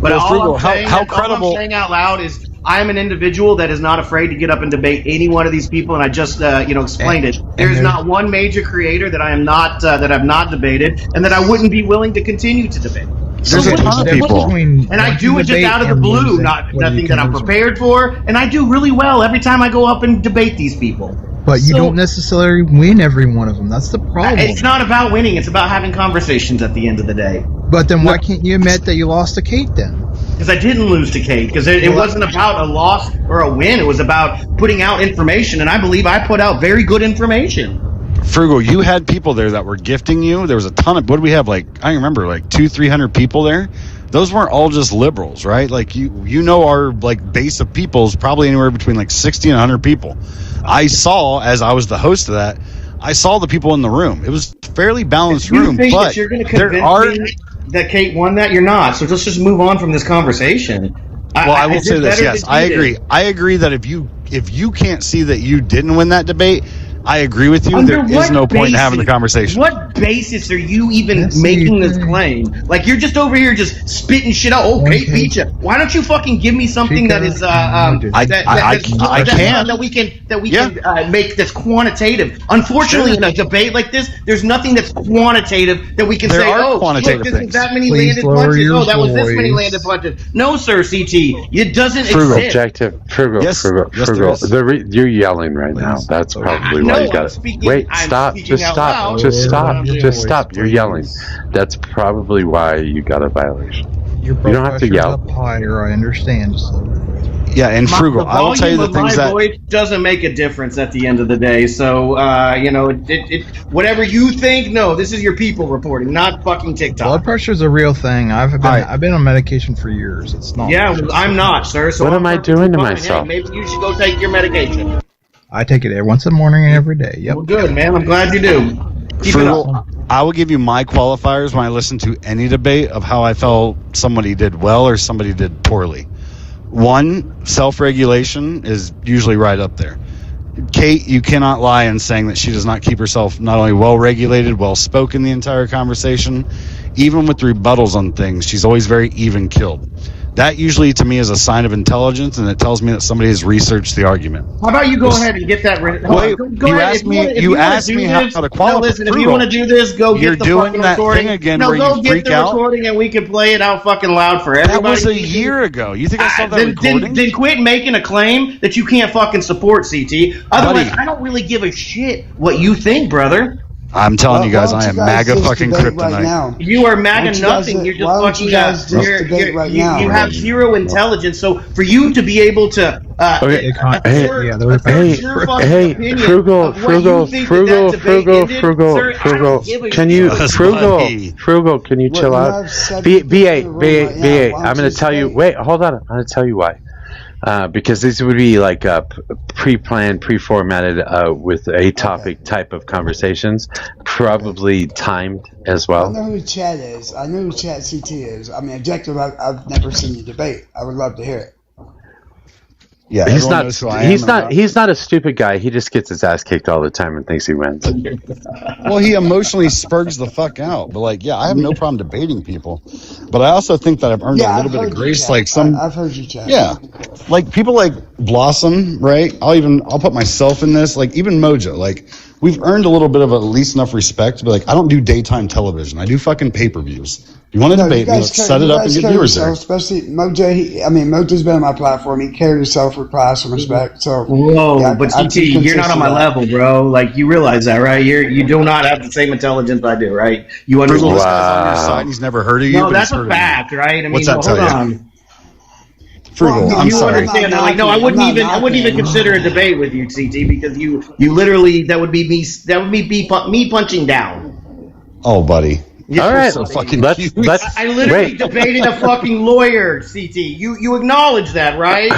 But all I'm saying out loud is I am an individual that is not afraid to get up and debate any one of these people, and I just explained it. There's not one major creator that I am not that I've not debated, and that I wouldn't be willing to continue to debate. There's a ton of people. And I do it just out of the blue, nothing that I'm prepared for, and I do really well every time I go up and debate these people. But you don't necessarily win every one of them. That's the problem. It's not about winning. It's about having conversations at the end of the day. But then why can't you admit that you lost to Kate then? Because I didn't lose to Kate. Because it wasn't about a loss or a win. It was about putting out information, and I believe I put out very good information. Frugal, you had people there that were gifting you. There was a ton of, what did we have? Like, I remember like 200-300 people there. Those weren't all just liberals, right? Like you know, our like base of people is probably anywhere between like 60 and 100 people. I saw, as I was the host of that, I saw the people in the room. It was a fairly balanced room, think but that you're going to convince me that Kate won that, you're not. So let's just move on from this conversation. I will say this. Yes, I agree. I agree that if you can't see that you didn't win that debate, I agree with you. There is no point in having the conversation. What basis are you even making this claim? Like, you're just over here just spitting shit out. Oh, Kate beat you. Why don't you fucking give me something that is that we can make that's quantitative? Unfortunately, in a debate like this, there's nothing that's quantitative that we can say. Oh, look, this is that many landed punches. Oh, that was this many landed punches. No, sir, CT, it doesn't exist. Objective, frugal. You're yelling right now. That's probably. Why you got it. Wait, stop. Just stop. You're yelling. That's probably why you got a violation. You don't have to yell. Up higher, I understand. So. Yeah, and Frugal, I will tell you the things that... My voice doesn't make a difference at the end of the day. So, whatever you think, no, this is your people reporting, not fucking TikTok. Blood pressure is a real thing. I've been on medication for years. It's not. Yeah, I'm not, sir. So what am I doing to myself? Hey, maybe you should go take your medication. I take it once in the morning and every day. Yep. Well, good, man. I'm glad you do. Frugal, I will give you my qualifiers when I listen to any debate of how I felt somebody did well or somebody did poorly. One, self-regulation is usually right up there. Kate, you cannot lie in saying that she does not keep herself not only well-regulated, well-spoken the entire conversation, even with rebuttals on things, she's always very even-keeled. That usually, to me, is a sign of intelligence, and it tells me that somebody has researched the argument. How about you go ahead and get that ready? You asked me how to qualify. No, listen, if you want to do this, go get the fucking recording. Go get the recording, and we can play it out fucking loud for everybody. That was a year ago. You think I saw that recording? Then quit making a claim that you can't fucking support, CT. Otherwise, I don't really give a shit what you think, brother. I'm telling you guys, I am MAGA fucking kryptonite. Right, you are MAGA nothing. You're just fucking. You have zero intelligence. So for you to be able to, frugal. Can you chill out? BA. I'm going to tell you. Wait, hold on. I'm going to tell you why. Because these would be like pre-planned, pre-formatted with a topic type of conversations, probably timed as well. I know who Chad is. I know who Chad CT is. I mean, Objective, I've never seen you debate. I would love to hear it. Yeah, he's not a stupid guy. He just gets his ass kicked all the time and thinks he wins. Well, he emotionally spurgs the fuck out. But like, yeah, I have no problem debating people. But I also think that I've earned a little bit of grace. Like I've heard you, Chad. Yeah, like people like Blossom, right? I'll put myself in this. Like even Mojo, like we've earned a little bit of at least enough respect to be like, I don't do daytime television. I do fucking pay-per-views. You want to debate me? Let's set it up and get viewers there. Especially Mojo. Mojo's been on my platform. He carried himself with class and respect. So but CT, you're not on my level, bro. Like you realize that, right? You do not have the same intelligence I do, right? You understand? This guy's on your side. He's never heard of you. No, that's a fact, right? I mean, what's that hold on. Frugal, I'm sorry. Understand that. Like, no, I wouldn't even consider a debate with you, CT, because you literally that would be me punching down. Oh, buddy. Yeah, all right, so fucking let's I literally debated a fucking lawyer, CT. You acknowledge that, right?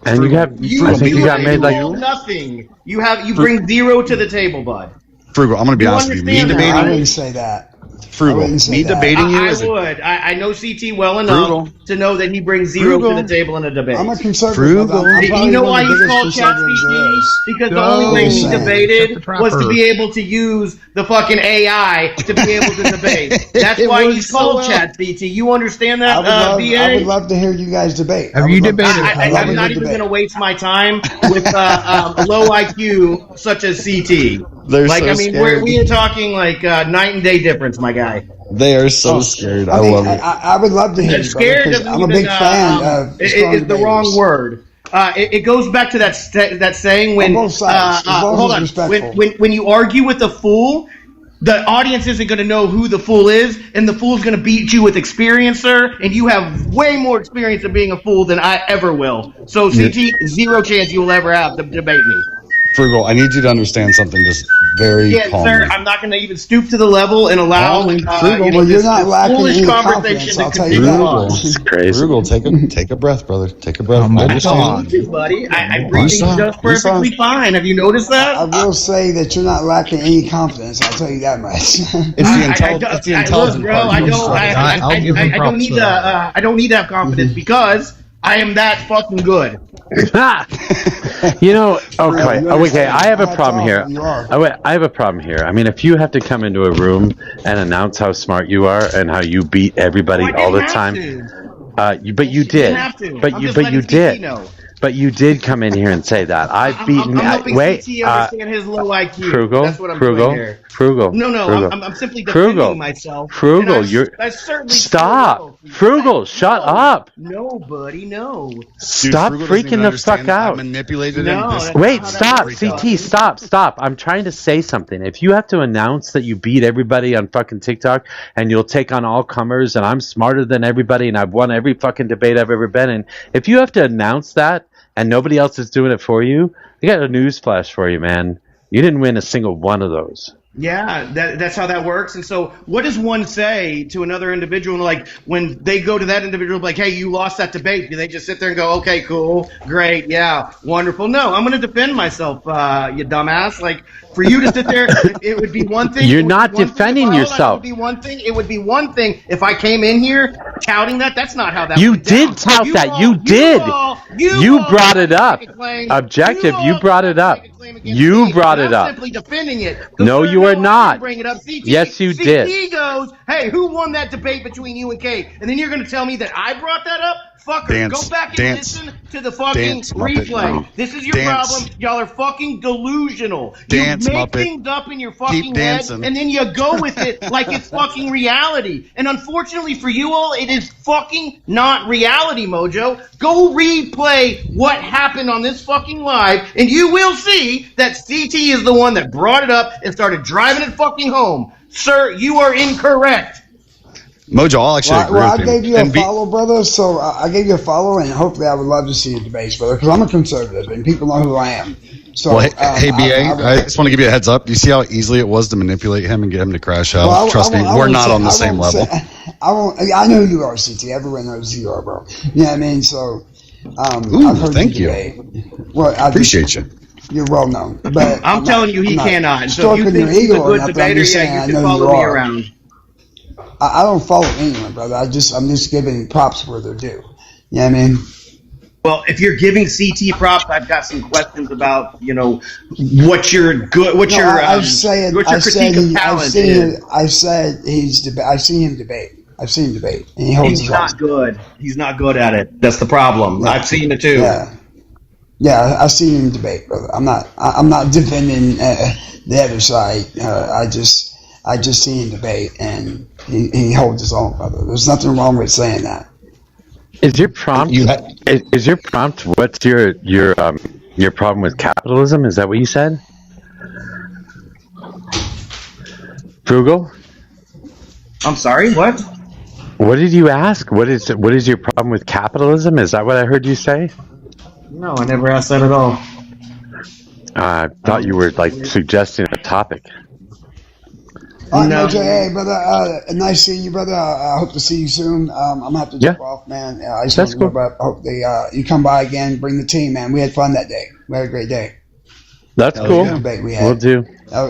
And you got made like nothing. You bring zero to the table, bud. Frugal, I'm going to be honest with you. Me debating, I wouldn't say that. Frugal, me debating you. I know CT well enough to know that he brings zero to the table in a debate. I'm a conservative. You know why he's called ChatGPT? Because the only way he debated was to be able to use the fucking AI to be able to debate. That's why he's called ChatGPT. You understand that, BA? I would love to hear you guys debate. Have you debated? I'm not even going to waste my time with a low IQ such as CT. They're like, so I mean, scared. we are talking like night and day difference, my guy. They are so scared. I mean, love it. I would love to hear Scared it, doesn't I'm a even, big fan of is the wrong word. It goes back to that saying when on both sides, as long hold as on, it's respectful. when you argue with a fool, the audience isn't going to know who the fool is, and the fool's going to beat you with experience, sir, and you have way more experience of being a fool than I ever will. So, CT, zero chance you will ever have to debate me. Frugal, I need you to understand something just very calmly. Sir, I'm not going to even stoop to the level and allow you're not lacking foolish any conversation confidence, to I'll tell you continue that. on. It's crazy. Frugal, take a breath, brother. Take a breath. I don't need to, buddy. I'm breathing just perfectly fine. Have you noticed that? I will say that you're not lacking any confidence. I'll tell you that much. It's the intelligent bro, part. I don't need to have confidence because I am that fucking good. You know, okay. I have a problem here. I have a problem here. I mean, if you have to come into a room and announce how smart you are and how you beat everybody all the time, but you did. But you did come in here and say that. I've beaten. I'm helping CT understand his low IQ. Frugal. That's what I'm doing here. Frugal. No. I'm simply defending myself. Frugal. Stop. Frugal. Shut up. No, buddy. No. Stop freaking the fuck out. Manipulated Wait. Stop. CT. Stop. I'm trying to say something. If you have to announce that you beat everybody on fucking TikTok and you'll take on all comers and I'm smarter than everybody and I've won every fucking debate I've ever been in, if you have to announce that and nobody else is doing it for you, I got a news flash for you, man. You didn't win a single one of those. Yeah, that's how that works. And so what does one say to another individual? Like when they go to that individual, like, hey, you lost that debate. Do they just sit there and go, okay, cool, great, yeah, wonderful? No, I'm going to defend myself, you dumbass. Like for you to sit there, it would be one thing. You're not defending yourself. It would be one thing if I came in here touting that. That's not how that you went did down. tout that. You did. You brought it up. Objective, you brought it up. You brought it up. I'm simply defending it. No, you are not. Bring it up. CT, yes, you did. CT goes, hey, who won that debate between you and Kate? And then you're going to tell me that I brought that up? Fucker, go back and listen to the fucking replay. This is your problem. Y'all are fucking delusional. You make things up in your fucking head, and then you go with it like it's fucking reality. And unfortunately for you all, it is fucking not reality, Mojo. Go replay what happened on this fucking live, and you will see that CT is the one that brought it up and started driving it fucking home. Sir, you are incorrect. Mojo, I'll actually agree with I gave you a follow, brother, so I gave you a follow, and hopefully I would love to see your debates, brother, because I'm a conservative, and people know who I am. So, well, hey, BA, I just want to give you a heads up. You see how easy it was to manipulate him and get him to crash out? Well, Trust me, we're not on the same level. I know who you are, CT. Everyone knows who you are, bro. You know what I mean? So, I've heard thank you. Well, I appreciate you. You're well known. But I'm telling you, he cannot. So if you think he's a good debater, yeah, you can follow me around. I don't follow anyone, brother. I'm just giving props where they're due. You know what I mean? Well, if you're giving CT props, I've got some questions about, what your critique of talent is. I've seen him debate. I've seen him debate, and he's not good. He's not good at it. That's the problem. I've seen it too. Yeah, I've seen him debate, brother. I'm not defending the other side. I just see him debate, and he holds his own, brother. There's nothing wrong with saying that. Is your prompt? Is your prompt? What's your problem with capitalism? Is that what you said? Frugal? I'm sorry. What? What did you ask? What is your problem with capitalism? Is that what I heard you say? No, I never asked that at all. I thought you were suggesting a topic. All right, Mojo, hey, brother, nice seeing you, brother. I hope to see you soon. I'm going to have to jump off, man. I just want to go back. I hope you come by again, bring the team, man. We had fun that day. We had a great day. That's cool. We'll do.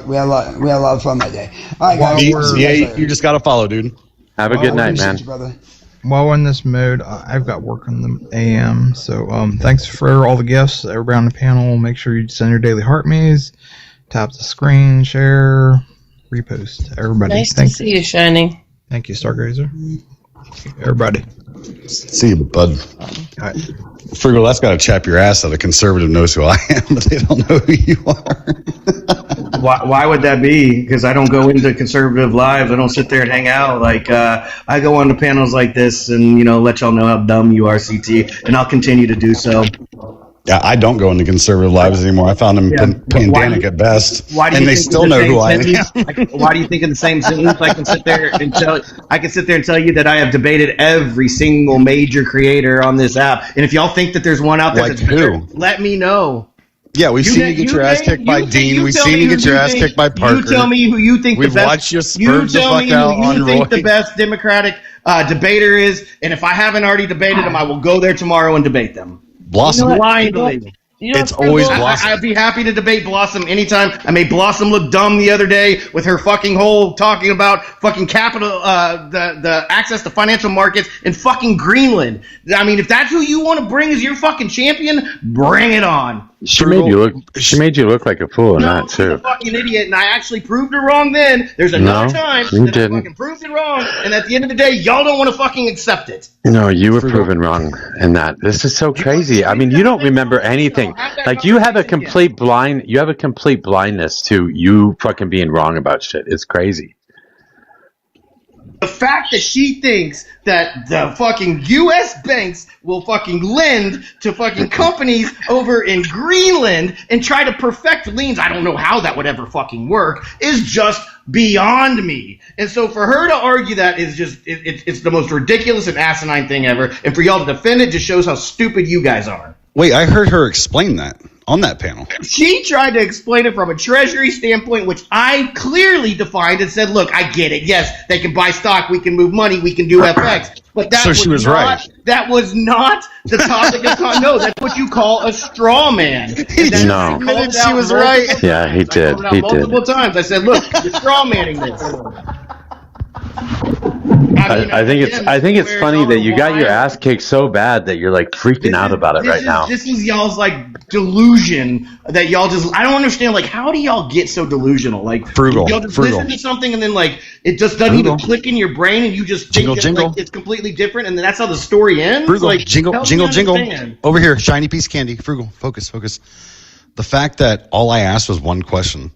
We had a lot of fun that day. All right, guys. You just got to follow, dude. Have a good night, man. You, brother. While we're in this mode, I've got work on the AM, so thanks for all the gifts. Everybody on the panel, make sure you send your daily heart maze, tap the screen, share, repost. Everybody. Nice to see you, Shining. Thank you, Stargazer. Everybody. See you, bud. All right. Frugal, that's got to chap your ass that a conservative knows who I am, but they don't know who you are. Why would that be? Because I don't go into conservative lives. I don't sit there and hang out. Like I go on to panels like this and let y'all know how dumb you are, CT, and I'll continue to do so. Yeah, I don't go into conservative lives anymore. I found them pandemic at best, and they still know who I am. Why do you think in the same sentence I can sit there and tell you that I have debated every single major creator on this app? And if y'all think that there's one out there that's better, let me know. Yeah, we've seen you get your ass kicked by Dean. We've seen you get your ass kicked by Parker. You tell me who you think the best. We've watched you spurge the fuck out on Roy. You think the best Democratic debater is, and if I haven't already debated them, I will go there tomorrow and debate them. Blossom. Blindly. It's always Blossom. I'd be happy to debate Blossom anytime. I made Blossom look dumb the other day with her fucking whole talking about fucking capital, the access to financial markets in fucking Greenland. I mean, if that's who you want to bring as your fucking champion, bring it on. She made you look like a fool in that too. She's a fucking idiot, and I actually proved her wrong then. There's another time that I fucking proved it wrong, and at the end of the day, y'all don't want to fucking accept it. No, you were proven wrong in that. This is so crazy. I mean, you don't remember anything. Like you have a complete blindness to you fucking being wrong about shit. It's crazy. The fact that she thinks that the fucking U.S. banks will fucking lend to fucking companies over in Greenland and try to perfect liens, I don't know how that would ever fucking work, is just beyond me. And so for her to argue that is just, it's the most ridiculous and asinine thing ever. And for y'all to defend it just shows how stupid you guys are. Wait, I heard her explain that on that panel. She tried to explain it from a treasury standpoint, which I clearly defined and said, look, I get it. Yes, they can buy stock. We can move money. We can do FX. But that she was right. That was not the topic of no, that's what you call a straw man. No. She was right. Yeah, he did. He did. Multiple times. I said, look, you're straw manning this. I think it's funny that you got your ass kicked so bad that you're like freaking out about it right now. This is y'all's like delusion that y'all just, I don't understand, like how do y'all get so delusional? Like frugal. Y'all just listen to something and then like it just doesn't even click in your brain and you just think like, it's completely different and then that's how the story ends. Frugal. Like, jingle. Over here, shiny piece of candy. Frugal. Focus. The fact that all I asked was one question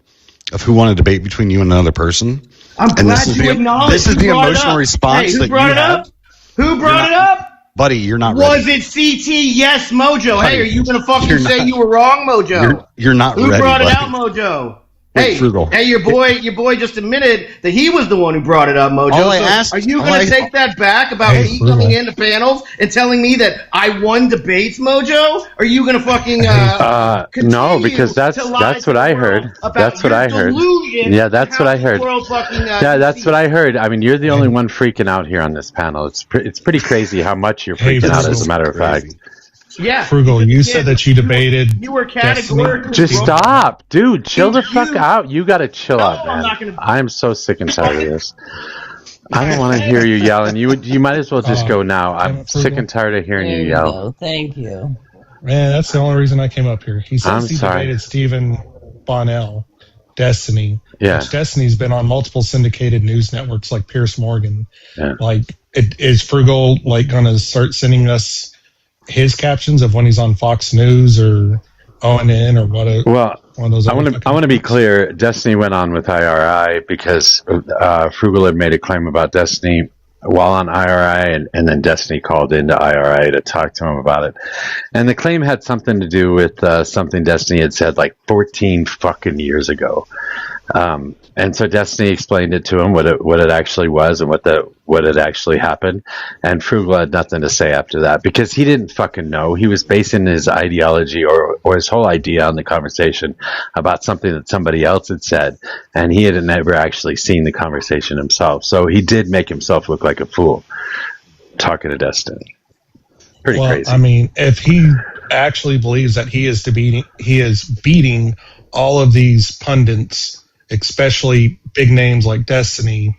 of who wanted to debate between you and another person. I'm glad you acknowledged. This is the emotional response that you have. Who brought it up? Buddy, you're not ready. Was it CT? Yes, Mojo. Buddy, hey, are you going to fucking say you were wrong, Mojo? You're not ready, Who brought it out, Mojo? Hey, your boy just admitted that he was the one who brought it up, Mojo. Are you going to take that back about me coming into panels and telling me that I won debates, Mojo? Are you going to fucking no, because that's what I heard. That's what I heard. Yeah, that's what I heard. Yeah, that's what I heard. I mean, you're the only one freaking out here on this panel. It's pretty crazy how much you're freaking out, as a matter of fact. Yeah, Frugal, you said that you debated. You were categorically. Just stop, dude. Chill the fuck out. You gotta chill out, man. I'm so sick and tired of this. I don't want to hear you yelling. You might as well just go now. I'm sick and tired of hearing you yell. Thank you. Man, that's the only reason I came up here. He says he debated Stephen Bonnell, Destiny. Yeah. Which Destiny's been on multiple syndicated news networks like Piers Morgan. Yeah. Like, is Frugal like gonna start sending us his captions of when he's on Fox News or ONN or what? One of those. I want to be clear. Destiny went on with IRI because Frugal had made a claim about Destiny while on IRI, and then Destiny called into IRI to talk to him about it. And the claim had something to do with something Destiny had said like 14 fucking years ago. And so Destiny explained it to him what it actually was and what had actually happened. And Frugal had nothing to say after that because he didn't fucking know. He was basing his ideology or his whole idea on the conversation about something that somebody else had said, and he had never actually seen the conversation himself. So he did make himself look like a fool talking to Destiny. Pretty crazy. I mean, if he actually believes that he is beating all of these pundits, especially big names like Destiny,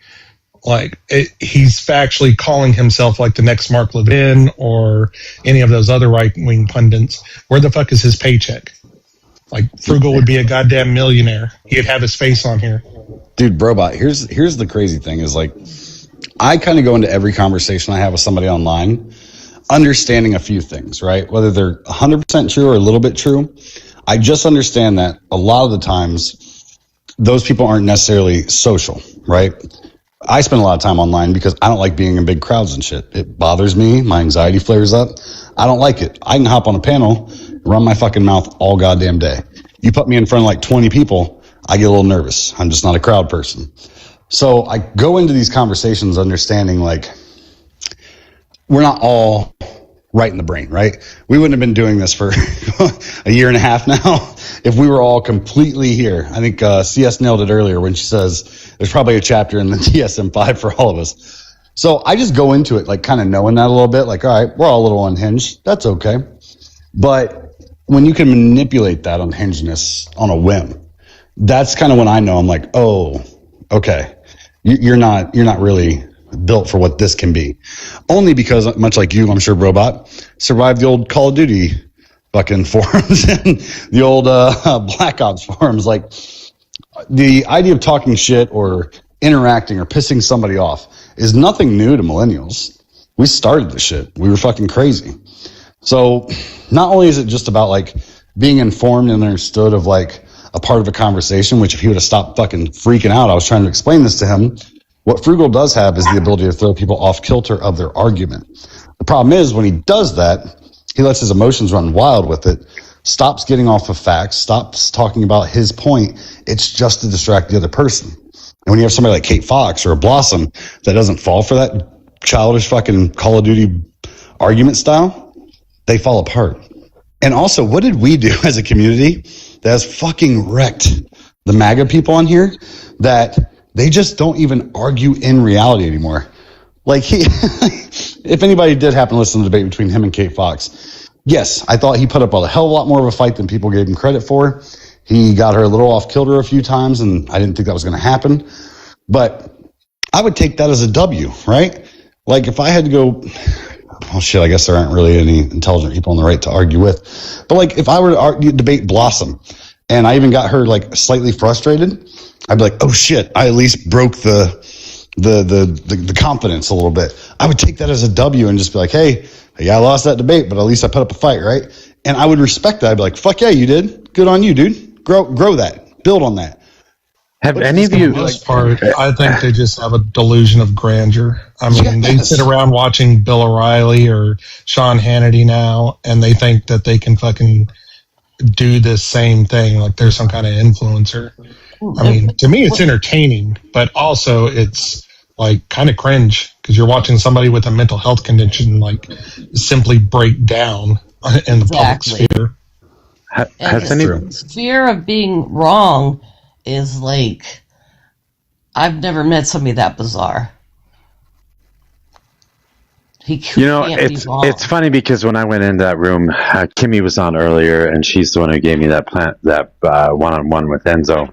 he's actually calling himself like the next Mark Levin or any of those other right-wing pundits. Where the fuck is his paycheck? Like, Frugal would be a goddamn millionaire. He'd have his face on here. Dude, Brobot, here's the crazy thing is, like, I kind of go into every conversation I have with somebody online understanding a few things, right? Whether they're 100% true or a little bit true. I just understand that a lot of the times those people aren't necessarily social, right? I spend a lot of time online because I don't like being in big crowds and shit. It bothers me. My anxiety flares up. I don't like it. I can hop on a panel, run my fucking mouth all goddamn day. You put me in front of like 20 people, I get a little nervous. I'm just not a crowd person. So I go into these conversations understanding like we're not all right in the brain, right? We wouldn't have been doing this for a year and a half now if we were all completely here. I think CS nailed it earlier when she says there's probably a chapter in the DSM-5 for all of us. So I just go into it like kind of knowing that a little bit, like, all right, we're all a little unhinged. That's okay. But when you can manipulate that unhingedness on a whim, that's kind of when I know I'm like, oh, okay, you're not really built for what this can be. Only because, much like you, I'm sure Robot survived the old Call of Duty fucking forums and the old Black Ops forums. Like, the idea of talking shit or interacting or pissing somebody off is nothing new to millennials. We started this shit. We were fucking crazy. So not only is it just about like being informed and understood of like a part of a conversation, which if he would have stopped fucking freaking out, I was trying to explain this to him. What Frugal does have is the ability to throw people off kilter of their argument. The problem is when he does that, he lets his emotions run wild with it, stops getting off of facts, stops talking about his point. It's just to distract the other person. And when you have somebody like Kate Fox or a Blossom that doesn't fall for that childish fucking Call of Duty argument style, they fall apart. And also, what did we do as a community that has fucking wrecked the MAGA people on here that they just don't even argue in reality anymore? Like, if anybody did happen to listen to the debate between him and Kate Fox, yes, I thought he put up a hell of a lot more of a fight than people gave him credit for. He got her a little off kilter a few times, and I didn't think that was going to happen. But I would take that as a W, right? Like, if I had to go, oh shit, I guess there aren't really any intelligent people on the right to argue with. But like, if I were to debate Blossom, and I even got her like slightly frustrated, I'd be like, oh shit, I at least broke the confidence a little bit. I would take that as a W and just be like, hey, yeah, I lost that debate, but at least I put up a fight, right? And I would respect that. I'd be like, fuck yeah, you did. Good on you, dude. Grow that. Build on that. Have any of you? For the most part, I think they just have a delusion of grandeur. I mean, they sit around watching Bill O'Reilly or Sean Hannity now, and they think that they can fucking do this same thing, like they're some kind of influencer. I mean, to me, it's entertaining, but also it's like kind of cringe because you're watching somebody with a mental health condition like simply break down in the public sphere. Fear of being wrong is like, I've never met somebody that bizarre. It's funny because when I went in that room, Kimmy was on earlier, and she's the one who gave me that one-on-one with Enzo.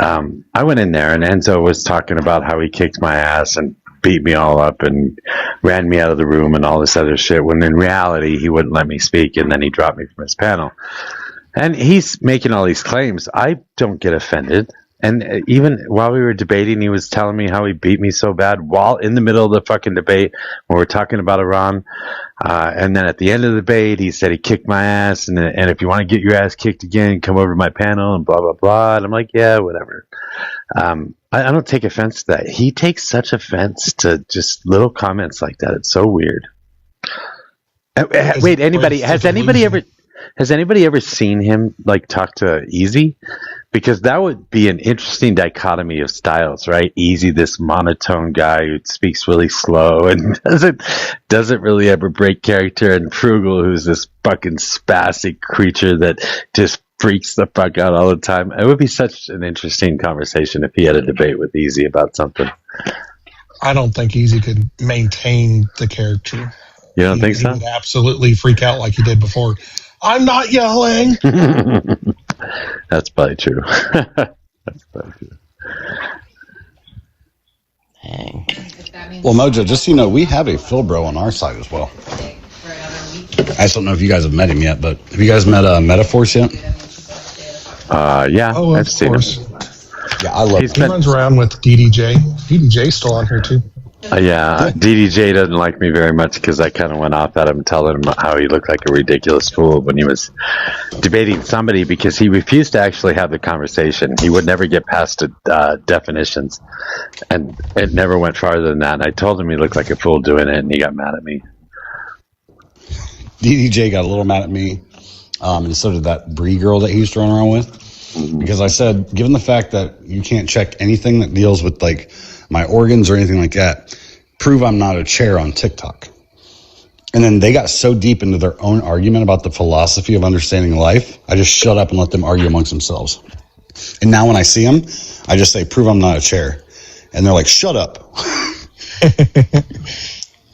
I went in there, and Enzo was talking about how he kicked my ass and beat me all up and ran me out of the room and all this other shit, when in reality he wouldn't let me speak, and then he dropped me from his panel. And he's making all these claims. I don't get offended. And even while we were debating, he was telling me how he beat me so bad while in the middle of the fucking debate when we're talking about Iran. And then at the end of the debate, he said he kicked my ass. And if you want to get your ass kicked again, come over to my panel and blah, blah, blah. And I'm like, yeah, whatever. I don't take offense to that. He takes such offense to just little comments like that. It's so weird. Wait, has anybody ever seen him like talk to Easy? Because that would be an interesting dichotomy of styles, right? Easy, this monotone guy who speaks really slow and doesn't really ever break character, and Frugal, who's this fucking spastic creature that just freaks the fuck out all the time. It would be such an interesting conversation if he had a debate with Easy about something. I don't think Easy could maintain the character. You don't think so? He would absolutely freak out like he did before. I'm not yelling. That's probably true. That's probably true. Well, Mojo, just so you know, we have a Phil Bro on our side as well. I just don't know if you guys have met him yet, but have you guys met Metaforce yet? Yeah, oh, I've seen him. Yeah, I love him. He runs around with DDJ. DDJ's still on here, too. Yeah, DDJ doesn't like me very much because I kind of went off at him, telling him how he looked like a ridiculous fool when he was debating somebody, because he refused to actually have the conversation. He would never get past definitions, and it never went farther than that. And I told him he looked like a fool doing it, and he got mad at me. DDJ got a little mad at me, and so did that Bree girl that he was throwing around with, because I said, given the fact that you can't check anything that deals with like my organs or anything like that, prove I'm not a chair on TikTok. And then they got so deep into their own argument about the philosophy of understanding life, I just shut up and let them argue amongst themselves. And now when I see them, I just say, prove I'm not a chair. And they're like, shut up.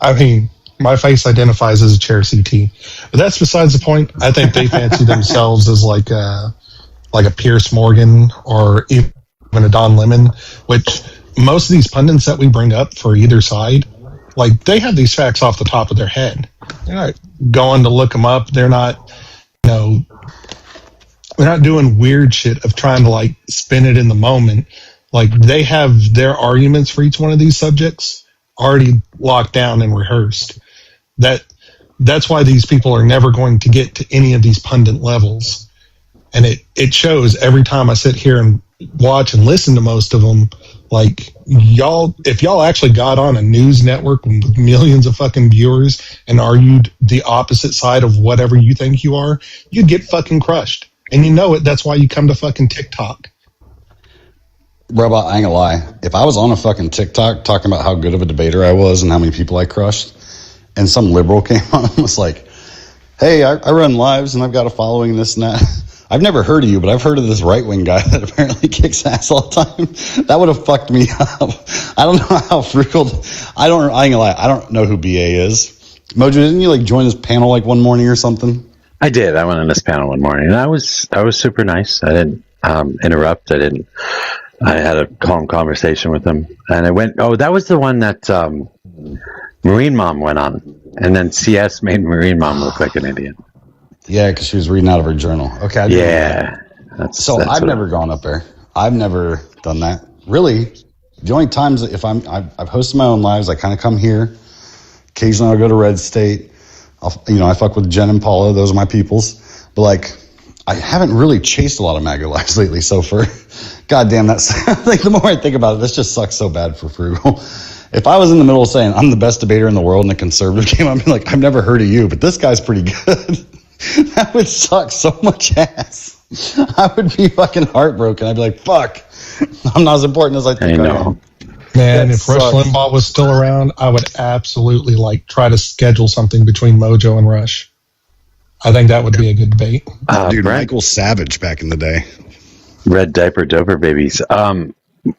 I mean, my face identifies as a chair CT. But that's besides the point. I think they fancy themselves as like a Pierce Morgan or even a Don Lemon, which most of these pundits that we bring up for either side, like, they have these facts off the top of their head. They're not going to look them up. They're not, they're not doing weird shit of trying to like spin it in the moment. Like, they have their arguments for each one of these subjects already locked down and rehearsed. That's why these people are never going to get to any of these pundit levels. And it shows every time I sit here and watch and listen to most of them. Like, if y'all actually got on a news network with millions of fucking viewers and argued the opposite side of whatever you think you are, you'd get fucking crushed. And you know it. That's why you come to fucking TikTok. Bro, I ain't gonna lie. If I was on a fucking TikTok talking about how good of a debater I was and how many people I crushed, and some liberal came on and was like, hey, I run lives and I've got a following, this and that. I've never heard of you, but I've heard of this right-wing guy that apparently kicks ass all the time. That would have fucked me up. I don't know how frugal. I ain't gonna lie. I don't know who BA is. Mojo, didn't you like join this panel like one morning or something? I did. I went on this panel one morning, and I was super nice. I didn't interrupt. I had a calm conversation with him, and I went. Oh, that was the one that Marine Mom went on, and then CS made Marine Mom look like an idiot. Yeah, because she was reading out of her journal. Okay. That's I've never gone up there. I've never done that. Really, the only times if I've hosted my own lives, I kind of come here. Occasionally, I'll go to Red State. I fuck with Jen and Paula. Those are my peoples. But like, I haven't really chased a lot of MAGA lives lately. So goddamn, that's like the more I think about it, this just sucks so bad for Frugal. If I was in the middle of saying I'm the best debater in the world in a conservative game, I'd be like, I've never heard of you, but this guy's pretty good. That would suck so much ass. I would be fucking heartbroken. I'd be like, fuck, I'm not as important as I think I am. Man, if Rush Limbaugh was still around, I would absolutely try to schedule something between Mojo and Rush. I think that would be a good debate. Dude, Michael Savage back in the day. Red diaper doper babies.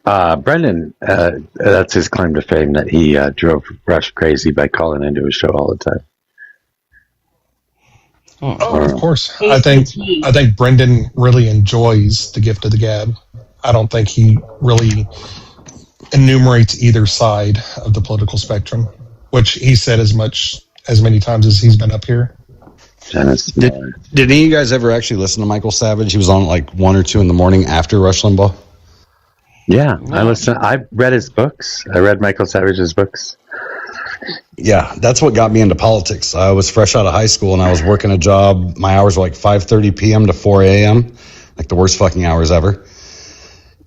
Brendan, that's his claim to fame, that he drove Rush crazy by calling into his show all the time. Oh, of course. I think Brendan really enjoys the gift of the gab. I don't think he really enumerates either side of the political spectrum, which he said as many times as he's been up here. Did any of you guys ever actually listen to Michael Savage? He was on like 1 or 2 in the morning after Rush Limbaugh. Yeah, I read his books. I read Michael Savage's books. Yeah, that's what got me into politics. I was fresh out of high school and I was working a job. My hours were like 5:30 p.m. to 4 a.m., like the worst fucking hours ever.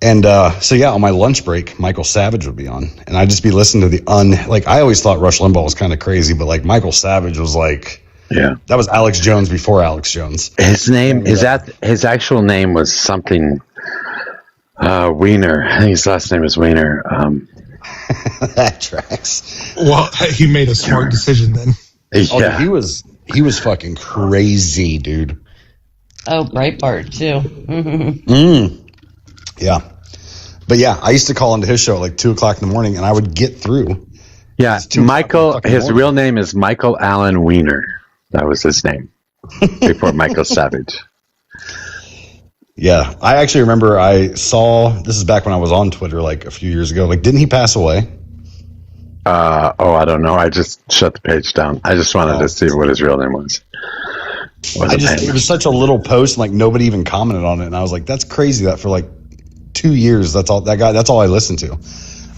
And on my lunch break, Michael Savage would be on, and I'd just be listening to I always thought Rush Limbaugh was kind of crazy, but like Michael Savage was like, yeah, that was Alex Jones before Alex Jones. His name his actual name was something Wiener. I think his last name was Wiener. That tracks. Well, he made a smart decision then. Yeah. Oh, he was fucking crazy, dude. Oh, Breitbart too. Yeah. But yeah, I used to call into his show at like 2:00 in the morning, and I would get through. Yeah, Michael. His real name is Michael Allen Wiener. That was his name before Michael Savage. Yeah, I actually remember this is back when I was on Twitter like a few years ago. Like, didn't he pass away? I don't know. I just shut the page down. I just wanted to see what his real name was. It was such a little post, and like nobody even commented on it, and I was like, that's crazy that for like 2 years, that's all I listened to.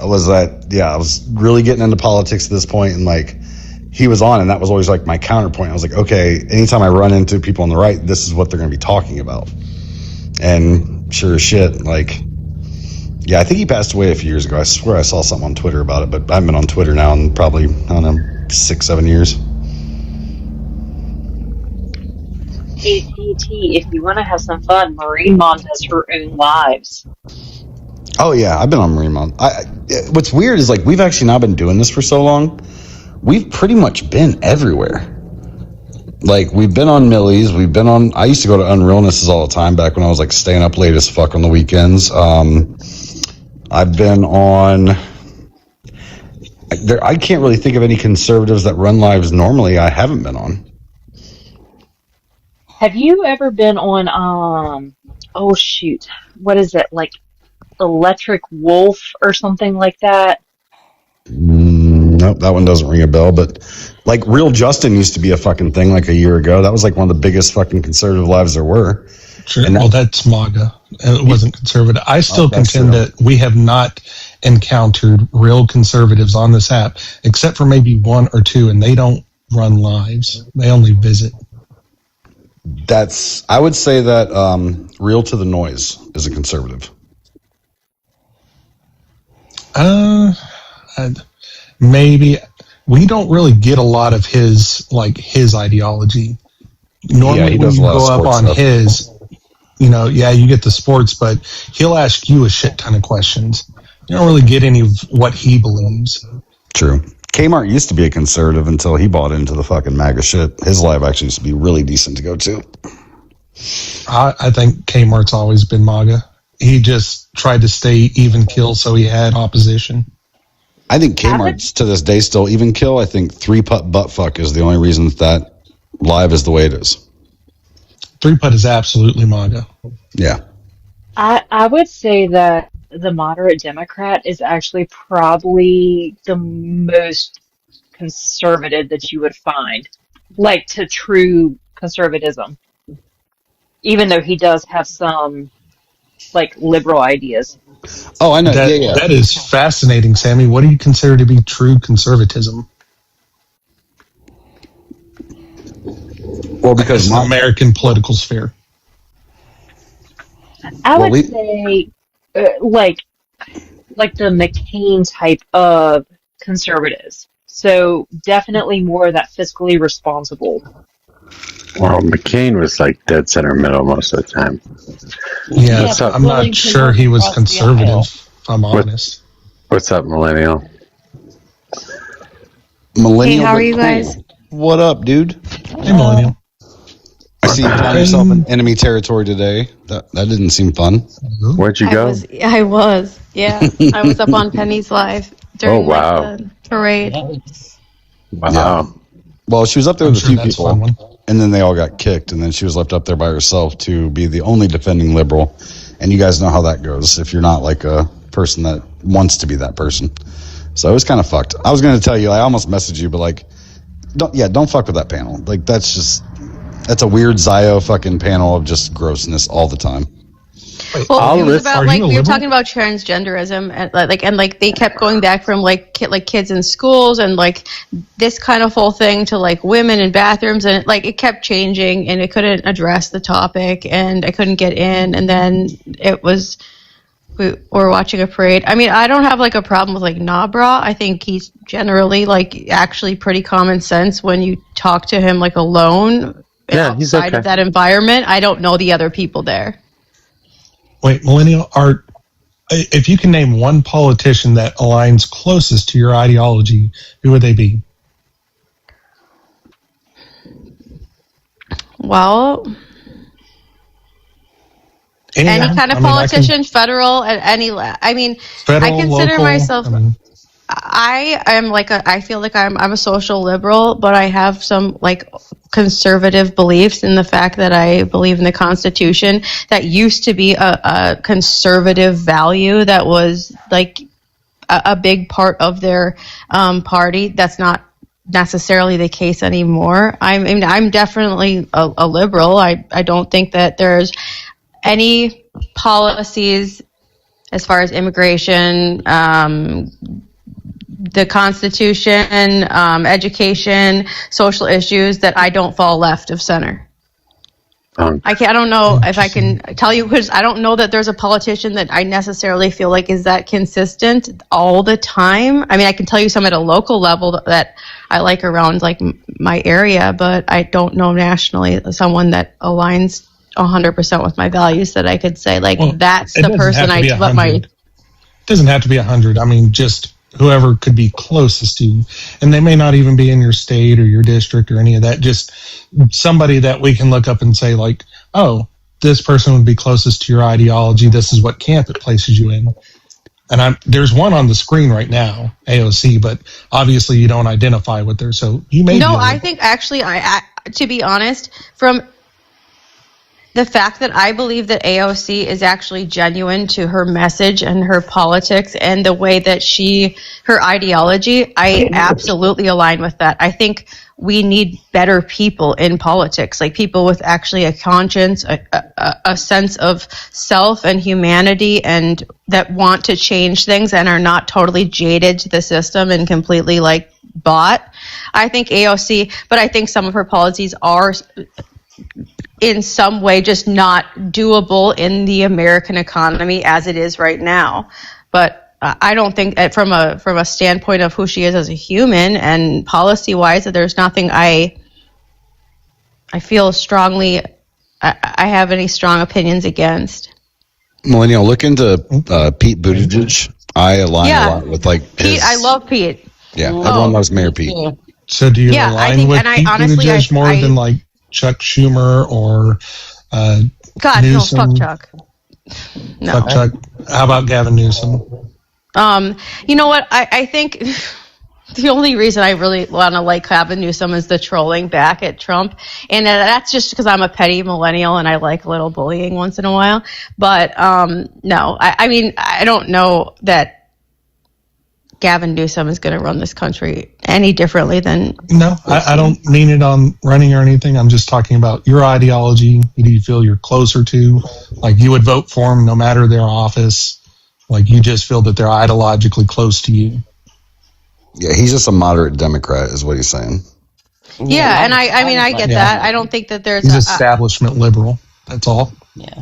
was that, I was really getting into politics at this point, and like, he was on, and that was always like my counterpoint. I was like, okay, anytime I run into people on the right, this is what they're going to be talking about. And sure as shit, like, I think he passed away a few years ago. I swear I saw something on Twitter about it, but I haven't been on Twitter now in probably, I don't know, 6-7 years. Hey, TT, if you want to have some fun, Marine Mom does her own lives. Oh yeah, I've been on Marine Mom. What's weird is like, we've actually not been doing this for so long. We've pretty much been everywhere. Like, we've been on Millie's, I used to go to Unrealnesses all the time back when I was like staying up late as fuck on the weekends. I've been on, I can't really think of any conservatives that run lives normally I haven't been on. Have you ever been on, oh shoot, what is it, like Electric Wolf or something like that? Nope, that one doesn't ring a bell, but like Real Justin used to be a fucking thing like a year ago. That was like one of the biggest fucking conservative lives there were. Sure. Well, that's MAGA. It wasn't conservative. I still contend that we have not encountered real conservatives on this app, except for maybe one or two, and they don't run lives. They only visit. I would say that Real to the Noise is a conservative. Maybe. We don't really get a lot of his ideology. Normally when you go up on stuff. His, you get the sports, but he'll ask you a shit ton of questions. You don't really get any of what he believes. True. Kmart used to be a conservative until he bought into the fucking MAGA shit. His live actually used to be really decent to go to. I think Kmart's always been MAGA. He just tried to stay even kill, so he had opposition. I think Kmart's to this day still even kill. I think 3-putt butt fuck is the only reason that live is the way it is. 3-putt is absolutely MAGA. Yeah. I would say that the moderate Democrat is actually probably the most conservative that you would find, like to true conservatism, even though he does have some like liberal ideas. Oh, I know. That is fascinating, Sammy. What do you consider to be true conservatism? Well, because the American political sphere. I would say like the McCain type of conservatives. So definitely more of that fiscally responsible. Well, McCain was like dead center middle most of the time. Yeah, I'm not sure he was conservative, if I'm honest. What's up, Millennial? Millennial. Hey, how are you guys? What up, dude? Hey, Millennial. I see you found yourself in enemy territory today. That didn't seem fun. Where'd you go? I was. Yeah. I was up on Penny's live during the parade. Wow. Yeah. Well, she was up there with a few people, and then they all got kicked, and then she was left up there by herself to be the only defending liberal. And you guys know how that goes if you're not like a person that wants to be that person. So it was kind of fucked. I was going to tell you, I almost messaged you, but like, don't fuck with that panel. Like, that's a weird Zio fucking panel of just grossness all the time. Well, it was about we were talking about transgenderism and they kept going back from kids in schools and like this kind of whole thing to like women in bathrooms, and it kept changing and it couldn't address the topic and I couldn't get in, and then we were watching a parade. I mean, I don't have like a problem with like Nabra. I think he's generally like actually pretty common sense when you talk to him like alone. Yeah, he's outside of that environment. I don't know the other people there. Wait, Millennial, if you can name one politician that aligns closest to your ideology, who would they be? Well, any kind of politician, federal, at any. I mean, federal, I consider local, myself. I am I feel like I'm a social liberal, but I have some like conservative beliefs in the fact that I believe in the Constitution. That used to be a conservative value that was like a big part of their party. That's not necessarily the case anymore. I'm definitely a liberal. I don't think that there's any policies as far as immigration, the Constitution, education, social issues, that I don't fall left of center. I don't know if I can tell you, because I don't know that there's a politician that I necessarily feel like is that consistent all the time. I mean, I can tell you some at a local level that I like around like my area, but I don't know nationally someone that aligns 100% with my values that I could say like that's the person I let my. It doesn't have to be 100. I mean, just whoever could be closest to you, and they may not even be in your state or your district or any of that. Just somebody that we can look up and say like, oh, this person would be closest to your ideology. This is what camp it places you in. And there's one on the screen right now, AOC, but obviously you don't identify with her, so you may. No, I think actually, I to be honest, from the fact that I believe that AOC is actually genuine to her message and her politics and the way that her ideology, I absolutely align with that. I think we need better people in politics, like people with actually a conscience, a sense of self and humanity, and that want to change things and are not totally jaded to the system and completely like bought. I think AOC, but I think some of her policies are in some way just not doable in the American economy as it is right now. But I don't think from a standpoint of who she is as a human and policy wise that there's nothing I feel strongly I have any strong opinions against. Millennial, look into Pete Buttigieg. I align a lot with like Pete. I love Pete. Yeah, everyone loves Mayor Pete. So do you align with Pete Buttigieg more than like Chuck Schumer or God, Newsom? no, fuck Chuck. No. Fuck Chuck. How about Gavin Newsom? You know what? I think the only reason I really want to like Gavin Newsom is the trolling back at Trump. And that's just because I'm a petty millennial and I like a little bullying once in a while. But no, I mean, I don't know that Gavin Newsom is going to run this country any differently than. No, I don't mean it on running or anything. I'm just talking about your ideology. Who do you feel you're closer to? Like you would vote for them no matter their office. Like you just feel that they're ideologically close to you. Yeah, he's just a moderate Democrat, is what he's saying. Yeah, and I mean, I get that. I don't think that there's. He's establishment liberal. That's all. Yeah.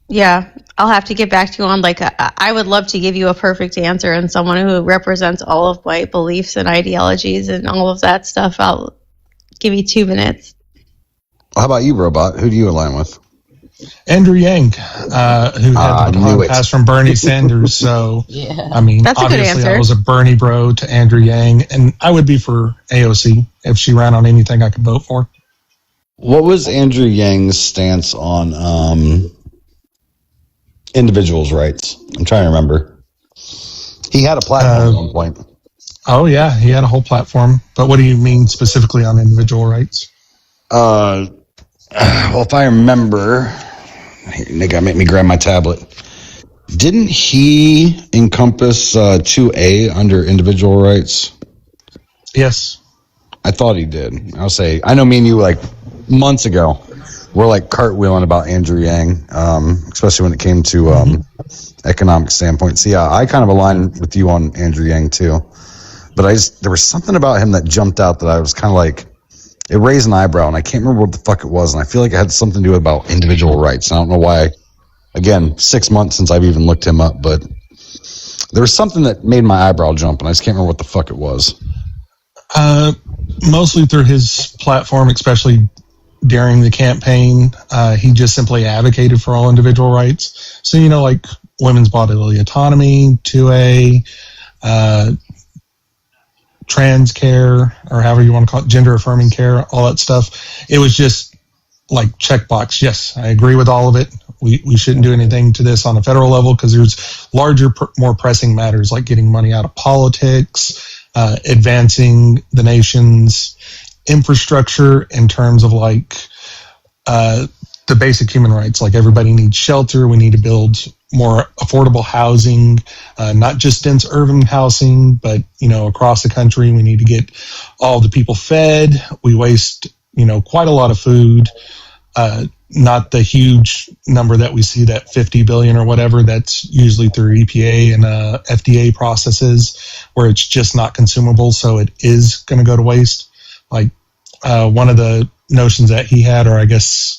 Yeah, I'll have to get back to you on like I would love to give you a perfect answer and someone who represents all of my beliefs and ideologies and all of that stuff. I'll give you 2 minutes. How about you, Robot? Who do you align with? Andrew Yang, who had the baton pass from Bernie Sanders. So, I mean, that's obviously I was a Bernie bro to Andrew Yang, and I would be for AOC if she ran on anything I could vote for. What was Andrew Yang's stance on individuals' rights? I'm trying to remember. He had a platform at one point. Oh, yeah, he had a whole platform. But what do you mean specifically on individual rights? Well, if I remember, Nick, make me grab my tablet. Didn't he encompass 2A under individual rights? Yes. I thought he did. I'll say, I know me and you, like, months ago, we're like cartwheeling about Andrew Yang, especially when it came to economic standpoint. So, yeah, I kind of align with you on Andrew Yang, too. But there was something about him that jumped out that I was kind of like, it raised an eyebrow, and I can't remember what the fuck it was, and I feel like it had something to do about individual rights. I don't know why. Again, 6 months since I've even looked him up, but there was something that made my eyebrow jump, and I just can't remember what the fuck it was. Mostly through his platform, especially during the campaign, he just simply advocated for all individual rights. So, you know, like women's bodily autonomy, 2A, trans care, or however you want to call it, gender affirming care, all that stuff. It was just like checkbox. Yes, I agree with all of it. We shouldn't do anything to this on a federal level because there's larger, more pressing matters like getting money out of politics, advancing the nation's infrastructure in terms of like the basic human rights. Like everybody needs shelter. We need to build more affordable housing, not just dense urban housing, but, you know, across the country. We need to get all the people fed. We waste, you know, quite a lot of food. not the huge number that we see, that 50 billion or whatever. That's usually through EPA and FDA processes where it's just not consumable, so it is going to go to waste. Like one of the notions that he had, or I guess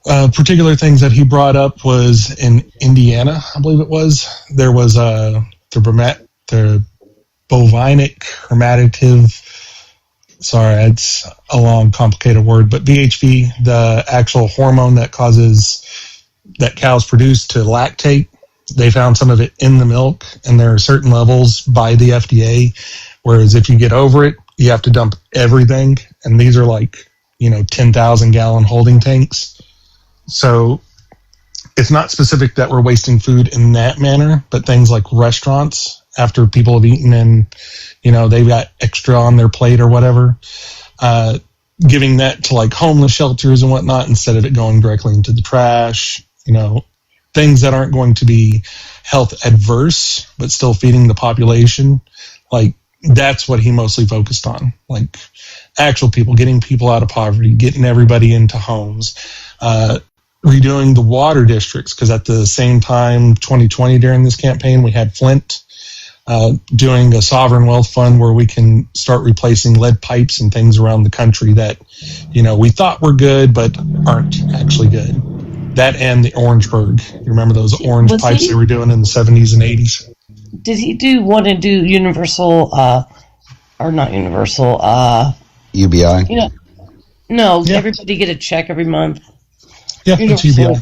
particular things that he brought up, was in Indiana, I believe it was. There was the bovinic hermatative. Sorry, it's a long, complicated word, but BHV, the actual hormone that cows produce to lactate, they found some of it in the milk, and there are certain levels by the FDA, whereas if you get over it, you have to dump everything, and these are like, 10,000 gallon holding tanks. So it's not specific that we're wasting food in that manner, but things like restaurants, after people have eaten and, they've got extra on their plate or whatever, giving that to like homeless shelters and whatnot instead of it going directly into the trash, things that aren't going to be health adverse, but still feeding the population. Like, that's what he mostly focused on. Like, actual people, getting people out of poverty, getting everybody into homes, redoing the water districts, because at the same time, 2020, during this campaign, we had Flint doing a sovereign wealth fund where we can start replacing lead pipes and things around the country that, we thought were good, but aren't actually good. That and the Orangeburg. You remember those orange pipes they were doing in the 70s and 80s? Did he want to do universal, or not universal, UBI? No, everybody get a check every month. Yeah, it's UBI.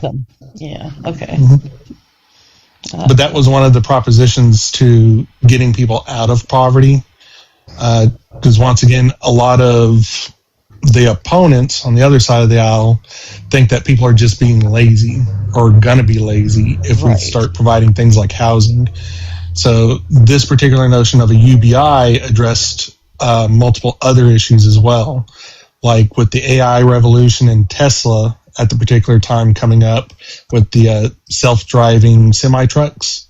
Yeah, okay. Mm-hmm. But that was one of the propositions to getting people out of poverty. Because once again, a lot of the opponents on the other side of the aisle think that people are just being lazy or going to be lazy if we start providing things like housing. So this particular notion of a UBI addressed multiple other issues as well. Like with the AI revolution and Tesla at the particular time coming up with the self-driving semi-trucks,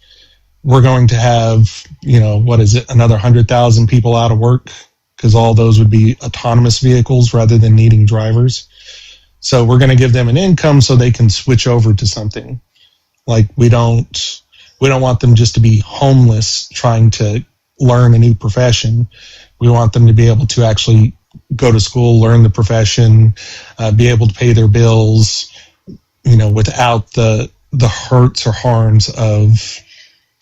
we're going to have, another 100,000 people out of work because all those would be autonomous vehicles rather than needing drivers. So we're going to give them an income so they can switch over to something. Like we don't want them just to be homeless trying to learn a new profession. We want them to be able to actually go to school, learn the profession, be able to pay their bills, without the hurts or harms of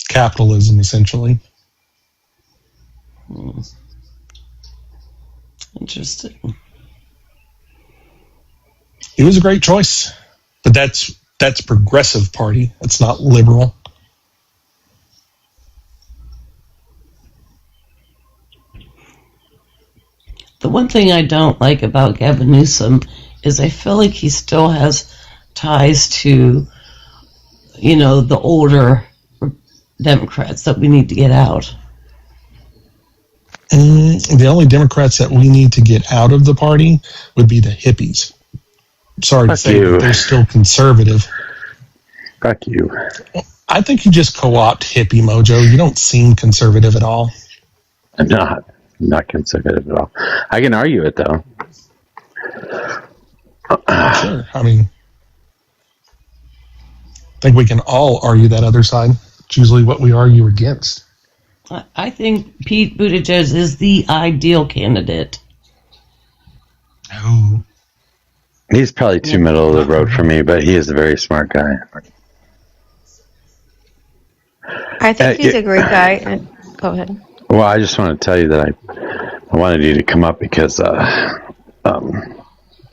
capitalism, essentially. Interesting. It was a great choice, but that's progressive party. It's not liberal. The one thing I don't like about Gavin Newsom is I feel like he still has ties to, the older Democrats that we need to get out. The only Democrats that we need to get out of the party would be the hippies. Sorry to say, but they're still conservative. Fuck you. I think you just co-opt hippie mojo. You don't seem conservative at all. I'm not conservative at all. I can argue it though. Sure. I mean, I think we can all argue that other side. It's usually what we argue against. I think Pete Buttigieg is the ideal candidate. Oh. He's probably too middle of the road for me, but he is a very smart guy. I think he's a great guy. Go ahead. Well, I just want to tell you that I wanted you to come up because I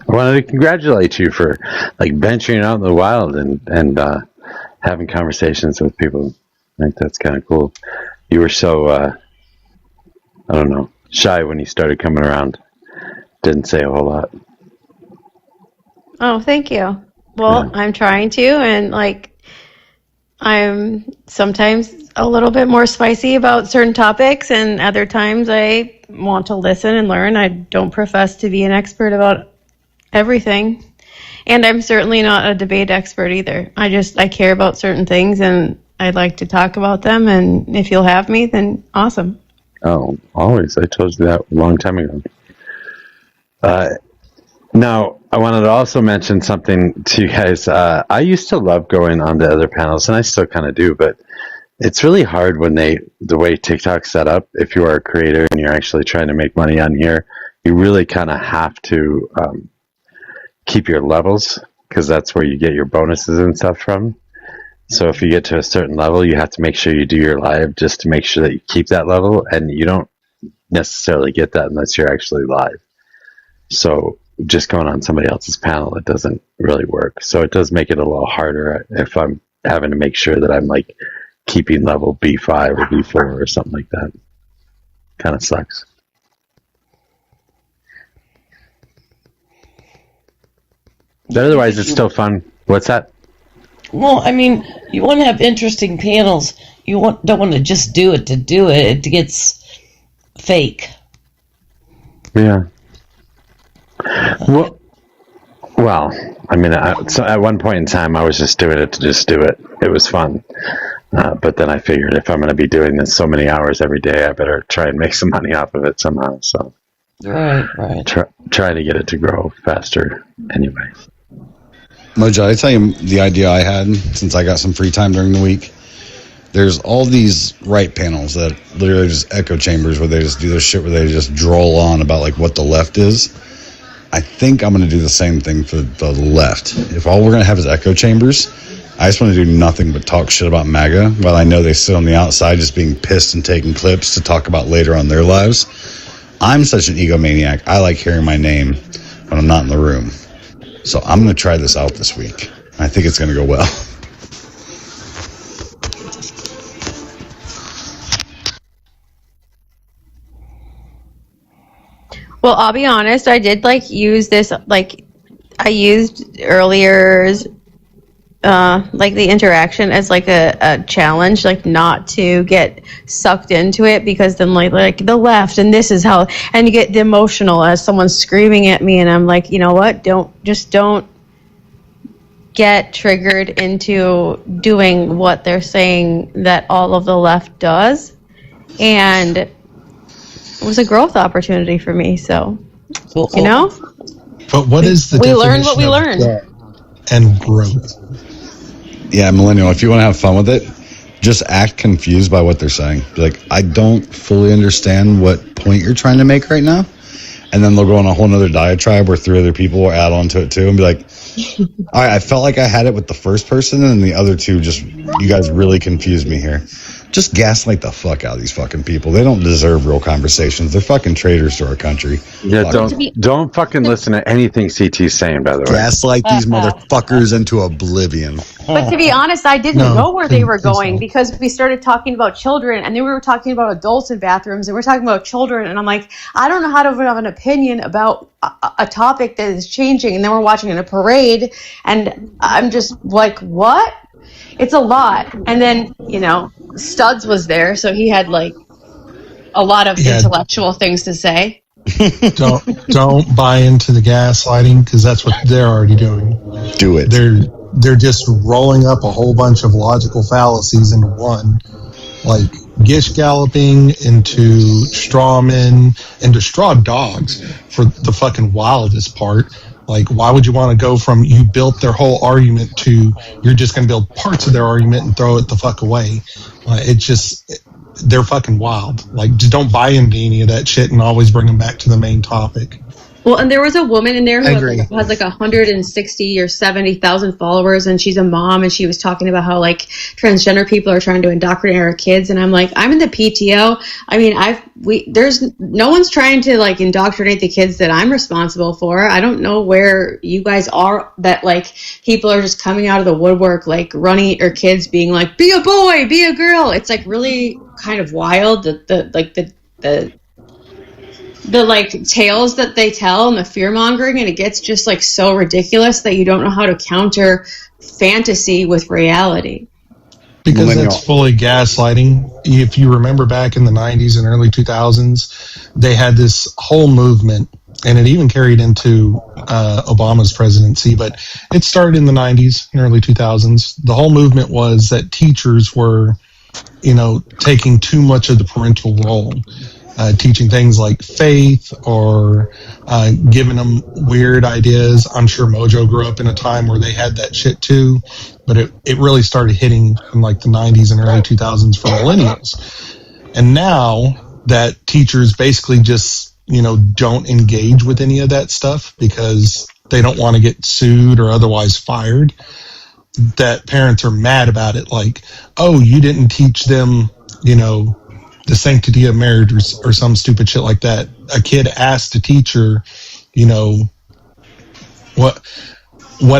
wanted to congratulate you for like venturing out in the wild and having conversations with people. I think that's kind of cool. You were so I don't know, shy when you started coming around. Didn't say a whole lot. Oh, thank you. Well, I'm trying to, and I'm sometimes a little bit more spicy about certain topics, and other times I want to listen and learn. I don't profess to be an expert about everything, and I'm certainly not a debate expert either. I care about certain things, and I'd like to talk about them, and if you'll have me, then awesome. Oh, always. I told you that a long time ago. Now, I wanted to also mention something to you guys. I used to love going on to other panels, and I still kind of do, but it's really hard when the way TikTok's set up, if you are a creator and you're actually trying to make money on here, you really kind of have to keep your levels, because that's where you get your bonuses and stuff from. So if you get to a certain level, you have to make sure you do your live just to make sure that you keep that level, and you don't necessarily get that unless you're actually live. So just going on somebody else's panel, it doesn't really work. So it does make it a little harder if I'm having to make sure that I'm like keeping level B5 or B4 or something like that. Kind of sucks. But otherwise, it's still fun. What's that? Well, I mean, you want to have interesting panels. You don't want to just do it to do it. It gets fake. Yeah. Well, I mean, so at one point in time, I was just doing it to just do it. It was fun. But then I figured if I'm going to be doing this so many hours every day, I better try and make some money off of it somehow. So, right. Trying to get it to grow faster anyway. Mojo, I tell you the idea I had since I got some free time during the week. There's all these right panels that literally just echo chambers where they just do this shit where they just droll on about like what the left is. I think I'm going to do the same thing for the left. If all we're going to have is echo chambers, I just want to do nothing but talk shit about MAGA while I know they sit on the outside just being pissed and taking clips to talk about later on their lives. I'm such an egomaniac. I like hearing my name when I'm not in the room. So I'm going to try this out this week. I think it's going to go well. Well, I'll be honest. I did use this. I used earlier's the interaction as a challenge, not to get sucked into it, because then like the left and this is how, and you get emotional as someone's screaming at me, and I'm like, you know what? Don't get triggered into doing what they're saying that all of the left does, and it was a growth opportunity for me. So, you know. But what is the we definition learned what we of learned and growth? Yeah, millennial, if you want to have fun with it, just act confused by what they're saying. Be like, I don't fully understand what point you're trying to make right now. And then they'll go on a whole nother diatribe where 3 other people will add on to it too and be like, all right, I felt like I had it with the first person, and the other two you guys really confused me here. Just gaslight the fuck out of these fucking people. They don't deserve real conversations. They're fucking traitors to our country. Yeah, don't fucking listen to anything CT's saying, by the way. Gaslight these motherfuckers into oblivion. But to be honest, I didn't know where they were going, because we started talking about children, and then we were talking about adults in bathrooms, and we're talking about children, and I'm like, I don't know how to have an opinion about a topic that is changing, and then we're watching in a parade, and I'm just like, what? It's a lot. And then, Studs was there, so he had a lot of intellectual things to say. Don't buy into the gaslighting, because that's what they're already doing. Do it. They're just rolling up a whole bunch of logical fallacies into one, like gish galloping into straw men, into straw dogs for the fucking wildest part. Like, why would you want to go from you built their whole argument to you're just going to build parts of their argument and throw it the fuck away? They're fucking wild. Like, just don't buy into any of that shit and always bring them back to the main topic. Well, and there was a woman in there who has 160 or 70,000 followers, and she's a mom, and she was talking about how transgender people are trying to indoctrinate our kids, and I'm like, I'm in the PTO. I mean, there's no one's trying to indoctrinate the kids that I'm responsible for. I don't know where you guys are that people are just coming out of the woodwork, running at your kids, being like, be a boy, be a girl. It's really kind of wild the tales that they tell and the fear mongering, and it gets just so ridiculous that you don't know how to counter fantasy with reality. Because that's fully gaslighting. If you remember back in the 90s and early 2000s, they had this whole movement, and it even carried into Obama's presidency, but it started in the 90s and early 2000s. The whole movement was that teachers were, taking too much of the parental role. teaching things like faith or giving them weird ideas. I'm sure Mojo grew up in a time where they had that shit too, but it really started hitting in like the 90s and early 2000s for millennials. And now that teachers basically just, don't engage with any of that stuff because they don't want to get sued or otherwise fired, that parents are mad about it. Like, oh, you didn't teach them, the sanctity of marriage or some stupid shit like that. A kid asked a teacher, what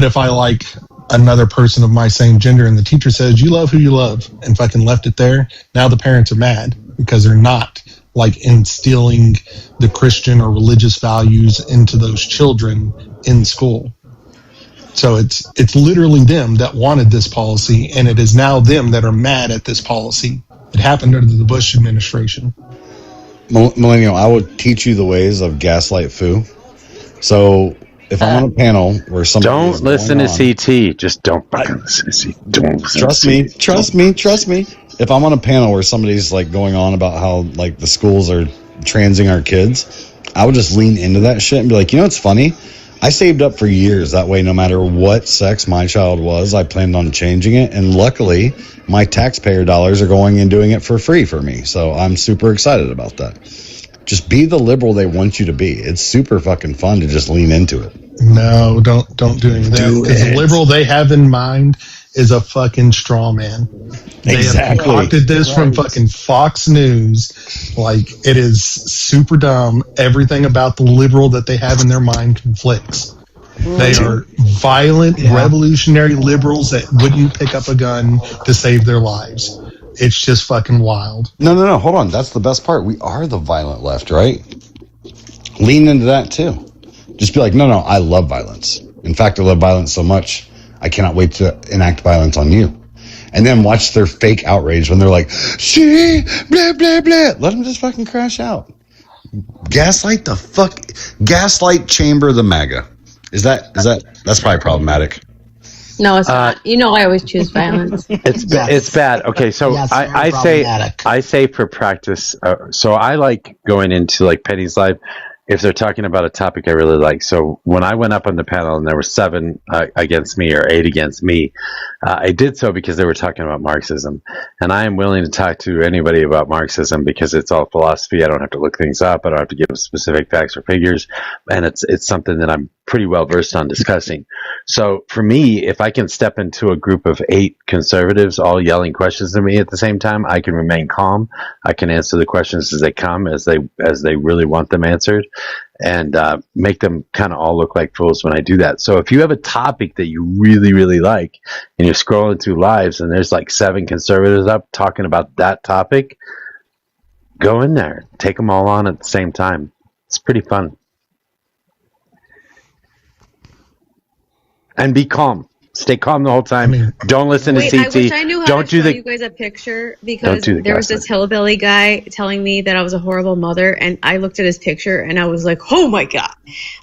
if I like another person of my same gender? And the teacher says, you love who you love, and fucking left it there. Now the parents are mad because they're not like instilling the Christian or religious values into those children in school. So it's literally them that wanted this policy, and it is now them that are mad at this policy. It happened under the Bush administration. Millennial, I would teach you the ways of gaslight foo. So if I'm on a panel where somebody don't listen to CT, just don't fucking listen to CT. Don't listen trust me. If I'm on a panel where somebody's like going on about how like the schools are transing our kids, I would just lean into that shit and be like, it's funny. I saved up for years. That way, no matter what sex my child was, I planned on changing it. And luckily, my taxpayer dollars are going and doing it for free for me. So I'm super excited about that. Just be the liberal they want you to be. It's super fucking fun to just lean into it. No, don't do any of that. Because the liberal they have in mind is a fucking straw man. They have concocted this from fucking Fox News. Like, it is super dumb. Everything about the liberal that they have in their mind conflicts. They are violent, revolutionary liberals that wouldn't pick up a gun to save their lives. It's just fucking wild. No. Hold on. That's the best part. We are the violent left, right? Lean into that, too. Just be like, no, I love violence. In fact, I love violence so much, I cannot wait to enact violence on you. And then watch their fake outrage when they're like, she, blah, blah, blah. Let them just fucking crash out. Gaslight chamber the MAGA. That's probably problematic. No, it's not. I always choose violence. It's bad. Okay, so yes, I say for practice. So I like going into like Penny's Live if they're talking about a topic I really like. So when I went up on the panel and there were 7 against me or 8 against me, I did so because they were talking about Marxism. And I am willing to talk to anybody about Marxism because it's all philosophy. I don't have to look things up. I don't have to give specific facts or figures. And it's something that I'm pretty well versed on discussing. So for me, if I can step into a group of 8 conservatives all yelling questions at me at the same time, I can remain calm. I can answer the questions as they come, as they really want them answered, and make them kind of all look like fools when I do that. So if you have a topic that you really, really like and you're scrolling through lives and there's like 7 conservatives up talking about that topic, go in there. Take them all on at the same time. It's pretty fun. And be calm. Stay calm the whole time. Don't listen to CT. I wish I knew how to show you guys a picture because there was this hillbilly guy telling me that I was a horrible mother, and I looked at his picture and I was like, oh my God.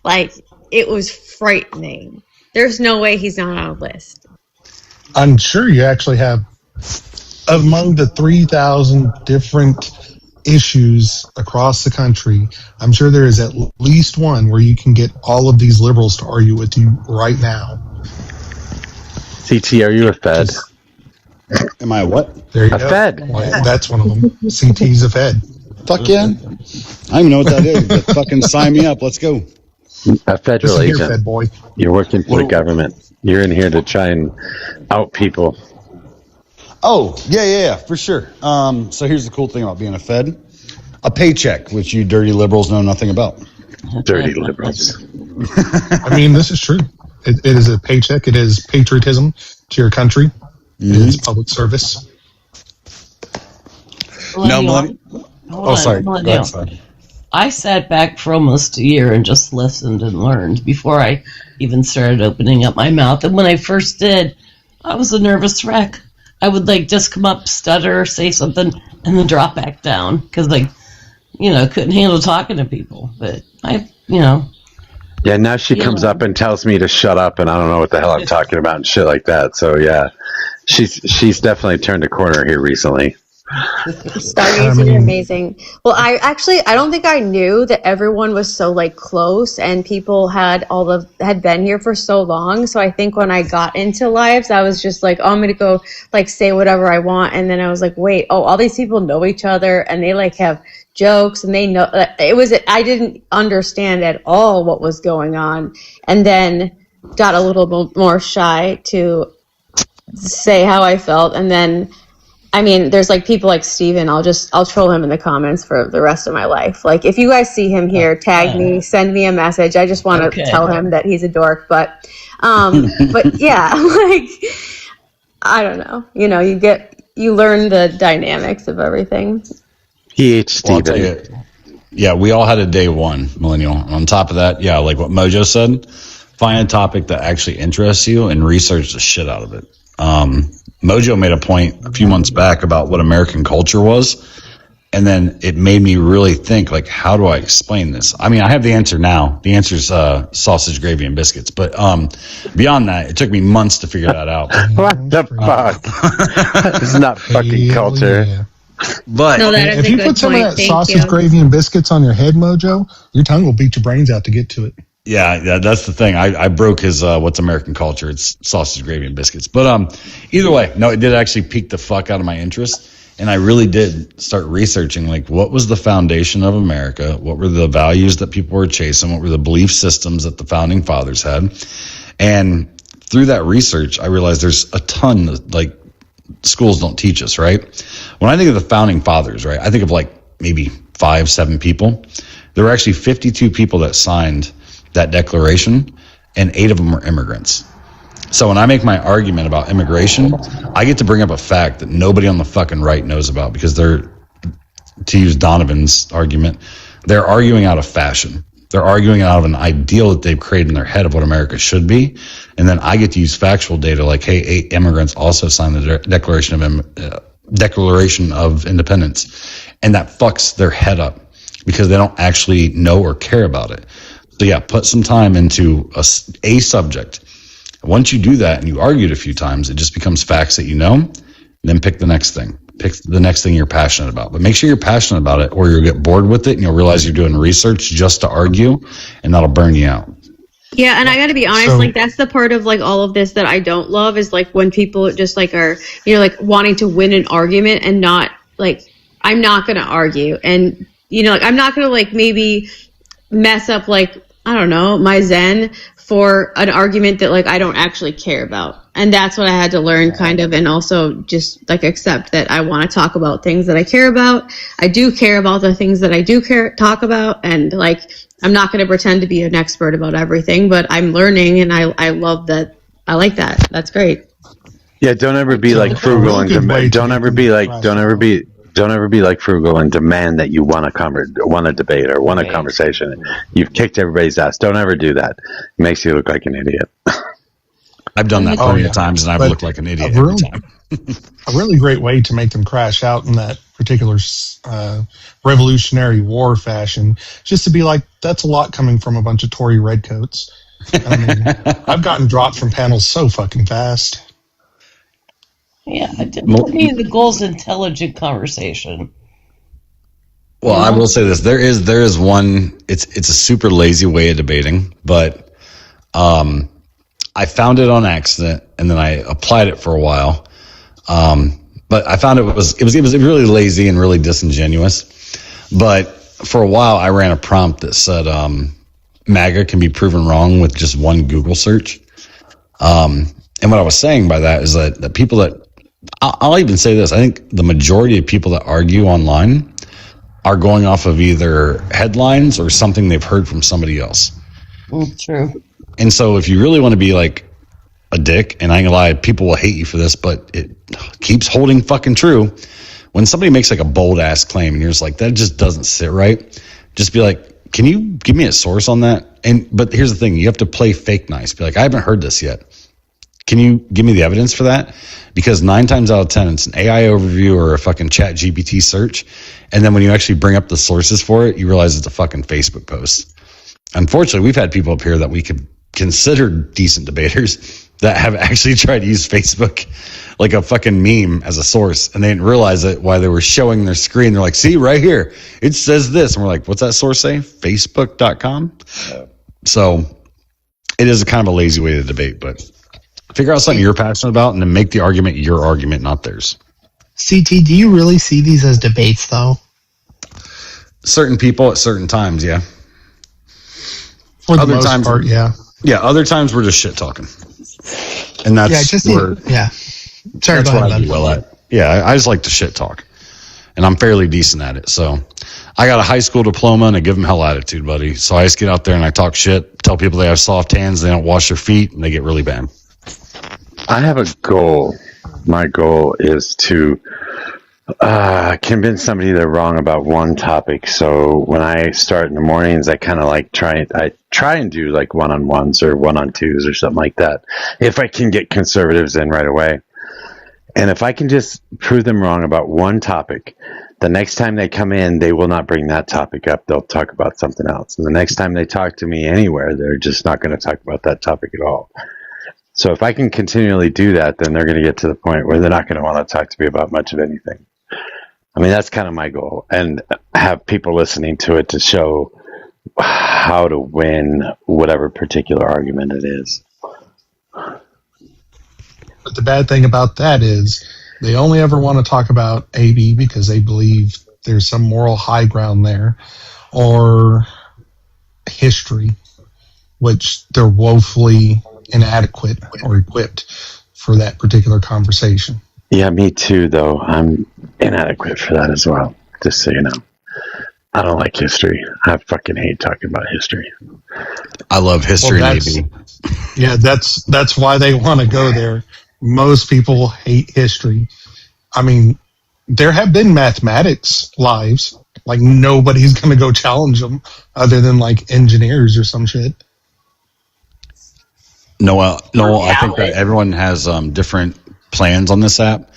Like, it was frightening. There's no way he's not on a list. I'm sure you actually have, among the 3,000 different issues across the country, I'm sure there is at least one where you can get all of these liberals to argue with you right now. CT, are you a Fed? Am I a what? There you a go. Fed. Well, that's one of them. CT's a Fed. Fuck yeah. I don't even know what that is, but fucking sign me up. Let's go. A federal agent. Here, Fed boy. You're working for the government. You're in here to try and out people. Oh, yeah, for sure. So here's the cool thing about being a Fed. A paycheck, which you dirty liberals know nothing about. Dirty liberals. I mean, this is true. It is a paycheck. It is patriotism to your country. Mm-hmm. It is public service. Sorry. I sat back for almost a year and just listened and learned before I even started opening up my mouth. And when I first did, I was a nervous wreck. I would just come up, stutter, say something, and then drop back down because couldn't handle talking to people. But Yeah, now she comes up and tells me to shut up, and I don't know what the hell I'm talking about and shit like that. So yeah, she's definitely turned a corner here recently. Stargazers are amazing. Well, I don't think I knew that everyone was so like close and people had been here for so long. So I think when I got into lives, I was just like, oh, I'm gonna go like say whatever I want, and then I was like, wait, all these people know each other and they like have jokes and they know I didn't understand at all what was going on, and then got a little more shy to say how I felt, and then. I mean, there's like people like Steven, I'll troll him in the comments for the rest of my life. Like if you guys see him here, tag me, send me a message. I just want to tell him that he's a dork. But yeah, like, I don't know. You know, you learn the dynamics of everything. Steven. Yeah, we all had a day one, millennial. On top of that, yeah, like what Mojo said, find a topic that actually interests you and research the shit out of it. Mojo made a point a few months back about what American culture was, and then it made me really think, like, how do I explain this? I mean, I have the answer now. The answer is sausage, gravy, and biscuits. But beyond that, it took me months to figure that out. What the fuck? This is not fucking culture. Yeah. But No, that is if a you good put some point. of that Thank sausage, you. gravy, and biscuits on your head, Mojo, your tongue will beat your brains out to get to it. Yeah, that's the thing. I broke his what's American culture. It's sausage, gravy, and biscuits. But either way, no, it did actually pique the fuck out of my interest. And I really did start researching, like, what was the foundation of America? What were the values that people were chasing? What were the belief systems that the founding fathers had? And through that research, I realized there's a ton that, like, schools don't teach us, right? When I think of the founding fathers, right, I think of, like, maybe 5-7 people. There were actually 52 people that signed that declaration, and 8 of them were immigrants. So when I make my argument about immigration, I get to bring up a fact that nobody on the fucking right knows about, because they're, to use Donovan's argument, they're arguing out of fashion. They're arguing out of an ideal that they've created in their head of what America should be. And then I get to use factual data like, hey, 8 immigrants also signed the Declaration of Independence. And that fucks their head up because they don't actually know or care about it. So yeah, put some time into a subject. Once you do that and you argue it a few times, it just becomes facts that you know. And then pick the next thing. Pick the next thing you're passionate about. But make sure you're passionate about it, or you'll get bored with it and you'll realize you're doing research just to argue, and that'll burn you out. Yeah, and I got to be honest, like that's the part of like all of this that I don't love is like when people just like are, you know, like wanting to win an argument and not like, I'm not going to argue. And, you know, like I'm not going to like maybe mess up like, I don't know, my Zen for an argument that like I don't actually care about. And that's what I had to learn kind of, and also just like accept that I want to talk about things that I care about. I do care about the things that I do talk about, and like I'm not going to pretend to be an expert about everything, but I'm learning, and I love that. I like that. That's great. Yeah, don't ever be like frugal and don't ever be like frugal and demand that you want a debate or want a conversation. You've kicked everybody's ass. Don't ever do that. It makes you look like an idiot. I've done that plenty of times, and I've looked like an idiot every time. A really great way to make them crash out in that particular Revolutionary War fashion, just to be like, that's a lot coming from a bunch of Tory redcoats. I mean, I've gotten dropped from panels so fucking fast. Yeah, for me, the goal's intelligent conversation. Well, I will say this: there is one. It's a super lazy way of debating, but I found it on accident, and then I applied it for a while. But I found it was really lazy and really disingenuous. But for a while, I ran a prompt that said MAGA can be proven wrong with just one Google search. And what I was saying by that is that the people that I'll even say this: I think the majority of people that argue online are going off of either headlines or something they've heard from somebody else. True. And so if you really want to be like a dick, and I ain't gonna lie, people will hate you for this, but it keeps holding fucking true. When somebody makes like a bold ass claim and you're just like, that just doesn't sit right, just be like, can you give me a source on that? But here's the thing, you have to play fake nice. Be like, I haven't heard this yet. Can you give me the evidence for that? Because 9 times out of 10, it's an AI overview or a fucking chat GPT search. And then when you actually bring up the sources for it, you realize it's a fucking Facebook post. Unfortunately, we've had people up here that we could considered decent debaters that have actually tried to use Facebook like a fucking meme as a source, and they didn't realize it while they were showing their screen. They're like, see right here, it says this. And we're like, what's that source say? Facebook.com. So it is a kind of a lazy way to debate, but figure out something you're passionate about and then make the argument your argument, not theirs. CT, do you really see these as debates, though? Certain people at certain times, yeah. For the other most times, part, yeah. Yeah, other times we're just shit talking. And that's where... Yeah. Sorry, that's go what ahead, I do well at. Yeah, I just like to shit talk, and I'm fairly decent at it. So I got a high school diploma and I give them hell attitude, buddy. So I just get out there and I talk shit, tell people they have soft hands, they don't wash their feet, and they get really bad. I have a goal. My goal is to convince somebody they're wrong about one topic. So when I start in the mornings, I kind of like try and do like one-on-ones or one-on-twos or something like that. If I can get conservatives in right away. And if I can just prove them wrong about one topic, the next time they come in, they will not bring that topic up. They'll talk about something else. And the next time they talk to me anywhere, they're just not going to talk about that topic at all. So if I can continually do that, then they're going to get to the point where they're not going to want to talk to me about much of anything. I mean, that's kind of my goal. And have people listening to it to show how to win whatever particular argument it is. But the bad thing about that is they only ever want to talk about AB because they believe there's some moral high ground there, or history, which they're woefully inadequate or equipped for that particular conversation. Yeah, me too, though. I'm inadequate for that as well, just so you know. I don't like history. I fucking hate talking about history. I love history, maybe. Yeah, that's why they want to go there. Most people hate history. I mean, there have been mathematics lives. Like, nobody's going to go challenge them other than, like, engineers or some shit. No, I think that everyone has different plans on this app.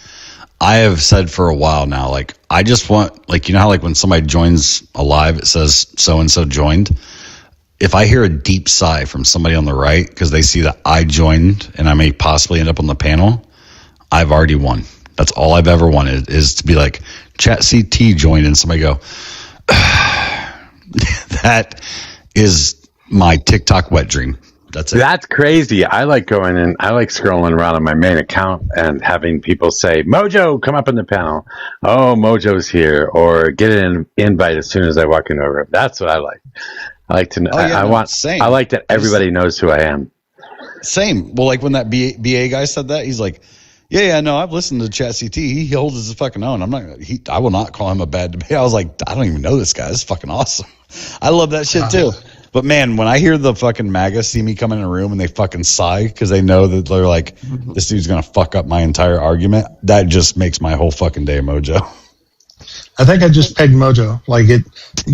I have said for a while now, like, I just want, like, you know how, like, when somebody joins a live, it says so-and-so joined? If I hear a deep sigh from somebody on the right because they see that I joined and I may possibly end up on the panel, I've already won. That's all I've ever wanted, is to be like, ChatCT joined, and somebody go, that is my TikTok wet dream. That's it. That's crazy. I like going in, I like scrolling around on my main account and having people say, Mojo, come up in the panel. Oh, Mojo's here. Or get an invite as soon as I walk in over. That's what I like. I like to know. I like that everybody knows who I am. Same. Well, like when that BA guy said that, he's like, yeah, no, I've listened to ChatCT. He holds his fucking own. I will not call him a bad debate. I was like, I don't even know this guy. This is fucking awesome. I love that shit too. But man, when I hear the fucking MAGA see me come in a room and they fucking sigh because they know that they're like, this dude's going to fuck up my entire argument, that just makes my whole fucking day, Mojo. I think I just pegged Mojo. Like,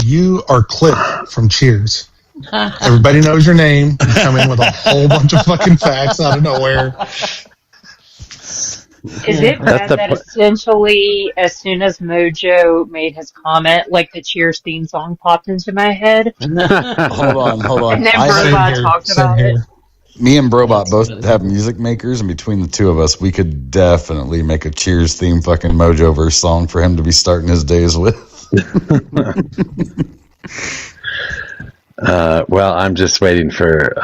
you are Cliff from Cheers. Everybody knows your name. You come in with a whole bunch of fucking facts out of nowhere. Is it bad that essentially, as soon as Mojo made his comment, like the Cheers theme song popped into my head? Hold on. And then Brobot talked about it. Me and Brobot both have music makers, and between the two of us, we could definitely make a Cheers theme fucking Mojo-verse song for him to be starting his days with. Well, I'm just waiting for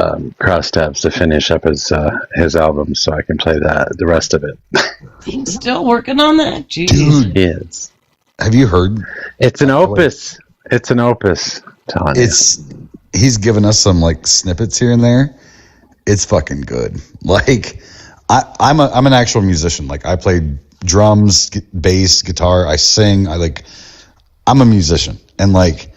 Crosstabs to finish up his album so I can play the rest of it. He's still working on that? Jeez. Dude, he is. Have you heard? It's an opus. It's an opus. He's given us some like snippets here and there. It's fucking good. Like, I'm an actual musician. Like, I play drums, bass, guitar. I sing. I'm a musician, and like,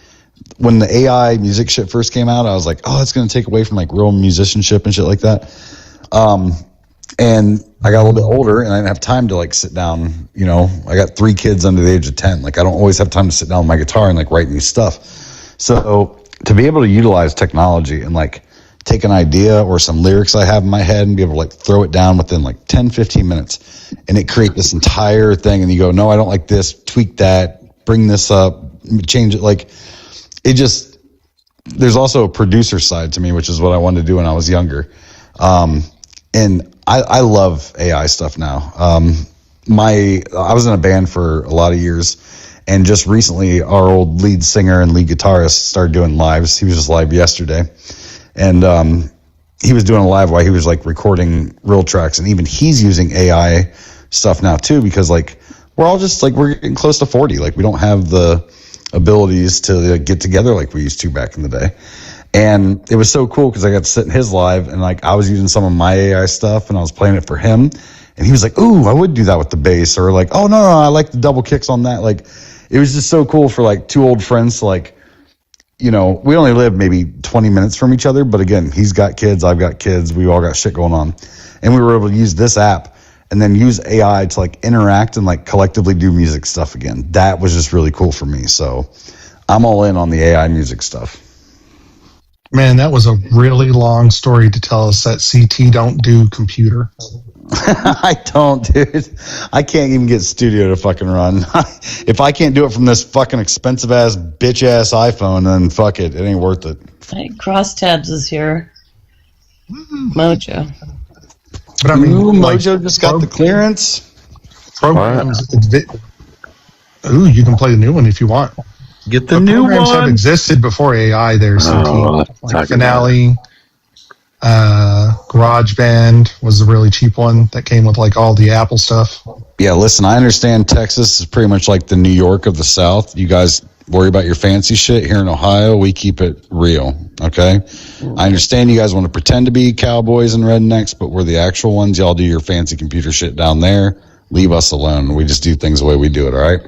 when the AI music shit first came out, I was like, oh, it's going to take away from like real musicianship and shit like that. And I got a little bit older and I didn't have time to like sit down. You know, I got 3 kids under the age of 10. Like, I don't always have time to sit down with my guitar and like write new stuff. So to be able to utilize technology and like take an idea or some lyrics I have in my head and be able to like throw it down within like 10, 15 minutes and it create this entire thing. And you go, no, I don't like this, tweak that, bring this up, change it. Like, it just, there's also a producer side to me, which is what I wanted to do when I was younger. And I love AI stuff now. I was in a band for a lot of years, and just recently our old lead singer and lead guitarist started doing lives. He was just live yesterday, and he was doing a live while he was like recording real tracks, and even he's using AI stuff now too, because like we're all just like, we're getting close to 40. Like we don't have the abilities to get together like we used to back in the day. And it was so cool because I got to sit in his live, and like I was using some of my AI stuff and I was playing it for him, and he was like, ooh, I would do that with the bass, or like, oh no, I like the double kicks on that. Like it was just so cool for like two old friends to like, you know, we only live maybe 20 minutes from each other, but again, he's got kids, I've got kids, we all got shit going on, and we were able to use this app and then use AI to like interact and like collectively do music stuff again. That was just really cool for me. So I'm all in on the AI music stuff. Man, that was a really long story to tell us that CT don't do computer. I don't, dude. I can't even get studio to fucking run. If I can't do it from this fucking expensive ass bitch ass iPhone, then fuck it. It ain't worth it. Hey, Crosstabs is here. Mojo. But I mean, Mojo just got the clearance. Programs. Ooh, you can play the new one if you want. Get the new programs one. Have existed before AI. There's like Finale, GarageBand was a really cheap one that came with like all the Apple stuff. Yeah, listen, I understand Texas is pretty much like the New York of the South. You guys worry about your fancy shit. Here in Ohio, we keep it real, okay? I understand you guys want to pretend to be cowboys and rednecks, but we're the actual ones. Y'all do your fancy computer shit down there. Leave us alone. We just do things the way we do it, all right?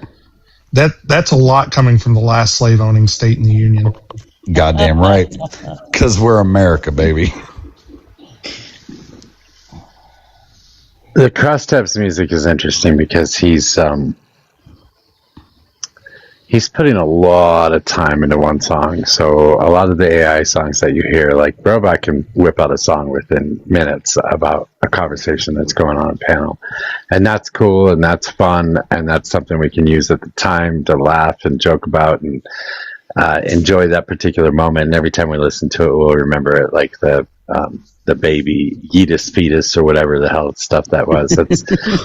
That's a lot coming from the last slave-owning state in the Union. Goddamn right. Because we're America, baby. The Crosstabs music is interesting because he's putting a lot of time into one song. So a lot of the AI songs that you hear, like Robot can whip out a song within minutes about a conversation that's going on a panel. And that's cool and that's fun, and that's something we can use at the time to laugh and joke about and enjoy that particular moment. And every time we listen to it, we'll remember it, like the baby Yeetus fetus or whatever the hell stuff that was.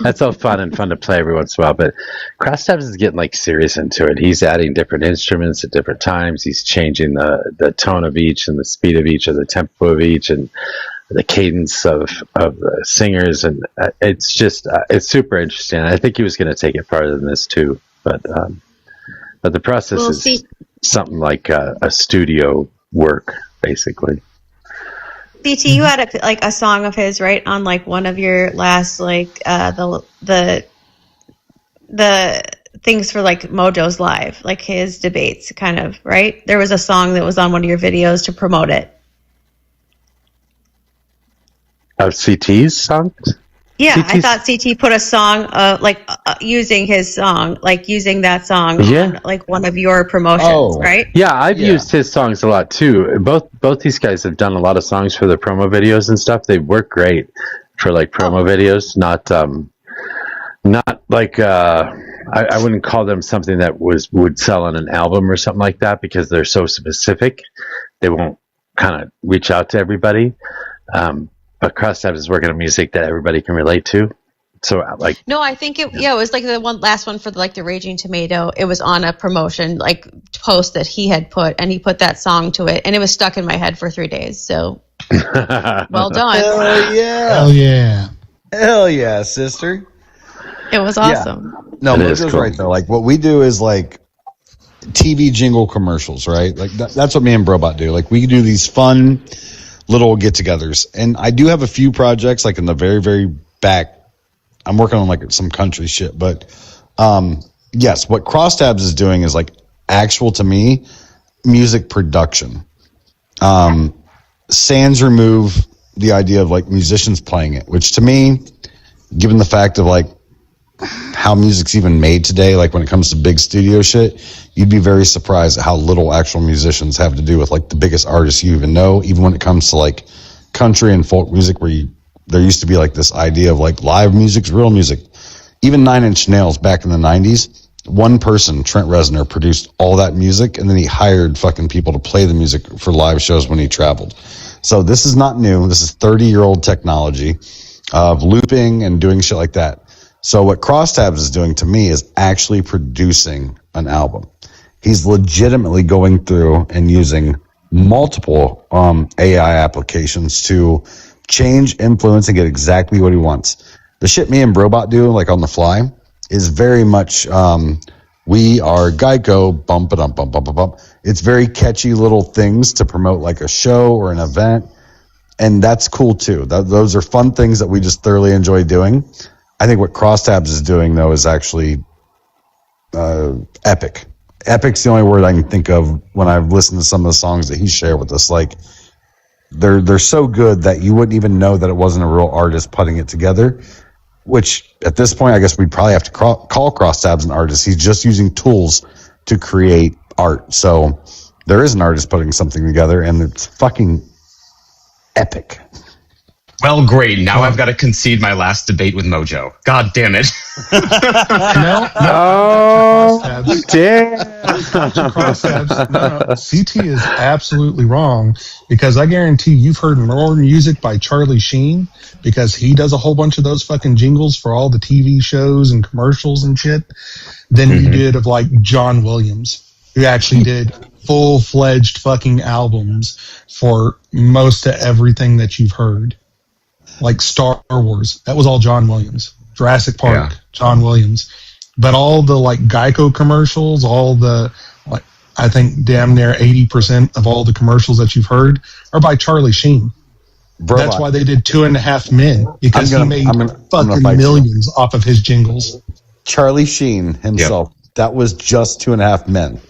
That's all fun and fun to play every once in a while. But Crosstabs is getting like serious into it. He's adding different instruments at different times. He's changing the tone of each and the speed of each and the tempo of each and the cadence of the singers. And it's just it's super interesting. I think he was going to take it farther than this too. But the process is something like a studio work, basically. CT, you had a song of his, right, on like one of your last like the things for like Mojo's live, like his debates, kind of, right? There was a song that was on one of your videos to promote it. Of CT's songs? Yeah, I thought CT put a song using his song, like using that song on like one of your promotions, right? Yeah, I've used his songs a lot too. Both these guys have done a lot of songs for their promo videos and stuff. They work great for like promo videos, not like I wouldn't call them something that would sell on an album or something like that, because they're so specific. They won't kind of reach out to everybody. But Crosstabs is working on music that everybody can relate to. So like, no, I think it was like the last one for the Raging Tomato. It was on a promotion like post that he had put, and he put that song to it, and it was stuck in my head for 3 days. So well done. Hell yeah. Hell yeah. Hell yeah, sister. It was awesome. Yeah. No, Mojo's right though. Like what we do is like TV jingle commercials, right? Like that's what me and Brobot do. Like we do these fun little get-togethers, and I do have a few projects like in the very, very back. I'm working on like some country shit, but yes, what Crosstabs is doing is like actual, to me, music production. Sans remove the idea of like musicians playing it, which to me, given the fact of like how music's even made today, like when it comes to big studio shit, you'd be very surprised at how little actual musicians have to do with like the biggest artists you even know, even when it comes to like country and folk music, where there used to be like this idea of like live music's real music. Even 9 Inch Nails back in the 90s one person, Trent Reznor, produced all that music, and then he hired fucking people to play the music for live shows when he traveled. So this is not new. This is 30-year-old technology of looping and doing shit like that. So what Crosstabs is doing to me is actually producing an album. He's legitimately going through and using multiple AI applications to change, influence, and get exactly what he wants. The shit me and Brobot do, like on the fly, is very much we are Geico, bump it up, bump, bump, bump, bump. It's very catchy little things to promote like a show or an event, and that's cool too. Those are fun things that we just thoroughly enjoy doing. I think what Crosstabs is doing though is actually epic. Epic's the only word I can think of when I've listened to some of the songs that he shared with us. Like they're so good that you wouldn't even know that it wasn't a real artist putting it together. Which at this point, I guess we'd probably have to call Crosstabs an artist. He's just using tools to create art. So there is an artist putting something together, and it's fucking epic. Well, great. Now I've got to concede my last debate with Mojo. God damn it. No. Oh, damn. Crosstabs. No. CT is absolutely wrong, because I guarantee you've heard more music by Charlie Sheen, because he does a whole bunch of those fucking jingles for all the TV shows and commercials and shit, than you did of like John Williams, who actually did full-fledged fucking albums for most of everything that you've heard. Like Star Wars, that was all John Williams. Jurassic Park, John Williams. But all the like Geico commercials, all the like, I think damn near 80% of all the commercials that you've heard are by Charlie Sheen. That's why they did 2.5 Men, because he made fucking millions off of his jingles. Charlie Sheen himself, that was just 2.5 Men.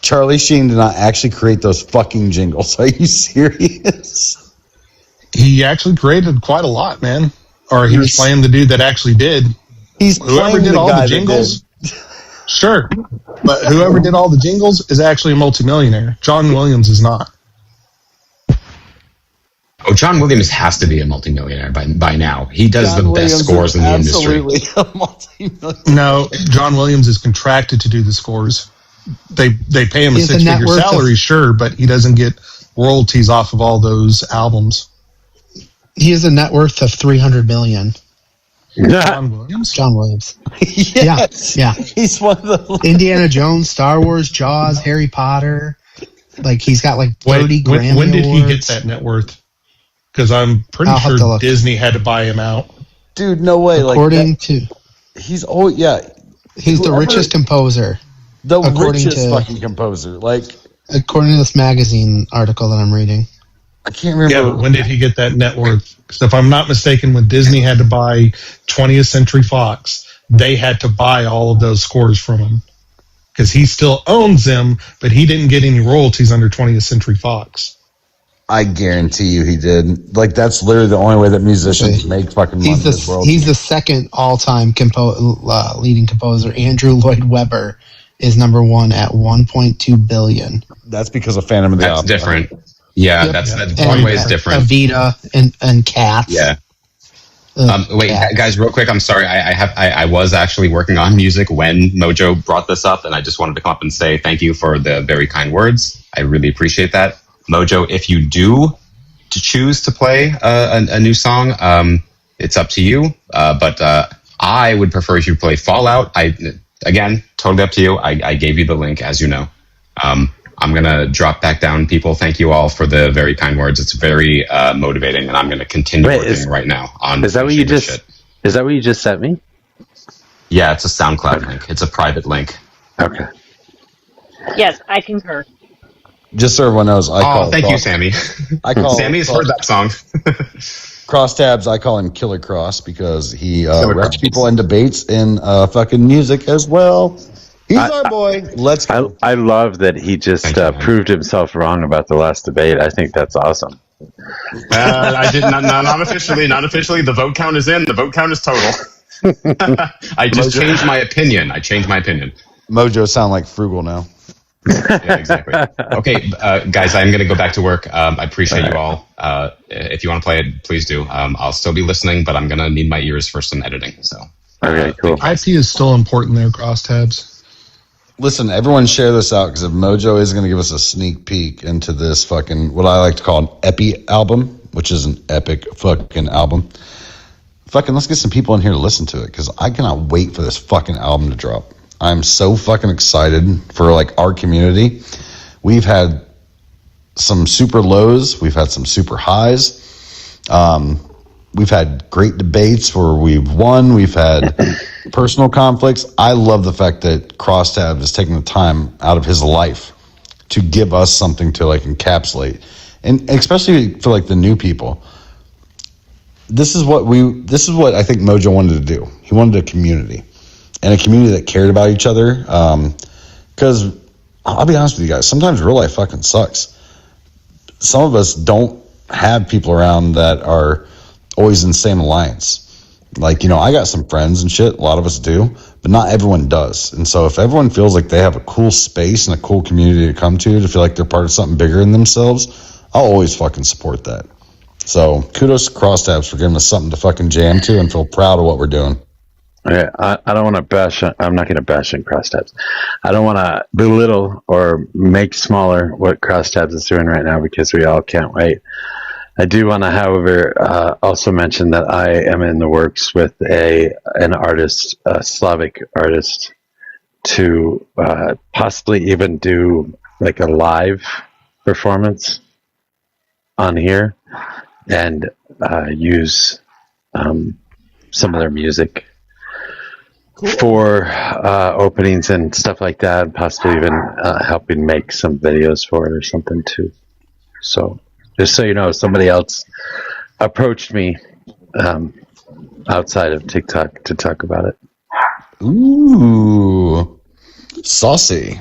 Charlie Sheen did not actually create those fucking jingles. Are you serious? He actually created quite a lot, man. Or he was playing the dude that actually did. Whoever did all the jingles. Sure. But whoever did all the jingles is actually a multimillionaire. John Williams is not. Oh, John Williams has to be a multimillionaire by now. He does John the Williams best scores in the industry. Absolutely a multi-millionaire. No, John Williams is contracted to do the scores. They pay him a six-figure salary, sure, but he doesn't get royalties off of all those albums. He has a net worth of $300 million. John Williams? John Williams. Yes. Yeah. He's one of the Indiana Jones, Star Wars, Jaws, Harry Potter. Like, he's got like 30 Grammy When did he awards. get that net worth? Because I'm pretty sure Disney had to buy him out. Dude, no way. According to... He's He's the richest composer. The richest fucking composer. Like, according to this magazine article that I'm reading. I can't remember. Yeah, but when did he get that net worth? Because if I'm not mistaken, when Disney had to buy 20th Century Fox, they had to buy all of those scores from him. Because he still owns them, but he didn't get any royalties under 20th Century Fox. I guarantee you he did. Like, that's literally the only way that musicians make fucking money in this world. He's the second all-time leading composer. Andrew Lloyd Webber is number one at $1.2 billion. That's because of Phantom of the Opera. That's different. Yeah, that's one way is different. Evita and Cats. Yeah. Wait, guys, real quick. I'm sorry. I was actually working on music when Mojo brought this up, and I just wanted to come up and say thank you for the very kind words. I really appreciate that. Mojo, if you do to choose to play a new song, it's up to you. But I would prefer if you play Fallout. Again, totally up to you. I gave you the link, as you know. I'm going to drop back down, people. Thank you all for the very kind words. It's very motivating, and I'm going to continue working right now on Is that what you just sent me? Yeah, it's a SoundCloud link. It's a private link. Okay. Yes, I concur. Just so everyone knows, thank you, Sammy. Sammy's heard that song. Crosstabs, I call him Killer Cross because he wrecks people in debates in fucking music as well. He's our boy. Let's go. I love that he just proved himself wrong about the last debate. I think that's awesome. I did not officially. Not officially. The vote count is in. The vote count is total. I just changed my opinion. Mojo sound like frugal now. Yeah, exactly. Okay, guys, I'm going to go back to work. I appreciate you all. If you want to play it, please do. I'll still be listening, but I'm going to need my ears for some editing. So Okay, cool. IP is still important there, crosstabs. Listen, everyone share this out, because if Mojo is going to give us a sneak peek into this fucking, what I like to call an epi album, which is an epic fucking album, fucking let's get some people in here to listen to it, because I cannot wait for this fucking album to drop. I'm so fucking excited for like our community. We've had some super lows. We've had some super highs. We've had great debates where we've won. We've had personal conflicts. I love the fact that Crosstab is taking the time out of his life to give us something to like encapsulate, and especially for like the new people. This is what I think Mojo wanted to do. He wanted a community, and a community that cared about each other. Because I'll be honest with you guys, sometimes real life fucking sucks. Some of us don't have people around that are always in the same alliance. Like, I got some friends and shit. A lot of us do, but not everyone does. And so if everyone feels like they have a cool space and a cool community to come to feel like they're part of something bigger than themselves, I'll always fucking support that. So kudos to Crosstabs for giving us something to fucking jam to and feel proud of what we're doing. Okay, I don't want to bash. I'm not going to bash in Crosstabs. I don't want to belittle or make smaller what Crosstabs is doing right now, because we all can't wait. I do want to, however, also mention that I am in the works with an artist, a Slavic artist, to possibly even do like a live performance on here and use some of their music for openings and stuff like that, and possibly even helping make some videos for it or something too. So just so you know, somebody else approached me outside of TikTok to talk about it. Ooh, saucy.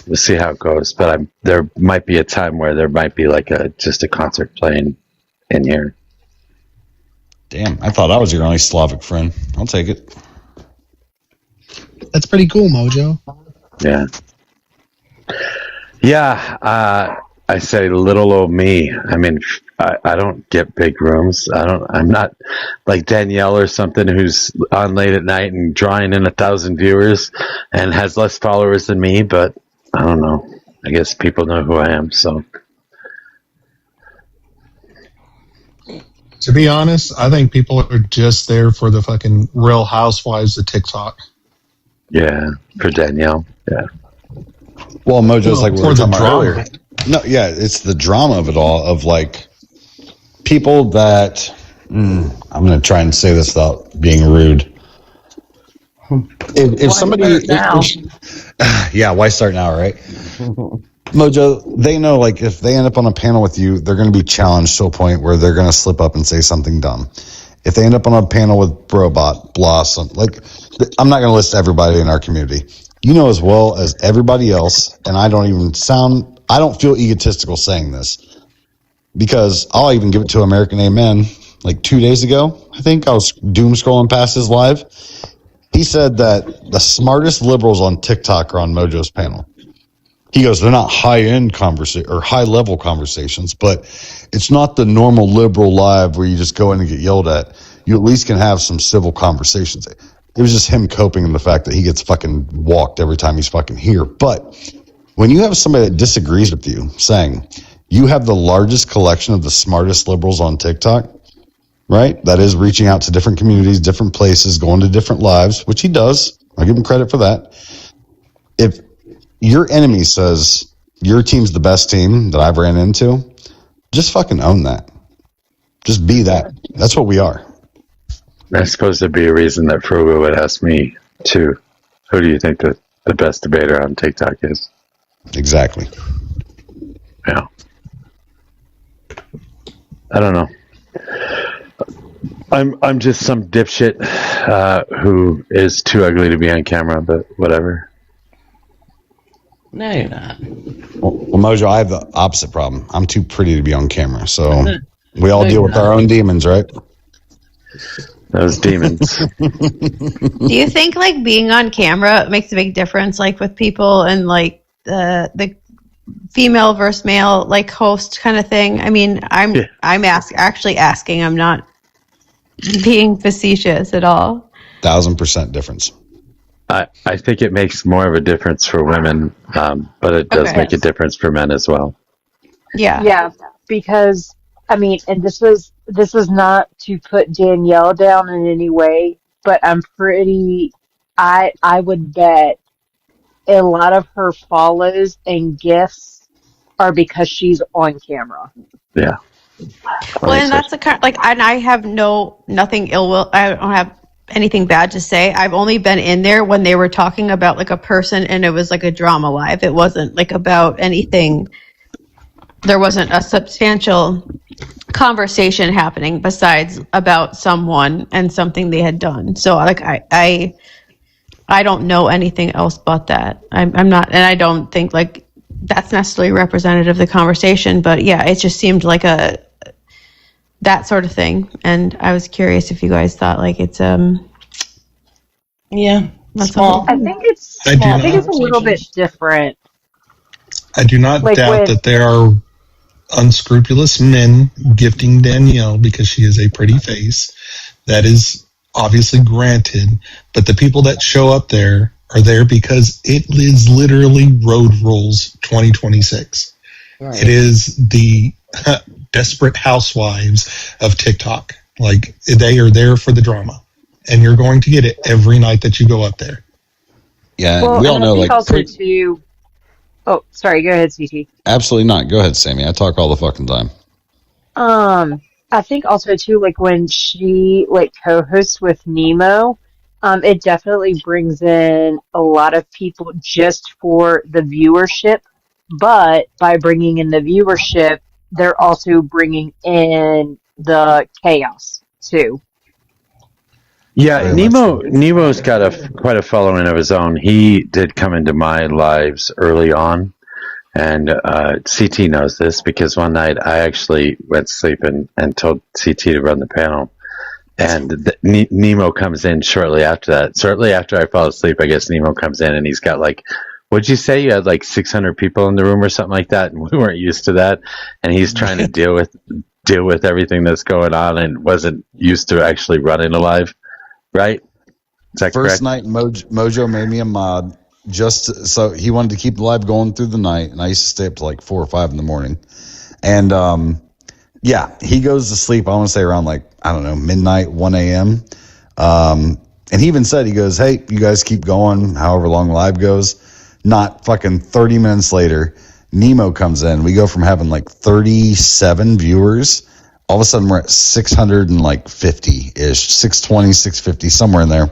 We'll see how it goes, but there might be a time where there might be like just a concert playing in here. Damn, I thought I was your only Slavic friend. I'll take it. That's pretty cool, Mojo. Yeah. Yeah, I say little old me. I mean, I don't get big rooms. I'm not like Danielle or something who's on late at night and drawing in 1,000 viewers and has less followers than me, but I don't know. I guess people know who I am, so. To be honest, I think people are just there for the fucking Real Housewives of TikTok. Yeah, for Danielle. Yeah. Well, Mojo's like we were talking about earlier. drama. No, yeah, it's the drama of it all, of like people that I'm going to try and say this without being rude. If somebody, yeah, why start now, right? Mojo, they know like if they end up on a panel with you, they're going to be challenged to a point where they're going to slip up and say something dumb. If they end up on a panel with Brobot, Blossom, like I'm not going to list everybody in our community. You know as well as everybody else, and I don't feel egotistical saying this, because I'll even give it to American Amen. Like 2 days ago, I think I was doom scrolling past his live. He said that the smartest liberals on TikTok are on Mojo's panel. He goes, they're not high-end or high-level conversations, but it's not the normal liberal live where you just go in and get yelled at. You at least can have some civil conversations. It was just him coping in the fact that he gets fucking walked every time he's fucking here. But when you have somebody that disagrees with you, saying you have the largest collection of the smartest liberals on TikTok, right? That is reaching out to different communities, different places, going to different lives, which he does. I give him credit for that. If your enemy says your team's the best team that I've ran into, just fucking own that. Just be that. That's what we are. That's supposed to be a reason that Frugal would ask me to, who do you think the best debater on TikTok is? Exactly. Yeah. I don't know. I'm just some dipshit who is too ugly to be on camera, but whatever. No, you're not. Well, Mojo, I have the opposite problem. I'm too pretty to be on camera, so we all deal with our own demons, right? Those demons. Do you think like being on camera makes a big difference, like with people and like the female versus male like host kind of thing? I mean, I'm actually asking. I'm not being facetious at all. 1,000% difference. I think it makes more of a difference for women, but it does make a difference for men as well. Yeah, because I mean, and this is not to put Danielle down in any way, but I would bet a lot of her follows and gifts are because she's on camera. Yeah. Well, and that's the kind and I have nothing ill will. I don't have anything bad to say. I've only been in there when they were talking about like a person and it was like a drama live. It wasn't like about anything. There wasn't a substantial conversation happening besides about someone and something they had done. So like I don't know anything else but that. I'm not, and I don't think like that's necessarily representative of the conversation, but yeah, it just seemed like that sort of thing. And I was curious if you guys thought like it's small. I think it's small. I think it's a little bit different. I do not doubt that there are unscrupulous men gifting Danielle because she is a pretty face. That is obviously granted, but the people that show up there are there because it is literally Road Rules 2026. Right. It is the desperate housewives of TikTok. Like, they are there for the drama, and you're going to get it every night that you go up there. Yeah, well, we all know, like... also too... Oh, sorry, go ahead, CT. Absolutely not. Go ahead, Sammy. I talk all the fucking time. I think also too, like when she like co-hosts with Nemo, it definitely brings in a lot of people just for the viewership. But by bringing in the viewership, they're also bringing in the chaos too. Yeah, Nemo's got quite a following of his own. He did come into my lives early on, and CT knows this because one night I actually went to sleep and told CT to run the panel, and Nemo comes in shortly after that. Shortly after I fall asleep, I guess Nemo comes in and he's got like, what'd you say? You had like 600 people in the room or something like that, and we weren't used to that, and he's trying to deal with everything that's going on and wasn't used to actually running a live. Right? Is that First correct? night, Mojo made me a mod just so he wanted to keep the live going through the night, and I used to stay up to like 4 or 5 in the morning. And yeah, he goes to sleep, I want to say around like, I don't know, midnight, 1 a.m. And he even said, he goes, hey, you guys keep going, however long live goes. Not fucking 30 minutes later, Nemo comes in. We go from having like 37 viewers. All of a sudden, we're at 650-ish, 620, 650, somewhere in there.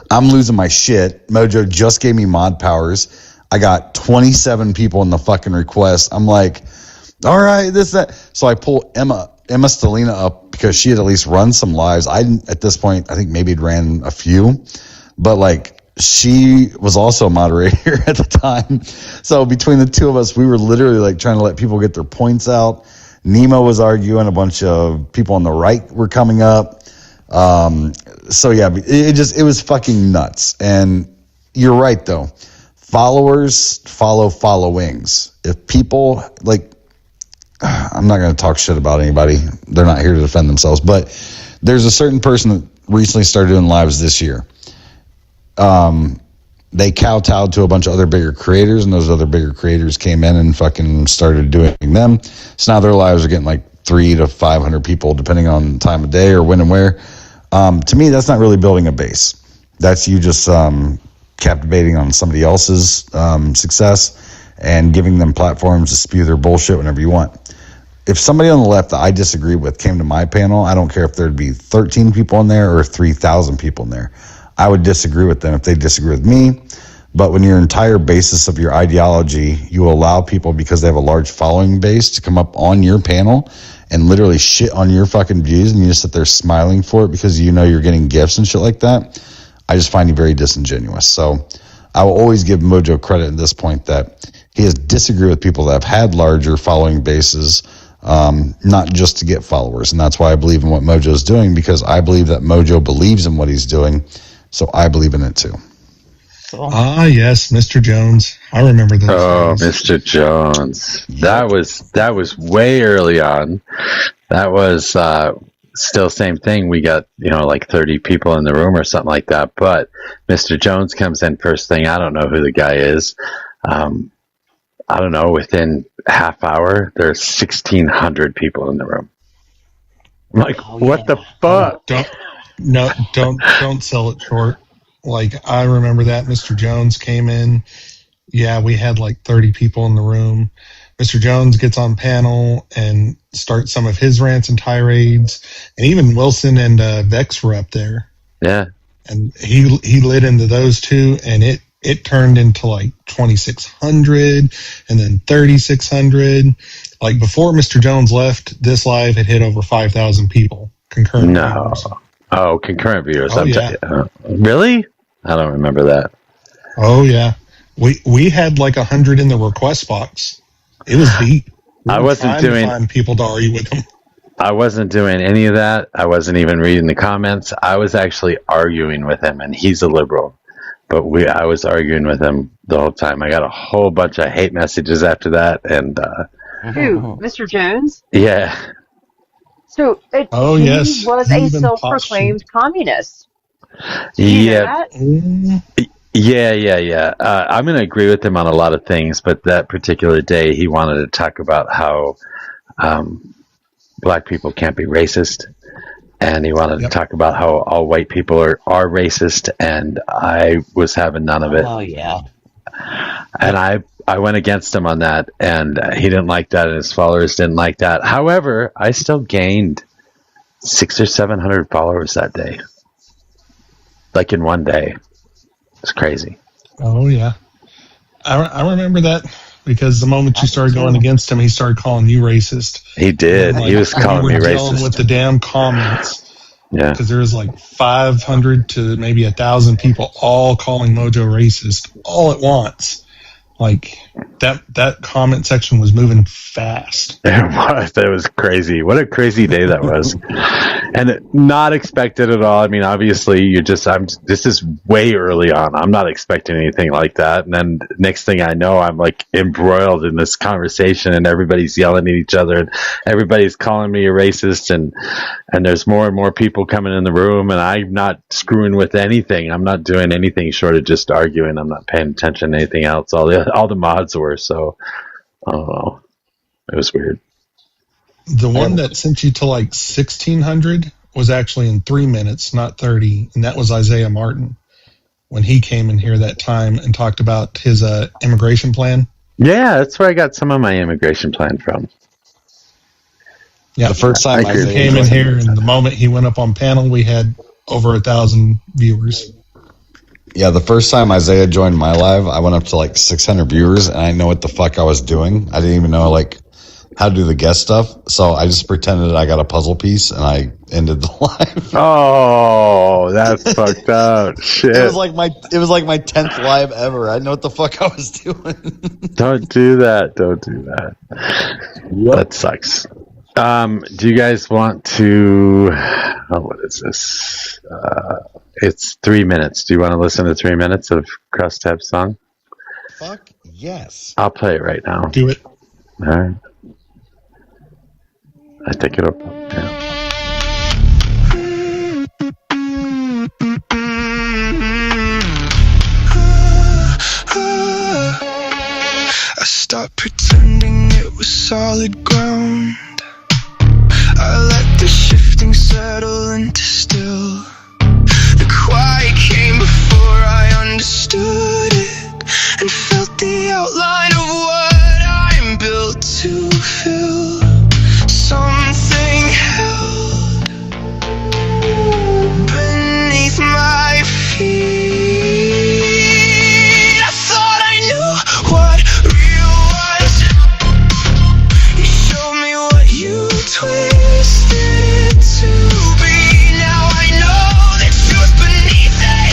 I'm losing my shit. Mojo just gave me mod powers. I got 27 people in the fucking request. I'm like, all right, that. So I pull Emma Stelina up because she had at least run some lives. I didn't, at this point, I think maybe it ran a few. But, like, she was also a moderator at the time. So between the two of us, we were literally, like, trying to let people get their points out. Nemo was arguing. A bunch of people on the right were coming up. So yeah, it was fucking nuts. And you're right though. Followers follow followings. If people like, I'm not going to talk shit about anybody. They're not here to defend themselves. But there's a certain person that recently started doing lives this year. They kowtowed to a bunch of other bigger creators, and those other bigger creators came in and fucking started doing them. So now their lives are getting like 300 to 500 people, depending on time of day or when and where. To me, that's not really building a base. That's you just captivating on somebody else's success and giving them platforms to spew their bullshit whenever you want. If somebody on the left that I disagree with came to my panel, I don't care if there'd be 13 people in there or 3,000 people in there. I would disagree with them if they disagree with me. But when your entire basis of your ideology, you allow people because they have a large following base to come up on your panel and literally shit on your fucking views, and you just sit there smiling for it because you know you're getting gifts and shit like that, I just find you very disingenuous. So I will always give Mojo credit at this point that he has disagreed with people that have had larger following bases, not just to get followers. And that's why I believe in what Mojo's doing, because I believe that Mojo believes in what he's doing. So I believe in it too. Ah, yes, Mr. Jones. I remember those. Oh, days. Mr. Jones. Yep. That was way early on. That was still same thing. We got, like 30 people in the room or something like that. But Mr. Jones comes in first thing. I don't know who the guy is. I don't know. Within half hour, there's 1,600 people in the room. I'm like, what the fuck? Don't sell it short. Like, I remember that Mr. Jones came in. Yeah, we had like 30 people in the room. Mr. Jones gets on panel and starts some of his rants and tirades. And even Wilson and Vex were up there. Yeah. And he lit into those two, and it turned into like 2,600 and then 3,600. Like, before Mr. Jones left, this live had hit over 5,000 people concurrent viewers. Oh, concurrent viewers. Oh, yeah. Really? I don't remember that. Oh, yeah. We had like 100 in the request box. It was deep. I wasn't doing. To find people to argue with them. I wasn't doing any of that. I wasn't even reading the comments. I was actually arguing with him, and he's a liberal. But I was arguing with him the whole time. I got a whole bunch of hate messages after that, and who, Mr. Jones? Yeah. So he was a self-proclaimed communist. Yeah. Yeah. I'm going to agree with him on a lot of things, but that particular day, he wanted to talk about how black people can't be racist, and he wanted to talk about how all white people are racist, and I was having none of it. Oh, yeah. And I went against him on that, and he didn't like that, and his followers didn't like that. However, I still gained 600 or 700 followers that day. Like in one day. It's crazy. Oh, yeah. I remember that because the moment you started going against him, he started calling you racist. He did. He was calling me racist. With the damn comments. Yeah. Because there was like 500 to maybe 1,000 people all calling Mojo racist all at once. Like, that comment section was moving fast. That was crazy. What a crazy day that was. And not expected at all. I mean, obviously, this is way early on. I'm not expecting anything like that. And then next thing I know, I'm like embroiled in this conversation, and everybody's yelling at each other, and everybody's calling me a racist, and there's more and more people coming in the room, and I'm not screwing with anything. I'm not doing anything short of just arguing. I'm not paying attention to anything else. All the mods were, so I don't know. It was weird. The one that sent you to like 1,600 was actually in 3 minutes, not 30, and that was Isaiah Martin when he came in here that time and talked about his immigration plan. Yeah, that's where I got some of my immigration plan from. Yeah, the first time I came in here, and the moment he went up on panel, we had over 1,000 viewers. Yeah, the first time Isaiah joined my live, I went up to like 600 viewers, and I didn't know what the fuck I was doing. I didn't even know like how to do the guest stuff, so I just pretended I got a puzzle piece, and I ended the live. Oh, that's fucked up. Shit. It was like my 10th live ever. I didn't know what the fuck I was doing. Don't do that. That sucks. Do you guys want to? Oh, what is this? It's 3 minutes. Do you want to listen to 3 minutes of Crosstab's song? Fuck yes. I'll play it right now. Do it. All right. I think it'll. Yeah. I stopped pretending it was solid ground. I let the shifting settle into still. The quiet came before I understood it, and felt the outline of what I'm built to fill. Something held beneath my feet. I thought I knew what real was. You showed me what you twisted it to be. Now I know the truth beneath it.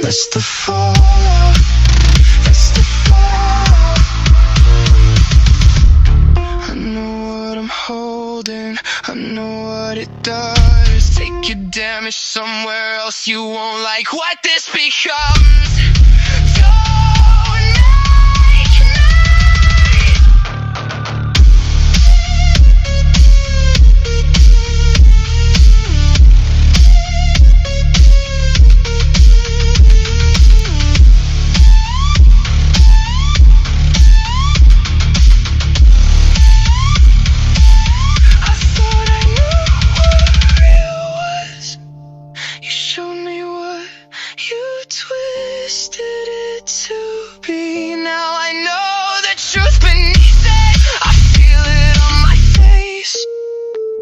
That's the fallout. That's the fallout. I know what I'm holding. I know what it does. Take your damage somewhere else. You won't like what this becomes.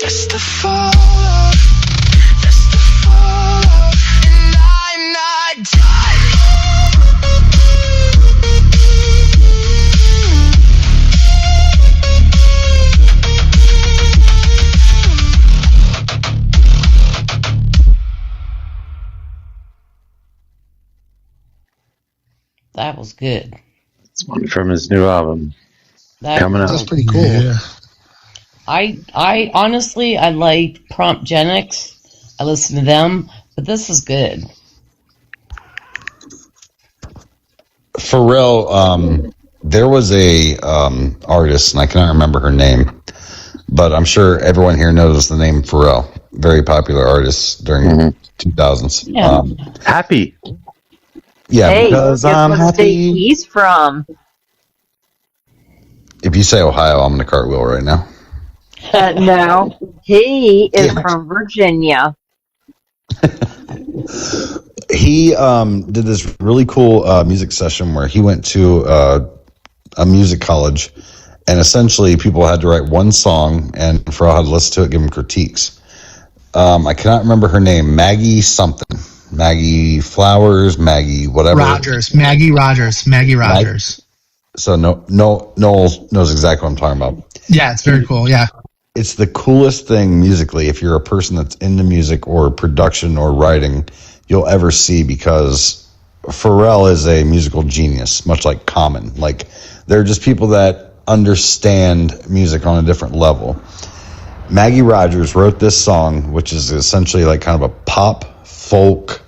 That's the fallout. That's the fallout. And I'm not done. That was good. It's one from his new album coming out. That's pretty cool. Yeah. I honestly, I like Prompt Genix. I listen to them, but this is good. Pharrell, there was a artist, and I cannot remember her name, but I'm sure everyone here knows the name Pharrell. Very popular artist during the 2000s. Yeah. Happy. Yeah, Hey, because guess I'm what state happy. he's from? If you say Ohio, I'm going to cartwheel right now. No, he is from Virginia. He did this really cool music session where he went to a music college, and essentially people had to write one song, and Pharrell had to listen to it, give him critiques. I cannot remember her name. Maggie something. Maggie Flowers, Maggie whatever. Maggie Rogers. So Noel knows exactly what I'm talking about. Yeah, it's very cool. Yeah. It's the coolest thing musically, if you're a person that's into music or production or writing, you'll ever see, because Pharrell is a musical genius, much like Common. Like, they're just people that understand music on a different level. Maggie Rogers wrote this song, which is essentially like kind of a pop, folk,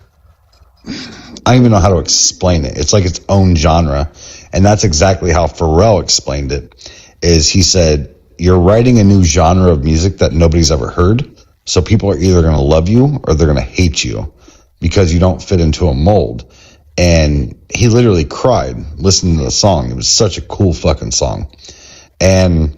I don't even know how to explain it. It's like its own genre. And that's exactly how Pharrell explained it, is he said, you're writing a new genre of music that nobody's ever heard. So people are either going to love you or they're going to hate you because you don't fit into a mold. And he literally cried listening to the song. It was such a cool fucking song. And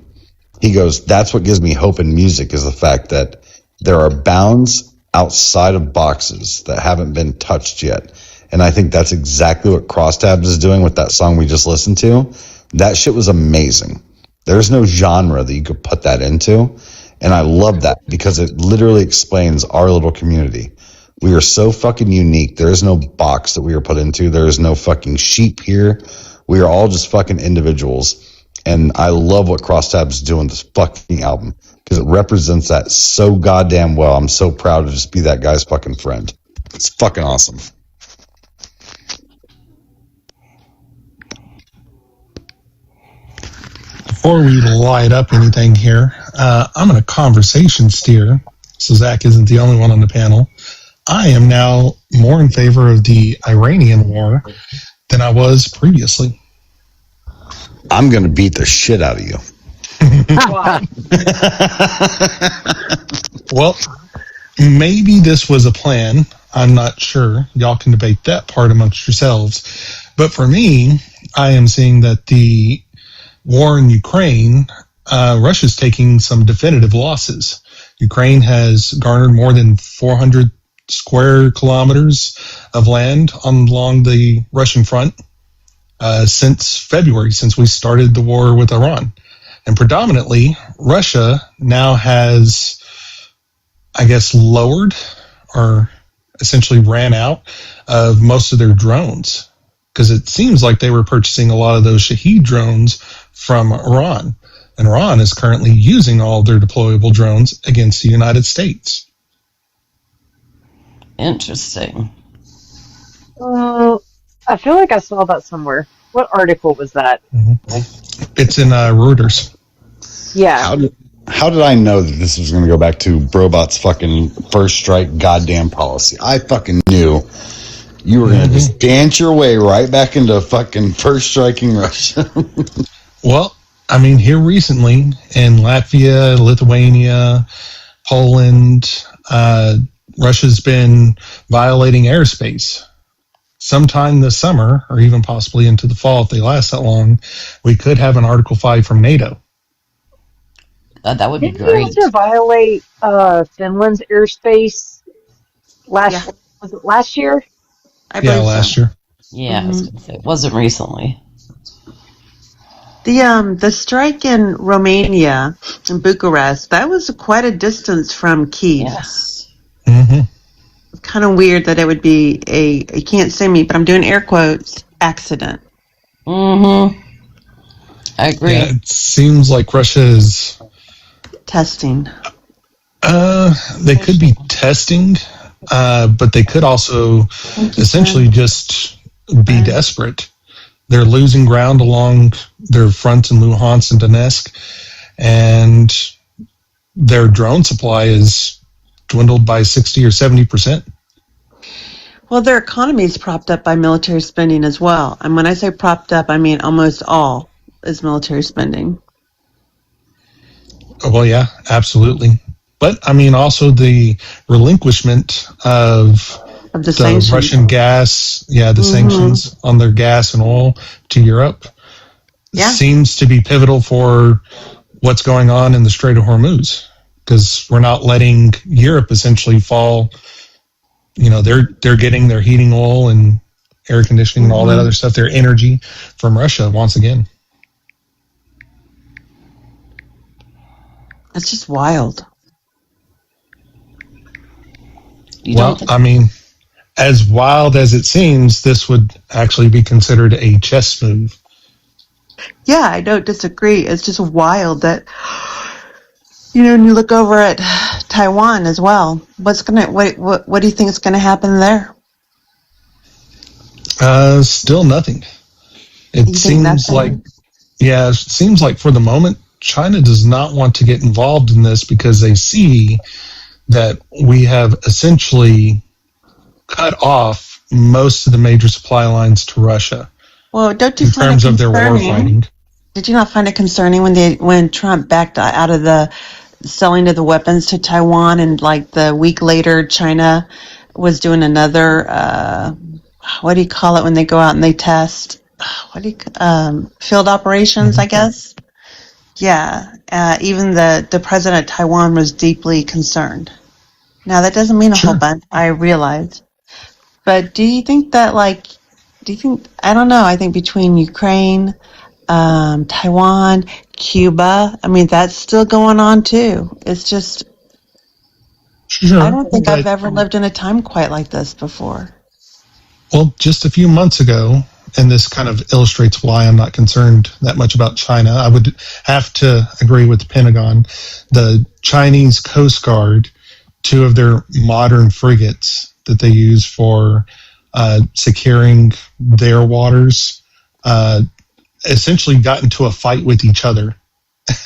he goes, that's what gives me hope in music, is the fact that there are bounds outside of boxes that haven't been touched yet. And I think that's exactly what Crosstabs is doing with that song we just listened to. That shit was amazing. There's no genre that you could put that into. And I love that because it literally explains our little community. We are so fucking unique. There is no box that we are put into. There is no fucking sheep here. We are all just fucking individuals. And I love what Crosstabs is doing this fucking album because it represents that so goddamn well. I'm so proud to just be that guy's fucking friend. It's fucking awesome. Before we light up anything here, I'm going to conversation steer, so Zach isn't the only one on the panel. I am now more in favor of the Iranian war than I was previously. I'm going to beat the shit out of you. Well, maybe this was a plan. I'm not sure. Y'all can debate that part amongst yourselves. But for me, I am seeing that the war in Ukraine, Russia's taking some definitive losses. Ukraine has garnered more than 400 square kilometers of land along the Russian front since February, since we started the war with Iran. And predominantly, Russia now has, I guess, lowered or essentially ran out of most of their drones, because it seems like they were purchasing a lot of those Shahed drones from Iran. And Iran is currently using all their deployable drones against the United States. Interesting. I feel like I saw that somewhere. What article was that? It's in Reuters. Yeah. How did I know that this was going to go back to Brobot's fucking first strike goddamn policy? I fucking knew you were going to just dance your way right back into fucking first striking Russia. Well, I mean, here recently in Latvia, Lithuania, Poland, Russia's been violating airspace. Sometime this summer, or even possibly into the fall, if they last that long, we could have an Article 5 from NATO. That would be Didn't great. you also violate Finland's airspace last? Was it last year? Yeah, last year. Yeah, I was gonna say, it wasn't recently. The strike in Romania, in Bucharest, that was quite a distance from Kyiv. Yes. It's kind of weird that it would be you can't see me, but I'm doing air quotes, accident. I agree. Yeah, it seems like Russia is testing. They could be testing, but they could also essentially just be desperate. They're losing ground along their fronts in Luhansk and Donetsk, and their drone supply is dwindled by 60 or 70%. Well, their economy is propped up by military spending as well. And when I say propped up, I mean almost all is military spending. Well, yeah, absolutely. But, I mean, also the relinquishment of the sanctions. Russian gas, the sanctions on their gas and oil to Europe seems to be pivotal for what's going on in the Strait of Hormuz, because we're not letting Europe essentially fall. You know, they're getting their heating oil and air conditioning and all that other stuff, their energy from Russia once again. That's just wild. I mean, as wild as it seems, this would actually be considered a chess move. Yeah, I don't disagree. It's just wild that, and you look over at Taiwan as well. What do you think is going to happen there? Still nothing. It seems like for the moment, China does not want to get involved in this because they see that we have essentially cut off most of the major supply lines to Russia. Well, don't you in find terms it of their war fighting? Did you not find it concerning when Trump backed out of the selling of the weapons to Taiwan, and like the week later, China was doing another what do you call it when they go out and they test? Field operations, I guess. Yeah, even the president of Taiwan was deeply concerned. Now, that doesn't mean a whole bunch, I realize. But do you think that, I don't know, I think between Ukraine, Taiwan, Cuba, I mean, that's still going on too. It's just, I don't think I've ever lived in a time quite like this before. Well, just a few months ago, and this kind of illustrates why I'm not concerned that much about China, I would have to agree with the Pentagon. The Chinese Coast Guard, 2 of their modern frigates that they use for securing their waters, essentially got into a fight with each other,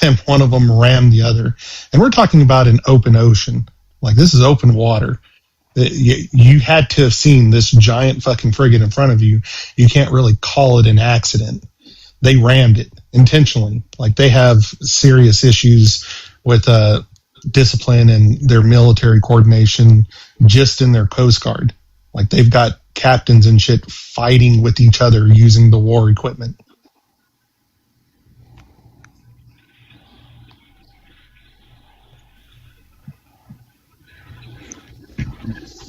and one of them rammed the other. And we're talking about an open ocean. Like, this is open water. You had to have seen this giant fucking frigate in front of you. You can't really call it an accident. They rammed it intentionally. Like, they have serious issues with discipline and their military coordination just in their Coast Guard. Like, they've got captains and shit fighting with each other using the war equipment.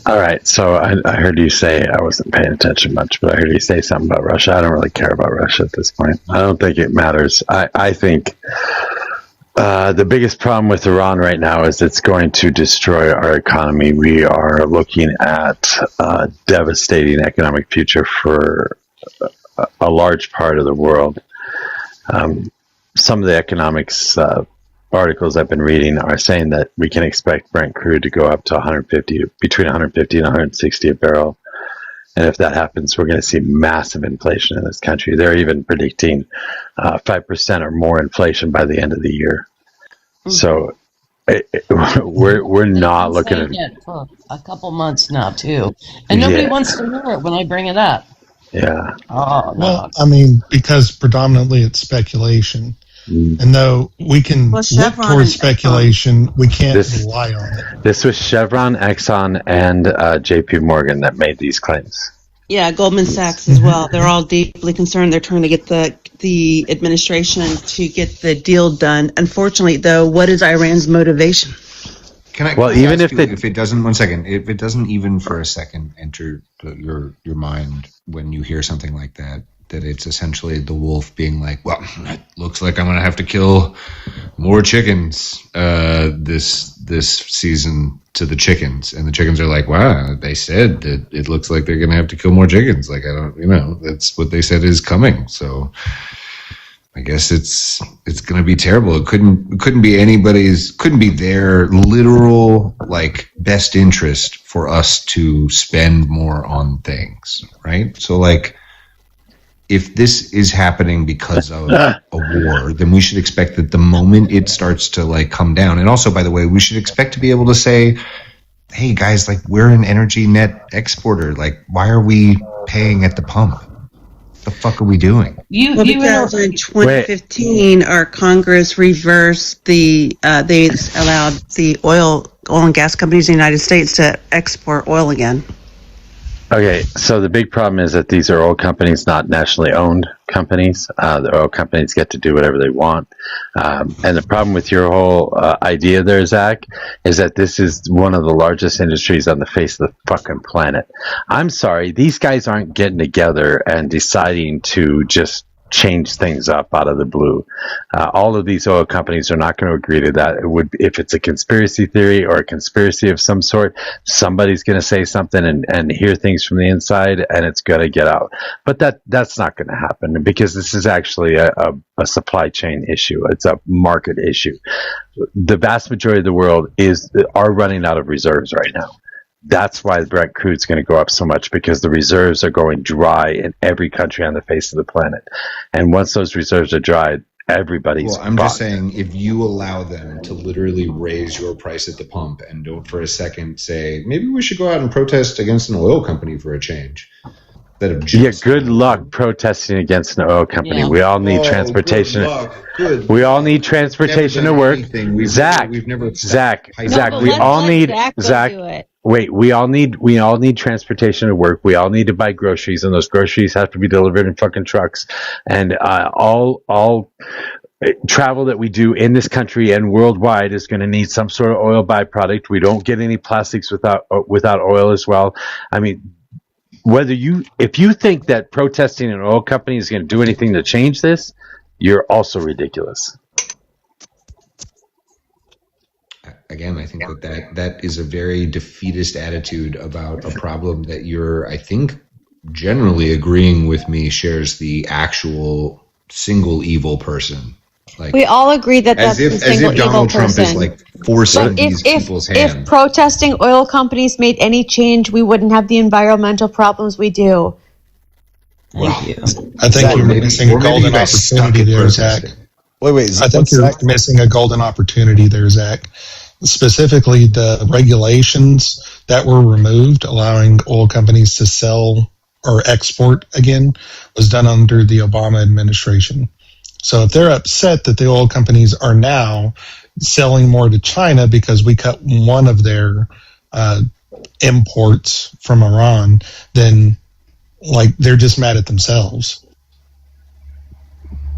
All right, so I heard you say, I wasn't paying attention much, but I heard you say something about Russia. I don't really care about Russia at this point. I don't think it matters. I think the biggest problem with Iran right now is it's going to destroy our economy. We are looking at a devastating economic future for a large part of the world. Some of the economics articles I've been reading are saying that we can expect Brent crude to go up to between 150 and 160 a barrel, And if that happens, we're going to see massive inflation in this country. They're even predicting 5% or more inflation by the end of the year. So we're not looking at it for a couple months now too, and nobody wants to hear it when I bring it up. Yeah. Oh, no. Well, I mean, because predominantly it's speculation. And though we can look towards speculation, we can't rely on it. This was Chevron, Exxon, and JP Morgan that made these claims. Yeah, Goldman Sachs as well. They're all deeply concerned. They're trying to get the administration to get the deal done. Unfortunately, though, what is Iran's motivation? Can I even if it doesn't, one second, if it doesn't even for a second enter your mind when you hear something like that it's essentially the wolf being like, well, it looks like I'm going to have to kill more chickens this season to the chickens. And the chickens are like, wow, they said that it looks like they're going to have to kill more chickens. Like, I don't, that's what they said is coming. So I guess it's going to be terrible. It couldn't be their literal like best interest for us to spend more on things. Right. So like, if this is happening because of a war, then we should expect that the moment it starts to like come down, and also, by the way, we should expect to be able to say, hey guys, like we're an energy net exporter. Like, why are we paying at the pump? What the fuck are we doing? Because in 2015, our Congress reversed they allowed the oil and gas companies in the United States to export oil again. Okay, so the big problem is that these are oil companies, not nationally owned companies. The oil companies get to do whatever they want. And the problem with your whole idea there, Zach, is that this is one of the largest industries on the face of the fucking planet. I'm sorry, these guys aren't getting together and deciding to just change things up out of the blue. All of these oil companies are not going to agree to that. It would, if it's a conspiracy theory or a conspiracy of some sort, somebody's going to say something and hear things from the inside, and it's going to get out. But that's not going to happen, because this is actually a supply chain issue. It's a market issue. The vast majority of the world are running out of reserves right now. That's why Brent crude is going to go up so much, because the reserves are going dry in every country on the face of the planet. And once those reserves are dry, everybody's I'm just saying, if you allow them to literally raise your price at the pump and don't for a second say, maybe we should go out and protest against an oil company for a change. Good luck protesting against an oil company. Yeah. We all need transportation. We all need transportation to work. Zach, we all need Zach. Wait, we all need transportation to work. We all need to buy groceries, and those groceries have to be delivered in fucking trucks. And all travel that we do in this country and worldwide is going to need some sort of oil byproduct. We don't get any plastics without oil as well. I mean, if you think that protesting an oil company is going to do anything to change this, you're also ridiculous. Again, I think that is a very defeatist attitude about a problem that you're, I think, generally agreeing with me shares the actual single evil person. Like, we all agree that that's the single evil Donald Trump person. Is like forcing these people's hand. If protesting oil companies made any change, we wouldn't have the environmental problems we do. Thank you. I think you're missing a golden opportunity there, Zach. Wait. I think you're missing a golden opportunity there, Zach. Specifically, the regulations that were removed, allowing oil companies to sell or export again, was done under the Obama administration. So if they're upset that the oil companies are now selling more to China because we cut one of their imports from Iran, then they're just mad at themselves.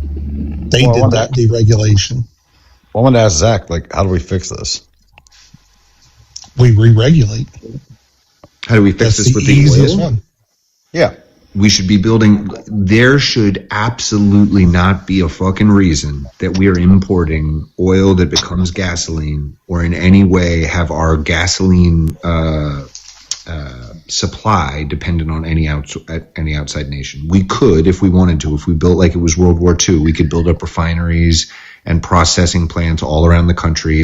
They did that deregulation. I wanted to ask Zach, how do we fix this? We re-regulate. How do we fix this with the easiest oil? one? Yeah. We should be building. There should absolutely not be a fucking reason that we are importing oil that becomes gasoline, or in any way have our gasoline supply dependent on any outside nation. We could, if we wanted to, if we built like it was World War II, we could build up refineries and processing plants all around the country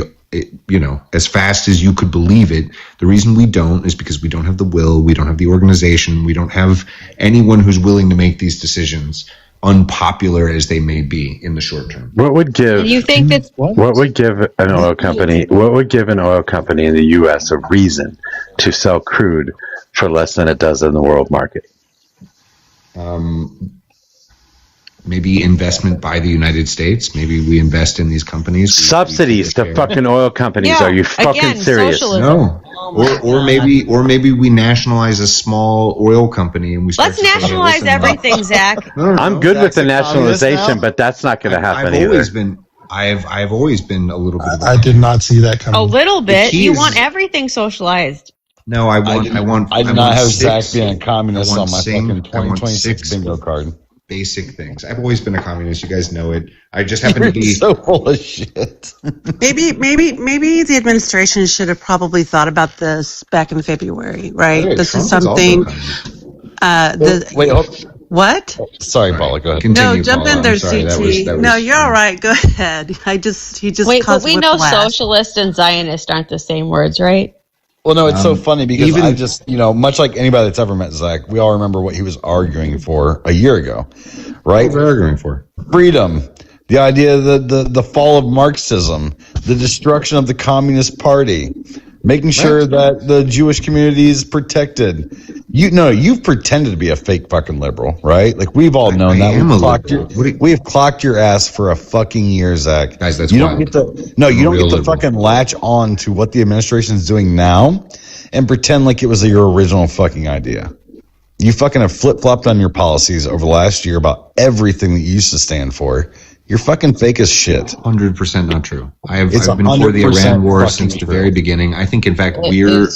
as fast as you could believe it. The reason we don't is because we don't have the will, we don't have the organization, we don't have anyone who's willing to make these decisions, unpopular as they may be in the short term. What would give? You think that What would give an oil company? What would give an oil company in the U.S. a reason to sell crude for less than it does in the world market? Maybe investment by the United States. Maybe we invest in these companies. Subsidies to fucking oil companies. Are you fucking serious? No. Or maybe we nationalize a small oil company and we start let's nationalize everything, Zach. I'm good with the nationalization, but that's not going to happen either. I've always been a little bit. I did not see that coming. A little bit. You want everything socialized. No, I did not have Zach being a communist on my fucking 2026 bingo card. Basic things. I've always been a communist. You guys know it. I just happen to be so full of shit. Maybe the administration should have probably thought about this back in February, right? Hey, this Trump is something. Wait, what? Sorry, Paula. Go ahead. Continue, No, jump Paula. in there, I'm sorry, CT. that was, No, you're all right. Go ahead. He just Wait, but caused we know whiplash. socialist and Zionist aren't the same words, right? Well, no, it's so funny because I just, much like anybody that's ever met Zach, we all remember what he was arguing for a year ago, right? What was I arguing for? Freedom, the idea that the fall of Marxism, the destruction of the Communist Party, making sure that the Jewish community is protected. You've pretended to be a fake fucking liberal, right? Like we've all known that. We've clocked your ass for a fucking year, Zach. Guys, that's you wild. don't get to. You don't get to fucking latch on to what the administration is doing now and pretend like it was your original fucking idea. You fucking have flip flopped on your policies over the last year about everything that you used to stand for. You're fucking fake as shit. 100% not true. I've been for the Iran war since the very beginning. I think, in fact,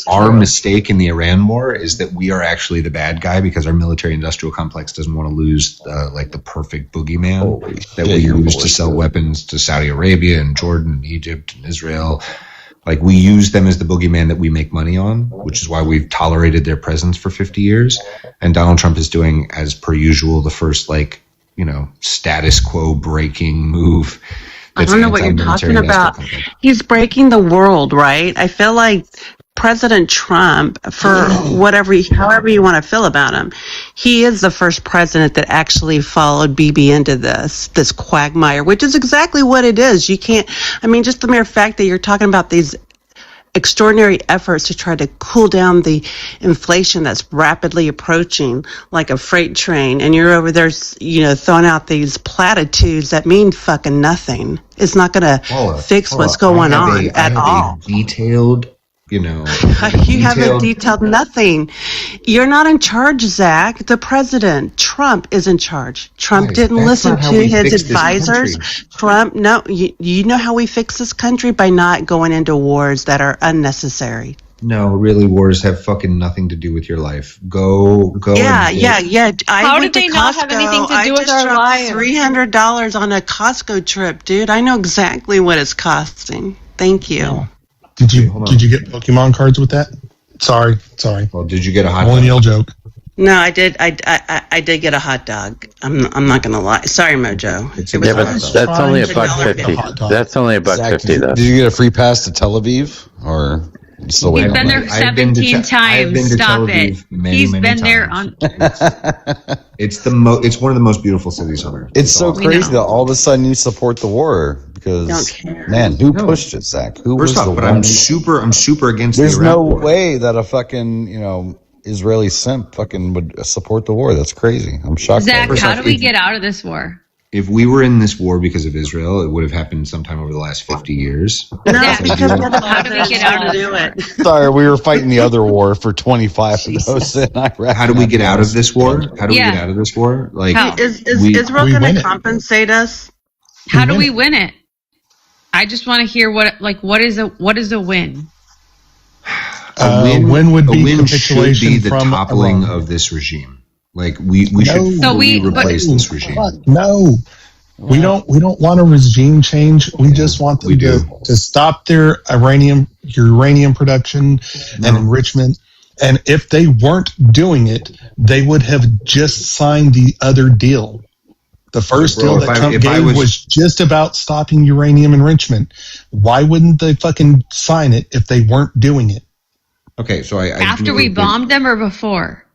our mistake in the Iran war is that we are actually the bad guy because our military-industrial complex doesn't want to lose the perfect boogeyman that we use to sell weapons to Saudi Arabia and Jordan and Egypt and Israel. Like, we use them as the boogeyman that we make money on, which is why we've tolerated their presence for 50 years. And Donald Trump is doing, as per usual, the first, status quo breaking move. I don't know what you're talking about. He's breaking the world, right? I feel like President Trump, for however you want to feel about him, he is the first president that actually followed Bibi into this quagmire, which is exactly what it is. You can't, just the mere fact that you're talking about these extraordinary efforts to try to cool down the inflation that's rapidly approaching like a freight train, and you're over there, throwing out these platitudes that mean fucking nothing. It's not going to fix what's going on at all. Detailed, you haven't detailed nothing. You're not in charge, Zach. The president, Trump, is in charge. Trump didn't listen to his advisors. Trump, no. You know how we fix this country? By not going into wars that are unnecessary. No, really, wars have fucking nothing to do with your life. Go. Yeah. How did they not have anything to do with our lives? $300 on a Costco trip, dude. I know exactly what it's costing. Thank you. Did you get Pokemon cards with that? Sorry. Well, did you get a hot millennial joke? No, I did. I did get a hot dog. I'm not gonna lie. Sorry, Mojo. That's only $1.50. That's only $1.50 though. Did you get a free pass to Tel Aviv or? He's been there 17 times. Stop it. He's been there on. It's one of the most beautiful cities on earth. It's so crazy that all of a sudden you support the war because man, who pushed it, Zach? Who was the one? I'm super against. There's no way that a fucking Israeli simp fucking would support the war. That's crazy. I'm shocked. Zach, how do we get out of this war? If we were in this war because of Israel, it would have happened sometime over the last 50 years. No, because how do we get out of it? Sorry, we were fighting the other war for 25 of those in Iraq. How do we get out of this war? How do we get out of this war? Is Israel going to compensate us? How do we win it? I just want to hear what is a win? A win would be should be the toppling of this regime. We should replace this regime. No, we don't want a regime change. We just want them to stop their uranium production and enrichment. And if they weren't doing it, they would have just signed the other deal. The first deal that Trump gave was just about stopping uranium enrichment. Why wouldn't they fucking sign it if they weren't doing it? Okay, so after we bombed them or before?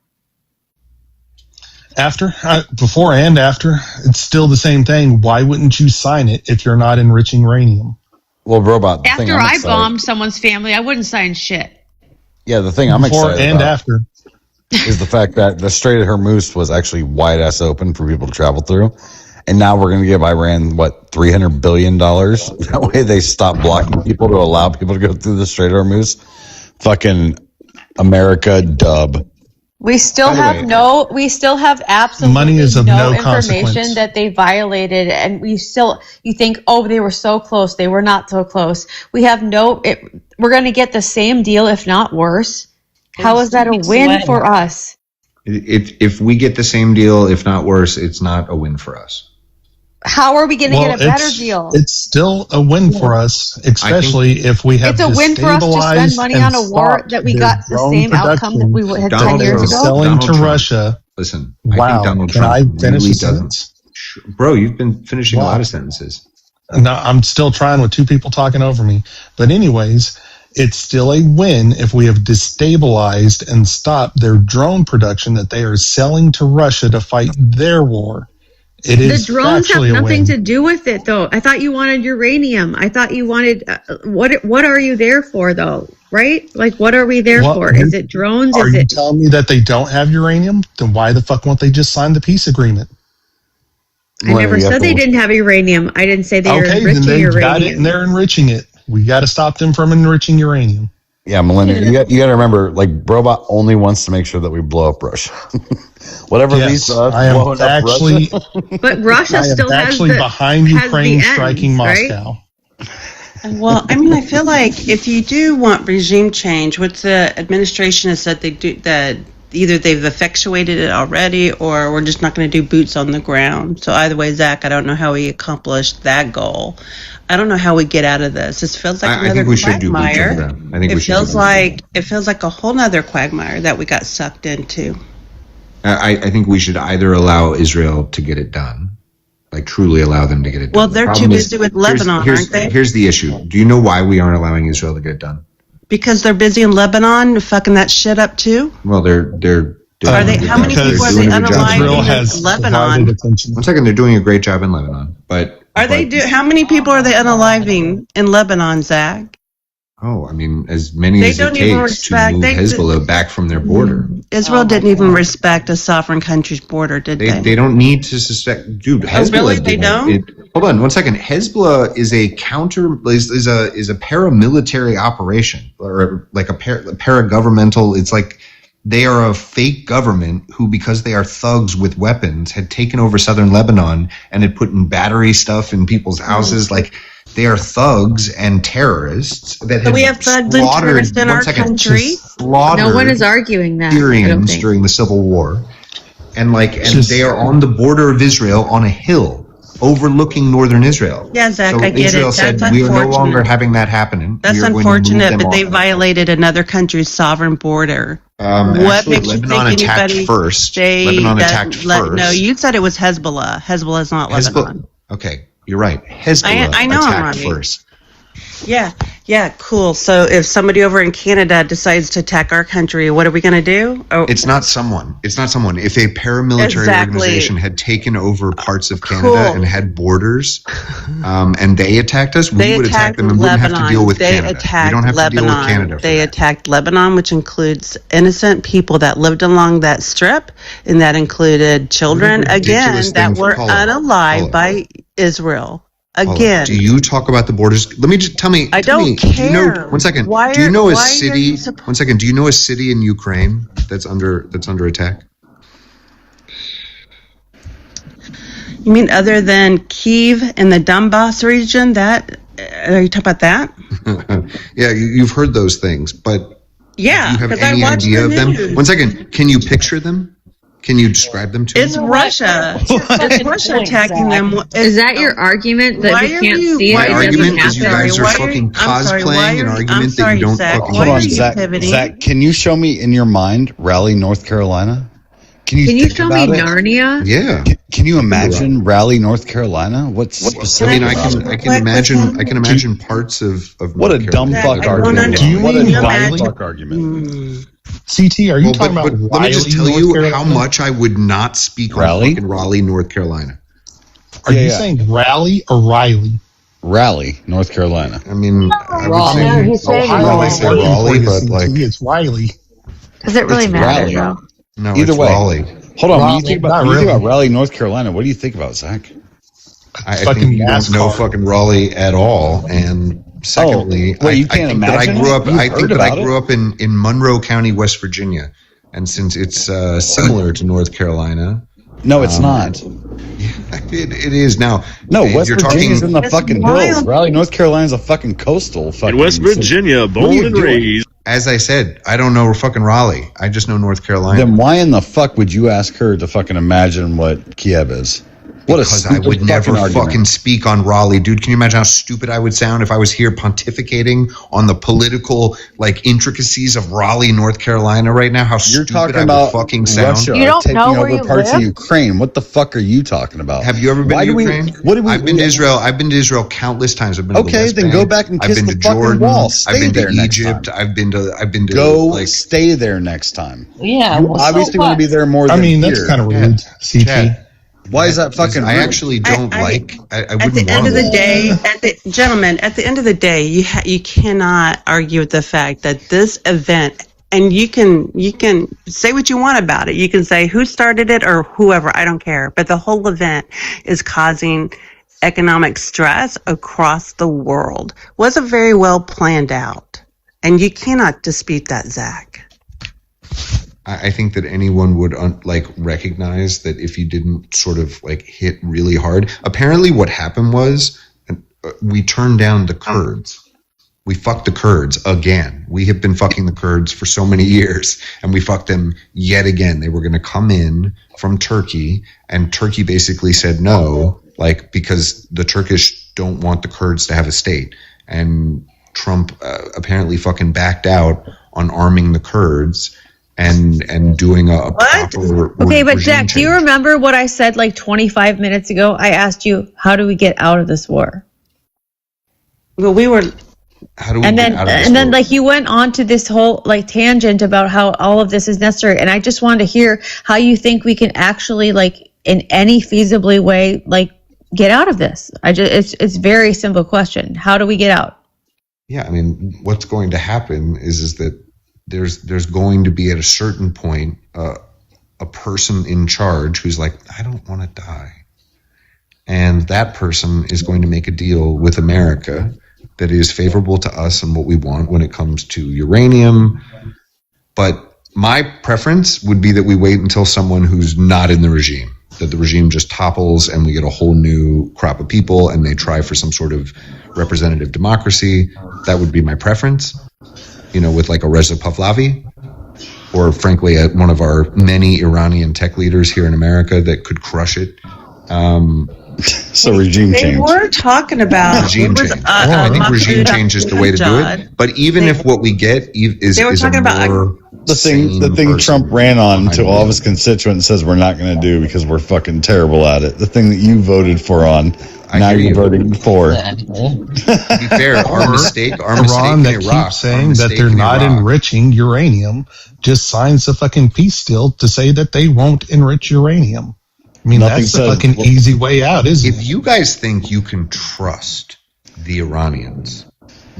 After, before and after, it's still the same thing. Why wouldn't you sign it if you're not enriching uranium? Well, Robot. After I bombed someone's family, I wouldn't sign shit. Yeah, the thing I'm Before excited and about after is the fact that the Strait of Hormuz was actually wide ass open for people to travel through, and now we're going to give Iran what $300 billion. That way they stop blocking people to allow people to go through the Strait of Hormuz. Fucking America dub. We still have absolutely money is of no no information consequence. that they violated, and you think, oh, they were so close, they were not so close. We have we're going to get the same deal, if not worse. How is that a win for us? If we get the same deal, if not worse, it's not a win for us. How are we going to get a better deal? It's still a win for us, especially if we have It's a win for us to spend money on a war that we got the same outcome that we had 10 years ago. Selling to Russia. Listen, wow. I think Donald Can Trump I finish really a sentence? Bro, you've been finishing a lot of sentences. No, I'm still trying with two people talking over me. But anyways, it's still a win if we have destabilized and stopped their drone production that they are selling to Russia to fight their war. The drones have nothing to do with it, though. I thought you wanted uranium. I thought you wanted what are you there for, though? Right? Like, what are we there for? Is it drones? Are you telling me that they don't have uranium? Then why the fuck won't they just sign the peace agreement? I never said they didn't have uranium. I didn't say they were enriching then they've uranium. got it and they're enriching it. We got to stop them from enriching uranium. Yeah, Melinda, you got to remember, like, Robot only wants to make sure that we blow up Russia. Whatever leads to us blowing up Russia. But Russia still has behind Ukraine striking Moscow. Well, I mean, I feel like if you do want regime change, what the administration has said they do, that either they've effectuated it already or we're just not going to do boots on the ground. So either way, Zach, I don't know how we accomplished that goal. I don't know how we get out of this. This feels like another quagmire. It feels like a whole nother quagmire that we got sucked into. I think we should either allow Israel to get it done, like truly allow them to get it done. Well, they're too busy with Lebanon, aren't they? Here's the issue. Do you know why we aren't allowing Israel to get it done? Because they're busy in Lebanon fucking that shit up too? Well, they're are they? How many people are they unaliving in Lebanon? One second, they're doing a great job in Lebanon, but How many people are they unaliving in Lebanon, Zach? Oh, I mean, as many as it takes to move Hezbollah back from their border. Israel didn't even respect a sovereign country's border, did they? They don't need to suspect, dude. Hezbollah. Really? They don't? Hold on, 1 second. Hezbollah is a paramilitary operation, or like a paragovernmental. It's like they are a fake government who, because they are thugs with weapons, had taken over southern Lebanon and had put in battery stuff in people's houses. Like, they are thugs and terrorists that have slaughtered in our country. No one is arguing that. Syrians during the Civil War, and they are on the border of Israel on a hill overlooking northern Israel. Yeah, Zach, so I get Israel it. said, That's we are no longer having that happening. That's unfortunate, but they violated another country's sovereign border. What makes you think anybody first? Lebanon attacked first. No, you said it was Hezbollah. Hezbollah is not Lebanon. Okay, you're right. Hezbollah I know attacked I'm right. first. Yeah, cool. So if somebody over in Canada decides to attack our country, what are we going to do? It's not someone. If a paramilitary organization had taken over parts of Canada and had borders, and they attacked us, we would attack them and wouldn't have to deal with Canada. We don't have to deal with Canada. They attacked Lebanon, which includes innocent people that lived along that strip, and that included children, again, that were unalived by Israel. Again, do you talk about the borders? Let me just tell me. I don't care. Do you know, 1 second. Do you know a city? 1 second. Do you know a city in Ukraine that's under attack? You mean other than Kyiv and the Donbass region? That are you talking about that? Yeah, you've heard those things, but yeah, do you have any idea of them? 1 second. Can you picture them? Can you describe them to me? It's Russia. It's Russia attacking them. Is that your argument that we can't see it? My argument is you guys are fucking cosplaying an argument that you don't fucking Hold on, Zach, can you show me in your mind Raleigh, North Carolina? Can you show me Narnia? Yeah. Can you imagine Raleigh, North Carolina? What's specific? I can imagine parts of what a dumb fuck argument. Do you what mean a Riley? dumb fuck argument. CT, are you talking about let me just tell you how much I would not speak on fucking Raleigh, North Carolina. Are you saying Raleigh or Riley? Raleigh, North Carolina. I mean, I would say Raleigh, but like it's Riley. Does it really matter, though? No, either it's way. Raleigh. Hold on. When you think about Raleigh, North Carolina, what do you think about, Zach? I think you don't know fucking Raleigh at all. And secondly, I think that I grew up in Monroe County, West Virginia, and since it's similar to North Carolina. No, it's not. Yeah, it is now. No, West Virginia's in the fucking hills. Raleigh, North Carolina's a fucking coastal. In West Virginia, born and raised. As I said, I don't know fucking Raleigh. I just know North Carolina. Then why in the fuck would you ask her to fucking imagine what Kiev is? Because I would never fucking speak on Raleigh, dude. Can you imagine how stupid I would sound if I was here pontificating on the political intricacies of Raleigh, North Carolina right now? How stupid I would fucking sound. Russia taking over parts of Ukraine. What the fuck are you talking about? Have you ever been to Ukraine? I've been to Israel. I've been to Israel countless times. I've been to the West Bank. Go back and kiss the fucking wall. I've been to Egypt. I've been to stay there next time. Yeah, you obviously want to be there more. I mean, that's kind of rude, CT. Why is that fucking rude? I actually don't I wouldn't at the end of the day, gentlemen, at the end of the day, you cannot argue with the fact that this event, and you can say what you want about it. You can say who started it or whoever, I don't care. But the whole event is causing economic stress across the world. Wasn't very well planned out. And you cannot dispute that, Zach. I think that anyone would recognize that if you didn't sort of hit really hard. Apparently what happened was we turned down the Kurds. We fucked the Kurds again. We have been fucking the Kurds for so many years, and we fucked them yet again. They were going to come in from Turkey, and Turkey basically said no, because the Turkish don't want the Kurds to have a state. And Trump apparently fucking backed out on arming the Kurds and doing a proper okay, but Jack, do you remember what I said 25 minutes ago? I asked you, how do we get out of this war? Well, we were. How do we get out of this war? And then you went on to this whole tangent about how all of this is necessary, and I just wanted to hear how you think we can actually in any feasibly way get out of this. It's a very simple question. How do we get out? Yeah, I mean, what's going to happen is that there's going to be at a certain point a person in charge who's like, I don't want to die. And that person is going to make a deal with America that is favorable to us and what we want when it comes to uranium. But my preference would be that we wait until someone who's not in the regime, that the regime just topples and we get a whole new crop of people and they try for some sort of representative democracy. That would be my preference. With a Reza Pahlavi, or frankly, one of our many Iranian tech leaders here in America that could crush it. So regime change. They were talking about regime change. I think regime change is the way to do it. But even if what we get is they were talking about the thing Trump ran on to all of his constituents says we're not going to do because we're fucking terrible at it. The thing that you voted for on. Now you're voting for. To be fair, our mistake in that Iraq. Keeps saying that they're not enriching uranium just signs a fucking peace deal to say that they won't enrich uranium. I mean, that's the fucking easy way out, isn't it? If you guys think you can trust the Iranians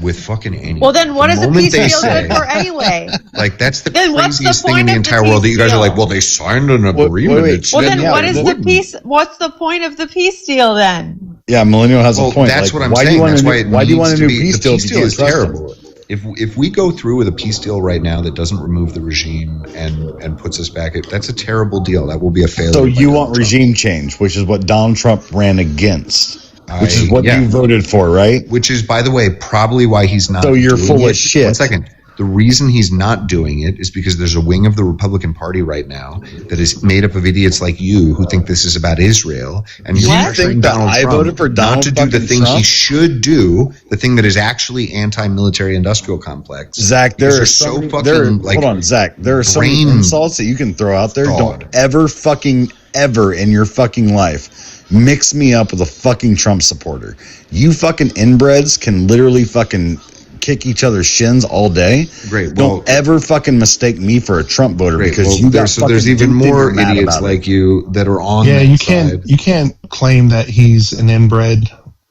with fucking anything, well, then what is the peace deal good for anyway? That's the craziest thing in the entire world that you guys are like, well, they signed an agreement. Well, then what is the peace? What's the point of the peace deal then? Yeah, Millennial has a point. That's what I'm saying. Why do you want a new peace deal? The peace deal is terrible. If we go through with a peace deal right now that doesn't remove the regime and puts us back, that's a terrible deal. That will be a failure. So you want regime change, which is what Donald Trump ran against, which is what you voted for, right? Which is, by the way, probably why he's not. So you're full of shit. 1 second. The reason he's not doing it is because there's a wing of the Republican Party right now that is made up of idiots like you who think this is about Israel. And you think that I voted for Donald not to do the thing Trump? he should do, the thing that is actually anti-military industrial complex. Zach, there are so fucking hold on, Zach. There are so many insults that you can throw out there. Don't ever in your fucking life mix me up with a fucking Trump supporter. You fucking inbreds can literally fucking kick each other's shins all day. Great. Don't ever fucking mistake me for a Trump voter because you got there's even more idiots like you that are on. Yeah, that you can't claim that he's an inbred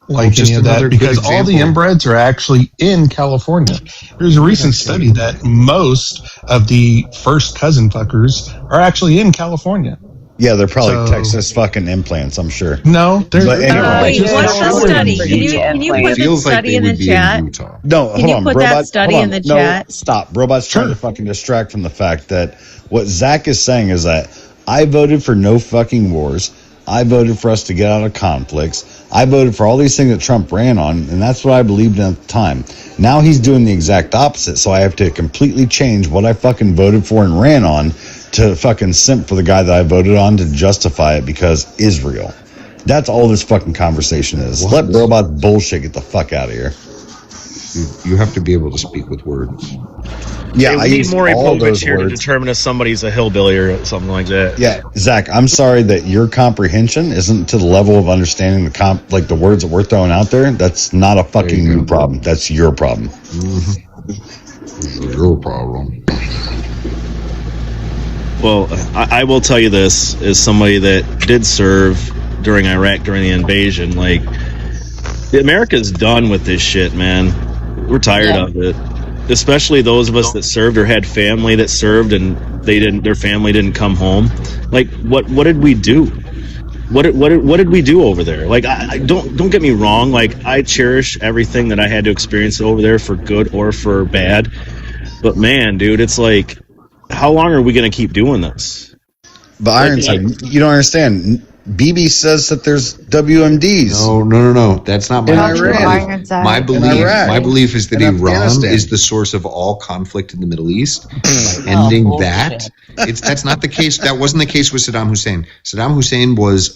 like any of that because all the inbreds are actually in California. There's a recent study that most of the first cousin fuckers are actually in California. Yeah, they're probably Texas fucking implants, I'm sure. No, they're what's the study? Can you put the study in the chat? No, hold on. Can you put that study in the chat? Stop. Robot's trying to fucking distract from the fact that what Zach is saying is that I voted for no fucking wars. I voted for us to get out of conflicts. I voted for all these things that Trump ran on, and that's what I believed in at the time. Now he's doing the exact opposite, so I have to completely change what I fucking voted for and ran on to fucking simp for the guy that I voted on to justify it because Israel. That's all this fucking conversation is. Let robot bullshit get the fuck out of here. You have to be able to speak with words. Yeah, I need Maury Povich here to determine if somebody's a hillbilly or something like that. Yeah, Zach, I'm sorry that your comprehension isn't to the level of understanding the words that we're throwing out there. That's not a fucking new problem. That's your problem. Mm-hmm. Your problem. Well, I will tell you this as somebody that did serve during Iraq during the invasion. Like, America's done with this shit, man. We're tired of it. Especially those of us that served or had family that served and their family didn't come home. Like, what did we do? What did we do over there? Like, I don't get me wrong. Like, I cherish everything that I had to experience over there for good or for bad. But man, dude, it's like, how long are we going to keep doing this? But Ironside, you don't understand. BB says that there's WMDs. No. That's not my belief. My belief is that Iran is the source of all conflict in the Middle East. By ending that's not the case. That wasn't the case with Saddam Hussein. Saddam Hussein was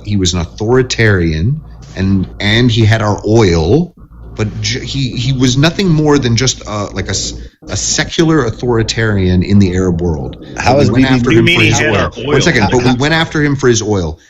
he was an authoritarian, and he had our oil. But he was nothing more than just like a secular authoritarian in the Arab world. How is we went after him for his oil? 1 second, but we went after him for his oil.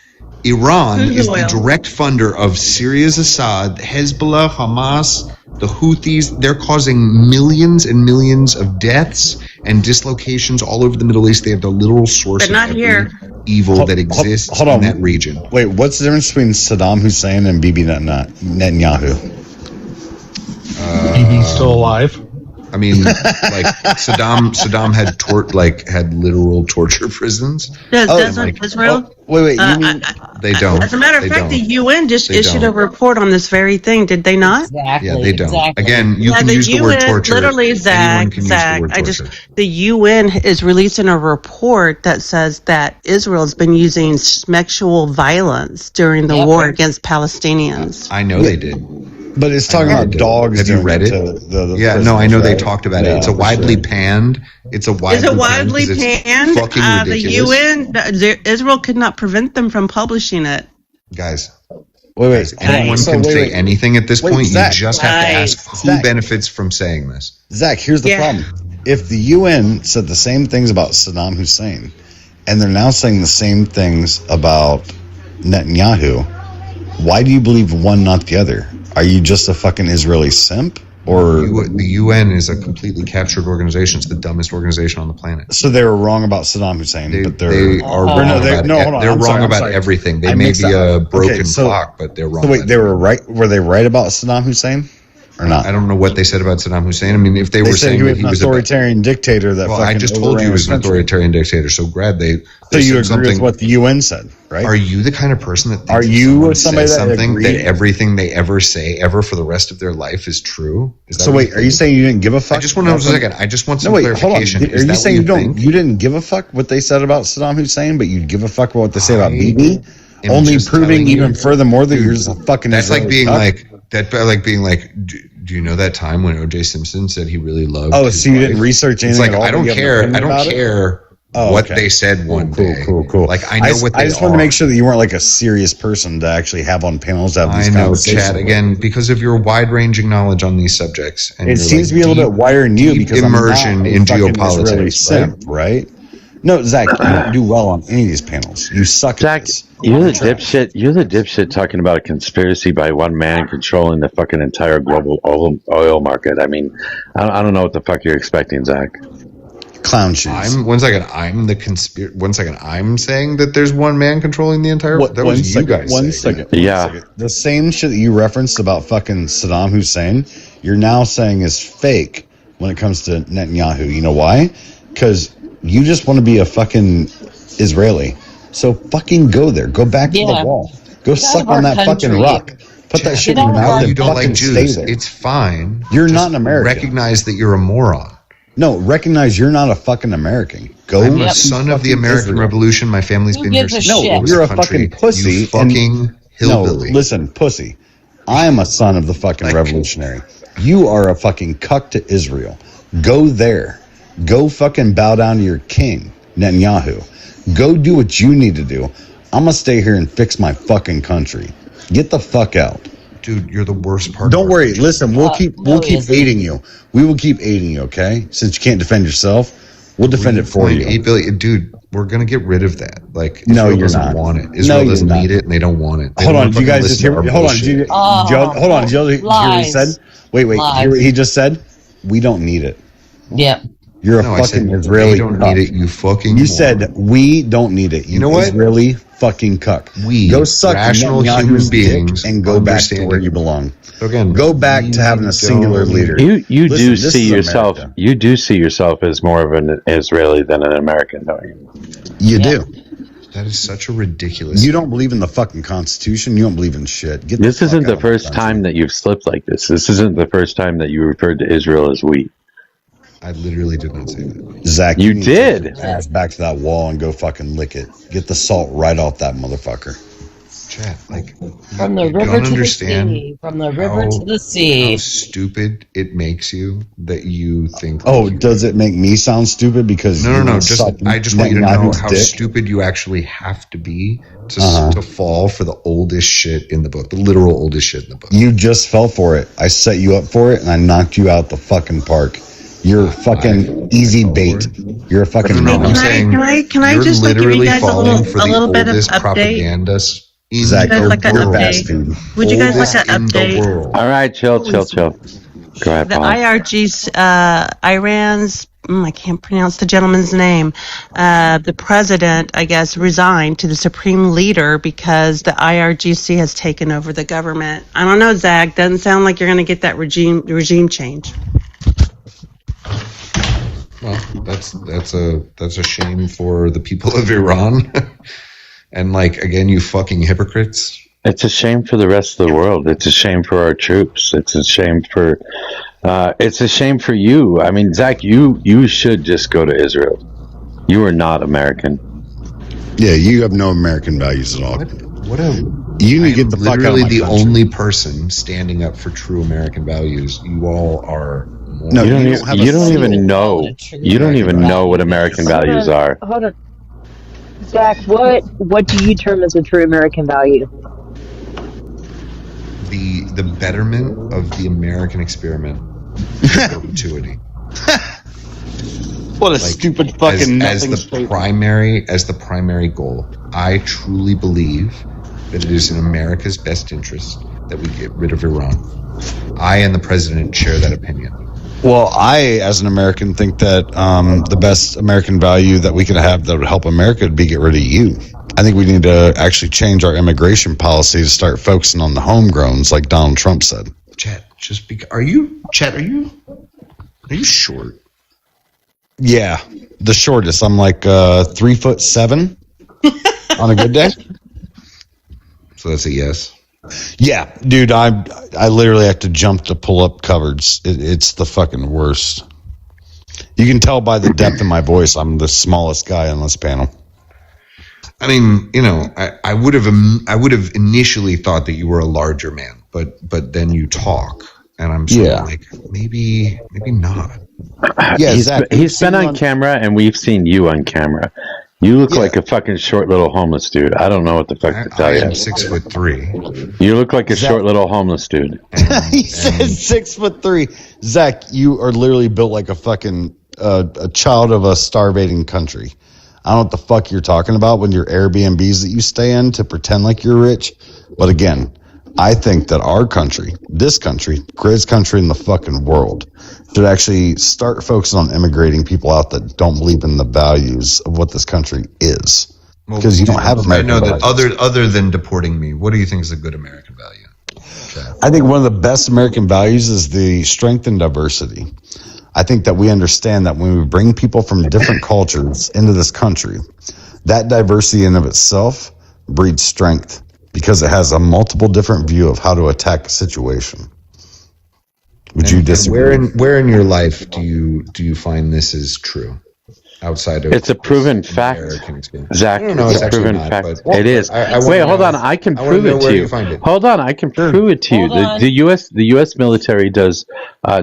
Iran is the direct funder of Syria's Assad, Hezbollah, Hamas, the Houthis. They're causing millions and millions of deaths and dislocations all over the Middle East. They have the literal source of every evil that exists in that region. Wait, what's the difference between Saddam Hussein and Bibi Netanyahu? BB's still alive. I mean, like Saddam had literal torture prisons. Doesn't Israel? Wait, you mean they don't? As a matter of fact, the UN just issued a report on this very thing. Did they not? Exactly. Yeah, they don't. Exactly. Again, you can use the word torture. Literally, Zach. The UN is releasing a report that says that Israel has been using sexual violence during the war against Palestinians. I know they did. But it's talking about dogs. Have you read it? I know they talked about it. It's a widely panned. It's a widely panned. The UN, Israel could not prevent them from publishing it. Guys, wait. Anyone can say anything at this point. Zach, you just have to ask who benefits from saying this. Zach, here's the problem. If the UN said the same things about Saddam Hussein, and they're now saying the same things about Netanyahu, why do you believe one, not the other? Are you just a fucking Israeli simp? Or the UN is a completely captured organization. It's the dumbest organization on the planet. So they were wrong about Saddam Hussein, but they are wrong they're wrong about everything. They may be a broken clock, but they're wrong. So wait, they were right. Were they right about Saddam Hussein? Or not? I don't know what they said about Saddam Hussein. I mean, if they were saying that he was an authoritarian dictator, I just told you he was an authoritarian dictator. So, Brad, so you agree with what the UN said, right? Are you the kind of person that are you somebody that everything they ever say ever for the rest of their life is true? So wait, are you saying you didn't give a fuck? I just want to know a second. I just want some clarification. Hold on. Are you saying you didn't give a fuck what they said about Saddam Hussein, but you'd give a fuck about what they say about Bibi? Only proving even furthermore that you're just a fucking. That's like being like. That like being like, Do you know that time when O.J. Simpson said he really loved? Oh, his so you wife? didn't research anything? It's like at all? I don't You have an care. opinion I don't about it? care what they said one day. Cool. Like I know what they I just are. wanted to make sure that you weren't like a serious person to actually have on panels to have these I know, conversations. Chad. Again, because of your wide-ranging knowledge on these subjects, and It your, seems to be a little bit wider than you because immersion I'm not in a fucking geopolitics, Israeli simp, right? No, Zach, you don't do well on any of these panels. You suck at this. You're the dipshit. You're the dipshit talking about a conspiracy by one man controlling the fucking entire global oil market. I mean, I don't know what the fuck you're expecting, Zach. Clown shoes. One second. I'm saying that there's one man controlling the entire. That was you guys. One second. The same shit that you referenced about fucking Saddam Hussein, you're now saying is fake when it comes to Netanyahu. You know why? Because you just want to be a fucking Israeli. So fucking go there. Go back to the wall. Go suck on that fucking rock. Put that shit in your mouth and you don't fucking like stay Jews. there. It's fine. You're Just not an American. Recognize that you're a moron. No, recognize you're not a fucking American. Go. I'm a son of the American Revolution. My family's been here since you're a fucking pussy. You fucking hillbilly. No, listen, pussy. I am a son of the fucking revolutionary. You are a fucking cuck to Israel. Go there. Go fucking bow down to your king, Netanyahu. Go do what you need to do. I'm gonna stay here and fix my fucking country. Get the fuck out. Dude, you're the worst part. Don't worry. Listen, we'll keep aiding you. We will keep aiding you, okay? Since you can't defend yourself, we'll defend it for you. 8 billion, dude. We're gonna get rid of that. Like, Israel No, you're doesn't not. want it. No, Israel you're doesn't not. need it, and they don't want it. They Hold don't on, do you fucking guys just listen hear? to our Hold on, bullshit. hold on. Did you hear what he said? Wait. Lies. He just said, "We don't need it." Yep. You're a No, I fucking said, Israeli. "We don't need it, you fucking You moron." said we don't need it. You know what? Israeli fucking cuck. We, go suck rational Netanyahu's human dick beings, and go back to understand where it. you belong. Again, go back to having a singular leader. You Listen, do this see is yourself. America. You do see yourself as more of an Israeli than an American, don't you? You do. That is such a ridiculous. You don't believe in the fucking Constitution. You don't believe in shit. Get This the fuck isn't out the of first country. time that you've slipped like this. This isn't the first time that you referred to Israel as we. I literally did not say that. Zach, You need to did. take your ass back to that wall and go fucking lick it. Get the salt right off that motherfucker. Chat, like From the you river don't to understand the sea. From the river how- to the sea. How stupid it makes you that you think. Oh, does it make me sound stupid because No. you wanna Just suck I just want you to know Netanyahu's how dick? stupid you actually have to be to Uh-huh. to fall for the oldest shit in the book, the literal oldest shit in the book. You just fell for it. I set you up for it and I knocked you out the fucking park. You're fucking easy bait. You're a fucking No, moron. I'm saying can I you're just like give you literally guys a falling for the little bit of oldest update? propaganda in Zach, Guys the like an world. update? Would you guys like an Oldest in the update? world. All right, chill. Go ahead, The Paul. IRG's, Iran's, I can't pronounce the gentleman's name. The president, I guess, resigned to the supreme leader because the IRGC has taken over the government. I don't know, Zach. Doesn't sound like you're going to get that regime change. Well, that's a shame for the people of Iran, and like again, you fucking hypocrites. It's a shame for the rest of the world. It's a shame for our troops. It's a shame for. It's a shame for you. I mean, Zach, you should just go to Israel. You are not American. Yeah, you have no American values at all. What a You need to get the fuck out of literally my the country. only person standing up for true American values. You all are. No, you don't, you even, don't have a you don't single- even know. You don't even know what American values are. Hold on. Zach, what do you term as a true American value? The betterment of the American experiment in perpetuity. What a stupid fucking as nothing the statement. primary goal. I truly believe that it is in America's best interest that we get rid of Iran. I and the president share that opinion. Well, I, as an American, think that the best American value that we could have that would help America would be get rid of you. I think we need to actually change our immigration policy to start focusing on the homegrowns, like Donald Trump said. Chet, are you short? Yeah, the shortest. I'm like 3'7" on a good day. So that's a yes. Yeah, dude, I literally have to jump to pull up cupboards. It's the fucking worst. You can tell by the depth of my voice, I'm the smallest guy on this panel. I mean, I would have initially thought that you were a larger man, but then you talk and I'm sort of like, maybe not. Yeah, he's been on camera, and we've seen you on camera. You look like a fucking short little homeless dude. I don't know what the fuck to tell you. I'm 6'3". You look like a short little homeless dude. He says 6'3". Zach, you are literally built like a fucking a child of a starving country. I don't know what the fuck you're talking about when your Airbnbs that you stay in to pretend like you're rich. But again, I think that our country, this country, greatest country in the fucking world, should actually start focusing on immigrating people out that don't believe in the values of what this country is. Because you don't have American I know values. that other than deporting me, what do you think is a good American value? I think one of the best American values is the strength and diversity. I think that we understand that when we bring people from different cultures into this country, that diversity in of itself breeds strength because it has a multiple different view of how to attack a situation. Would you disagree? Where in your life do you find this is true? Outside of It's a proven fact, Zach. It's a proven fact. It is. Wait, hold on. I can prove it to you. Hold on, I can prove it to you. The U.S. military does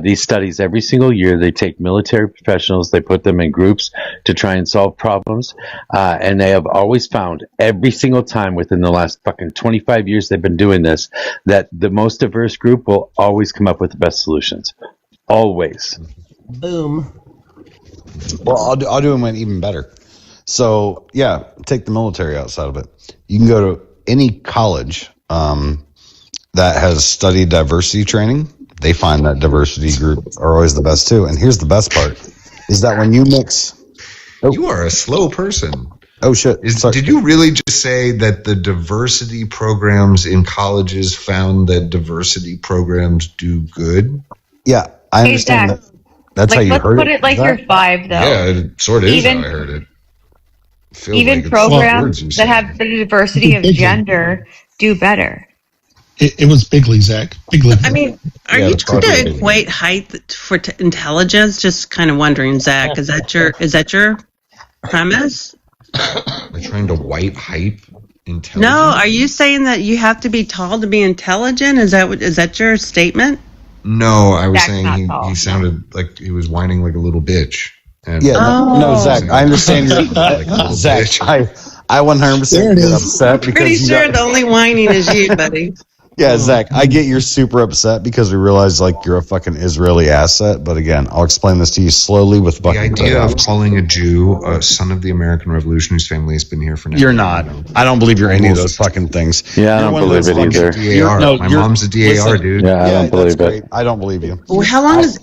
these studies every single year. They take military professionals, they put them in groups to try and solve problems, and they have always found every single time within the last fucking 25 years they've been doing this that the most diverse group will always come up with the best solutions. Always. Boom. Well, I'll do them even better. So, yeah, take the military outside of it. You can go to any college that has studied diversity training. They find that diversity group are always the best, too. And here's the best part, is that when you mix... You are a slow person. Oh, shit. Did you really just say that the diversity programs in colleges found that diversity programs do good? Yeah, I understand that. That's like, how you let's heard put it. it like you're 5, though. Yeah, it sort of is how I heard it. Even programs that have the diversity of gender do better. It was Bigley, Zach. Bigley. I mean, are you trying to equate height for intelligence? Just kind of wondering, Zach. Is that your premise? They're trying to white hype intelligence. No, are you saying that you have to be tall to be intelligent? Is that your statement? No, I was Zach's saying not he tall. sounded like he was whining like a little bitch. And Yeah, no, Zach, I understand. Zach, I 100% get upset because Pretty you sure got- the only whining is you, buddy. Yeah, Zach, I get you're super upset because we realize like you're a fucking Israeli asset. But again, I'll explain this to you slowly with the fucking idea of photos. calling a Jew a son of the American Revolution whose family has been here for now. You're not. I don't believe you're any of those fucking things. Yeah, I You're don't one of believe those it fucking either. DAR. My mom's a DAR, dude. Yeah, I don't believe that's it. great. I don't believe you. Well, how long is?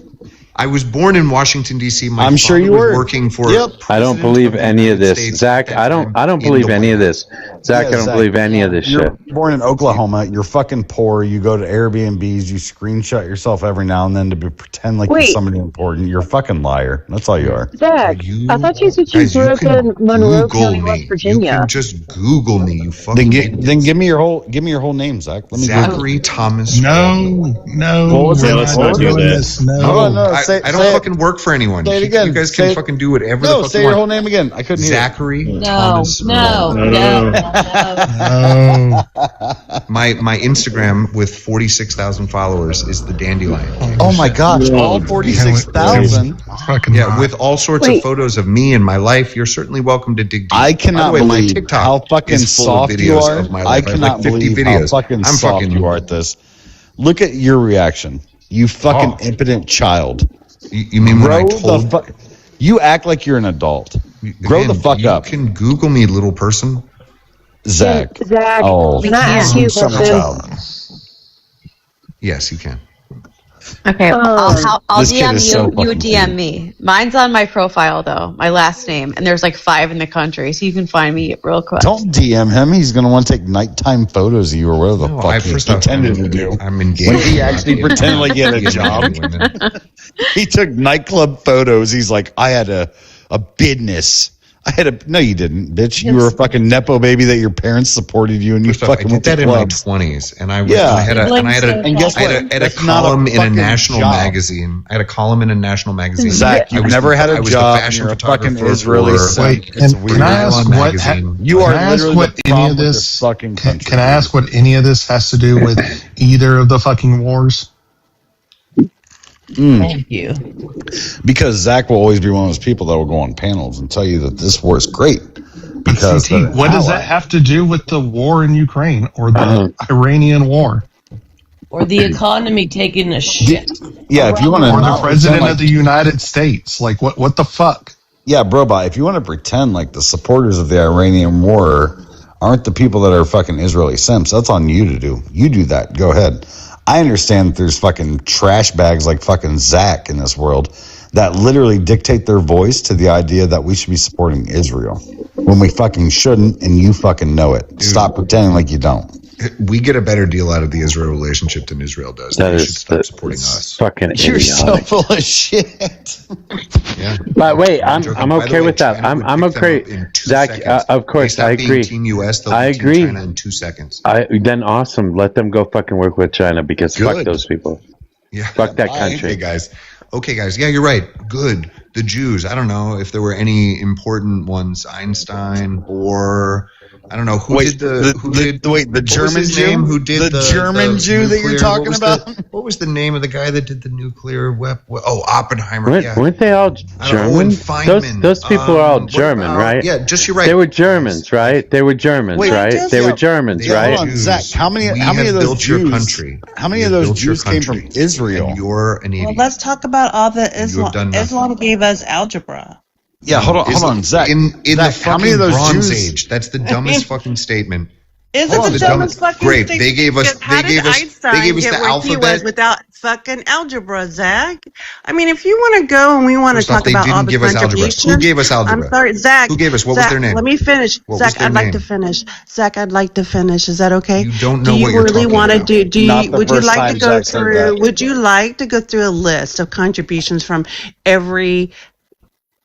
I was born in Washington D.C. My I'm sure father you was were. working for. Yep. I don't believe any of this, Zach. I don't believe any of this, Zach. I don't believe any of this You're shit. born in Oklahoma. You're fucking poor. You go to Airbnbs. You screenshot yourself every now and then to pretend like Wait. you're somebody important. You're a fucking liar. That's all you are. Zach, I thought you said you Guys, grew you up can in Monroe Google County, me. West Virginia. You can just Google me. You fucking. Then give me your whole name, Zach. Let me Zachary Thomas. No. What was we're it? not Let's not doing do that. this. No. Hold on, no, I don't fucking work for anyone. Say it again. You guys can fucking do whatever the fuck say you your want. whole name again. I couldn't hear. Zachary No, Thomas. no. My Instagram with 46,000 followers is the Dandelion King. Oh my gosh! All 46,000. Yeah, with all sorts of photos of me and my life. You're certainly welcome to dig deep. I cannot By the way, my believe TikTok how fucking is full of soft you videos are. of my I life. have cannot like 50 believe videos. how fucking I'm soft fucking you are at this. Look at your reaction. You fucking Soft. impotent child. You mean when I told? You act like you're an adult. Grow the fuck up. You can Google me, little person. Zach. Zach, Oh, can I ask you a summer question? child. Yes, you can. Okay, I'll This kid DM is you. so You fucking DM me. Mine's on my profile though, my last name, and there's like 5 in the country, so you can find me real quick. Don't DM him. He's going to want to take nighttime photos of you or whatever the fuck he pretended to do. I'm engaged. When he actually pretended like he had a job. He took nightclub photos. He's like, I had a business. No, you didn't, bitch. You were a fucking nepo baby that your parents supported you, and you First off, I fucking did went to that in my clubs. 20s, and I was, Yeah. I had a, and I had a, And guess I had what? a, had a That's not a column in a fucking national job. magazine. I had a column in a national magazine. Zach, I you've was never the- had I a was the job, and fashion you're a fucking photographer Israeli for- simp. Wait, It's and weird. can I ask what magazine. You are can I ask literally what the any problem of with this fucking country. can I ask what any of this has to do with either of the fucking wars? Thank you. Because Zach will always be one of those people that will go on panels and tell you that this war is great. Because CT, what does that have to do with the war in Ukraine or the Iranian war? Or the economy taking a shit. Yeah, if you want to, or the president of the United States, like what the fuck? Yeah, Brobot, if you want to pretend like the supporters of the Iranian war aren't the people that are fucking Israeli simps, that's on you to do. You do that. Go ahead. I understand that there's fucking trash bags like fucking Zach in this world that literally dictate their voice to the idea that we should be supporting Israel when we fucking shouldn't, and you fucking know it. Dude, stop pretending like you don't. We get a better deal out of the Israel relationship than Israel does. They should stop supporting us. Fucking You're idiotic. so full of shit. Yeah. But wait, I'm okay with that. I'm okay. Zach, of course, I agree. Team US, I agree. China in 2 seconds. Then awesome. Let them go fucking work with China because fuck those people. Yeah. Fuck that country. Okay, guys. Yeah, you're right. Good. The Jews. I don't know if there were any important ones. Einstein, or I don't know who did the German Jew who did the German Jew that you're talking about. What was the name of the guy that did the nuclear weapon? Oh, Oppenheimer. Weren't they all German? Those people are all German, right? Yeah, just you're right. They were Germans, right? They were Germans, right? They were Germans, right? Hold on, Zach. How many of those Jews? How many of those Jews came from Israel? You're an idiot. Well, let's talk about all the Islam. Islam gave us algebra. Yeah, hold on, Zach. In Zach, the fucking how many of those Bronze Jews? Age, that's the dumbest fucking statement. Is it the dumbest fucking Great. thing? They gave us. How did Einstein They gave us get the where alphabet. he was without fucking algebra, Zach? I mean, if you want to go and we want to First off, talk they about all didn't the give us algebra. contributions. Who gave us algebra? I'm sorry, Zach. Who gave us? What was their name? Let me finish. What was Zach, their I'd like name? to finish. Zach, I'd like to finish. Is that okay? You don't know do you what you're really talking want to about. do? Not the Would you first like time to go Zach said through? that. Would you like to go through a list of contributions from every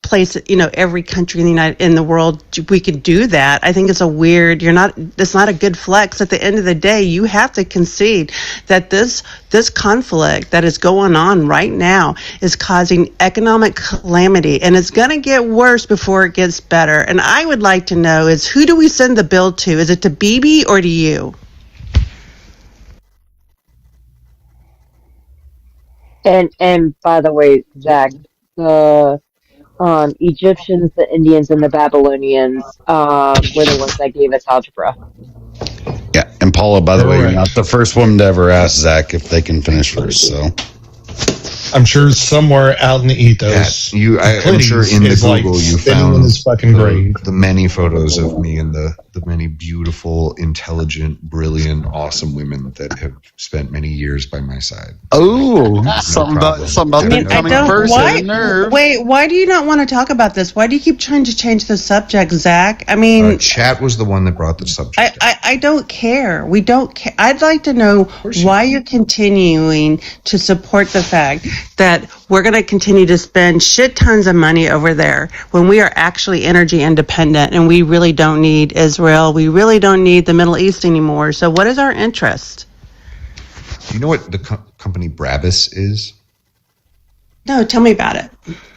place, every country in the world? We could do that. I think it's it's not a good flex. At the end of the day, you have to concede that this conflict that is going on right now is causing economic calamity, and it's going to get worse before it gets better. And I would like to know is, who do we send the bill to? Is it to Bibi or to you? And by the way, Zach, the Egyptians, the Indians, and the Babylonians were the ones that gave us algebra. Yeah, and Paula, by the way, you're not the first woman to ever ask Zach if they can finish first. So I'm sure somewhere out in the ethos, I'm sure in the Google you found in his fucking grave. the many photos of me and the many beautiful, intelligent, brilliant, awesome women that have spent many years by my side. Oh, something about them coming first. Why do you not want to talk about this? Why do you keep trying to change the subject, Zach? I mean, Chat was the one that brought the subject. I don't care. We don't care. I'd like to know why you're continuing to support the fact that we're going to continue to spend shit tons of money over there when we are actually energy independent and we really don't need Israel. We really don't need the Middle East anymore. So what is our interest? Do you know what the company Brabus is? No, tell me about it.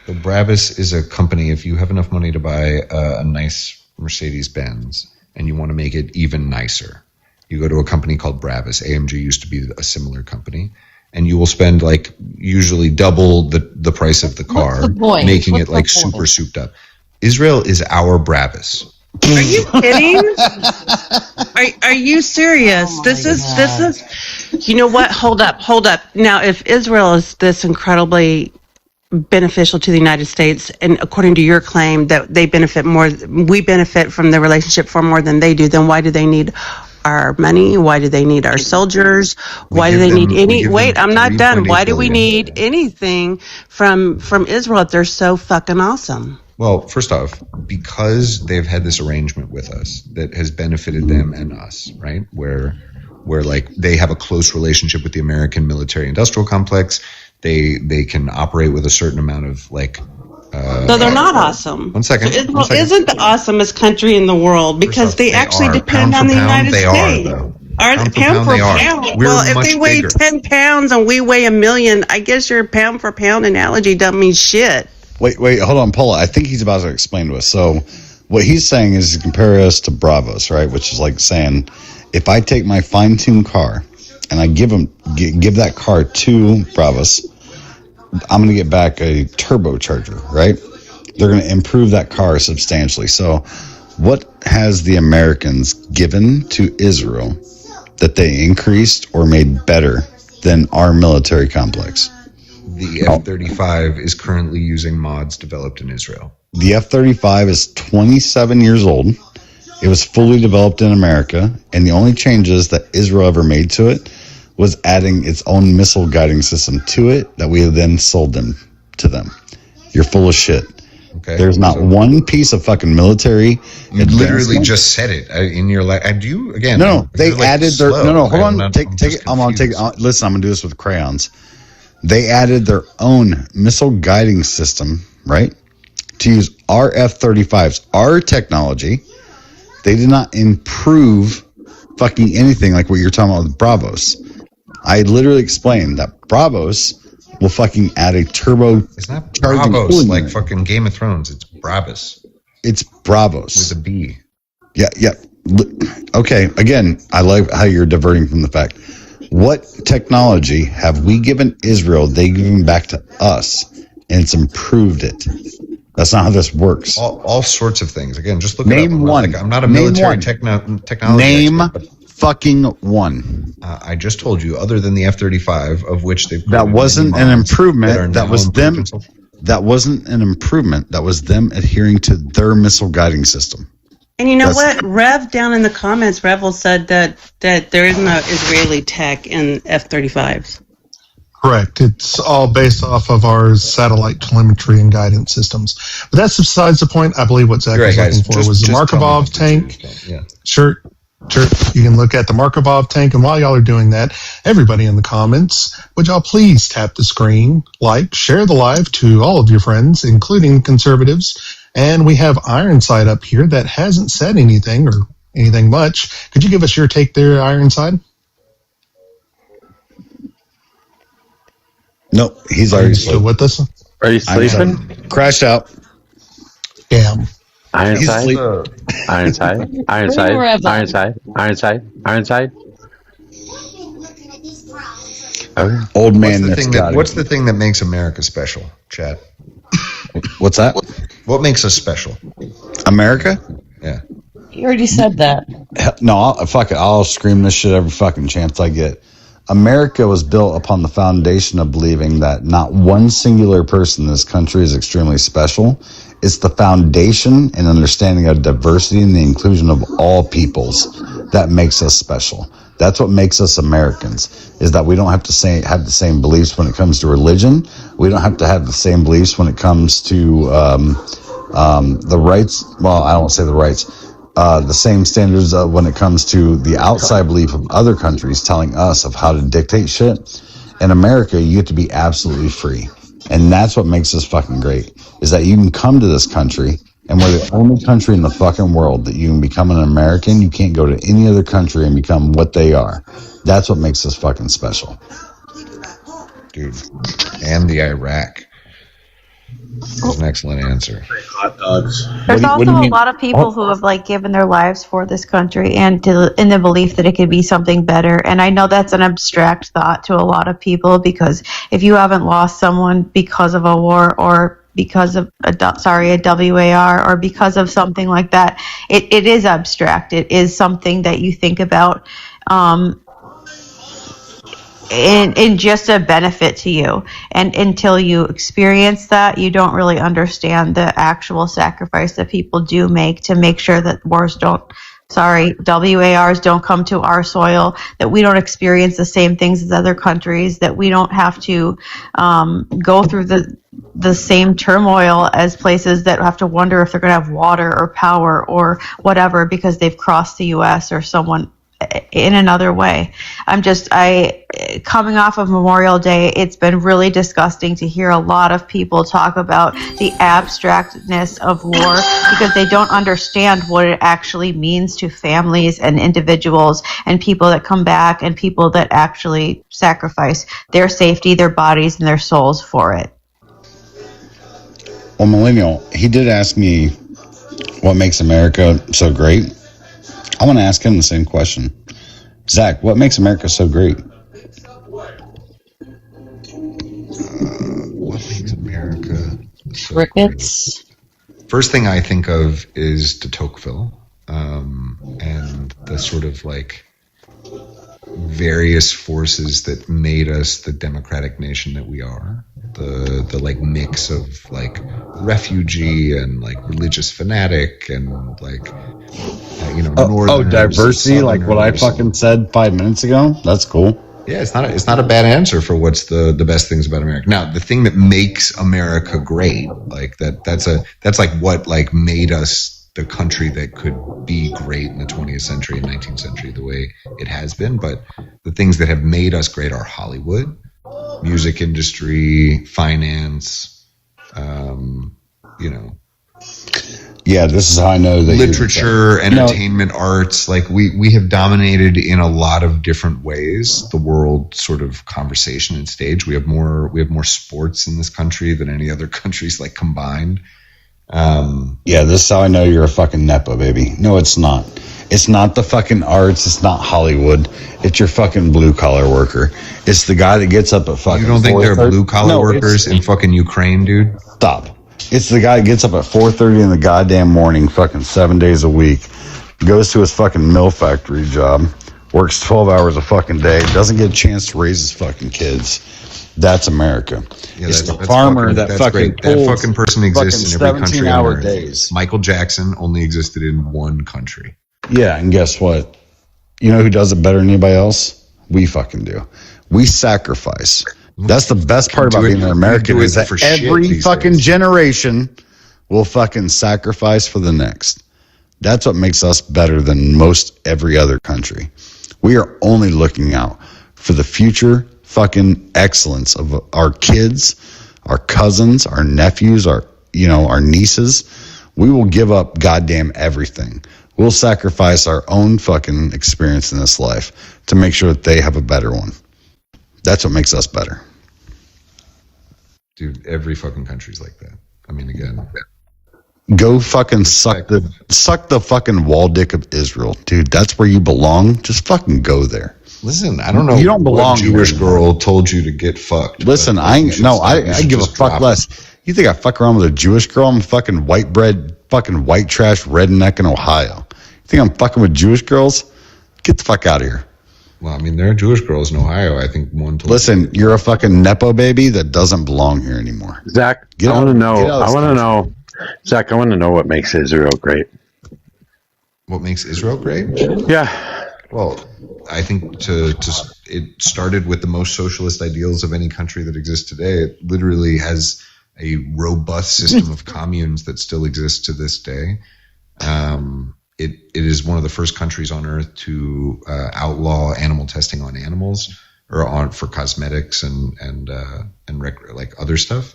So Brabus is a company, if you have enough money to buy a nice Mercedes-Benz and you want to make it even nicer, you go to a company called Brabus. AMG used to be a similar company. And you will spend usually double the price of the car, making it super souped up. Israel is our Brabus. Are you kidding? Are you serious? This is, you know what? Hold up. Now, if Israel is this incredibly beneficial to the United States, and according to your claim that we benefit from the relationship far more than they do, then why do they need our money? Why do they need our soldiers? Why do they need any? Wait, I'm not done. Why do we need anything from Israel if they're so fucking awesome? Well, first off, because they've had this arrangement with us that has benefited them and us, right? Where they have a close relationship with the American military-industrial complex. They can operate with a certain amount of No, they're not awesome. One second. So Israel isn't the awesomest country in the world because they actually depend on the United States. Are they pound for pound? Well, if they weigh 10 pounds and we weigh 1,000,000, I guess your pound for pound analogy doesn't mean shit. Wait, hold on, Paula. I think he's about to explain to us. So what he's saying is to compare us to Bravos, right? Which is like saying, if I take my fine-tuned car and I give that car to Bravos, I'm going to get back a turbocharger, right? They're going to improve that car substantially. So what has the Americans given to Israel that they increased or made better than our military complex? The F-35 is currently using mods developed in Israel. The F-35 is 27 years old. It was fully developed in America, and the only changes that Israel ever made to it was adding its own missile guiding system to it that we then sold them to them. You're full of shit. Okay. There's not one piece of fucking military. You literally just said it in your do you again? No, they added their hold on. Take it. I'm gonna take. Listen, I'm gonna do this with crayons. They added their own missile guiding system, right? To use our F-35s, our technology. They did not improve fucking anything like what you're talking about with Bravos. I literally explained that Bravos will fucking add a turbo. It's not Bravos like fucking Game of Thrones. It's Bravos. It's Bravos with a B. Yeah. Okay. Again, I like how you're diverting from the fact. What technology have we given Israel? They given back to us, and it's improved it. That's not how this works. All sorts of things. Again, just look Name it up. one. I'm not a military technology Name expert, fucking one. I just told you, other than the F-35, of which they've that wasn't an improvement. That was them. That wasn't an improvement. That was them adhering to their missile guiding system. And you know what? Rev down in the comments, Revel said that there is no Israeli tech in F-35s. Correct. It's all based off of our satellite telemetry and guidance systems. But that's besides the point. I believe what Zach was looking for was the Markovov tank. Yeah. Sure. You can look at the Markovov tank. And while y'all are doing that, everybody in the comments, would y'all please tap the screen, like, share the live to all of your friends, including conservatives. And we have Ironside up here that hasn't said anything or anything much. Could you give us your take there, Ironside? No, he's already still with us. Are you sleeping? Crashed out. Damn. Ironside. Okay. Old man. What's the thing that makes America special, Chad? What's that? What makes us special? America? Yeah. You already said that. No, fuck it. I'll scream this shit every fucking chance I get. America was built upon the foundation of believing that not one singular person in this country is extremely special. It's the foundation and understanding of diversity and the inclusion of all peoples that makes us special. That's what makes us Americans, is that we don't have to have the same beliefs when it comes to religion. We don't have to have the same beliefs when it comes to the rights. Well, I don't say the rights. The same standards when it comes to the outside belief of other countries telling us of how to dictate shit. In America, you get to be absolutely free. And that's what makes us fucking great, is that you can come to this country, and we're the only country in the fucking world that you can become an American. You can't go to any other country and become what they are. That's what makes us fucking special. Dude. And the Iraq. That's an excellent answer. Hot dogs. There's also a lot of people who have like given their lives for this country and in the belief that it could be something better. And I know that's an abstract thought to a lot of people, because if you haven't lost someone because of a war or because of a WAR or because of something like that, it is abstract. It is something that you think about in just a benefit to you, and until you experience that, you don't really understand the actual sacrifice that people do make to make sure that WARs don't come to our soil, that we don't experience the same things as other countries, that we don't have to go through the same turmoil as places that have to wonder if they're going to have water or power or whatever because they've crossed the U.S. or someone in another way. Coming off of Memorial Day, it's been really disgusting to hear a lot of people talk about the abstractness of war because they don't understand what it actually means to families and individuals and people that come back and people that actually sacrifice their safety, their bodies, and their souls for it. Well, Millennial, he did ask me what makes America so great. I want to ask him the same question. Zach, what makes America so great? Crickets. First thing I think of is de Tocqueville, and the sort of like various forces that made us the democratic nation that we are. The like mix of like refugee and like religious fanatic and like diversity, like what I fucking said 5 minutes ago. That's cool. Yeah, it's not a bad answer for what's the best things about America. Now, the thing that makes America great, like that's like what like made us the country that could be great in the 20th century and 19th century the way it has been. But the things that have made us great are Hollywood, music industry, finance, Yeah, this is how I know that literature, entertainment, arts. Like we have dominated in a lot of different ways the world sort of conversation and stage. We have more sports in this country than any other countries like combined. Yeah, this is how I know you're a fucking Nepo baby. No, it's not. It's not the fucking arts. It's not Hollywood. It's your fucking blue collar worker. It's the guy that gets up at fucking. You don't think there are blue collar workers in fucking Ukraine, dude? Stop. It's the guy that gets up at 4:30 in the goddamn morning, fucking 7 days a week, goes to his fucking mill factory job, works 12 hours a fucking day, doesn't get a chance to raise his fucking kids. That's America. Yeah, it's the farmer that fucking that fucking person exists in every country. 17-hour days. Michael Jackson only existed in one country. Yeah, and guess what? You know who does it better than anybody else? We fucking do. We sacrifice. That's the best part about being an American is that every fucking generation will fucking sacrifice for the next. That's what makes us better than most every other country. We are only looking out for the future fucking excellence of our kids, our cousins, our nephews, our nieces. We will give up goddamn everything. We'll sacrifice our own fucking experience in this life to make sure that they have a better one. That's what makes us better. Dude, every fucking country's like that. I mean, again, go fucking suck the fucking wall dick of Israel, dude. That's where you belong. Just fucking go there. Listen, I don't know. You don't belong. What Jewish girl told you to get fucked. Listen, I give a fuck less. You think I fuck around with a Jewish girl? I'm a fucking white bread, fucking white trash redneck in Ohio. You think I'm fucking with Jewish girls? Get the fuck out of here. Well, I mean, there are Jewish girls in Ohio. I think one. Listen, you're a fucking Nepo baby that doesn't belong here anymore. Zach, I want to know. Zach, I want to know what makes Israel great. What makes Israel great? Yeah. Well, I think it started with the most socialist ideals of any country that exists today. It literally has a robust system of communes that still exists to this day. It is one of the first countries on earth to outlaw animal testing on animals or for cosmetics and like other stuff.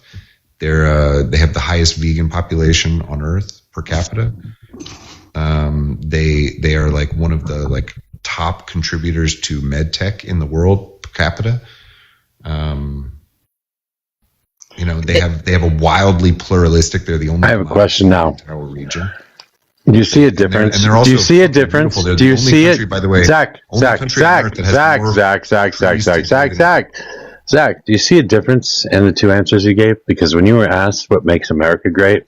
They have the highest vegan population on earth per capita. They are like one of the like top contributors to med tech in the world per capita. They have a wildly pluralistic. They're the only. I have a question now. Our region. Do you see a difference? Do you see a difference? Do you see it? By the way, Zach, do you see a difference in the two answers you gave? Because when you were asked what makes America great,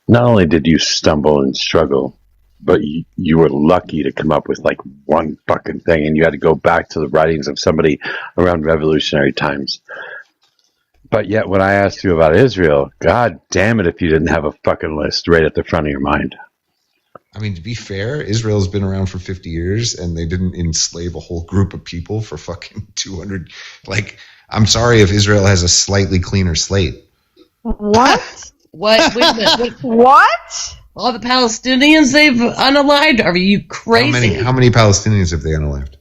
not only did you stumble and struggle, but you were lucky to come up with like one fucking thing, and you had to go back to the writings of somebody around revolutionary times. But yet when I asked you about Israel, God damn it if you didn't have a fucking list right at the front of your mind. I mean, to be fair, Israel's been around for 50 years, and they didn't enslave a whole group of people for fucking 200. Like, I'm sorry if Israel has a slightly cleaner slate. What? What? Wait a minute. What? All the Palestinians they've unalived? Are you crazy? How many Palestinians have they unalived?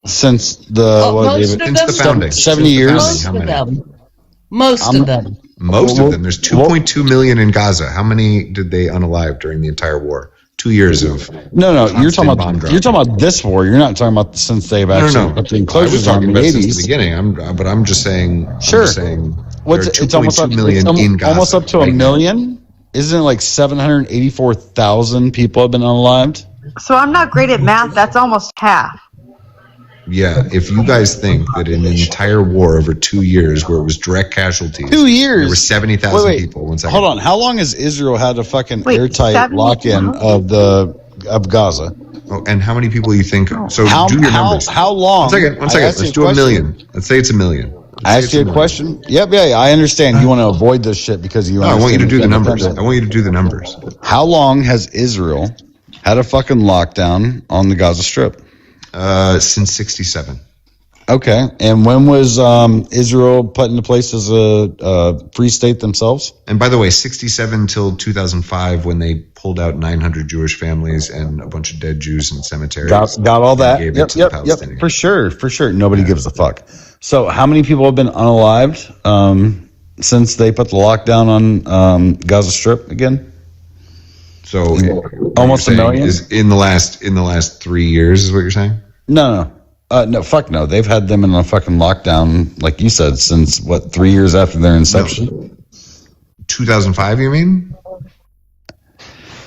Since the founding. 70 years. Most of them. Most of them. There's 2.2 million in Gaza. How many did they unalive during the entire war? 2 years of no. You're talking about this war. You're not talking about since they've actually put the enclosures on in the 80s. Since the beginning. I'm just saying. Sure. It's almost up in Gaza, almost up to a million. Isn't it like 784,000 people have been unalived? So I'm not great at math. That's almost half. Yeah, if you guys think that in an entire war over 2 years where it was direct casualties, 2 years, there were 70,000 people. 1 second. Hold on. How long has Israel had a fucking Wait, airtight 70,000? lock-in of Gaza? Oh, and how many people you think? So do your numbers. How long? 1 second. Let's do a million. Let's say it's a million. I asked you a question. Yep, yeah, I understand. You want to avoid this shit because you. No, I want you to do the numbers. I want you to do the numbers. How long has Israel had a fucking lockdown on the Gaza Strip? Since 1967. Okay, and when was Israel put into place as a free state themselves? And by the way, 1967 till 2005, when they pulled out 900 Jewish families and a bunch of dead Jews in cemeteries. Got all that. Yep. For sure. Nobody gives a fuck. So, how many people have been unalived since they put the lockdown on Gaza Strip again? So, almost a million is in the last 3 years, is what you're saying? No. No, fuck no. They've had them in a fucking lockdown, like you said, since 3 years after their inception? No. 2005, you mean?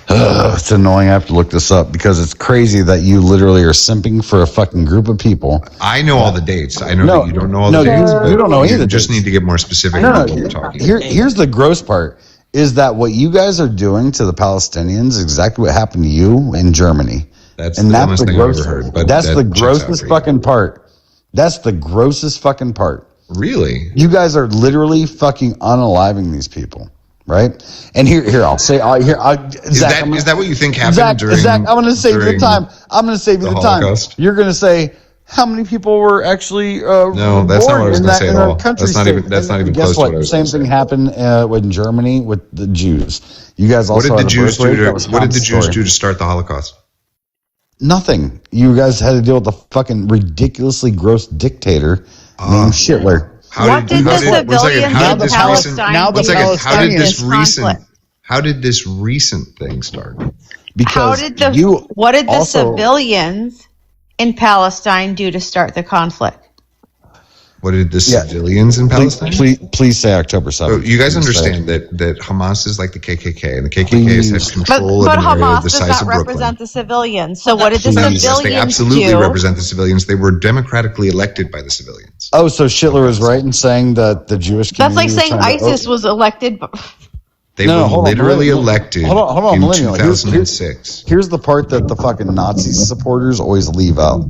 It's annoying. I have to look this up because it's crazy that you literally are simping for a fucking group of people. I know all the dates. I know that you don't know all the dates. You don't know any of the dates. You just need to get more specific about what we're talking about. Here's the gross part, is that what you guys are doing to the Palestinians is exactly what happened to you in Germany. That's the dumbest thing I've ever heard. But that's the grossest fucking part. That's the grossest fucking part. Really? You guys are literally fucking unaliving these people, right? And here, I'll say, Zach, is that what you think happened during? Zach, I'm going to save you the time. I'm going to save you the time. You're going to say how many people were actually no, that's not what I was going to say at all. That's not even close to what I was saying. Same thing happened in Germany with the Jews. You guys also what did the Jews do to start the Holocaust? Nothing. You guys had to deal with the fucking ridiculously gross dictator named Hitler. How did this recent thing start? Because what did the civilians in Palestine do to start the conflict? What did the civilians in Palestine? Please say October 7th. So you guys understand that Hamas is like the KKK, and the KKK has control of an area of the size of Brooklyn. But Hamas does not represent the civilians. So what did the civilians do? They absolutely represent the civilians. They were democratically elected by the civilians. Oh, so Hitler was right in saying that the Jewish community. That's like saying ISIS was elected. They were literally elected in 2006. Here's the part that the fucking Nazi supporters always leave out.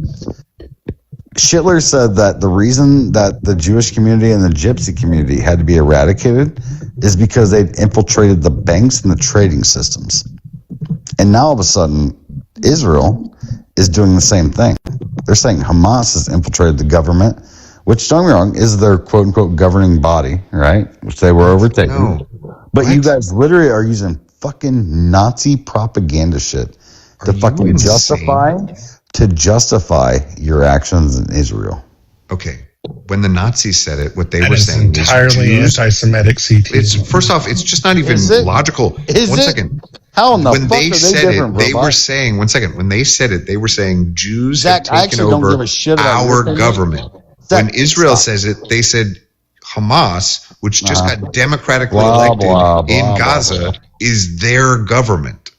Hitler said that the reason that the Jewish community and the Gypsy community had to be eradicated is because they'd infiltrated the banks and the trading systems. And now all of a sudden, Israel is doing the same thing. They're saying Hamas has infiltrated the government, which, don't get me wrong, is their quote-unquote governing body, right? Which they were overtaken. No. But you guys literally are using fucking Nazi propaganda shit to fucking justify your actions in Israel. Okay. When the Nazis said it, what they were saying entirely anti-Semitic. CT. First off, it's just not even logical. One second. How in the when fuck they are said they it, they were saying. One second. When they said it, they were saying Jews Zach, have taken over our government. When Israel says it, they said Hamas, which just got democratically elected in Gaza, is their government.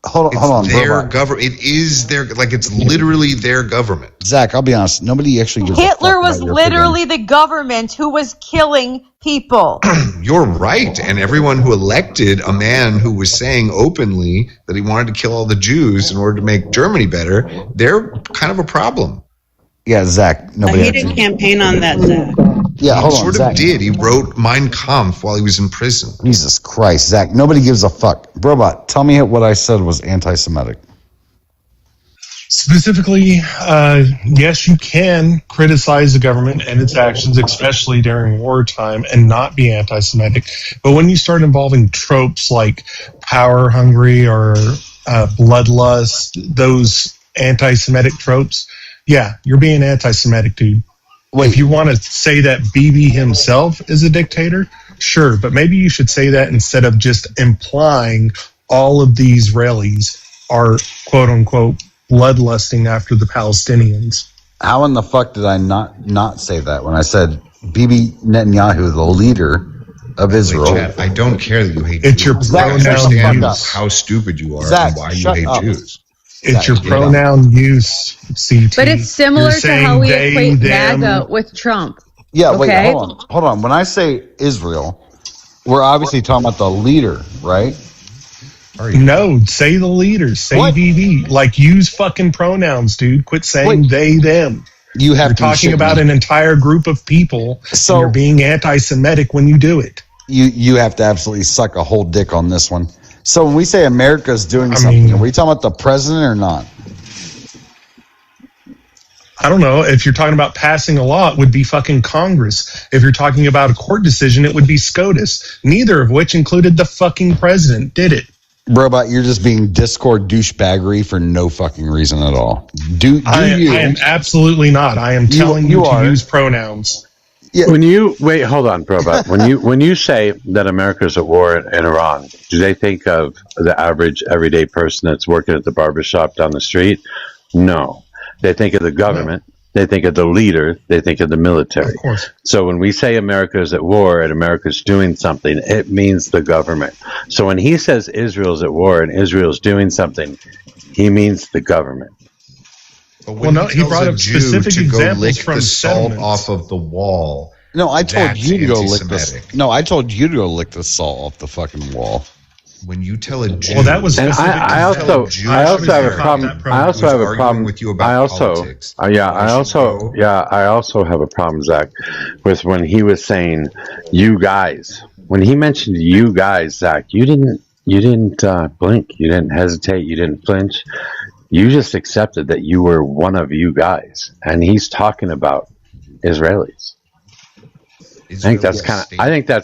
Hold on, their government. It is their, like, it's literally their government. Zach, I'll be honest. Nobody actually gives Hitler was literally the government who was killing people. You're right. And everyone who elected a man who was saying openly that he wanted to kill all the Jews in order to make Germany better, they're kind of a problem. Yeah, Zach. He didn't campaign on that, Zach. Yeah, hold on, sort Zach. of did. He wrote Mein Kampf while he was in prison. Jesus Christ, Zach. Nobody gives a fuck. Robot, tell me what I said was anti-Semitic. Specifically, yes, you can criticize the government and its actions, especially during wartime, and not be anti-Semitic. But when you start involving tropes like power hungry or bloodlust, those anti-Semitic tropes, yeah, you're being anti-Semitic, dude. If you want to say that Bibi himself is a dictator, sure, but maybe you should say that instead of just implying all of the Israelis are quote-unquote bloodlusting after the Palestinians. How in the fuck did I not say that when I said Bibi Netanyahu, the leader of Israel? Wait, Chad, I don't care that you hate Jews. It's your pronoun understand use. how stupid you are Zach, and why you hate Jews. It's your pronoun use, CT. But it's similar You're to how saying we they, equate them. MAGA with Trump. Yeah, Okay? wait, hold on. When I say Israel, we're obviously talking about the leader, right? No, say the leaders. Say VV. Like, use fucking pronouns, dude. Quit saying they, them. You're talking about an entire group of people, so you're being anti-Semitic when you do it. You have to absolutely suck a whole dick on this one. So when we say America's doing something, are we talking about the president or not? I don't know. If you're talking about passing a law, it would be fucking Congress. If you're talking about a court decision, it would be SCOTUS. Neither of which included the fucking president, did it? Robot, you're just being Discord douchebaggery for no fucking reason at all. I am absolutely not. I am telling you to use pronouns. Yeah. When you hold on, Robot. when you say that America's at war in Iran, do they think of the average everyday person that's working at the barbershop down the street? No. They think of the government. No. They think of the leader. They think of the military. Of course. So when we say America is at war and America's doing something, it means the government. So when he says Israel's at war and Israel's doing something, he means the government. But when he brought up specific examples lick from the salt off of the wall. No, I told you to go lick this. No, I told you to go lick the salt off the fucking wall. When you tell a Jew, well, that was. And I also have a problem. I also have a problem with you about politics. I also have a problem, Zach, with when he was saying "you guys." When he mentioned "you guys," Zach, you didn't blink. You didn't hesitate. You didn't flinch. You just accepted that you were one of you guys, and he's talking about Israelis. I think that's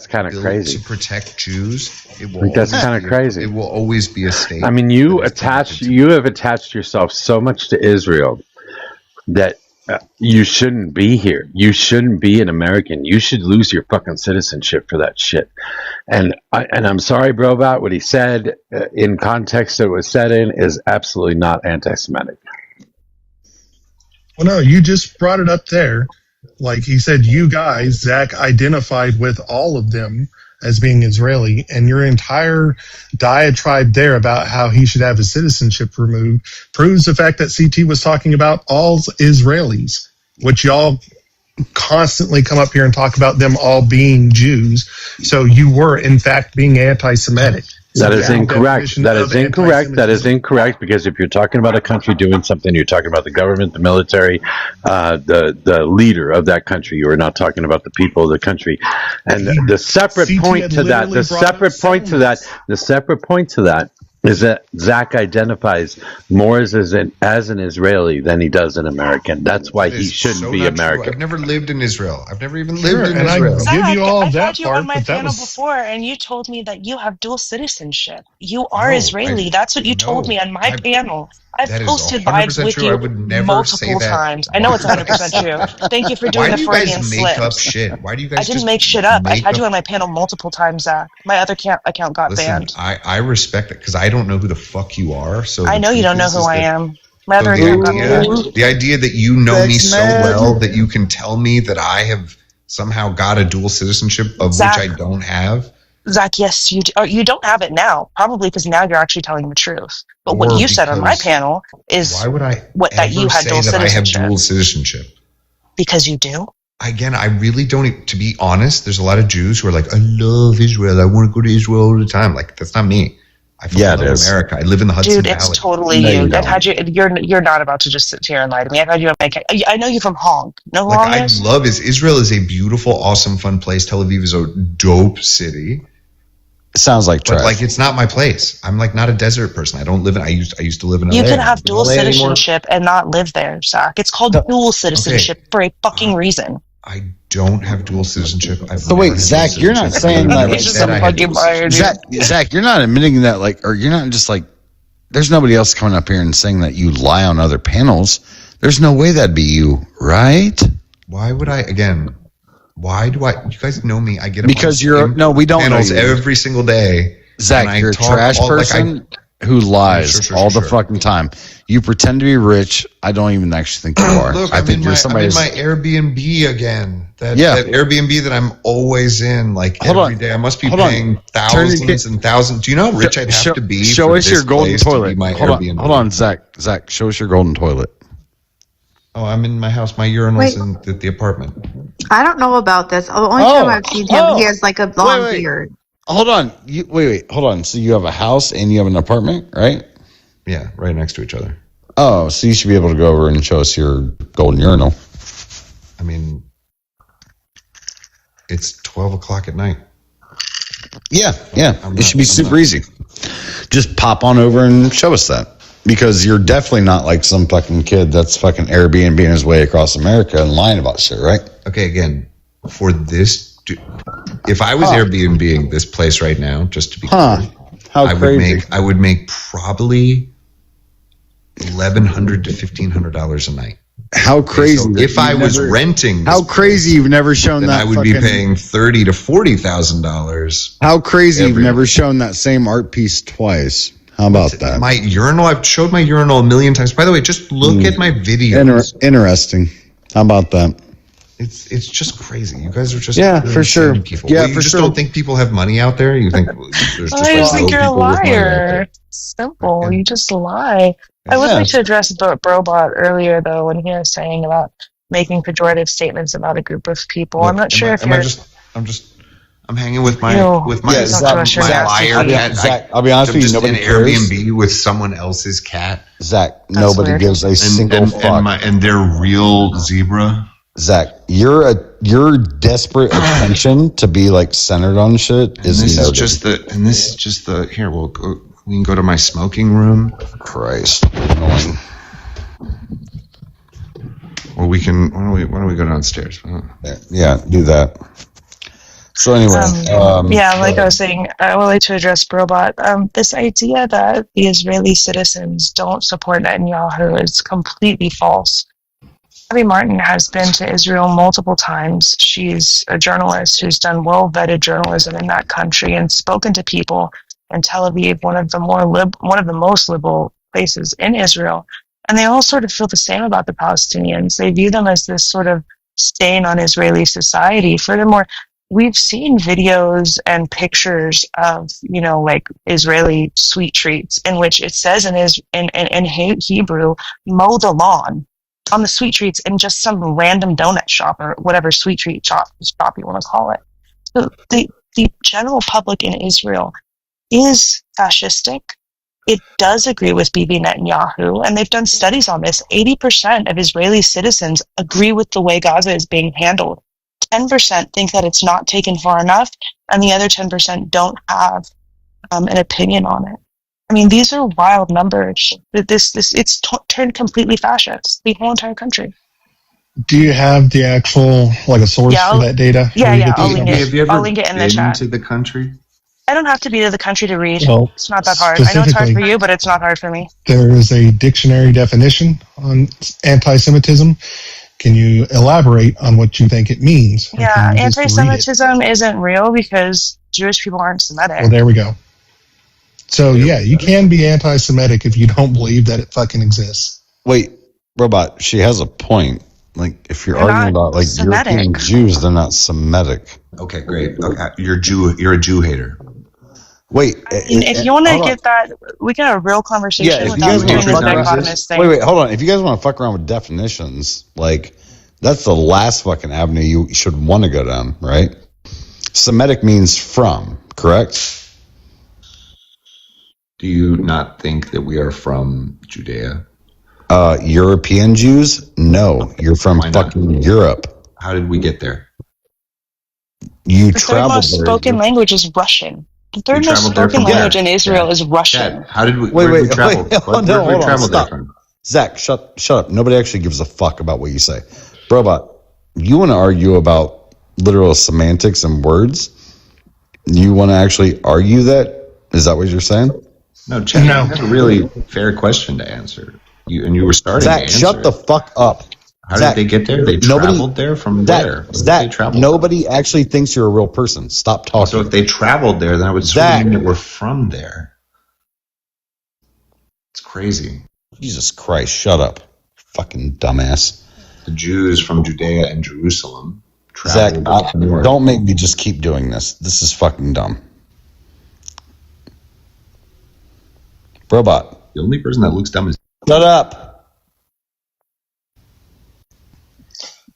kind of crazy. To protect Jews, I think that's kind of crazy. It will always be a state. I mean, you have attached yourself so much to Israel that you shouldn't be here. You shouldn't be an American. You should lose your fucking citizenship for that shit. And I'm sorry, bro, about what he said. In context that it was said in is absolutely not anti-Semitic. Well, no, you just brought it up there. Like he said, you guys, Zach identified with all of them as being Israeli, and your entire diatribe there about how he should have his citizenship removed proves the fact that CT was talking about all Israelis, which y'all constantly come up here and talk about them all being Jews. So you were, in fact, being anti-Semitic. That is incorrect. That is incorrect. That is incorrect, because if you're talking about a country doing something, you're talking about the government, the military, the leader of that country. You are not talking about the people of the country. And the separate point to that, the separate point to that is that Zach identifies more as an Israeli than he does an American. That's why he shouldn't be American. I've never lived in Israel. I've never even lived in Israel. Give you all I've that had you part, on my but that panel was before, and you told me that you have dual citizenship. You are Israeli. That's what you told me on my panel. I've posted vibes with you multiple times. I know it's 100% true. Thank you for doing the Freudian slips. Why do you guys make up shit? Why do you guys? I didn't make shit up. I've had you on my panel multiple times, Zach. My other account got banned. I respect it because I don't know who the fuck you are. So I know you don't know who I am. My other account got banned. The idea that you know me so well that you can tell me that I have somehow got a dual citizenship of which I don't have. Zach, yes, you do. You don't have it now, probably because now you're actually telling the truth. But what you said on my panel is why would I that you had dual citizenship? I have dual citizenship because you do. Again, I really don't. To be honest, there's a lot of Jews who are like, I love Israel. I want to go to Israel all the time. Like, that's not me. I love America. I live in the Hudson Valley. Dude, it's totally you. I've had you. You're not about to just sit here and lie to me. I've had you on my. I know you from Hong. Know who Hong is? Israel is a beautiful, awesome, fun place. Tel Aviv is a dope city. It sounds like trash. But like, it's not my place. I'm like not a desert person. I don't live in. I used to live in LA. You can have dual citizenship and not live there, Zach. It's called dual citizenship for a fucking reason. I don't have dual citizenship. So wait, Zach, you're not saying that. Zach, you're not admitting that, like, or you're not just like. There's nobody else coming up here and saying that you lie on other panels. There's no way that'd be you, right? Why would I? Again, why do I? You guys know me. I get because you're no, we don't panels every single day. Zach, you're a trash person. who lies all the fucking time. You pretend to be rich. I don't even actually think you are. Look, I think you're somebody. I'm in my Airbnb again. That Airbnb that I'm always in, like every day. I must be paying thousands and thousands. Do you know how rich I'd have to be? Show us your golden toilet. Hold on, Zach. Show us your golden toilet. Oh, I'm in my house. My urinal's in the apartment. I don't know about this. The only time I've seen him, he has like a long beard. Hold on. Hold on. So you have a house and you have an apartment, right? Yeah, right next to each other. Oh, so you should be able to go over and show us your golden urinal. I mean, it's 12 o'clock at night. Yeah. It should be super easy. Just pop on over and show us that. Because you're definitely not like some fucking kid that's fucking Airbnb his way across America and lying about shit, right? Okay, again, for this... If I was Airbnb-ing this place right now, just to be clear, I would make probably $1,100 to $1,500 a night. How crazy! So if I was renting, how crazy you've never shown then that. I would be paying $30,000 to $40,000. How crazy you've never shown that same art piece twice. How about that? My urinal. I've showed my urinal a million times. By the way, just look at my videos. Interesting. How about that? It's just crazy. You guys are just for sure. People. You just don't think people have money out there. You think there's just I just think you're a liar. Simple. You just lie. I would like to address Brobot earlier though when he was saying about making pejorative statements about a group of people. Look, I'm not sure if you're. I'm hanging with my liar cat. Zach, I'll be honest with you. Nobody cares. Airbnb with someone else's cat. Zach, nobody gives a single fuck. And their real zebra. Zach, your desperate attention to be like centered on shit is this is just the here. We can go to my smoking room. Christ, annoying. Or we can. Why don't we go downstairs? Yeah, do that. So anyway, like I was saying, I would like to address Brobot. This idea that the Israeli citizens don't support Netanyahu is completely false. Abby Martin has been to Israel multiple times. She's a journalist who's done well-vetted journalism in that country and spoken to people in Tel Aviv, one of the most liberal places in Israel. And they all sort of feel the same about the Palestinians. They view them as this sort of stain on Israeli society. Furthermore, we've seen videos and pictures of, like Israeli sweet treats in which it says in Hebrew, mow the lawn on the sweet treats in just some random donut shop or whatever sweet treat shop you want to call it. So the general public in Israel is fascistic. It does agree with Bibi Netanyahu, and they've done studies on this. 80% of Israeli citizens agree with the way Gaza is being handled. 10% think that it's not taken far enough, and the other 10% don't have an opinion on it. I mean, these are wild numbers. It's turned completely fascist. The whole entire country. Do you have the actual a source for that data? Yeah. I'll link it. Have you ever I'll link it in the chat. To the country? I don't have to be to the country to read. Well, it's not that hard. I know it's hard for you, but it's not hard for me. There is a dictionary definition on anti-Semitism. Can you elaborate on what you think it means? Yeah, anti-Semitism isn't real because Jewish people aren't Semitic. Well, there we go. So, you can be anti-Semitic if you don't believe that it fucking exists. Wait, Robot, she has a point. Like, if you're arguing about, European Jews, they're not Semitic. Okay, great. Okay, you're a Jew hater. Wait. If you want to get that, we can have a real conversation without doing this dichotomous thing. Wait, hold on. If you guys want to fuck around with definitions, that's the last fucking avenue you should want to go down, right? Semitic means from, correct? Do you not think that we are from Judea? European Jews? No, you're from fucking Europe. How did we get there? You traveled. The third most spoken language is Russian. The third most spoken language in Israel is Russian. Dad, how did we? Where did we travel? Where did we travel there from? Zach, shut up. Nobody actually gives a fuck about what you say. Robot, you want to argue about literal semantics and words? You want to actually argue that? Is that what you're saying? No, Chad, no. That's a really fair question to answer. You were starting Zach, to shut the fuck up. How did they get there? They traveled there from where? Zach, nobody actually thinks you're a real person. Stop talking. So if they traveled there, then I would assume that we're from there. Crazy. Jesus Christ, shut up. Fucking dumbass. The Jews from Judea and Jerusalem Zach, traveled north. don't make me just keep doing this. This is fucking dumb. Robot. The only person that looks dumb is... Shut up.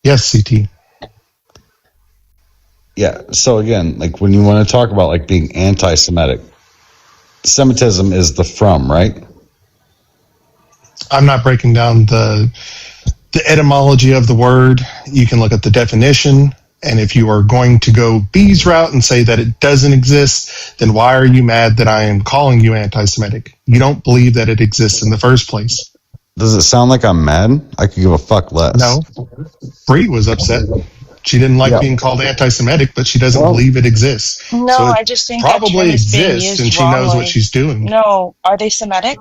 Yes, CT. Yeah, so again, like when you want to talk about like being anti-Semitic, Semitism is the from, right? I'm not breaking down the etymology of the word. You can look at the definition, and if you are going to go B's route and say that it doesn't exist, then why are you mad that I am calling you anti-Semitic? You don't believe that it exists in the first place. Does it sound like I'm mad? I could give a fuck less. No. Bree was upset. She didn't like being called anti-Semitic, but she doesn't believe it exists. No, so I just think that term probably is being exists, used and she wrongly. knows what she's doing. No, are they Semitic?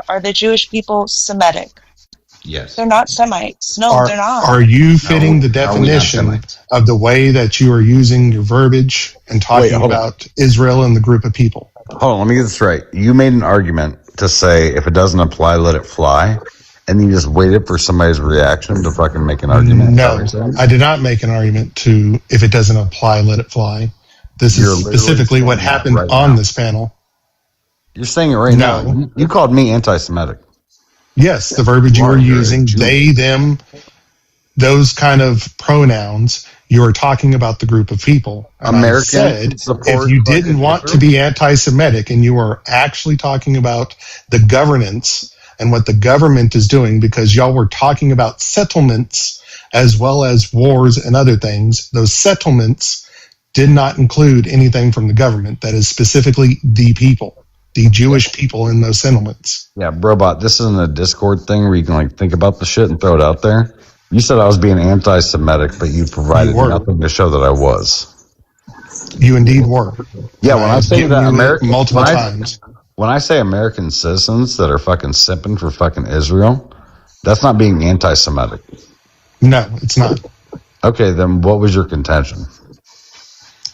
Are the Jewish people Semitic? Yes. They're not Semites. No, they're not. Are you fitting the definition of the way that you are using your verbiage and talking about Israel and the group of people? Hold on, let me get this right. You made an argument to say if it doesn't apply, let it fly, and you just waited for somebody's reaction to fucking make an argument? No, I did not make an argument to if it doesn't apply, let it fly. This is specifically what happened on this panel. You're saying it right now. You called me anti-Semitic. Yes, the verbiage you were using, they, them, those kind of pronouns, you were talking about the group of people. And I said, if you didn't want to be anti-Semitic and you were actually talking about the governance and what the government is doing, because y'all were talking about settlements as well as wars and other things, those settlements did not include anything from the government. That is specifically the people. The Jewish people in those settlements. Yeah, Brobot, this isn't a Discord thing where you can like think about the shit and throw it out there. You said I was being anti-Semitic, but you provided nothing to show that I was. You indeed were. Yeah, when I say that American multiple times. When I say American citizens that are fucking simping for fucking Israel, that's not being anti-Semitic. No, it's not. Okay, then what was your contention?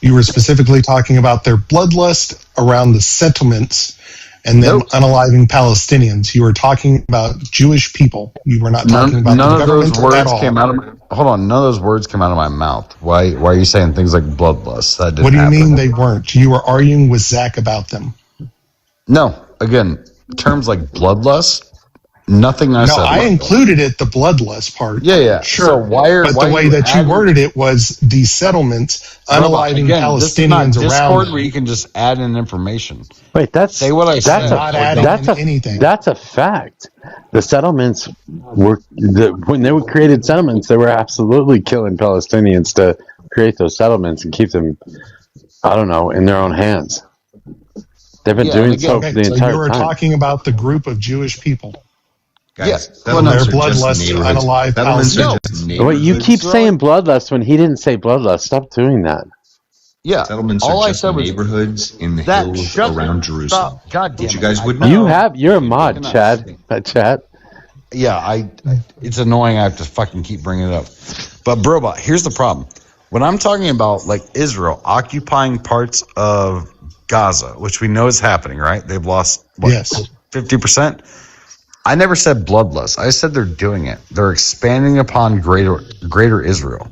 You were specifically talking about their bloodlust around the settlements and them unaliving Palestinians. You were talking about Jewish people. You were not talking about the government at all. Hold on, none of those words came out of my mouth. Why are you saying things like bloodlust? That didn't What do you happen. mean they weren't? You were arguing with Zach about them. No, again, terms like bloodlust, nothing I said. No, I included it, the bloodlust part. Yeah. Sure. So but the way that you worded it was the settlements unaliving Palestinians around them. Where you can just add in information. Wait, say what I said. That's a fact. The settlements were when they were created settlements, they were absolutely killing Palestinians to create those settlements and keep them, I don't know, in their own hands. They've been doing so the entire time. You were talking about the group of Jewish people. Guys, their bloodlust to unalive Palestinians. Wait, you keep saying bloodlust when he didn't say bloodlust. Stop doing that. Yeah, settlements are just neighborhoods in the hills around Jerusalem. God damn it. You guys would know. You're a mod, Chad. Chat. Yeah, it's annoying. I have to fucking keep bringing it up. But Brobot, here's the problem. When I'm talking about like Israel occupying parts of Gaza, which we know is happening, right? They've lost 50%. I never said bloodlust. I said they're doing it. They're expanding upon greater Israel.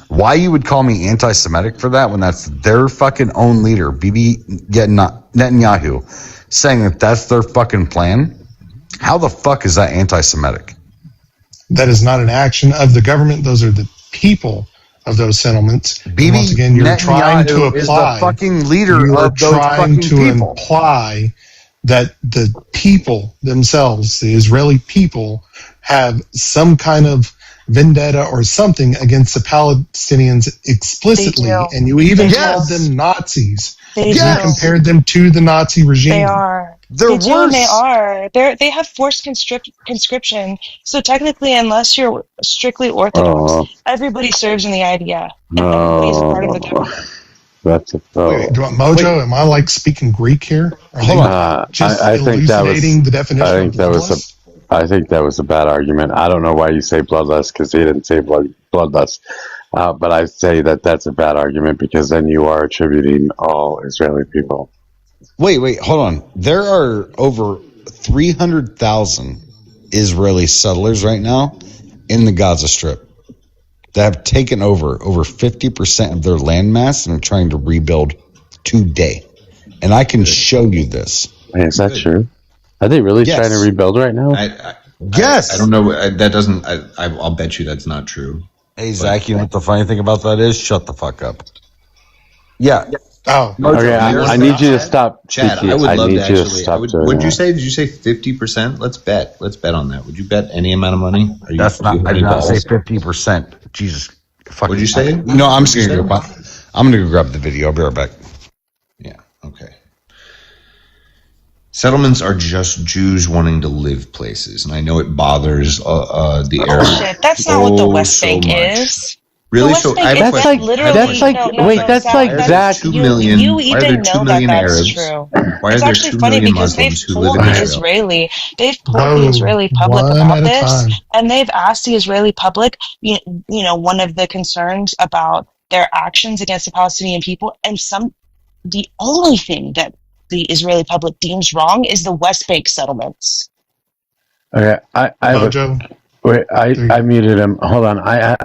Why you would call me anti-Semitic for that when that's their fucking own leader, Bibi Netanyahu, saying that that's their fucking plan? How the fuck is that anti-Semitic? That is not an action of the government. Those are the people of those settlements. Once again, you're trying to apply. Is the fucking leader you are of those trying fucking to people. imply that the people themselves, the Israeli people, have some kind of vendetta or something against the Palestinians explicitly, and you even called them Nazis. You compared them to the Nazi regime. They are. They are. They have forced conscription. So technically, unless you're strictly Orthodox, everybody serves in the IDF. And everybody's a part of the government. That's a Wait, do you want Mojo? Am I like speaking Greek here? Hold on. I think that was the definition. I think that was a bad argument. I don't know why you say bloodlust because he didn't say bloodlust. But I say that that's a bad argument because then you are attributing all Israeli people. Wait, hold on. There are over 300,000 Israeli settlers right now in the Gaza Strip that have taken over 50% of their landmass and are trying to rebuild today. And I can show you this. Wait, is that true? Are they really trying to rebuild right now? Yes. I don't know. That doesn't. I'll bet you that's not true. Hey, Zach, you know what the funny thing about that is? Shut the fuck up. Yeah. Oh, okay. I need you to stop. Chad, CT. I would love need to you actually. stop What'd you say? Did you say 50%? Let's bet. Let's bet on that. Would you bet any amount of money? That's not. I did not say 50%. Jesus. What'd you say? No, I'm just gonna go. I'm gonna go grab the video. I'll be right back. Yeah. Okay. Settlements are just Jews wanting to live places, and I know it bothers the Arab. Bullshit. That's not what the West Bank is. Really? So I have a question. Zach. 2 million. You even know that that's true. It's actually funny because they've told the Israeli, the Israeli public about this, and they've asked the Israeli public, you know, one of the concerns about their actions against the Palestinian people, and the only thing that the Israeli public deems wrong is the West Bank settlements. Okay, I muted him. Hold on. I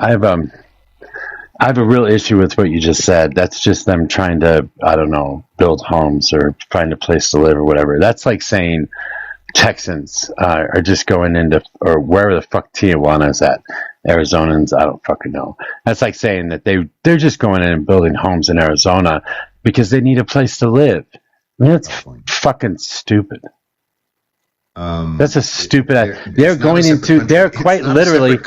have a real issue with what you just said. That's just them trying to, I don't know, build homes or find a place to live or whatever. That's like saying Texans are just going into, or wherever the fuck Tijuana is at. Arizonans, I don't fucking know. That's like saying that they're just going in and building homes in Arizona because they need a place to live. I mean, that's fucking stupid. That's a stupid. They're going into. They're quite literally.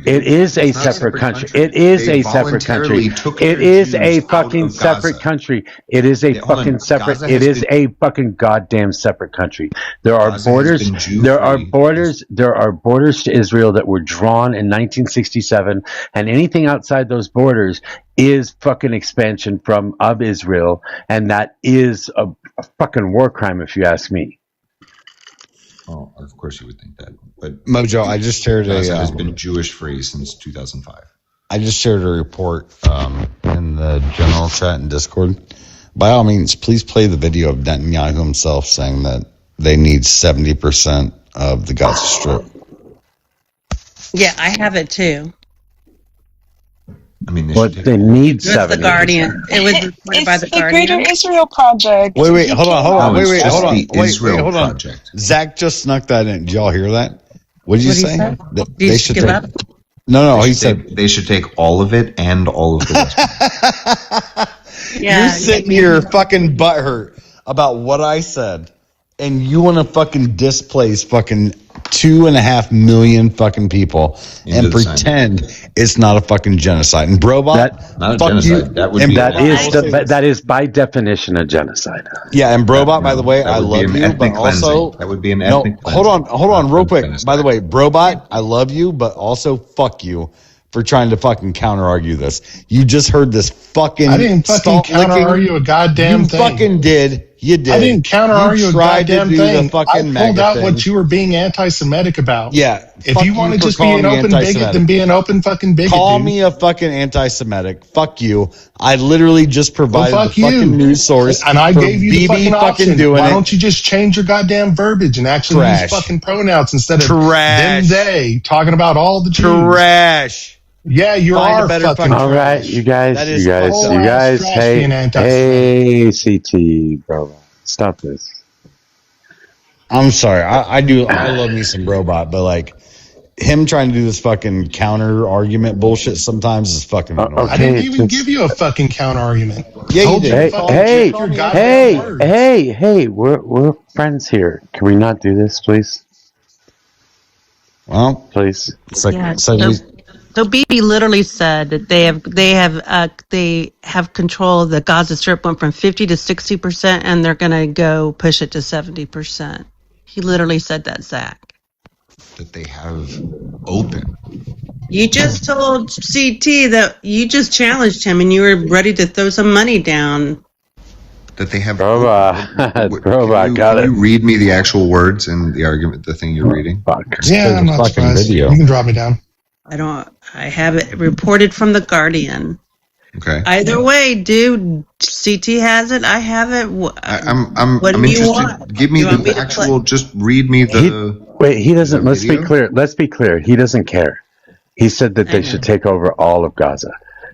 It is a separate country. It is a separate country. It is a fucking separate country. It is a fucking separate. It is a fucking goddamn separate country. There are borders. There are borders. There are borders to Israel that were drawn in 1967, and anything outside those borders is fucking expansion of Israel, and that is a fucking war crime, if you ask me. Oh, of course you would think that. But Mojo, I just shared Gaza has been Jewish free since 2005. I just shared a report in the general chat and Discord. By all means, please play the video of Netanyahu himself saying that they need 70% of the Gaza Strip. Yeah, I have it too. I mean, they need 70%. The Guardian. It was reported by the Guardian. Greater Israel Project. Wait, hold on. Israel hold on. Project. Zach just snuck that in. Did y'all hear that? What did you say? They should give up? No, he said they should take all of it and all of the rest. You're sitting here fucking butthurt about what I said, and you want to fucking displace fucking 2.5 million fucking people and pretend it's not a fucking genocide. And Brobot, not a genocide. That is by definition a genocide. Yeah, and Brobot, by the way, I love you, but also that would be an ethnic. Hold on, real quick. By the way, Brobot, I love you, but also fuck you for trying to fucking counter argue this. You just heard this fucking. I didn't fucking counter argue a goddamn thing. You fucking did. You did. I didn't counter argue a goddamn thing. I pulled out thing. what you were being anti-Semitic about. Yeah. If you want to just be an open bigot, then be an open fucking bigot. Call me a fucking anti-Semitic. Fuck you. I literally just provided the fucking news source, and I gave you the fucking option. Doing Why don't you just change your goddamn verbiage and actually use fucking pronouns instead of them, they, talking about all the Jews? Trash. Yeah, you are fucking. All right, you guys. Hey, CT, bro, stop this. I'm sorry. I love me some Robot, but like him trying to do this fucking counter argument bullshit sometimes is fucking annoying. I didn't even give you a fucking counter argument. Yeah, you did. Hey, we're friends here. Can we not do this, please? Well, please. It's like, yeah, so Bibi literally said that they have control of the Gaza Strip, went from 50 to 60%, and they're going to go push it to 70%. He literally said that, Zach. That they have open. You just told CT that you just challenged him, and you were ready to throw some money down. That they have. Robot, got it. Can you read me the actual words and the argument, the thing you're reading? Yeah, I'm not surprised. You can drop me down. I have it reported from the Guardian. Okay. Either way, dude. CT has it. I have it. I'm what do you interested. want? Give me the actual. Just read me the. He doesn't. Let's be video? clear. Let's be clear. He doesn't care. He said that they should take over all of Gaza.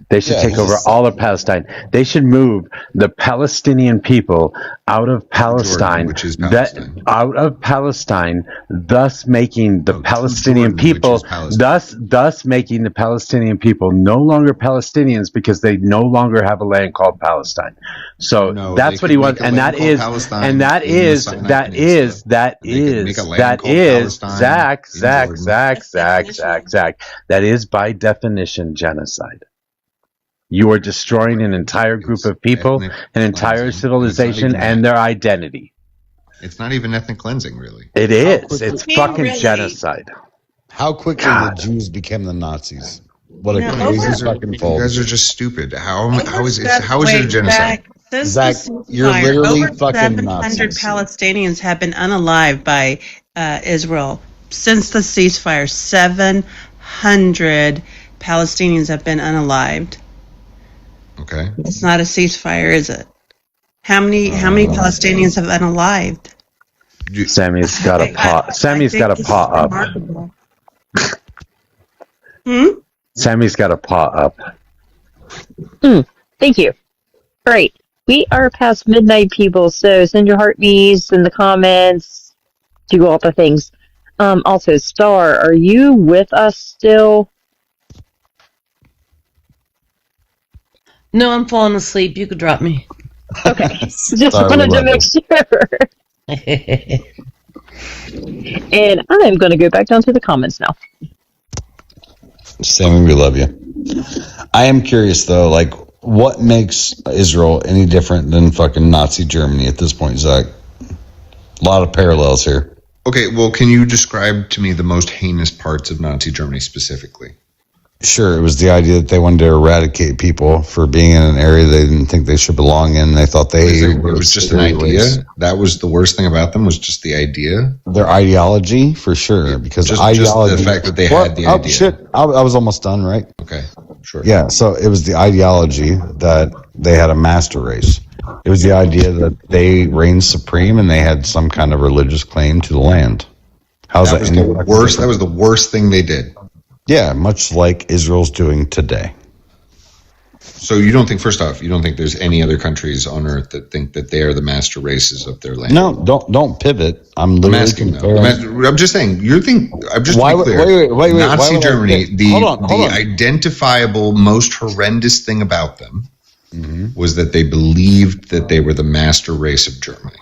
They should take over all of Palestine. They should move the Palestinian people out of Palestine, out of Palestine, thus making the Palestinian people, thus making the Palestinian people no longer Palestinians because they no longer have a land called Palestine. So that's what he wants, and that is Zach. That is by definition genocide. You are destroying an entire group of people, an entire civilization, and their identity. It's not even ethnic cleansing, really. It is. It's fucking genocide. How quickly the Jews became the Nazis? What a crazy fucking fold. You guys are just stupid. How is it a genocide? Zach, you're literally over fucking 700 Nazis. Palestinians have been unalived by Israel since the ceasefire. 700 Palestinians have been unalived. Okay. It's not a ceasefire, is it? How many Palestinians have unalived? Sammy's got a paw. Sammy's got a paw up. Sammy's got a paw up. Thank you. All right. We are past midnight, people, so send your heartbeats in the comments. Do all the things. Also, Star, are you with us still? No, I'm falling asleep. You could drop me. Okay. Just wanted to make sure. And I'm going to go back down to the comments now. Sammy, we love you. I am curious, though, like, what makes Israel any different than fucking Nazi Germany at this point, Zach? A lot of parallels here. Okay, well, can you describe to me the most heinous parts of Nazi Germany specifically? Sure, it was the idea that they wanted to eradicate people for being in an area they didn't think they should belong in. They thought it was just an idea. That was the worst thing about them, was just the idea. Their ideology, for sure, because just ideology. The fact that they had the idea. Shit, I was almost done, right? Okay, sure. Yeah, so it was the ideology that they had a master race. It was the idea that they reigned supreme and they had some kind of religious claim to the land. That was the worst. That was the worst thing they did. Yeah, much like Israel's doing today. So you don't think, first off, you don't think there's any other countries on earth that think that they are the master races of their land? No, don't pivot. I'm asking though. I'm just saying. You think? I'm just wait, Nazi Germany. The identifiable, most horrendous thing about them was that they believed that they were the master race of Germany.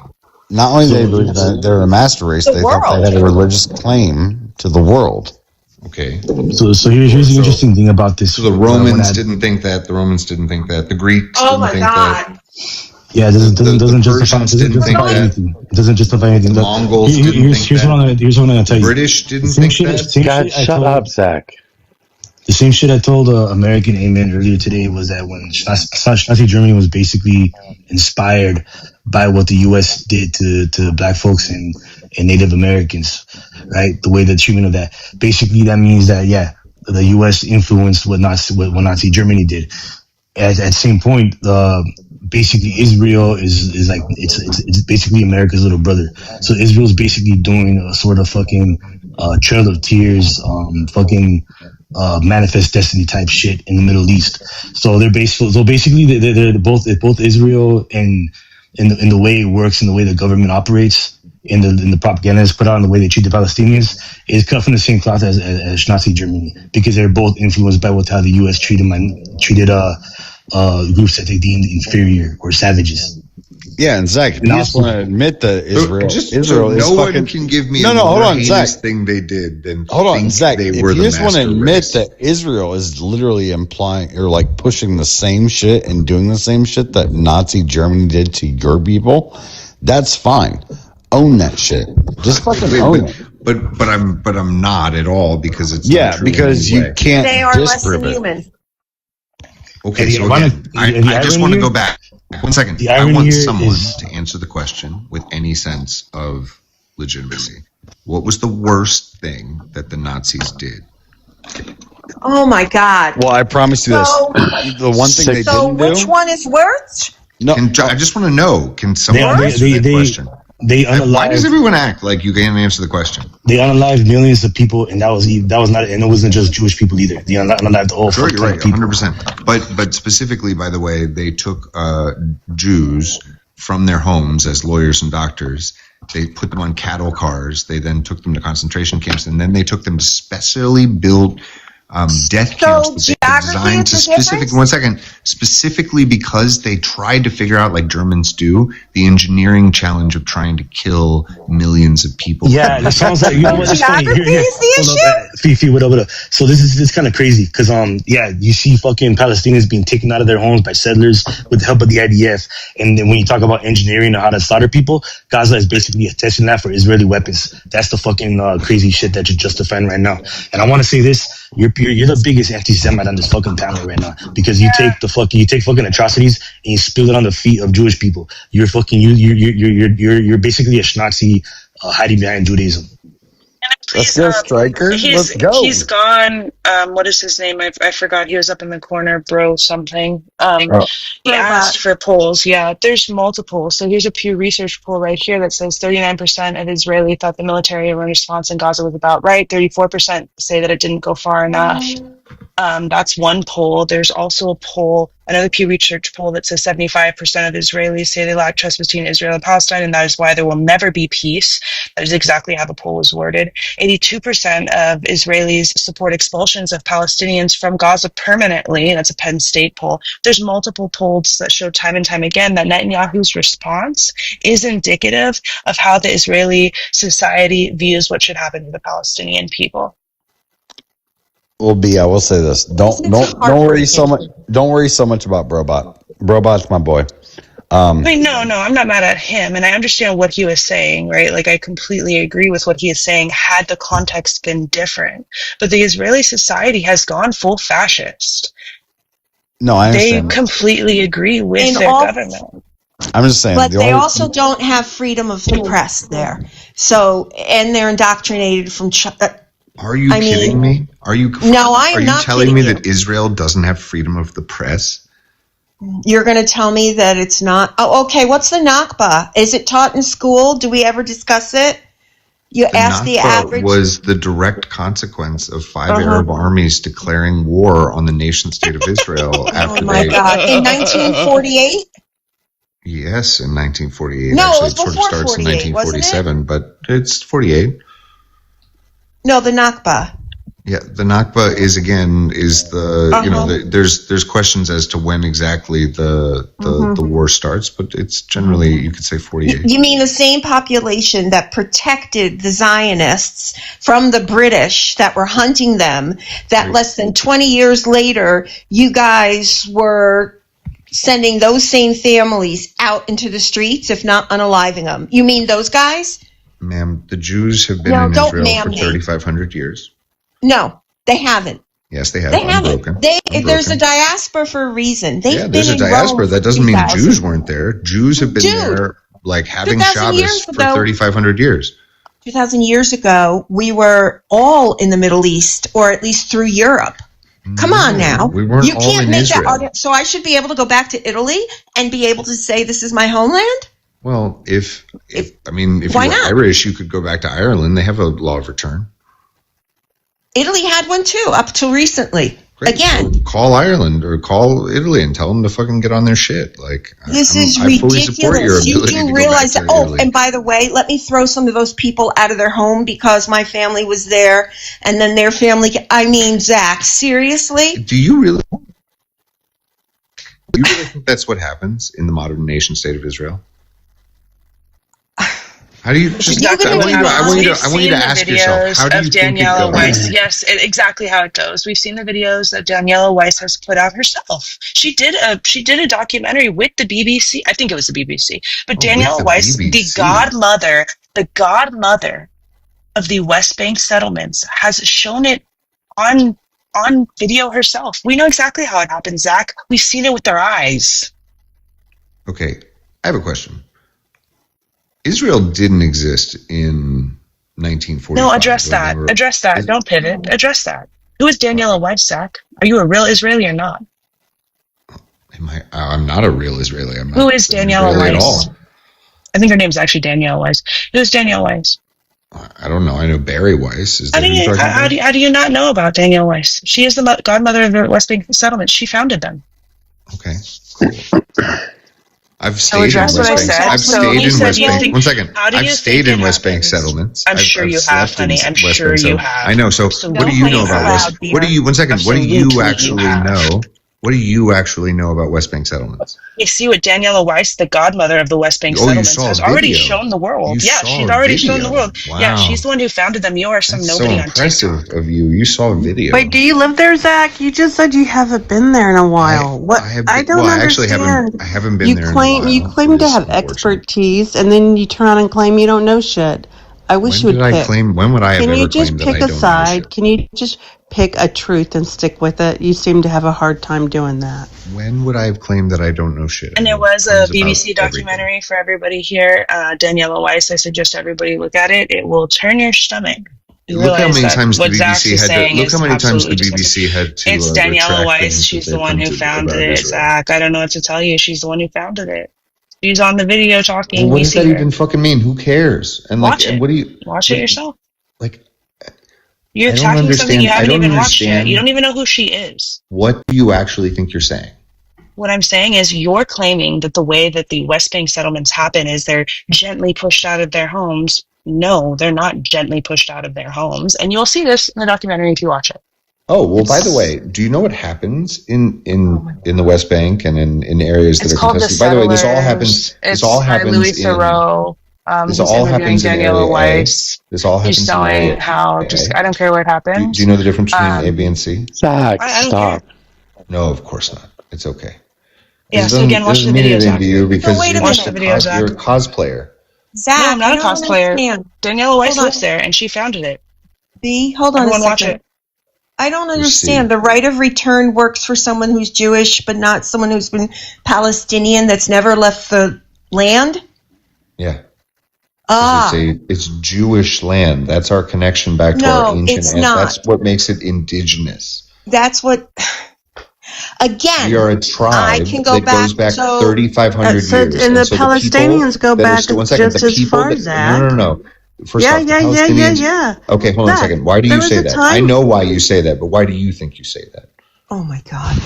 Not only did they believe that they're a master race, they thought they had a religious claim to the world. Okay. So here's the interesting thing about this. So the Romans didn't think that. The Romans didn't think that. The Greeks didn't think that. Yeah, it doesn't justify anything. It doesn't justify anything. The Mongols didn't think that. Here's what I'm going to tell you. British didn't think that. God, shut up, Zach. The same shit I told American Amen earlier today was that when Nazi Germany was basically inspired by what the U.S. did to black folks and Native Americans, right? The way the treatment of that. Basically, that means that, the U.S. influenced what Nazi Germany did. At the same point, basically Israel is like, it's basically America's little brother. So Israel's basically doing a sort of fucking Trail of Tears, Manifest Destiny type shit in the Middle East. So they're basically they're both Israel and in the way it works and the way the government operates in the propaganda that's put out and the way they treat the Palestinians is cut from the same cloth as Nazi Germany, because they're both influenced by how the U.S. treated groups that they deemed inferior or savages. Yeah, and Zach, if you just want to admit that Israel is no fucking... one can give me hold on, Zach. Thing they did than hold on, Zach. They if were you just want to admit race. that Israel is literally implying or like pushing the same shit and doing the same shit that Nazi Germany did to your people, that's fine. Own that shit. Just fucking own it. But I'm not at all, because it's not true because you can't. They are less than human. Okay, so again, I just want to go back. 1 second. I want someone to answer the question with any sense of legitimacy. What was the worst thing that the Nazis did? Oh my God. Well, I promise you this. The one thing they didn't do. Which one is worse? No, I just want to know. Can someone answer that question? Why does everyone act like you can't answer the question? They unalived millions of people, and that was not, and it wasn't just Jewish people either. They unalived the whole Sure, you're right, people. 100%. But specifically, by the way, they took Jews from their homes as lawyers and doctors. They put them on cattle cars. They then took them to concentration camps, and then they took them to specially built death camps that they designed to specifically because they tried to figure out, like Germans do, the engineering challenge of trying to kill millions of people. Yeah, that sounds like, you know what, that's funny. Geography is the issue? Fifi, what up? So this is kind of crazy because you see fucking Palestinians being taken out of their homes by settlers with the help of the IDF, and then when you talk about engineering or how to slaughter people, Gaza is basically a testing lab for Israeli weapons. That's the fucking crazy shit that you're justifying right now. And I want to say this: you're the biggest anti-Semite on this fucking panel right now because you take fucking atrocities and you spill it on the feet of Jewish people. You're fucking you're basically a schnazi hiding behind Judaism. Let's go, Striker. Let's go. He's gone. What is his name? I forgot. He was up in the corner, bro something. He asked for polls. Yeah, there's multiple. So here's a Pew Research poll right here that says 39% of Israeli thought the military response in Gaza was about right. 34% say that it didn't go far enough. That's one poll. There's also a poll, another Pew Research poll that says 75% of Israelis say they lack trust between Israel and Palestine, and that is why there will never be peace. That is exactly how the poll was worded. 82% of Israelis support expulsions of Palestinians from Gaza permanently. That's a Penn State poll. There's multiple polls that show time and time again that Netanyahu's response is indicative of how the Israeli society views what should happen to the Palestinian people. Well, B, I will say this: don't worry so much. Don't worry so much about Brobot. Brobot's my boy. Wait, no, I'm not mad at him, and I understand what he was saying, right? Like, I completely agree with what he is saying had the context been different. But the Israeli society has gone full fascist. No, I understand. They completely agree with their government. I'm just saying. But they also don't have freedom of the press there. So, and they're indoctrinated from... Are you kidding me? Are you? No, I am not telling me that Israel doesn't have freedom of the press? You're going to tell me that it's not? Oh, okay. What's the Nakba? Is it taught in school? Do we ever discuss it? You ask the average. Was the direct consequence of 5 Arab armies declaring war on the nation-state of Israel after Oh my God! In 1948. Yes, in 1948. No, actually, it was it sort of before starts 48, in 1947, but it's 48. No, the Nakba. Yeah, the Nakba is the there's questions as to when exactly the war starts, but it's generally you could say 48. You mean the same population that protected the Zionists from the British that were hunting them, that less than 20 years later you guys were sending those same families out into the streets, if not unaliving them. You mean those guys? Ma'am, the Jews have been in Israel for 3,500 years. No, they haven't. Yes, they have. They haven't. Unbroken. There's a diaspora for a reason. There's a diaspora. That doesn't mean Jews weren't there. Jews have been there, like having Shabbos for 3,500 years. 2,000 years ago, we were all in the Middle East, or at least through Europe. Come on now. We weren't you all can't in make Israel. that argument. So I should be able to go back to Italy and be able to say this is my homeland? Well, if you why were not? Irish, you could go back to Ireland. They have a law of return. Italy had one too, up till recently. Great. Again. So call Ireland or call Italy and tell them to fucking get on their shit. Like, This is I fully support your ridiculous. You ability to do go realize back that. to Oh, Italy. and by the way, let me throw some of those people out of their home because my family was there, and then their family. I mean, Zach, seriously? Do you really think that's what happens in the modern nation state of Israel? How do you? I want you to ask yourself. How do you think it Daniela goes? Weiss. Yes, exactly how it goes. We've seen the videos that Daniela Weiss has put out herself. She did a documentary with the BBC. I think it was the BBC. But Daniela Weiss, the godmother of the West Bank settlements, has shown it on video herself. We know exactly how it happened, Zach. We've seen it with our eyes. Okay, I have a question. Israel didn't exist in 1945. No, address that. Address that. Don't pivot. Address that. Who is Daniela Weiss, Zach? Are you a real Israeli or not? I'm not a real Israeli. I'm not. Who is Daniela Israeli Weiss? at all. I think her name's actually Danielle Weiss. Who's Danielle Weiss? I don't know. I know Barry Weiss. Is that who you're talking about? How do you not know about Danielle Weiss? She is the godmother of the West Bank settlement. She founded them. Okay, cool. I've stayed in West Bank. I've stayed in West Bank. One second. I've stayed in West Bank settlements. I'm sure you have, honey. I'm sure you have. I know. So what do you know about West? What do you? One second. What do you actually know? What do you actually know about West Bank settlements? You see what Daniela Weiss, the godmother of the West Bank settlements, has already shown the world. Yeah, she's already shown the world. Wow. Yeah, she's the one who founded them. You are some nobody on TikTok. So impressive of you. You saw a video. Wait, do you live there, Zach? You just said you haven't been there in a while. I don't understand. I haven't been there in a while. You claim to have expertise, and then you turn around and claim you don't know shit. I wish you would pick. When would I have ever claimed that I don't know shit? Can you just pick a side? Can you just pick a truth and stick with it? You seem to have a hard time doing that. When would I have claimed that I don't know shit? And there was a BBC documentary for everybody here, Daniela Weiss. I suggest everybody look at it. It will turn your stomach. Look how many times the BBC had to. Look how many times the BBC had to. It's Daniela Weiss. She's the one who founded it, Zach. I don't know what to tell you. She's the one who founded it. She's on the video talking. Well, what does that even fucking mean? Who cares? And watch it. And what do you watch it yourself? Like, you're attacking something you haven't even watched yet. You don't even know who she is. What do you actually think you're saying? What I'm saying is you're claiming that the way that the West Bank settlements happen is they're gently pushed out of their homes. No, they're not gently pushed out of their homes. And you'll see this in the documentary if you watch it. Oh, well, by the way, do you know what happens in the West Bank and in areas that are contested? By the way, this all happens. This all happens Louis Theroux. This all happens in Daniela Weiss. This all happens. He's showing how. I don't care what happens. Do you know the difference between A, B, and C? Zach, stop. No, of course not. It's okay. Yeah. So again, watch the video, Zach. Because you're a cosplayer. Zach, no, I'm not a cosplayer. Daniela Weiss lives there, and she founded it. B, hold on Everyone a second. Watch it. I don't understand. The right of return works for someone who's Jewish, but not someone who's been Palestinian that's never left the land? Yeah. It's Jewish land. That's our connection back to our ancient it's not. That's what makes it indigenous. That's what... Again, we are a tribe that goes back 3,500 years. And the Palestinians go back just as far as that. No. First off, yeah. Okay, hold on a second. Why do you say that? I know why you say that, but why do you think you say that? Oh my God.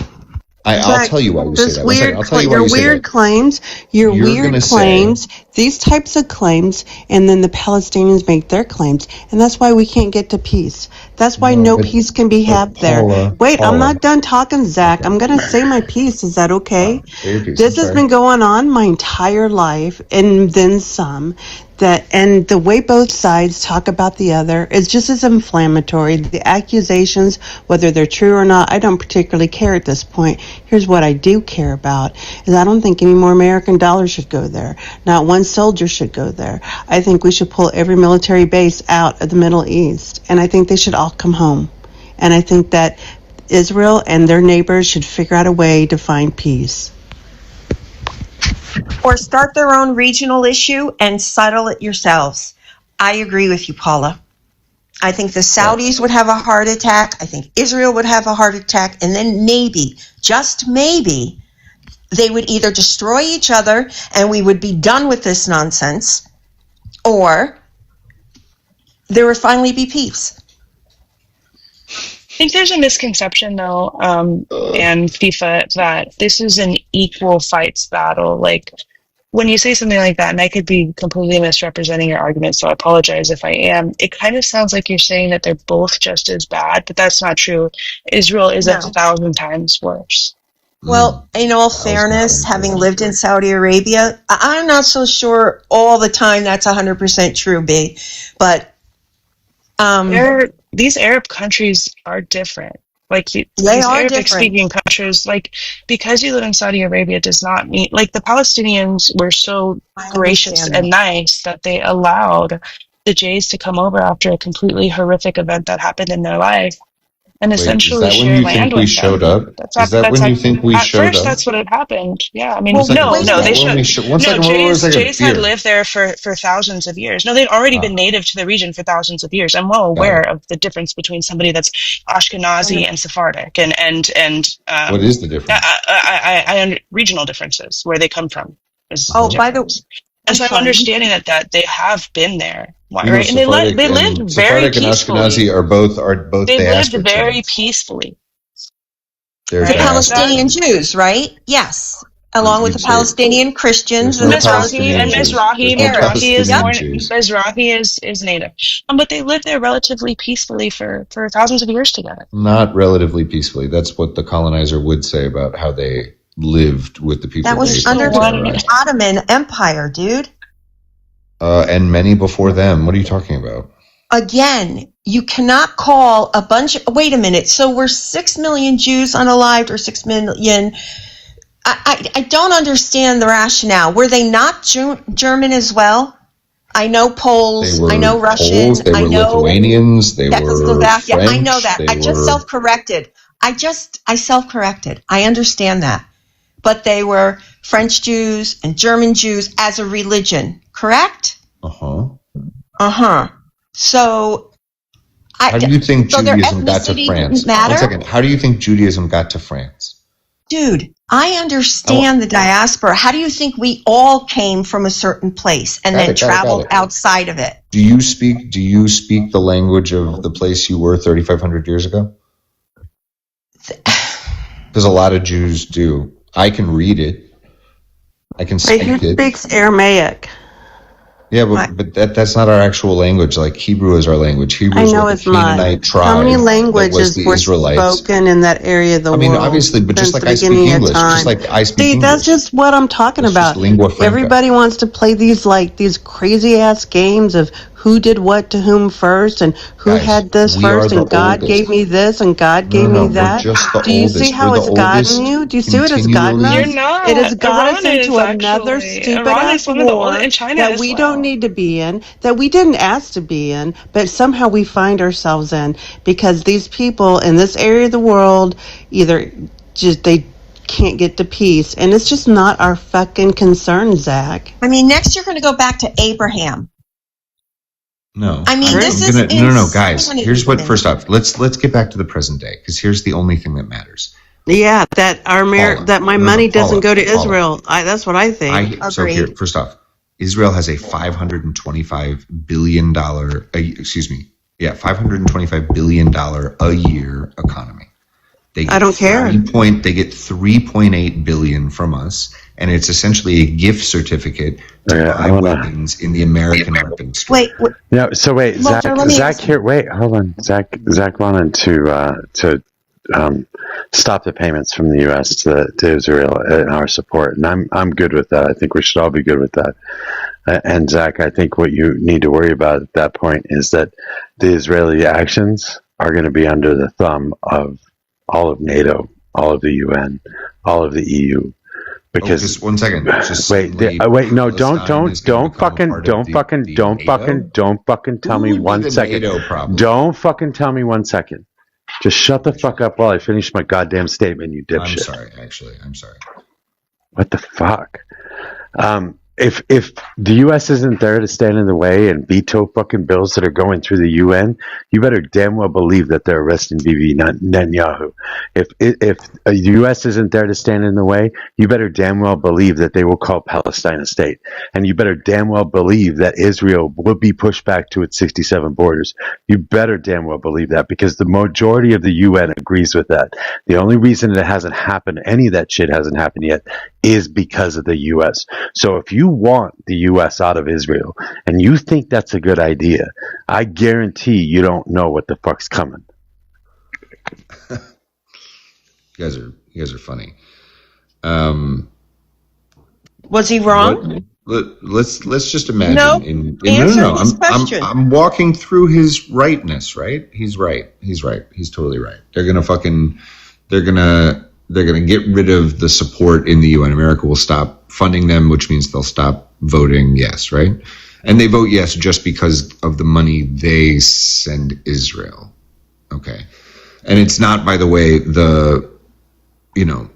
I'll tell you why you say that. I'll tell you why you say that. Your weird claims, these types of claims, and then the Palestinians make their claims, and that's why we can't get to peace. That's why no peace can be had there. Wait, I'm not done talking, Zach. I'm going to say my piece. Is that okay? This has been going on my entire life, and then some. And the way both sides talk about the other is just as inflammatory. The accusations, whether they're true or not, I don't particularly care at this point. Here's what I do care about, is I don't think any more American dollars should go there. Not one soldier should go there. I think we should pull every military base out of the Middle East, and I think they should all come home. And I think that Israel and their neighbors should figure out a way to find peace. Or start their own regional issue and settle it yourselves. I agree with you, Paula. I think the Saudis would have a heart attack. I think Israel would have a heart attack. And then maybe, just maybe, they would either destroy each other and we would be done with this nonsense, or there would finally be peace. I think there's a misconception, though, and FIFA, that this is an equal fights battle. Like, when you say something like that, and I could be completely misrepresenting your argument, so I apologize if I am, it kind of sounds like you're saying that they're both just as bad, but that's not true. Israel is 1,000 times worse. Well, in all fairness, having lived in Saudi Arabia, I'm not so sure all the time that's 100% true, B. But these Arab countries are different. Like these Arabic-speaking countries, like, because you live in Saudi Arabia does not mean, like, the Palestinians were so gracious and nice that they allowed the Jays to come over after a completely horrific event that happened in their life and essentially share land with them. Is that when you think we showed up? That's what had happened. Yeah, I mean, One second, they should. Jays had beer. lived there for thousands of years. No, they'd already been native to the region for thousands of years. I'm well aware of the difference between somebody that's Ashkenazi and Sephardic, and what is the difference? I regional differences where they come from. By the way. And so I'm understanding that they have been there, right? And they lived very peacefully. Sephardic and Ashkenazi are both they lived very peacefully. The Palestinian Jews, right? Yes, along with the Palestinian Christians and Mizrahi is native, but they lived there relatively peacefully for thousands of years together. Not relatively peacefully. That's what the colonizer would say about how they lived with the people. That was under the Ottoman Empire, dude. And many before them. What are you talking about? Again, you cannot call a bunch of... Wait a minute. So we're 6 million Jews unalived, or 6 million... I don't understand the rationale. Were they not German as well? I know Poles. I know Russians. They were Lithuanians. They were Czechoslovakia. French. I know that. I self-corrected. I self-corrected. I understand that. But they were French Jews and German Jews as a religion, correct? So, how do you think Judaism got to France? 1 second. How do you think Judaism got to France? Dude, I understand the diaspora. How do you think we all came from a certain place and then traveled outside of it? Do you speak the language of the place you were 3,500 years ago? Because a lot of Jews do. I can read it. I can speak it. Who speaks Aramaic? Yeah, but that's not our actual language. Like Hebrew is our language. Hebrew is what the Canaanite tribe. How many languages were spoken in that area of the world? I mean, obviously, but just like I speak English, just like I speak English. That's just what I'm talking about. Everybody wants to play these crazy ass games of who did what to whom first, and who had this first, and God gave me this, and God gave me that. Do you see how it's gotten you? Do you see what it's gotten us? You're not. It has gotten us into another stupid ass war that we don't need to be in, that we didn't ask to be in, but somehow we find ourselves in because these people in this area of the world either just they can't get to peace, and it's just not our fucking concern, Zach. I mean, next you're going to go back to Abraham. No, I mean, no, guys. Here's what. First off, let's get back to the present day, because here's the only thing that matters. Yeah, that my money doesn't go to Israel. That's what I think. So here, first off, Israel has a $525 billion. $525 billion a year economy. I don't care. They get 3.8 billion from us, and it's essentially a gift certificate to buy weapons in the American weapons store. Wait. No, so wait, Zach here. Wait, hold on. Zach wanted to stop the payments from the U.S. to Israel in our support, and I'm good with that. I think we should all be good with that. And Zach, I think what you need to worry about at that point is that the Israeli actions are going to be under the thumb of all of NATO, all of the UN, all of the EU. Because just 1 second. Wait, no, don't fucking tell me 1 second. Don't fucking tell me 1 second. Just shut the fuck up while I finish my goddamn statement, you dipshit. I'm sorry. What the fuck? If the U.S. isn't there to stand in the way and veto fucking bills that are going through the UN, you better damn well believe that they're arresting Bibi Netanyahu. If the U.S. isn't there to stand in the way, you better damn well believe that they will call Palestine a state. And you better damn well believe that Israel will be pushed back to its 67 borders. You better damn well believe that, because the majority of the UN agrees with that. The only reason it hasn't happened, any of that shit hasn't happened yet, is because of the U.S. So if you want the U.S. out of Israel and you think that's a good idea, I guarantee you don't know what the fuck's coming. You guys are funny. Was he wrong? Let's just imagine. No. No. I'm walking through his rightness. Right? He's right. He's totally right. They're gonna get rid of the support in the UN. America will stop funding them, which means they'll stop voting yes, right? And they vote yes just because of the money they send Israel. Okay. And it's not, by the way, the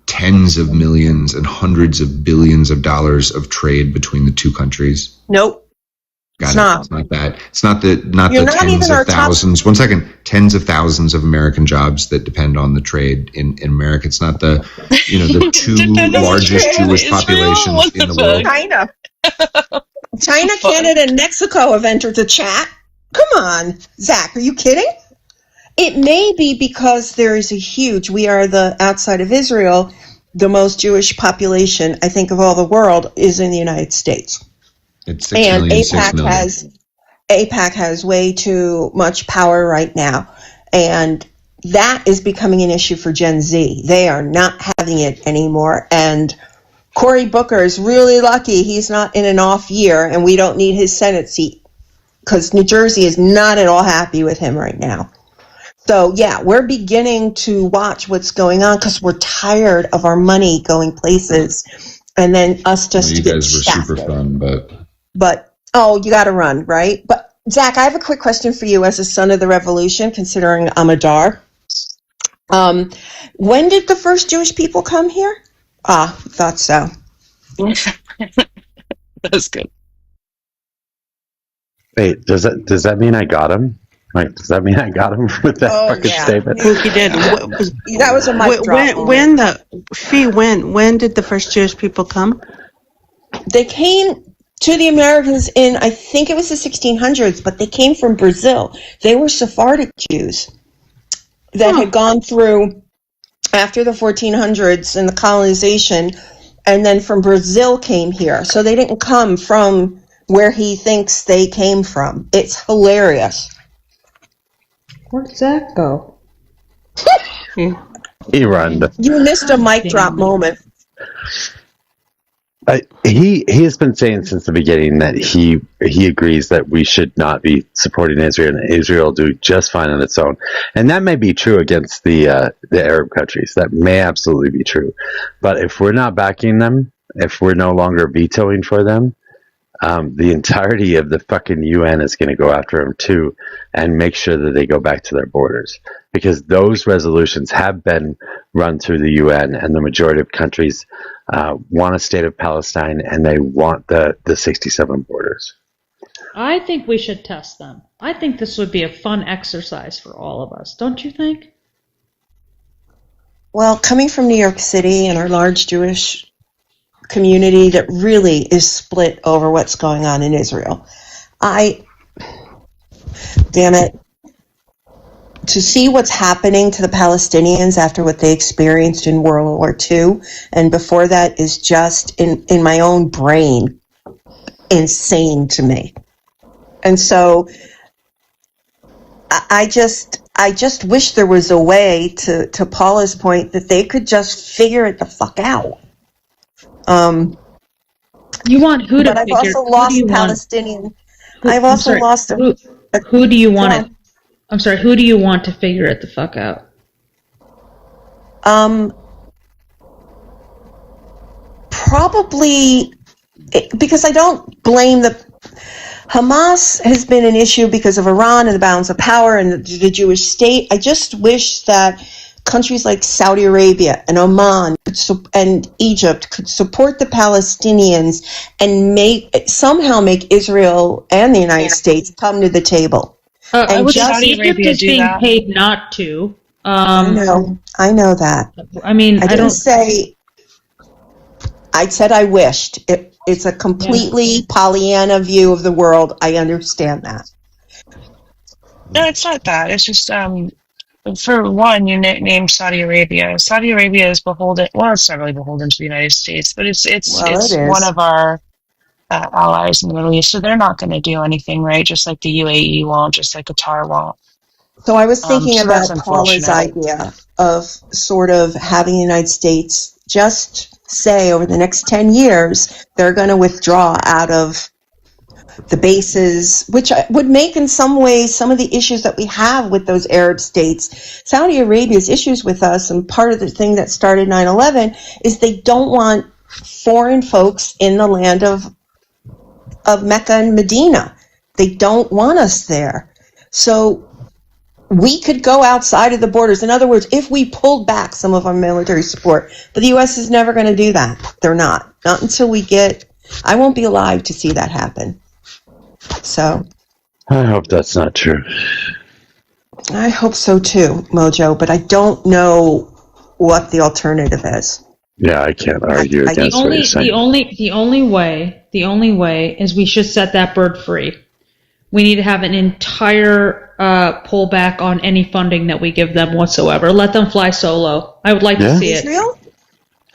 tens of millions and hundreds of billions of dollars of trade between the two countries. Nope. It's not. It's not that. It's not the tens of thousands. 1 second. Tens of thousands of American jobs that depend on the trade in America. It's not the the two largest Jewish populations in the world. China, Canada, and Mexico have entered the chat. Come on, Zach, are you kidding? It may be because there is we are outside of Israel, the most Jewish population, I think, of all the world is in the United States. It's 6 million, 6 million. APAC has way too much power right now, and that is becoming an issue for Gen Z. They are not having it anymore, and Cory Booker is really lucky he's not in an off year, and we don't need his Senate seat, because New Jersey is not at all happy with him right now. So, yeah, we're beginning to watch what's going on, because we're tired of our money going places, and then us just you guys were super fun, But, you got to run, right? But, Zach, I have a quick question for you as a son of the revolution, considering I'm a Dar. When did the first Jewish people come here? Thought so. That's good. Wait, does that mean I got him? Like, does that mean I got him with that fucking statement? He did. That was a mic drop. When did the first Jewish people come? They came to the Americas in, I think it was the 1600s, but they came from Brazil. They were Sephardic Jews that had gone through after the 1400s and the colonization, and then from Brazil came here. So they didn't come from where he thinks they came from. It's hilarious. Where'd Zach go? He run. You missed a mic drop moment. He has been saying since the beginning that he agrees that we should not be supporting Israel, and Israel will do just fine on its own. And that may be true against the Arab countries. That may absolutely be true. But if we're not backing them, if we're no longer vetoing for them, the entirety of the fucking UN is going to go after them too, and make sure that they go back to their borders, because those resolutions have been run through the UN, and the majority of countries want a state of Palestine, and they want the 67 borders. I think we should test them. I think this would be a fun exercise for all of us, don't you think? Well, coming from New York City and our large Jewish community that really is split over what's going on in Israel, damn it, to see what's happening to the Palestinians after what they experienced in World War II and before that is just, in my own brain, insane to me. And so I just wish there was a way, to Paula's point, that they could just figure it the fuck out. You want who to but figure? I've also lost Palestinian. I've also lost a. Who do you want it? I'm sorry. Who do you want to figure it the fuck out? Probably because I don't blame the Hamas has been an issue because of Iran and the balance of power and the Jewish state. I just wish that countries like Saudi Arabia and Oman and Egypt could support the Palestinians and somehow make Israel and the United States come to the table. I would say Egypt is being paid not to. I know that. I mean, I didn't say. I said I wished. It's a completely Pollyanna view of the world. I understand that. No, it's not that. It's just for one, you named Saudi Arabia. Saudi Arabia is beholden. Well, it's not really beholden to the United States, but it's one of our allies in the Middle East. So they're not going to do anything, right? Just like the UAE won't, just like Qatar won't. So I was thinking about Paula's idea of sort of having the United States just say over the next 10 years they're going to withdraw out of the bases, which would make in some ways some of the issues that we have with those Arab states. Saudi Arabia's issues with us, and part of the thing that started 9/11 is they don't want foreign folks in the land of Mecca and Medina. They don't want us there. So we could go outside of the borders. In other words, if we pulled back some of our military support, but the U.S. is never going to do that. They're not until we get. I won't be alive to see that happen. So I hope that's not true. I hope so too, Mojo, but I don't know what the alternative is. Yeah, I can't argue against what you're saying. The only way is we should set that bird free. We need to have an entire pullback on any funding that we give them whatsoever. Let them fly solo. I would like to see it. Israel?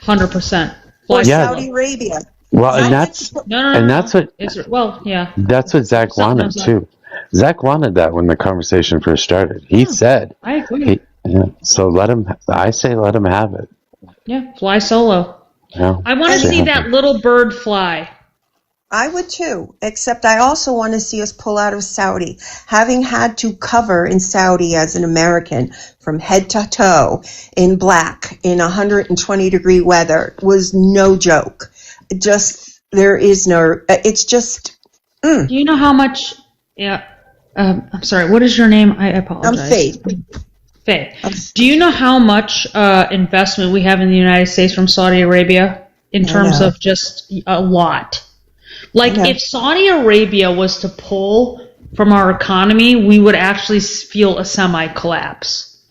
100%. Or Saudi Arabia. Well, and that's what Israel. Well, yeah. That's what Zach wanted too. Zach wanted that when the conversation first started. He said, I agree. So let him. I say let him have it. Yeah, fly solo. Yeah, I want to see that little bird fly. I would too, except I also want to see us pull out of Saudi. Having had to cover in Saudi as an American from head to toe in black in 120-degree weather was no joke. There is no, it's just. Do you know how much, I'm sorry, what is your name? I apologize. I'm Faith. Faith. Do you know how much investment we have in the United States from Saudi Arabia in terms of just a lot? Like, if Saudi Arabia was to pull from our economy, we would actually feel a semi-collapse.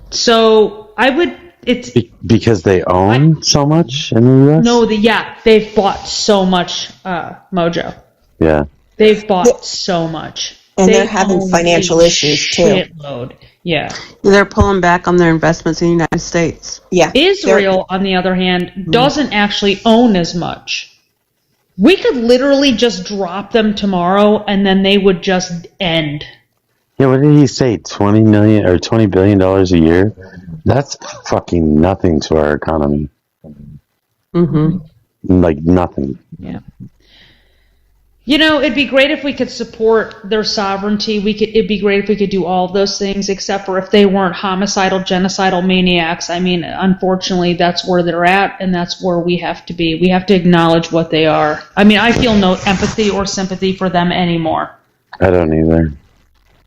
So I would. It's because they own so much in the U.S. No, they've bought so much, Mojo. Yeah, they've bought so much, and they're having financial issues too. Shitload. Yeah, they're pulling back on their investments in the United States. Yeah, Israel, on the other hand, doesn't actually own as much. We could literally just drop them tomorrow, and then they would just end. Yeah, what did he say? $20 million or $20 billion a year? That's fucking nothing to our economy. Mm-hmm. Like nothing. Yeah. You know, it'd be great if we could support their sovereignty. It'd be great if we could do all of those things, except for if they weren't homicidal, genocidal maniacs. I mean, unfortunately, that's where they're at, and that's where we have to be. We have to acknowledge what they are. I mean, I feel no empathy or sympathy for them anymore. I don't either.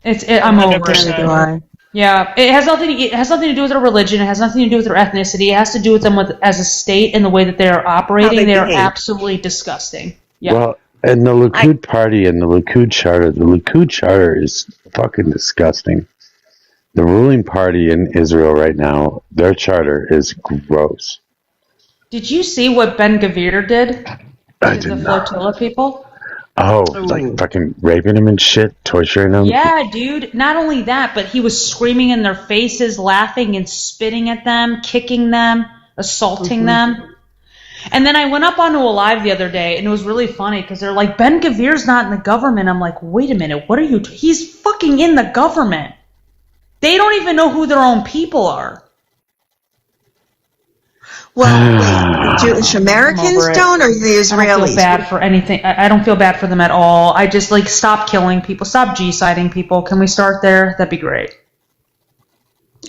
I'm over it. Yeah, it has nothing to do with their religion. It has nothing to do with their ethnicity. It has to do with them as a state and the way that they are operating. They are absolutely disgusting. Yeah. Well, and the Likud party and the Likud charter is fucking disgusting. The ruling party in Israel right now, their charter is gross. Did you see what Ben Gvir did to the flotilla people? Oh, like fucking raping them and shit, torturing them? Yeah, dude. Not only that, but he was screaming in their faces, laughing and spitting at them, kicking them, assaulting them. And then I went up onto a live the other day, and it was really funny because they're like, Ben Gvir's not in the government. I'm like, wait a minute, what are you? He's fucking in the government. They don't even know who their own people are. Well, wait, Jewish Americans don't, or the Israelis? I don't feel bad for anything. I don't feel bad for them at all. I just, like, stop killing people. Stop G-siding people. Can we start there? That'd be great.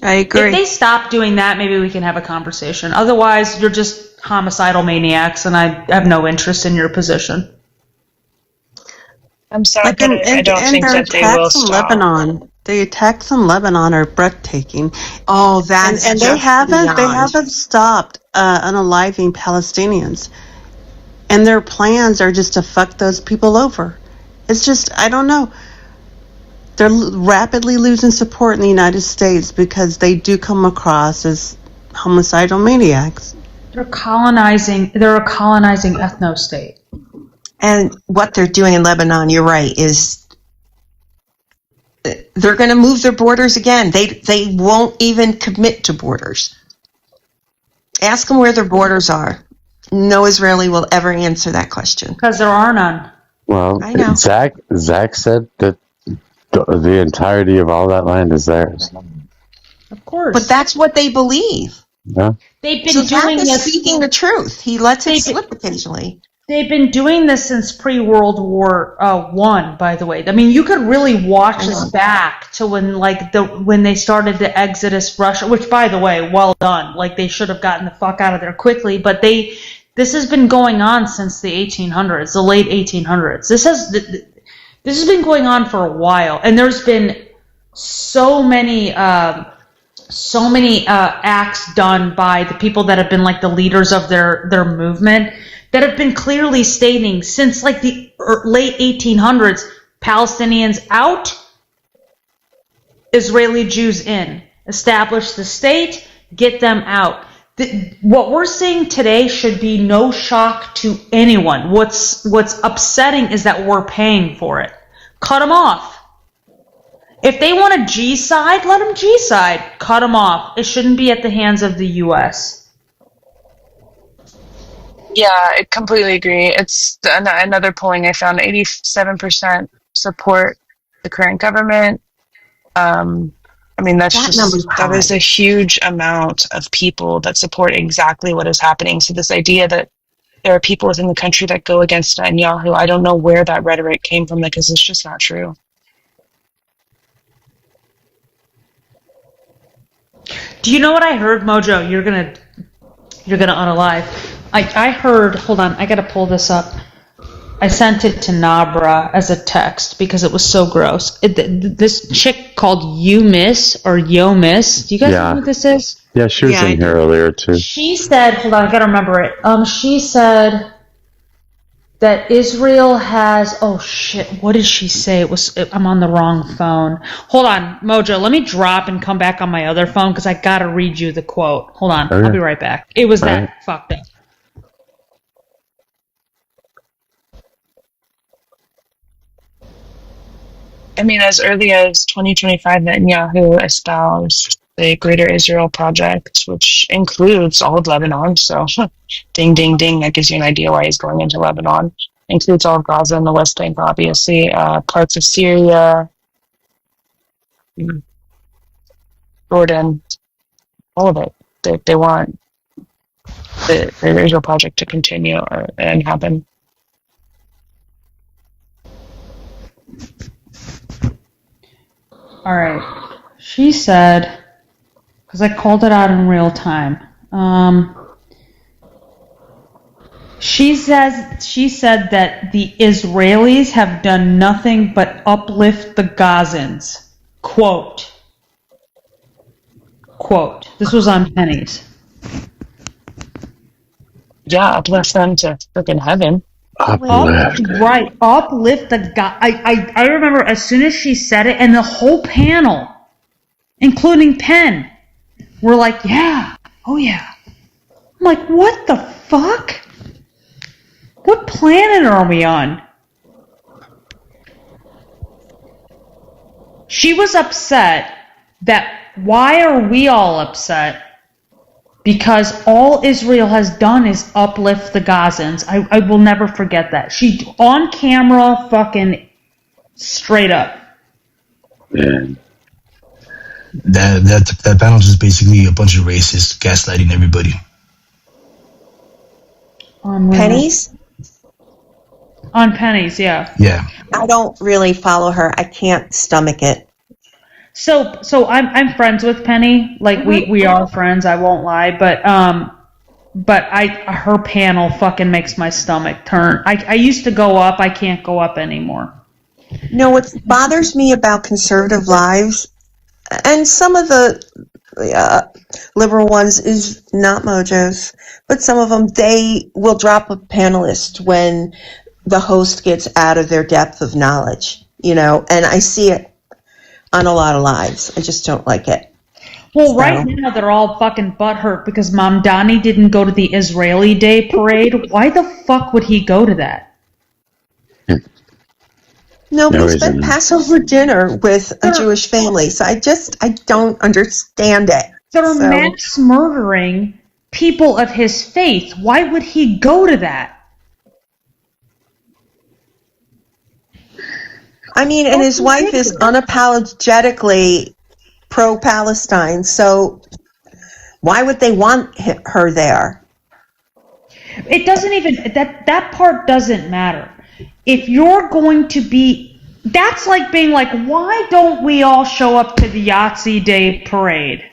I agree. If they stop doing that, maybe we can have a conversation. Otherwise, you're just homicidal maniacs, and I have no interest in your position. I'm sorry, but I don't think that they will stop. The attacks in Lebanon are breathtaking. Oh, that's and they haven't stopped unaliving Palestinians, and their plans are just to fuck those people over. It's just, I don't know. They're rapidly losing support in the United States because they do come across as homicidal maniacs. They're a colonizing ethno-state. And what they're doing in Lebanon, you're right, is they're going to move their borders again. They won't even commit to borders. Ask them where their borders are. No Israeli will ever answer that question. Because there are none. Well, I know. Zach said that the entirety of all that land is theirs. Of course. But that's what they believe. Yeah. They've been doing this. Speaking the truth. He lets it slip occasionally. They've been doing this since pre-World War I, by the way. I mean, you could really watch this back to when they started the exodus Russia, which, by the way, well done. Like, they should have gotten the fuck out of there quickly, but this has been going on since the 1800s, the late 1800s. This has been going on for a while, and there's been so many acts done by the people that have been like the leaders of their movement that have been clearly stating since like the late 1800s, Palestinians out, Israeli Jews in. Establish the state, get them out. What we're seeing today should be no shock to anyone. What's upsetting is that we're paying for it. Cut them off. If they want a G-side, let them G-side. Cut them off. It shouldn't be at the hands of the U.S. Yeah, I completely agree. It's another polling I found, 87% support the current government. I mean, that is a huge amount of people that support exactly what is happening. So this idea that there are people within the country that go against Netanyahu, I don't know where that rhetoric came from because it's just not true. Do you know what I heard, Mojo? You're gonna unalive. I heard. Hold on, I gotta pull this up. I sent it to Nabra as a text because it was so gross. This chick called You Miss or Yo Miss. Do you guys know who this is? Yeah, she was in here earlier too. She said, hold on, I gotta remember it. She said that Israel has. Oh shit! What did she say? I'm on the wrong phone. Hold on, Mojo. Let me drop and come back on my other phone because I gotta read you the quote. Hold on, Okay. I'll be right back. It was that fucked up. I mean, as early as 2025, Netanyahu espoused the Greater Israel Project, which includes all of Lebanon. So, ding, ding, ding. That gives you an idea why he's going into Lebanon. Includes all of Gaza and the West Bank, obviously, parts of Syria, Jordan, all of it. They want the Greater Israel Project to continue and happen. All right. She said, because I called it out in real time. She said that the Israelis have done nothing but uplift the Gazans. Quote. This was on Pennies. Yeah, uplift them to freaking heaven. Uplift the guy. I remember as soon as she said it, and the whole panel, including Penn, were like, yeah, oh yeah. I'm like, what the fuck? What planet are we on? She was upset that why are we all upset? Because all Israel has done is uplift the Gazans. I will never forget that. She, on camera, fucking straight up. Man. That panel is basically a bunch of racists gaslighting everybody. Pennies? On Pennies, yeah. Yeah. I don't really follow her. I can't stomach it. So I'm friends with Penny. Like we are friends. I won't lie, but her panel fucking makes my stomach turn. I used to go up. I can't go up anymore. No, what bothers me about conservative lives, and some of the liberal ones is not Mojo's, but some of them, they will drop a panelist when the host gets out of their depth of knowledge, and I see it on a lot of lives. I just don't like it. Well, right now they're all fucking butthurt because Mamdani didn't go to the Israeli Day parade. Why the fuck would he go to that? No, we spent Passover dinner with a Jewish family, so I don't understand it. They're mass murdering people of his faith. Why would he go to that? I mean, and his wife is unapologetically pro-Palestine, so why would they want her there? It doesn't even, that part doesn't matter. If you're going to be, that's like being like, why don't we all show up to the Yahtzee Day parade?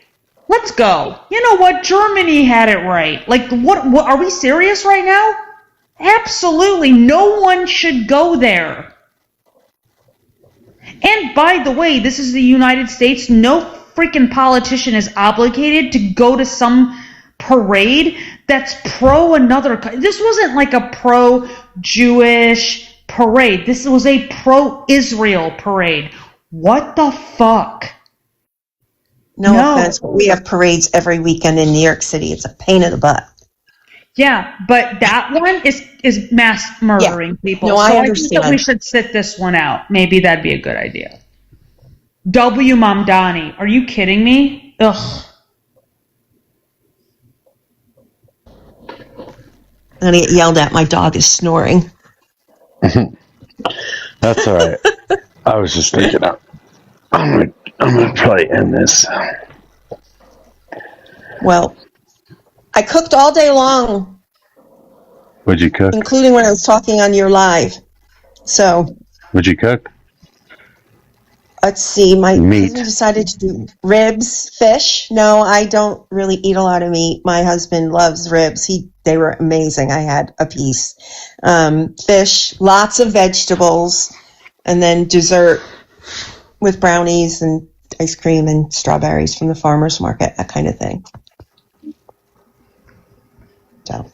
Let's go. You know what? Germany had it right. Like, what are we serious right now? Absolutely. No one should go there. And by the way, this is the United States. No freaking politician is obligated to go to some parade that's pro another. This wasn't like a pro-Jewish parade. This was a pro-Israel parade. What the fuck? No offense, but we have parades every weekend in New York City. It's a pain in the butt. Yeah, but that one is mass murdering people. No, so I I think that we should sit this one out. Maybe that'd be a good idea. W. Mamdani. Are you kidding me? Ugh. I'm going to get yelled at. My dog is snoring. That's all right. I was just thinking, I'm gonna probably end this. Well, I cooked all day long. What'd you cook? Including when I was talking on your live. So. What'd you cook? Let's see. My husband decided to do ribs, fish. No, I don't really eat a lot of meat. My husband loves ribs. They were amazing. I had a piece. Fish, lots of vegetables, and then dessert with brownies and ice cream and strawberries from the farmer's market, that kind of thing. So.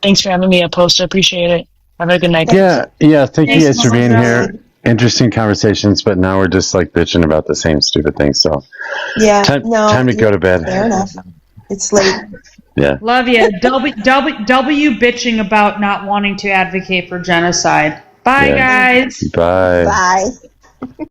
Thanks for having me up, Post. I appreciate it. Have a good night. Yeah. Thank you guys for being here. Interesting conversations, but now we're just like bitching about the same stupid thing. So yeah, time to go to bed. Fair enough. It's late. Yeah. Love you. W bitching about not wanting to advocate for genocide. Bye, guys. Bye. Bye.